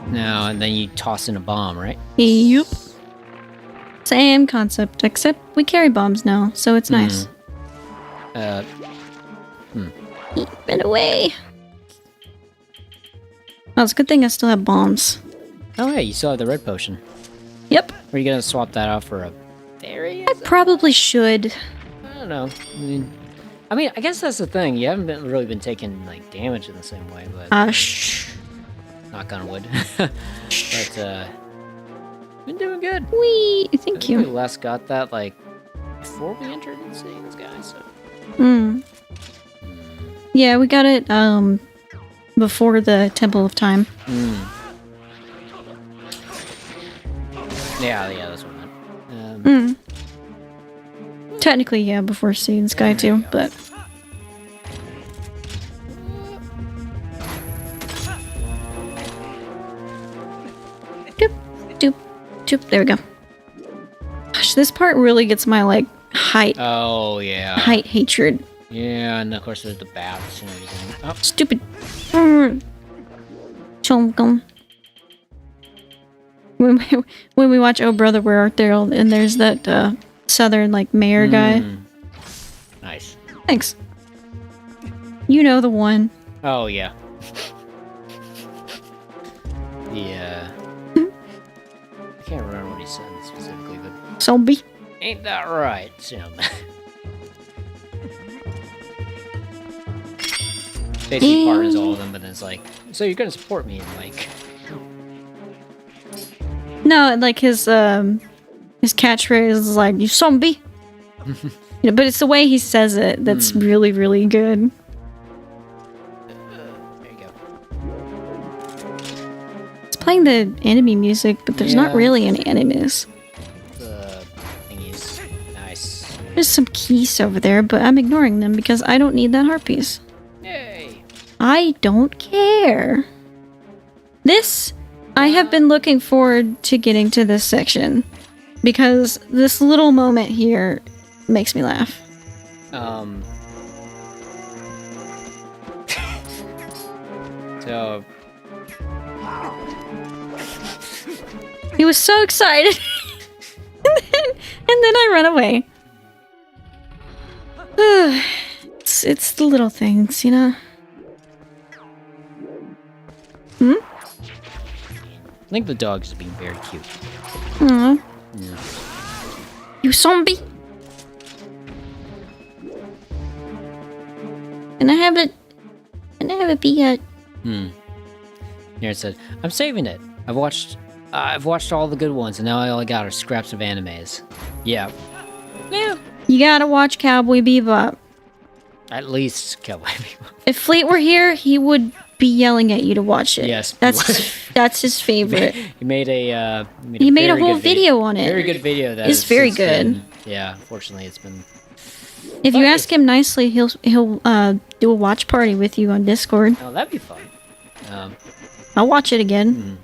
No, and then you toss in a bomb, right? Yep. Same concept, except we carry bombs now, so it's nice. Run away. Oh, it's a good thing I still have bombs. Oh, yeah, you still have the red potion. Yep. Are you gonna swap that out for a fairy? I probably should. I don't know. I mean, I guess that's the thing. You haven't really been taking like damage in the same way, but Shh. knock on wood. But been doing good. Wee. Thank I think you. we last got that like before we entered and seeing this guy. So. Yeah, we got it before the Temple of Time. Yeah, that's what I meant. Technically, yeah, before seeing this guy too, but... Doop, doop, doop. There we go. Gosh, this part really gets my, like, height hatred. Yeah, and of course there's the bats and everything. Oh. Stupid. Chomgum. When we watch Oh Brother, Where Art Thou? And there's that southern, like, mayor guy. Nice. Thanks. You know the one. Oh, yeah. Yeah. I can't remember what he said specifically, but... Zombie. Ain't that right, Sim? Basically pardons all of them, but then it's like, so you're gonna support me, and like... No, like his catchphrase is like, you zombie. You know, but it's the way he says it that's really, really good. There you go. It's playing the enemy music, but there's not really any enemies. The thingies. Nice. There's some keys over there, but I'm ignoring them because I don't need that heart piece. Yay! I don't care. I have been looking forward to getting to this section because this little moment here makes me laugh. So... He was so excited. and then I run away. It's the little things, you know? I think the dog is being very cute. Aww. Yeah. You zombie! And I have a be Here it said, I'm saving it. I've watched all the good ones, and now all I got are scraps of animes. Yeah. You gotta watch Cowboy Bebop. At least Cowboy Bebop. If Fleet were here, he would be yelling at you to watch it. Yes. That's That's his favorite. He made a he made a whole video on it. Very good video. That it's very good. Yeah, unfortunately, it's been. If you ask him nicely, he'll do a watch party with you on Discord. Oh, that'd be fun. I'll watch it again.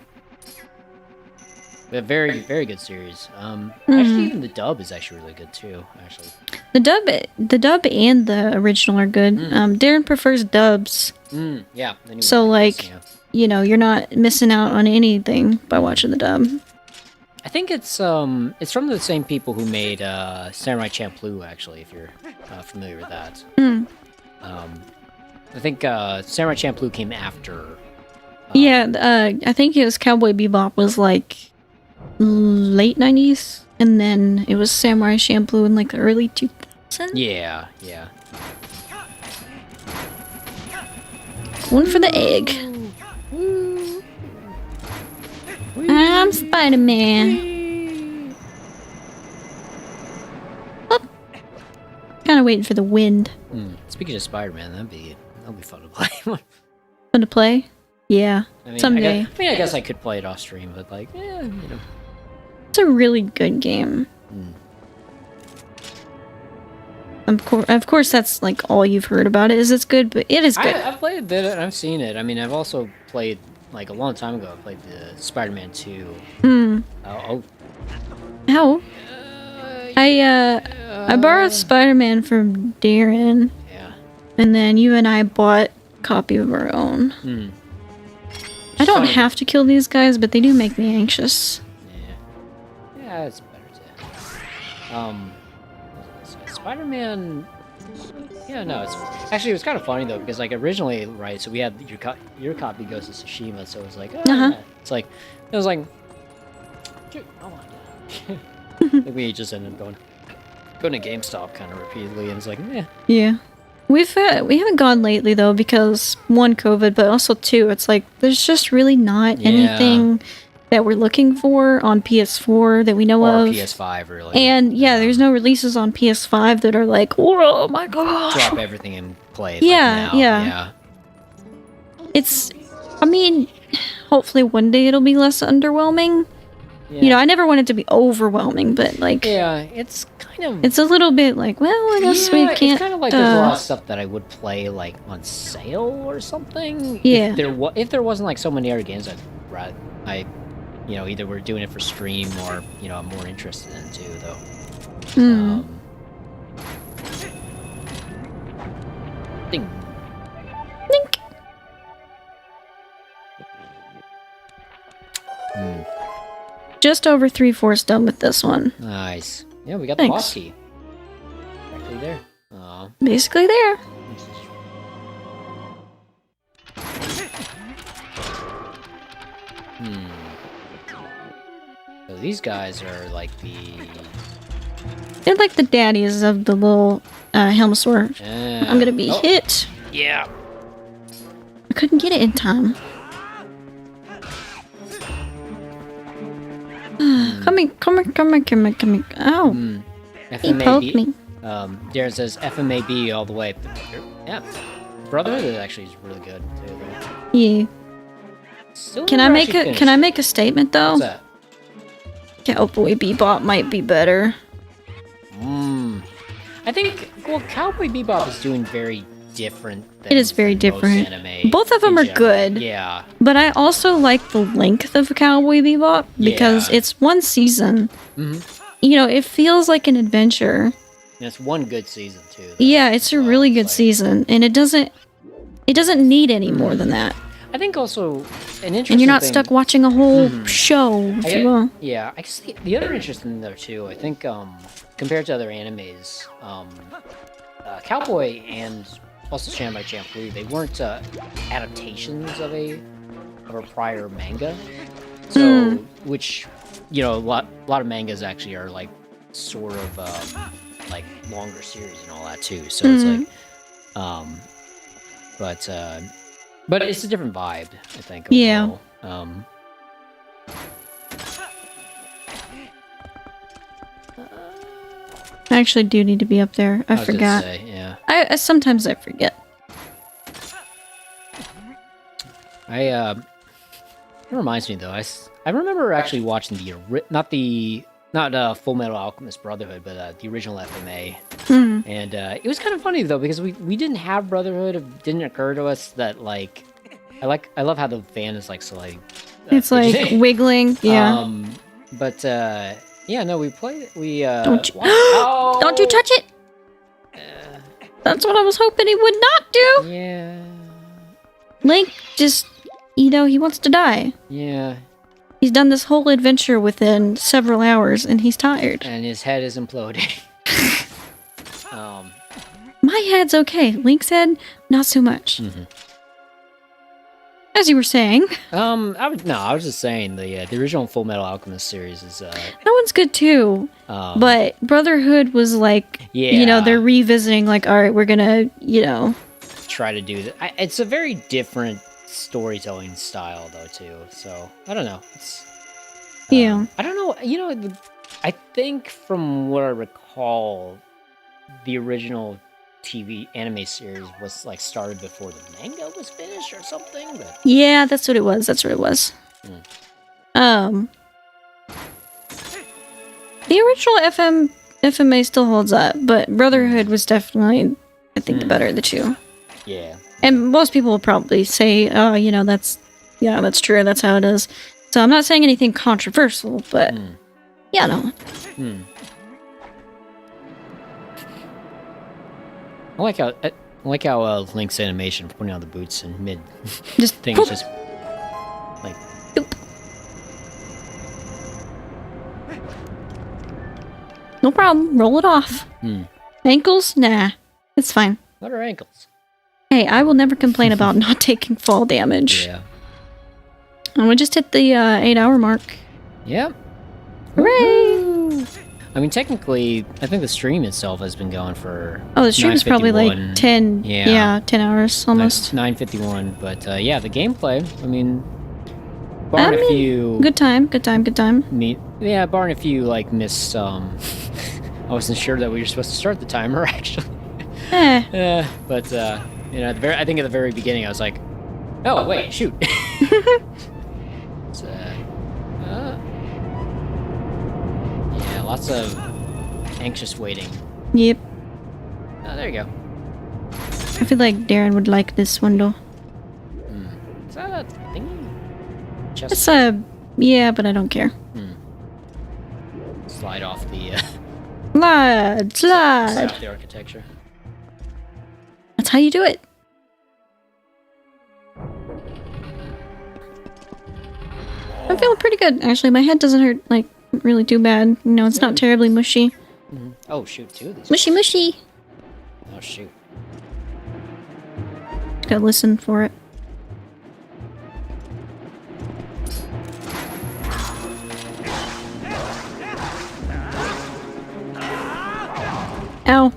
A very, very good series. Actually, even the dub is actually really good too. Actually, the dub and the original are good. Darren prefers dubs. Yeah. So like, you know, you're not missing out on anything by watching the dub. I think it's from the same people who made Samurai Champloo. Actually, if you're familiar with that. I think Samurai Champloo came after. I think it was Cowboy Bebop was like late 90s, and then it was Samurai Champloo in like the early 2000s. Yeah. One for the egg. I'm Spider-Man. Oh. Kind of waiting for the wind. Speaking of Spider-Man, that'll be fun to play. Fun to play? Yeah. Someday. I guess I could play it off stream, but like, yeah, you know. It's a really good game. Of course, that's like all you've heard about it. Is it's good, but it is good. I've played a bit and I've seen it. I mean, I've also played like a long time ago. I played the Spider-Man 2. How? I borrowed Spider-Man from Darren. Yeah. And then you and I bought a copy of our own. I don't have to kill these guys, but they do make me anxious. Yeah, it's better to. Spider-Man. Yeah, no, it's actually it was kind of funny though because like originally, right? So we had your copy goes to Tsushima, so it was like, yeah. It's like it was like, dude, hold on. Like we just ended up going to GameStop kind of repeatedly, and it's like, yeah. We haven't gone lately though because one, COVID, but also two, it's like there's just really not anything that we're looking for on PS4 that we know of. Or PS5 really. And there's no releases on PS5 that are like, oh my gosh. Drop everything and play it. Yeah. It's, I mean, hopefully one day it'll be less underwhelming. You know, I never want it to be overwhelming, but like... Yeah, it's kind of... It's a little bit like, well, I guess we can't... It's kind of like there's a lot of stuff that I would play, like, on sale or something. Yeah. If there wasn't, like, so many other games you know, either we're doing it for stream or, you know, I'm more interested in too, though. Ding. Dink. Just over 3/4 done with this one. Nice. Yeah, we got the boss key. Actually there. Basically there. So these guys are like They're like the daddies of the little Helmosaur. I'm gonna be hit. Yeah. I couldn't get it in time. Come here. Ow. He poked me. Darren says FMAB all the way. Yeah. Brotherhood actually is really good too. Yeah. Can I make a statement though? What's that? Cowboy Bebop might be better. I think Cowboy Bebop is doing very different. It is very different. Both of them are good. Yeah. But I also like the length of Cowboy Bebop because it's one season. You know, it feels like an adventure. And it's one good season too. Yeah, it's a really good season, and it doesn't need any more than that. I think also an interesting and you're not thing, stuck watching a whole show, if you will. Yeah, I guess the other interesting thing though too, I think compared to other animes, Cowboy and also Samurai Champloo, they weren't adaptations of a prior manga. So which, you know, a lot of mangas actually are like sort of like longer series and all that too. So it's like but it's a different vibe, I think. Yeah. I actually do need to be up there. I forgot. Yeah. I sometimes I forget. It reminds me though. I remember actually watching not Full Metal Alchemist Brotherhood, but the original FMA. And it was kind of funny though because we didn't have Brotherhood. It didn't occur to us that like I love how the fan is like so like it's like wiggling. Yeah. But yeah, no, we played. Don't you, don't you touch it. That's what I was hoping he would not do. Yeah. Link just, he wants to die. Yeah. He's done this whole adventure within several hours, and he's tired. And his head is imploding. My head's okay. Link's head, not so much. As you were saying. I was just saying the original Full Metal Alchemist series is that one's good too. But Brotherhood was like, they're revisiting like, all right, we're gonna, try to do that. It's a very different storytelling style though too. So I don't know. It's I don't know. I think from what I recall, the original TV anime series was like started before the manga was finished or something. But yeah, that's what it was. The original FMA still holds up, but Brotherhood was definitely, I think, the better of the two. Yeah. And most people will probably say, oh, that's true. That's how it is. So I'm not saying anything controversial, but no. I like how Link's animation for putting on the boots and mid just things poop. just like Doop. No problem. Roll it off. Ankles? Nah. It's fine. What are ankles? Hey, I will never complain about not taking fall damage. Yeah. And we just hit the 8-hour mark. Yep. Hooray! I mean, technically, I think the stream itself has been going for. Oh, the stream is probably like 10. Yeah, 10 hours almost. 9:51. But yeah, the gameplay. I mean, barring a few. Good time. Barring a few like missed. I wasn't sure that we were supposed to start the timer actually. But I think at the very beginning I was like, oh wait, shoot. It's, yeah, lots of anxious waiting. Yep. Oh, there you go. I feel like Darren would like this window. Is that a thingy? It's but I don't care. Slide off the. Slide. Slide off the architecture. That's how you do it. I'm feeling pretty good, actually. My head doesn't hurt, like, really too bad. It's not terribly mushy. Oh, shoot, two of these. Mushy. Oh, shoot. Gotta listen for it. Ow.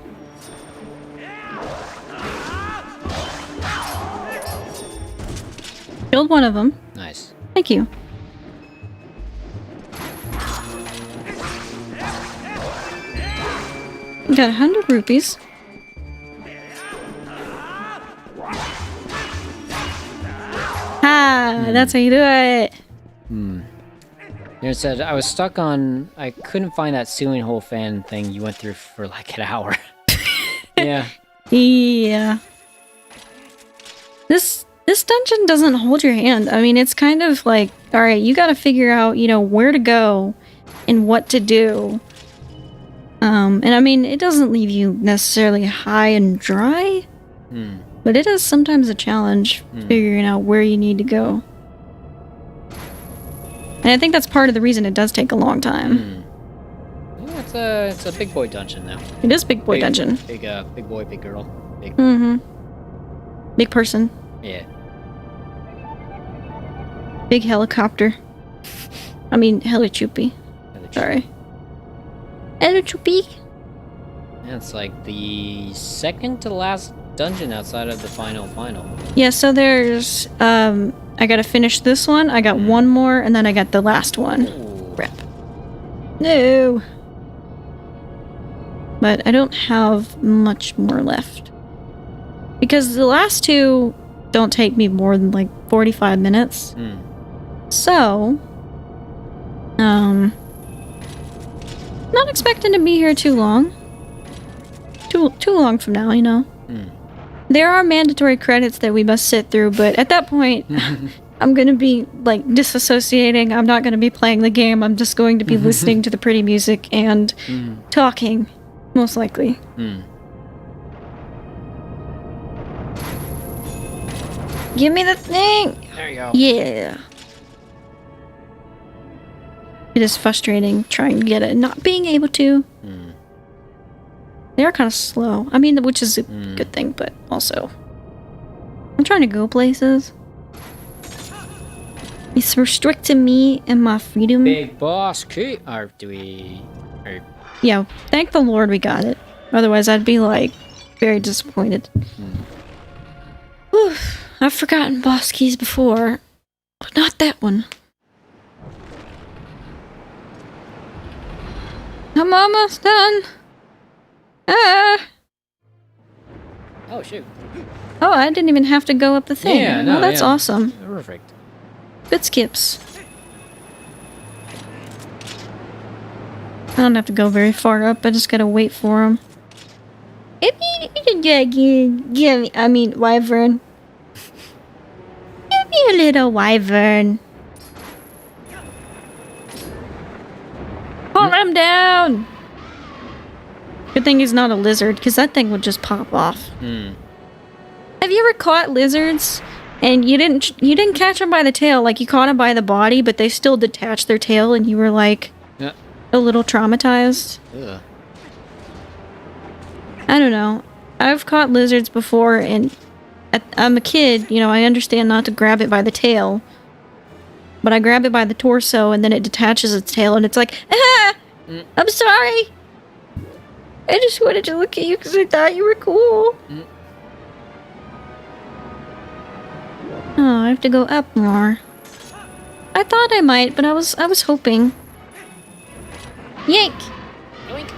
Killed one of them. Nice. Thank you. Got 100 rupees. That's how you do it. It said I was stuck on. I couldn't find that ceiling hole fan thing you went through for like an hour. Yeah. Yeah. This dungeon doesn't hold your hand. I mean, it's kind of like, all right, you got to figure out, where to go and what to do. And I mean, it doesn't leave you necessarily high and dry, but it is sometimes a challenge figuring out where you need to go. And I think that's part of the reason it does take a long time. Yeah, it's a big boy dungeon now. It is big boy dungeon. Big boy, big girl. Big. Big person. Yeah. Big helicopter. I mean, helichoopy. Sorry. Helichoopy. Yeah, it's like the second to last dungeon outside of the final. Yeah, so there's, I gotta finish this one, I got one more, and then I got the last one. Rip. No! But I don't have much more left. Because the last two don't take me more than like 45 minutes. So, not expecting to be here too long. Too long from now, you know. There are mandatory credits that we must sit through, but at that point, I'm gonna be like disassociating. I'm not gonna be playing the game. I'm just going to be listening to the pretty music and talking, most likely. Give me the thing! There you go. Yeah. It is frustrating trying to get it and not being able to. They are kind of slow. I mean, which is a good thing, but also... I'm trying to go places. It's restricting me and my freedom. Big boss key. Or do we... Yeah, thank the Lord we got it. Otherwise, I'd be, like, very disappointed. Whew, I've forgotten boss keys before. But not that one. I'm almost done. Ah! Oh, shoot. Oh, I didn't even have to go up the thing. Yeah, no, oh, that's awesome. Perfect. Good skips. I don't have to go very far up. I just gotta wait for him. I mean, wyvern. Give me a little wyvern. Pull him down! Good thing he's not a lizard, because that thing would just pop off. Have you ever caught lizards and you didn't catch them by the tail, like you caught them by the body, but they still detached their tail and you were like a little traumatized? Ugh. I don't know. I've caught lizards before and I'm a kid, you know, I understand not to grab it by the tail. But I grab it by the torso and then it detaches its tail and it's like, ah! I'm sorry! I just wanted to look at you because I thought you were cool. Oh, I have to go up more. I thought I might, but I was hoping. Yank! Yoink.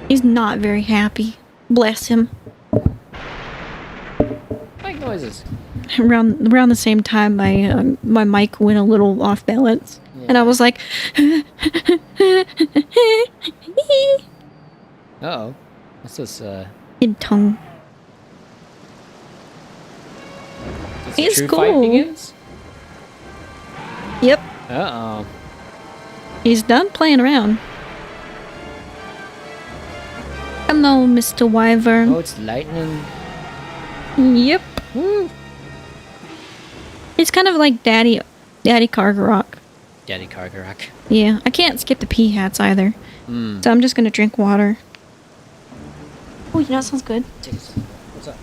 He's not very happy. Bless him. Make noises. Around the same time, my mic went a little off balance, and I was like, Uh-oh. What's this, Kid tongue. It's true cool. fight begins? Yep. Uh-oh. He's done playing around. Hello, Mr. Wyvern. Oh, it's lightning. Yep. Woo. It's kind of like Daddy Kargarok. Daddy Kargarak. Yeah, I can't skip the pea hats either. So I'm just gonna drink water. Oh, you know, that sounds good. What's up?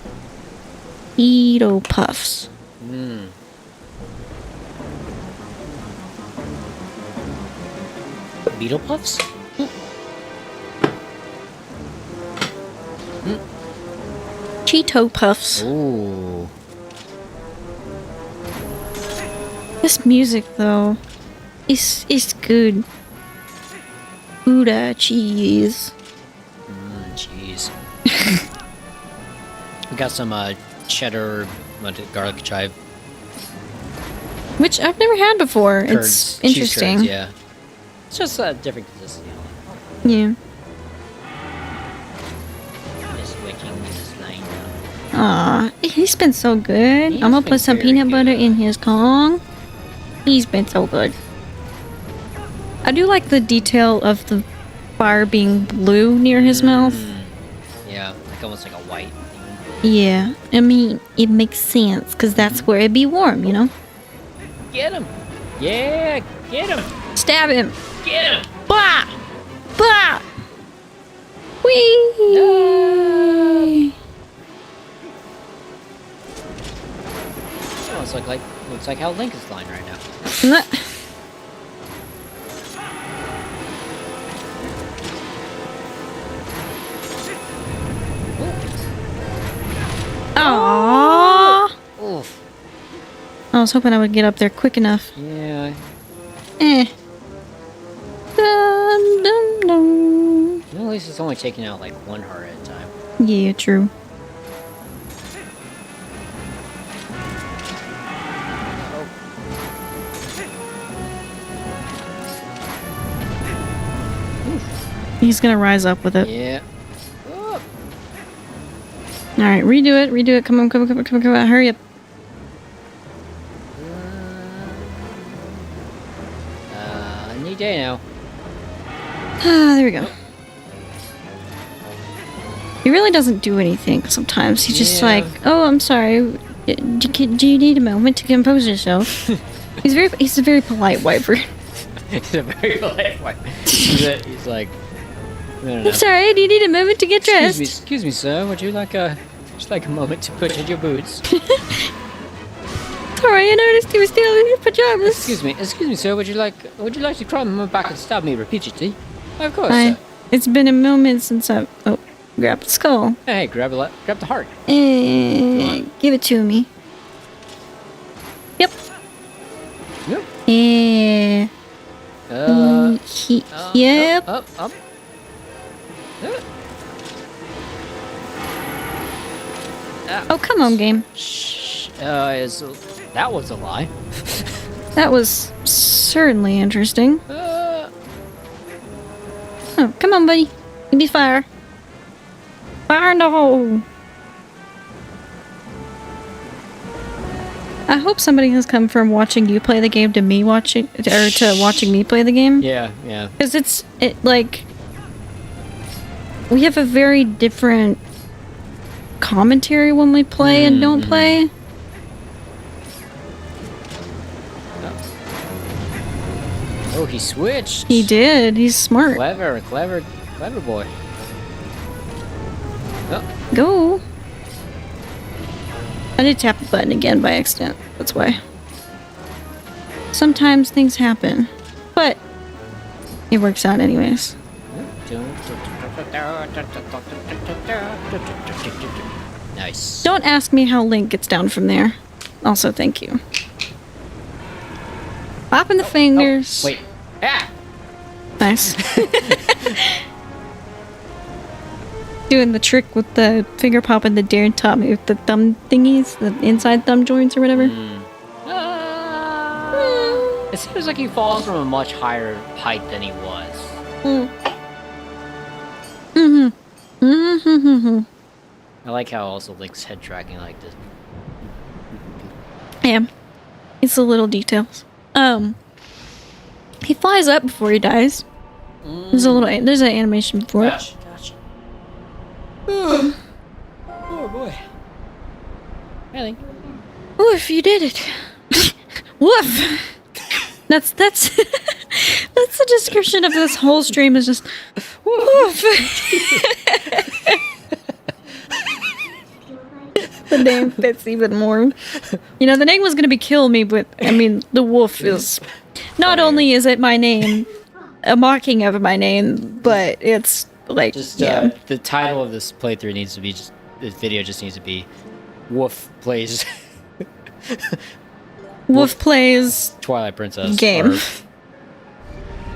Edo Puffs. Beetle Puffs? Cheeto Puffs. Ooh. This music, though, is good. Gouda cheese. Cheese. We got some cheddar, garlic chive. Which I've never had before. Curds, It's cheese interesting. curds, yeah. It's just a different consistency. Yeah. Just licking this line down. Aw, he's been so good. He's I'm gonna been put some very peanut butter good. in his Kong. He's been so good. I do like the detail of the fire being blue near his mouth. Yeah, like almost like a white. Yeah, I mean, it makes sense, because that's where it'd be warm, you know? Get him! Yeah, get him! Stab him! Get him! Blah! Blah! Whee! No! Almost looks like how Link is flying right now. Aww! Oof. I was hoping I would get up there quick enough. Yeah. Eh. Dun, dun, dun. Well, at least it's only taking out like one heart at a time. Yeah, true. He's gonna rise up with it. Yeah. Oh. Alright, redo it. Come on. Hurry up. New day now. Ah, there we go. He really doesn't do anything sometimes. He's just like, oh, I'm sorry. Do you need a moment to compose yourself? He's a very polite wiper. He's a very polite wiper. He's like, I don't know. I'm sorry, do you need a moment to get dressed? Excuse me, sir. Would you like a moment to put on your boots? Sorry, I noticed you were still in your pajamas. Excuse me, sir. Would you like to climb on my back and stab me repeatedly? Of course, sir. It's been a moment since I've grabbed the skull. Hey, grab the heart. Give it to me. Yep. Yep. Yep. Up. Oh, come on, game. Shh. That was a lie. That was certainly interesting. Oh, come on, buddy. Give me fire. Fire in the hole. I hope somebody has come from watching you play the game to me watching me play the game. Yeah. Because like we have a very different commentary when we play and don't play. Oh, he switched. He did. He's smart. Clever boy. Oh. Go. I did tap the button again by accident. That's why. Sometimes things happen, but it works out anyways. Nice. Don't ask me how Link gets down from there. Also, thank you. Popping the fingers. Oh, wait. Ah! Nice. Doing the trick with the finger pop and the dare top with the thumb thingies, the inside thumb joints or whatever. It seems like he falls from a much higher height than he was. I like how also Link's head tracking like this. Yeah. It's the little details. He flies up before he dies. There's an animation before it. Gotcha. Oh boy. Really? Woof, you did it. Woof. That's that's the description of this whole stream is just woof. The name fits even more. You know, the name was going to be Kill Me, but I mean, the wolf is... Not only is it my name, a mocking of my name, but it's like... The title of this playthrough needs to be this video just needs to be Wolf Plays... Wolf Plays... Twilight Princess. Game.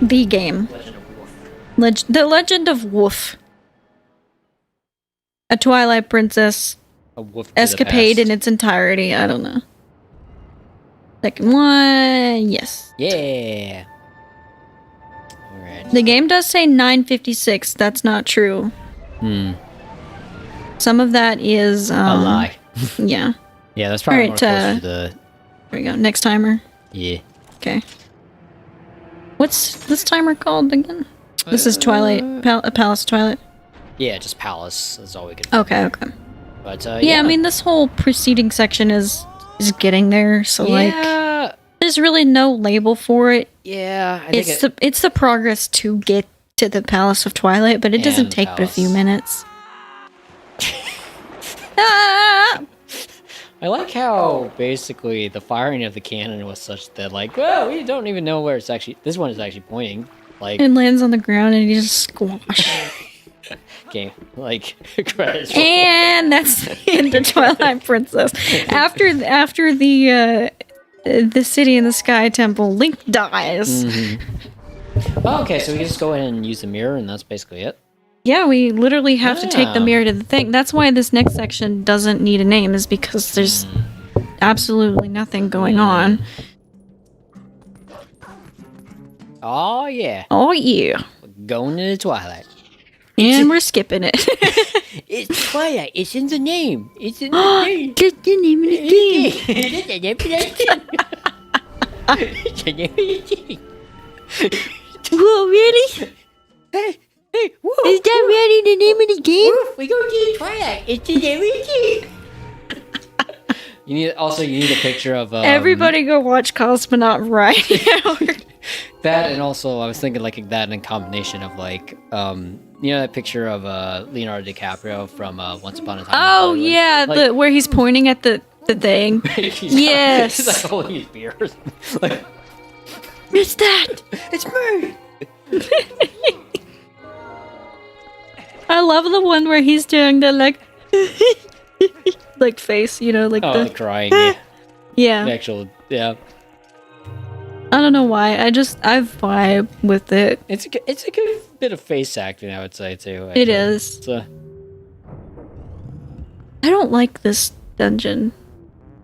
The game. Legend of Wolf. The Legend of Wolf. A Twilight Princess... escapade in its entirety. I don't know. Second one, yes. Yeah. All right. The game does say 9:56. That's not true. Some of that is a lie. Yeah. Yeah, that's probably more closer to the. There we go. Next timer. Yeah. Okay. What's this timer called again? This is Twilight. Palace Twilight. Yeah, just Palace. That's all we could. Okay. But yeah, I mean, this whole preceding section is getting there, so like there's really no label for it. Yeah, I think it's the progress to get to the Palace of Twilight, but it doesn't take but a few minutes. Ah! I like how basically the firing of the cannon was such that like, well, we don't even know where it's actually. This one is actually pointing. Like it lands on the ground and you just squash. Okay, like credits. And that's the end of Twilight Princess. After the city in the sky temple, Link dies. Oh, okay, so we can just go ahead and use the mirror, and that's basically it. Yeah, we literally have to take the mirror to the thing. That's why this next section doesn't need a name, is because there's absolutely nothing going on. Oh yeah. Oh yeah. We're going to the Twilight. And we're skipping it. It's Twilight. It's in the name. It's in the name. Just the name of the game. It's the name of the game. Whoa, really? Hey, whoa, Is that really the name of the game? we go to Twilight. It's the name of the game. You need a picture of Everybody go watch Cosmonaut right now. that, and also I was thinking like that in combination of like that picture of Leonardo DiCaprio from Once Upon a Time. Oh in Hollywood. yeah, Like, where he's pointing at the thing. Yes. He's like holding his beer. Like, It's that. it's me. I love the one where he's doing the like like face, like Oh, the crying. Yeah. yeah. The actual, yeah. I don't know why. I vibe with it. It's a good bit of face acting, I would say too. It is. It's, I don't like this dungeon.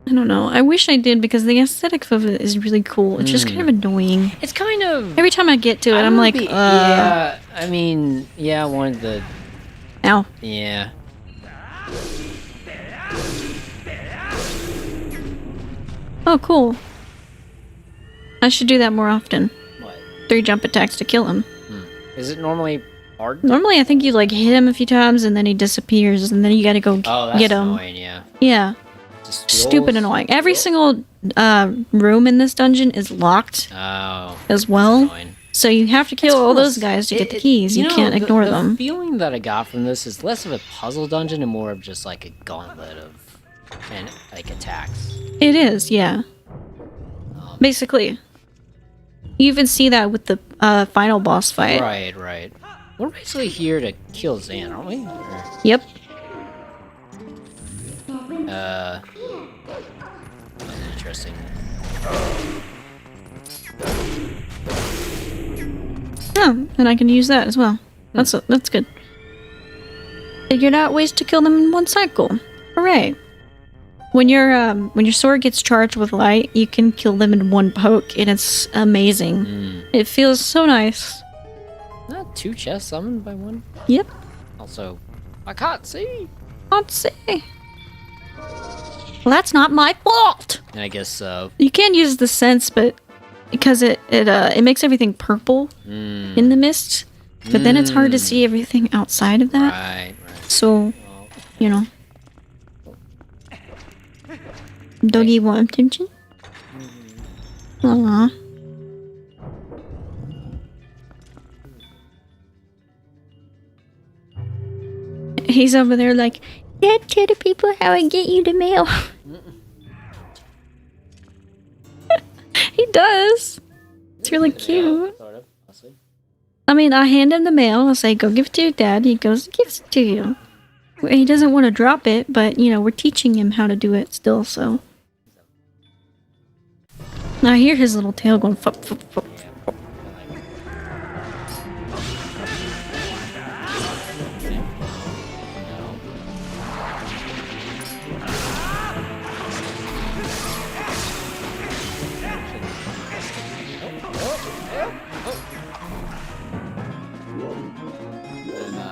I don't know. I wish I did because the aesthetic of it is really cool. It's just kind of annoying. it's kind of. Every time I get to it, I'm like, yeah. I mean, yeah. I wanted the. ow. Yeah. Oh, cool. I should do that more often. What? 3 jump attacks to kill him. Is it normally hard? Normally, I think you like hit him a few times and then he disappears, and then you gotta go Oh, that's get him. annoying. Yeah. Yeah, Just stupid feels- annoying. Every single room in this dungeon is locked Oh. as well, Annoying. so you have to kill all almost- those guys to get the keys. You can't ignore them. The feeling that I got from this is less of a puzzle dungeon and more of just like a gauntlet of and like attacks. It is, yeah. Basically, you even see that with the final boss fight. Right. We're basically here to kill Zan, aren't we? Or, Yep. that's interesting. Oh, and I can use that as well. That's good. Figured out ways to kill them in one cycle. Hooray! When your sword gets charged with light, you can kill them in one poke, and it's amazing. It feels so nice. Not 2 chests summoned by one. Yep. Also, I can't see. I'd say. Well, that's not my fault. And I guess You can use the sense, but because it makes everything purple in the mist, but then it's hard to see everything outside of that. right. So, Doggy want attention? Aww. He's over there like, Dad, tell the people how I get you the mail. He does. It's really cute. Sort of. I'll see. I mean, I hand him the mail. I say, go give it to your dad. He goes, gives it to you. Well, he doesn't want to drop it, but, we're teaching him how to do it still, so. I hear his little tail going, fuck, fuck, fuck.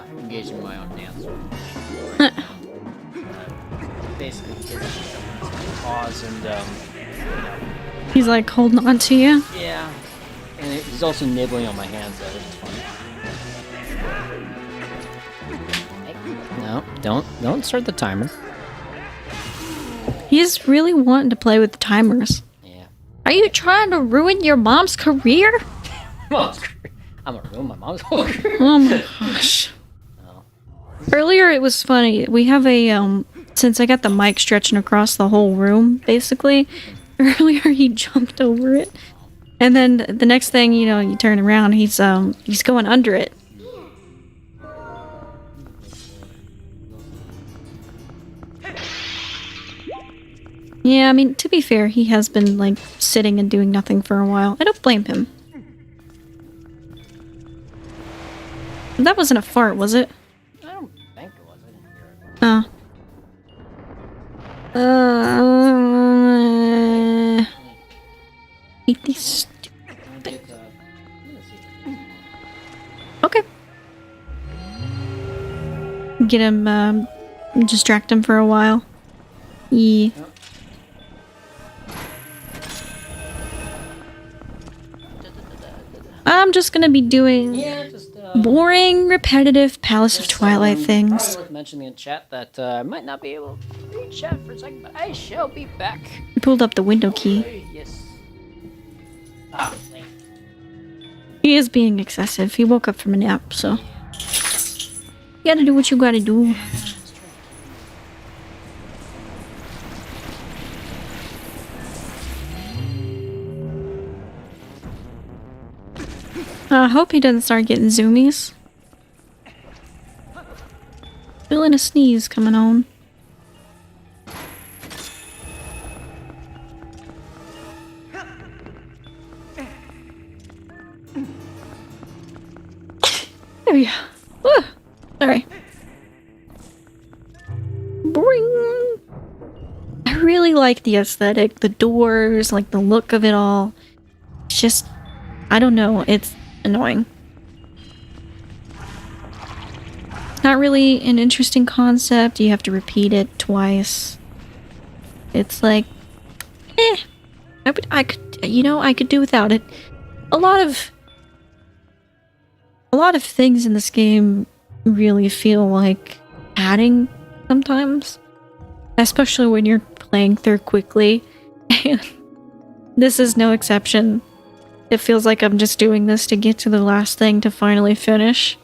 I'm engaging my own dance. Basically, pause and He's like holding on to you. yeah, and he's also nibbling on my hands, though, which is funny. No, don't start the timer. He's really wanting to play with the timers. Yeah. Are you trying to ruin your mom's career? I'm gonna ruin my mom's whole career. Oh my gosh. Earlier it was funny. We have a, since I got the mic stretching across the whole room, basically, earlier he jumped over it. And then the next thing, you turn around, he's going under it. Yeah, I mean, to be fair, he has been, like, sitting and doing nothing for a while. I don't blame him. That wasn't a fart, was it? I don't think it was. I didn't hear it. Oh. Eat these. Okay. get him, distract him for a while. Yeah. Yep. I'm just gonna be doing Just boring, repetitive Palace of Twilight things. I was mentioning in chat that I might not be able to read chat for a second, but I shall be back. I pulled up the window key. Yes. He is being excessive. He woke up from a nap, so you gotta do what you gotta do. I hope he doesn't start getting zoomies. Feeling a sneeze coming on. There we go. Woo. Sorry. Boring. I really like the aesthetic, the doors, like the look of it all. It's just, I don't know, it's annoying. Not really an interesting concept. You have to repeat it twice. It's like, I could do without it. A lot of things in this game really feel like padding sometimes, especially when you're playing through quickly. And this is no exception. It feels like I'm just doing this to get to the last thing to finally finish.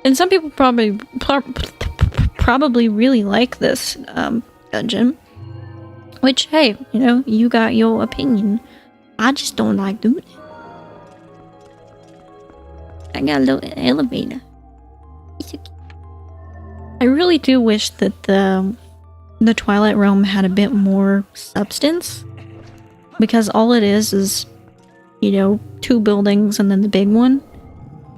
And some people probably really like this dungeon. Which, hey, you know, you got your opinion. I just don't like doing it. I got a little elevator. I really do wish that the Twilight Realm had a bit more substance. Because all it is, you know, 2 buildings and then the big one.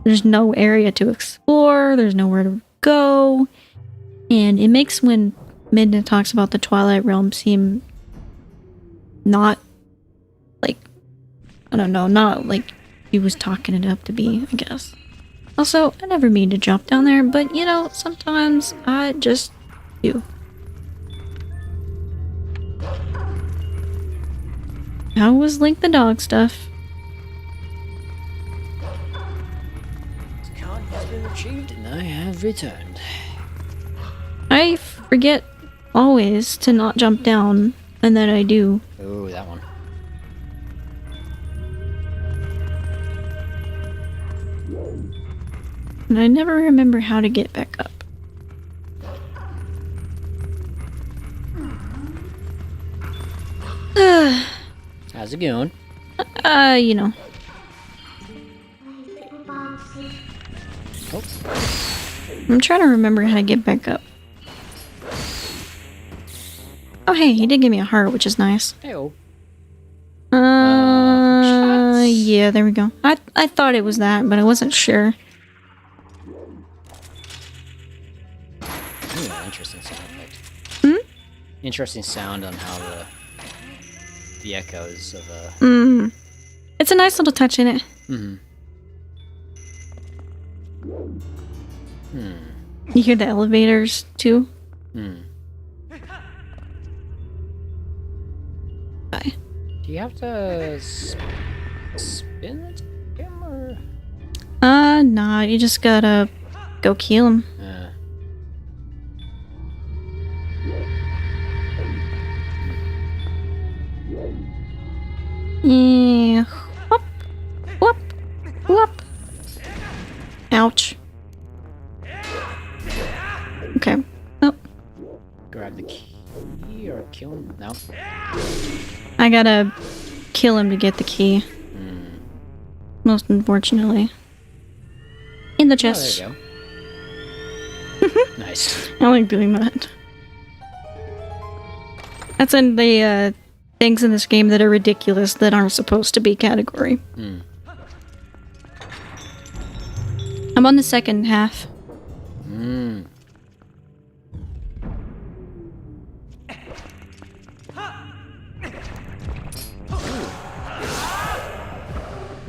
There's no area to explore, there's nowhere to go. And it makes when Midna talks about the Twilight Realm seem not like, I don't know, not like he was talking it up to be, I guess. Also, I never mean to jump down there, but you know, sometimes I just do. How was Link the dog stuff? Card has been retrieved and I have returned. I forget always to not jump down, and then I do. Oh, that one. And I never remember how to get back up. How's it going? You know. Oh. I'm trying to remember how to get back up. Oh hey, he did give me a heart, which is nice. Hey-oh. Yeah, there we go. I thought it was that, but I wasn't sure. Ooh, interesting sound effect. Hmm? Interesting sound on how the echoes of It's a nice little touch in it. You hear the elevators too? Bye. Do you have to spin the camera? Nah, you just gotta go kill him. Yeah. Whoop. Whoop. Whoop. Ouch. Okay. Oh. Grab the key or kill him? No. I gotta kill him to get the key. Most unfortunately. In the chest. Oh, there you go. Nice. I like doing that. That's in the things in this game that are ridiculous that aren't supposed to be category. I'm on the second half.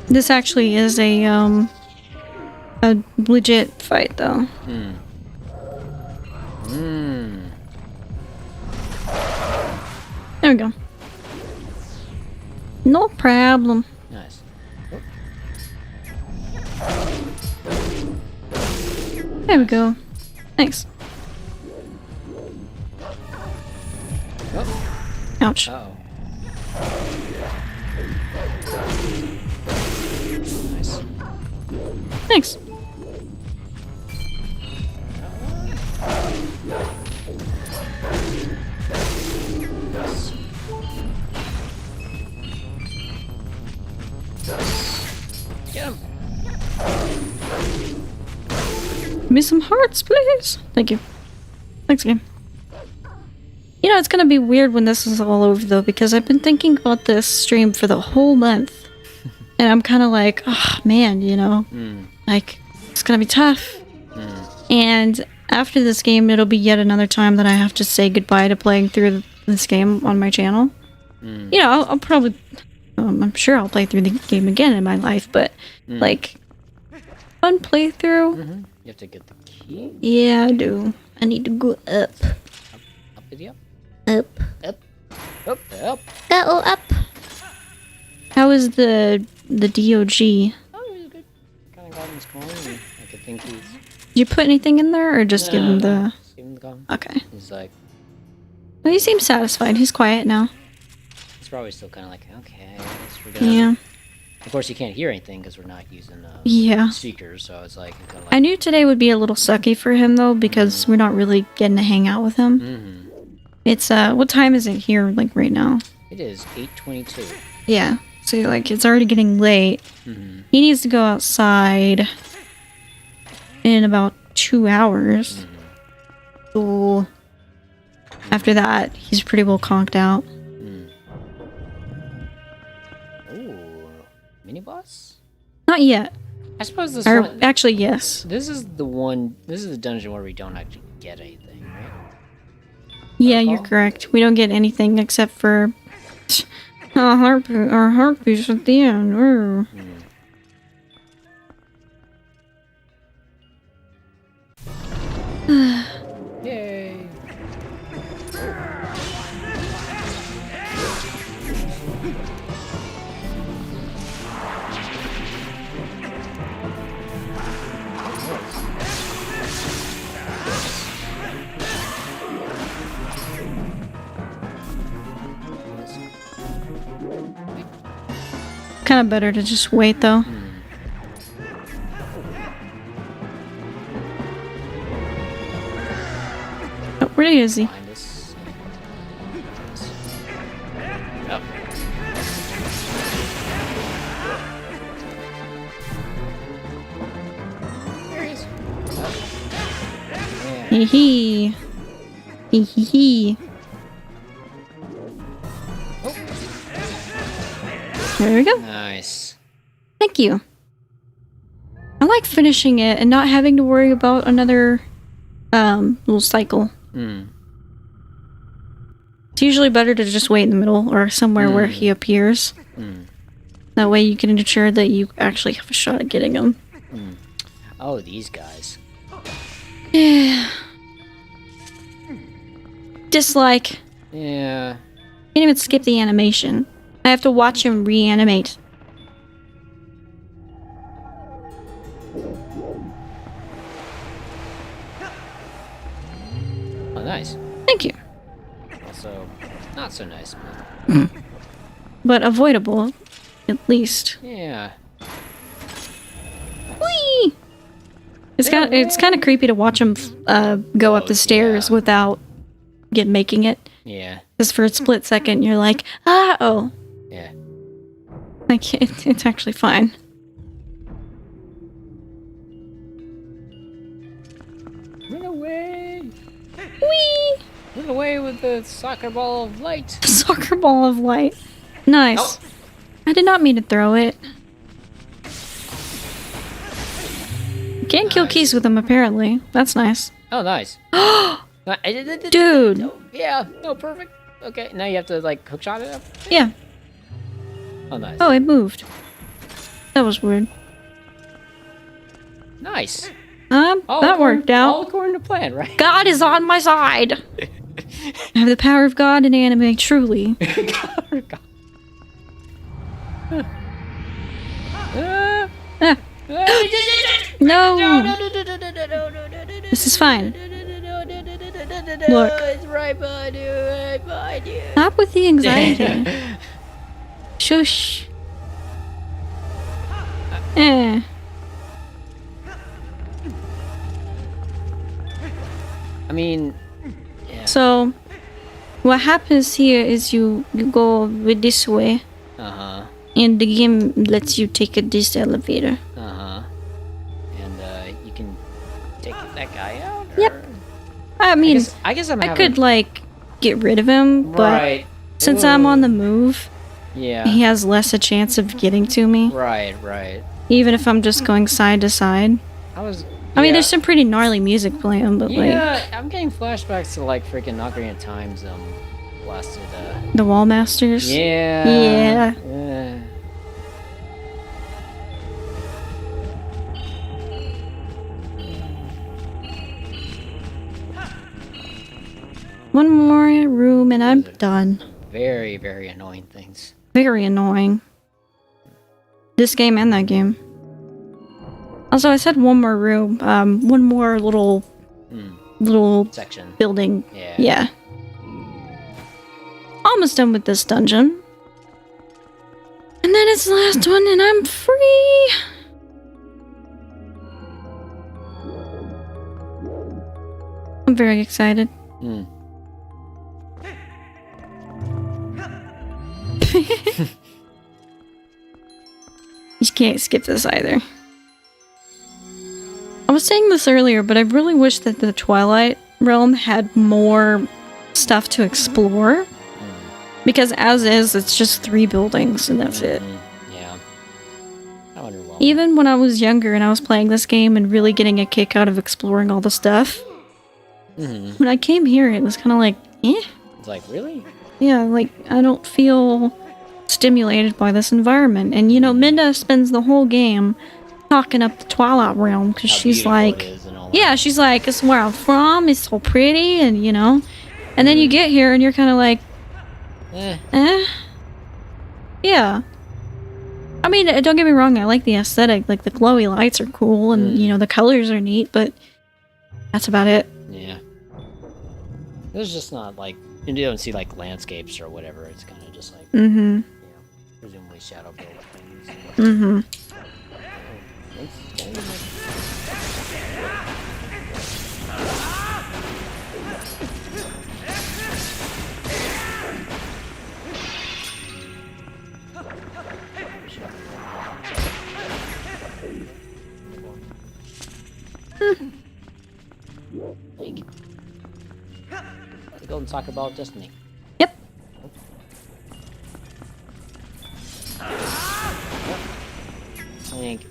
This actually is a legit fight though. There we go. No problem. Nice. There we go. Thanks. Oh. Ouch. Uh-oh. Nice. Thanks. Get him. Give me some hearts, please. Thank you. Thanks, game. You know, it's gonna be weird when this is all over, though, because I've been thinking about this stream for the whole month. And I'm kind of like, oh, man, you know? Like, it's gonna be tough. And after this game, it'll be yet another time that I have to say goodbye to playing through this game on my channel. You know, I'll probably... I'm sure I'll play through the game again in my life, but, like, fun playthrough. You have to get the key? Yeah, I do. I need to go up. Up with you? Up. Up. Up. Up. Go up. How is the DOG? Oh, he was good. Kind of got him his coin. And I could think he's... Did you put anything in there, or just give him the... Just give him the coin. Okay. He's like... Well, he seems satisfied. He's quiet now. He's probably still kind of like, okay, I guess we're done. Yeah. Of course, you can't hear anything because we're not using Yeah. speakers, so it's like... Kind of like I knew today would be a little sucky for him, though, because we're not really getting to hang out with him. It's, what time is it here, like, right now? It is 8:22. Yeah. So, like, it's already getting late. He needs to go outside in about 2 hours. So, after that, he's pretty well conked out. Ooh, mini boss? Not yet. I suppose this Or, one... actually, yes. This is the dungeon where we don't actually get anything, right? Yeah, you're correct. We don't get anything except for a heartbeats at the end. Ooh. Yay! Kind of better to just wait, though. Oh, where is he? Find us. Oh. There he is. Oh. Hee hee. Hee hee hee. There we go. Nice. Thank you. I like finishing it and not having to worry about another little cycle. It's usually better to just wait in the middle or somewhere where he appears. That way you can ensure that you actually have a shot at getting him. Oh, these guys. Yeah. Dislike. Yeah. Can't even skip the animation. I have to watch him reanimate. Oh, nice. Thank you. Also, not so nice, But avoidable, at least. yeah. Whee! It's kind of creepy to watch him go up the stairs without making it. Yeah. Because for a split second, you're like, ah, oh. Yeah. Like, it's actually fine. Run away! Whee! Run away with the soccer ball of light! Soccer ball of light. Nice. Oh. I did not mean to throw it. You can't kill keys with them, apparently. That's nice. Oh, nice. Dude. Oh, yeah. No, perfect. Okay, now you have to, like, hookshot it up? Yeah. Oh, nice. Oh, it moved. That was weird. Nice. That worked out. All according to plan, right? God is on my side. I have the power of God in anime, truly. God. Ah. No! This is fine. Look. It's right behind you, right behind you. Stop with the anxiety. Shush. Eh. I mean, yeah. So, what happens here is you go with this way, and the game lets you take this elevator. And you can take that guy out? Yep. I mean, I guess I could, like, get rid of him, but since I'm on the move, yeah, he has less a chance of getting to me. Right. Even if I'm just going side to side. I mean, there's some pretty gnarly music playing, but I'm getting flashbacks to like freaking Ocarina of Time's blasted. The Wall Masters. Yeah. One more room and I'm done. Very, very annoying things. Very annoying. This game and that game. Also, I said one more room. One more little section. Building. Yeah. Yeah. Almost done with this dungeon. And then it's the last one and I'm free! I'm very excited. You can't skip this either. I was saying this earlier, but I really wish that the Twilight realm had more stuff to explore. Because as is, it's just 3 buildings and that's it. Yeah. I wonder why. Even when I was younger and I was playing this game and really getting a kick out of exploring all the stuff, when I came here, it was kind of like, eh? It's like, really? Yeah, like, I don't feel stimulated by this environment. And, you know, Minda spends the whole game talking up the Twilight realm because she's like, yeah, she's like, it's where I'm from, it's so pretty, and, you know. And then you get here and you're kind of like, yeah. I mean, don't get me wrong, I like the aesthetic, like the glowy lights are cool and, you know, the colors are neat, but that's about it. Yeah. It's just not like, you don't see like landscapes or whatever, it's kind of just like, you know, presumably shadow built things. Let's go and talk about Destiny. Yep. Link.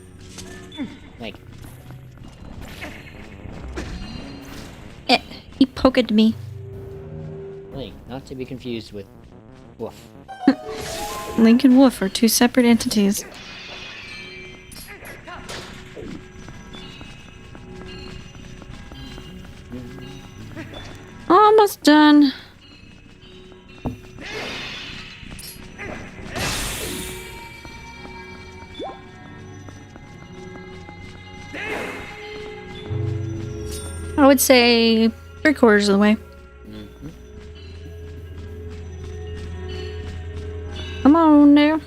He poked me. Link, not to be confused with Woof. Link and Wolf are 2 separate entities. Almost done. I would say 3/4 of the way. Come on now.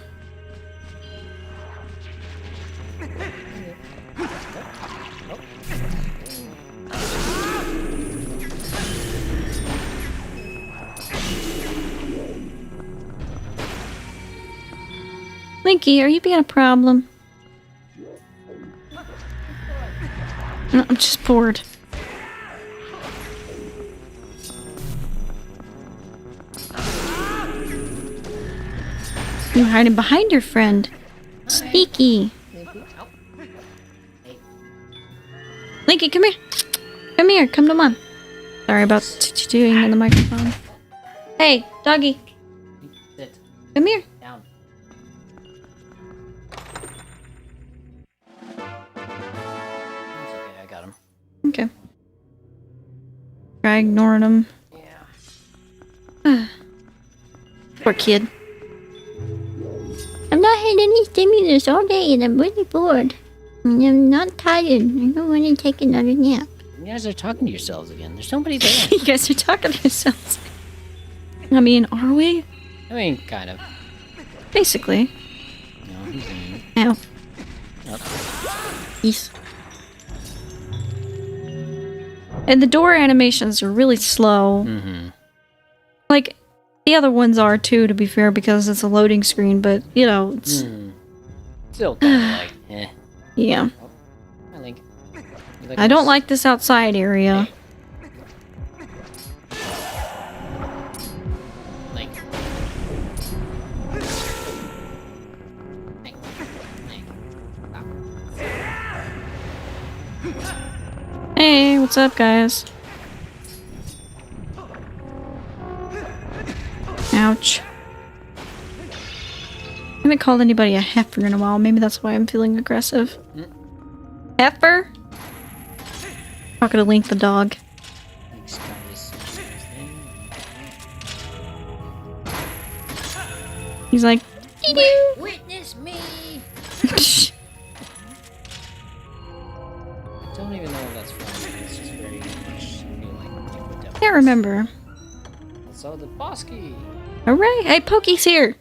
Linky, are you being a problem? No, I'm just bored. You're hiding behind your friend. Sneaky. Linky, come here. Come here, come to mom. Sorry about doing in the microphone. Hey, doggy. Sit. Come here. Down. It's okay, I got him. Okay. Try ignoring him. Yeah. Poor kid. I've not had any stimulus all day and I'm really bored. And I'm not tired. I don't want to take another nap. You guys are talking to yourselves again. There's nobody there. You guys are talking to yourselves. I mean, are we? I mean, kind of. Basically. No. Ow. Peace. And the door animations are really slow. Like, the other ones are too, to be fair, because it's a loading screen, but, you know, it's... Still kind of like, eh. Yeah. Oh, hi, Link. I don't like this outside area. Link. Link. Link. Hey, what's up, guys? Ouch. I haven't called anybody a heifer in a while. Maybe that's why I'm feeling aggressive. Heifer? Talking to Link the dog. He's like, Witness me! I don't even know if that's fun. It's just very much like, can't remember. So the Bosky. Hooray! Hey, Pokey's here!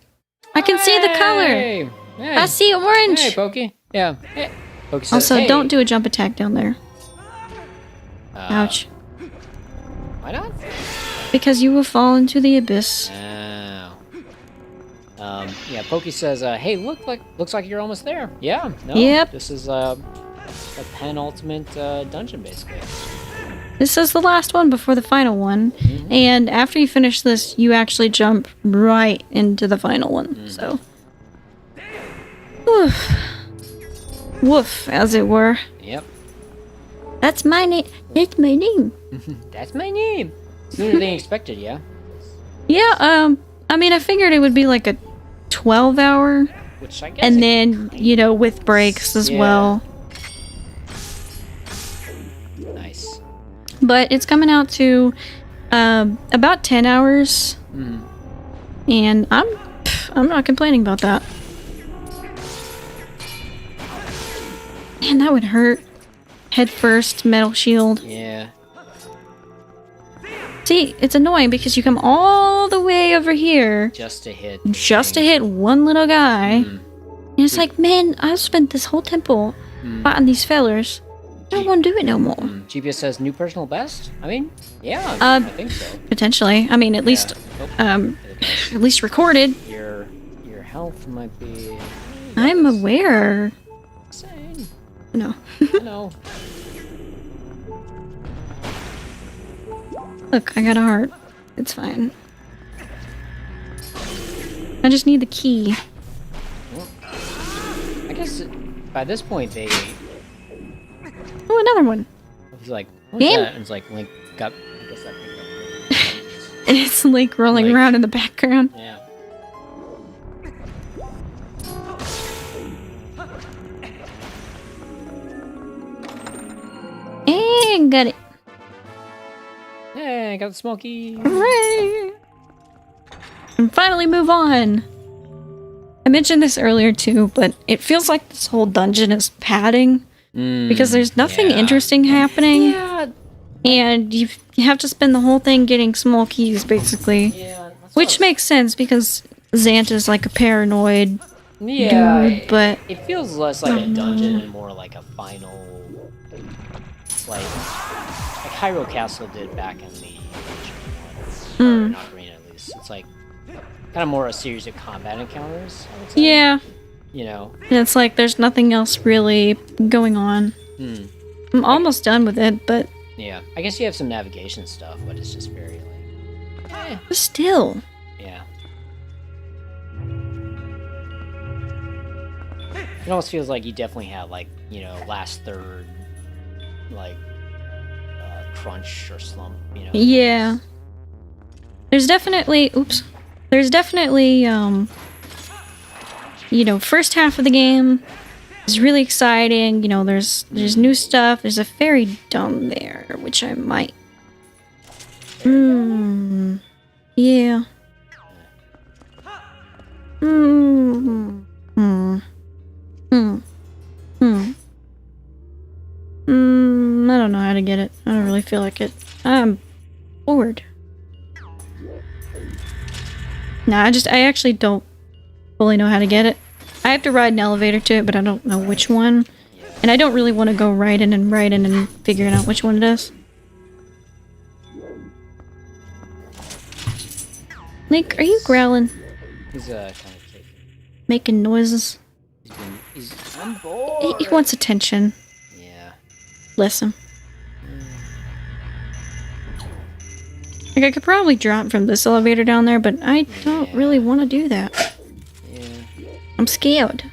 I can see the color! Hey. I see orange! Hey, Pokey. Yeah. Hey. Pokey says, Also, hey. don't do a jump attack down there. Ouch. Why not? Because you will fall into the abyss. Oh. Yeah, Pokey says, hey, looks like you're almost there. Yeah. No, Yep. This is a penultimate dungeon, basically. This is the last one before the final one. And after you finish this, you actually jump right into the final one. So. Woof. Woof, as it were. Yep. That's my name. That's my name. That's my name. Sooner than expected, yeah? Yeah, I mean, I figured it would be like a 12-hour. Which I guess. And then, you know, with breaks as well. Nice. But it's coming out to about 10 hours. And I'm not complaining about that. Man, that would hurt. Head first, metal shield. Yeah. See, it's annoying because you come all the way over here Just to hit. just to hit one little guy. And it's like, man, I've spent this whole temple fighting these fellers. I don't want to do it no more. GPS says new personal best? I mean, yeah, I think so. Potentially. I mean, at least, at least recorded. Your health might be. I'm aware. Insane. No. I know. Look, I got a heart. It's fine. I just need the key. Well, I guess by this point they. Oh, another one. It's like what's Game? that? And it's like Link got. I guess that thing got. And it's Link rolling Like- around in the background. Yeah. And got it. Hey, I got the smoky. Hooray! And finally move on. I mentioned this earlier too, but it feels like this whole dungeon is padding because there's nothing interesting happening. Yeah. And you have to spend the whole thing getting small keys, basically. Yeah. Which makes sense because Zant is like a paranoid dude, but It feels less like a dungeon and more like a final, like Hyrule Castle did back in the original one, or Ocarina at least. It's like kind of more a series of combat encounters, I would say. yeah. You know. And it's like there's nothing else really going on. I'm almost done with it, but Yeah. I guess you have some navigation stuff, but it's just very like. still. Yeah. It almost feels like you definitely have like, you know, last third, like, crunch or slump, you know. Yeah. There's definitely, you know, first half of the game is really exciting. You know, there's new stuff. There's a fairy down there, which I might. Yeah. Hmm. Hmm. Hmm. Hmm. I don't know how to get it. I don't really feel like it. I'm bored. Nah, I actually don't fully know how to get it. I have to ride an elevator to it, but I don't know which one. And I don't really want to go right in and figuring out which one it is. Nick, are you growling? He's kind of taking. Making noises? I'm bored. He wants attention. Yeah. Bless him. Like, I could probably drop from this elevator down there, but I don't really want to do that. Yeah. I'm scared.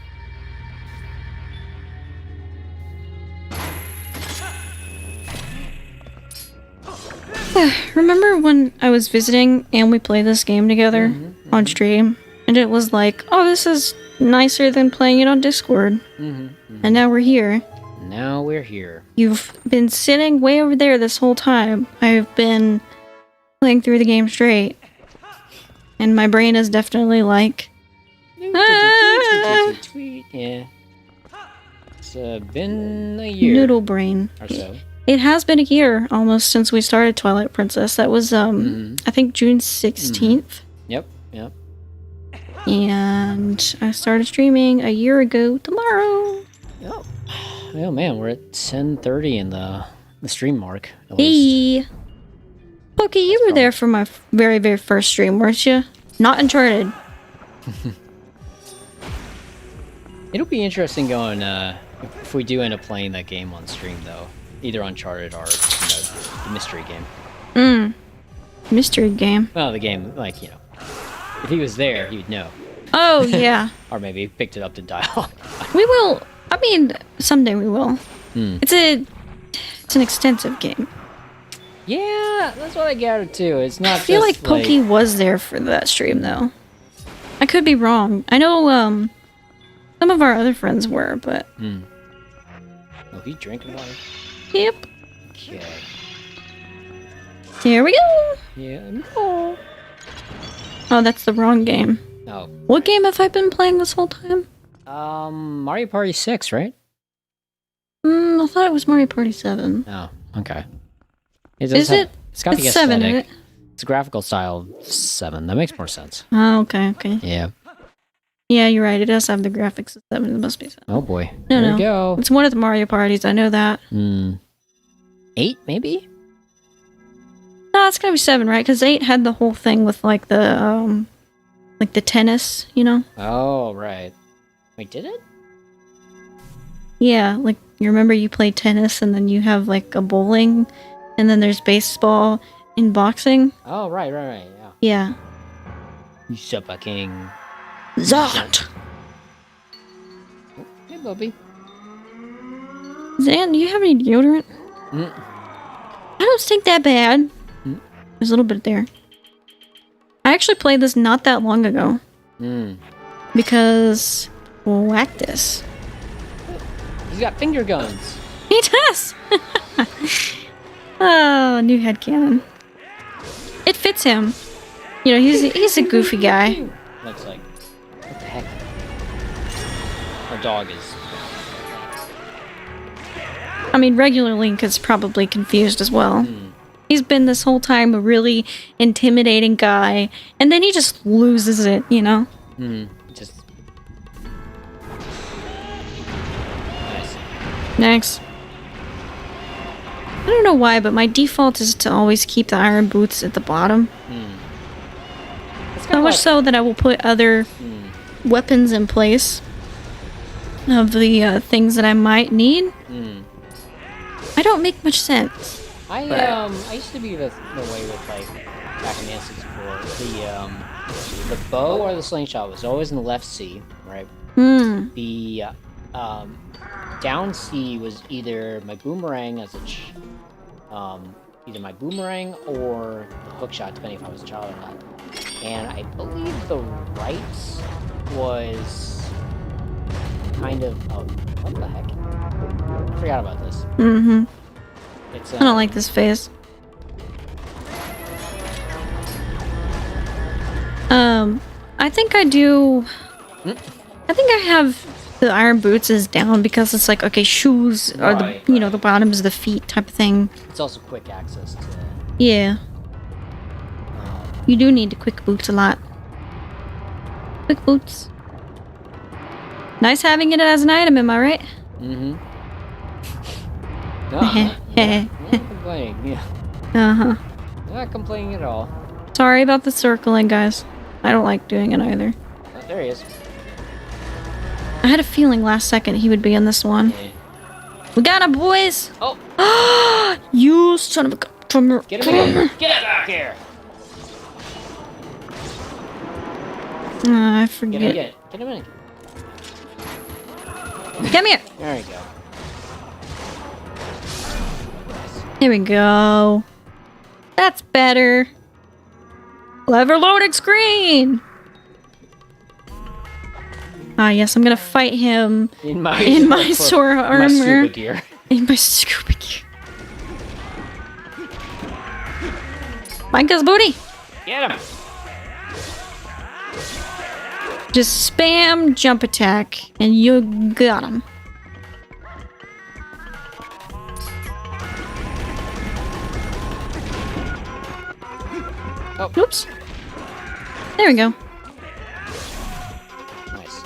Remember when I was visiting and we played this game together on stream? And it was like, oh, this is nicer than playing it on Discord. And now we're here. Now we're here. You've been sitting way over there this whole time. I've been playing through the game straight. And my brain is definitely like... Yeah. It's been a year. Noodle brain. Or so. It has been a year almost since we started Twilight Princess. That was, I think June 16th. Yep. And I started streaming a year ago tomorrow. Yep. Oh man, we're at 10:30 in the stream mark. Hey! Pokey, you were there for my very, very first stream, weren't you? Not Uncharted. It'll be interesting going, if we do end up playing that game on stream, though. Either Uncharted or, the mystery game. Mystery game? Well, the game, like, if he was there, he would know. Oh, yeah. Or maybe he picked it up to dial. We will. I mean, someday we will. It's an extensive game. Yeah, that's what I gathered, too. It's not I feel like Pokey was there for that stream, though. I could be wrong. I know, some of our other friends were, but... Oh, he drinking water? Yep. Okay. Here we go! Yeah, no. Oh, that's the wrong game. Oh. What game have I been playing this whole time? Mario Party 6, right? I thought it was Mario Party 7. Oh, okay. Is it? It's got the It's 7, isn't aesthetic. it? It's a graphical style of 7. That makes more sense. Oh, okay. Yeah. Yeah, you're right. It does have the graphics of 7. It must be 7. Oh boy. No, There we go. It's one of the Mario parties. I know that. 8, maybe? No, it's gotta be 7, right? Because 8 had the whole thing with, like the tennis, Oh, right. Wait, did it? Yeah, like, you remember you play tennis and then you have, like, a bowling, and then there's baseball and boxing? Oh, right, yeah. Yeah. You Super King. Zot! Oh, hey, Bubby. Zan, do you have any deodorant? I don't stink that bad. There's a little bit there. I actually played this not that long ago. Because... whack this. He's got finger guns. He does! Oh, new headcanon. It fits him. He's a goofy guy. Looks like... What the heck? Our dog is... I mean, regular Link is probably confused as well. He's been this whole time a really intimidating guy, and then he just loses it, Just... Next. I don't know why, but my default is to always keep the iron boots at the bottom. So much so that I will put other weapons in place of the things that I might need. I don't make much sense. I used to be the way with back in the N64. The bow or the slingshot was always in the left C, right? The down C was either my boomerang either my boomerang or the hook shot, depending if I was a child or not. And I believe the right was kind of what the heck? I forgot about this. I don't like this phase. I think I do. I think I have the iron boots is down because it's like, okay, shoes are the bottoms of the feet type of thing. It's also quick access to. Yeah. You do need the quick boots a lot. Quick boots. Nice having it as an item, am I right? Mm-hmm. Not complaining, yeah. Uh-huh. Not complaining at all. Sorry about the circling, guys. I don't like doing it either. Oh, there he is. I had a feeling last second he would be in this one. Yeah. We got him, boys! Oh! You son of a... Come here. Get him in! Get back here! I forget. Get him in. Come here! There you go. Here we go. That's better. Lever loading screen! Ah, yes, I'm gonna fight him in my sword armor. My scuba gear. In my scuba gear. Micah's booty! Get him! Just spam jump attack, and you got him. Oh. Oops. There we go. Nice.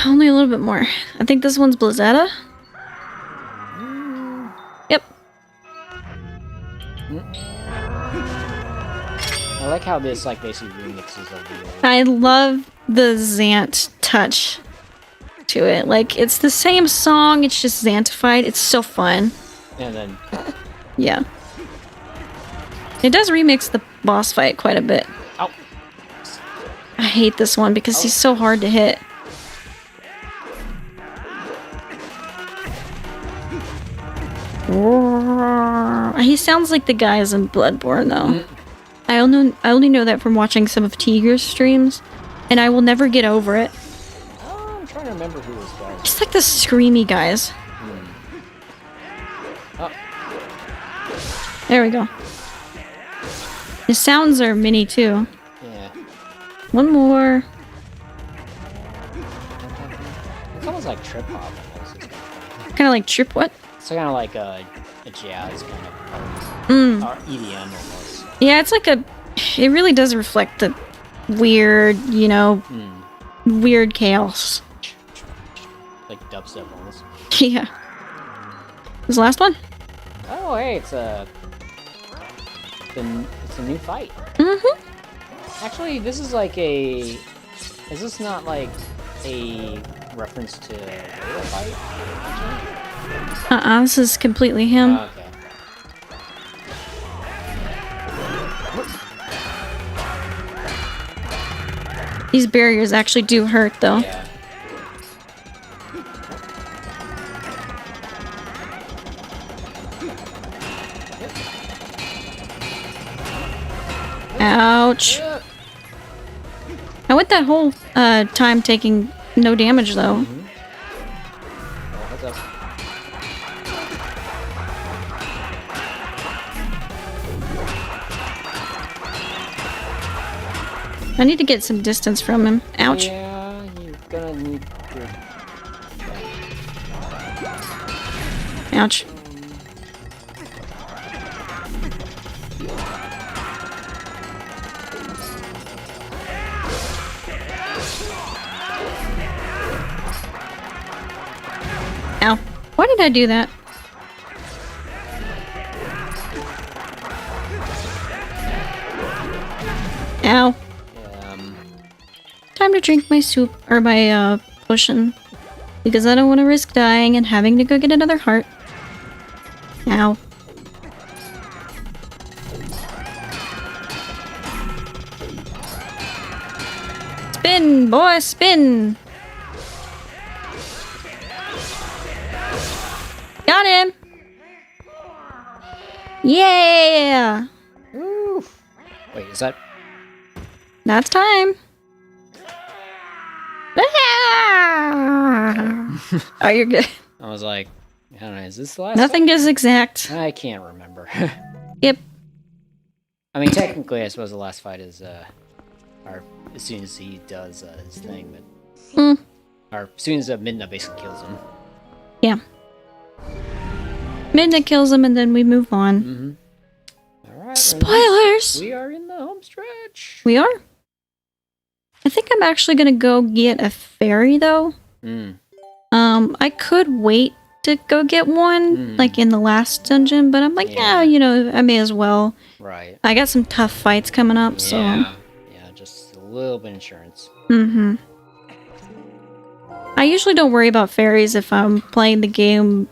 Only a little bit more. I think this one's Blizzetta. Yep. I like how this like basically remixes of the old. I love the Zant touch to it. Like, it's the same song, it's just Zantified. It's so fun. And then Yeah. It does remix the boss fight quite a bit. oh. I hate this one because he's so hard to hit. He sounds like the guys in Bloodborne, though. I only know that from watching some of Tiger's streams, and I will never get over it. Oh, I'm trying to remember who this guy is. It's like the screamy guys. Oh. There we go. His sounds are mini too. Yeah. One more. It's almost like trip hop. Kind of like trip what? It's kind of like a jazz kind of or EDM almost. Yeah, it's like a... It really does reflect the weird, you know, weird chaos. Like dubstep almost. Yeah. This last one? Oh, hey, it's a new fight. Mm-hmm. Actually, this is like a... Is this not like a reference to a real fight? This is completely him. Okay. These barriers actually do hurt, though. Yeah. Ouch. I went that whole time taking no damage, though. What's up? I need to get some distance from him. Ouch. Yeah, you're gonna need your... Ouch. Ow. Why did I do that? Ow. Time to drink my soup, or my, potion. Because I don't want to risk dying and having to go get another heart. Ow. Spin, boy, spin! Got him! Yeah! Ooh. Wait, is that... That's time. Oh, you're good. I was like, I don't know, is this the last Nothing is exact. fight? I can't remember. Yep. I mean, technically, I suppose the last fight is, or as soon as he does his thing, but Mm. or as soon as Midna basically kills him. Yeah. Midna kills him, and then we move on. Mm-hmm. All right. Spoilers. We are in the home stretch. We are. I think I'm actually gonna go get a fairy though. I could wait to go get one, like in the last dungeon, but I'm like, yeah, you know, I may as well. Right. I got some tough fights coming up, so. Yeah, just a little bit of insurance. Mm-hmm. I usually don't worry about fairies if I'm playing the game,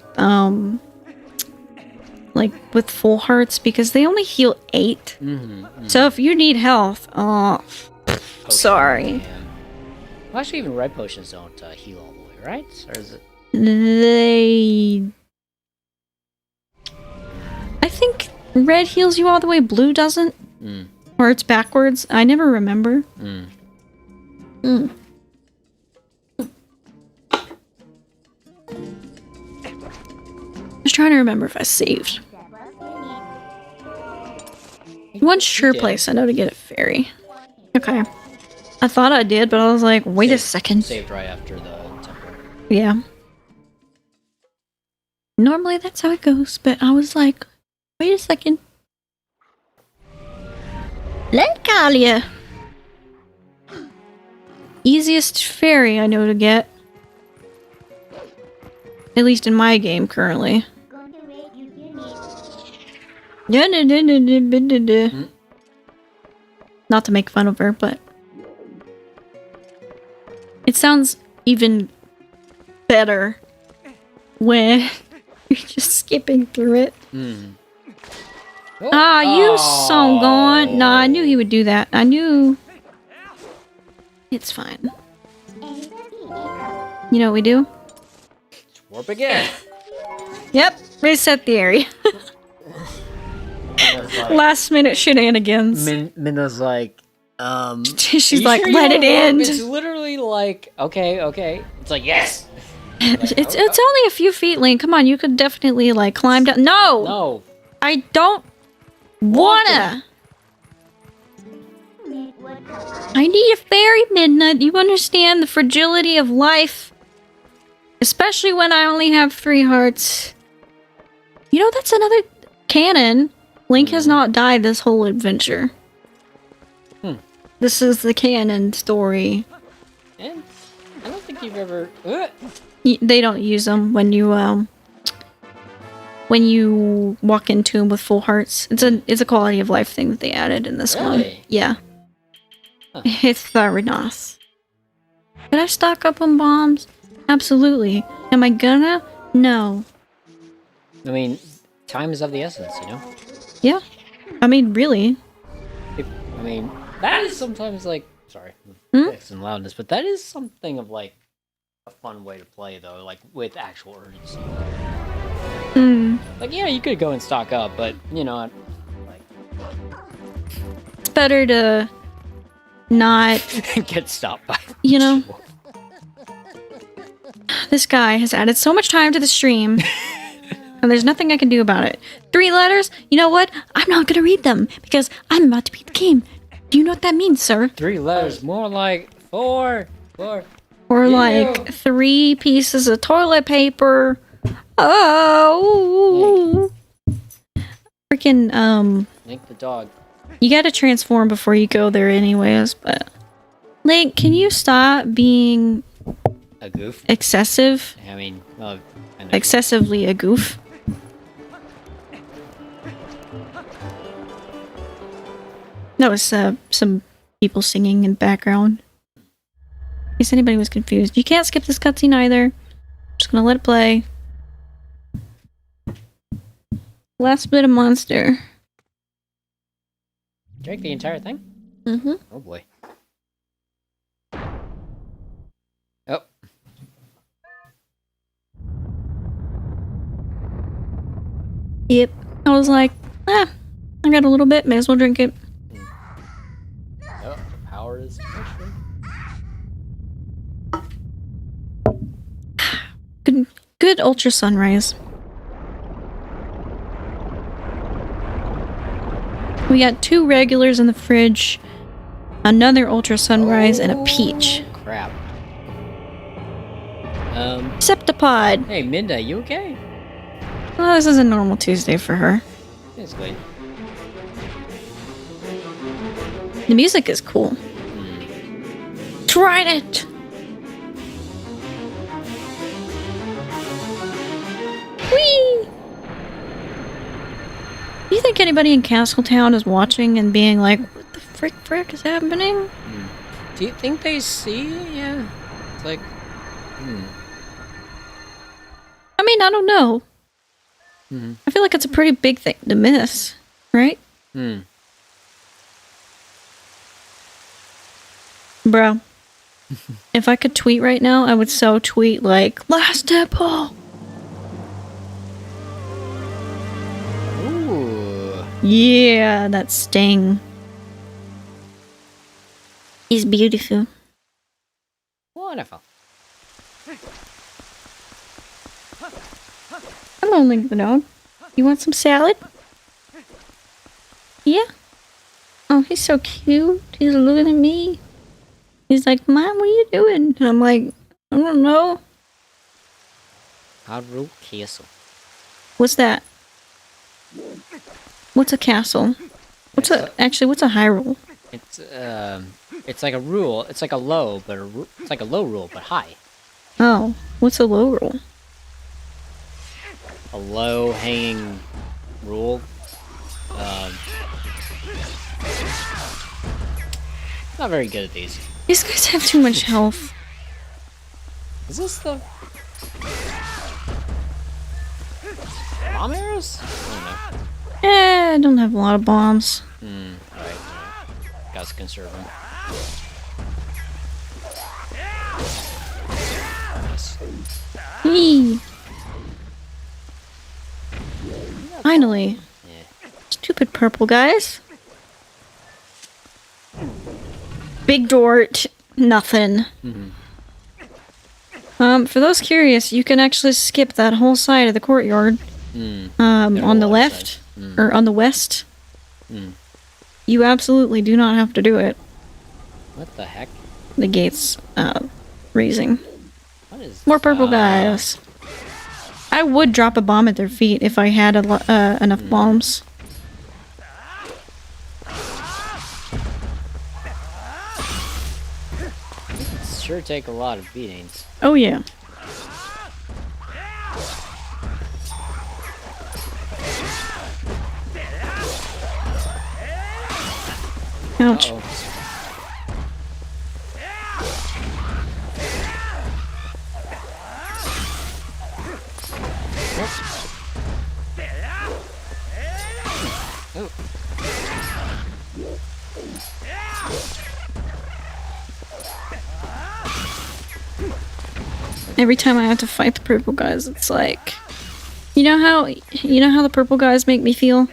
like with full hearts, because they only heal 8. So if you need health, sorry. Yeah. Well, actually, even red potions don't heal all the way, right? Or is it? I think red heals you all the way, blue doesn't. Or it's backwards. I never remember. I was trying to remember if I saved. One sure place I know to get a fairy. Okay. I thought I did, but I was like, wait a second. Saved right after the temple. Yeah. Normally that's how it goes, but I was like, wait a second. Lenkalia! Easiest fairy I know to get. At least in my game currently. Not to make fun of her, but it sounds even better when you're just skipping through it. Ah, you so gone. Nah, I knew he would do that. I knew. It's fine. You know what we do? Warp again. Yep, reset the area. Last minute shenanigans. Minna's like, she's like, sure let it end. It's literally like, okay. It's like, yes. It's only a few feet, Link. Come on, you could definitely like climb down. No, I don't wanna. I need a fairy, Midnight. You understand the fragility of life, especially when I only have 3 hearts. You know, that's another canon. Link has not died this whole adventure. This is the canon story. And I don't think you've ever. They don't use them when you walk into them with full hearts. It's a quality of life thing that they added in this one. Yeah. Huh. It's Theranos. Could I stock up on bombs? Absolutely. Am I gonna? No. I mean, time is of the essence, you know? Yeah. I mean, really. I mean, that is sometimes like... Sorry. Some loudness, but that is something of like a fun way to play, though, like with actual urgency. Like, yeah, you could go and stock up, but, you know, like... It's better to not... get stopped by... You know? This guy has added so much time to the stream, and there's nothing I can do about it. 3 letters? You know what? I'm not gonna read them, because I'm about to beat the game. Do you know what that means, sir? 3 letters, more like 4. Or like 3 pieces of toilet paper. Oh! Freaking, Link the dog. You gotta transform before you go there anyways, but... Link, can you stop being... A goof? Excessive? I mean, well, I know. Excessively a goof? That was some people singing in the background. In case anybody was confused. You can't skip this cutscene either. I'm just gonna let it play. Last bit of monster. Drink the entire thing? Mm-hmm. Oh boy. Oh. Yep. I was like, I got a little bit, may as well drink it. Oh, the power is Good ultra sunrise. We got 2 regulars in the fridge. another ultra sunrise, and a peach. Crap. Septipod. Hey, Midnight, you okay? Well, this is a normal Tuesday for her. Basically. The music is cool. Trident! Whee! Do you think anybody in Castletown is watching and being like, what the frick is happening? Do you think they see? Yeah. It's like... I mean, I don't know. I feel like it's a pretty big thing to miss, right? Bro, if I could tweet right now, I would so tweet like, last temple! Ooh. Yeah, that sting. He's beautiful. Wonderful. Hello, Link the dog. You want some salad? Yeah? Oh, he's so cute. He's looking at me. He's like, Mom, what are you doing? And I'm like, I don't know. Hyrule Castle. What's that? What's a castle? What's a Hyrule? It's like a rule. It's like a low, but it's like a low rule, but high. Oh, what's a low rule? A low hanging rule. Not very good at these. These guys have too much health. Is this the bomb arrows? I don't know. I don't have a lot of bombs. Alright. Gotta conserve them. Nice. Eee. Finally. Yeah. Stupid purple guys. Big door, nothing. For those curious, you can actually skip that whole side of the courtyard. On the left, or on the west. You absolutely do not have to do it. What the heck? The gate's, raising. What is More purple guys. I would drop a bomb at their feet if I had enough bombs. Sure take a lot of beatings. Oh yeah. Ouch. Uh-oh. Every time I have to fight the purple guys, it's like, you know how the purple guys make me feel?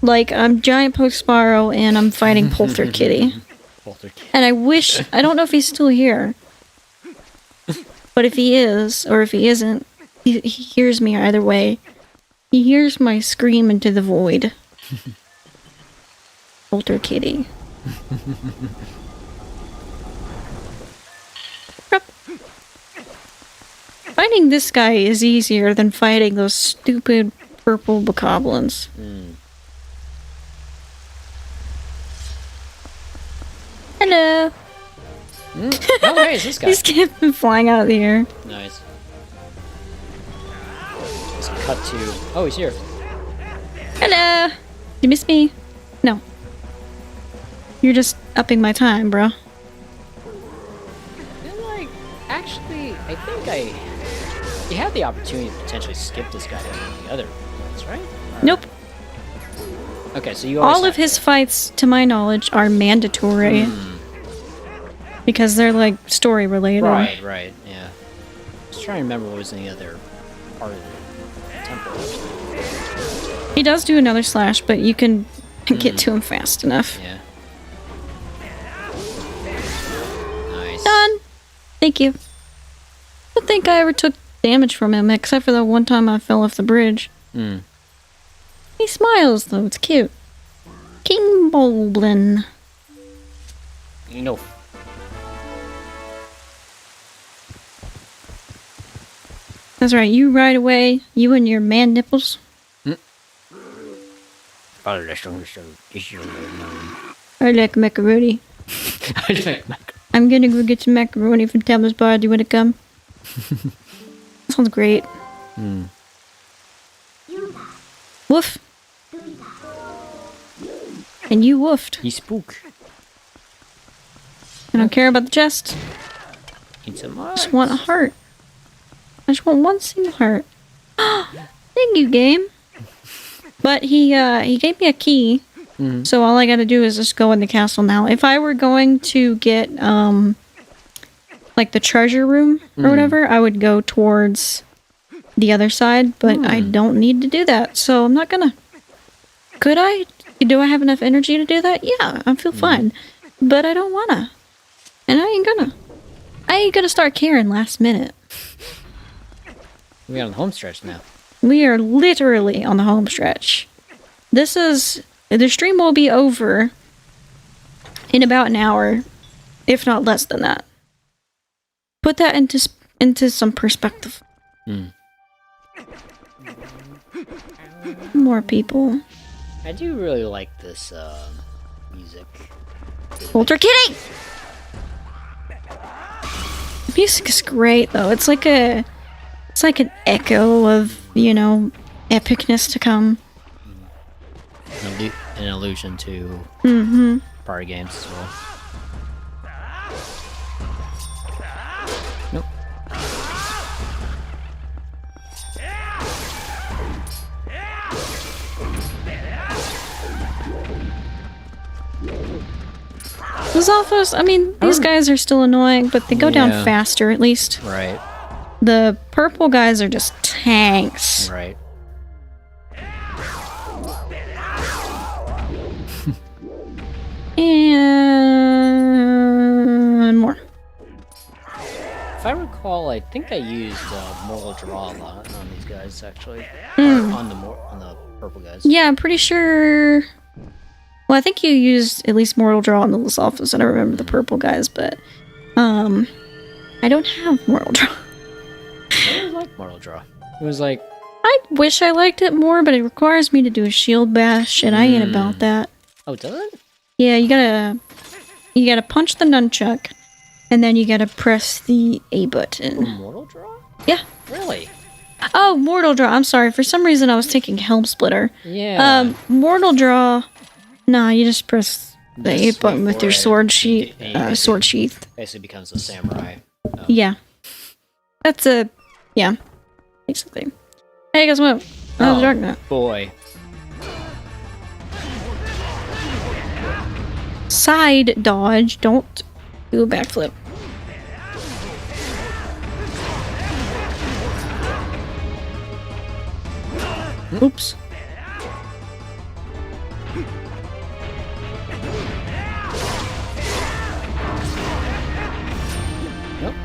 Like I'm Giant Poke Sparrow and I'm fighting Polter Kitty. And I don't know if he's still here. But if he is, or if he isn't, he hears me either way. He hears my scream into the void. Polter Kitty. Fighting this guy is easier than fighting those stupid purple bokoblins. Hello. Oh, hey, it's this guy. He's getting flying out of the air. Nice. Let's cut to... Oh, he's here. Hello. You miss me? No. You're just upping my time, bro. And like, actually, I think you had the opportunity to potentially skip this guy to the other ones, right? Nope. Okay, so you all of his fights, to my knowledge, are mandatory. Because they're like story related. Right, yeah. Just trying to remember what was in the other part of the temple. He does do another slash, but you can get to him fast enough. Yeah. Nice. Done. Thank you. I don't think I ever took damage from him, except for the one time I fell off the bridge. He smiles, though. It's cute. King Boblin. You know. That's right. You right away. You and your man nipples. I I like macaroni. I'm gonna go get some macaroni from Thelma's Bar. Do you want to come? Sounds great. Woof. And you woofed. He spook. I don't care about the chest. Need some I just want a heart. I just want one single heart. Thank you, game. But he gave me a key. So all I gotta do is just go in the castle now. If I were going to get, like the treasure room or whatever, I would go towards the other side, but I don't need to do that, so I'm not gonna. Could I? Do I have enough energy to do that? Yeah, I feel fine. But I don't wanna. And I ain't gonna. I ain't gonna start caring last minute. We're on the home stretch now. We are literally on the home stretch. This is... The stream will be over in about an hour, if not less than that. Put that into some perspective. More people. I do really like this music. Ultra Kitty! The music is great, though. It's like an echo of, you know, epicness to come. An allusion to party games as well. Nope. Zalthos, I mean, these guys are still annoying, but they go down faster, at least. Right. The purple guys are just tanks. Right. And more. If I recall, I think I used moral draw a lot on these guys, actually. On the purple guys. Yeah, I'm pretty sure. Well, I think you used at least mortal draw on the Lysolphus. I don't remember the purple guys, but I don't have mortal draw. I really like mortal draw. It was like, I wish I liked it more, but it requires me to do a shield bash, and I ain't about that. oh, does it? Yeah, you gotta punch the nunchuck, and then you gotta press the A button. Mortal draw? Yeah. Really? Oh, mortal draw. I'm sorry. For some reason, I was thinking helm splitter. Yeah. Mortal draw. Nah, you just press the A button with your sword sheath. Basically becomes a samurai. Oh. Yeah. That's yeah. Basically. Hey, guess what? Oh, dark now. Boy. Side dodge. Don't do a backflip. Oops. Nope.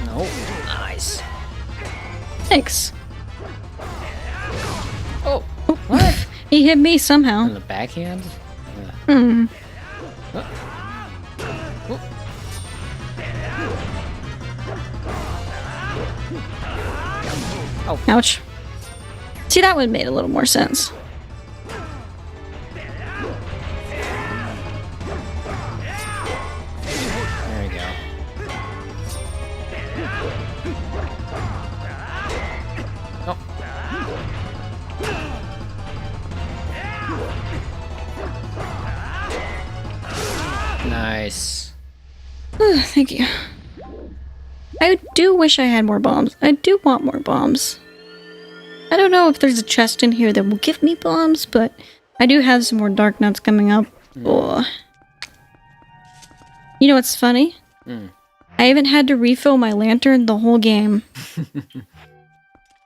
Nope. Nice. Thanks. Oh. What? He hit me somehow. In the backhand? Hmm. Oh. Ouch. See, that one made a little more sense. There you go. Oh. Nice. Thank you. I do wish I had more bombs. I do want more bombs. I don't know if there's a chest in here that will give me bombs, but I do have some more dark nuts coming up. Oh. You know what's funny? I haven't had to refill my lantern the whole game.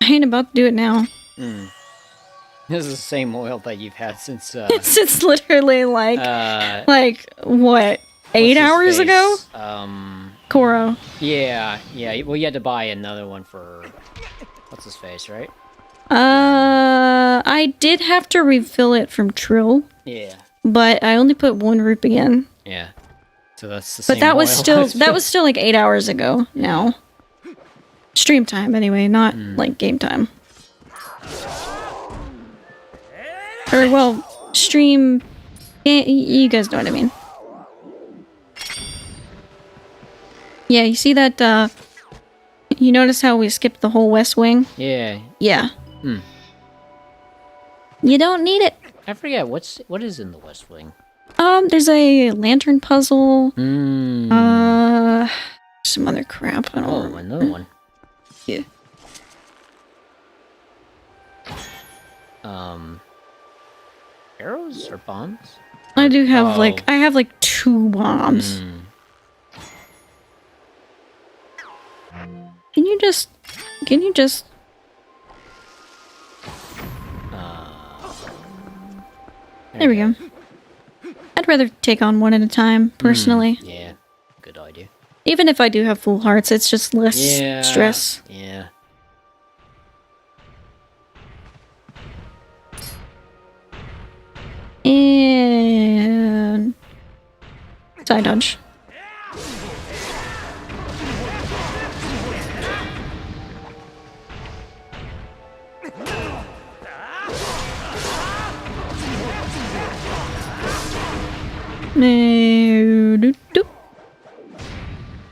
I ain't about to do it now. This is the same oil that you've had since Since literally like what, 8 hours ago? Koro. Yeah. Well, you had to buy another one for what's his face, right? I did have to refill it from Trill. Yeah. but I only put 1 rupee in. Yeah. So that's the But same that was oil. still like 8 hours ago now. Stream time anyway, not like game time. Or well, stream. You guys know what I mean. Yeah, you see that? You notice how we skipped the whole west wing? Yeah. Yeah. You don't need it. I forget what is in the West Wing. There's a lantern puzzle. Hmm. Some other crap. I don't remember. Another one. Yeah. Arrows or bombs? I do have I have like 2 bombs. Can you just there we go. I'd rather take on 1 at a time, personally. Yeah, good idea. Even if I do have full hearts, it's just less stress. Yeah. And side dodge.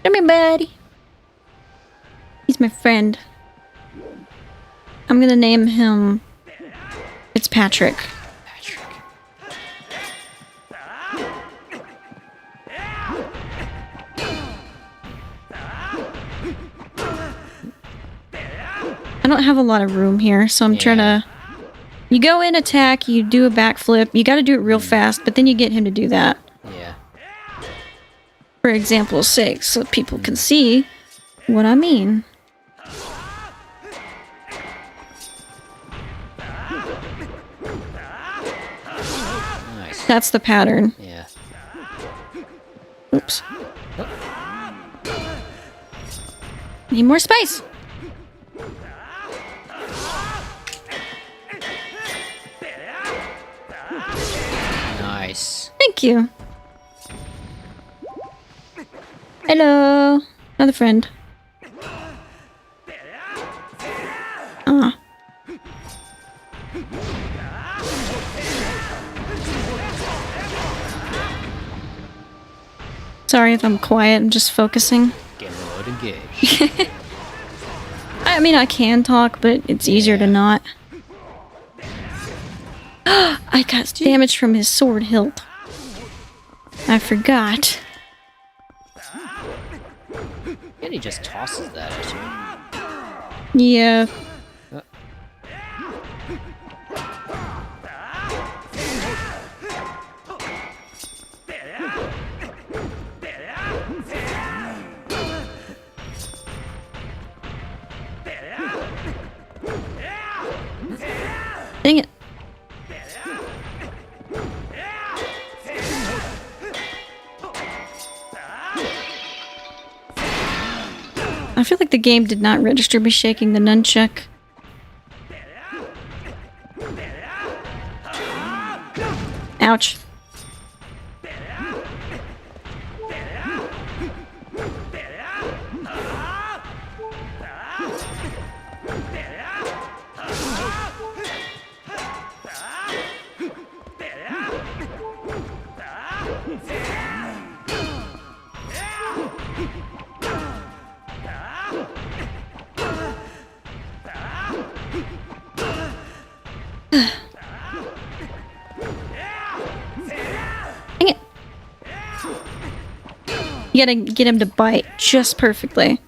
Come here, buddy. He's my friend. I'm gonna name him Fitzpatrick. I don't have a lot of room here, so I'm trying to... You go in, attack, you do a backflip. You gotta do it real fast, but then you get him to do that. Yeah. For example's sake, so people can see what I mean. Nice. That's the pattern. Yeah. Oops. Need more spice. Nice. Thank you. Hello. Another friend. Ah. Sorry if I'm quiet, I'm just focusing. Game mode engaged. I mean, I can talk, but it's easier to not. I got damage from his sword hilt. I forgot. And he just tosses that at you. Yeah. Dang it. I feel like the game did not register me shaking the nunchuck. Ouch. Dang it. You gotta get him to bite just perfectly.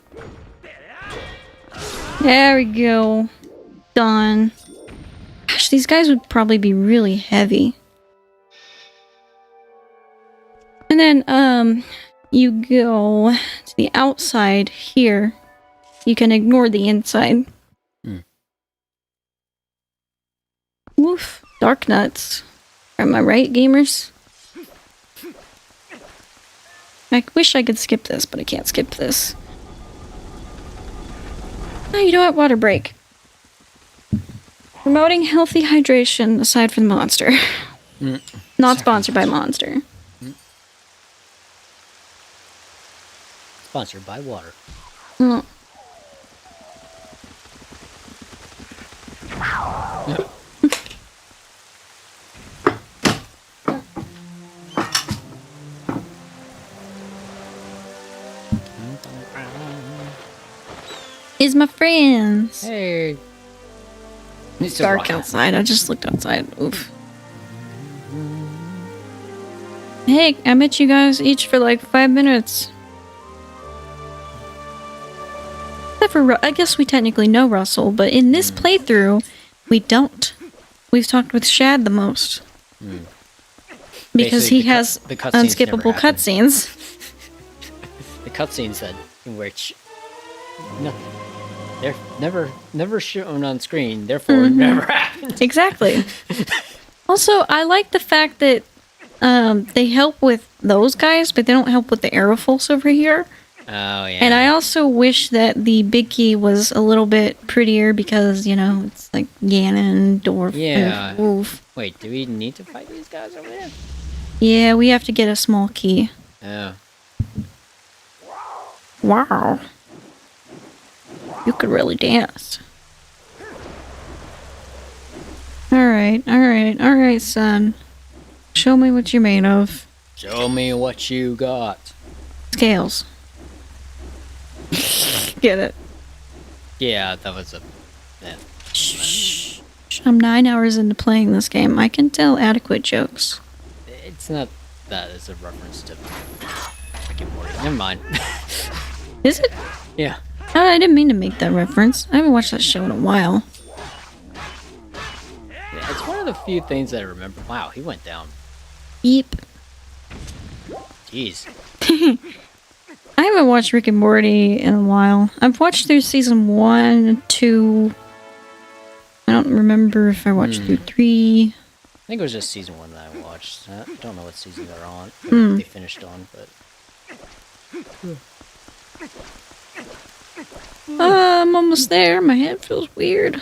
There we go. Done. Gosh, these guys would probably be really heavy. And then, you go to the outside here. You can ignore the inside. Woof. Dark nuts. Am I right, gamers? I wish I could skip this, but I can't skip this. Oh, you know what? Water break. Promoting healthy hydration aside from the monster. Not sponsored by Monster. Sponsored by water. Mm. Is my friends. Hey. It's dark outside. I just looked outside. Oof. Hey, I met you guys each for like 5 minutes. Except for I guess we technically know Russell, but in this playthrough, we don't. We've talked with Shad the most. Because he has unskippable cutscenes. The cutscenes that in which nothing. They're never shown on screen, therefore never happened. Exactly. Also, I like the fact that they help with those guys, but they don't help with the Aerofolks over here. Oh, yeah. And I also wish that the big key was a little bit prettier because, you know, it's like Ganon, Dwarf, yeah. Wolf. Wait, do we need to fight these guys over there? Yeah, we have to get a small key. Oh. Wow. You could really dance. Alright, son. Show me what you're made of. Show me what you got. Scales. Get it? Yeah, that was a... Yeah. Shh. I'm 9 hours into playing this game. I can tell adequate jokes. It's not that. It's a reference to... Rick and Morty. Never mind. Is it? Yeah. Oh, I didn't mean to make that reference. I haven't watched that show in a while. Yeah, it's one of the few things that I remember. Wow, he went down. Yep. Jeez. I haven't watched Rick and Morty in a while. I've watched through season 1 and 2. I don't remember if I watched through 3. I think it was just season 1 that I watched. I don't know what season they're on. They finished on, but... I'm almost there. My head feels weird.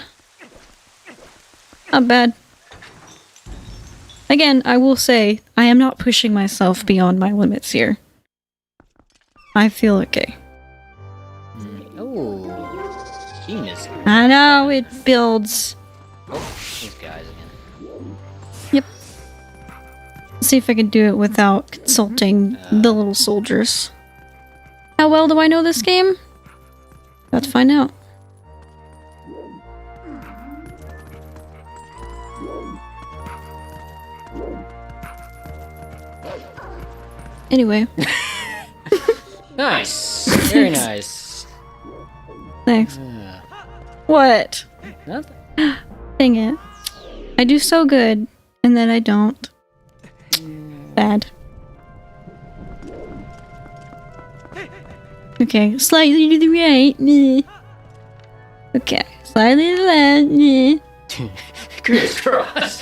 Not bad. Again, I will say, I am not pushing myself beyond my limits here. I feel okay. Oh, genius. I know, it builds. Oh, these guys again. Yep. Let's see if I can do it without consulting the little soldiers. How well do I know this game? About to find out. Anyway. Nice. Very nice. Thanks. What? Nothing. Dang it. I do so good, and then I don't. Bad. Okay, slightly to the right. Meh. Okay, slightly to the left. Meh. Crisscross.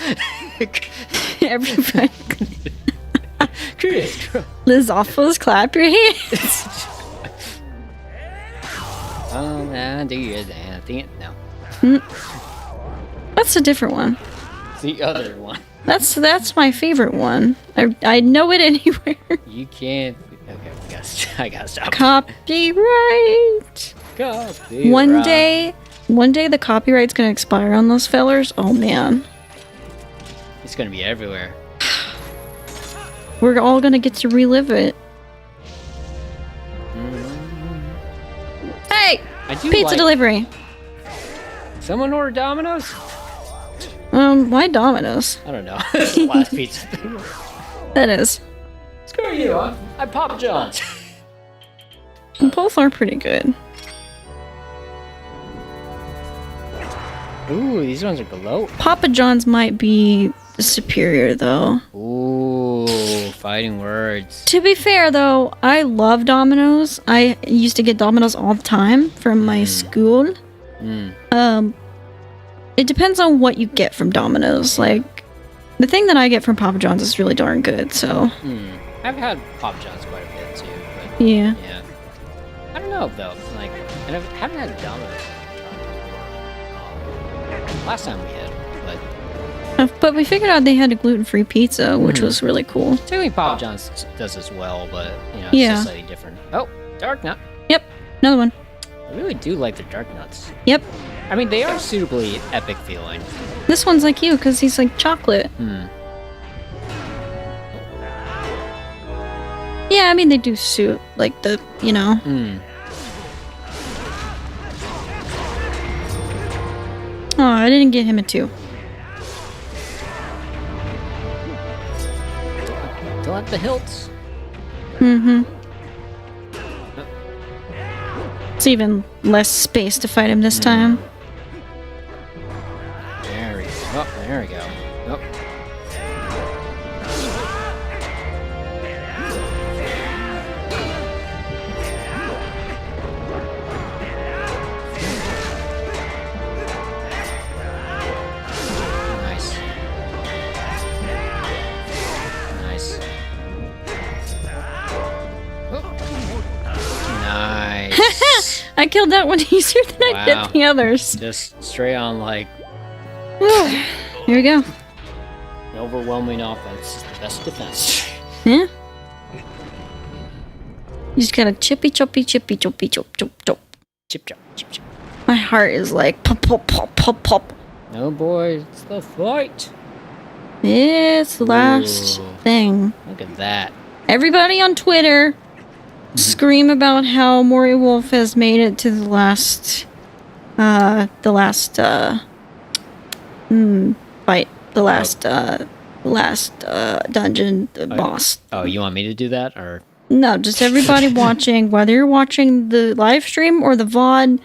Everybody. Crisscross. Lizophos, clap your hands. Oh, man, do you think no. That's a different one. The other one. That's my favorite one. I know it anywhere. You can't. Okay, I gotta stop. Copyright. Copyright. One day the copyright's gonna expire on those fellers. Oh man. It's gonna be everywhere. We're all gonna get to relive it. Hey! Pizza delivery. Someone order Domino's? Why Domino's? I don't know. It's the last pizza thing. That is. Screw you, I Papa John's. Both are pretty good. Ooh, these ones are below. Papa John's might be superior though. Ooh, fighting words. To be fair though, I love Domino's. I used to get Domino's all the time from my school. It depends on what you get from Domino's. Like, the thing that I get from Papa John's is really darn good, so... I've had Papa John's quite a bit, too, but... Yeah. Yeah. I don't know, though. Like, and I haven't had Domino's. Last time we had, but... But we figured out they had a gluten-free pizza, which was really cool. Technically, Papa John's does as well, but it's just slightly different. Oh, dark nut. Yep, another one. I really do like the dark nuts. Yep. I mean, they are suitably epic feeling. This one's like you, because he's like chocolate. Yeah, I mean, they do suit, like, the, Oh, I didn't get him a 2. Still at the hilts. It's even less space to fight him this time. There we go. Oh, there we go. Oh. Nice. Nice. Nice. I killed that one easier than I did the others. Just straight on, like... Here we go. An overwhelming offense is the best defense. Yeah? You just gotta chippy, chop. Chip chop, chip chop. My heart is like pop, pop, pop, pop, pop. No, boy, it's the fight. It's the last thing. Look at that. Everybody on Twitter scream about how Mori Wolf has made it to the last fight. The last dungeon boss. Oh, you want me to do that, or? No, just everybody watching, whether you're watching the live stream or the VOD.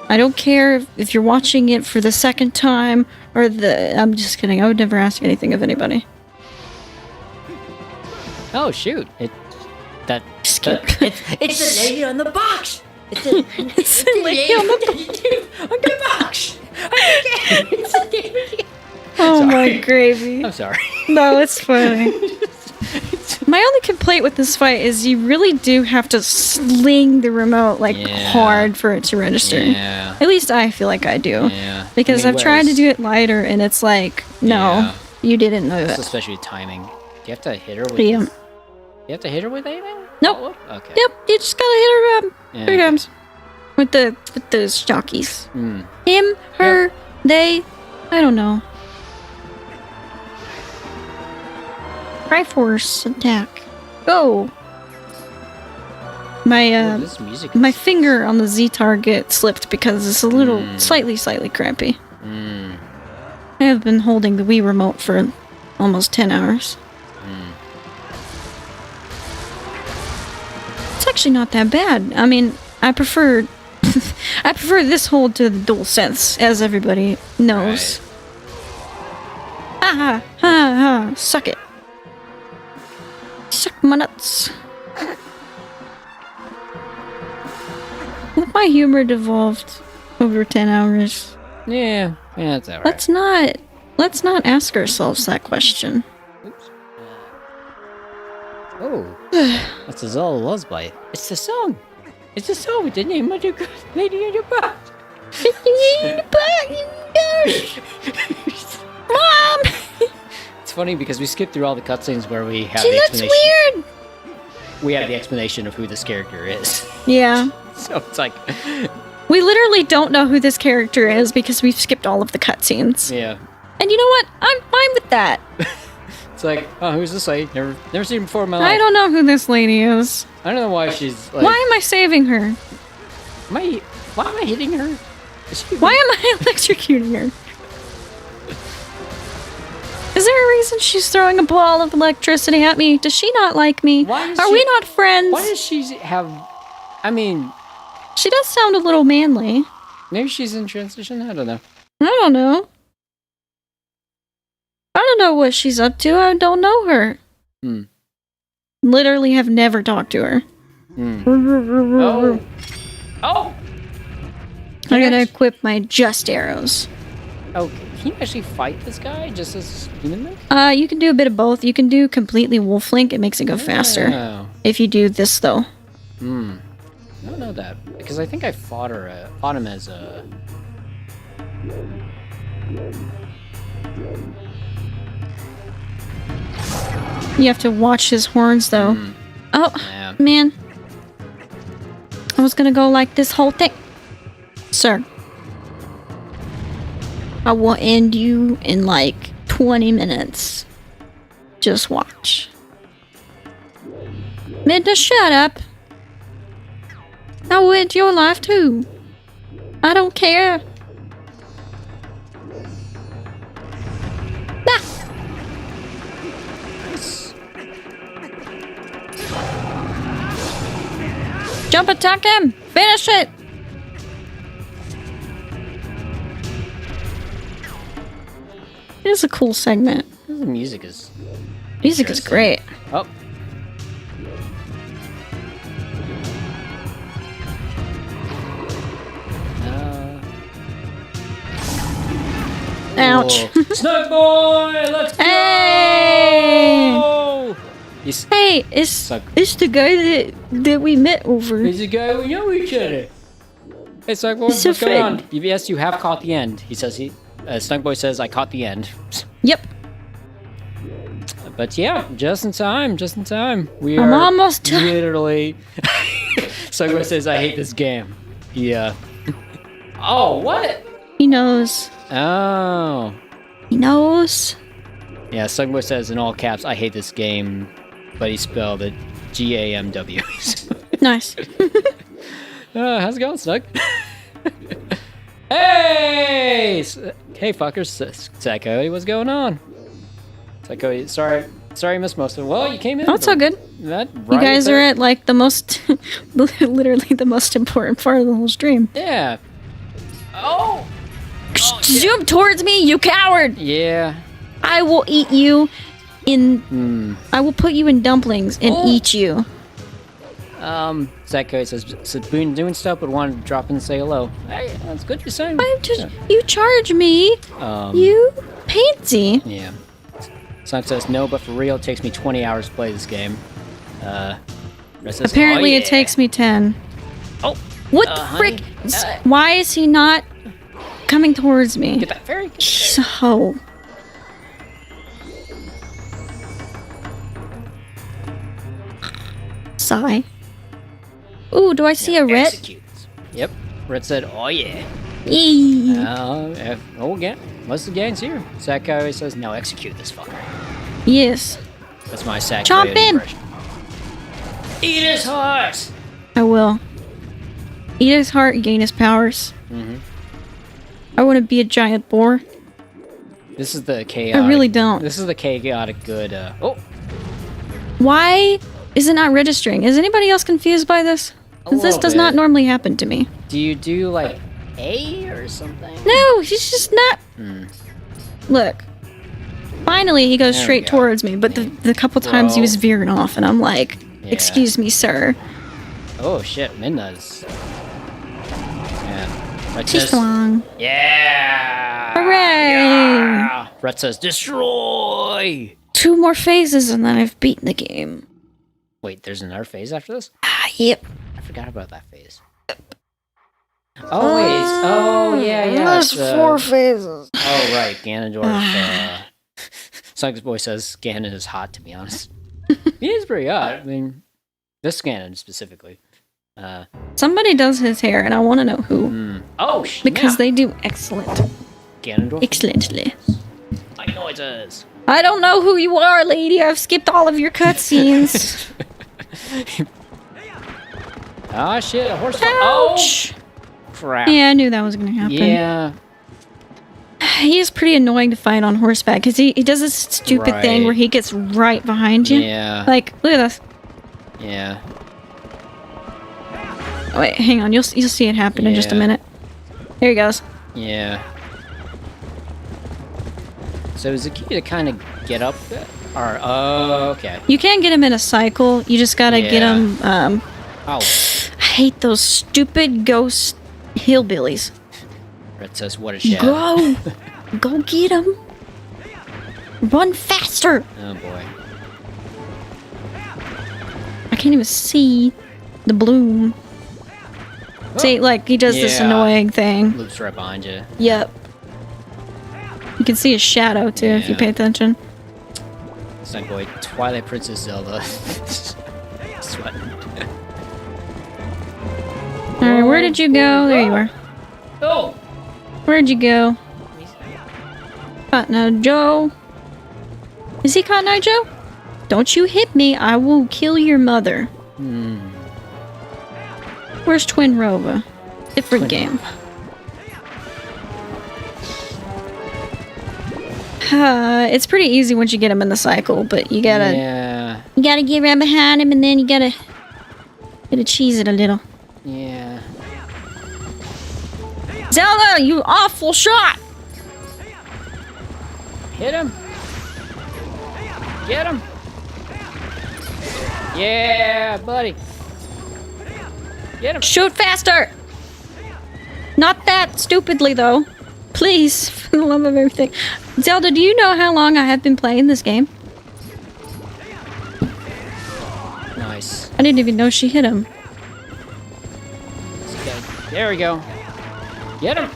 I don't care if you're watching it for the second time or I'm just kidding. I would never ask anything of anybody. Oh shoot! Skip. It's the lady on the box. It's the lady on the box. Oh my gravy! I'm sorry. No, it's funny. My only complaint with this fight is you really do have to sling the remote hard for it to register. Yeah. At least I feel like I do. Yeah. Because I've tried to do it lighter and it's like, no, you didn't know that. Especially timing. Do you have to hit her with? Yeah. You have to hit her with anything? Nope. Oh, okay. Yep. You just gotta hit her 3 times with the jockeys. Him, her, they. I don't know. Triforce attack. Go! My finger on the Z target slipped because it's a little slightly crampy. I have been holding the Wii remote for almost 10 hours. It's actually not that bad. I mean, I prefer I prefer this hold to the DualSense, as everybody knows. Ha ha ha! Suck it. Suck my nuts. My humor devolved over 10 hours. Yeah, that's alright. Let's not ask ourselves that question. Oops. Oh, that's a Zelda Lullaby. It's the song. It's the song with the name of the lady in the box. Mom! It's funny because we skipped through all the cutscenes where we have See, the that's explanation. weird! We have the explanation of who this character is. Yeah. So it's like... We literally don't know who this character is because we've skipped all of the cutscenes. Yeah. And you know what? I'm fine with that. It's like, oh, who's this lady? Never seen her before in my life. I don't know who this lady is. I don't know why she's like... Why am I saving her? Why am I hitting her? Why am I electrocuting her? Is there a reason she's throwing a ball of electricity at me? Does she not like me? Are we not friends? Why does she have... I mean... She does sound a little manly. Maybe she's in transition? I don't know. I don't know. I don't know what she's up to. I don't know her. Literally have never talked to her. Oh! Oh! I gotta equip my just arrows. Oh, can you actually fight this guy just as human link? You can do a bit of both. You can do completely wolf link. It makes it go faster. If you do this, though. I don't know that. Because I think I fought him as a... You have to watch his horns, though. Oh, Yeah. man. I was gonna go like this whole thing. Sir. I will end you in like 20 minutes. Just watch. Man, just shut up. I will end your life too. I don't care. Ah. Jump attack him! Finish it! It is a cool segment. The music is... Music is great. Oh. Ouch. Snug boy! Let's go! Hey! Hey, it's Snug. it's the guy that we met over. He's a guy we know each other. Hey, Snug boy, It's a what's going on? fig. Yes, you have caught the end. He says Snug boy says, I caught the end. Yep. But yeah, just in time, just in time. We I'm are almost done. literally... Snug boy says, I hate this game. Yeah. Oh, what? He knows. Oh. He knows. Yeah, Snugboy says in all caps, I hate this game, but he spelled it Gamw. Nice. How's it going, Snug? Hey! Hey, fuckers. Psycho, what's going on? Psycho, sorry I missed most of it. Well, you came in. Oh, it's all good. That You right guys there. are at like the most, literally the most important part of the whole stream. Yeah. Oh! Zoom towards me, you coward! Yeah. I will eat you in. I will put you in dumplings and eat you. Psycho says been doing stuff, but wanted to drop in and say hello. Hey, that's good you're saying. I'm just. You charge me. You pansy. Yeah. Sun says no, but for real, it takes me 20 hours to play this game. Says, Apparently, oh, it takes me 10. Oh, What the frick? Why is he not coming towards me? get that fairy. He's a hoe. Sigh. Ooh, do I see a red? Execute. Yep. Red said, oh yeah. Eee. Again. Most of the gang's here. Sakai says, now execute this fucker. Yes. That's my Sakai Chomp him! impression. Eat his heart! I will. Eat his heart, gain his powers. I want to be a giant boar. This is the chaotic... I really don't. This is the chaotic good, Why is it not registering? Is anybody else confused by this? 'Cause this little does not bit. normally happen to me. Do you do, like, A or something? No, he's just not. Look. Finally, he goes There we straight go. towards me, but the couple times he was veering off, and I'm like, Yeah. excuse me, sir. Oh, shit. Midnight's... Yeah. Red She's says, strong. yeah! Hooray! Yeah! Red says, destroy! 2 more phases, and then I've beaten the game. Wait, there's another phase after this? Yep. I forgot about that phase. Oh, wait. Oh, yeah. There's it's, 4 phases. Oh, right. Ganondorf. Sun's boy says Ganon is hot, to be honest. He is pretty hot. I mean, this Ganon specifically. Somebody does his hair, and I want to know who. Oh, shit. Because they do excellent. Ganondorf? Excellently. Like noises. I don't know who you are, lady. I've skipped all of your cutscenes. Ah, shit. A horse. Ouch! Oh, crap. Yeah, I knew that was gonna happen. Yeah. He is pretty annoying to fight on horseback because he does this stupid thing Right. where he gets right behind you. Yeah. Like, look at this. Yeah. Oh, wait, hang on. You'll see it happen in just a Yeah. minute. There he goes. Yeah. So is the key to kind of get up there? Or, okay. You can get him in a cycle. You just gotta get Yeah. him. Oh. I hate those stupid ghost hillbillies. Red says, what a shadow. Go! Go get him! Run faster! Oh, boy. I can't even see the bloom. See, like, he does this Yeah. annoying thing. Loops right behind you. Yep. You can see his shadow too if you pay attention. It's not going Twilight Princess Zelda. Sweating. Alright, where did you go? There you are. Oh! Where'd you go? Cotton Eye Joe. Is he Cotton Eye Joe? Don't you hit me, I will kill your mother. Where's Twin Rova? Different game. It's pretty easy once you get him in the cycle, but you gotta... Yeah. You gotta get right behind him and then you gotta cheese it a little. Yeah. Zelda, you awful shot! Hit him! Get him! Yeah, buddy! Get him! Shoot faster! Not that stupidly, though. Please, for the love of everything. Zelda, do you know how long I have been playing this game? Nice. I didn't even know she hit him. Okay. There we go. Get him!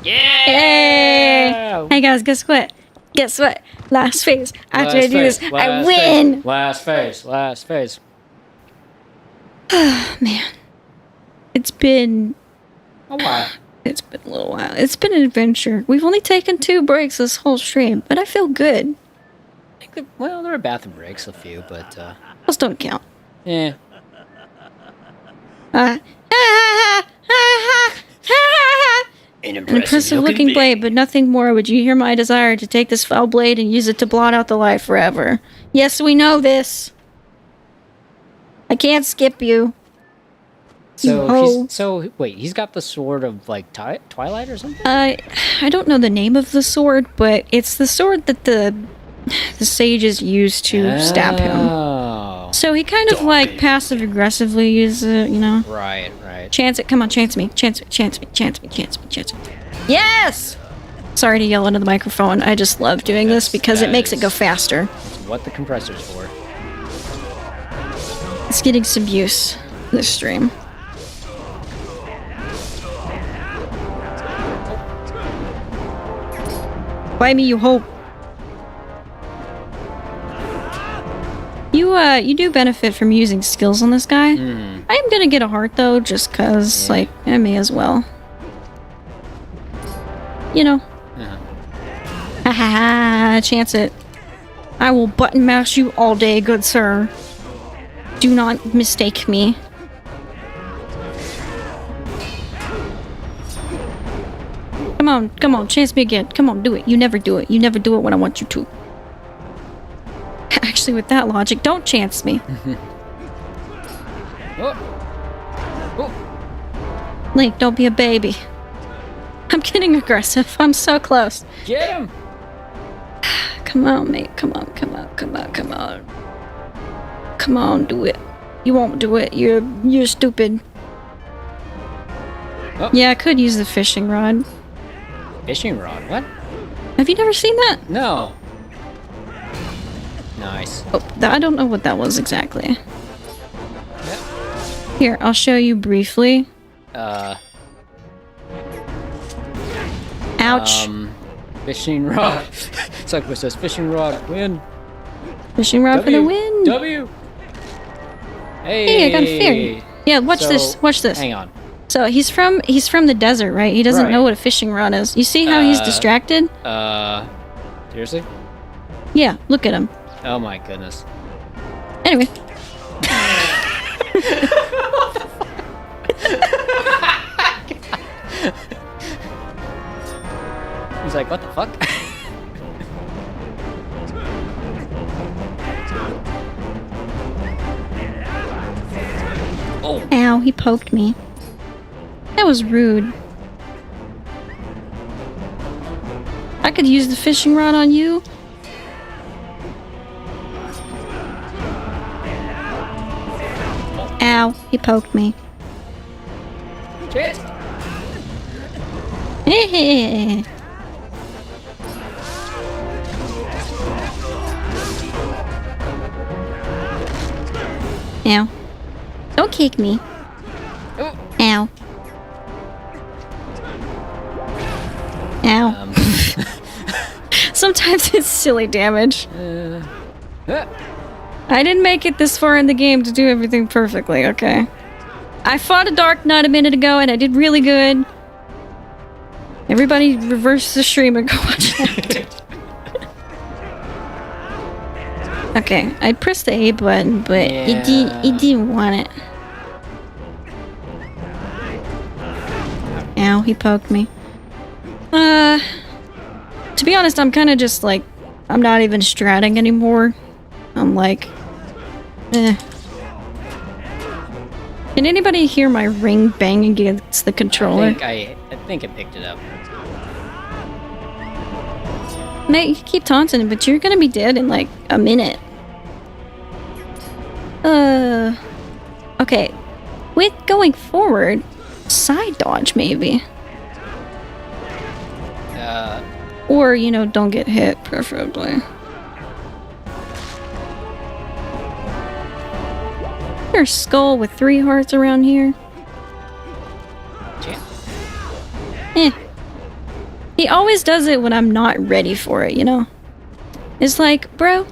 Yeah! Hey! Hey guys, guess what? Guess what? Last phase. After I do this, I win! Last phase. Last phase. Man. It's been... A while. It's been a little while. It's been an adventure. We've only taken 2 breaks this whole stream, but I feel good. Well, there were bathroom breaks, a few, but, Those don't count. yeah. An impressive looking blade, but nothing more. Would you hear my desire to take this foul blade and use it to blot out the light forever? Yes, we know this. I can't skip you. So wait, he's got the sword of like Twilight or something? I don't know the name of the sword, but it's the sword that the sages use to stab him. So he kind of like passive aggressively uses it, you know. Right. Chance it, come on, chance me, chance me, chance me, chance me, chance me, chance me. Yes! Sorry to yell into the microphone. I just love doing this because it makes it go faster. That's what the compressor's for. It's getting some use this stream. Buy me, you hope. You do benefit from using skills on this guy. I am gonna get a heart though, just cause like I may as well. You know. Ha ha ha! Chance it. I will button mash you all day, good sir. Do not mistake me. Come on, chance me again. Come on, do it. You never do it. You never do it when I want you to. Actually, with that logic, don't chance me. Link, don't be a baby. I'm getting aggressive. I'm so close. Get him! Come on, mate. Come on, come on, come on, come on. Come on, do it. You won't do it. You're stupid. Oh. Yeah, I could use the fishing rod. Fishing rod? What? Have you never seen that? No. Nice. Oh, I don't know what that was exactly. Yep. Here, I'll show you briefly. Ouch. Fishing rod. It's like it says fishing rod, win. Fishing rod for the win. W. Hey, I got a fairy. Yeah, watch this. Watch this. Hang on. So he's from the desert, right? He doesn't know what a fishing rod is. You see how he's distracted? Seriously? Yeah, look at him. Oh my goodness. Anyway. He's like, what the fuck? Oh. Ow, he poked me. That was rude. I could use the fishing rod on you. Ow, he poked me. Cheers. Ow. Don't kick me. Oh. Ow. Ow. It's silly damage. I didn't make it this far in the game to do everything perfectly, okay? I fought a Dark Knight a minute ago and I did really good. Everybody reverse the stream and go watch that. Okay, I pressed the A button, but it didn't want it. Ow, he poked me. To be honest, I'm kind of just like, I'm not even stratting anymore. I'm like, eh. Can anybody hear my ring bang against the controller? I think it picked it up. Mate, you can keep taunting it, but you're gonna be dead in like a minute. Okay. With going forward, side dodge maybe. Or, you know, don't get hit, preferably. There's a skull with 3 hearts around here. Yeah. He always does it when I'm not ready for it, you know? It's like, bro.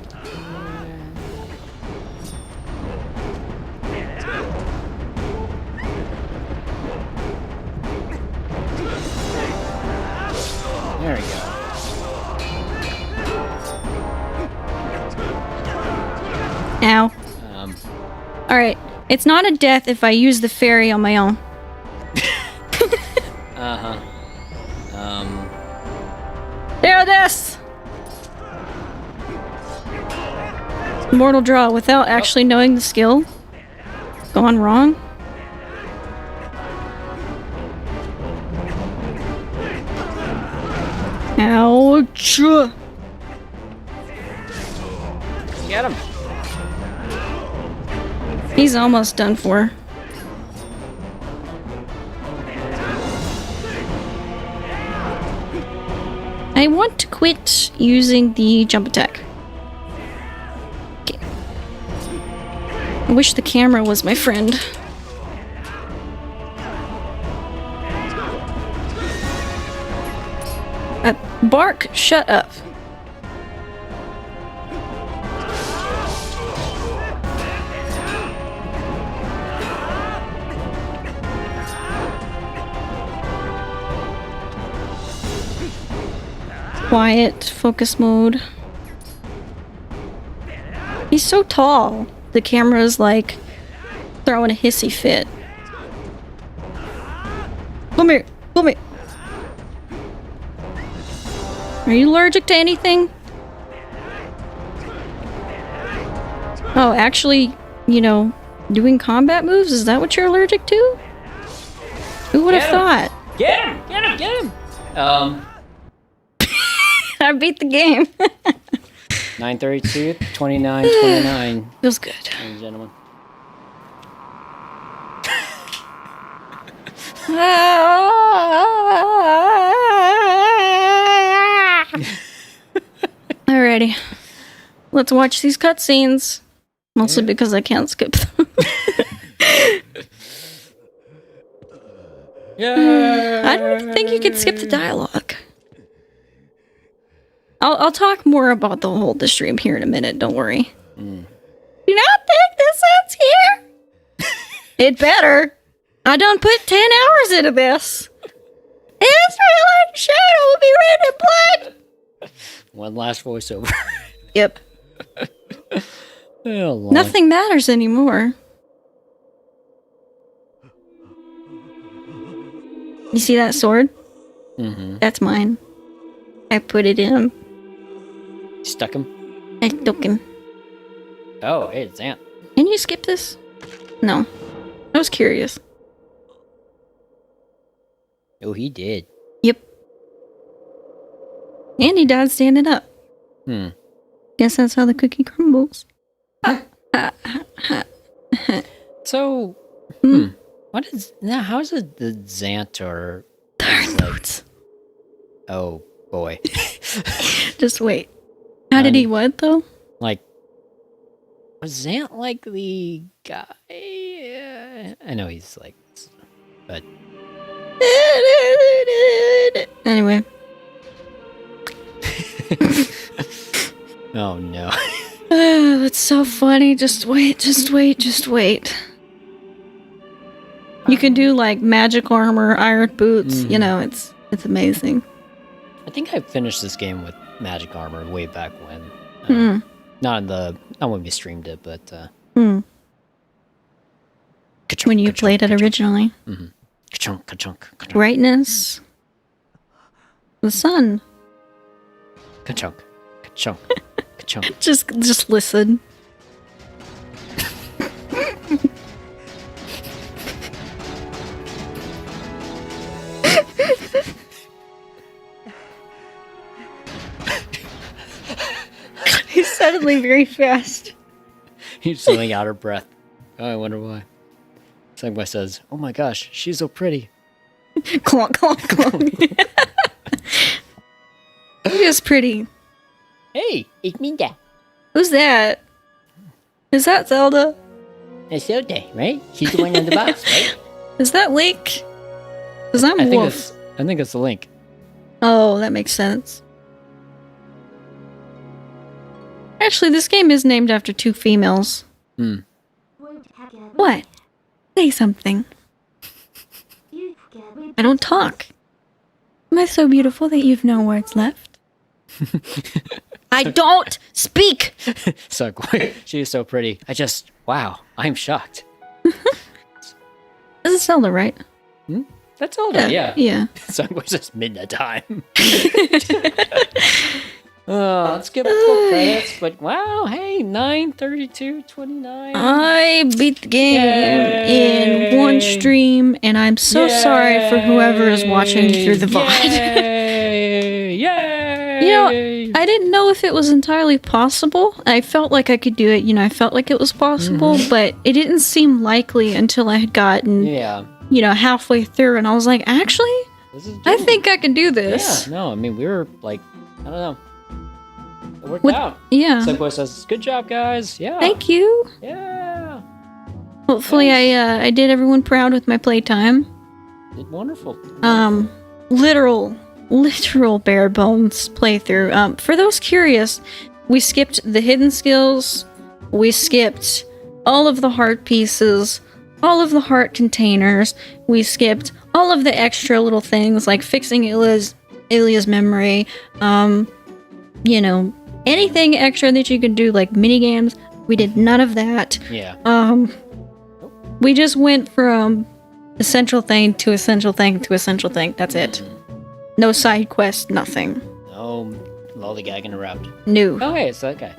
There we go. Ow. Alright. It's not a death if I use the fairy on my own. There it is! Mortal draw without actually knowing the skill. Gone wrong. Ouch! Get him! He's almost done for. I want to quit using the jump attack. Okay. I wish the camera was my friend. Bark, shut up. Quiet, focus mode. He's so tall. The camera's like throwing a hissy fit. Come here, come here. Are you allergic to anything? Oh, actually, you know, doing combat moves? Is that what you're allergic to? Who would have thought? Get him! Get him! Get him! I beat the game. 932, 29, 29. Feels good. Ladies and gentlemen. Alrighty. Let's watch these cutscenes. Mostly because I can't skip them. Yeah. I don't even think you can skip the dialogue. I'll talk more about the stream here in a minute, don't worry. Do not think this ends here. It better. I done put 10 hours into this. Israel and Shadow will be written in blood. One last voiceover. Yep. Nothing matters anymore. You see that sword? Mm-hmm. That's mine. I put it in him. Stuck him? I took him. Oh, hey, it's Ant. Can you skip this? No. I was curious. Oh, he did. Yep. And he died standing up. Guess that's how the cookie crumbles. So, what is now? How is it the Xantor? Notes. Oh boy. Just wait. How did he what though? Like, was Xant like the guy? I know he's like, but Anyway. Oh no. That's so funny. Just wait. You can do like magic armor, iron boots. You know, it's amazing. I think I finished this game with magic armor way back when. Not when we streamed it, but when you played it originally. Ka-chunk, ka-chunk, ka-chunk. Brightness. The sun. Ka-chunk, ka-chunk, ka-chunk. Just listen. He's suddenly very fast. He's feeling out of breath. Oh, I wonder why. Segway says, "Oh my gosh, she's so pretty." Clonk, clonk, clonk. She is pretty. Hey, it's Minda. Who's that? Is that Zelda? It's Zelda, right? She's the one in the box, right? Is that Link? Because I'm Wolf. I think it's the Link. Oh, that makes sense. Actually, this game is named after two females. What? Say something. I don't talk. Am I so beautiful that you've no words left? I don't speak! Segway, she is so pretty. Wow, I'm shocked. This is Zelda, right? That's Zelda, yeah. Yeah. Segway says midnight time. Let's give it full credits, but wow, hey, 9:32:29. I beat the game in one stream, and I'm so sorry for whoever is watching through the VOD. Yay! You know, I didn't know if it was entirely possible. I felt like I could do it, I felt like it was possible, but it didn't seem likely until I had gotten, halfway through, and I was like, actually, I think I can do this. Yeah, no, I mean, we were like, I don't know. It worked out. Yeah. Segway says, "Good job, guys." Yeah. Thank you. Yeah. Hopefully, nice. I did everyone proud with my playtime. Did wonderful. Literal bare bones playthrough. For those curious, we skipped the hidden skills. We skipped all of the heart pieces, all of the heart containers. We skipped all of the extra little things like fixing Ilya's memory. Anything extra that you could do, like mini games, we did none of that. Yeah. We just went from essential thing to essential thing to essential thing. That's it. No side quest, nothing. No lollygagging around. No. Oh, hey, it's that guy.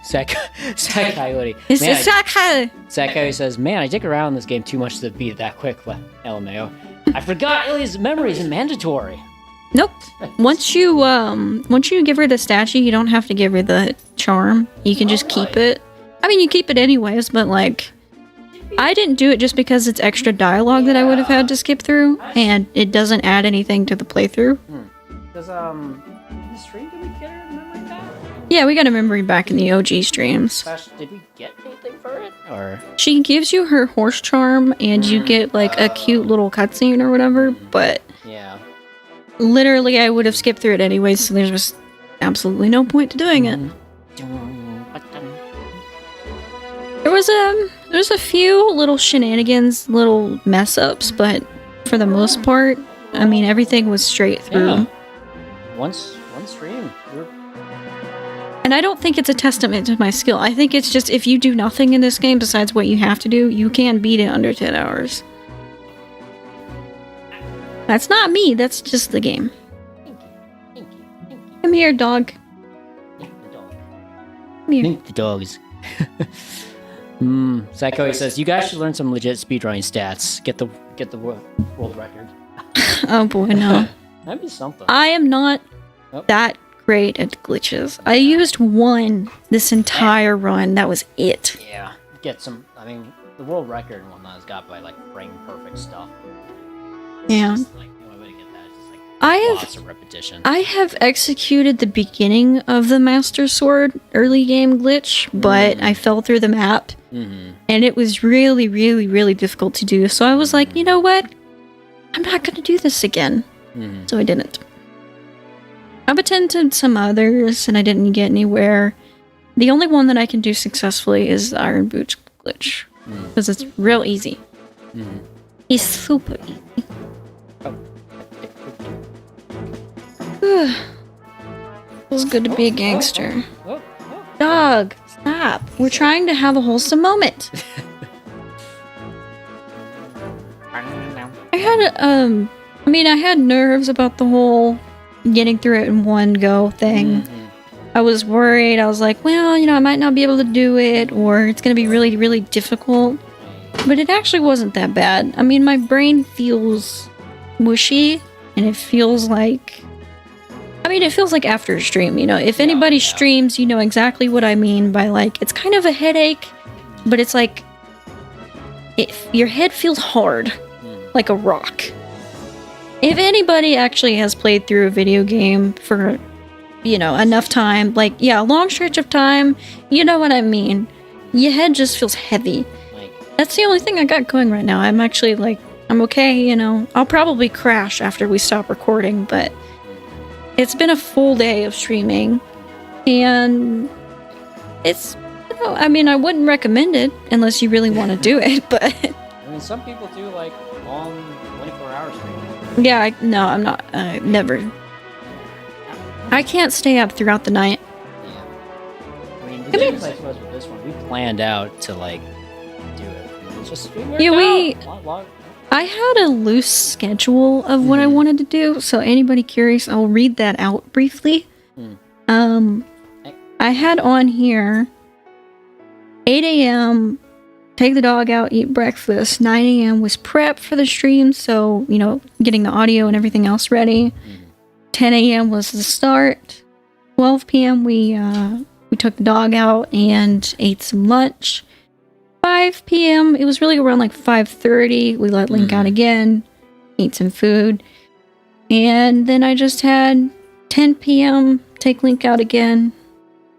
Sack Coyote. It's Sakai. Sack Coyote says, "Man, I dig around this game too much to beat it that quick." LMAO. I forgot Ilya's memories is mandatory. Nope. Once you give her the statue, you don't have to give her the charm. You can just keep it. I mean, you keep it anyways, but like, I didn't do it just because it's extra dialogue that I would have had to skip through, and it doesn't add anything to the playthrough. Does in the stream did we get her memory back? Yeah, we got a memory back in the OG streams. Did we get anything for it? Or she gives you her horse charm, and you get like a cute little cutscene or whatever. But yeah. Literally, I would have skipped through it anyways, so there's just absolutely no point to doing it. There was a few little shenanigans, little mess ups, but for the most part, I mean, everything was straight through. Yeah. One stream. And I don't think it's a testament to my skill. I think it's just if you do nothing in this game besides what you have to do, you can beat it under 10 hours. That's not me, that's just the game. Come here, dog. Come here. The dogs. Psycho says, "You guys should learn some legit speedrunning stats. Get the world record." Oh boy, no. That'd be something. I am not that great at glitches. I used one this entire run. That was it. Yeah. Get some. I mean, the world record and whatnot is got by like frame perfect stuff. Yeah. Just, like, the only way to get that is just like lots of repetition. I have executed the beginning of the Master Sword early game glitch, but I fell through the map, and it was really, really, really difficult to do. So I was like, you know what? I'm not going to do this again. So I didn't. I've attempted some others and I didn't get anywhere. The only one that I can do successfully is the Iron Boots glitch. Because it's real easy. It's super easy. Feels good to be a gangster. Dog, stop. We're trying to have a wholesome moment. I had nerves about the whole getting through it in one go thing. I was worried. I was like, well, I might not be able to do it, or it's going to be really, really difficult. But it actually wasn't that bad. I mean, my brain feels mushy, and it feels like... it feels like after a stream, If anybody streams, you know exactly what I mean by, like, it's kind of a headache, but it's like... your head feels hard, like a rock. If anybody actually has played through a video game for, enough time, like, a long stretch of time, you know what I mean. Your head just feels heavy. That's the only thing I got going right now. I'm actually, like, I'm okay, I'll probably crash after we stop recording, but it's been a full day of streaming, and it's, I wouldn't recommend it unless you really want to do it, but... some people do, like, long 24-hour streaming. Yeah, I'm not, never. I can't stay up throughout the night. Yeah. The difference, I suppose, with this one, we planned out to, like, do it. It's just, I had a loose schedule of what I wanted to do, so anybody curious, I'll read that out briefly. I had on here 8 a.m., take the dog out, eat breakfast. 9 a.m. was prep for the stream, so, getting the audio and everything else ready. 10 a.m. was the start. 12 p.m. we took the dog out and ate some lunch. 5 p.m. it was really around like 5:30. We let Link out again, ate some food. And then I just had 10 p.m. take Link out again.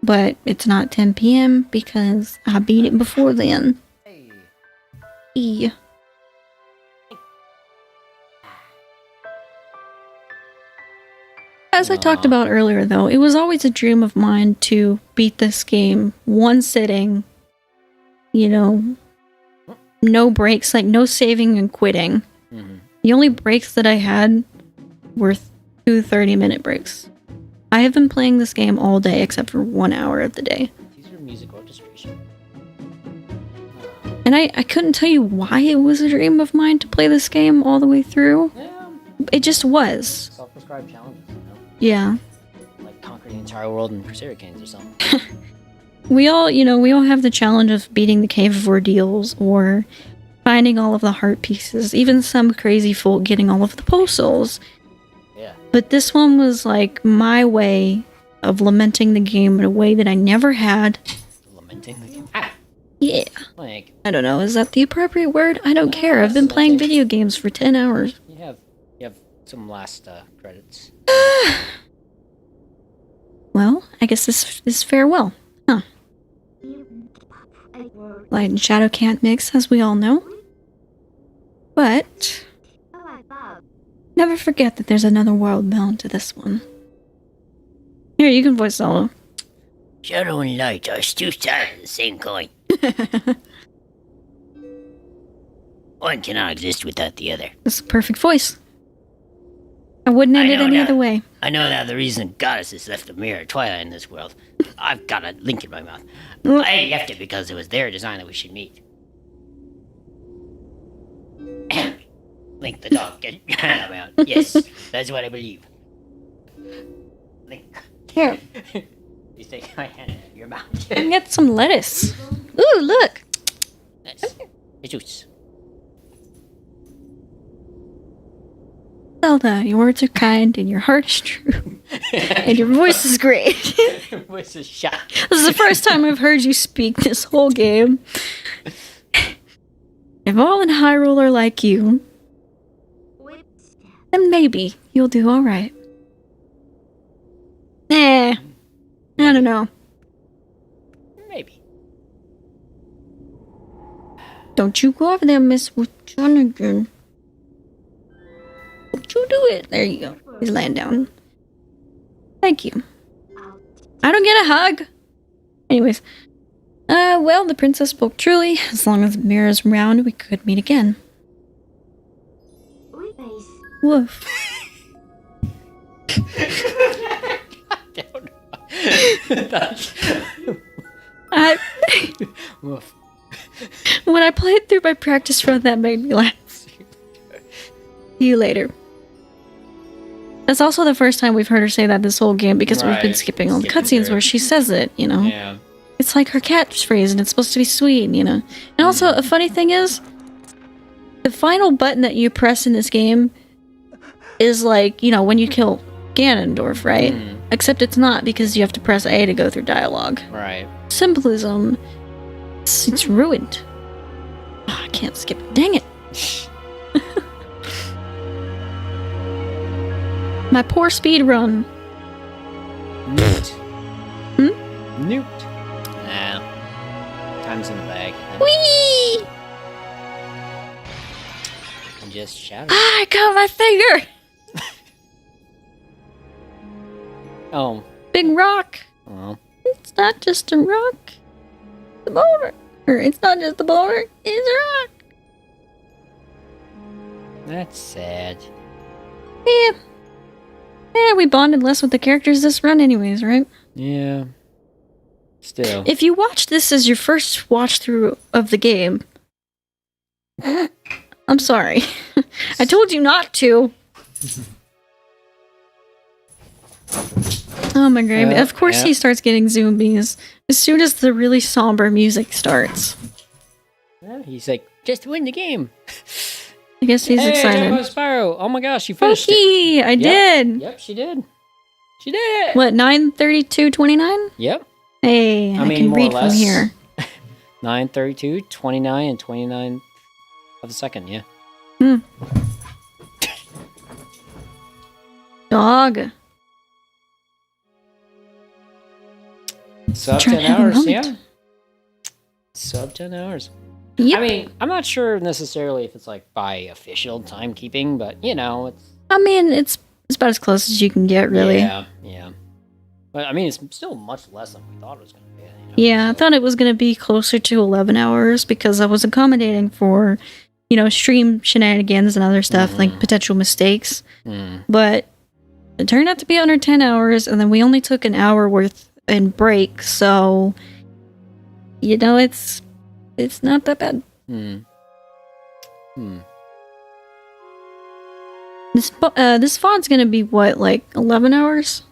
But it's not 10 p.m. because I beat it before then. Yeah. As I talked about earlier, though, it was always a dream of mine to beat this game one sitting. No breaks, like no saving and quitting. The only breaks that I had were 2 30-minute breaks. I have been playing this game all day except for 1 hour of the day. These are music orchestration. And I couldn't tell you why it was a dream of mine to play this game all the way through. Yeah. It just was. Self-prescribed challenges, Yeah. Like conquer the entire world in Crusader Kings or something. We all have the challenge of beating the Cave of Ordeals or finding all of the heart pieces. Even some crazy folk getting all of the post souls. Yeah. But this one was like my way of lamenting the game in a way that I never had. Lamenting the game? Yeah. Like, I don't know, is that the appropriate word? I don't care. I've been playing video games for 10 hours. You have some last credits. Well, I guess this is farewell. Huh. Light and shadow can't mix, as we all know. But never forget that there's another world bound to this one. Here, you can voice solo. Shadow and light are two sides of the same coin. One cannot exist without the other. That's a perfect voice. I wouldn't end it any other way. I know now the reason Goddesses left the mirror Twilight in this world. I've got a link in my mouth. I left it because it was their design that we should meet. Link the dog, get your hand out. Yes, that's what I believe. Link. Here. You stick my hand in your mouth. Get some lettuce. Ooh, look. Nice. Jesus. Zelda, your words are kind and your heart is true. And your voice is great. Your voice is shot. This is the first time I've heard you speak this whole game. If all in Hyrule are like you, then maybe you'll do alright. I don't know. Maybe. Don't you go over there, Miss Jonathan. Don't you do it. There you go. He's laying down. Thank you. I don't get a hug. Anyways. Well, the princess spoke truly. As long as the mirror's round, we could meet again. Woof. Woof. When I played through my practice run, that made me laugh. See you later. That's also the first time we've heard her say that this whole game because we've been skipping all the cutscenes where she says it, you know? Yeah. It's like her catchphrase and it's supposed to be sweet, you know? And also, a funny thing is, the final button that you press in this game is like, you know, when you kill Ganondorf, right? Except it's not because you have to press A to go through dialogue. Right. Symbolism, it's ruined. Oh, I can't skip it. Dang it. My poor speed run. Newt. Hmm? Newt. Nah. Time's in the bag. Whee! And just shout. Ah, I got my finger! Oh. Big rock. Oh. It's not just a rock. The boulder. Or it's not just a boulder. It's a rock. That's sad. Yeah. Yeah, we bonded less with the characters this run anyways, right? Yeah. Still. If you watch this as your first watch through of the game, I'm sorry. I told you not to. Oh my god. Of course he starts getting zoomies as soon as the really somber music starts. Yeah, he's like, just win the game. I guess he's excited. Hey, Spyro. Oh my gosh, you finished it. I did. Yep, she did. She did it. What, 9:32:29? Yep. Hey, I can read from here. 9:32, 29, and 29 of the second, yeah. Dog. Sub 10 hours, yeah. Sub 10 hours. Yep. I mean, I'm not sure necessarily if it's like by official timekeeping, but you know, it's. I mean, it's about as close as you can get, really. Yeah, yeah. But I mean, it's still much less than we thought it was going to be. You know, yeah, so. I thought it was going to be closer to 11 hours because I was accommodating for, you know, stream shenanigans and other stuff, like potential mistakes. But it turned out to be under 10 hours, and then we only took an hour worth in break, so, you know, it's not that bad. This fod's gonna be what, like 11 hours?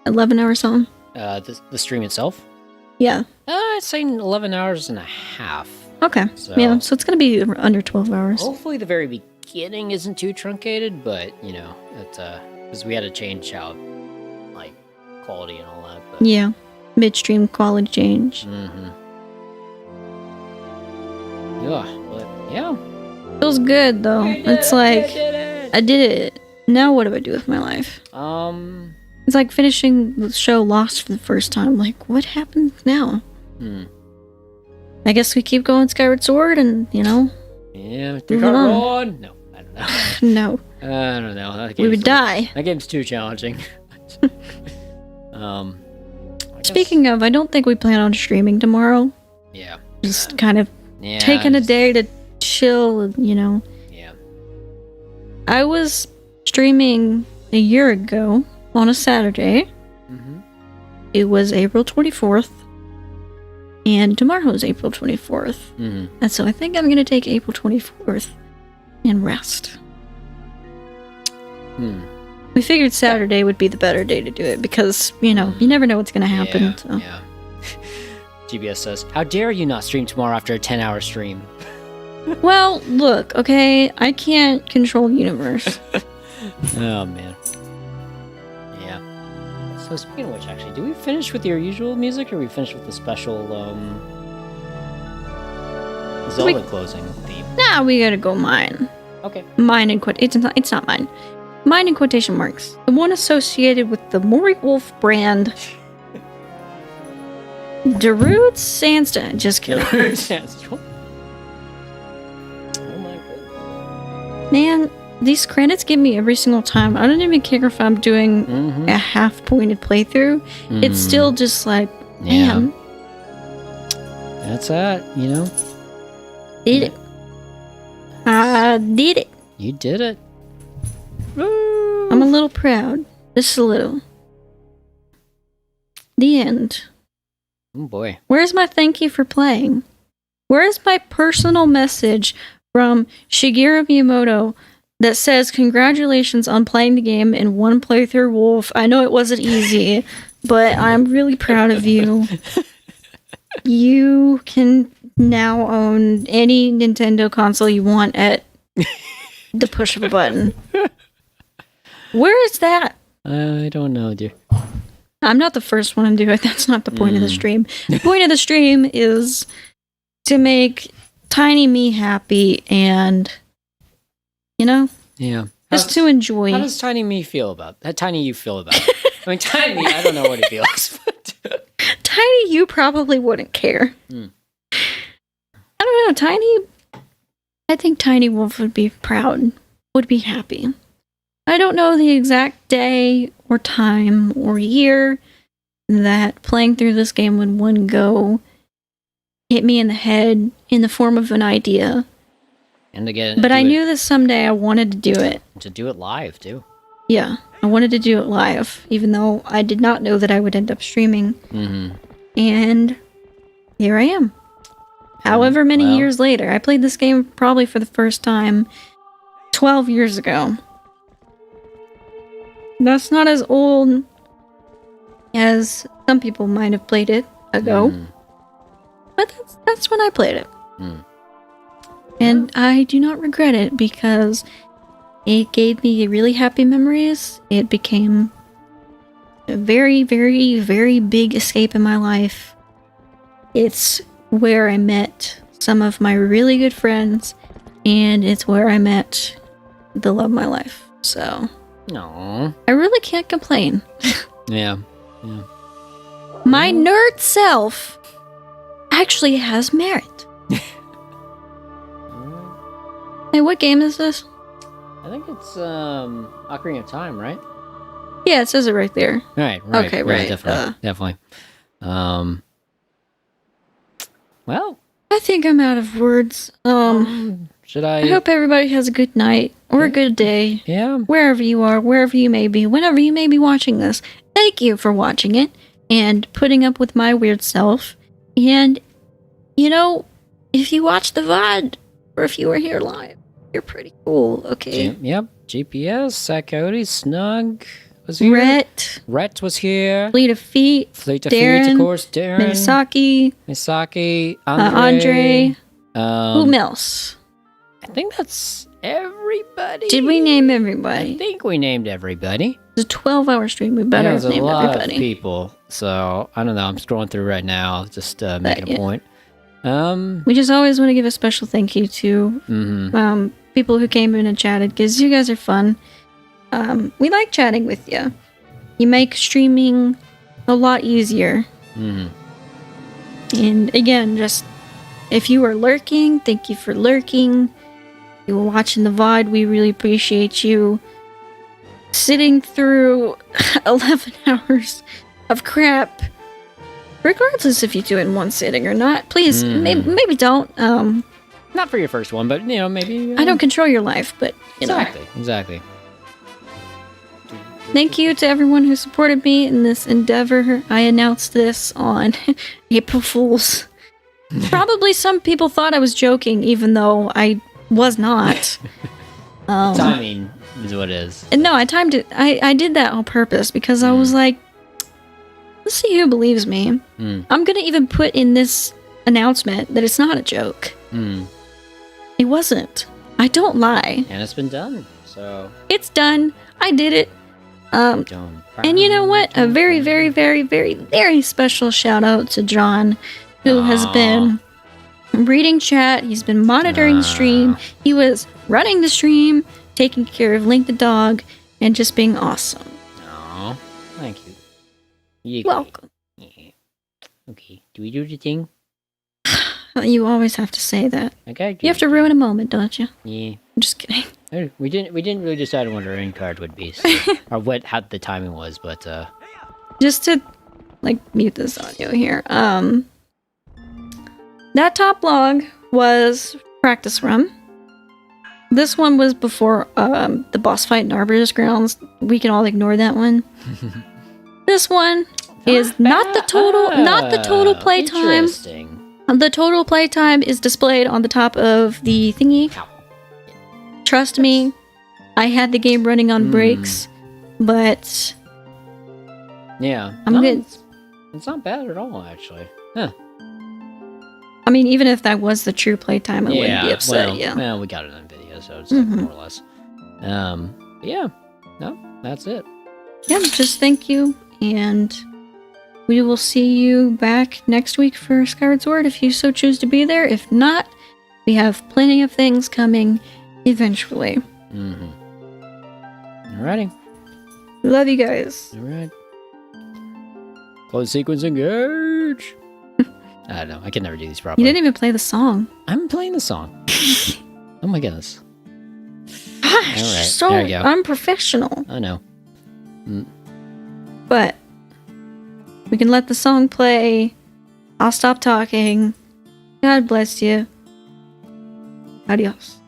11 hours something? The stream itself? Yeah. I'd say 11 hours and a half. Okay. So. Yeah, so it's gonna be under 12 hours. Hopefully the very beginning isn't too truncated, but, you know, it's, because we had to change out, like, quality and all that. But. Yeah. Midstream quality change. Yeah, but, yeah. Feels good, though. It's like, I did it. Now what do I do with my life? It's like finishing the show Lost for the first time. Like, what happened now? I guess we keep going Skyward Sword and, you know. Yeah, we can't run. No, I don't know. No. I don't know. We would die. That game's too challenging. Speaking of, I don't think we plan on streaming tomorrow. Yeah. Just kind of taking a day to chill, you know. Yeah. I was streaming a year ago on a Saturday. It was April 24th. And tomorrow is April 24th. And so I think I'm going to take April 24th and rest. We figured Saturday would be the better day to do it because, you know, you never know what's going to happen. Yeah, so. yeah. GBS says, how dare you not stream tomorrow after a 10-hour stream? Well, look, okay, I can't control the universe. Oh, man. Yeah. So speaking of which, actually, do we finish with your usual music or we finish with the special Zelda closing theme? Nah, we gotta go mine. Okay. Mine in it's not mine. Mine in quotation marks. The one associated with the Maury Wolf brand. Darude Sandstone. Just kidding. Oh my goodness. Man, these credits get me every single time. I don't even care if I'm doing a half-pointed playthrough. It's still just like, man. That's it, you know? Did it. I did it. You did it. I'm a little proud. Just a little. The end. Oh boy. Where's my thank you for playing? Where's my personal message from Shigeru Miyamoto that says, congratulations on playing the game in one playthrough, Wolf. I know it wasn't easy, but I'm really proud of you. You can now own any Nintendo console you want at the push of a button. Where is that? I don't know, dear. I'm not the first one to do it. That's not the point of the stream. The point of the stream is to make tiny me happy and, you know, just to enjoy. How does tiny me feel about that? Tiny you feel about it? I mean, tiny me, I don't know what it feels. Tiny you probably wouldn't care. I don't know. Tiny, I think Tiny Wolf would be proud, would be happy. I don't know the exact day or time or year that playing through this game would one go hit me in the head in the form of an idea. And again, but I knew that someday I wanted to do it. To do it live, too. Yeah, I wanted to do it live, even though I did not know that I would end up streaming. And here I am. However many years later. I played this game probably for the first time 12 years ago. That's not as old as some people might have played it ago. But that's when I played it. And I do not regret it because it gave me really happy memories. It became a very, very, very big escape in my life. It's where I met some of my really good friends, and it's where I met the love of my life. So, Aww. I really can't complain. Yeah. My nerd self actually has merit. Hey, what game is this? I think it's Ocarina of Time, right? Yeah, it says it right there. Right. Okay, right. Definitely. Well, I think I'm out of words. should I? I hope everybody has a good night or a good day. Yeah. Wherever you are, wherever you may be, whenever you may be watching this. Thank you for watching it and putting up with my weird self. And, you know, if you watch the VOD or if you were here live, you're pretty cool, okay? Yep. GPS, Sakoti, Snug was here. Rhett was here. Fleet of Feet. Darren, of course. Darren. Misaki. Andre. Who else? I think that's everybody. Did we name everybody? I think we named everybody. It's a 12-hour stream. We better have named everybody. There's a lot of people. So, I don't know. I'm scrolling through right now, just making a point. We just always want to give a special thank you to people who came in and chatted, because you guys are fun. We like chatting with you. You make streaming a lot easier. And again, just if you are lurking, thank you for lurking. If you were watching the VOD, we really appreciate you sitting through 11 hours of crap. Regardless if you do it in one sitting or not, please, maybe don't. Not for your first one, but, you know, maybe... I don't control your life, but, you know. Exactly. Thank you to everyone who supported me in this endeavor. I announced this on April Fool's. Probably some people thought I was joking, even though I was not. Timing is what it is. And no, I timed it. I did that on purpose because I was like, let's see who believes me. I'm going to even put in this announcement that it's not a joke. It wasn't. I don't lie. And it's been done, so... It's done. I did it. And you know what? A very, very, very, very, very special shout out to John, who has been reading chat. He's been monitoring the stream. He was running the stream, taking care of Link the dog, and just being awesome. Aw, thank you. You're welcome. Yeah. Okay, do we do the thing? You always have to say that. Okay. You have to ruin a moment, don't you? Yeah. I'm just kidding. We didn't really decide what our end card would be, so, or how the timing was, but just to like mute this audio here. That top log was practice run. This one was before the boss fight in Arbiter's Grounds. We can all ignore that one. This one is not the total playtime. The total playtime is displayed on the top of the thingy. Trust me, I had the game running on breaks, but yeah, I'm good. It's not bad at all, actually. Huh. I mean, even if that was the true playtime, I wouldn't be upset. Well, we got it on video, so it's like more or less. Yeah, no, that's it. Yeah, just thank you, and we will see you back next week for Skyward Sword if you so choose to be there. If not, we have plenty of things coming eventually. Alrighty. Love you guys. Alright. Close sequence, engage! I don't know, I can never do these properly. You didn't even play the song. I'm playing the song. Oh my goodness. Gosh, Alright, so there you go. unprofessional. I know. But we can let the song play. I'll stop talking. God bless you. Adios.